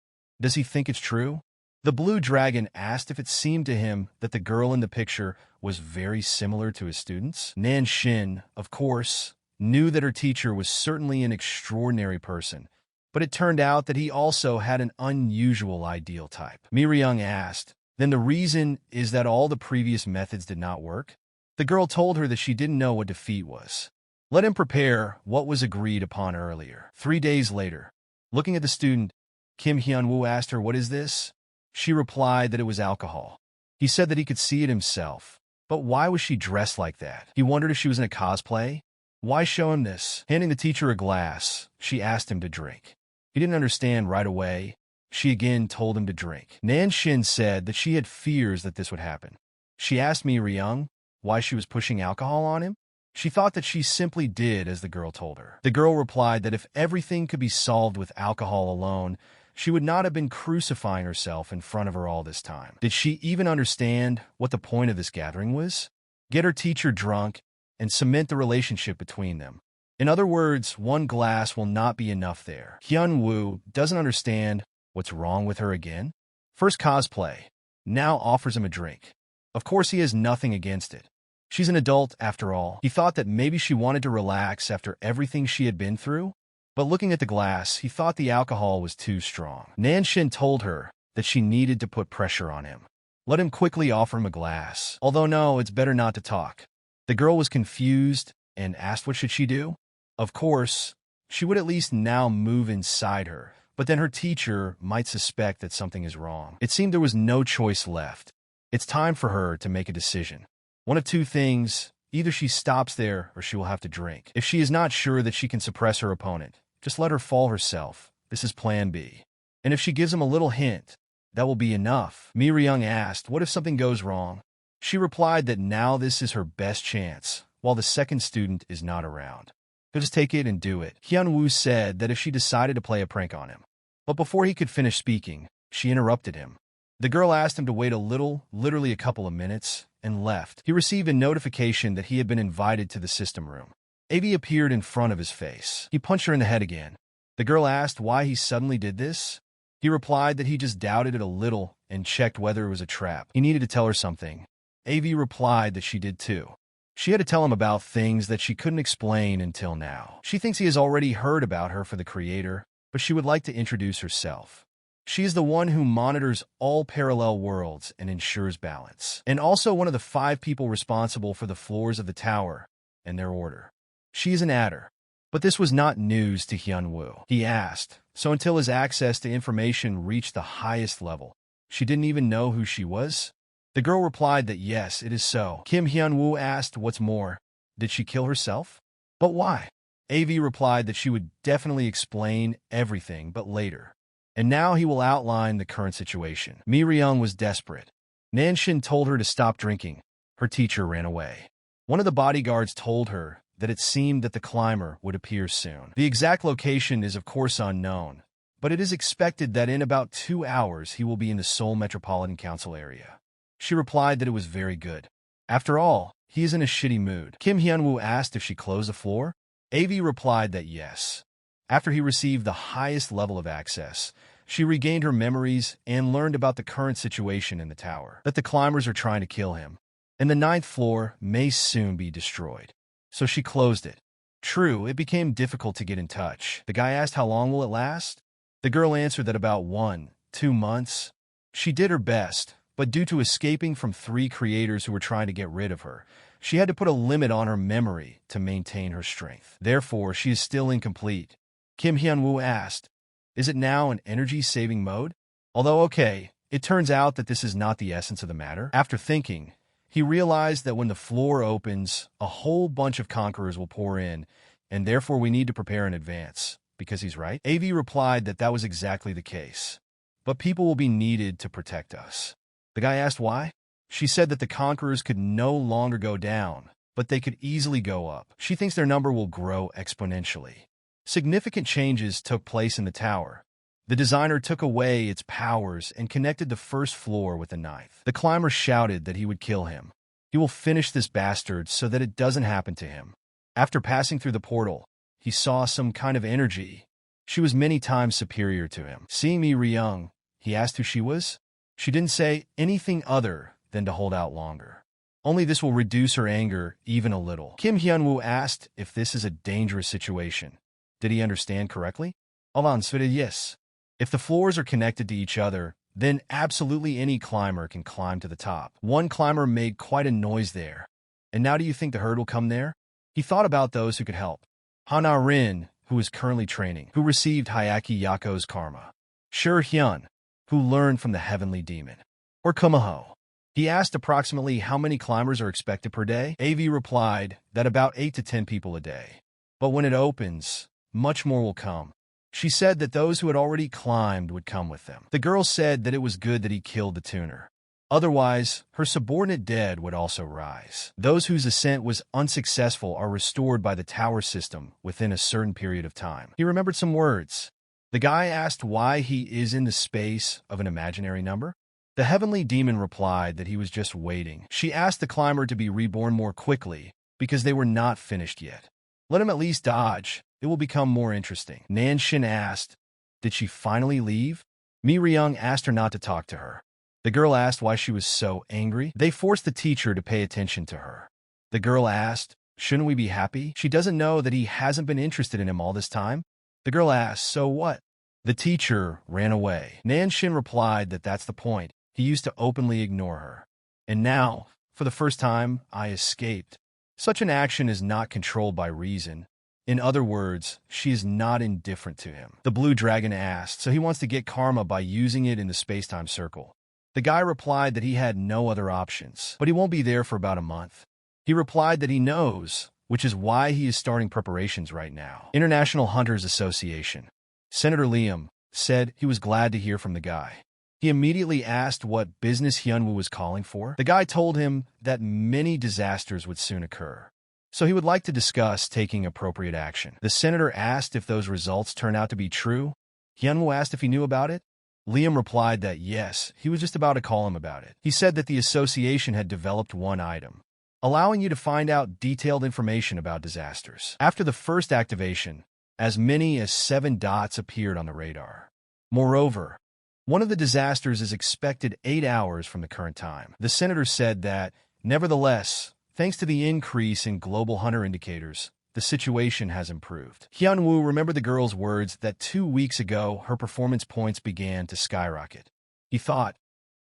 Does he think it's true? The blue dragon asked if it seemed to him that the girl in the picture was very similar to his students. Nan Xin, of course, knew that her teacher was certainly an extraordinary person, but it turned out that he also had an unusual ideal type. Miryung asked, then the reason is that all the previous methods did not work? The girl told her that she didn't know what defeat was. Let him prepare what was agreed upon earlier. 3 days later, looking at the student, Kim Hyunwoo asked her, what is this? She replied that it was alcohol. He said that he could see it himself. But why was she dressed like that? He wondered if she was in a cosplay. Why show him this? Handing the teacher a glass, she asked him to drink. He didn't understand right away. She again told him to drink. Nan Xin said that she had fears that this would happen. She asked Mi Ryung why she was pushing alcohol on him. She thought that she simply did as the girl told her. The girl replied that if everything could be solved with alcohol alone, she would not have been crucifying herself in front of her all this time. Did she even understand what the point of this gathering was? Get her teacher drunk and cement the relationship between them. In other words, one glass will not be enough there. Hyunwoo doesn't understand what's wrong with her again. First cosplay, now offers him a drink. Of course he has nothing against it. She's an adult after all. He thought that maybe she wanted to relax after everything she had been through. But looking at the glass, he thought the alcohol was too strong. Nan Xin told her that she needed to put pressure on him. Let him quickly offer him a glass. Although no, it's better not to talk. The girl was confused and asked what should she do. Of course, she would at least now move inside her, but then her teacher might suspect that something is wrong. It seemed there was no choice left. It's time for her to make a decision. One of 2 things, either she stops there or she will have to drink. If she is not sure that she can suppress her opponent, just let her fall herself. This is plan B. And if she gives him a little hint, that will be enough. Mi Ryung asked, what if something goes wrong? She replied that now this is her best chance, while the second student is not around. He'll just take it and do it. Hyunwoo said that if she decided to play a prank on him. But before he could finish speaking, she interrupted him. The girl asked him to wait a little, literally a couple of minutes, and left. He received a notification that he had been invited to the system room. Avi appeared in front of his face. He punched her in the head again. The girl asked why he suddenly did this. He replied that he just doubted it a little and checked whether it was a trap. He needed to tell her something. Avi replied that she did too. She had to tell him about things that she couldn't explain until now. She thinks he has already heard about her for the creator, but she would like to introduce herself. She is the one who monitors all parallel worlds and ensures balance, and also one of the 5 people responsible for the floors of the tower and their order. She is an adder. But this was not news to Hyunwoo. He asked, so until his access to information reached the highest level, she didn't even know who she was? The girl replied that yes, it is so. Kim Hyunwoo asked what's more, did she kill herself? But why? Avi replied that she would definitely explain everything, but later. And now he will outline the current situation. Mi Ryung was desperate. Nan Xin told her to stop drinking. Her teacher ran away. One of the bodyguards told her that it seemed that the climber would appear soon. The exact location is of course unknown, but it is expected that in about 2 hours he will be in the Seoul Metropolitan Council area. She replied that it was very good. After all, he is in a shitty mood. Kim Hyunwoo asked if she closed the floor. Avi replied that yes. After he received the highest level of access, she regained her memories and learned about the current situation in the tower, that the climbers are trying to kill him, and the ninth floor may soon be destroyed. So she closed it. True, it became difficult to get in touch. The guy asked how long will it last? The girl answered that about 1-2 months. She did her best, but due to escaping from 3 creators who were trying to get rid of her, she had to put a limit on her memory to maintain her strength. Therefore, she is still incomplete. Kim Hyun-woo asked, "Is it now an energy-saving mode?" Although okay, it turns out that this is not the essence of the matter. After thinking, he realized that when the floor opens, a whole bunch of conquerors will pour in, and therefore we need to prepare in advance. Because he's right. AV replied that that was exactly the case. But people will be needed to protect us. The guy asked why. She said that the conquerors could no longer go down, but they could easily go up. She thinks their number will grow exponentially. Significant changes took place in the tower. The designer took away its powers and connected the first floor with the ninth. The climber shouted that he would kill him. He will finish this bastard so that it doesn't happen to him. After passing through the portal, he saw some kind of energy. She was many times superior to him. Seeing Mi Ryung, he asked who she was. She didn't say anything other than to hold out longer. Only this will reduce her anger even a little. Kim Hyun-woo asked if this is a dangerous situation. Did he understand correctly? Auron said yes. If the floors are connected to each other, then absolutely any climber can climb to the top. One climber made quite a noise there. And now do you think the herd will come there? He thought about those who could help. Auron, who is currently training, who received Hyaki Yako's karma. Shur Hyun, who learned from the heavenly demon. Or Kumaho. He asked approximately how many climbers are expected per day. AV replied that about 8 to 10 people a day. But when it opens, much more will come. She said that those who had already climbed would come with them. The girl said that it was good that he killed the tuner. Otherwise, her subordinate dead would also rise. Those whose ascent was unsuccessful are restored by the tower system within a certain period of time. He remembered some words. The guy asked why he is in the space of an imaginary number. The heavenly demon replied that he was just waiting. She asked the climber to be reborn more quickly because they were not finished yet. Let him at least dodge. It will become more interesting. Nanshin asked, did she finally leave? Mi Ryung asked her not to talk to her. The girl asked why she was so angry. They forced the teacher to pay attention to her. The girl asked, shouldn't we be happy? She doesn't know that he hasn't been interested in him all this time. The girl asked, so what? The teacher ran away. Nanshin replied that that's the point. He used to openly ignore her. And now, for the first time, I escaped. Such an action is not controlled by reason. In other words, she is not indifferent to him. The blue dragon asked, so he wants to get karma by using it in the space-time circle. The guy replied that he had no other options, but he won't be there for about a month. He replied that he knows, which is why he is starting preparations right now. International Hunters Association. Senator Liam said he was glad to hear from the guy. He immediately asked what business Hyunwoo was calling for. The guy told him that many disasters would soon occur, so he would like to discuss taking appropriate action. The senator asked if those results turned out to be true. Hyunwoo asked if he knew about it. Liam replied that yes, he was just about to call him about it. He said that the association had developed one item, allowing you to find out detailed information about disasters. After the first activation, as many as 7 dots appeared on the radar. Moreover, one of the disasters is expected 8 hours from the current time. The senator said that, nevertheless, thanks to the increase in global hunter indicators, the situation has improved. Hyunwoo remembered the girl's words that 2 weeks ago her performance points began to skyrocket. He thought,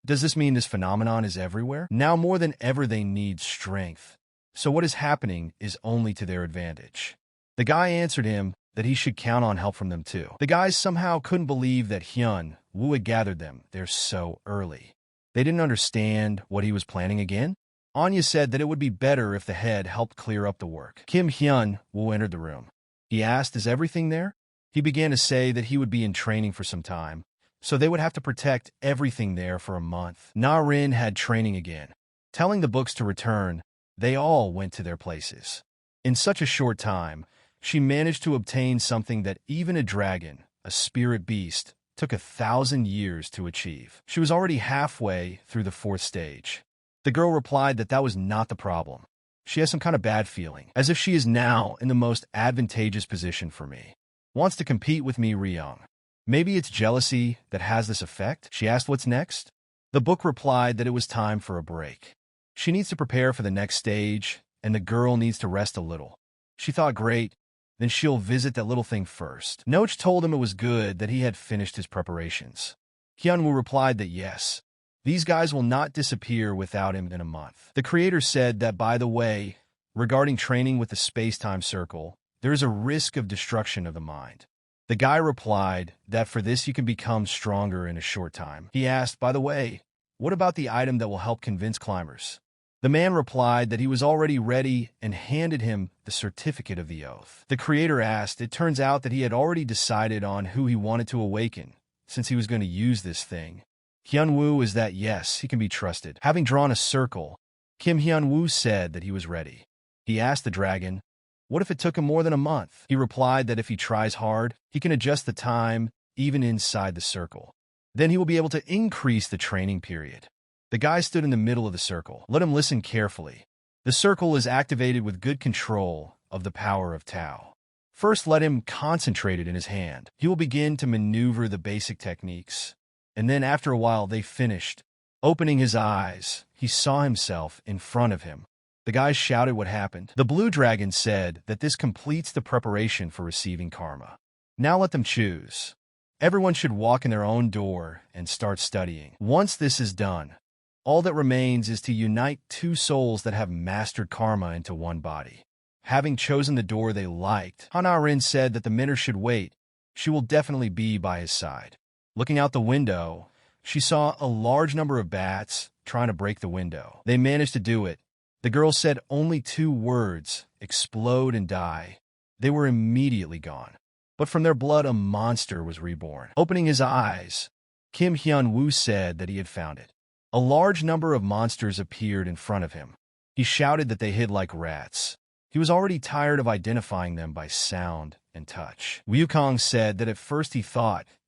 does this mean this phenomenon is everywhere? Now more than ever they need strength. So what is happening is only to their advantage. The guy answered him that he should count on help from them too. The guys somehow couldn't believe that Hyunwoo had gathered them there so early. They didn't understand what he was planning again. Anya said that it would be better if the head helped clear up the work. Kim Hyun-woo entered the room. He asked, is everything there? He began to say that he would be in training for some time, so they would have to protect everything there for a month. Na-rin had training again. Telling the books to return, they all went to their places. In such a short time, she managed to obtain something that even a dragon, a spirit beast, took 1,000 years to achieve. She was already halfway through the 4th stage. The girl replied that that was not the problem. She has some kind of bad feeling, as if she is now in the most advantageous position for me. Wants to compete with me, Ryung. Maybe it's jealousy that has this effect? She asked what's next. The book replied that it was time for a break. She needs to prepare for the next stage, and the girl needs to rest a little. She thought, great, then she'll visit that little thing first. Noach told him it was good that he had finished his preparations. Hyunwoo replied that yes, these guys will not disappear without him in a month. The creator said that, by the way, regarding training with the space-time circle, there is a risk of destruction of the mind. The guy replied that for this you can become stronger in a short time. He asked, by the way, what about the item that will help convince climbers? The man replied that he was already ready and handed him the certificate of the oath. The creator asked, it turns out that he had already decided on who he wanted to awaken, since he was going to use this thing. Hyunwoo is that yes, he can be trusted. Having drawn a circle, Kim Hyunwoo said that he was ready. He asked the dragon, what if it took him more than a month? He replied that if he tries hard, he can adjust the time even inside the circle. Then he will be able to increase the training period. The guy stood in the middle of the circle. Let him listen carefully. The circle is activated with good control of the power of Tao. First, let him concentrate it in his hand. He will begin to maneuver the basic techniques. And then after a while, they finished. Opening his eyes, he saw himself in front of him. The guy shouted what happened. The blue dragon said that this completes the preparation for receiving karma. Now let them choose. Everyone should walk in their own door and start studying. Once this is done, all that remains is to unite two souls that have mastered karma into one body. Having chosen the door they liked, Auron said that the mentor should wait. She will definitely be by his side. Looking out the window, she saw a large number of bats trying to break the window. They managed to do it. The girl said only 2 words, explode and die. They were immediately gone. But from their blood, a monster was reborn. Opening his eyes, Kim Hyunwoo said that he had found it. A large number of monsters appeared in front of him. He shouted that they hid like rats. He was already tired of identifying them by sound and touch. Wukong said that at first he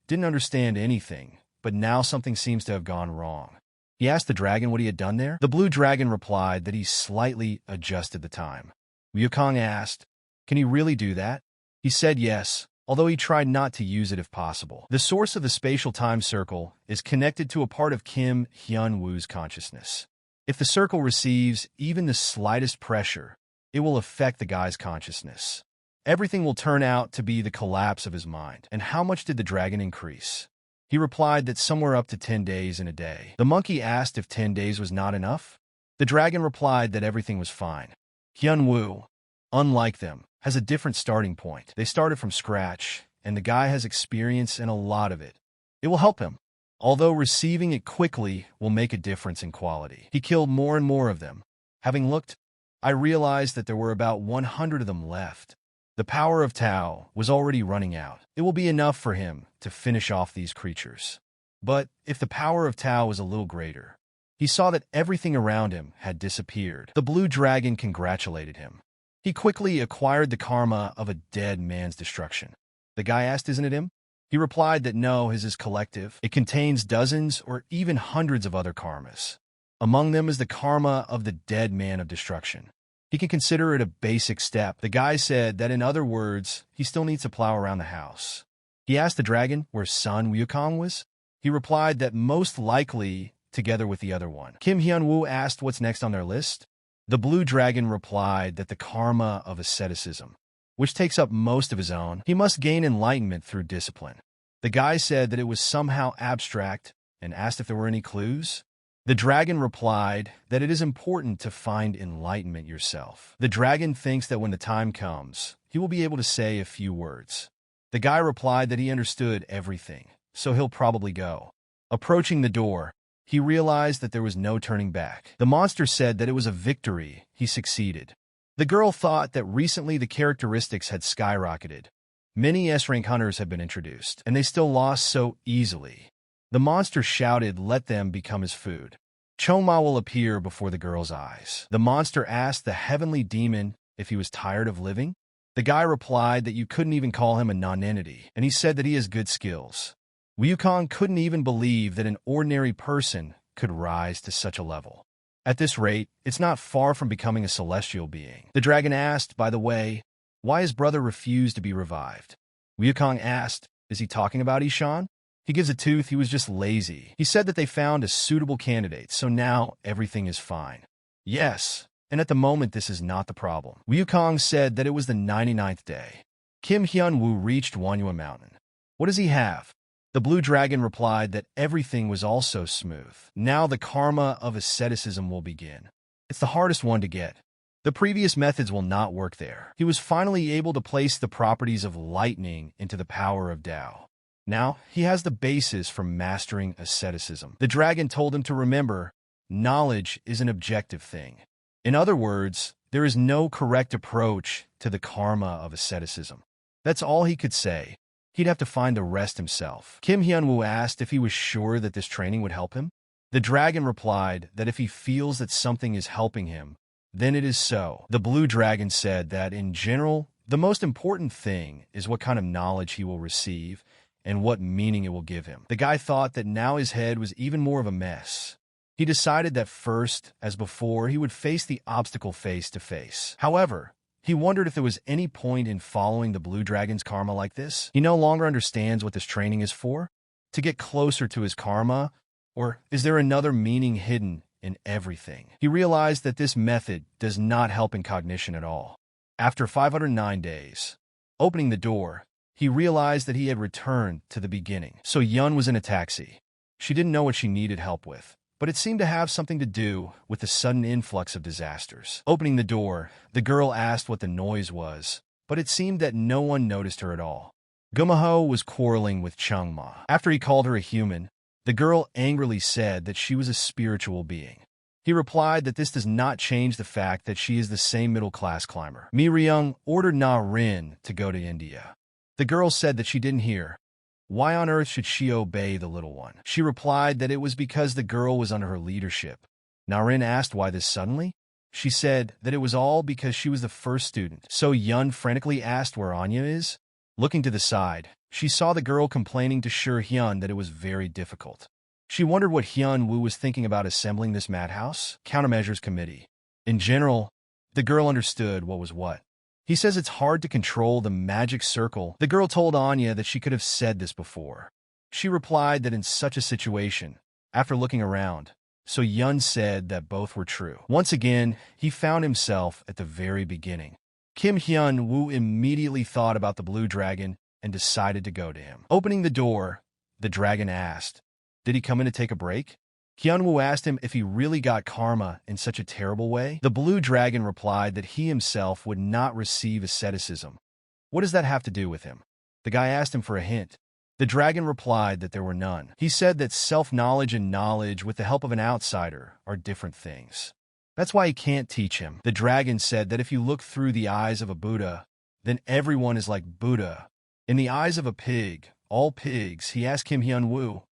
didn't understand anything, but now something seems to have gone wrong. He asked the dragon what he had done there. The blue dragon replied that he slightly adjusted the time. Wukong asked, can he really do that? He said yes, although he tried not to use it if possible. The source of the spatial time circle is connected to a part of Kim Hyunwoo's consciousness. If the circle receives even the slightest pressure, it will affect the guy's consciousness. Everything will turn out to be the collapse of his mind. And how much did the dragon increase? He replied that somewhere up to 10 days in a day. The monkey asked if 10 days was not enough. The dragon replied that everything was fine. Hyunwoo, unlike them, has a different starting point. They started from scratch, and the guy has experience in a lot of it. It will help him, although receiving it quickly will make a difference in quality. He killed more and more of them. Having looked, I realized that there were about 100 of them left. The power of Tao was already running out. It will be enough for him to finish off these creatures. But if the power of Tao was a little greater, he saw that everything around him had disappeared. The blue dragon congratulated him. He quickly acquired the karma of a dead man's destruction. The guy asked, isn't it him? He replied that no, his is collective. It contains dozens or even hundreds of other karmas. Among them is the karma of the dead man of destruction. He can consider it a basic step. The guy said that, in other words, he still needs to plow around the house. He asked the dragon where son Wukong was. He replied that most likely together with the other one. Kim Hyunwoo asked what's next on their list. The blue dragon replied that the karma of asceticism, which takes up most of his own, he must gain enlightenment through discipline. The guy said that it was somehow abstract and asked if there were any clues. The dragon replied that it is important to find enlightenment yourself. The dragon thinks that when the time comes, he will be able to say a few words. The guy replied that he understood everything, so he'll probably go. Approaching the door, he realized that there was no turning back. The monster said that it was a victory. He succeeded. The girl thought that recently the characteristics had skyrocketed. Many S-rank hunters have been introduced, and they still lost so easily. The monster shouted, let them become his food. Choma will appear before the girl's eyes. The monster asked the heavenly demon if he was tired of living. The guy replied that you couldn't even call him a non-entity, and he said that he has good skills. Wukong couldn't even believe that an ordinary person could rise to such a level. At this rate, it's not far from becoming a celestial being. The dragon asked, by the way, why his brother refused to be revived. Wukong asked, is he talking about Ishan? He gives a tooth, he was just lazy. He said that they found a suitable candidate, so now everything is fine. Yes, and at the moment this is not the problem. Wukong said that it was the 99th day. Kim Hyun-woo reached Wanhua Mountain. What does he have? The blue dragon replied that everything was also smooth. Now the karma of asceticism will begin. It's the hardest one to get. The previous methods will not work there. He was finally able to place the properties of lightning into the power of Tao. Now, he has the basis for mastering asceticism. The dragon told him to remember, knowledge is an objective thing. In other words, there is no correct approach to the karma of asceticism. That's all he could say. He'd have to find the rest himself. Kim Hyun-woo asked if he was sure that this training would help him. The dragon replied that if he feels that something is helping him, then it is so. The blue dragon said that, in general, the most important thing is what kind of knowledge he will receive and what meaning it will give him. The guy thought that now his head was even more of a mess. He decided that first, as before, he would face the obstacle face to face. However, he wondered if there was any point in following the blue dragon's karma like this. He no longer understands what this training is for. To get closer to his karma, or is there another meaning hidden in everything? He realized that this method does not help in cognition at all. After 509 days, opening the door, he realized that he had returned to the beginning. So Yun was in a taxi. She didn't know what she needed help with, but it seemed to have something to do with the sudden influx of disasters. Opening the door, the girl asked what the noise was, but it seemed that no one noticed her at all. Gumaho was quarreling with Chungma. After he called her a human, the girl angrily said that she was a spiritual being. He replied that this does not change the fact that she is the same middle-class climber. Mi Ryung ordered Na Rin to go to India. The girl said that she didn't hear. Why on earth should she obey the little one? She replied that it was because the girl was under her leadership. Na Rin asked why this suddenly. She said that it was all because she was the first student. So Yun frantically asked where Anya is. Looking to the side, she saw the girl complaining to Sure Hyun that it was very difficult. She wondered what Hyun-woo was thinking about assembling this madhouse countermeasures committee. In general, the girl understood what was what. He says it's hard to control the magic circle. The girl told Anya that she could have said this before. She replied that in such a situation, after looking around, so Yun said that both were true. Once again, he found himself at the very beginning. Kim Hyun-woo immediately thought about the blue dragon and decided to go to him. Opening the door, the dragon asked, did he come in to take a break? Hyun-woo asked him if he really got karma in such a terrible way. The blue dragon replied that he himself would not receive asceticism. What does that have to do with him? The guy asked him for a hint. The dragon replied that there were none. He said that self-knowledge and knowledge with the help of an outsider are different things. That's why he can't teach him. The dragon said that if you look through the eyes of a Buddha, then everyone is like Buddha. In the eyes of a pig, all pigs, he asked Kim Hyun-woo,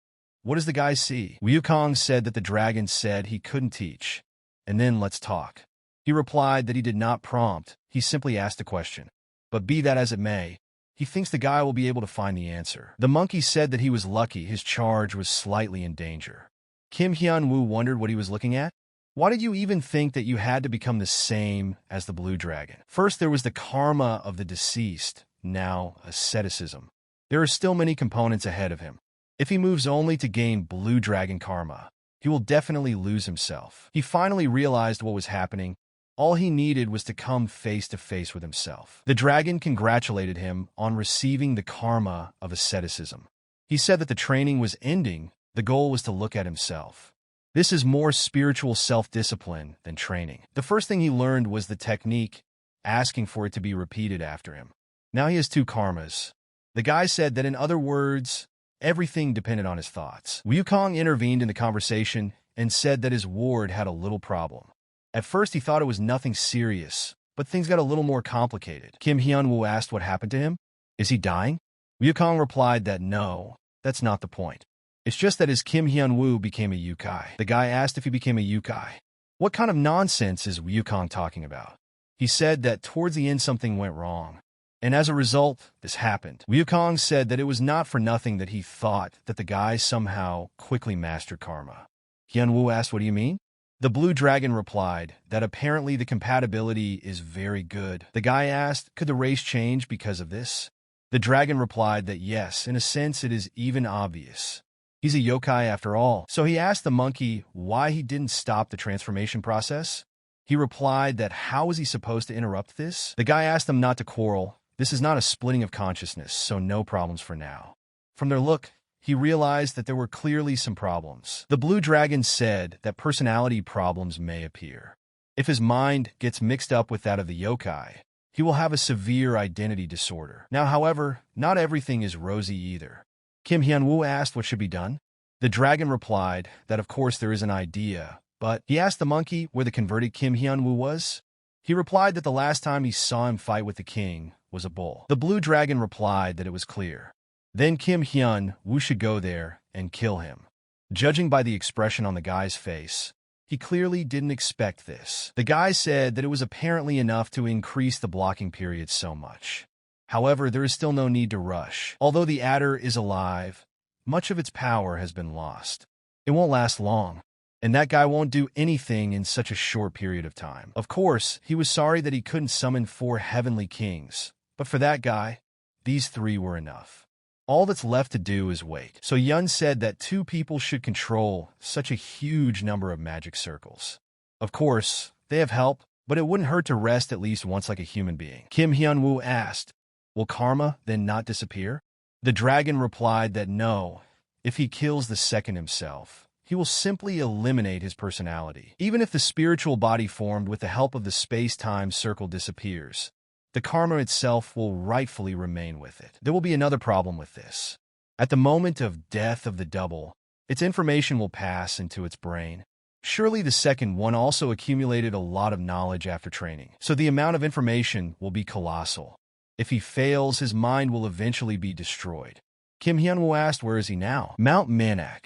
what does the guy see? Wukong said that the dragon said he couldn't teach. And then let's talk. He replied that he did not prompt, he simply asked a question. But be that as it may, he thinks the guy will be able to find the answer. The monkey said that he was lucky his charge was slightly in danger. Kim Hyun-woo wondered what he was looking at. Why did you even think that you had to become the same as the blue dragon? First there was the karma of the deceased, now asceticism. There are still many components ahead of him. If he moves only to gain blue dragon karma, he will definitely lose himself. He finally realized what was happening. All he needed was to come face to face with himself. The dragon congratulated him on receiving the karma of asceticism. He said that the training was ending. The goal was to look at himself. This is more spiritual self-discipline than training. The first thing he learned was the technique, asking for it to be repeated after him. Now he has two karmas. The guy said that, in other words, everything depended on his thoughts. Wukong intervened in the conversation and said that his ward had a little problem. At first he thought it was nothing serious, but things got a little more complicated. Kim Hyun-woo asked what happened to him. Is he dying? Wukong replied that no, that's not the point. It's just that as Kim Hyun-woo became a yukai. The guy asked if he became a yukai. What kind of nonsense is Wukong talking about? He said that towards the end something went wrong. And as a result, this happened. Wukong said that it was not for nothing that he thought that the guy somehow quickly mastered karma. Hyun-woo asked, what do you mean? The blue dragon replied that apparently the compatibility is very good. The guy asked, could the race change because of this? The dragon replied that yes, in a sense it is even obvious. He's a yokai after all. So he asked the monkey why he didn't stop the transformation process. He replied that how was he supposed to interrupt this? The guy asked them not to quarrel. This is not a splitting of consciousness, so no problems for now. From their look, he realized that there were clearly some problems. The blue dragon said that personality problems may appear. If his mind gets mixed up with that of the yokai, he will have a severe identity disorder. Now, however, not everything is rosy either. Kim Hyun-woo asked what should be done. The dragon replied that of course there is an idea, but he asked the monkey where the converted Kim Hyun-woo was. He replied that the last time he saw him fight with the king was a bull. The blue dragon replied that it was clear. Then Kim Hyun-woo should go there and kill him. Judging by the expression on the guy's face, he clearly didn't expect this. The guy said that it was apparently enough to increase the blocking period so much. However, there is still no need to rush. Although the adder is alive, much of its power has been lost. It won't last long, and that guy won't do anything in such a short period of time. Of course, he was sorry that he couldn't summon 4 heavenly kings, but for that guy, these 3 were enough. All that's left to do is wait. So Yun said that 2 people should control such a huge number of magic circles. Of course, they have help, but it wouldn't hurt to rest at least once like a human being. Kim Hyun-woo asked, will karma then not disappear? The dragon replied that no, if he kills the second himself, he will simply eliminate his personality. Even if the spiritual body formed with the help of the space-time circle disappears, the karma itself will rightfully remain with it. There will be another problem with this. At the moment of death of the double, its information will pass into its brain. Surely the second one also accumulated a lot of knowledge after training, so the amount of information will be colossal. If he fails, his mind will eventually be destroyed. Kim Hyun-woo asked where is he now? Mount Manhwa.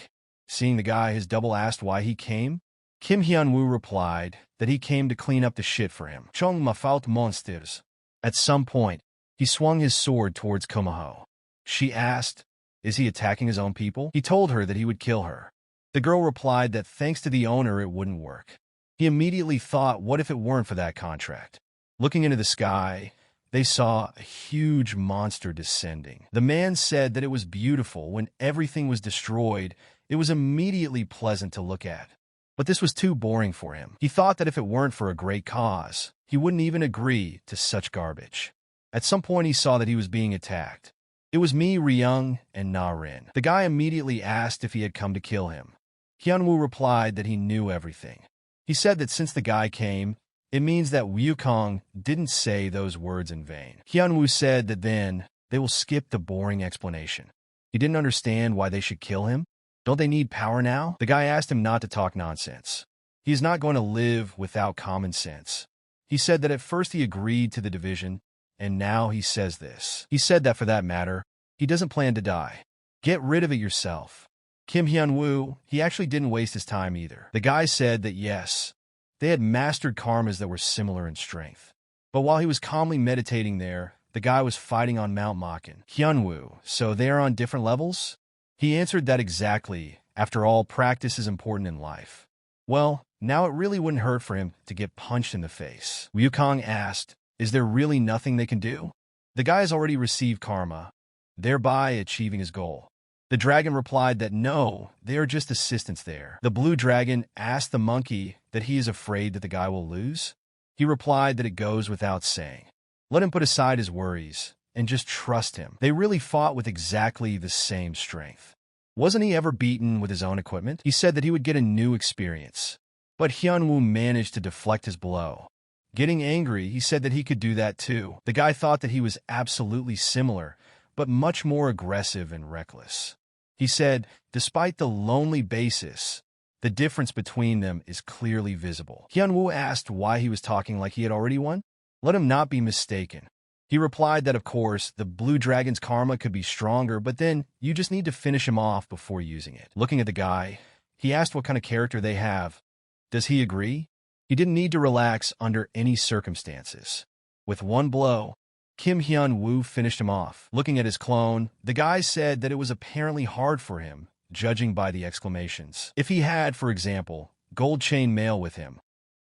Seeing the guy, his double asked why he came. Kim Hyun-woo replied that he came to clean up the shit for him. Chung ma fault monsters. At some point, he swung his sword towards Kumaho. She asked, is he attacking his own people? He told her that he would kill her. The girl replied that thanks to the owner it wouldn't work. He immediately thought, what if it weren't for that contract? Looking into the sky, they saw a huge monster descending. The man said that it was beautiful. When everything was destroyed, it was immediately pleasant to look at. But this was too boring for him. He thought that if it weren't for a great cause, he wouldn't even agree to such garbage. At some point, he saw that he was being attacked. It was Mi Ryung and Na Rin. The guy immediately asked if he had come to kill him. Hyun-woo replied that he knew everything. He said that since the guy came, it means that Wukong didn't say those words in vain. Hyun-woo said that then they will skip the boring explanation. He didn't understand why they should kill him. Don't they need power now? The guy asked him not to talk nonsense. He is not going to live without common sense. He said that at first he agreed to the division, and now he says this. He said that for that matter, he doesn't plan to die. Get rid of it yourself. Kim Hyun-woo, he actually didn't waste his time either. The guy said that yes, they had mastered karmas that were similar in strength. But while he was calmly meditating there, the guy was fighting on Mount Makin. Hyun-woo, so they are on different levels? He answered that exactly. After all, practice is important in life. Well, now it really wouldn't hurt for him to get punched in the face. Wukong asked, is there really nothing they can do? The guy has already received karma, thereby achieving his goal. The dragon replied that no, they are just assistants there. The blue dragon asked the monkey that he is afraid that the guy will lose. He replied that it goes without saying. Let him put aside his worries and just trust him. They really fought with exactly the same strength. Wasn't he ever beaten with his own equipment? He said that he would get a new experience. But Hyun-woo managed to deflect his blow. Getting angry, he said that he could do that too. The guy thought that he was absolutely similar, but much more aggressive and reckless. He said, despite the lonely basis, the difference between them is clearly visible. Hyun-woo asked why he was talking like he had already won. Let him not be mistaken. He replied that of course, the blue dragon's karma could be stronger, but then you just need to finish him off before using it. Looking at the guy, he asked what kind of character they have. Does he agree? He didn't need to relax under any circumstances. With one blow, Kim Hyun-woo finished him off. Looking at his clone, the guy said that it was apparently hard for him, judging by the exclamations. If he had, for example, gold chain mail with him,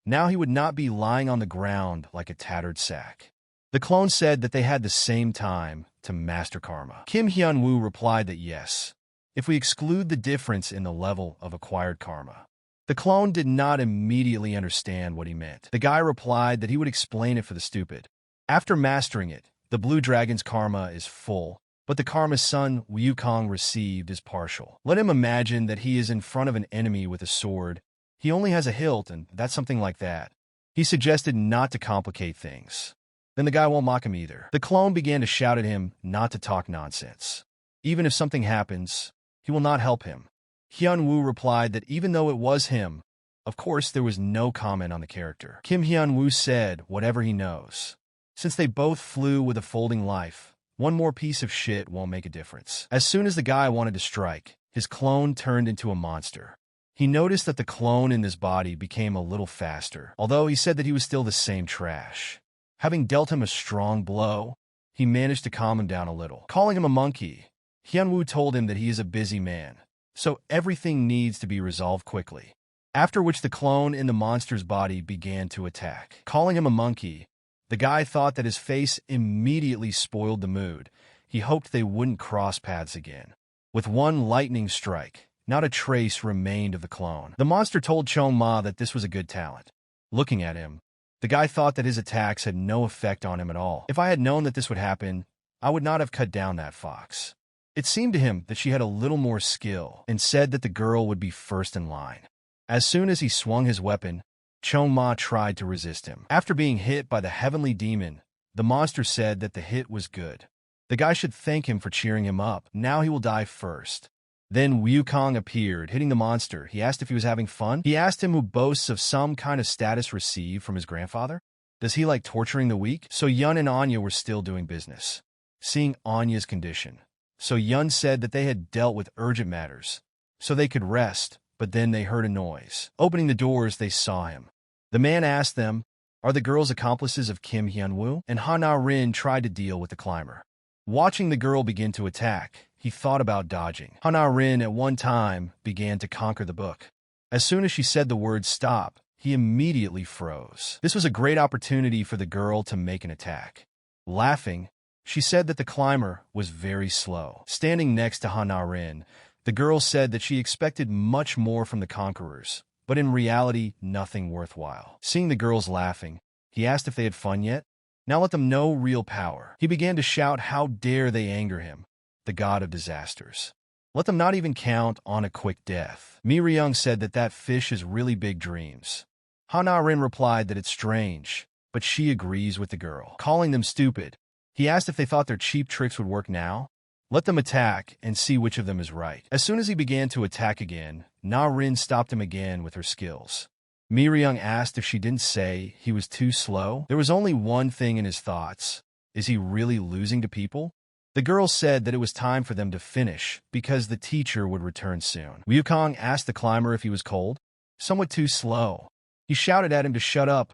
now he would not be lying on the ground like a tattered sack. The clone said that they had the same time to master karma? Kim Hyun-woo replied that yes, if we exclude the difference in the level of acquired karma. The clone did not immediately understand what he meant. The guy replied that he would explain it for the stupid. After mastering it, the blue dragon's karma is full, but the karma's son Wukong received is partial. Let him imagine that he is in front of an enemy with a sword. He only has a hilt, and that's something like that. He suggested not to complicate things. Then the guy won't mock him either. The clone began to shout at him not to talk nonsense. Even if something happens, he will not help him. Hyun-woo replied that even though it was him, of course there was no comment on the character. Kim Hyun-woo said whatever he knows. Since they both flew with a folding life, one more piece of shit won't make a difference. As soon as the guy wanted to strike, his clone turned into a monster. He noticed that the clone in his body became a little faster, although he said that he was still the same trash. Having dealt him a strong blow, he managed to calm him down a little. Calling him a monkey, Hyun-woo told him that he is a busy man, so everything needs to be resolved quickly. After which the clone in the monster's body began to attack. Calling him a monkey, the guy thought that his face immediately spoiled the mood. He hoped they wouldn't cross paths again. With one lightning strike, not a trace remained of the clone. The monster told Chong-ma that this was a good talent. Looking at him, the guy thought that his attacks had no effect on him at all. If I had known that this would happen, I would not have cut down that fox. It seemed to him that she had a little more skill and said that the girl would be first in line. As soon as he swung his weapon, Chong-ma tried to resist him. After being hit by the heavenly demon, the monster said that the hit was good. The guy should thank him for cheering him up. Now he will die first. Then Wukong appeared, hitting the monster. He asked if he was having fun. He asked him who boasts of some kind of status received from his grandfather. Does he like torturing the weak? So Yun and Anya were still doing business. Seeing Anya's condition, So Yun said that they had dealt with urgent matters, so they could rest, but then they heard a noise. Opening the doors, they saw him. The man asked them, "Are the girls accomplices of Kim Hyun-woo?" And Ha-na-rin tried to deal with the climber. Watching the girl begin to attack, he thought about dodging. Ha-na-rin at one time began to conquer the book. As soon as she said the word stop, he immediately froze. This was a great opportunity for the girl to make an attack. Laughing, she said that the climber was very slow. Standing next to Ha-na-rin, the girl said that she expected much more from the conquerors, but in reality, nothing worthwhile. Seeing the girls laughing, he asked if they had fun yet. Now let them know real power. He began to shout, how dare they anger him, the god of disasters. Let them not even count on a quick death. Mi Ryung said that that fish is really big dreams. Ha-na-rin replied that it's strange, but she agrees with the girl. Calling them stupid, he asked if they thought their cheap tricks would work now. Let them attack and see which of them is right. As soon as he began to attack again, Na-rin stopped him again with her skills. Mi Ryung asked if she didn't say he was too slow. There was only one thing in his thoughts. Is he really losing to people? The girl said that it was time for them to finish because the teacher would return soon. Wukong asked the climber if he was cold. Somewhat too slow. He shouted at him to shut up.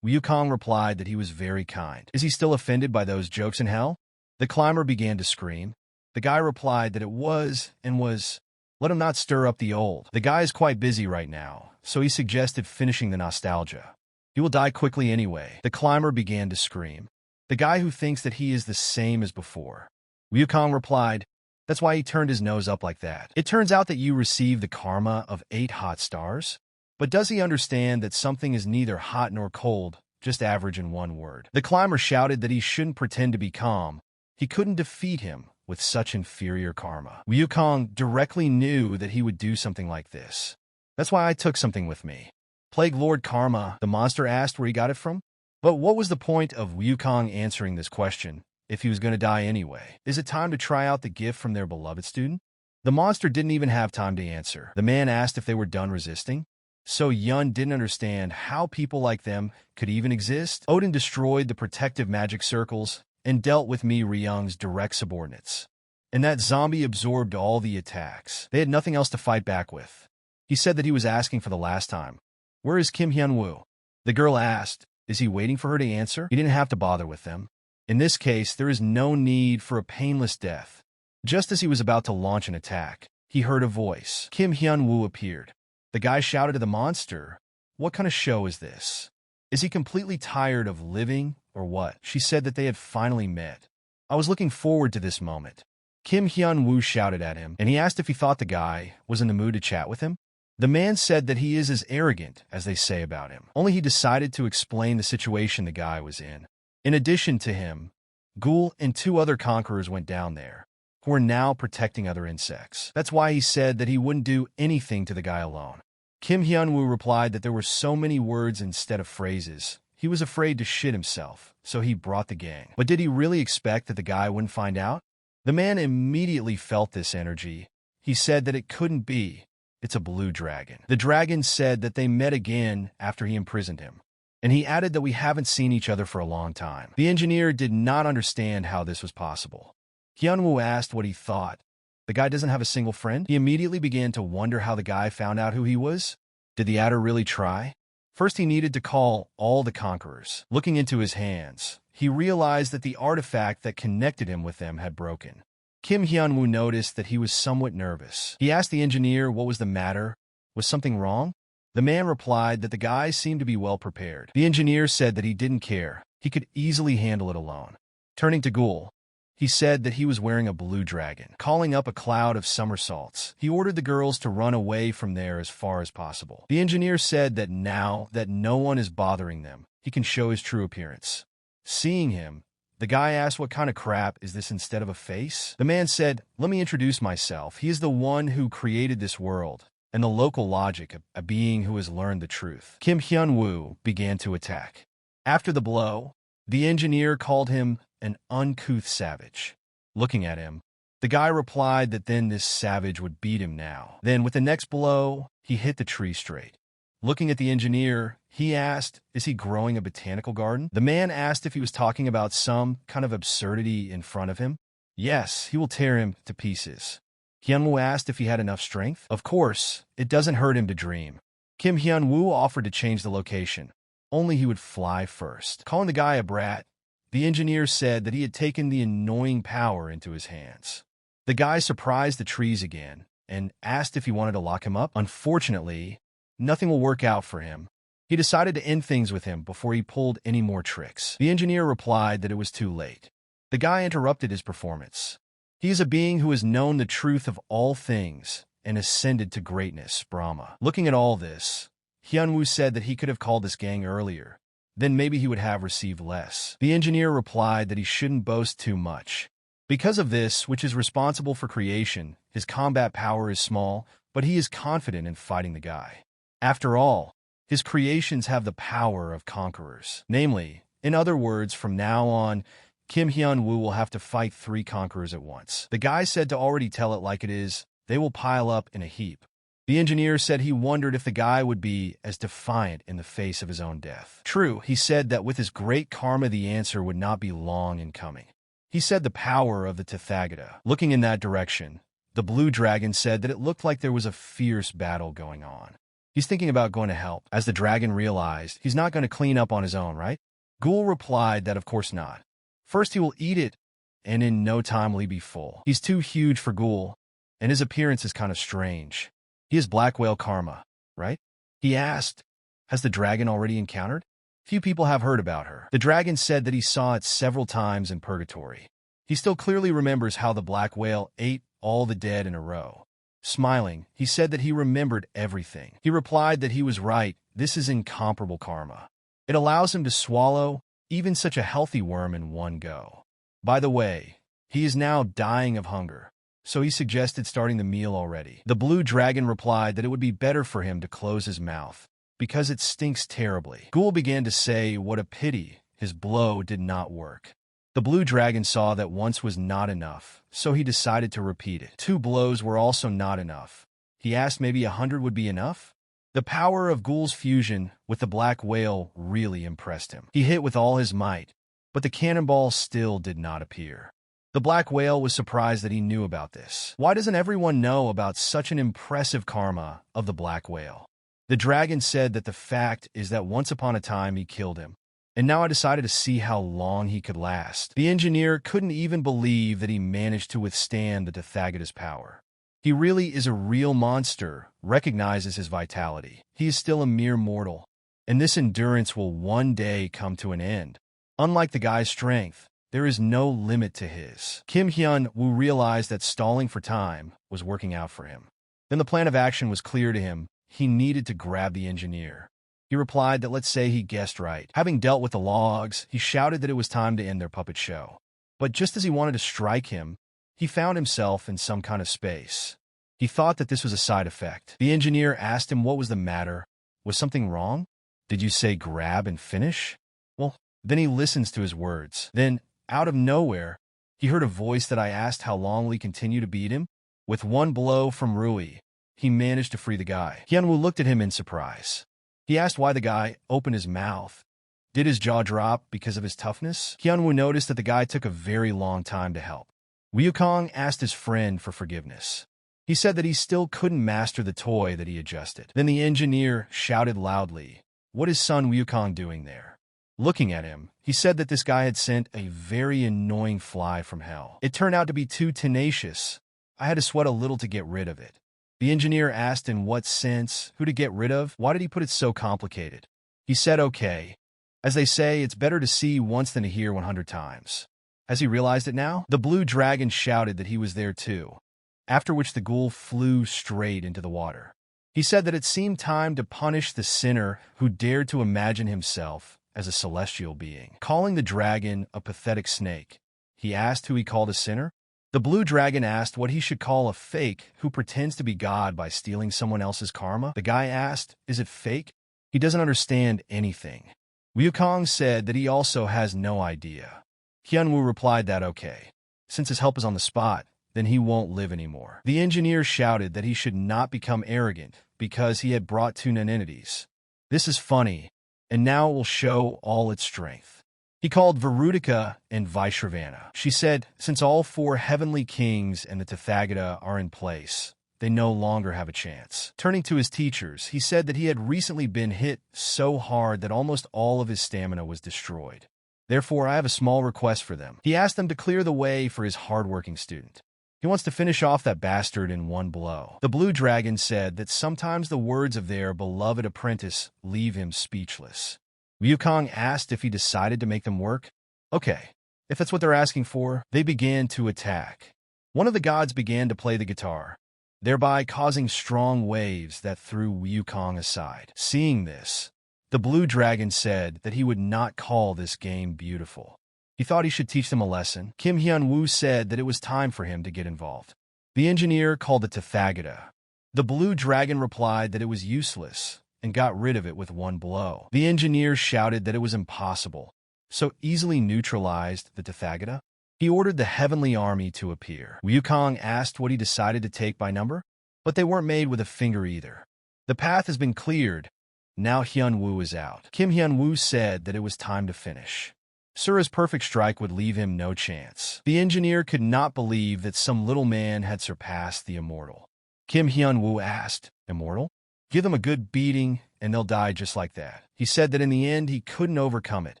Wukong replied that he was very kind. Is he still offended by those jokes in hell? The climber began to scream. The guy replied that it was and was. Let him not stir up the old. The guy is quite busy right now, so he suggested finishing the nostalgia. He will die quickly anyway. The climber began to scream. The guy who thinks that he is the same as before. Wukong replied, that's why he turned his nose up like that. It turns out that you receive the karma of 8 hot stars. But does he understand that something is neither hot nor cold, just average in one word? The climber shouted that he shouldn't pretend to be calm. He couldn't defeat him with such inferior karma. Wukong directly knew that he would do something like this. That's why I took something with me. Plague Lord Karma, the monster asked where he got it from. But what was the point of Wukong answering this question if he was going to die anyway? Is it time to try out the gift from their beloved student? The monster didn't even have time to answer. The man asked if they were done resisting. So Yun didn't understand how people like them could even exist. Odin destroyed the protective magic circles and dealt with Mi Ryung's direct subordinates. And that zombie absorbed all the attacks. They had nothing else to fight back with. He said that he was asking for the last time. Where is Kim Hyun-woo? The girl asked, is he waiting for her to answer? He didn't have to bother with them. In this case, there is no need for a painless death. Just as he was about to launch an attack, he heard a voice. Kim Hyun-woo appeared. The guy shouted to the monster, what kind of show is this? Is he completely tired of living or what? She said that they had finally met. I was looking forward to this moment. Kim Hyun-woo shouted at him, and he asked if he thought the guy was in the mood to chat with him. The man said that he is as arrogant as they say about him, only he decided to explain the situation the guy was in. In addition to him, Ghoul and 2 other conquerors went down there, who are now protecting other insects. That's why he said that he wouldn't do anything to the guy alone. Kim Hyun-woo replied that there were so many words instead of phrases. He was afraid to shit himself, so he brought the gang. But did he really expect that the guy wouldn't find out? The man immediately felt this energy. He said that it couldn't be. It's a blue dragon. The dragon said that they met again after he imprisoned him. And he added that we haven't seen each other for a long time. The engineer did not understand how this was possible. Hyun-woo asked what he thought. The guy doesn't have a single friend? He immediately began to wonder how the guy found out who he was. Did the adder really try? First, he needed to call all the conquerors. Looking into his hands, he realized that the artifact that connected him with them had broken. Kim Hyun-woo noticed that he was somewhat nervous. He asked the engineer what was the matter. Was something wrong? The man replied that the guy seemed to be well prepared. The engineer said that he didn't care. He could easily handle it alone. Turning to Ghoul, he said that he was wearing a blue dragon. Calling up a cloud of somersaults, he ordered the girls to run away from there as far as possible. The engineer said that now that no one is bothering them, he can show his true appearance. Seeing him, the guy asked what kind of crap is this instead of a face? The man said, "Let me introduce myself. He is the one who created this world, and the local logic, a being who has learned the truth." Kim Hyun-woo began to attack. After the blow, the engineer called him an uncouth savage. Looking at him, the guy replied that then this savage would beat him now. Then with the next blow, he hit the tree straight. Looking at the engineer, he asked, is he growing a botanical garden? The man asked if he was talking about some kind of absurdity in front of him. Yes, he will tear him to pieces. Hyun-woo asked if he had enough strength. Of course, it doesn't hurt him to dream. Kim Hyun-woo offered to change the location. Only he would fly first. Calling the guy a brat, the engineer said that he had taken the annoying power into his hands. The guy surprised the trees again and asked if he wanted to lock him up. Unfortunately, nothing will work out for him. He decided to end things with him before he pulled any more tricks. The engineer replied that it was too late. The guy interrupted his performance. He is a being who has known the truth of all things and ascended to greatness, Brahma. Looking at all this, Hyun-woo said that he could have called this gang earlier. Then maybe he would have received less. The engineer replied that he shouldn't boast too much. Because of this, which is responsible for creation, his combat power is small, but he is confident in fighting the guy. After all, his creations have the power of conquerors. Namely, in other words, from now on, Kim Hyun-woo will have to fight 3 conquerors at once. The guy said to already tell it like it is, they will pile up in a heap. The engineer said he wondered if the guy would be as defiant in the face of his own death. True, he said that with his great karma the answer would not be long in coming. He said the power of the Tathagata. Looking in that direction, the blue dragon said that it looked like there was a fierce battle going on. He's thinking about going to help. As the dragon realized, he's not going to clean up on his own, right? Ghoul replied that of course not. First he will eat it, and in no time will he be full. He's too huge for Ghoul, and his appearance is kind of strange. He is Black Whale Karma, right? He asked, has the dragon already encountered? Few people have heard about her. The dragon said that he saw it several times in purgatory. He still clearly remembers how the black whale ate all the dead in a row. Smiling, he said that he remembered everything. He replied that he was right. This is incomparable karma. It allows him to swallow even such a healthy worm in one go. By the way, he is now dying of hunger, so he suggested starting the meal already. The blue dragon replied that it would be better for him to close his mouth, because it stinks terribly. Ghoul began to say what a pity his blow did not work. The blue dragon saw that once was not enough, so he decided to repeat it. 2 blows were also not enough. He asked maybe 100 would be enough? The power of Ghoul's fusion with the black whale really impressed him. He hit with all his might, but the cannonball still did not appear. The black whale was surprised that he knew about this. Why doesn't everyone know about such an impressive karma of the black whale? The dragon said that the fact is that once upon a time he killed him, and now I decided to see how long he could last. The engineer couldn't even believe that he managed to withstand the Tathagata's power. He really is a real monster, recognizes his vitality. He is still a mere mortal, and this endurance will one day come to an end. Unlike the guy's strength, There is no limit to his. Kim Hyun-woo realized that stalling for time was working out for him. Then the plan of action was clear to him. He needed to grab the engineer. He replied that let's say he guessed right. Having dealt with the logs, he shouted that it was time to end their puppet show. But just as he wanted to strike him, he found himself in some kind of space. He thought that this was a side effect. The engineer asked him what was the matter. Was something wrong? Did you say grab and finish? Well, then he listens to his words. Then, out of nowhere, he heard a voice that I asked how long will he continue to beat him. With one blow from Rui, he managed to free the guy. Hyun-woo looked at him in surprise. He asked why the guy opened his mouth. Did his jaw drop because of his toughness? Hyun-woo noticed that the guy took a very long time to help. Woo-kong asked his friend for forgiveness. He said that he still couldn't master the toy that he adjusted. Then the engineer shouted loudly, "What is Sun Woo-kong doing there?" Looking at him, he said that this guy had sent a very annoying fly from hell. It turned out to be too tenacious. I had to sweat a little to get rid of it. The engineer asked in what sense, who to get rid of, why did he put it so complicated? He said okay. As they say, it's better to see once than to hear 100 times. Has he realized it now? The blue dragon shouted that he was there too, after which the ghoul flew straight into the water. He said that it seemed time to punish the sinner who dared to imagine himself as a celestial being. Calling the dragon a pathetic snake, he asked who he called a sinner. The blue dragon asked what he should call a fake who pretends to be God by stealing someone else's karma. The guy asked, is it fake? He doesn't understand anything. Woo-kong said that he also has no idea. Hyun-woo replied that okay. Since his help is on the spot, then he won't live anymore. The engineer shouted that he should not become arrogant because he had brought two nonentities. This is funny, and now it will show all its strength. He called Verudica and Vaishravana. She said, since all four heavenly kings and the Tathagata are in place, they no longer have a chance. Turning to his teachers, he said that he had recently been hit so hard that almost all of his stamina was destroyed. Therefore, I have a small request for them. He asked them to clear the way for his hardworking student. He wants to finish off that bastard in one blow. The blue dragon said that sometimes the words of their beloved apprentice leave him speechless. Woo-kong asked if he decided to make them work. Okay, if that's what they're asking for, they began to attack. One of the gods began to play the guitar, thereby causing strong waves that threw Woo-kong aside. Seeing this, the blue dragon said that he would not call this game beautiful. He thought he should teach them a lesson. Kim Hyun-woo said that it was time for him to get involved. The engineer called it Tathagata. The blue dragon replied that it was useless and got rid of it with one blow. The engineer shouted that it was impossible, so easily neutralized the Tathagata. He ordered the heavenly army to appear. Woo-kong asked what he decided to take by number, but they weren't made with a finger either. The path has been cleared. Now Hyun-woo is out. Kim Hyun-woo said that it was time to finish. Sura's perfect strike would leave him no chance. The engineer could not believe that some little man had surpassed the immortal. Kim Hyun-woo asked, immortal? Give them a good beating, and they'll die just like that. He said that in the end, he couldn't overcome it.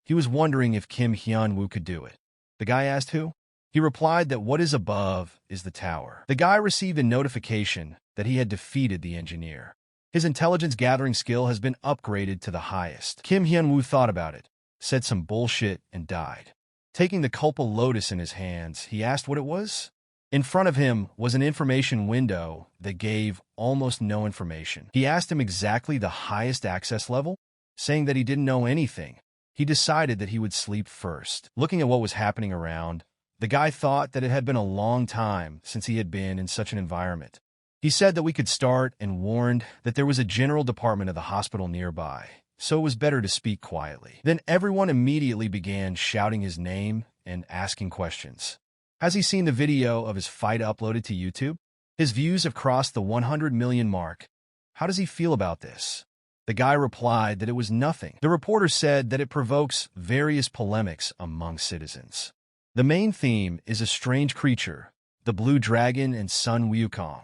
He was wondering if Kim Hyun-woo could do it. The guy asked who? He replied that what is above is the tower. The guy received a notification that he had defeated the engineer. His intelligence-gathering skill has been upgraded to the highest. Kim Hyun-woo thought about it, said some bullshit, and died. Taking the Culpal Lotus in his hands, he asked what it was. In front of him was an information window that gave almost no information. He asked him exactly the highest access level, saying that he didn't know anything. He decided that he would sleep first. Looking at what was happening around, the guy thought that it had been a long time since he had been in such an environment. He said that we could start and warned that there was a general department of the hospital nearby, so it was better to speak quietly. Then everyone immediately began shouting his name and asking questions. Has he seen the video of his fight uploaded to YouTube? His views have crossed the 100 million mark. How does he feel about this? The guy replied that it was nothing. The reporter said that it provokes various polemics among citizens. The main theme is a strange creature, the blue dragon and Sun Woo-kong,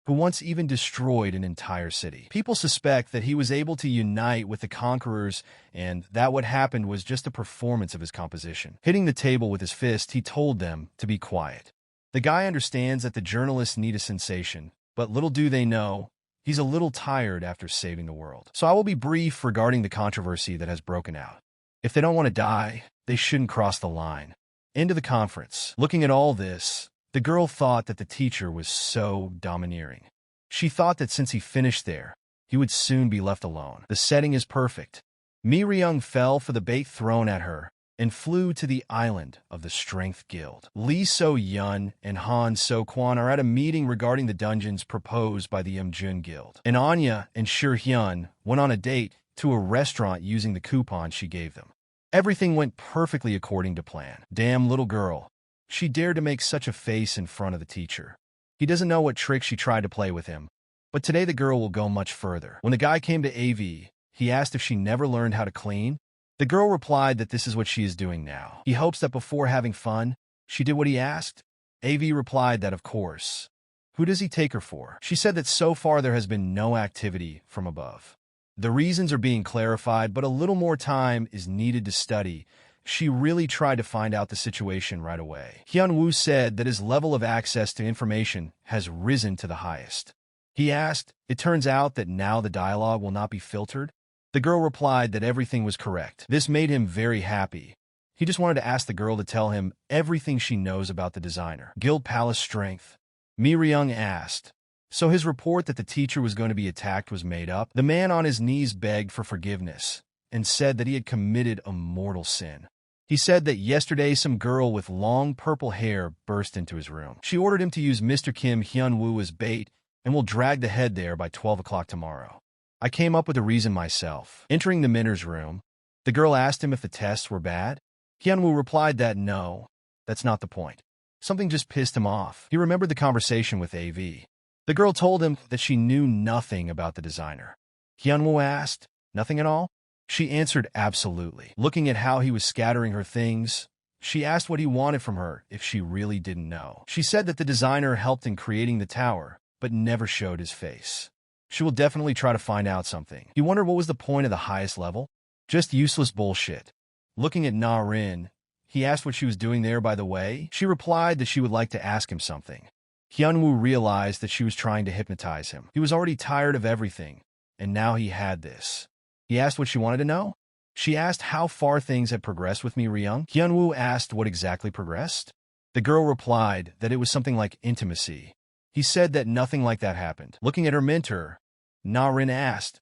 who once even destroyed an entire city. People suspect that he was able to unite with the conquerors and that what happened was just a performance of his composition. Hitting the table with his fist, he told them to be quiet. The guy understands that the journalists need a sensation, but little do they know, he's a little tired after saving the world. So I will be brief regarding the controversy that has broken out. If they don't want to die, they shouldn't cross the line. End of the conference. Looking at all this, the girl thought that the teacher was so domineering. She thought that since he finished there, he would soon be left alone. The setting is perfect. Mi Ryung fell for the bait thrown at her and flew to the island of the Strength Guild. Lee So-yun and Han So-kwan are at a meeting regarding the dungeons proposed by the Emergence Guild. And Anya and Shir-hyun went on a date to a restaurant using the coupon she gave them. Everything went perfectly according to plan. Damn little girl. She dared to make such a face in front of the teacher. He doesn't know what trick she tried to play with him, but today the girl will go much further. When the guy came to AV, he asked if she never learned how to clean. The girl replied that this is what she is doing now. He hopes that before having fun, she did what he asked. AV replied that of course. Who does he take her for? She said that so far there has been no activity from above. The reasons are being clarified, but a little more time is needed to study. She really tried to find out the situation right away. Hyun-woo said that his level of access to information has risen to the highest. He asked, it turns out that now the dialogue will not be filtered? The girl replied that everything was correct. This made him very happy. He just wanted to ask the girl to tell him everything she knows about the designer. Guild Palace Strength. Mi Ryung asked. So his report that the teacher was going to be attacked was made up? The man on his knees begged for forgiveness and said that he had committed a mortal sin. He said that yesterday some girl with long purple hair burst into his room. She ordered him to use Mr. Kim Hyun-woo as bait and will drag the head there by 12 o'clock tomorrow. I came up with a reason myself. Entering the Minner's room, the girl asked him if the tests were bad. Hyun-woo replied that no, that's not the point. Something just pissed him off. He remembered the conversation with AV. The girl told him that she knew nothing about the designer. Hyun-woo asked, nothing at all? She answered absolutely. Looking at how he was scattering her things, she asked what he wanted from her if she really didn't know. She said that the designer helped in creating the tower, but never showed his face. She will definitely try to find out something. He wondered what was the point of the highest level? Just useless bullshit. Looking at Na-rin, he asked what she was doing there by the way. She replied that she would like to ask him something. Hyun-woo realized that she was trying to hypnotize him. He was already tired of everything, and now he had this. He asked what she wanted to know. She asked how far things had progressed with Mi Ryung. Hyun-woo asked what exactly progressed. The girl replied that it was something like intimacy. He said that nothing like that happened. Looking at her mentor, Na-rin asked,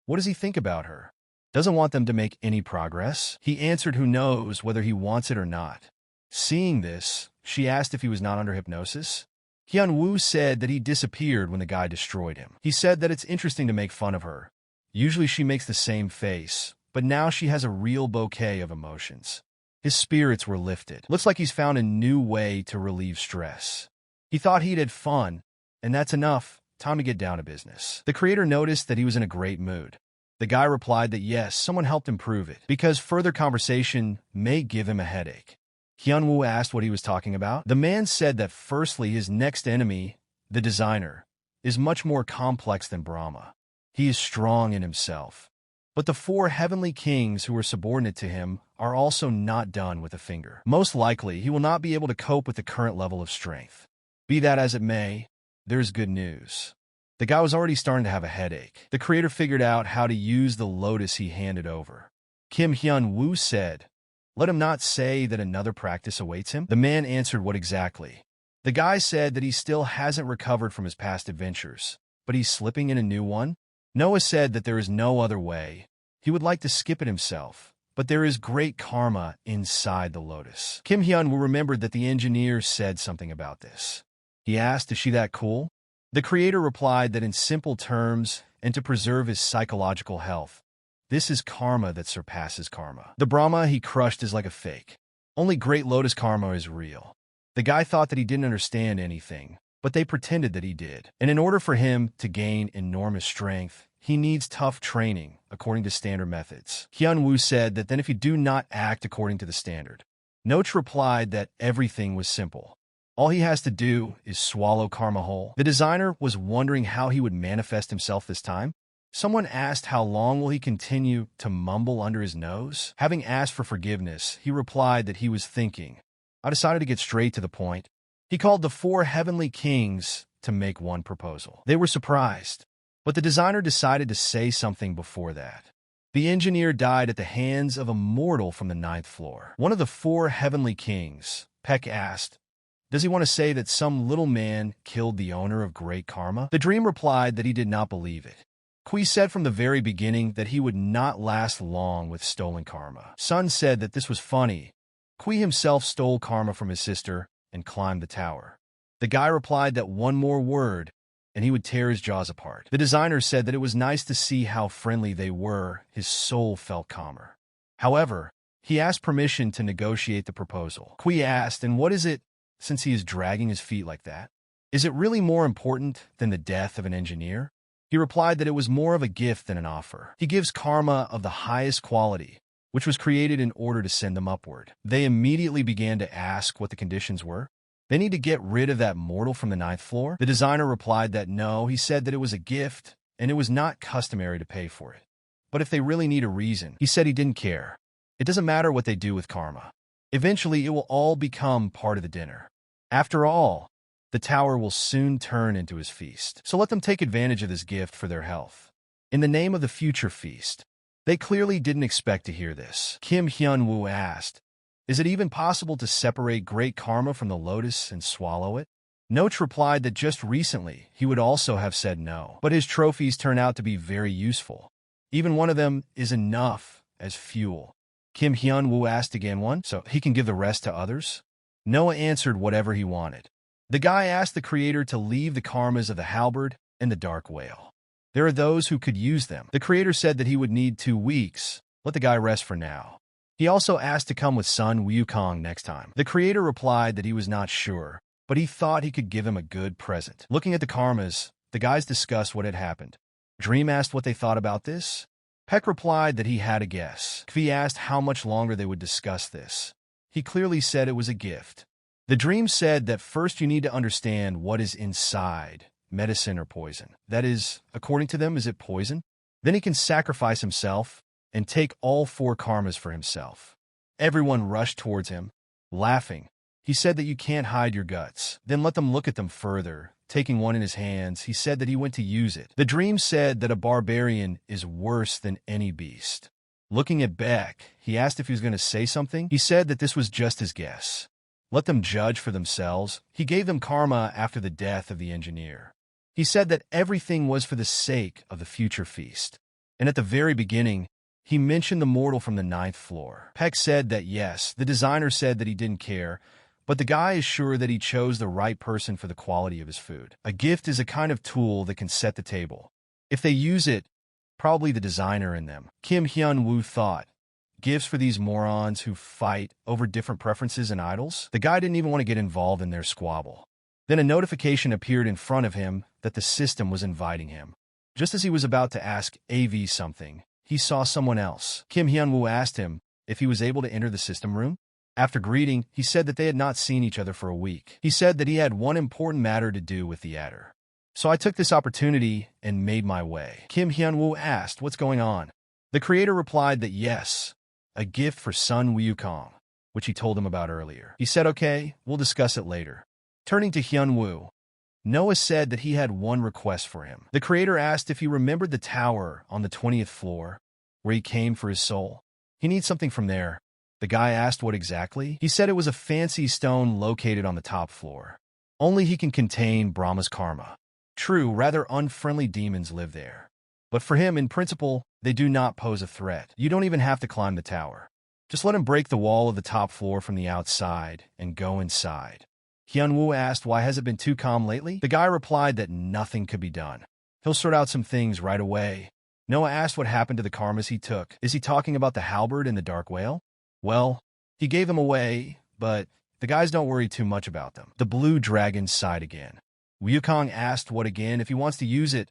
what does he think about her? Doesn't want them to make any progress? He answered who knows whether he wants it or not. Seeing this, she asked if he was not under hypnosis. Hyun-woo said that he disappeared when the guy destroyed him. He said that it's interesting to make fun of her. Usually she makes the same face, but now she has a real bouquet of emotions. His spirits were lifted. Looks like he's found a new way to relieve stress. He thought he'd had fun, and that's enough. Time to get down to business. The creator noticed that he was in a great mood. The guy replied that yes, someone helped improve it, because further conversation may give him a headache. Hyun-woo asked what he was talking about. The man said that firstly, his next enemy, the designer, is much more complex than Brahma. He is strong in himself. But the four heavenly kings who are subordinate to him are also not done with a finger. Most likely, he will not be able to cope with the current level of strength. Be that as it may, there's good news. The guy was already starting to have a headache. The creator figured out how to use the lotus he handed over. Kim Hyun-woo said, let him not say that another practice awaits him. The man answered what exactly. The guy said that he still hasn't recovered from his past adventures, but he's slipping in a new one. Noah said that there is no other way. He would like to skip it himself, but there is great karma inside the lotus. Kim Hyun-woo remembered that the engineer said something about this. He asked, is she that cool? The creator replied that in simple terms, and to preserve his psychological health, this is karma that surpasses karma. The Brahma he crushed is like a fake. Only Great Lotus karma is real. The guy thought that he didn't understand anything, but they pretended that he did. And in order for him to gain enormous strength, he needs tough training, according to standard methods. Hyun-woo said that then if you do not act according to the standard. Noach replied that everything was simple. All he has to do is swallow karma whole. The designer was wondering how he would manifest himself this time. Someone asked how long will he continue to mumble under his nose? Having asked for forgiveness, he replied that he was thinking. I decided to get straight to the point. He called the four heavenly kings to make one proposal. They were surprised, but the designer decided to say something before that. The engineer died at the hands of a mortal from the ninth floor. One of the four heavenly kings, Peck, asked, "Does he want to say that some little man killed the owner of great karma?" The dream replied that he did not believe it. Kui said from the very beginning that he would not last long with stolen karma. Sun said that this was funny. Kui himself stole karma from his sister and climbed the tower. The guy replied that one more word and he would tear his jaws apart. The designer said that it was nice to see how friendly they were. His soul felt calmer. However, he asked permission to negotiate the proposal. Kui asked, "And what is it, since he is dragging his feet like that? Is it really more important than the death of an engineer?" He replied that it was more of a gift than an offer. He gives karma of the highest quality, which was created in order to send them upward. They immediately began to ask what the conditions were. They need to get rid of that mortal from the ninth floor? The designer replied that no, he said that it was a gift, and it was not customary to pay for it. But if they really need a reason, he said he didn't care. It doesn't matter what they do with karma. Eventually, it will all become part of the dinner. After all, the tower will soon turn into his feast. So let them take advantage of this gift for their health. In the name of the future feast. They clearly didn't expect to hear this. Kim Hyun-woo asked, "Is it even possible to separate great karma from the lotus and swallow it?" Noach replied that just recently he would also have said no, but his trophies turn out to be very useful. Even one of them is enough as fuel. Kim Hyun-woo asked again, "One, so he can give the rest to others?" Noah answered whatever he wanted. The guy asked the creator to leave the karmas of the halberd and the dark whale. There are those who could use them. The creator said that he would need 2 weeks. Let the guy rest for now. He also asked to come with Sun Wukong next time. The creator replied that he was not sure, but he thought he could give him a good present. Looking at the karmas, the guys discussed what had happened. Dream asked what they thought about this. Peck replied that he had a guess. Kvi asked how much longer they would discuss this. He clearly said it was a gift. The dream said that first you need to understand what is inside, medicine or poison. That is, according to them, is it poison? Then he can sacrifice himself and take all 4 karmas for himself. Everyone rushed towards him, laughing. He said that you can't hide your guts. Then let them look at them further. Taking one in his hands, he said that he went to use it. The dream said that a barbarian is worse than any beast. Looking at Beck, he asked if he was going to say something. He said that this was just his guess. Let them judge for themselves. He gave them karma after the death of the engineer. He said that everything was for the sake of the future feast. And at the very beginning, he mentioned the mortal from the 9th floor. Peck said that yes, the designer said that he didn't care, but the guy is sure that he chose the right person for the quality of his food. A gift is a kind of tool that can set the table. If they use it, probably the designer in them. Kim Hyun-woo thought, gifts for these morons who fight over different preferences and idols? The guy didn't even want to get involved in their squabble. Then a notification appeared in front of him that the system was inviting him. Just as he was about to ask AV something, he saw someone else. Kim Hyun-woo asked him if he was able to enter the system room. After greeting, he said that they had not seen each other for a week. He said that he had one important matter to do with the adder. So I took this opportunity and made my way. Kim Hyun-woo asked, "What's going on?" The creator replied that yes, a gift for Sun Wukong, which he told him about earlier. He said, "Okay, we'll discuss it later." Turning to Hyun-woo, Noah said that he had one request for him. The creator asked if he remembered the tower on the 20th floor, where he came for his soul. He needs something from there. The guy asked what exactly. He said it was a fancy stone located on the top floor. Only he can contain Brahma's karma. True, rather unfriendly demons live there. But for him, in principle, they do not pose a threat. You don't even have to climb the tower. Just let him break the wall of the top floor from the outside and go inside. Hyun-woo asked why has it been too calm lately? The guy replied that nothing could be done. He'll sort out some things right away. Noah asked what happened to the karmas he took. Is he talking about the halberd and the dark whale? Well, he gave them away, but the guys don't worry too much about them. The blue dragon sighed again. Wukong asked what again? If he wants to use it,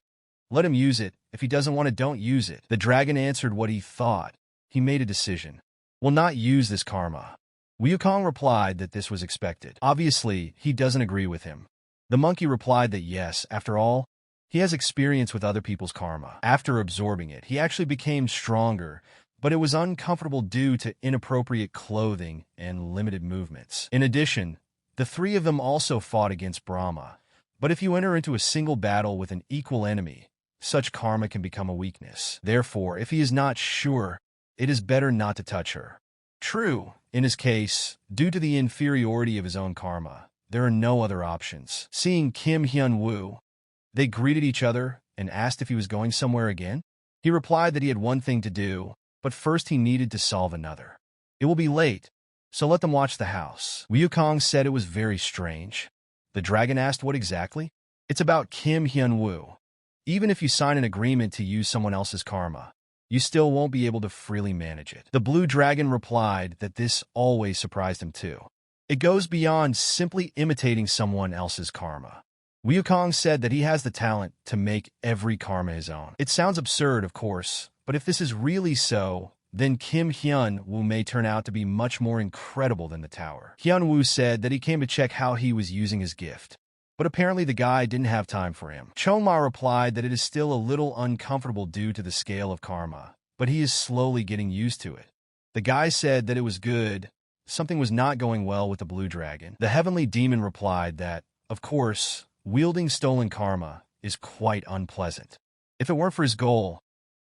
let him use it. If he doesn't want it, don't use it. The dragon answered what he thought. He made a decision. Will not use this karma. Wukong replied that this was expected. Obviously, he doesn't agree with him. The monkey replied that yes, after all, he has experience with other people's karma. After absorbing it, he actually became stronger, but it was uncomfortable due to inappropriate clothing and limited movements. In addition, the 3 of them also fought against Brahma. But if you enter into a single battle with an equal enemy, such karma can become a weakness. Therefore, if he is not sure, it is better not to touch her. True, in his case, due to the inferiority of his own karma, there are no other options. Seeing Kim Hyun-woo, they greeted each other and asked if he was going somewhere again. He replied that he had one thing to do, but first he needed to solve another. It will be late, so let them watch the house. Woo-kong said it was very strange. The dragon asked what exactly? It's about Kim Hyun-woo. Even if you sign an agreement to use someone else's karma, you still won't be able to freely manage it. The blue dragon replied that this always surprised him too. It goes beyond simply imitating someone else's karma. Woo-kong said that he has the talent to make every karma his own. It sounds absurd, of course, but if this is really so, then Kim Hyun-woo may turn out to be much more incredible than the tower. Hyun-woo said that he came to check how he was using his gift, but apparently the guy didn't have time for him. Chongma replied that it is still a little uncomfortable due to the scale of karma, but he is slowly getting used to it. The guy said that it was good. Something was not going well with the blue dragon. The heavenly demon replied that, of course, wielding stolen karma is quite unpleasant. If it weren't for his goal,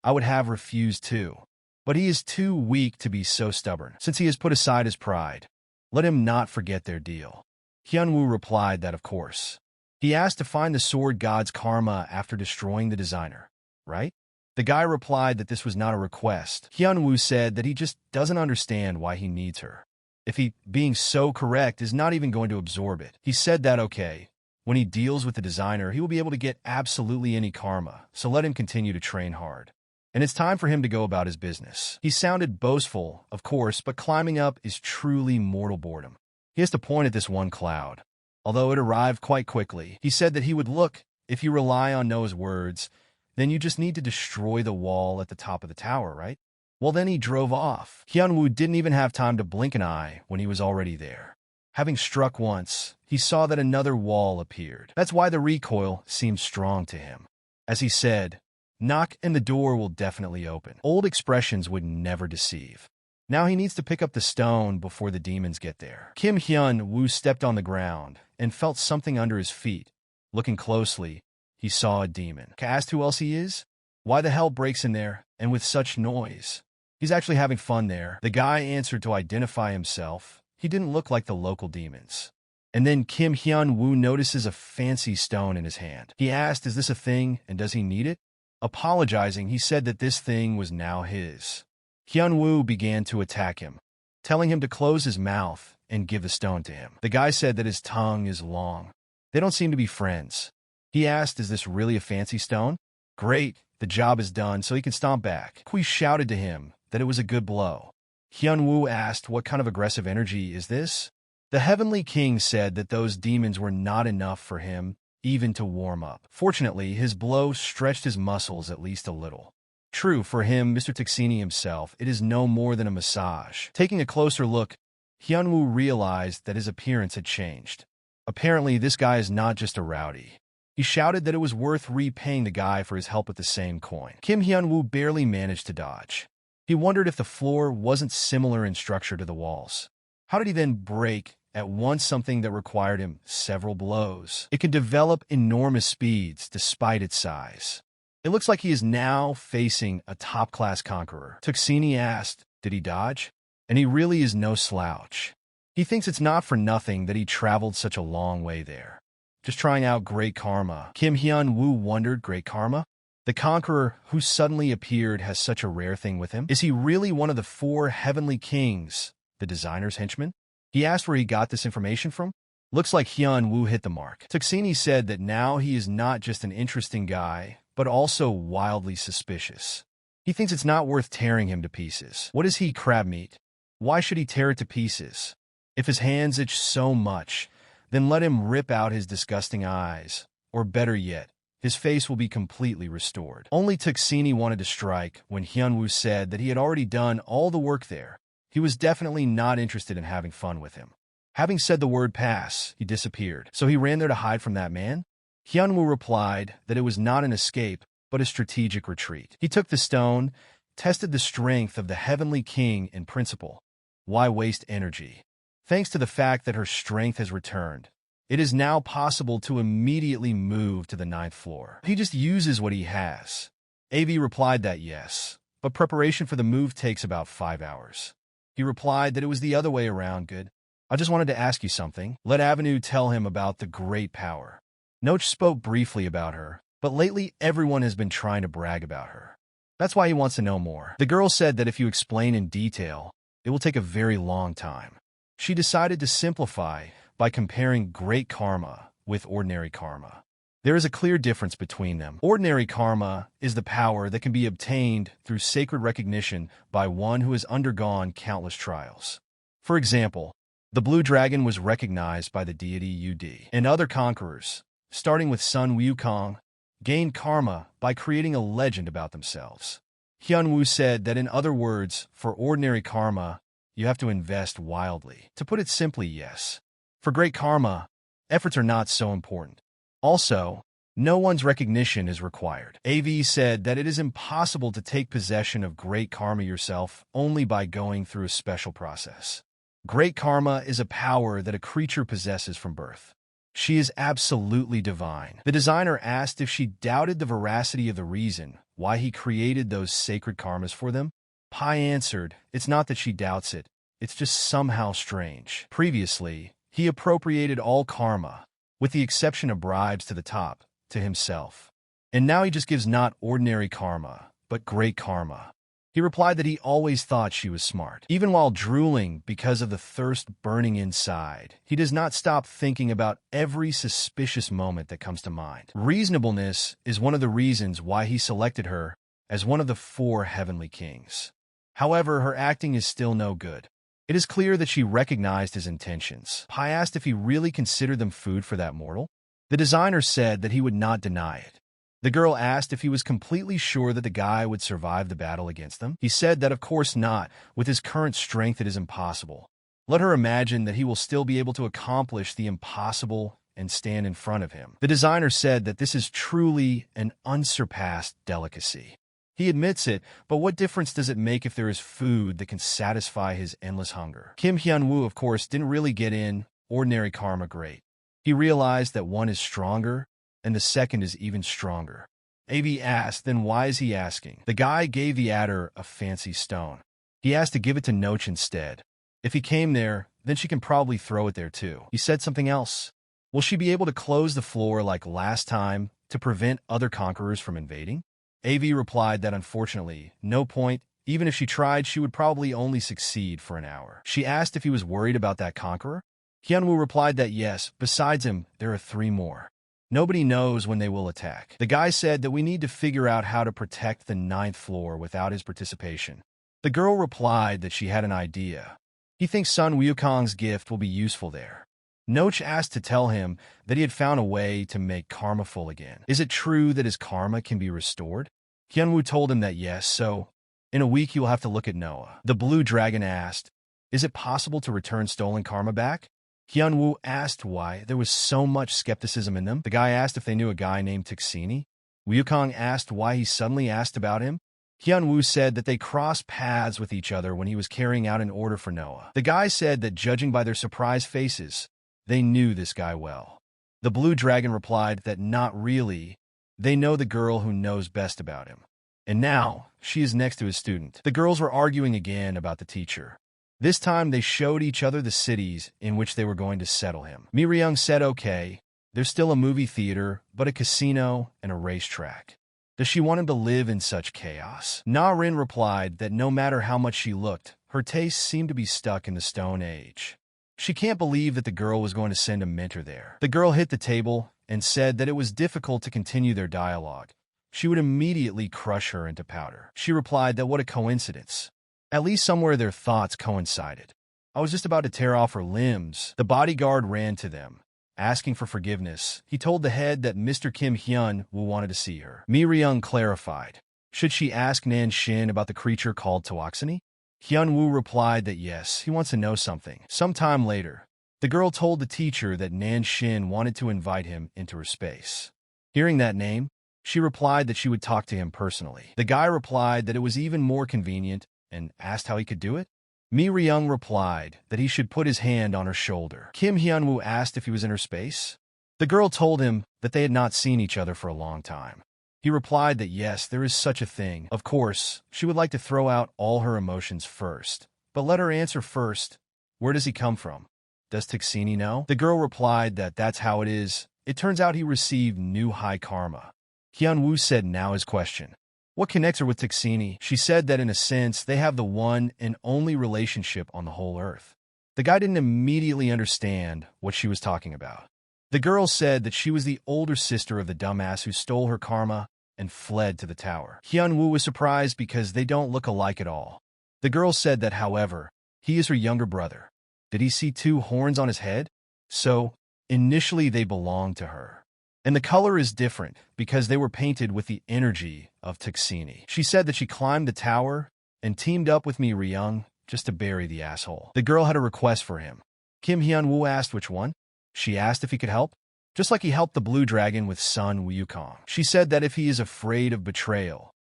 I would have refused too. But he is too weak to be so stubborn, since he has put aside his pride. Let him not forget their deal. Hyun-woo replied that of course. He asked to find the sword god's karma after destroying the designer, right? The guy replied that this was not a request. Hyun-woo said that he just doesn't understand why he needs her. If he, being so correct, is not even going to absorb it. He said that okay, when he deals with the designer, he will be able to get absolutely any karma, so let him continue to train hard. And it's time for him to go about his business. He sounded boastful, of course, but climbing up is truly mortal boredom. He has to point at this one cloud. Although it arrived quite quickly, he said that he would look. If you rely on Noah's words, then you just need to destroy the wall at the top of the tower, right? Well, then he drove off. Hyun-woo didn't even have time to blink an eye when he was already there. Having struck once, he saw that another wall appeared. That's why the recoil seemed strong to him. As he said, knock and the door will definitely open. Old expressions would never deceive. Now he needs to pick up the stone before the demons get there. Kim Hyun-woo stepped on the ground and felt something under his feet. Looking closely, he saw a demon. Asked who else he is? Why the hell breaks in there, and with such noise? He's actually having fun there. The guy answered to identify himself. He didn't look like the local demons. And then Kim Hyun-woo notices a fancy stone in his hand. He asked, is this a thing, and does he need it? Apologizing, he said that this thing was now his. Hyun-woo began to attack him, telling him to close his mouth and give the stone to him. The guy said that his tongue is long. They don't seem to be friends. He asked, is this really a fancy stone? Great, the job is done, so he can stomp back. Kui shouted to him that it was a good blow. Hyun-woo asked, what kind of aggressive energy is this? The Heavenly King said that those demons were not enough for him even to warm up. Fortunately, his blow stretched his muscles at least a little. True, for him, Mr. Tuxini himself, it is no more than a massage. Taking a closer look, Hyun-woo realized that his appearance had changed. Apparently, this guy is not just a rowdy. He shouted that it was worth repaying the guy for his help with the same coin. Kim Hyun-woo barely managed to dodge. He wondered if the floor wasn't similar in structure to the walls. How did he then break at once something that required him several blows? It can develop enormous speeds despite its size. It looks like he is now facing a top-class conqueror. Tuxini asked, did he dodge? And he really is no slouch. He thinks it's not for nothing that he traveled such a long way there. Just trying out great karma. Kim Hyun-woo wondered, great karma? The conqueror who suddenly appeared has such a rare thing with him. Is he really one of the 4 heavenly kings, the designer's henchman? He asked where he got this information from. Looks like Hyun-woo hit the mark. Tuxini said that now he is not just an interesting guy, but also wildly suspicious. He thinks it's not worth tearing him to pieces. What is he, crab meat? Why should he tear it to pieces? If his hands itch so much, then let him rip out his disgusting eyes. Or better yet, his face will be completely restored. Only Tuxini wanted to strike when Hyun-woo said that he had already done all the work there. He was definitely not interested in having fun with him. Having said the word pass, he disappeared. So he ran there to hide from that man? Hyun-woo replied that it was not an escape, but a strategic retreat. He took the stone, tested the strength of the Heavenly King in principle. Why waste energy? Thanks to the fact that her strength has returned, It is now possible to immediately move to the 9th floor. He just uses what he has. AV replied that yes, but preparation for the move takes about 5 hours. He replied that it was the other way around. Good. I just wanted to ask you something. Let Avenue tell him about the great power. Noach spoke briefly about her, but lately everyone has been trying to brag about her. That's why he wants to know more. The girl said that if you explain in detail, it will take a very long time. She decided to simplify by comparing great karma with ordinary karma. There is a clear difference between them. Ordinary karma is the power that can be obtained through sacred recognition by one who has undergone countless trials. For example, the blue dragon was recognized by the deity Ud, and other conquerors, starting with Sun Wukong, gained karma by creating a legend about themselves. Hyunwoo said that in other words, for ordinary karma, you have to invest wildly. To put it simply, yes. For great karma, efforts are not so important. Also, no one's recognition is required. AV said that it is impossible to take possession of great karma yourself only by going through a special process. Great karma is a power that a creature possesses from birth. She is absolutely divine. The designer asked if she doubted the veracity of the reason why he created those sacred karmas for them. Pai answered, it's not that she doubts it, it's just somehow strange. Previously, he appropriated all karma, with the exception of bribes to the top, to himself. And now he just gives not ordinary karma, but great karma. He replied that he always thought she was smart. Even while drooling because of the thirst burning inside, he does not stop thinking about every suspicious moment that comes to mind. Reasonableness is one of the reasons why he selected her as one of the 4 heavenly kings. However, her acting is still no good. It is clear that she recognized his intentions. Pai asked if he really considered them food for that mortal. The designer said that he would not deny it. The girl asked if he was completely sure that the guy would survive the battle against them. He said that of course not. With his current strength, it is impossible. Let her imagine that he will still be able to accomplish the impossible and stand in front of him. The designer said that this is truly an unsurpassed delicacy. He admits it, but what difference does it make if there is food that can satisfy his endless hunger? Kim Hyun-woo, of course, didn't really get in ordinary karma great. He realized that one is stronger, and the second is even stronger. AV asked, then why is he asking? The guy gave the adder a fancy stone. He asked to give it to Noach instead. If he came there, then she can probably throw it there too. He said something else. Will she be able to close the floor like last time to prevent other conquerors from invading? AV replied that unfortunately, no point. Even if she tried, she would probably only succeed for an hour. She asked if he was worried about that conqueror. Hyunwoo replied that yes, besides him, there are 3 more. Nobody knows when they will attack. The guy said that we need to figure out how to protect the 9th floor without his participation. The girl replied that she had an idea. He thinks Sun Wukong's gift will be useful there. Noach asked to tell him that he had found a way to make karma full again. Is it true that his karma can be restored? Hyunwoo told him that yes, so in a week you will have to look at Noah. The blue dragon asked, is it possible to return stolen karma back? Hyunwoo asked why there was so much skepticism in them. The guy asked if they knew a guy named Tixini. Wukong asked why he suddenly asked about him. Hyunwoo said that they crossed paths with each other when he was carrying out an order for Noah. The guy said that judging by their surprised faces, they knew this guy well. The blue dragon replied that not really. They know the girl who knows best about him. And now, she is next to his student. The girls were arguing again about the teacher. This time they showed each other the cities in which they were going to settle him. Mi Ryung said okay, there's still a movie theater, but a casino and a racetrack. Does she want him to live in such chaos? Na Rin replied that no matter how much she looked, her tastes seemed to be stuck in the Stone Age. She can't believe that the girl was going to send a mentor there. The girl hit the table and said that it was difficult to continue their dialogue. She would immediately crush her into powder. She replied that what a coincidence. At least somewhere their thoughts coincided. I was just about to tear off her limbs. The bodyguard ran to them, asking for forgiveness. He told the head that Mr. Kim Hyun wanted to see her. Mi Ryung clarified. Should she ask Nan Shin about the creature called Toxini? Hyun-woo replied that yes, he wants to know something. Sometime later, the girl told the teacher that Nan Shin wanted to invite him into her space. Hearing that name, she replied that she would talk to him personally. The guy replied that it was even more convenient and asked how he could do it. Mi Ryung replied that he should put his hand on her shoulder. Kim Hyunwoo asked if he was in her space. The girl told him that they had not seen each other for a long time. He replied that yes, there is such a thing. Of course, she would like to throw out all her emotions first, but let her answer first. Where does he come from? Does Tixini know? The girl replied that that's how it is. It turns out he received new high karma. Hyunwoo said now his question. What connects her with Tixini? She said that in a sense, they have the one and only relationship on the whole earth. The guy didn't immediately understand what she was talking about. The girl said that she was the older sister of the dumbass who stole her karma and fled to the tower. Hyunwoo was surprised because they don't look alike at all. The girl said that, however, he is her younger brother. Did he see two horns on his head? So, initially they belonged to her. And the color is different because they were painted with the energy of Tixini. She said that she climbed the tower and teamed up with Mi Ryung just to bury the asshole. The girl had a request for him. Kim Hyunwoo asked which one. She asked if he could help, just like he helped the blue dragon with Sun Wukong. She said that if he is afraid of betrayal,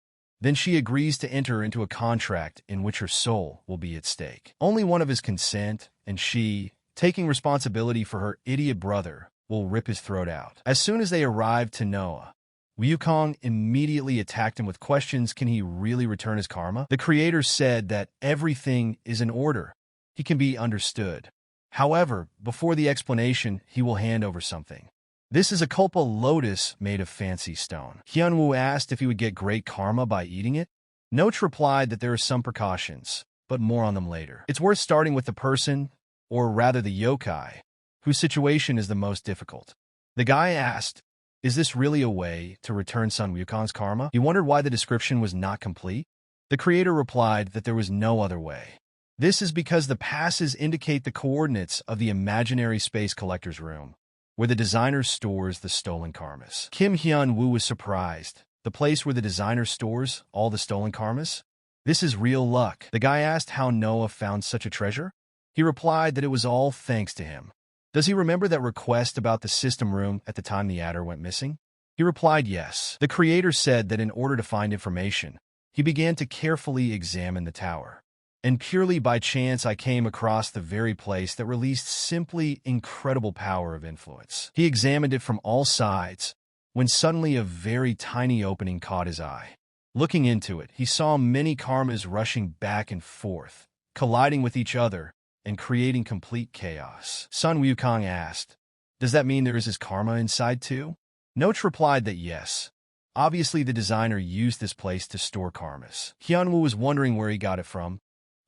then she agrees to enter into a contract in which her soul will be at stake. Only one of his consent, and she, taking responsibility for her idiot brother, will rip his throat out. As soon as they arrived to Noah, Wukong immediately attacked him with questions. Can he really return his karma? The creator said that everything is in order. He can be understood. However, before the explanation, he will hand over something. This is a Kulpa lotus made of fancy stone. Hyunwoo asked if he would get great karma by eating it. Noch replied that there are some precautions, but more on them later. It's worth starting with the person, or rather the yokai, whose situation is the most difficult. The guy asked, is this really a way to return Sun Wukong's karma? He wondered why the description was not complete. The creator replied that there was no other way. This is because the passes indicate the coordinates of the imaginary space collector's room, where the designer stores the stolen karmas. Kim Hyunwoo was surprised. The place where the designer stores all the stolen karmas? This is real luck. The guy asked how Noah found such a treasure. He replied that it was all thanks to him. Does he remember that request about the system room at the time the adder went missing? He replied yes. The creator said that in order to find information, he began to carefully examine the tower. And purely by chance I came across the very place that released simply incredible power of influence. He examined it from all sides, when suddenly a very tiny opening caught his eye. Looking into it, he saw many karmas rushing back and forth, colliding with each other, and creating complete chaos. Sun Wukong asked, does that mean there is his karma inside too? Noch replied that yes. Obviously the designer used this place to store karmas. Hyunwoo was wondering where he got it from.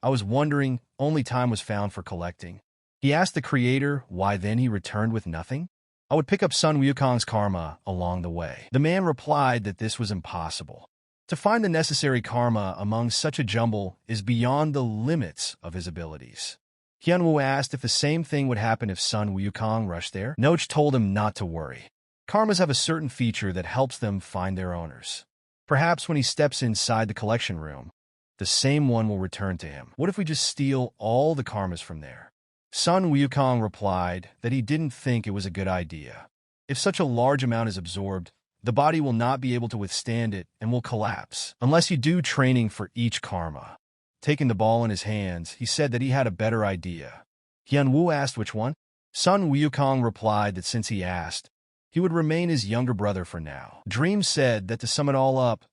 I was wondering, only time was found for collecting. He asked the creator why then he returned with nothing. I would pick up Sun Wukong's karma along the way. The man replied that this was impossible. To find the necessary karma among such a jumble is beyond the limits of his abilities. Hyunwoo asked if the same thing would happen if Sun Wukong rushed there. Noch told him not to worry. Karmas have a certain feature that helps them find their owners. Perhaps when he steps inside the collection room, the same one will return to him. What if we just steal all the karmas from there? Sun Wukong replied that he didn't think it was a good idea. If such a large amount is absorbed, the body will not be able to withstand it and will collapse, unless you do training for each karma. Taking the ball in his hands, he said that he had a better idea. Hyunwoo asked which one. Sun Wukong replied that since he asked, he would remain his younger brother for now. Dream said that to sum it all up,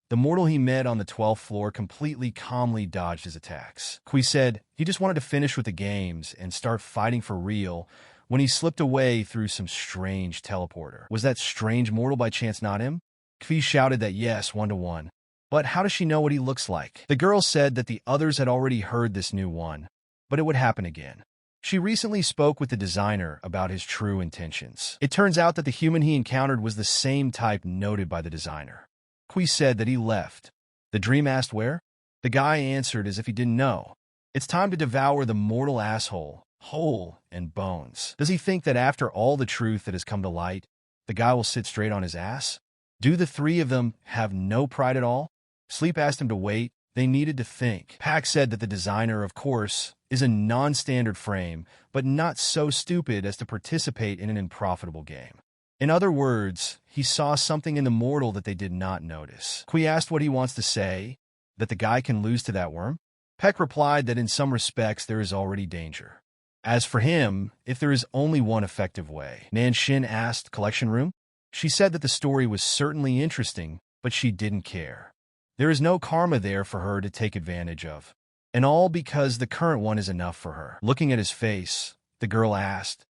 the mortal he met on the 12th floor completely calmly dodged his attacks. Kui said he just wanted to finish with the games and start fighting for real when he slipped away through some strange teleporter. Was that strange mortal by chance not him? Kui shouted that yes, 1-to-1. But how does she know what he looks like? The girl said that the others had already heard this new one, but it would happen again. She recently spoke with the designer about his true intentions. It turns out that the human he encountered was the same type noted by the designer. Kui said that he left. The dream asked where? The guy answered as if he didn't know. It's time to devour the mortal asshole, whole and bones. Does he think that after all the truth that has come to light, the guy will sit straight on his ass? Do the three of them have no pride at all? Sleep asked him to wait. They needed to think. Pak said that the designer, of course, is a non-standard frame, but not so stupid as to participate in an unprofitable game. In other words, he saw something in the mortal that they did not notice. Kui asked what he wants to say, that the guy can lose to that worm? Peck replied that in some respects there is already danger. As for him, if there is only one effective way, Nanshin asked collection room. She said that the story was certainly interesting, but she didn't care. There is no karma there for her to take advantage of. And all because the current one is enough for her. Looking at his face, the girl asked,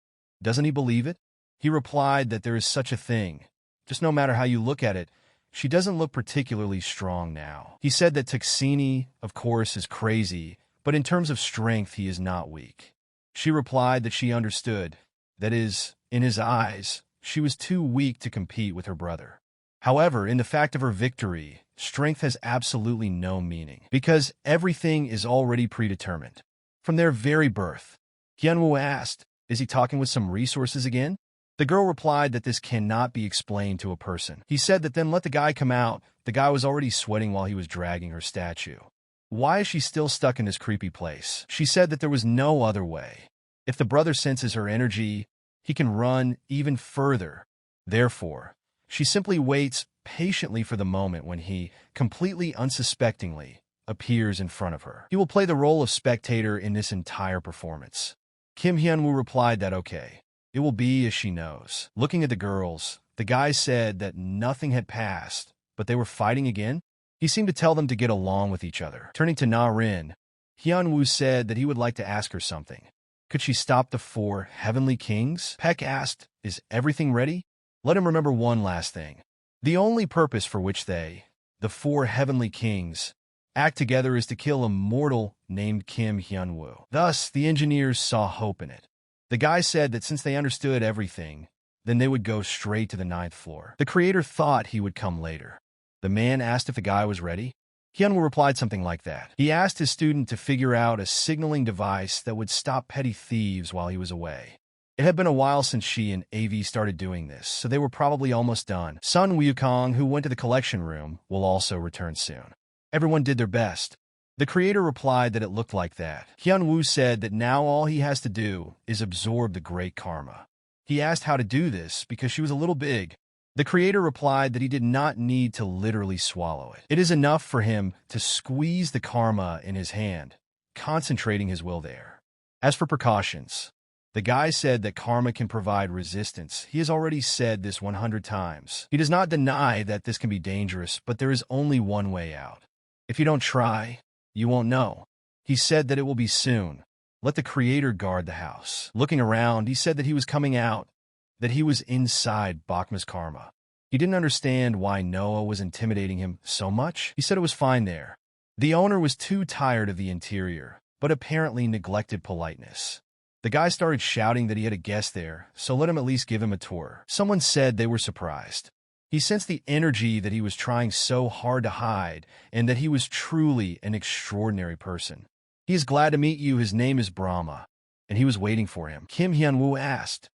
"Doesn't he believe it?" He replied that there is such a thing. Just no matter how you look at it, she doesn't look particularly strong now. He said that Tuxini, of course, is crazy, but in terms of strength, he is not weak. She replied that she understood. That is, in his eyes, she was too weak to compete with her brother. However, in the fact of her victory, strength has absolutely no meaning, because everything is already predetermined. From their very birth. Hyunwoo asked, "Is he talking with some resources again?" The girl replied that this cannot be explained to a person. He said that then let the guy come out. The guy was already sweating while he was dragging her statue. Why is she still stuck in this creepy place? She said that there was no other way. If the brother senses her energy, he can run even further. Therefore, she simply waits patiently for the moment when he, completely unsuspectingly, appears in front of her. He will play the role of spectator in this entire performance. Kim Hyunwoo replied that okay. It will be as she knows. Looking at the girls, the guy said that nothing had passed, but they were fighting again. He seemed to tell them to get along with each other. Turning to Na-rin, Hyunwoo said that he would like to ask her something. Could she stop the 4 heavenly kings? Peck asked, "Is everything ready?" Let him remember one last thing. The only purpose for which they, the 4 heavenly kings, act together is to kill a mortal named Kim Hyunwoo. Thus, the engineers saw hope in it. The guy said that since they understood everything, then they would go straight to the 9th floor. The creator thought he would come later. The man asked if the guy was ready. Hyunwoo replied something like that. He asked his student to figure out a signaling device that would stop petty thieves while he was away. It had been a while since she and AV started doing this, so they were probably almost done. Sun Wukong, who went to the collection room, will also return soon. Everyone did their best. The creator replied that it looked like that. Hyunwoo said that now all he has to do is absorb the great karma. He asked how to do this because she was a little big. The creator replied that he did not need to literally swallow it. It is enough for him to squeeze the karma in his hand, concentrating his will there. As for precautions, the guy said that karma can provide resistance. He has already said this 100 times. He does not deny that this can be dangerous, but there is only one way out. If you don't try, you won't know. He said that it will be soon. Let the creator guard the house. Looking around, he said that he was coming out, that he was inside Bakma's karma. He didn't understand why Noah was intimidating him so much. He said it was fine there. The owner was too tired of the interior, but apparently neglected politeness. The guy started shouting that he had a guest there, so let him at least give him a tour. Someone said they were surprised. He sensed the energy that he was trying so hard to hide, and that he was truly an extraordinary person. He is glad to meet you. His name is Brahma, and he was waiting for him. Kim Hyunwoo asked,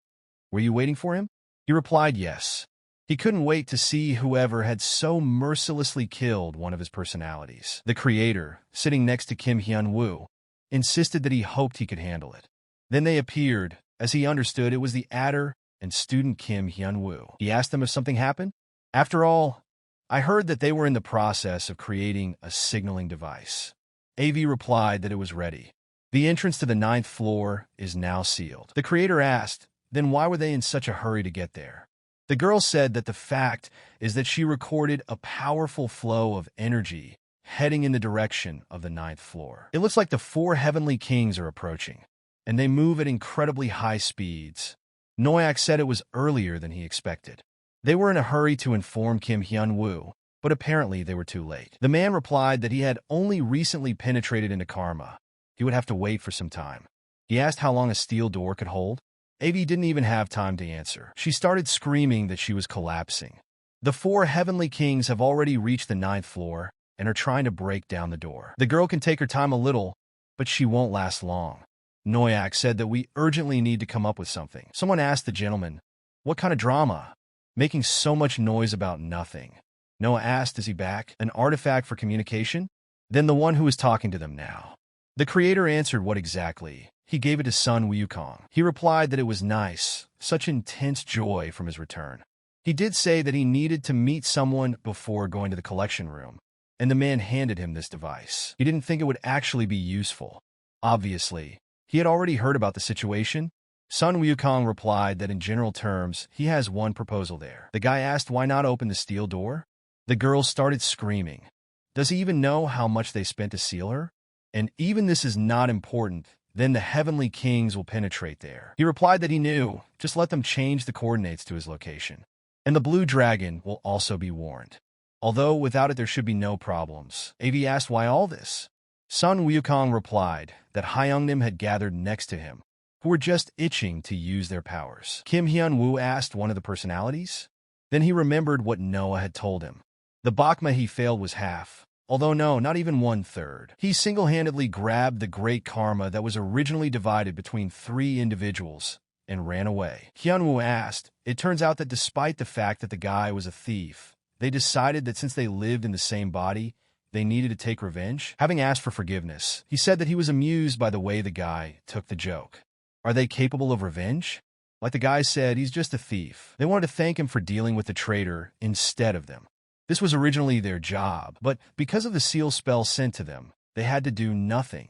"Were you waiting for him?" He replied yes. He couldn't wait to see whoever had so mercilessly killed one of his personalities. The creator, sitting next to Kim Hyunwoo, insisted that he hoped he could handle it. Then they appeared. As he understood, it was the adder and student Kim Hyunwoo. He asked them if something happened. After all, I heard that they were in the process of creating a signaling device. AV replied that it was ready. The entrance to the 9th floor is now sealed. The creator asked, then why were they in such a hurry to get there? The girl said that the fact is that she recorded a powerful flow of energy heading in the direction of the 9th floor. It looks like the 4 heavenly kings are approaching, and they move at incredibly high speeds. Noyak said it was earlier than he expected. They were in a hurry to inform Kim Hyunwoo, but apparently they were too late. The man replied that he had only recently penetrated into karma. He would have to wait for some time. He asked how long a steel door could hold. AV didn't even have time to answer. She started screaming that she was collapsing. The 4 heavenly kings have already reached the 9th floor and are trying to break down the door. The girl can take her time a little, but she won't last long. Noyak said that we urgently need to come up with something. Someone asked the gentleman, "What kind of drama? Making so much noise about nothing." Noah asked, "Is he back? An artifact for communication?" Then the one who was talking to them now. The creator answered what exactly. He gave it to Sun Wukong. He replied that it was nice, such intense joy from his return. He did say that he needed to meet someone before going to the collection room. and the man handed him this device. He didn't think it would actually be useful. Obviously, he had already heard about the situation. Sun Wukong replied that in general terms, he has one proposal there. The guy asked why not open the steel door. The girl started screaming. Does he even know how much they spent to seal her? And even this is not important, then the heavenly kings will penetrate there. He replied that he knew, just let them change the coordinates to his location. And the blue dragon will also be warned. Although without it there should be no problems. AV asked why all this. Sun Wukong replied that Hyungnim had gathered next to him, who were just itching to use their powers. Kim Hyun-woo asked one of the personalities. Then he remembered what Noah had told him. The Bakma he failed was half. Although no, not even 1/3. He single-handedly grabbed the great karma that was originally divided between 3 individuals and ran away. Hyun-woo asked, it turns out that despite the fact that the guy was a thief, they decided that since they lived in the same body, they needed to take revenge. Having asked for forgiveness, he said that he was amused by the way the guy took the joke. Are they capable of revenge? Like the guy said, he's just a thief. They wanted to thank him for dealing with the traitor instead of them. This was originally their job, but because of the seal spell sent to them, they had to do nothing.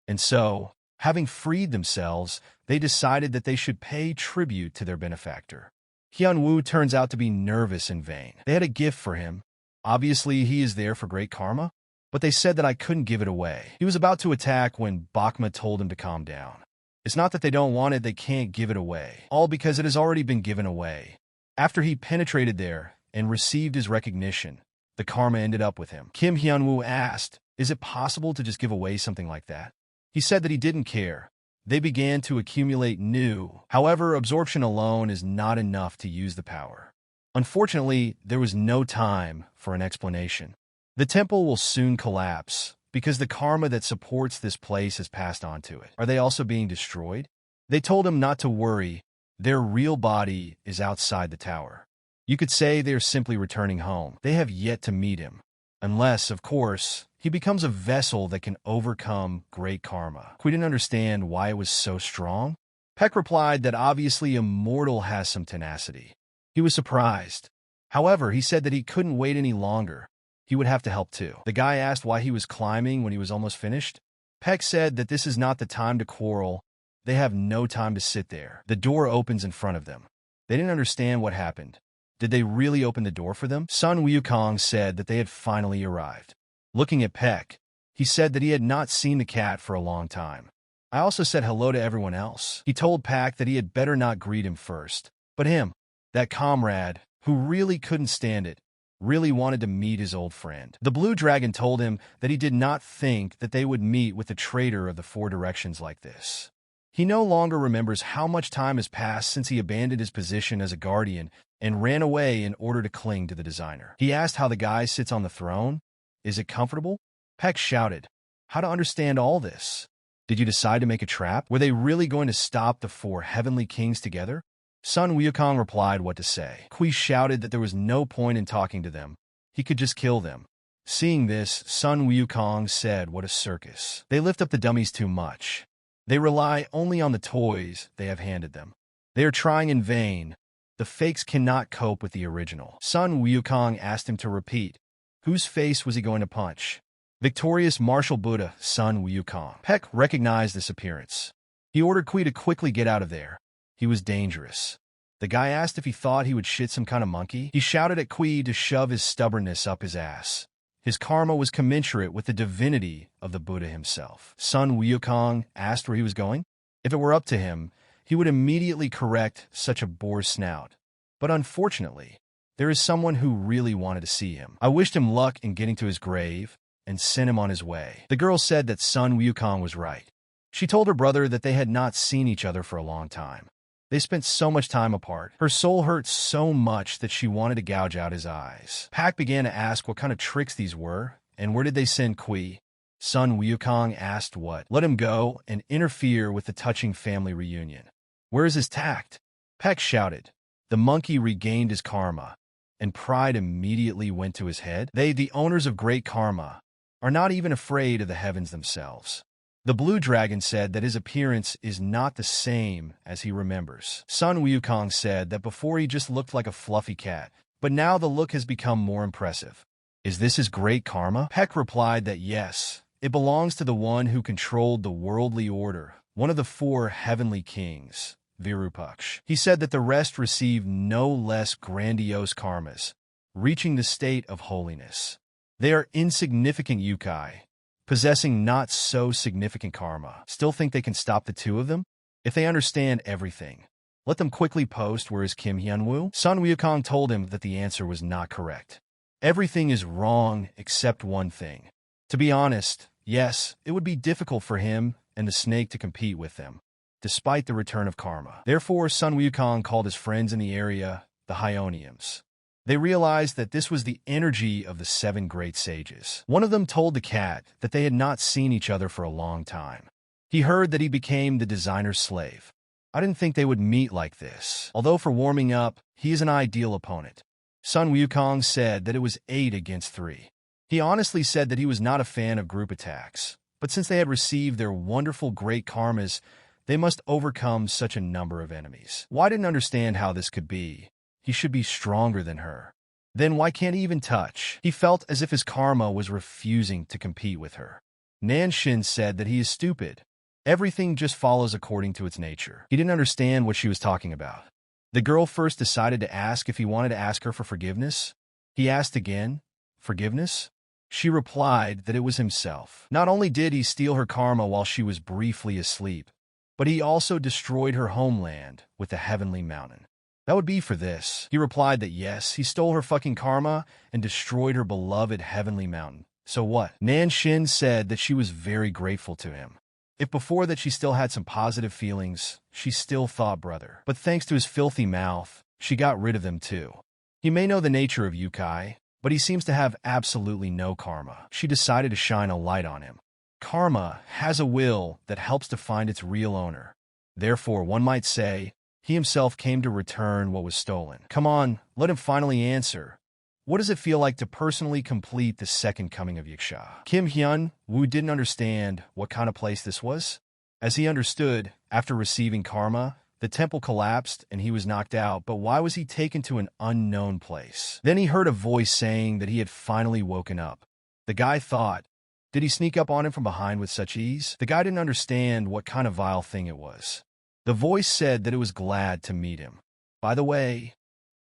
And so, having freed themselves, they decided that they should pay tribute to their benefactor. Hyun-woo turns out to be nervous and vain. They had a gift for him. Obviously, he is there for great karma, but they said that I couldn't give it away. He was about to attack when Bakma told him to calm down. It's not that they don't want it, they can't give it away. All because it has already been given away. After he penetrated there and received his recognition, the karma ended up with him. Kim Hyun-woo asked, is it possible to just give away something like that? He said that he didn't care. They began to accumulate new. However, absorption alone is not enough to use the power. Unfortunately, there was no time for an explanation. The temple will soon collapse because the karma that supports this place has passed on to it. Are they also being destroyed? They told him not to worry. Their real body is outside the tower. You could say they are simply returning home. They have yet to meet him. Unless, of course, he becomes a vessel that can overcome great karma. We didn't understand why it was so strong. Peck replied that obviously Immortal has some tenacity. He was surprised. However, he said that he couldn't wait any longer. He would have to help too. The guy asked why he was climbing when he was almost finished. Peck said that this is not the time to quarrel. They have no time to sit there. The door opens in front of them. They didn't understand what happened. Did they really open the door for them? Sun Wukong said that they had finally arrived. Looking at Peck, he said that he had not seen the cat for a long time. I also said hello to everyone else. He told Peck that he had better not greet him first. But him, that comrade, who really couldn't stand it, really wanted to meet his old friend. The blue dragon told him that he did not think that they would meet with the traitor of the 4 directions like this. He no longer remembers how much time has passed since he abandoned his position as a guardian and ran away in order to cling to the designer. He asked how the guy sits on the throne. Is it comfortable? Peck shouted, how to understand all this? Did you decide to make a trap? Were they really going to stop the 4 heavenly kings together? Sun Wukong replied what to say. Kui shouted that there was no point in talking to them. He could just kill them. Seeing this, Sun Wukong said what a circus. They lift up the dummies too much. They rely only on the toys they have handed them. They are trying in vain. The fakes cannot cope with the original. Sun Wukong asked him to repeat. Whose face was he going to punch? Victorious martial Buddha, Sun Wukong. Peck recognized this appearance. He ordered Kui to quickly get out of there. He was dangerous. The guy asked if he thought he would shit some kind of monkey. He shouted at Kui to shove his stubbornness up his ass. His karma was commensurate with the divinity of the Buddha himself. Sun Wukong asked where he was going. If it were up to him, he would immediately correct such a boar's snout. But unfortunately, there is someone who really wanted to see him. I wished him luck in getting to his grave and sent him on his way. The girl said that Sun Wukong was right. She told her brother that they had not seen each other for a long time. They spent so much time apart. Her soul hurt so much that she wanted to gouge out his eyes. Pak began to ask what kind of tricks these were, and where did they send Kui? Sun Wukong asked what. Let him go and interfere with the touching family reunion. Where is his tact? Pak shouted. The monkey regained his karma, and pride immediately went to his head. They, the owners of great karma, are not even afraid of the heavens themselves. The blue dragon said that his appearance is not the same as he remembers. Sun Wukong said that before he just looked like a fluffy cat, but now the look has become more impressive. Is this his great karma? Peck replied that yes, it belongs to the one who controlled the worldly order, one of the 4 heavenly kings, Virupaksh. He said that the rest received no less grandiose karmas, reaching the state of holiness. They are insignificant yokai, possessing not so significant karma. Still think they can stop the 2 of them? If they understand everything, let them quickly post where is Kim Hyunwoo. Sun Wukong told him that the answer was not correct. Everything is wrong except one thing. To be honest, yes, it would be difficult for him and the snake to compete with them, despite the return of karma. Therefore, Sun Wukong called his friends in the area the Hyoniums. They realized that this was the energy of the 7 great sages. One of them told the cat that they had not seen each other for a long time. He heard that he became the designer's slave. I didn't think they would meet like this. Although for warming up, he is an ideal opponent. Sun Wukong said that it was 8 against 3. He honestly said that he was not a fan of group attacks, but since they had received their wonderful great karmas, they must overcome such a number of enemies. Why didn't understand how this could be? He should be stronger than her. Then why can't he even touch? He felt as if his karma was refusing to compete with her. Nanshin said that he is stupid. Everything just follows according to its nature. He didn't understand what she was talking about. The girl first decided to ask if he wanted to ask her for forgiveness. He asked again, forgiveness? She replied that it was himself. Not only did he steal her karma while she was briefly asleep, but he also destroyed her homeland with the heavenly mountain. That would be for this. He replied that yes, he stole her fucking karma and destroyed her beloved heavenly mountain. So what? Nanshin said that she was very grateful to him. If before that she still had some positive feelings, she still thought brother. But thanks to his filthy mouth, she got rid of them too. He may know the nature of Yukai, but he seems to have absolutely no karma. She decided to shine a light on him. Karma has a will that helps to find its real owner. Therefore, one might say, he himself came to return what was stolen. Come on, let him finally answer. What does it feel like to personally complete the second coming of Yiksha? Kim Hyun-woo didn't understand what kind of place this was. As he understood, after receiving karma, the temple collapsed and he was knocked out, but why was he taken to an unknown place? Then he heard a voice saying that he had finally woken up. The guy thought, did he sneak up on him from behind with such ease? The guy didn't understand what kind of vile thing it was. The voice said that it was glad to meet him. By the way,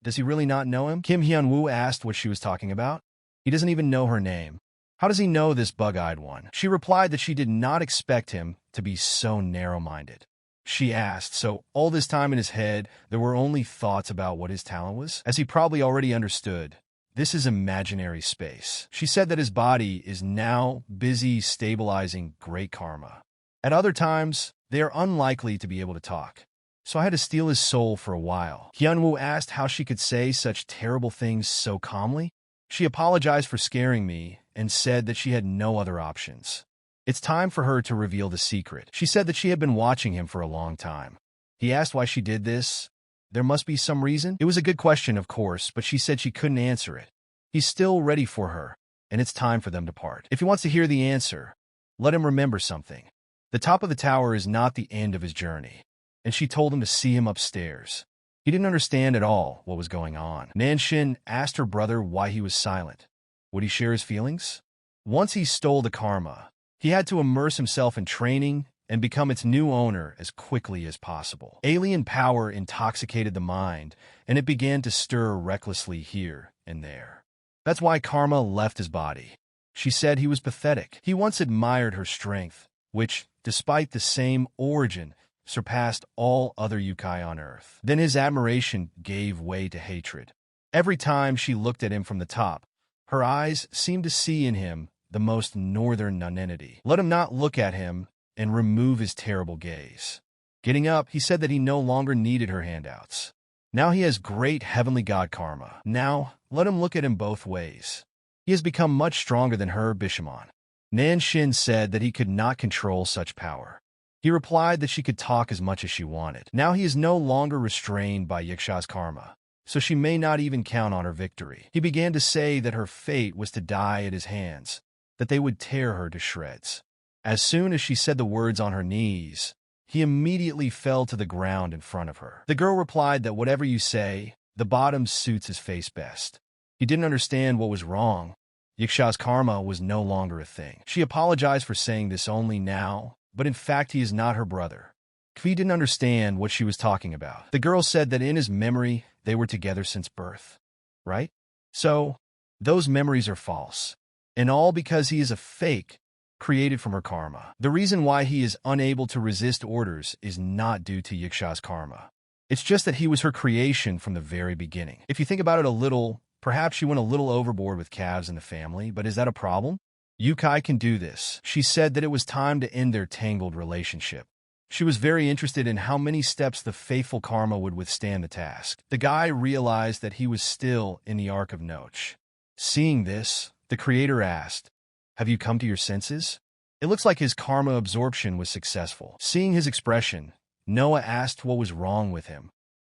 does he really not know him? Kim Hyun-woo asked what she was talking about. He doesn't even know her name. How does he know this bug-eyed one? She replied that she did not expect him to be so narrow-minded. She asked, so all this time in his head, there were only thoughts about what his talent was? As he probably already understood, this is imaginary space. She said that his body is now busy stabilizing great karma. At other times, they are unlikely to be able to talk. So I had to steal his soul for a while. Hyunwoo asked how she could say such terrible things so calmly. She apologized for scaring me and said that she had no other options. It's time for her to reveal the secret. She said that she had been watching him for a long time. He asked why she did this. There must be some reason. It was a good question, of course, but she said she couldn't answer it. He's still ready for her, and it's time for them to part. If he wants to hear the answer, let him remember something. The top of the tower is not the end of his journey, and she told him to see him upstairs. He didn't understand at all what was going on. Nanshin asked her brother why he was silent. Would he share his feelings? Once he stole the karma, he had to immerse himself in training and become its new owner as quickly as possible. Alien power intoxicated the mind, and it began to stir recklessly here and there. That's why karma left his body. She said he was pathetic. He once admired her strength, which, despite the same origin, surpassed all other yukai on Earth. Then his admiration gave way to hatred. Every time she looked at him from the top, her eyes seemed to see in him the most northern nonentity. Let him not look at him and remove his terrible gaze. Getting up, he said that he no longer needed her handouts. Now he has great heavenly god karma. Now, let him look at him both ways. He has become much stronger than her Bishamon. Nanshin said that he could not control such power. He replied that she could talk as much as she wanted. Now he is no longer restrained by Yiksha's karma, so she may not even count on her victory. He began to say that her fate was to die at his hands, that they would tear her to shreds. As soon as she said the words on her knees, he immediately fell to the ground in front of her. The girl replied that whatever you say, the bottom suits his face best. He didn't understand what was wrong. Yiksha's karma was no longer a thing. She apologized for saying this only now, but in fact he is not her brother. Kvi didn't understand what she was talking about. The girl said that in his memory, they were together since birth. Right? So, those memories are false. And all because he is a fake, created from her karma. The reason why he is unable to resist orders is not due to Yiksha's karma. It's just that he was her creation from the very beginning. If you think about it a little, perhaps she went a little overboard with calves in the family, but is that a problem? Yukai can do this. She said that it was time to end their tangled relationship. She was very interested in how many steps the faithful karma would withstand the task. The guy realized that he was still in the Ark of Noche. Seeing this, the creator asked, "Have you come to your senses?" It looks like his karma absorption was successful. Seeing his expression, Noah asked what was wrong with him.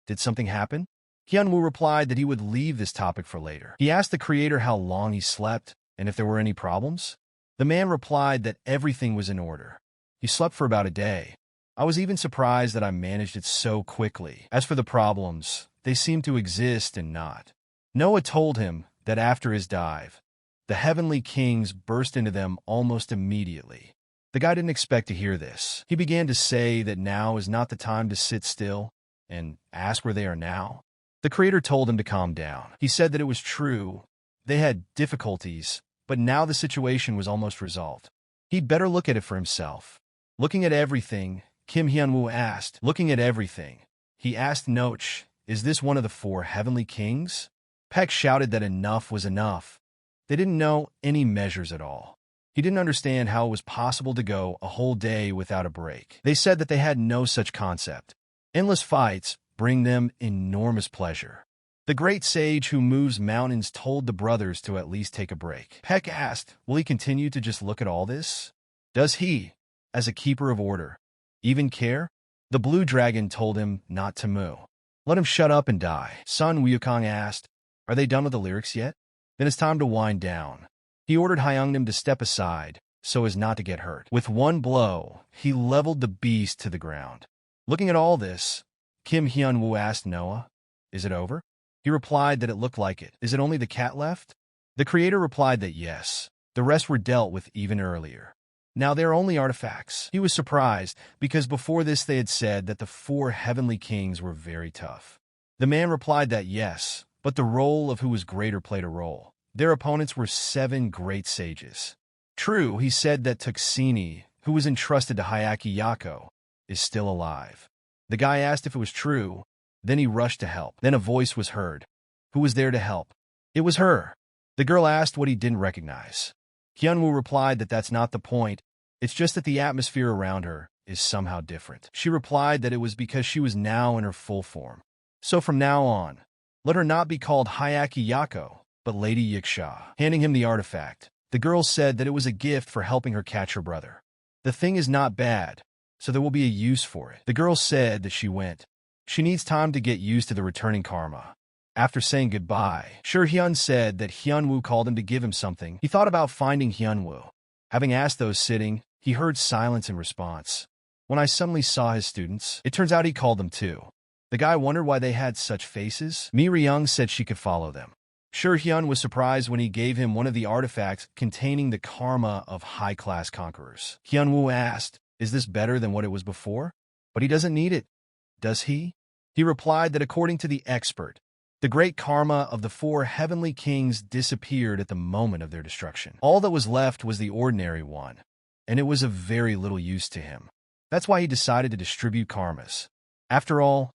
Did something happen? Hyunwoo replied that he would leave this topic for later. He asked the creator how long he slept and if there were any problems. The man replied that everything was in order. He slept for about a day. I was even surprised that I managed it so quickly. As for the problems, they seemed to exist and not. Noah told him that after his dive, the heavenly kings burst into them almost immediately. The guy didn't expect to hear this. He began to say that now is not the time to sit still and ask where they are now. The creator told him to calm down. He said that it was true. They had difficulties, but now the situation was almost resolved. He'd better look at it for himself. Looking at everything, Kim Hyunwoo asked, looking at everything. He asked Noche, "Is this one of the 4 heavenly kings?" Peck shouted that enough was enough. They didn't know any measures at all. He didn't understand how it was possible to go a whole day without a break. They said that they had no such concept. Endless fights bring them enormous pleasure. The great sage who moves mountains told the brothers to at least take a break. Peck asked, will he continue to just look at all this? Does he, as a keeper of order, even care? The blue dragon told him not to moo. Let him shut up and die. Sun Wukong asked, are they done with the lyrics yet? Then it's time to wind down. He ordered Hyungnim to step aside so as not to get hurt. With one blow, he leveled the beast to the ground. Looking at all this, Kim Hyunwoo asked Noah, is it over? He replied that it looked like it. Is it only the cat left? The creator replied that yes. The rest were dealt with even earlier. Now they are only artifacts. He was surprised because before this they had said that the 4 heavenly kings were very tough. The man replied that yes, but the role of who was greater played a role. Their opponents were 7 great sages. True, he said that Tuxini, who was entrusted to Hyaki Yako, is still alive. The guy asked if it was true, then he rushed to help. Then a voice was heard. Who was there to help? It was her. The girl asked what he didn't recognize. Hyunwoo replied that that's not the point, it's just that the atmosphere around her is somehow different. She replied that it was because she was now in her full form. So from now on, let her not be called Hyaki Yako, but Lady Yiksha. Handing him the artifact, the girl said that it was a gift for helping her catch her brother. The thing is not bad, so there will be a use for it. The girl said that she went. She needs time to get used to the returning karma. After saying goodbye, Hyun said that Hyunwoo called him to give him something. He thought about finding Hyunwoo. Having asked those sitting, he heard silence in response. When I suddenly saw his students, it turns out he called them too. The guy wondered why they had such faces. Mi Ryung said she could follow them. Hyun was surprised when he gave him one of the artifacts containing the karma of high-class conquerors. Hyunwoo asked, is this better than what it was before? But he doesn't need it, does he? He replied that according to the expert, the great karma of the 4 heavenly kings disappeared at the moment of their destruction. All that was left was the ordinary one, and it was of very little use to him. That's why he decided to distribute karmas. After all,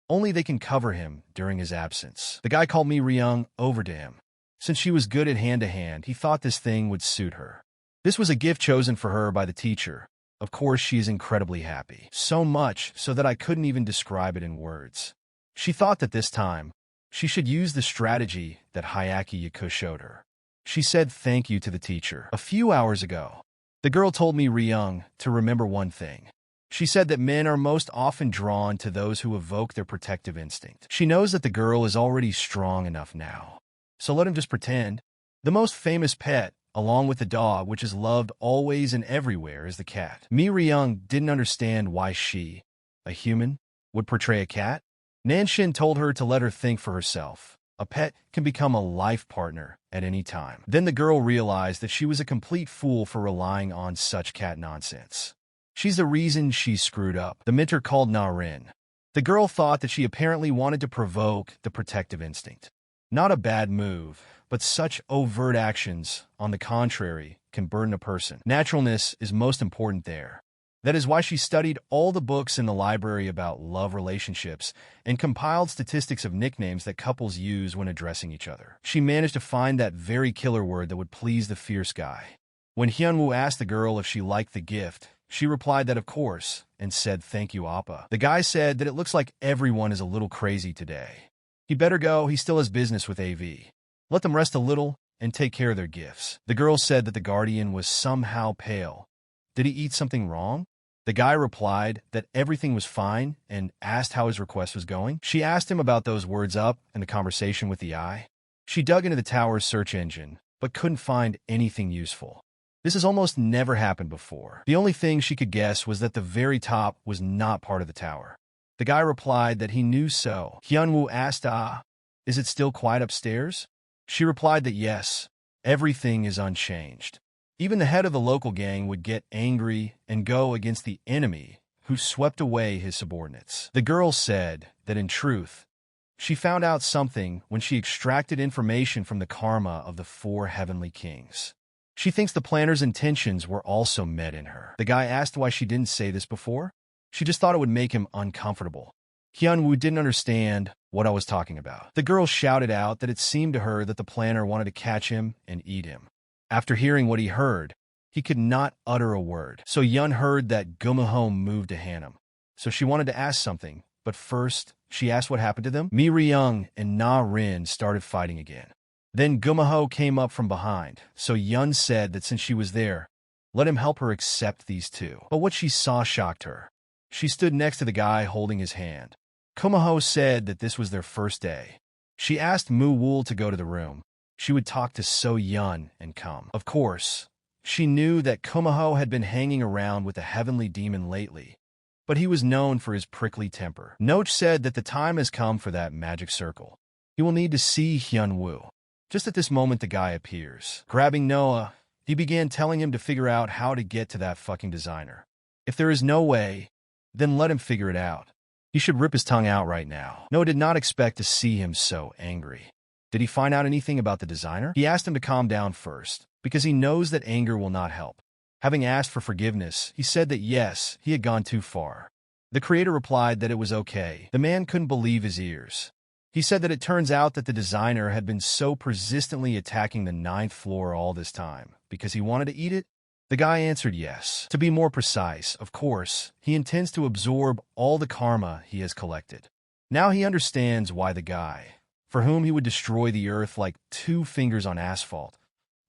only they can cover him during his absence. The guy called Mi Ryung over to him. Since she was good at hand-to-hand, he thought this thing would suit her. This was a gift chosen for her by the teacher. Of course, she is incredibly happy. So much so that I couldn't even describe it in words. She thought that this time, she should use the strategy that Hyaki Yaku showed her. She said thank you to the teacher. A few hours ago, the girl told Mi Ryung to remember one thing. She said that men are most often drawn to those who evoke their protective instinct. She knows that the girl is already strong enough now. So let him just pretend. The most famous pet, along with the dog, which is loved always and everywhere, is the cat. Mi Ryung didn't understand why she, a human, would portray a cat. Nanshin told her to let her think for herself. A pet can become a life partner at any time. Then the girl realized that she was a complete fool for relying on such cat nonsense. She's the reason she screwed up. The mentor called Auron. The girl thought that she apparently wanted to provoke the protective instinct. Not a bad move, but such overt actions, on the contrary, can burden a person. Naturalness is most important there. That is why she studied all the books in the library about love relationships and compiled statistics of nicknames that couples use when addressing each other. She managed to find that very killer word that would please the fierce guy. When Hyunwoo asked the girl if she liked the gift, she replied that of course, and said thank you, Appa. The guy said that it looks like everyone is a little crazy today. He better go, he still has business with AV. Let them rest a little and take care of their gifts. The girl said that the guardian was somehow pale. Did he eat something wrong? The guy replied that everything was fine and asked how his request was going. She asked him about those words up and the conversation with the eye. She dug into the tower's search engine, but couldn't find anything useful. This has almost never happened before. The only thing she could guess was that the very top was not part of the tower. The guy replied that he knew so. Hyunwoo asked, is it still quiet upstairs? She replied that yes, everything is unchanged. Even the head of the local gang would get angry and go against the enemy who swept away his subordinates. The girl said that in truth, she found out something when she extracted information from the karma of the 4 heavenly kings. She thinks the planner's intentions were also met in her. The guy asked why she didn't say this before. She just thought it would make him uncomfortable. Hyunwoo didn't understand what I was talking about. The girl shouted out that it seemed to her that the planner wanted to catch him and eat him. After hearing what he heard, he could not utter a word. So Yun heard that Gumaho moved to Hanum. So she wanted to ask something, but first, she asked what happened to them. Mi Ryung and Na Rin started fighting again. Then Gumaho came up from behind, so Yun said that since she was there, let him help her accept these two. But what she saw shocked her. She stood next to the guy holding his hand. Gumaho said that this was their first day. She asked Mu Wool to go to the room. She would talk to So Yun and come. Of course, she knew that Gumaho had been hanging around with the heavenly demon lately, but he was known for his prickly temper. Noach said that the time has come for that magic circle. He will need to see Hyunwoo. Just at this moment, the guy appears. Grabbing Noah, he began telling him to figure out how to get to that fucking designer. If there is no way, then let him figure it out. He should rip his tongue out right now. Noah did not expect to see him so angry. Did he find out anything about the designer? He asked him to calm down first, because he knows that anger will not help. Having asked for forgiveness, he said that yes, he had gone too far. The creator replied that it was okay. The man couldn't believe his ears. He said that it turns out that the designer had been so persistently attacking the 9th floor all this time because he wanted to eat it. The guy answered yes. To be more precise, of course, he intends to absorb all the karma he has collected. Now he understands why the guy, for whom he would destroy the earth like 2 fingers on asphalt,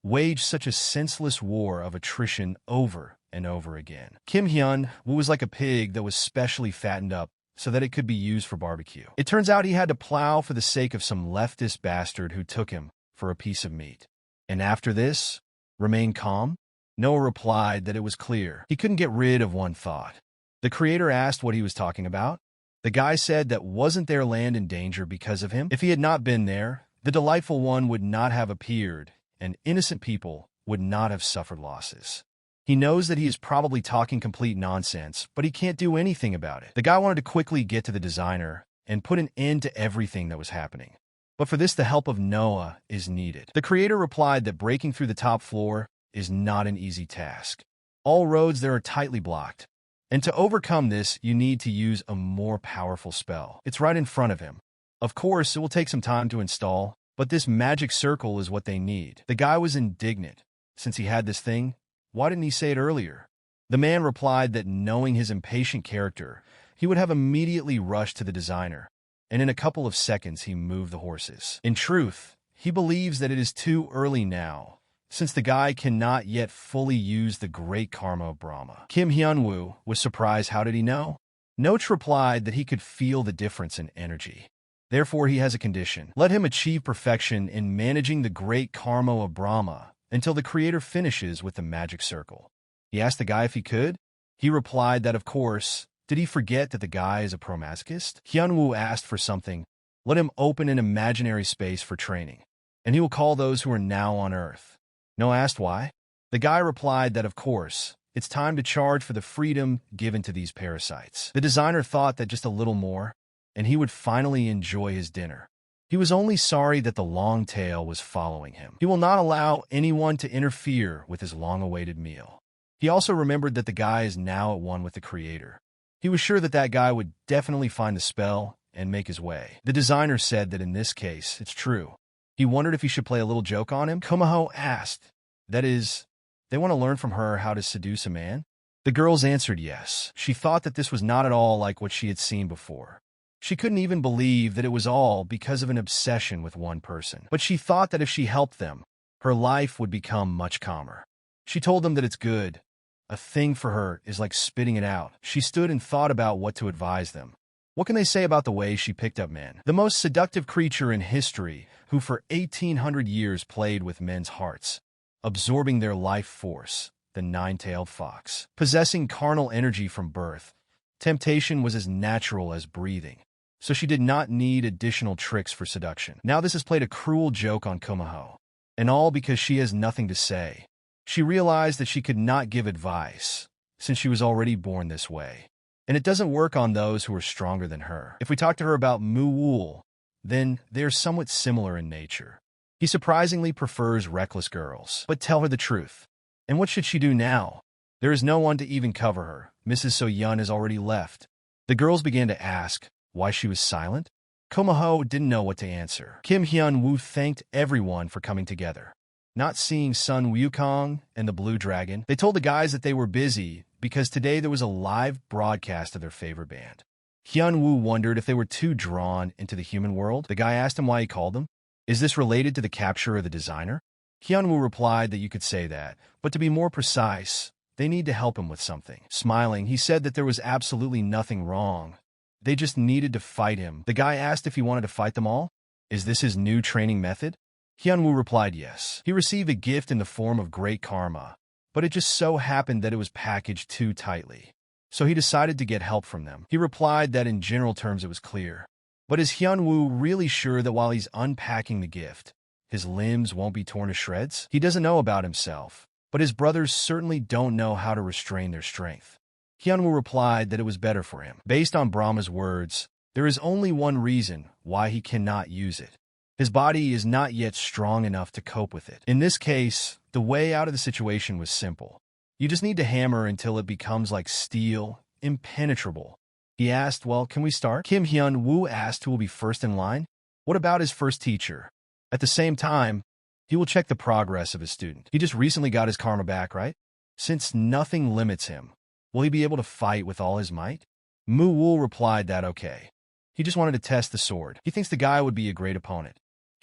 waged such a senseless war of attrition over and over again. Kim Hyun was like a pig that was specially fattened up so that it could be used for barbecue. It turns out he had to plow for the sake of some leftist bastard who took him for a piece of meat. And after this, remain calm? Noah replied that it was clear. He couldn't get rid of one thought. The creator asked what he was talking about. The guy said that wasn't their land in danger because of him? If he had not been there, the delightful one would not have appeared, and innocent people would not have suffered losses. He knows that he is probably talking complete nonsense, but he can't do anything about it. The guy wanted to quickly get to the designer and put an end to everything that was happening. But for this, the help of Noah is needed. The creator replied that breaking through the top floor is not an easy task. All roads there are tightly blocked. And to overcome this, you need to use a more powerful spell. It's right in front of him. Of course, it will take some time to install, but this magic circle is what they need. The guy was indignant. Since he had this thing, why didn't he say it earlier? The man replied that knowing his impatient character, he would have immediately rushed to the designer, and in a couple of seconds he moved the horses. In truth, he believes that it is too early now, since the guy cannot yet fully use the great karma of Brahma. Kim Hyunwoo was surprised. How did he know? Noach replied that he could feel the difference in energy. Therefore, he has a condition. Let him achieve perfection in managing the great karma of Brahma until the creator finishes with the magic circle. He asked the guy if he could. He replied that of course. Did he forget that the guy is a pro-masochist? Hyunwoo asked for something. Let him open an imaginary space for training, and he will call those who are now on Earth. No asked why? The guy replied that, of course, it's time to charge for the freedom given to these parasites. The designer thought that just a little more, and he would finally enjoy his dinner. He was only sorry that the long tail was following him. He will not allow anyone to interfere with his long-awaited meal. He also remembered that the guy is now at one with the creator. He was sure that that guy would definitely find the spell and make his way. The designer said that in this case, it's true. He wondered if he should play a little joke on him. Kumaho asked. That is, they want to learn from her how to seduce a man? The girls answered yes. She thought that this was not at all like what she had seen before. She couldn't even believe that it was all because of an obsession with one person. But she thought that if she helped them, her life would become much calmer. She told them that it's good. A thing for her is like spitting it out. She stood and thought about what to advise them. What can they say about the way she picked up men? The most seductive creature in history, who for 1,800 years played with men's hearts, absorbing their life force, the nine-tailed fox. Possessing carnal energy from birth, temptation was as natural as breathing, so she did not need additional tricks for seduction. Now this has played a cruel joke on Kumaho, and all because she has nothing to say. She realized that she could not give advice, since she was already born this way. And it doesn't work on those who are stronger than her. If we talk to her about Mu, then they are somewhat similar in nature. He surprisingly prefers reckless girls. But tell her the truth. And what should she do now? There is no one to even cover her. Mrs. So-yun has already left. The girls began to ask why she was silent. Kumaho didn't know what to answer. Kim Hyun-woo thanked everyone for coming together. Not seeing Sun Wukong and the Blue Dragon, they told the guys that they were busy because today there was a live broadcast of their favorite band. Hyun-woo wondered if they were too drawn into the human world. The guy asked him why he called them. Is this related to the capture of the designer? Hyun-woo replied that you could say that, but to be more precise, they need to help him with something. Smiling, he said that there was absolutely nothing wrong. They just needed to fight him. The guy asked if he wanted to fight them all. Is this his new training method? Hyun-woo replied yes. He received a gift in the form of great karma, but it just so happened that it was packaged too tightly. So he decided to get help from them. He replied that in general terms it was clear. But is Hyun-woo really sure that while he's unpacking the gift, his limbs won't be torn to shreds? He doesn't know about himself, but his brothers certainly don't know how to restrain their strength. Hyun-woo replied that it was better for him. Based on Brahma's words, there is only one reason why he cannot use it. His body is not yet strong enough to cope with it. In this case, the way out of the situation was simple. You just need to hammer until it becomes like steel, impenetrable. He asked, well, can we start? Kim Hyun-woo asked who will be first in line. What about his first teacher? At the same time, he will check the progress of his student. He just recently got his karma back, right? Since nothing limits him, will he be able to fight with all his might? Mu-woo replied that okay. He just wanted to test the sword. He thinks the guy would be a great opponent.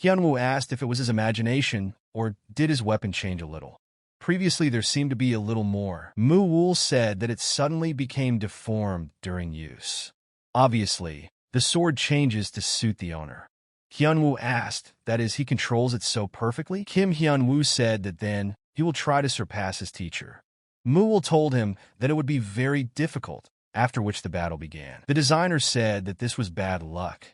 Hyun-woo asked if it was his imagination, or did his weapon change a little. Previously, there seemed to be a little more. Mu-woo said that it suddenly became deformed during use. Obviously, the sword changes to suit the owner. Hyun-woo asked, that is, he controls it so perfectly? Kim Hyun-woo said that then he will try to surpass his teacher. Mu-woo told him that it would be very difficult, after which the battle began. The designer said that this was bad luck.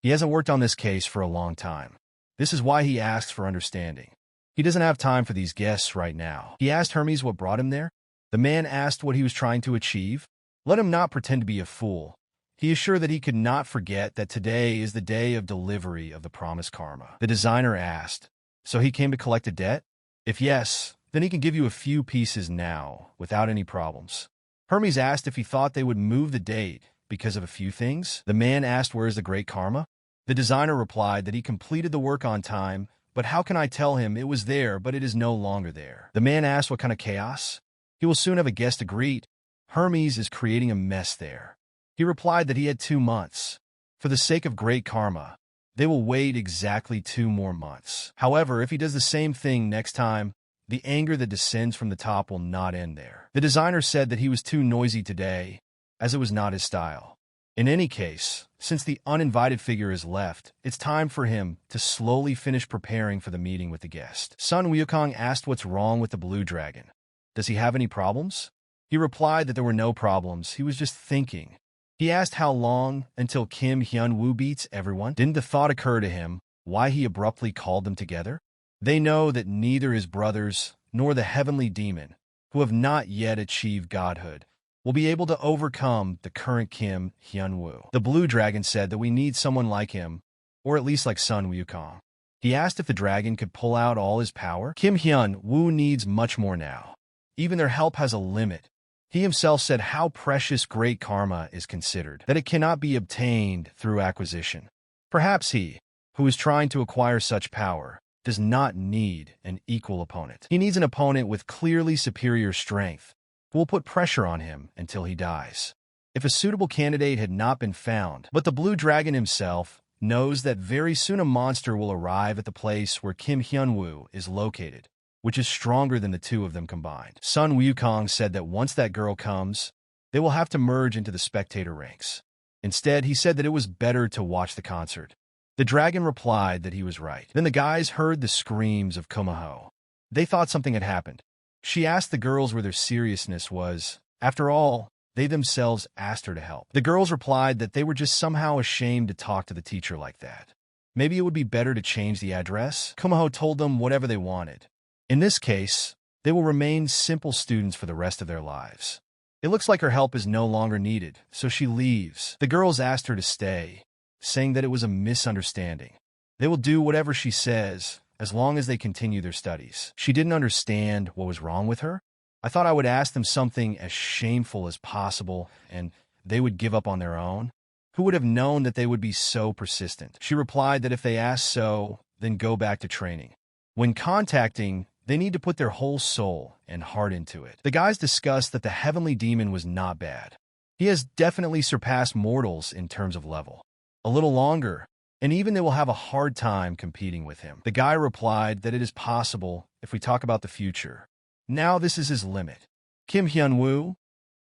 He hasn't worked on this case for a long time. This is why he asked for understanding. He doesn't have time for these guests right now. He asked Hermes what brought him there. The man asked what he was trying to achieve. Let him not pretend to be a fool. He is sure that he could not forget that today is the day of delivery of the promised karma. The designer asked, so he came to collect a debt? If yes, then he can give you a few pieces now, without any problems. Hermes asked if he thought they would move the date because of a few things. The man asked where is the great karma? The designer replied that he completed the work on time, but how can I tell him it was there but it is no longer there? The man asked what kind of chaos? He will soon have a guest to greet. Hermes is creating a mess there. He replied that he had 2 months. For the sake of great karma, they will wait exactly 2 more months. However, if he does the same thing next time, the anger that descends from the top will not end there. The designer said that he was too noisy today, as it was not his style. In any case, since the uninvited figure is left, it's time for him to slowly finish preparing for the meeting with the guest. Sun Wukong asked what's wrong with the Blue Dragon. Does he have any problems? He replied that there were no problems, he was just thinking. He asked how long until Kim Hyun-woo beats everyone. Didn't the thought occur to him why he abruptly called them together? They know that neither his brothers nor the heavenly demon, who have not yet achieved godhood, will be able to overcome the current Kim Hyun-woo. The Blue Dragon said that we need someone like him, or at least like Sun Wukong. He asked if the dragon could pull out all his power. Kim Hyun-woo needs much more now. Even their help has a limit. He himself said how precious great karma is considered, that it cannot be obtained through acquisition. Perhaps he, who is trying to acquire such power, does not need an equal opponent. He needs an opponent with clearly superior strength, who will put pressure on him until he dies. If a suitable candidate had not been found, but the Blue Dragon himself knows that very soon a monster will arrive at the place where Kim Hyun-woo is located, which is stronger than the two of them combined. Sun Wukong said that once that girl comes, they will have to merge into the spectator ranks. Instead, he said that it was better to watch the concert. The dragon replied that he was right. Then the guys heard the screams of Kumaho. They thought something had happened. She asked the girls where their seriousness was. After all, they themselves asked her to help. The girls replied that they were just somehow ashamed to talk to the teacher like that. Maybe it would be better to change the address. Kumaho told them whatever they wanted. In this case, they will remain simple students for the rest of their lives. It looks like her help is no longer needed, so she leaves. The girls asked her to stay, saying that it was a misunderstanding. They will do whatever she says, as long as they continue their studies. She didn't understand what was wrong with her. I thought I would ask them something as shameful as possible, and they would give up on their own. Who would have known that they would be so persistent? She replied that if they asked so, then go back to training. When contacting, they need to put their whole soul and heart into it. The guys discussed that the heavenly demon was not bad. He has definitely surpassed mortals in terms of level. A little longer, and even they will have a hard time competing with him. The guy replied that it is possible if we talk about the future. Now this is his limit. Kim Hyun-woo,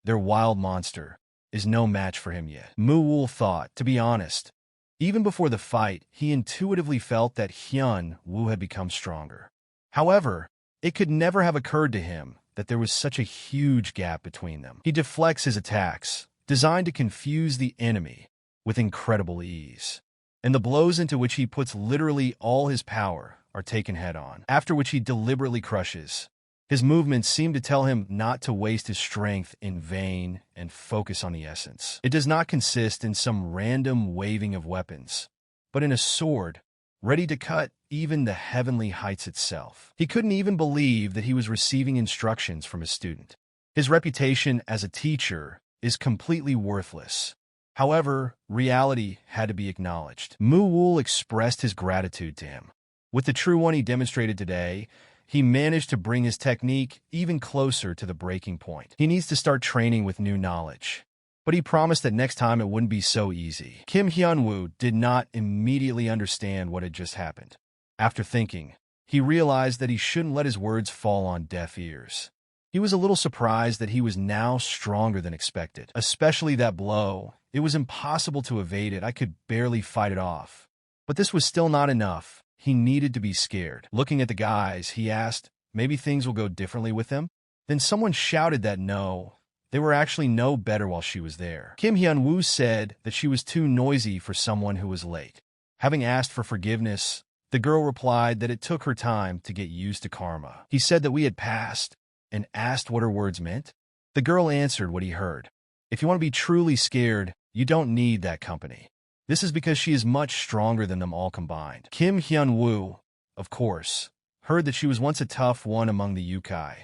their wild monster, is no match for him yet. Moo-woo thought, to be honest, even before the fight, he intuitively felt that Hyun-woo had become stronger. However, it could never have occurred to him that there was such a huge gap between them. He deflects his attacks, designed to confuse the enemy, with incredible ease. And the blows into which he puts literally all his power are taken head-on, after which he deliberately crushes. His movements seem to tell him not to waste his strength in vain and focus on the essence. It does not consist in some random waving of weapons, but in a sword, ready to cut even the heavenly heights itself. He couldn't even believe that he was receiving instructions from his student. His reputation as a teacher is completely worthless. However, reality had to be acknowledged. Moo-woo expressed his gratitude to him. With the true one he demonstrated today, he managed to bring his technique even closer to the breaking point. He needs to start training with new knowledge. But he promised that next time it wouldn't be so easy. Kim Hyun-woo did not immediately understand what had just happened. After thinking, he realized that he shouldn't let his words fall on deaf ears. He was a little surprised that he was now stronger than expected, especially that blow. It was impossible to evade it. I could barely fight it off. But this was still not enough. He needed to be scared. Looking at the guys, he asked, maybe things will go differently with them? Then someone shouted that no, they were actually no better while she was there. Kim Hyun-woo said that she was too noisy for someone who was late. Having asked for forgiveness, the girl replied that it took her time to get used to karma. He said that we had passed and asked what her words meant. The girl answered what he heard. If you want to be truly scared, you don't need that company. This is because she is much stronger than them all combined. Kim Hyun-woo, of course, heard that she was once a tough one among the Yukai,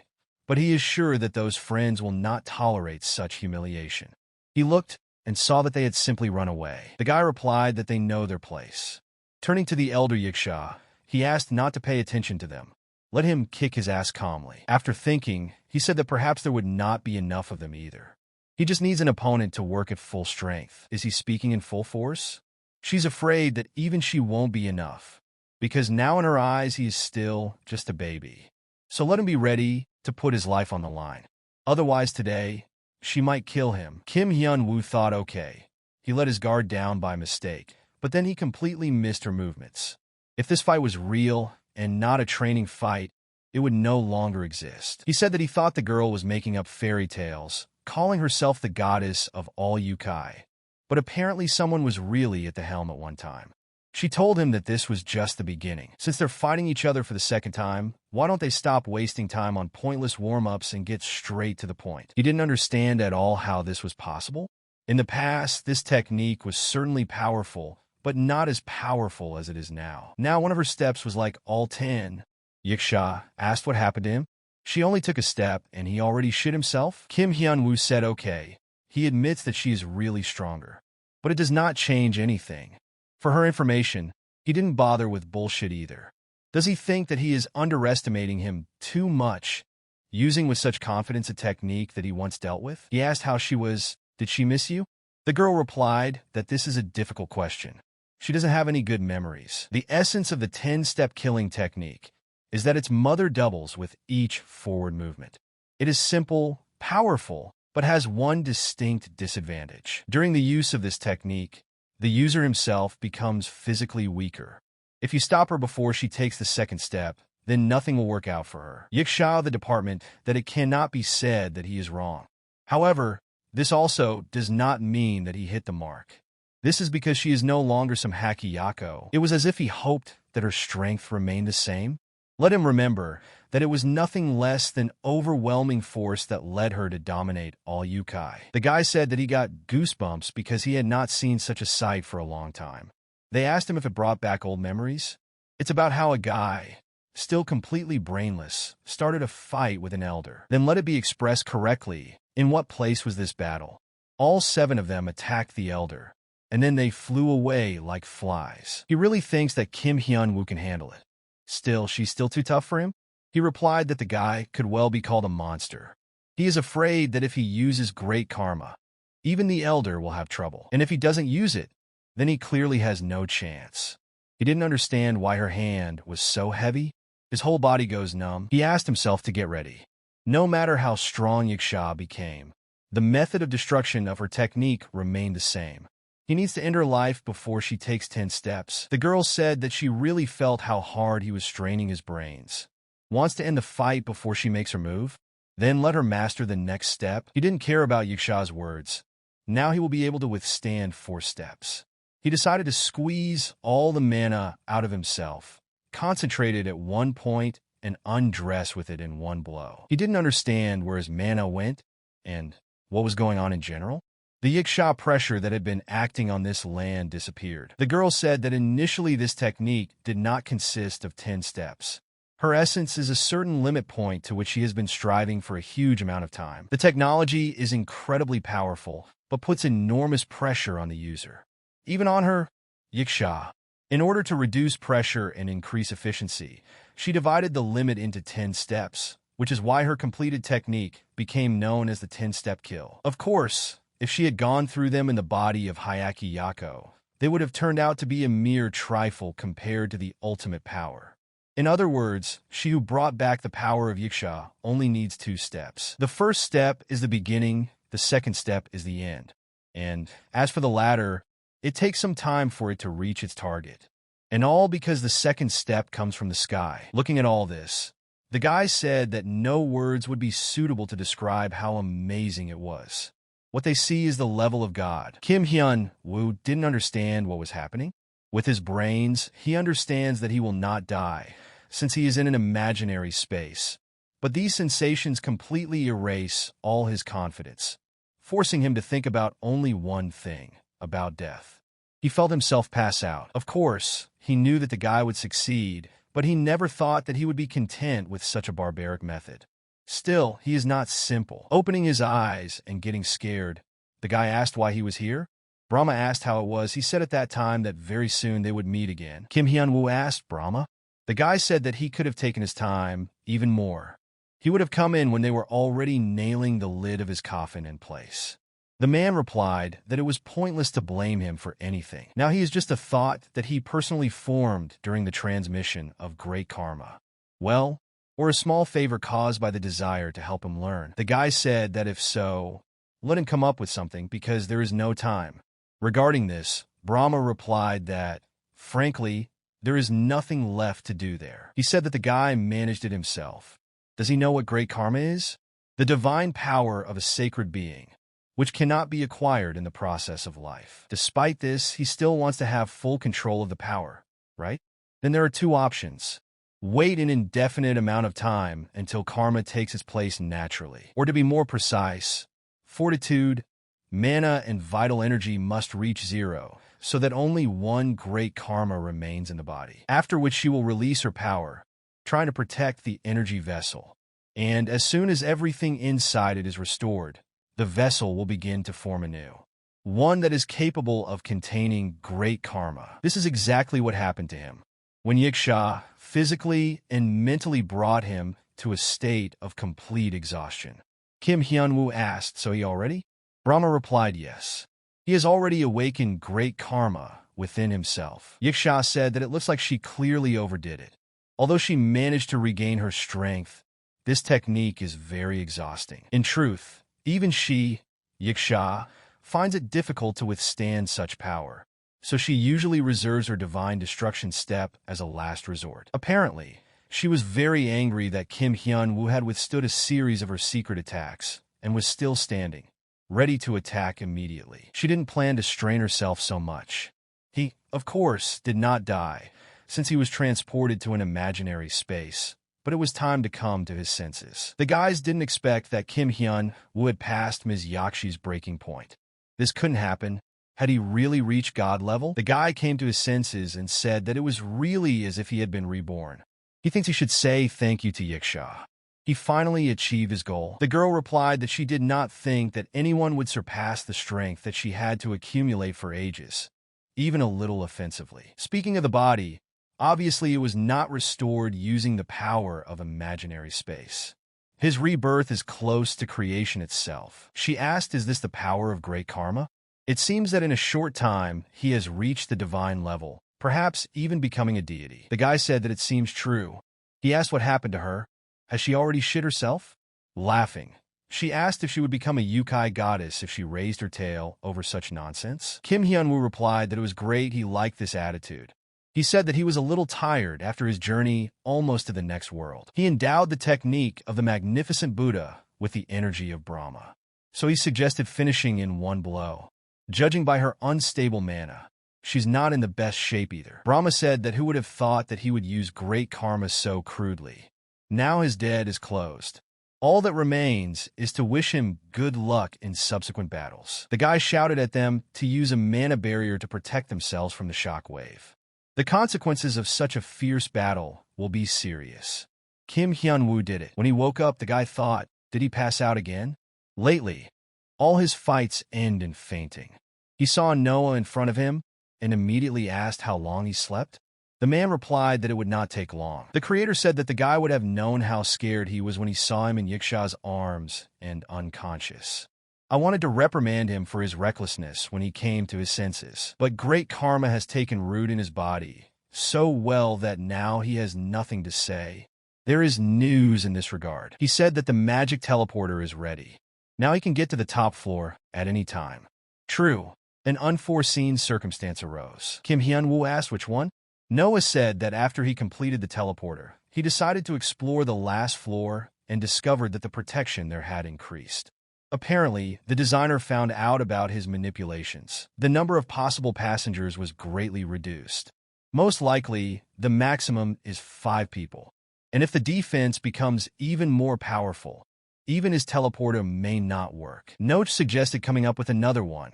but he is sure that those friends will not tolerate such humiliation. He looked and saw that they had simply run away. The guy replied that they know their place. Turning to the elder Yiksha, he asked not to pay attention to them. Let him kick his ass calmly. After thinking, he said that perhaps there would not be enough of them either. He just needs an opponent to work at full strength. Is he speaking in full force? She's afraid that even she won't be enough, because now in her eyes he is still just a baby. So let him be ready to put his life on the line. Otherwise today, she might kill him. Kim Hyun-woo thought okay. He let his guard down by mistake, but then he completely missed her movements. If this fight was real and not a training fight, it would no longer exist. He said that he thought the girl was making up fairy tales, calling herself the goddess of all Yukai. but apparently someone was really at the helm at one time. She told him that this was just the beginning. Since they're fighting each other for the second time, why don't they stop wasting time on pointless warm-ups and get straight to the point? He didn't understand at all how this was possible. In the past, this technique was certainly powerful, but not as powerful as it is now. Now one of her steps was like all 10. Yiksha asked what happened to him. She only took a step, and he already shit himself? Kim Hyun-woo said okay. He admits that she is really stronger. But it does not change anything. For her information, he didn't bother with bullshit either. Does he think that he is underestimating him too much, using with such confidence a technique that he once dealt with? He asked how she was. Did she miss you? The girl replied that this is a difficult question. She doesn't have any good memories. The essence of the 10-step killing technique is that its mother doubles with each forward movement. It is simple, powerful, but has one distinct disadvantage. During the use of this technique, the user himself becomes physically weaker. If you stop her before she takes the second step, then nothing will work out for her. Yiksha of the department that it cannot be said that he is wrong. However, this also does not mean that he hit the mark. This is because she is no longer some hacky yako. It was as if he hoped that her strength remained the same. Let him remember that it was nothing less than overwhelming force that led her to dominate all yukai. The guy said that he got goosebumps because he had not seen such a sight for a long time. They asked him if it brought back old memories. It's about how a guy, still completely brainless, started a fight with an elder. Then let it be expressed correctly. In what place was this battle? All 7 of them attacked the elder, and then they flew away like flies. He really thinks that Kim Hyun-woo can handle it. Still, she's still too tough for him? He replied that the guy could well be called a monster. He is afraid that if he uses great karma, even the elder will have trouble. And if he doesn't use it, then he clearly has no chance. He didn't understand why her hand was so heavy. His whole body goes numb. He asked himself to get ready. No matter how strong Yiksha became, the method of destruction of her technique remained the same. He needs to end her life before she takes 10 steps. The girl said that she really felt how hard he was straining his brains. Wants to end the fight before she makes her move? Then let her master the next step. He didn't care about Yiksha's words. Now he will be able to withstand 4 steps. He decided to squeeze all the mana out of himself, concentrate it at one point, and undress with it in one blow. He didn't understand where his mana went and what was going on in general. The Yiksha pressure that had been acting on this land disappeared. The girl said that initially this technique did not consist of 10 steps. Her essence is a certain limit point to which she has been striving for a huge amount of time. The technology is incredibly powerful, but puts enormous pressure on the user. Even on her, Yiksha. In order to reduce pressure and increase efficiency, she divided the limit into 10 steps, which is why her completed technique became known as the 10-step kill. Of course, if she had gone through them in the body of Hyaki Yako, they would have turned out to be a mere trifle compared to the ultimate power. In other words, she who brought back the power of Yiksha only needs 2 steps. The first step is the beginning, the second step is the end. And as for the latter, it takes some time for it to reach its target. And all because the second step comes from the sky. Looking at all this, the guy said that no words would be suitable to describe how amazing it was. What they see is the level of God. Kim Hyun-woo didn't understand what was happening. With his brains, he understands that he will not die, since he is in an imaginary space. But these sensations completely erase all his confidence, forcing him to think about only one thing, about death. He felt himself pass out. Of course, he knew that the guy would succeed, but he never thought that he would be content with such a barbaric method. Still, he is not simple. Opening his eyes and getting scared, the guy asked why he was here. Brahma asked how it was. He said at that time that very soon they would meet again. Kim Hyun-woo asked Brahma. The guy said that he could have taken his time, even more. He would have come in when they were already nailing the lid of his coffin in place. The man replied that it was pointless to blame him for anything. Now he is just a thought that he personally formed during the transmission of great karma. Well, or a small favor caused by the desire to help him learn. The guy said that if so, let him come up with something because there is no time. Regarding this, Brahma replied that, frankly, there is nothing left to do there. He said that the guy managed it himself. Does he know what great karma is? The divine power of a sacred being. which cannot be acquired in the process of life. Despite this, he still wants to have full control of the power, right? Then there are two options. Wait an indefinite amount of time until karma takes its place naturally. Or to be more precise, fortitude, mana, and vital energy must reach zero, so that only one great karma remains in the body, after which she will release her power, trying to protect the energy vessel. And as soon as everything inside it is restored, the vessel will begin to form anew, one that is capable of containing great karma. This is exactly what happened to him, when Yiksha physically and mentally brought him to a state of complete exhaustion. Kim Hyunwoo asked, "So he already?" Brahma replied, "Yes. He has already awakened great karma within himself." Yiksha said that it looks like she clearly overdid it. Although she managed to regain her strength, this technique is very exhausting. In truth, even she, Yiksha, finds it difficult to withstand such power, so she usually reserves her divine destruction step as a last resort. Apparently, she was very angry that Kim Hyun-woo had withstood a series of her secret attacks and was still standing, ready to attack immediately. She didn't plan to strain herself so much. He, of course, did not die, since he was transported to an imaginary space, but it was time to come to his senses. The guys didn't expect that Kim Hyun-woo had passed Ms. Yakshi's breaking point. This couldn't happen. Had he really reached God level? The guy came to his senses and said that it was really as if he had been reborn. He thinks he should say thank you to Yiksha. He finally achieved his goal. The girl replied that she did not think that anyone would surpass the strength that she had to accumulate for ages, even a little offensively. Speaking of the body, obviously it was not restored using the power of imaginary space. His rebirth is close to creation itself. She asked, "Is this the power of great karma?" It seems that in a short time, he has reached the divine level, perhaps even becoming a deity. The guy said that it seems true. He asked what happened to her. Has she already shit herself? Laughing, she asked if she would become a yukai goddess if she raised her tail over such nonsense. Kim Hyun-woo replied that it was great, he liked this attitude. He said that he was a little tired after his journey almost to the next world. He endowed the technique of the magnificent Buddha with the energy of Brahma, so he suggested finishing in one blow. Judging by her unstable mana, she's not in the best shape either. Brahma said that who would have thought that he would use great karma so crudely. Now his dead is closed. All that remains is to wish him good luck in subsequent battles. The guy shouted at them to use a mana barrier to protect themselves from the shock wave. The consequences of such a fierce battle will be serious. Kim Hyun-woo did it. When he woke up, the guy thought, did he pass out again? Lately, all his fights end in fainting. He saw Noah in front of him and immediately asked how long he slept. The man replied that it would not take long. The creator said that the guy would have known how scared he was when he saw him in Yiksha's arms and unconscious. I wanted to reprimand him for his recklessness when he came to his senses, but great karma has taken root in his body so well that now he has nothing to say. There is news in this regard. He said that the magic teleporter is ready. Now he can get to the top floor at any time. True, an unforeseen circumstance arose. Kim Hyun-woo asked which one? Noah said that after he completed the teleporter, he decided to explore the last floor and discovered that the protection there had increased. Apparently, the designer found out about his manipulations. The number of possible passengers was greatly reduced. Most likely, the maximum is 5 people. And if the defense becomes even more powerful, even his teleporter may not work. Noach suggested coming up with another one.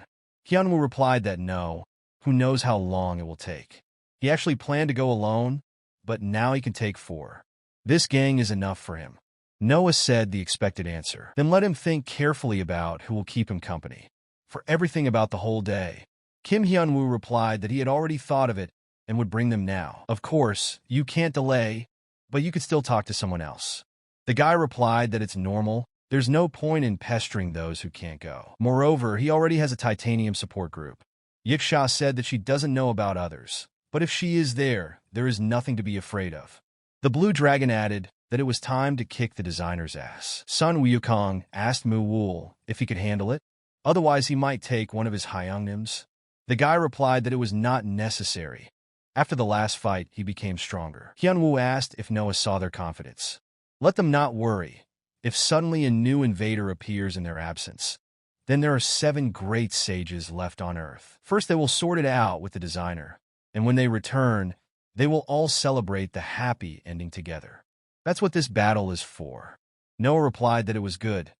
Hyunwoo replied that no, who knows how long it will take. He actually planned to go alone, but now he can take 4. This gang is enough for him. Noah said the expected answer. Then let him think carefully about who will keep him company for everything about the whole day. Kim Hyun-woo replied that he had already thought of it and would bring them now. Of course, you can't delay, but you could still talk to someone else. The guy replied that it's normal. There's no point in pestering those who can't go. Moreover, he already has a titanium support group. Yiksha said that she doesn't know about others, but if she is there is nothing to be afraid of. The Blue Dragon added that it was time to kick the designer's ass. Sun Wukong asked Mu Wool if he could handle it, otherwise he might take one of his Hyungnims. The guy replied that it was not necessary. After the last fight, he became stronger. Hyunwoo asked if Noah saw their confidence. Let them not worry. If suddenly a new invader appears in their absence, Then there are 7 great sages left on Earth. First, they will sort it out with the designer, and when they return, they will all celebrate the happy ending together. That's what this battle is for. Noah replied that it was good.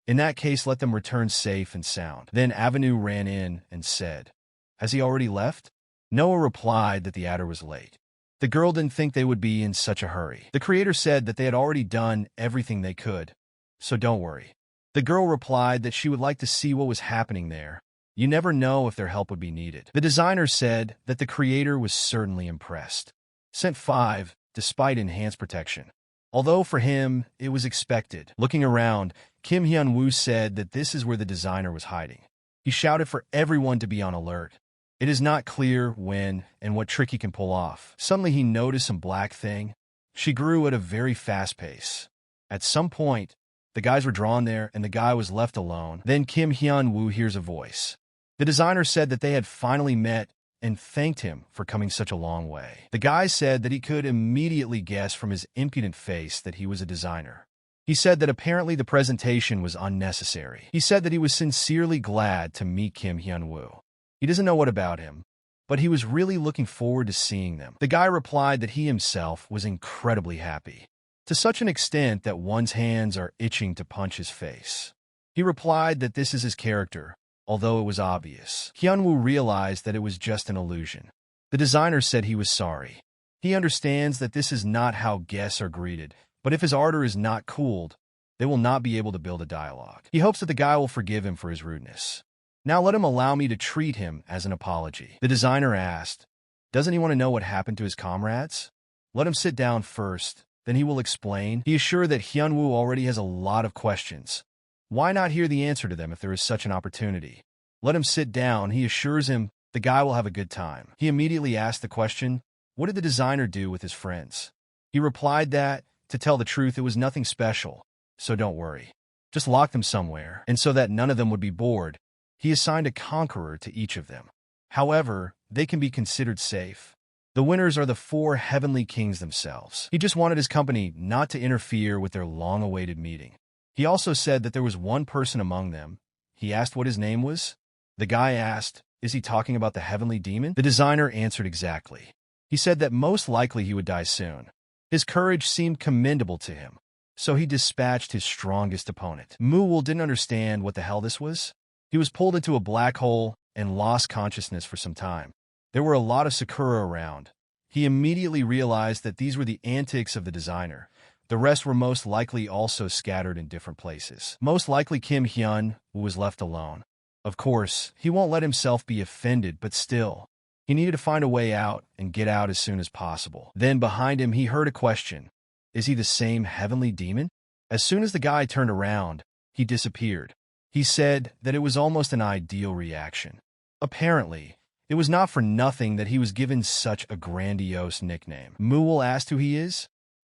In that case, let them return safe and sound. Then Avenue ran in and said, "Has he already left?" Noah replied that the adder was late. The girl didn't think they would be in such a hurry. The creator said that they had already done everything they could, so don't worry. The girl replied that she would like to see what was happening there. You never know if their help would be needed. The designer said that the creator was certainly impressed. Sent 5, despite enhanced protection. Although for him, it was expected. Looking around, Kim Hyun-woo said that this is where the designer was hiding. He shouted for everyone to be on alert. It is not clear when and what trick he can pull off. Suddenly he noticed some black thing. She grew at a very fast pace. At some point, the guys were drawn there and the guy was left alone. Then Kim Hyun-woo hears a voice. The designer said that they had finally met and thanked him for coming such a long way. The guy said that he could immediately guess from his impudent face that he was a designer. He said that apparently the presentation was unnecessary. He said that he was sincerely glad to meet Kim Hyun-woo. He doesn't know what about him, but he was really looking forward to seeing them. The guy replied that he himself was incredibly happy, to such an extent that one's hands are itching to punch his face. He replied that this is his character, although it was obvious. Hyun-woo realized that it was just an illusion. The designer said he was sorry. He understands that this is not how guests are greeted, but if his ardor is not cooled, they will not be able to build a dialogue. He hopes that the guy will forgive him for his rudeness. Now let him allow me to treat him as an apology. The designer asked, doesn't he want to know what happened to his comrades? Let him sit down first, then he will explain. He is sure that Hyun-woo already has a lot of questions. Why not hear the answer to them if there is such an opportunity? Let him sit down. He assures him the guy will have a good time. He immediately asked the question, what did the designer do with his friends? He replied that, to tell the truth, it was nothing special, so don't worry. Just lock them somewhere, and so that none of them would be bored, he assigned a conqueror to each of them. However, they can be considered safe. The winners are the 4 heavenly kings themselves. He just wanted his company not to interfere with their long-awaited meeting. He also said that there was one person among them. He asked what his name was. The guy asked, is he talking about the heavenly demon? The designer answered exactly. He said that most likely he would die soon. His courage seemed commendable to him, so he dispatched his strongest opponent. Moo-wol didn't understand what the hell this was. He was pulled into a black hole and lost consciousness for some time. There were a lot of Sakura around. He immediately realized that these were the antics of the designer. The rest were most likely also scattered in different places. Most likely Kim Hyun, who was left alone. Of course, he won't let himself be offended, but still, he needed to find a way out and get out as soon as possible. Then behind him, he heard a question. Is he the same heavenly demon? As soon as the guy turned around, he disappeared. He said that it was almost an ideal reaction. Apparently, it was not for nothing that he was given such a grandiose nickname. Moo-wol asked who he is.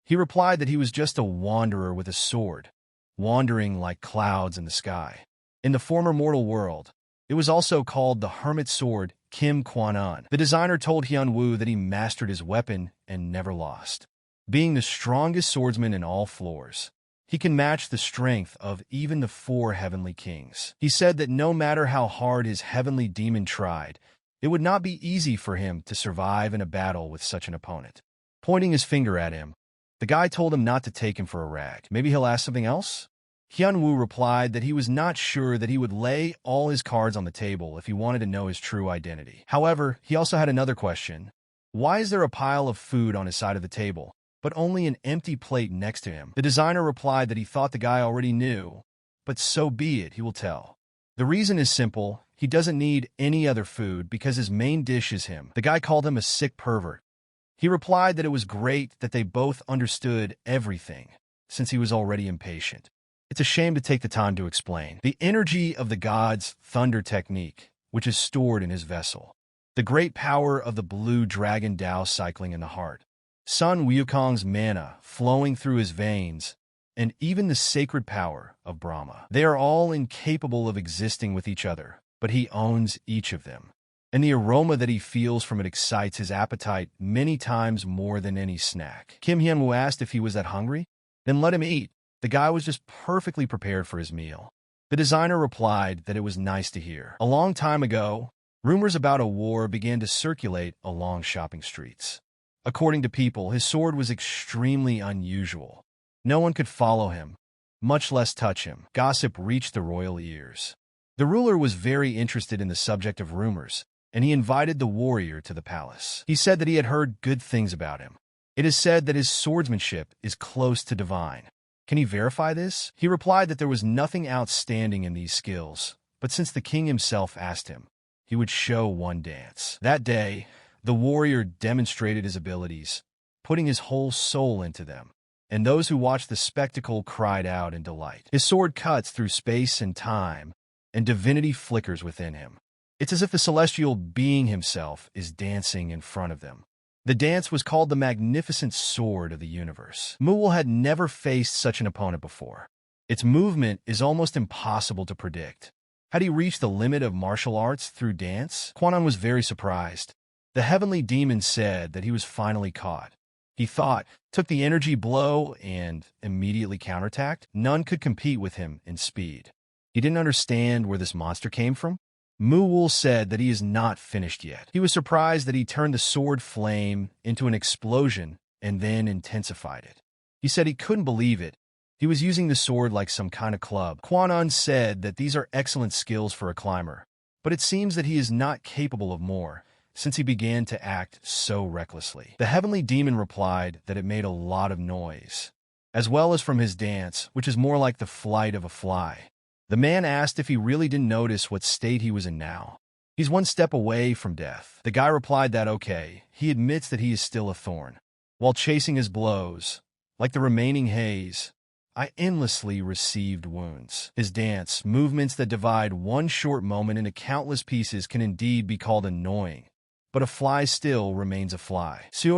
He replied that he was just a wanderer with a sword, wandering like clouds in the sky. In the former mortal world, it was also called the Hermit Sword Kim Kwan-un. The designer told Hyun-woo that he mastered his weapon and never lost. Being the strongest swordsman in all floors, he can match the strength of even the 4 heavenly kings. He said that no matter how hard his heavenly demon tried, it would not be easy for him to survive in a battle with such an opponent. Pointing his finger at him, the guy told him not to take him for a rag. Maybe he'll ask something else? Hyun-woo replied that he was not sure that he would lay all his cards on the table if he wanted to know his true identity. However, he also had another question. Why is there a pile of food on his side of the table, but only an empty plate next to him? The designer replied that he thought the guy already knew, but so be it, he will tell. The reason is simple. He doesn't need any other food because his main dish is him. The guy called him a sick pervert. He replied that it was great that they both understood everything, since he was already impatient. It's a shame to take the time to explain. The energy of the god's thunder technique, which is stored in his vessel. The great power of the blue dragon Dao cycling in the heart. Sun Wukong's mana flowing through his veins, and even the sacred power of Brahma. They are all incapable of existing with each other, but he owns each of them. And the aroma that he feels from it excites his appetite many times more than any snack. Kim Hyun-woo asked if he was that hungry. Then let him eat. The guy was just perfectly prepared for his meal. The designer replied that it was nice to hear. A long time ago, rumors about a war began to circulate along shopping streets. According to people, his sword was extremely unusual. No one could follow him, much less touch him. Gossip reached the royal ears. The ruler was very interested in the subject of rumors, and he invited the warrior to the palace. He said that he had heard good things about him. It is said that his swordsmanship is close to divine. Can he verify this? He replied that there was nothing outstanding in these skills, but since the king himself asked him, he would show one dance. That day, the warrior demonstrated his abilities, putting his whole soul into them, and those who watched the spectacle cried out in delight. His sword cuts through space and time, and divinity flickers within him. It's as if the celestial being himself is dancing in front of them. The dance was called the magnificent sword of the universe. Manhwa had never faced such an opponent before. Its movement is almost impossible to predict. Had he reached the limit of martial arts through dance? Quanon was very surprised. The heavenly demon said that he was finally caught. He thought, took the energy blow, and immediately counterattacked. None could compete with him in speed. He didn't understand where this monster came from. Manhwa said that he is not finished yet. He was surprised that he turned the sword flame into an explosion and then intensified it. He said he couldn't believe it. He was using the sword like some kind of club. Quanon said that these are excellent skills for a climber, but it seems that he is not capable of more, since he began to act so recklessly. The heavenly demon replied that it made a lot of noise, as well as from his dance, which is more like the flight of a fly. The man asked if he really didn't notice what state he was in now. He's one step away from death. The guy replied that okay, he admits that he is still a thorn. While chasing his blows, like the remaining haze, I endlessly received wounds. His dance, movements that divide one short moment into countless pieces, can indeed be called annoying. But a fly still remains a fly. He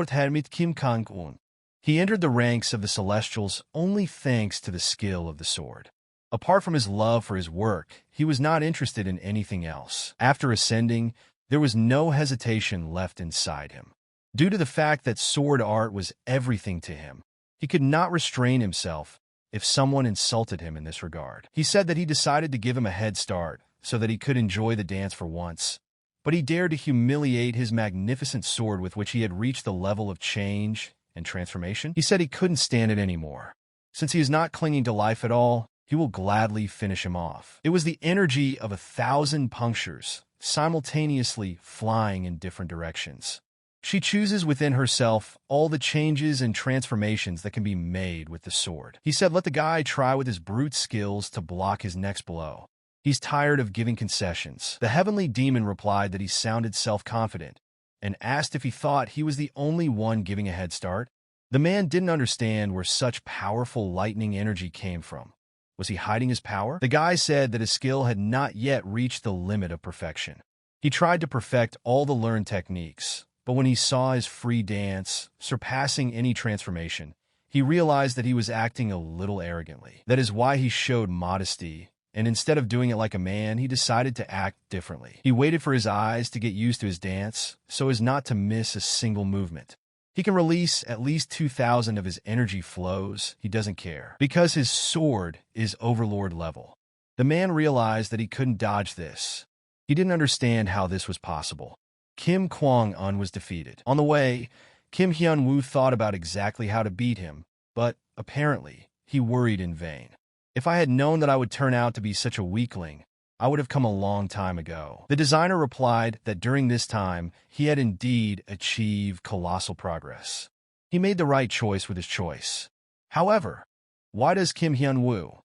entered the ranks of the Celestials only thanks to the skill of the sword. Apart from his love for his work, he was not interested in anything else. After ascending, there was no hesitation left inside him. Due to the fact that sword art was everything to him, he could not restrain himself if someone insulted him in this regard. He said that he decided to give him a head start so that he could enjoy the dance for once, but he dared to humiliate his magnificent sword with which he had reached the level of change and transformation. He said he couldn't stand it anymore. Since he is not clinging to life at all, he will gladly finish him off. It was the energy of 1,000 punctures, simultaneously flying in different directions. She chooses within herself all the changes and transformations that can be made with the sword. He said let the guy try with his brute skills to block his next blow. He's tired of giving concessions. The heavenly demon replied that he sounded self-confident and asked if he thought he was the only one giving a head start. The man didn't understand where such powerful lightning energy came from. Was he hiding his power? The guy said that his skill had not yet reached the limit of perfection. He tried to perfect all the learned techniques, but when he saw his free dance, surpassing any transformation, he realized that he was acting a little arrogantly. That is why he showed modesty, and instead of doing it like a man, he decided to act differently. He waited for his eyes to get used to his dance, so as not to miss a single movement. He can release at least 2,000 of his energy flows. He doesn't care, because his sword is overlord level. The man realized that he couldn't dodge this. He didn't understand how this was possible. Kim Kwang-un was defeated. On the way, Kim Hyun-woo thought about exactly how to beat him, but apparently, he worried in vain. If I had known that I would turn out to be such a weakling, I would have come a long time ago. The designer replied that during this time, he had indeed achieved colossal progress. He made the right choice with his choice. However, why does Kim Hyun-woo,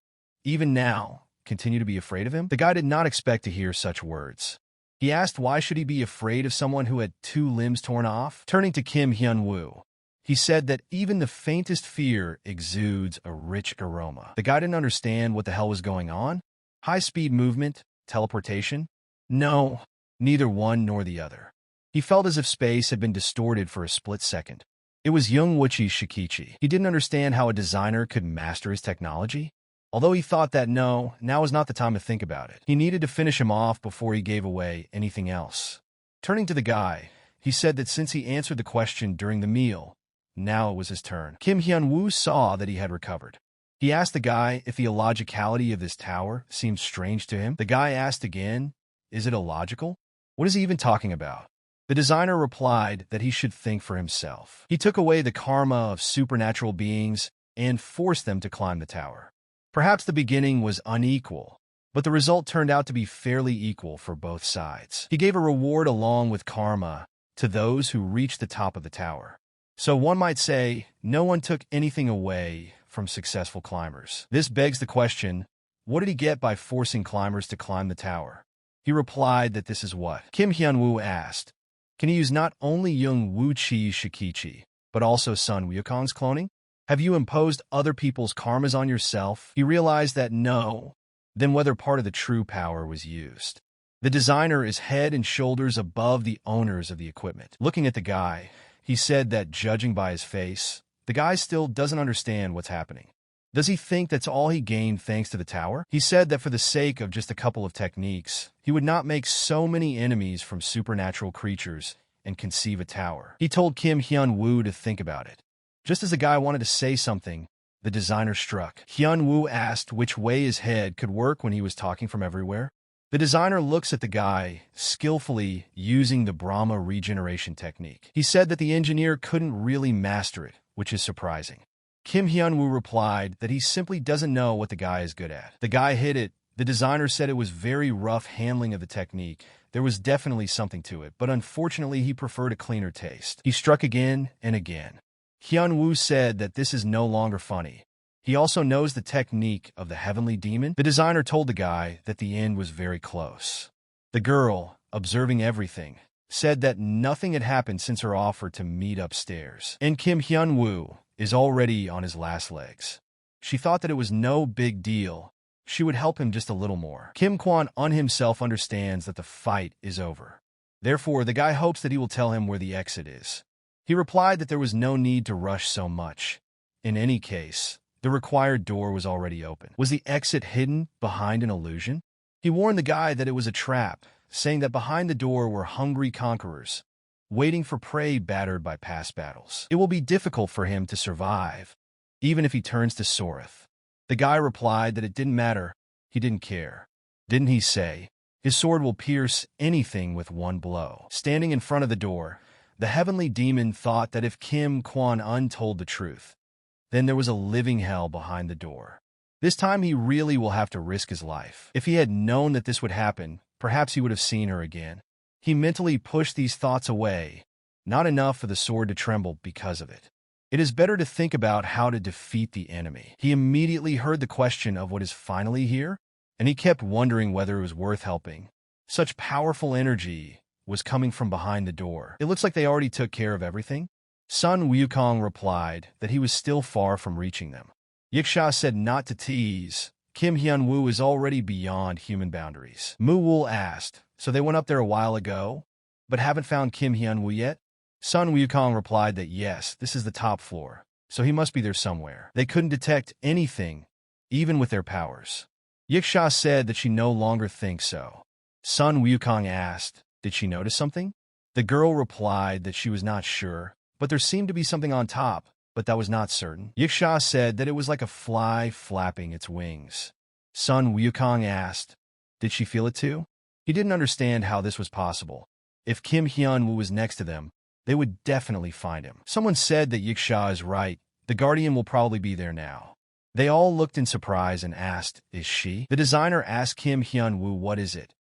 even now, continue to be afraid of him? The guy did not expect to hear such words. He asked why should he be afraid of someone who had 2 limbs torn off? Turning to Kim Hyun-woo, he said that even the faintest fear exudes a rich aroma. The guy didn't understand what the hell was going on. High-speed movement, teleportation? No, neither one nor the other. He felt as if space had been distorted for a split second. It was Youngwoochi's Shikichi. He didn't understand how a designer could master his technology. Although he thought that now was not the time to think about it. He needed to finish him off before he gave away anything else. Turning to the guy, he said that since he answered the question during the meal, now it was his turn. Kim Hyun-woo saw that he had recovered. He asked the guy if the illogicality of this tower seemed strange to him. The guy asked again, is it illogical? What is he even talking about? The designer replied that he should think for himself. He took away the karma of supernatural beings and forced them to climb the tower. Perhaps the beginning was unequal, but the result turned out to be fairly equal for both sides. He gave a reward along with karma to those who reached the top of the tower. So one might say, no one took anything away from successful climbers. This begs the question, what did he get by forcing climbers to climb the tower? He replied that this is what Kim Hyun-woo asked. Can he use not only Young Woo-chi's Shikichi, but also Sun Wukong's cloning? Have you imposed other people's karmas on yourself? He realized that no. Then whether part of the true power was used. The designer is head and shoulders above the owners of the equipment. Looking at the guy, he said that judging by his face, the guy still doesn't understand what's happening. Does he think that's all he gained thanks to the tower? He said that for the sake of just a couple of techniques, he would not make so many enemies from supernatural creatures and conceive a tower. He told Kim Hyun-woo to think about it. Just as the guy wanted to say something, the designer struck. Hyun-woo asked which way his head could work when he was talking from everywhere. The designer looks at the guy, skillfully using the Brahma regeneration technique. He said that the engineer couldn't really master it, which is surprising. Kim Hyun-woo replied that he simply doesn't know what the guy is good at. The guy hit it. The designer said it was very rough handling of the technique. There was definitely something to it, but unfortunately he preferred a cleaner taste. He struck again and again. Hyun-woo said that this is no longer funny. He also knows the technique of the heavenly demon. The designer told the guy that the end was very close. The girl, observing everything, said that nothing had happened since her offer to meet upstairs. And Kim Hyun-woo is already on his last legs. She thought that it was no big deal. She would help him just a little more. Kim Kwon-un himself understands that the fight is over. Therefore, the guy hopes that he will tell him where the exit is. He replied that there was no need to rush so much. In any case, the required door was already open. Was the exit hidden behind an illusion? He warned the guy that it was a trap, saying that behind the door were hungry conquerors, waiting for prey battered by past battles. It will be difficult for him to survive, even if he turns to Soreth. The guy replied that it didn't matter. He didn't care. Didn't he say, his sword will pierce anything with one blow? Standing in front of the door, the heavenly demon thought that if Kim Kwon-un told the truth, then there was a living hell behind the door. This time he really will have to risk his life. If he had known that this would happen, perhaps he would have seen her again. He mentally pushed these thoughts away, not enough for the sword to tremble because of it. It is better to think about how to defeat the enemy. He immediately heard the question of what is finally here, and he kept wondering whether it was worth helping. Such powerful energy was coming from behind the door. It looks like they already took care of everything. Sun Wukong replied that he was still far from reaching them. Yiksha said not to tease. Kim Hyun-woo is already beyond human boundaries. Mu-woo asked, so they went up there a while ago, but haven't found Kim Hyun-woo yet? Sun Wukong replied that yes, this is the top floor, so he must be there somewhere. They couldn't detect anything, even with their powers. Yiksha said that she no longer thinks so. Sun Wukong asked, did she notice something? The girl replied that she was not sure, but there seemed to be something on top, but that was not certain. Yiksha said that it was like a fly flapping its wings. Sun Wukong asked, did she feel it too? He didn't understand how this was possible. If Kim Hyun-woo was next to them, they would definitely find him. Someone said that Yiksha is right. The Guardian will probably be there now. They all looked in surprise and asked, is she? The designer asked Kim Hyun-woo what is it.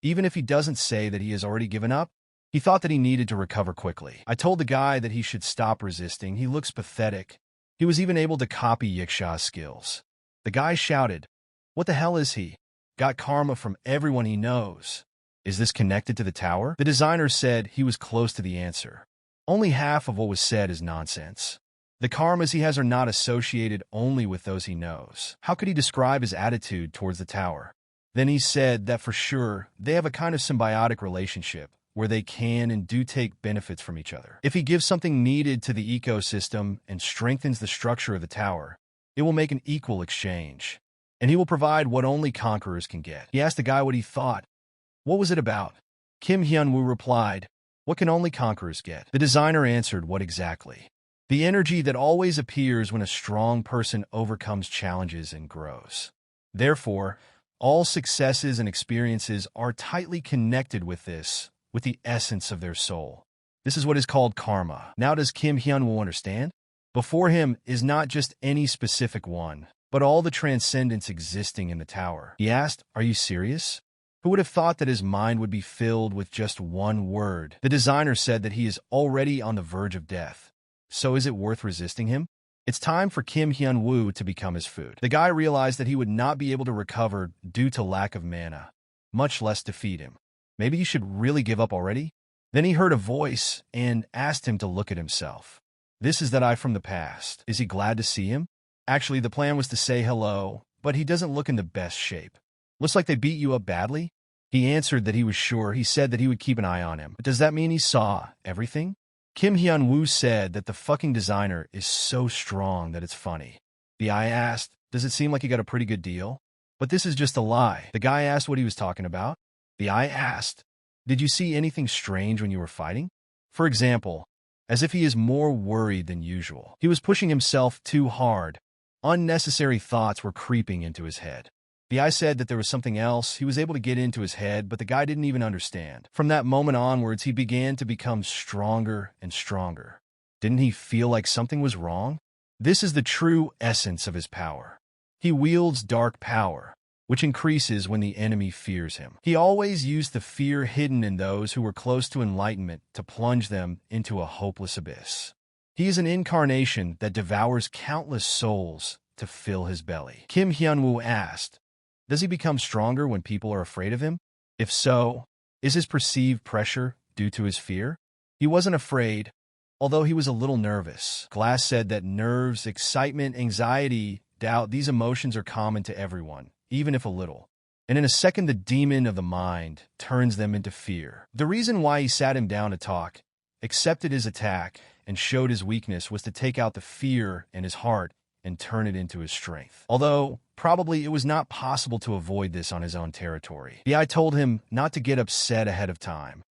Even if he doesn't say that he has already given up, he thought that he needed to recover quickly. I told the guy that he should stop resisting. He looks pathetic. He was even able to copy Yiksha's skills. The guy shouted, what the hell is he? Got karma from everyone he knows. Is this connected to the tower? The designer said he was close to the answer. Only half of what was said is nonsense. The karmas he has are not associated only with those he knows. How could he describe his attitude towards the tower? Then he said that for sure, they have a kind of symbiotic relationship where they can and do take benefits from each other. If he gives something needed to the ecosystem and strengthens the structure of the tower, it will make an equal exchange. And he will provide what only conquerors can get. He asked the guy what he thought. What was it about? Kim Hyun-woo replied, what can only conquerors get? The designer answered, what exactly? The energy that always appears when a strong person overcomes challenges and grows. Therefore, all successes and experiences are tightly connected with this, with the essence of their soul. This is what is called karma. Now does Kim Hyun-woo understand? Before him is not just any specific one, but all the transcendence existing in the tower. He asked, "Are you serious?" Who would have thought that his mind would be filled with just one word? The designer said that he is already on the verge of death. So is it worth resisting him? It's time for Kim Hyun-woo to become his food. The guy realized that he would not be able to recover due to lack of mana, much less defeat him. Maybe you should really give up already? Then he heard a voice and asked him to look at himself. This is that I from the past. Is he glad to see him? Actually, the plan was to say hello, but he doesn't look in the best shape. Looks like they beat you up badly? He answered that he was sure. He said that he would keep an eye on him. But does that mean he saw everything? Kim Hyun-woo said that the fucking designer is so strong that it's funny. The guy asked, "Does it seem like you got a pretty good deal?" But this is just a lie. The guy asked what he was talking about. The guy asked, "Did you see anything strange when you were fighting?" For example, as if he is more worried than usual. He was pushing himself too hard. Unnecessary thoughts were creeping into his head. The guy said that there was something else. He was able to get into his head, but the guy didn't even understand. From that moment onwards, he began to become stronger and stronger. Didn't he feel like something was wrong? This is the true essence of his power. He wields dark power, which increases when the enemy fears him. He always used the fear hidden in those who were close to enlightenment to plunge them into a hopeless abyss. He is an incarnation that devours countless souls to fill his belly. Kim Hyun-woo asked, "Does he become stronger when people are afraid of him? If so, is his perceived pressure due to his fear?" He wasn't afraid, although he was a little nervous. Glass said that nerves, excitement, anxiety, doubt, these emotions are common to everyone, even if a little. And in a second, the demon of the mind turns them into fear. The reason why he sat him down to talk, accepted his attack, and showed his weakness was to take out the fear in his heart and turn it into his strength. Although, probably it was not possible to avoid this on his own territory. The eye told him not to get upset ahead of time.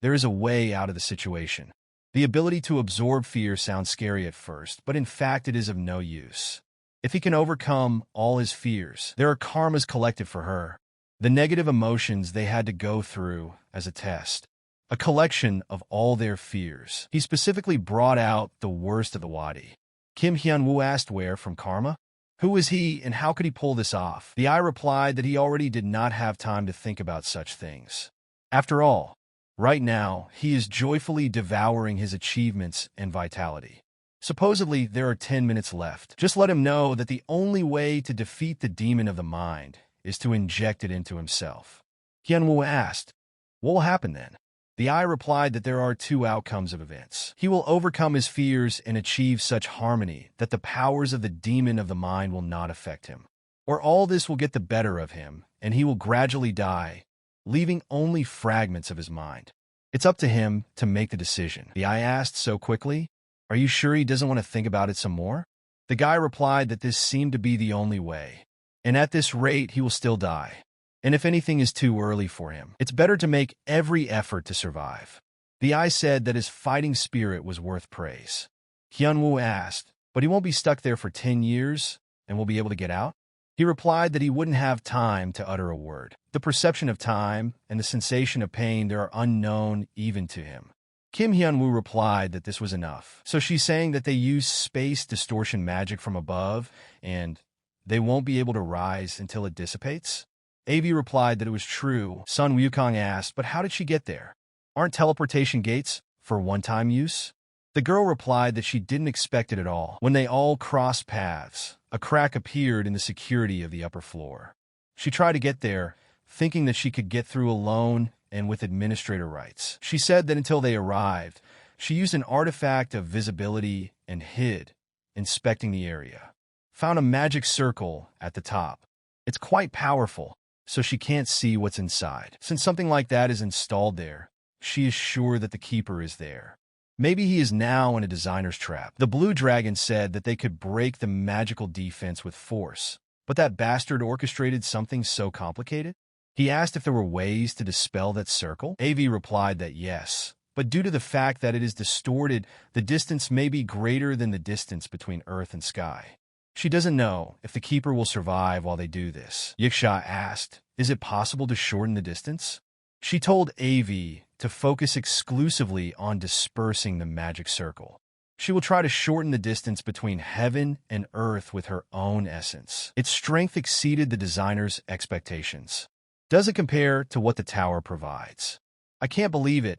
There is a way out of the situation. The ability to absorb fear sounds scary at first, but in fact it is of no use. If he can overcome all his fears, there are karmas collected for her. The negative emotions they had to go through as a test. A collection of all their fears. He specifically brought out the worst of the wadi. Kim Hyun-woo asked where from karma? Who was he and how could he pull this off? The eye replied that he already did not have time to think about such things. After all, right now, he is joyfully devouring his achievements and vitality. Supposedly, there are 10 minutes left. Just let him know that the only way to defeat the demon of the mind is to inject it into himself. Hyun-woo asked, "What will happen then?" The eye replied that there are two outcomes of events. He will overcome his fears and achieve such harmony that the powers of the demon of the mind will not affect him. Or all this will get the better of him, and he will gradually die, leaving only fragments of his mind. It's up to him to make the decision. The eye asked so quickly, "Are you sure he doesn't want to think about it some more?" The guy replied that this seemed to be the only way. And at this rate, he will still die. And if anything is too early for him, it's better to make every effort to survive. The eye said that his fighting spirit was worth praise. Hyun-woo asked, "But he won't be stuck there for 10 years and will be able to get out?" He replied that he wouldn't have time to utter a word. The perception of time and the sensation of pain there are unknown even to him. Kim Hyun-woo replied that this was enough. So she's saying that they use space distortion magic from above and they won't be able to rise until it dissipates? AV replied that it was true. Sun Wukong asked, "But how did she get there? Aren't teleportation gates for one-time use?" The girl replied that she didn't expect it at all. When they all crossed paths, a crack appeared in the security of the upper floor. She tried to get there, thinking that she could get through alone and with administrator rights. She said that until they arrived, she used an artifact of visibility and hid, inspecting the area. Found a magic circle at the top. It's quite powerful, so she can't see what's inside. Since something like that is installed there, she is sure that the keeper is there. Maybe he is now in a designer's trap. The blue dragon said that they could break the magical defense with force, but that bastard orchestrated something so complicated? He asked if there were ways to dispel that circle. AV replied that yes, but due to the fact that it is distorted, the distance may be greater than the distance between earth and sky. She doesn't know if the keeper will survive while they do this. Yiksha asked, "Is it possible to shorten the distance?" She told Avi to focus exclusively on dispersing the magic circle. She will try to shorten the distance between heaven and earth with her own essence. Its strength exceeded the designer's expectations. Does it compare to what the tower provides? I can't believe it.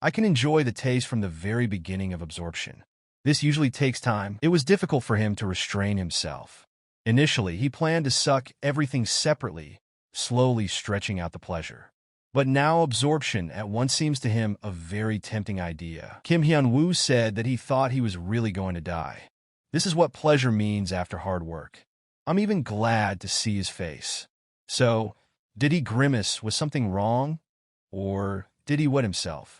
I can enjoy the taste from the very beginning of absorption. This usually takes time. It was difficult for him to restrain himself. Initially, he planned to suck everything separately, slowly stretching out the pleasure. But now absorption at once seems to him a very tempting idea. Kim Hyun-woo said that he thought he was really going to die. This is what pleasure means after hard work. I'm even glad to see his face. So, did he grimace? Was something wrong? Or did he wet himself?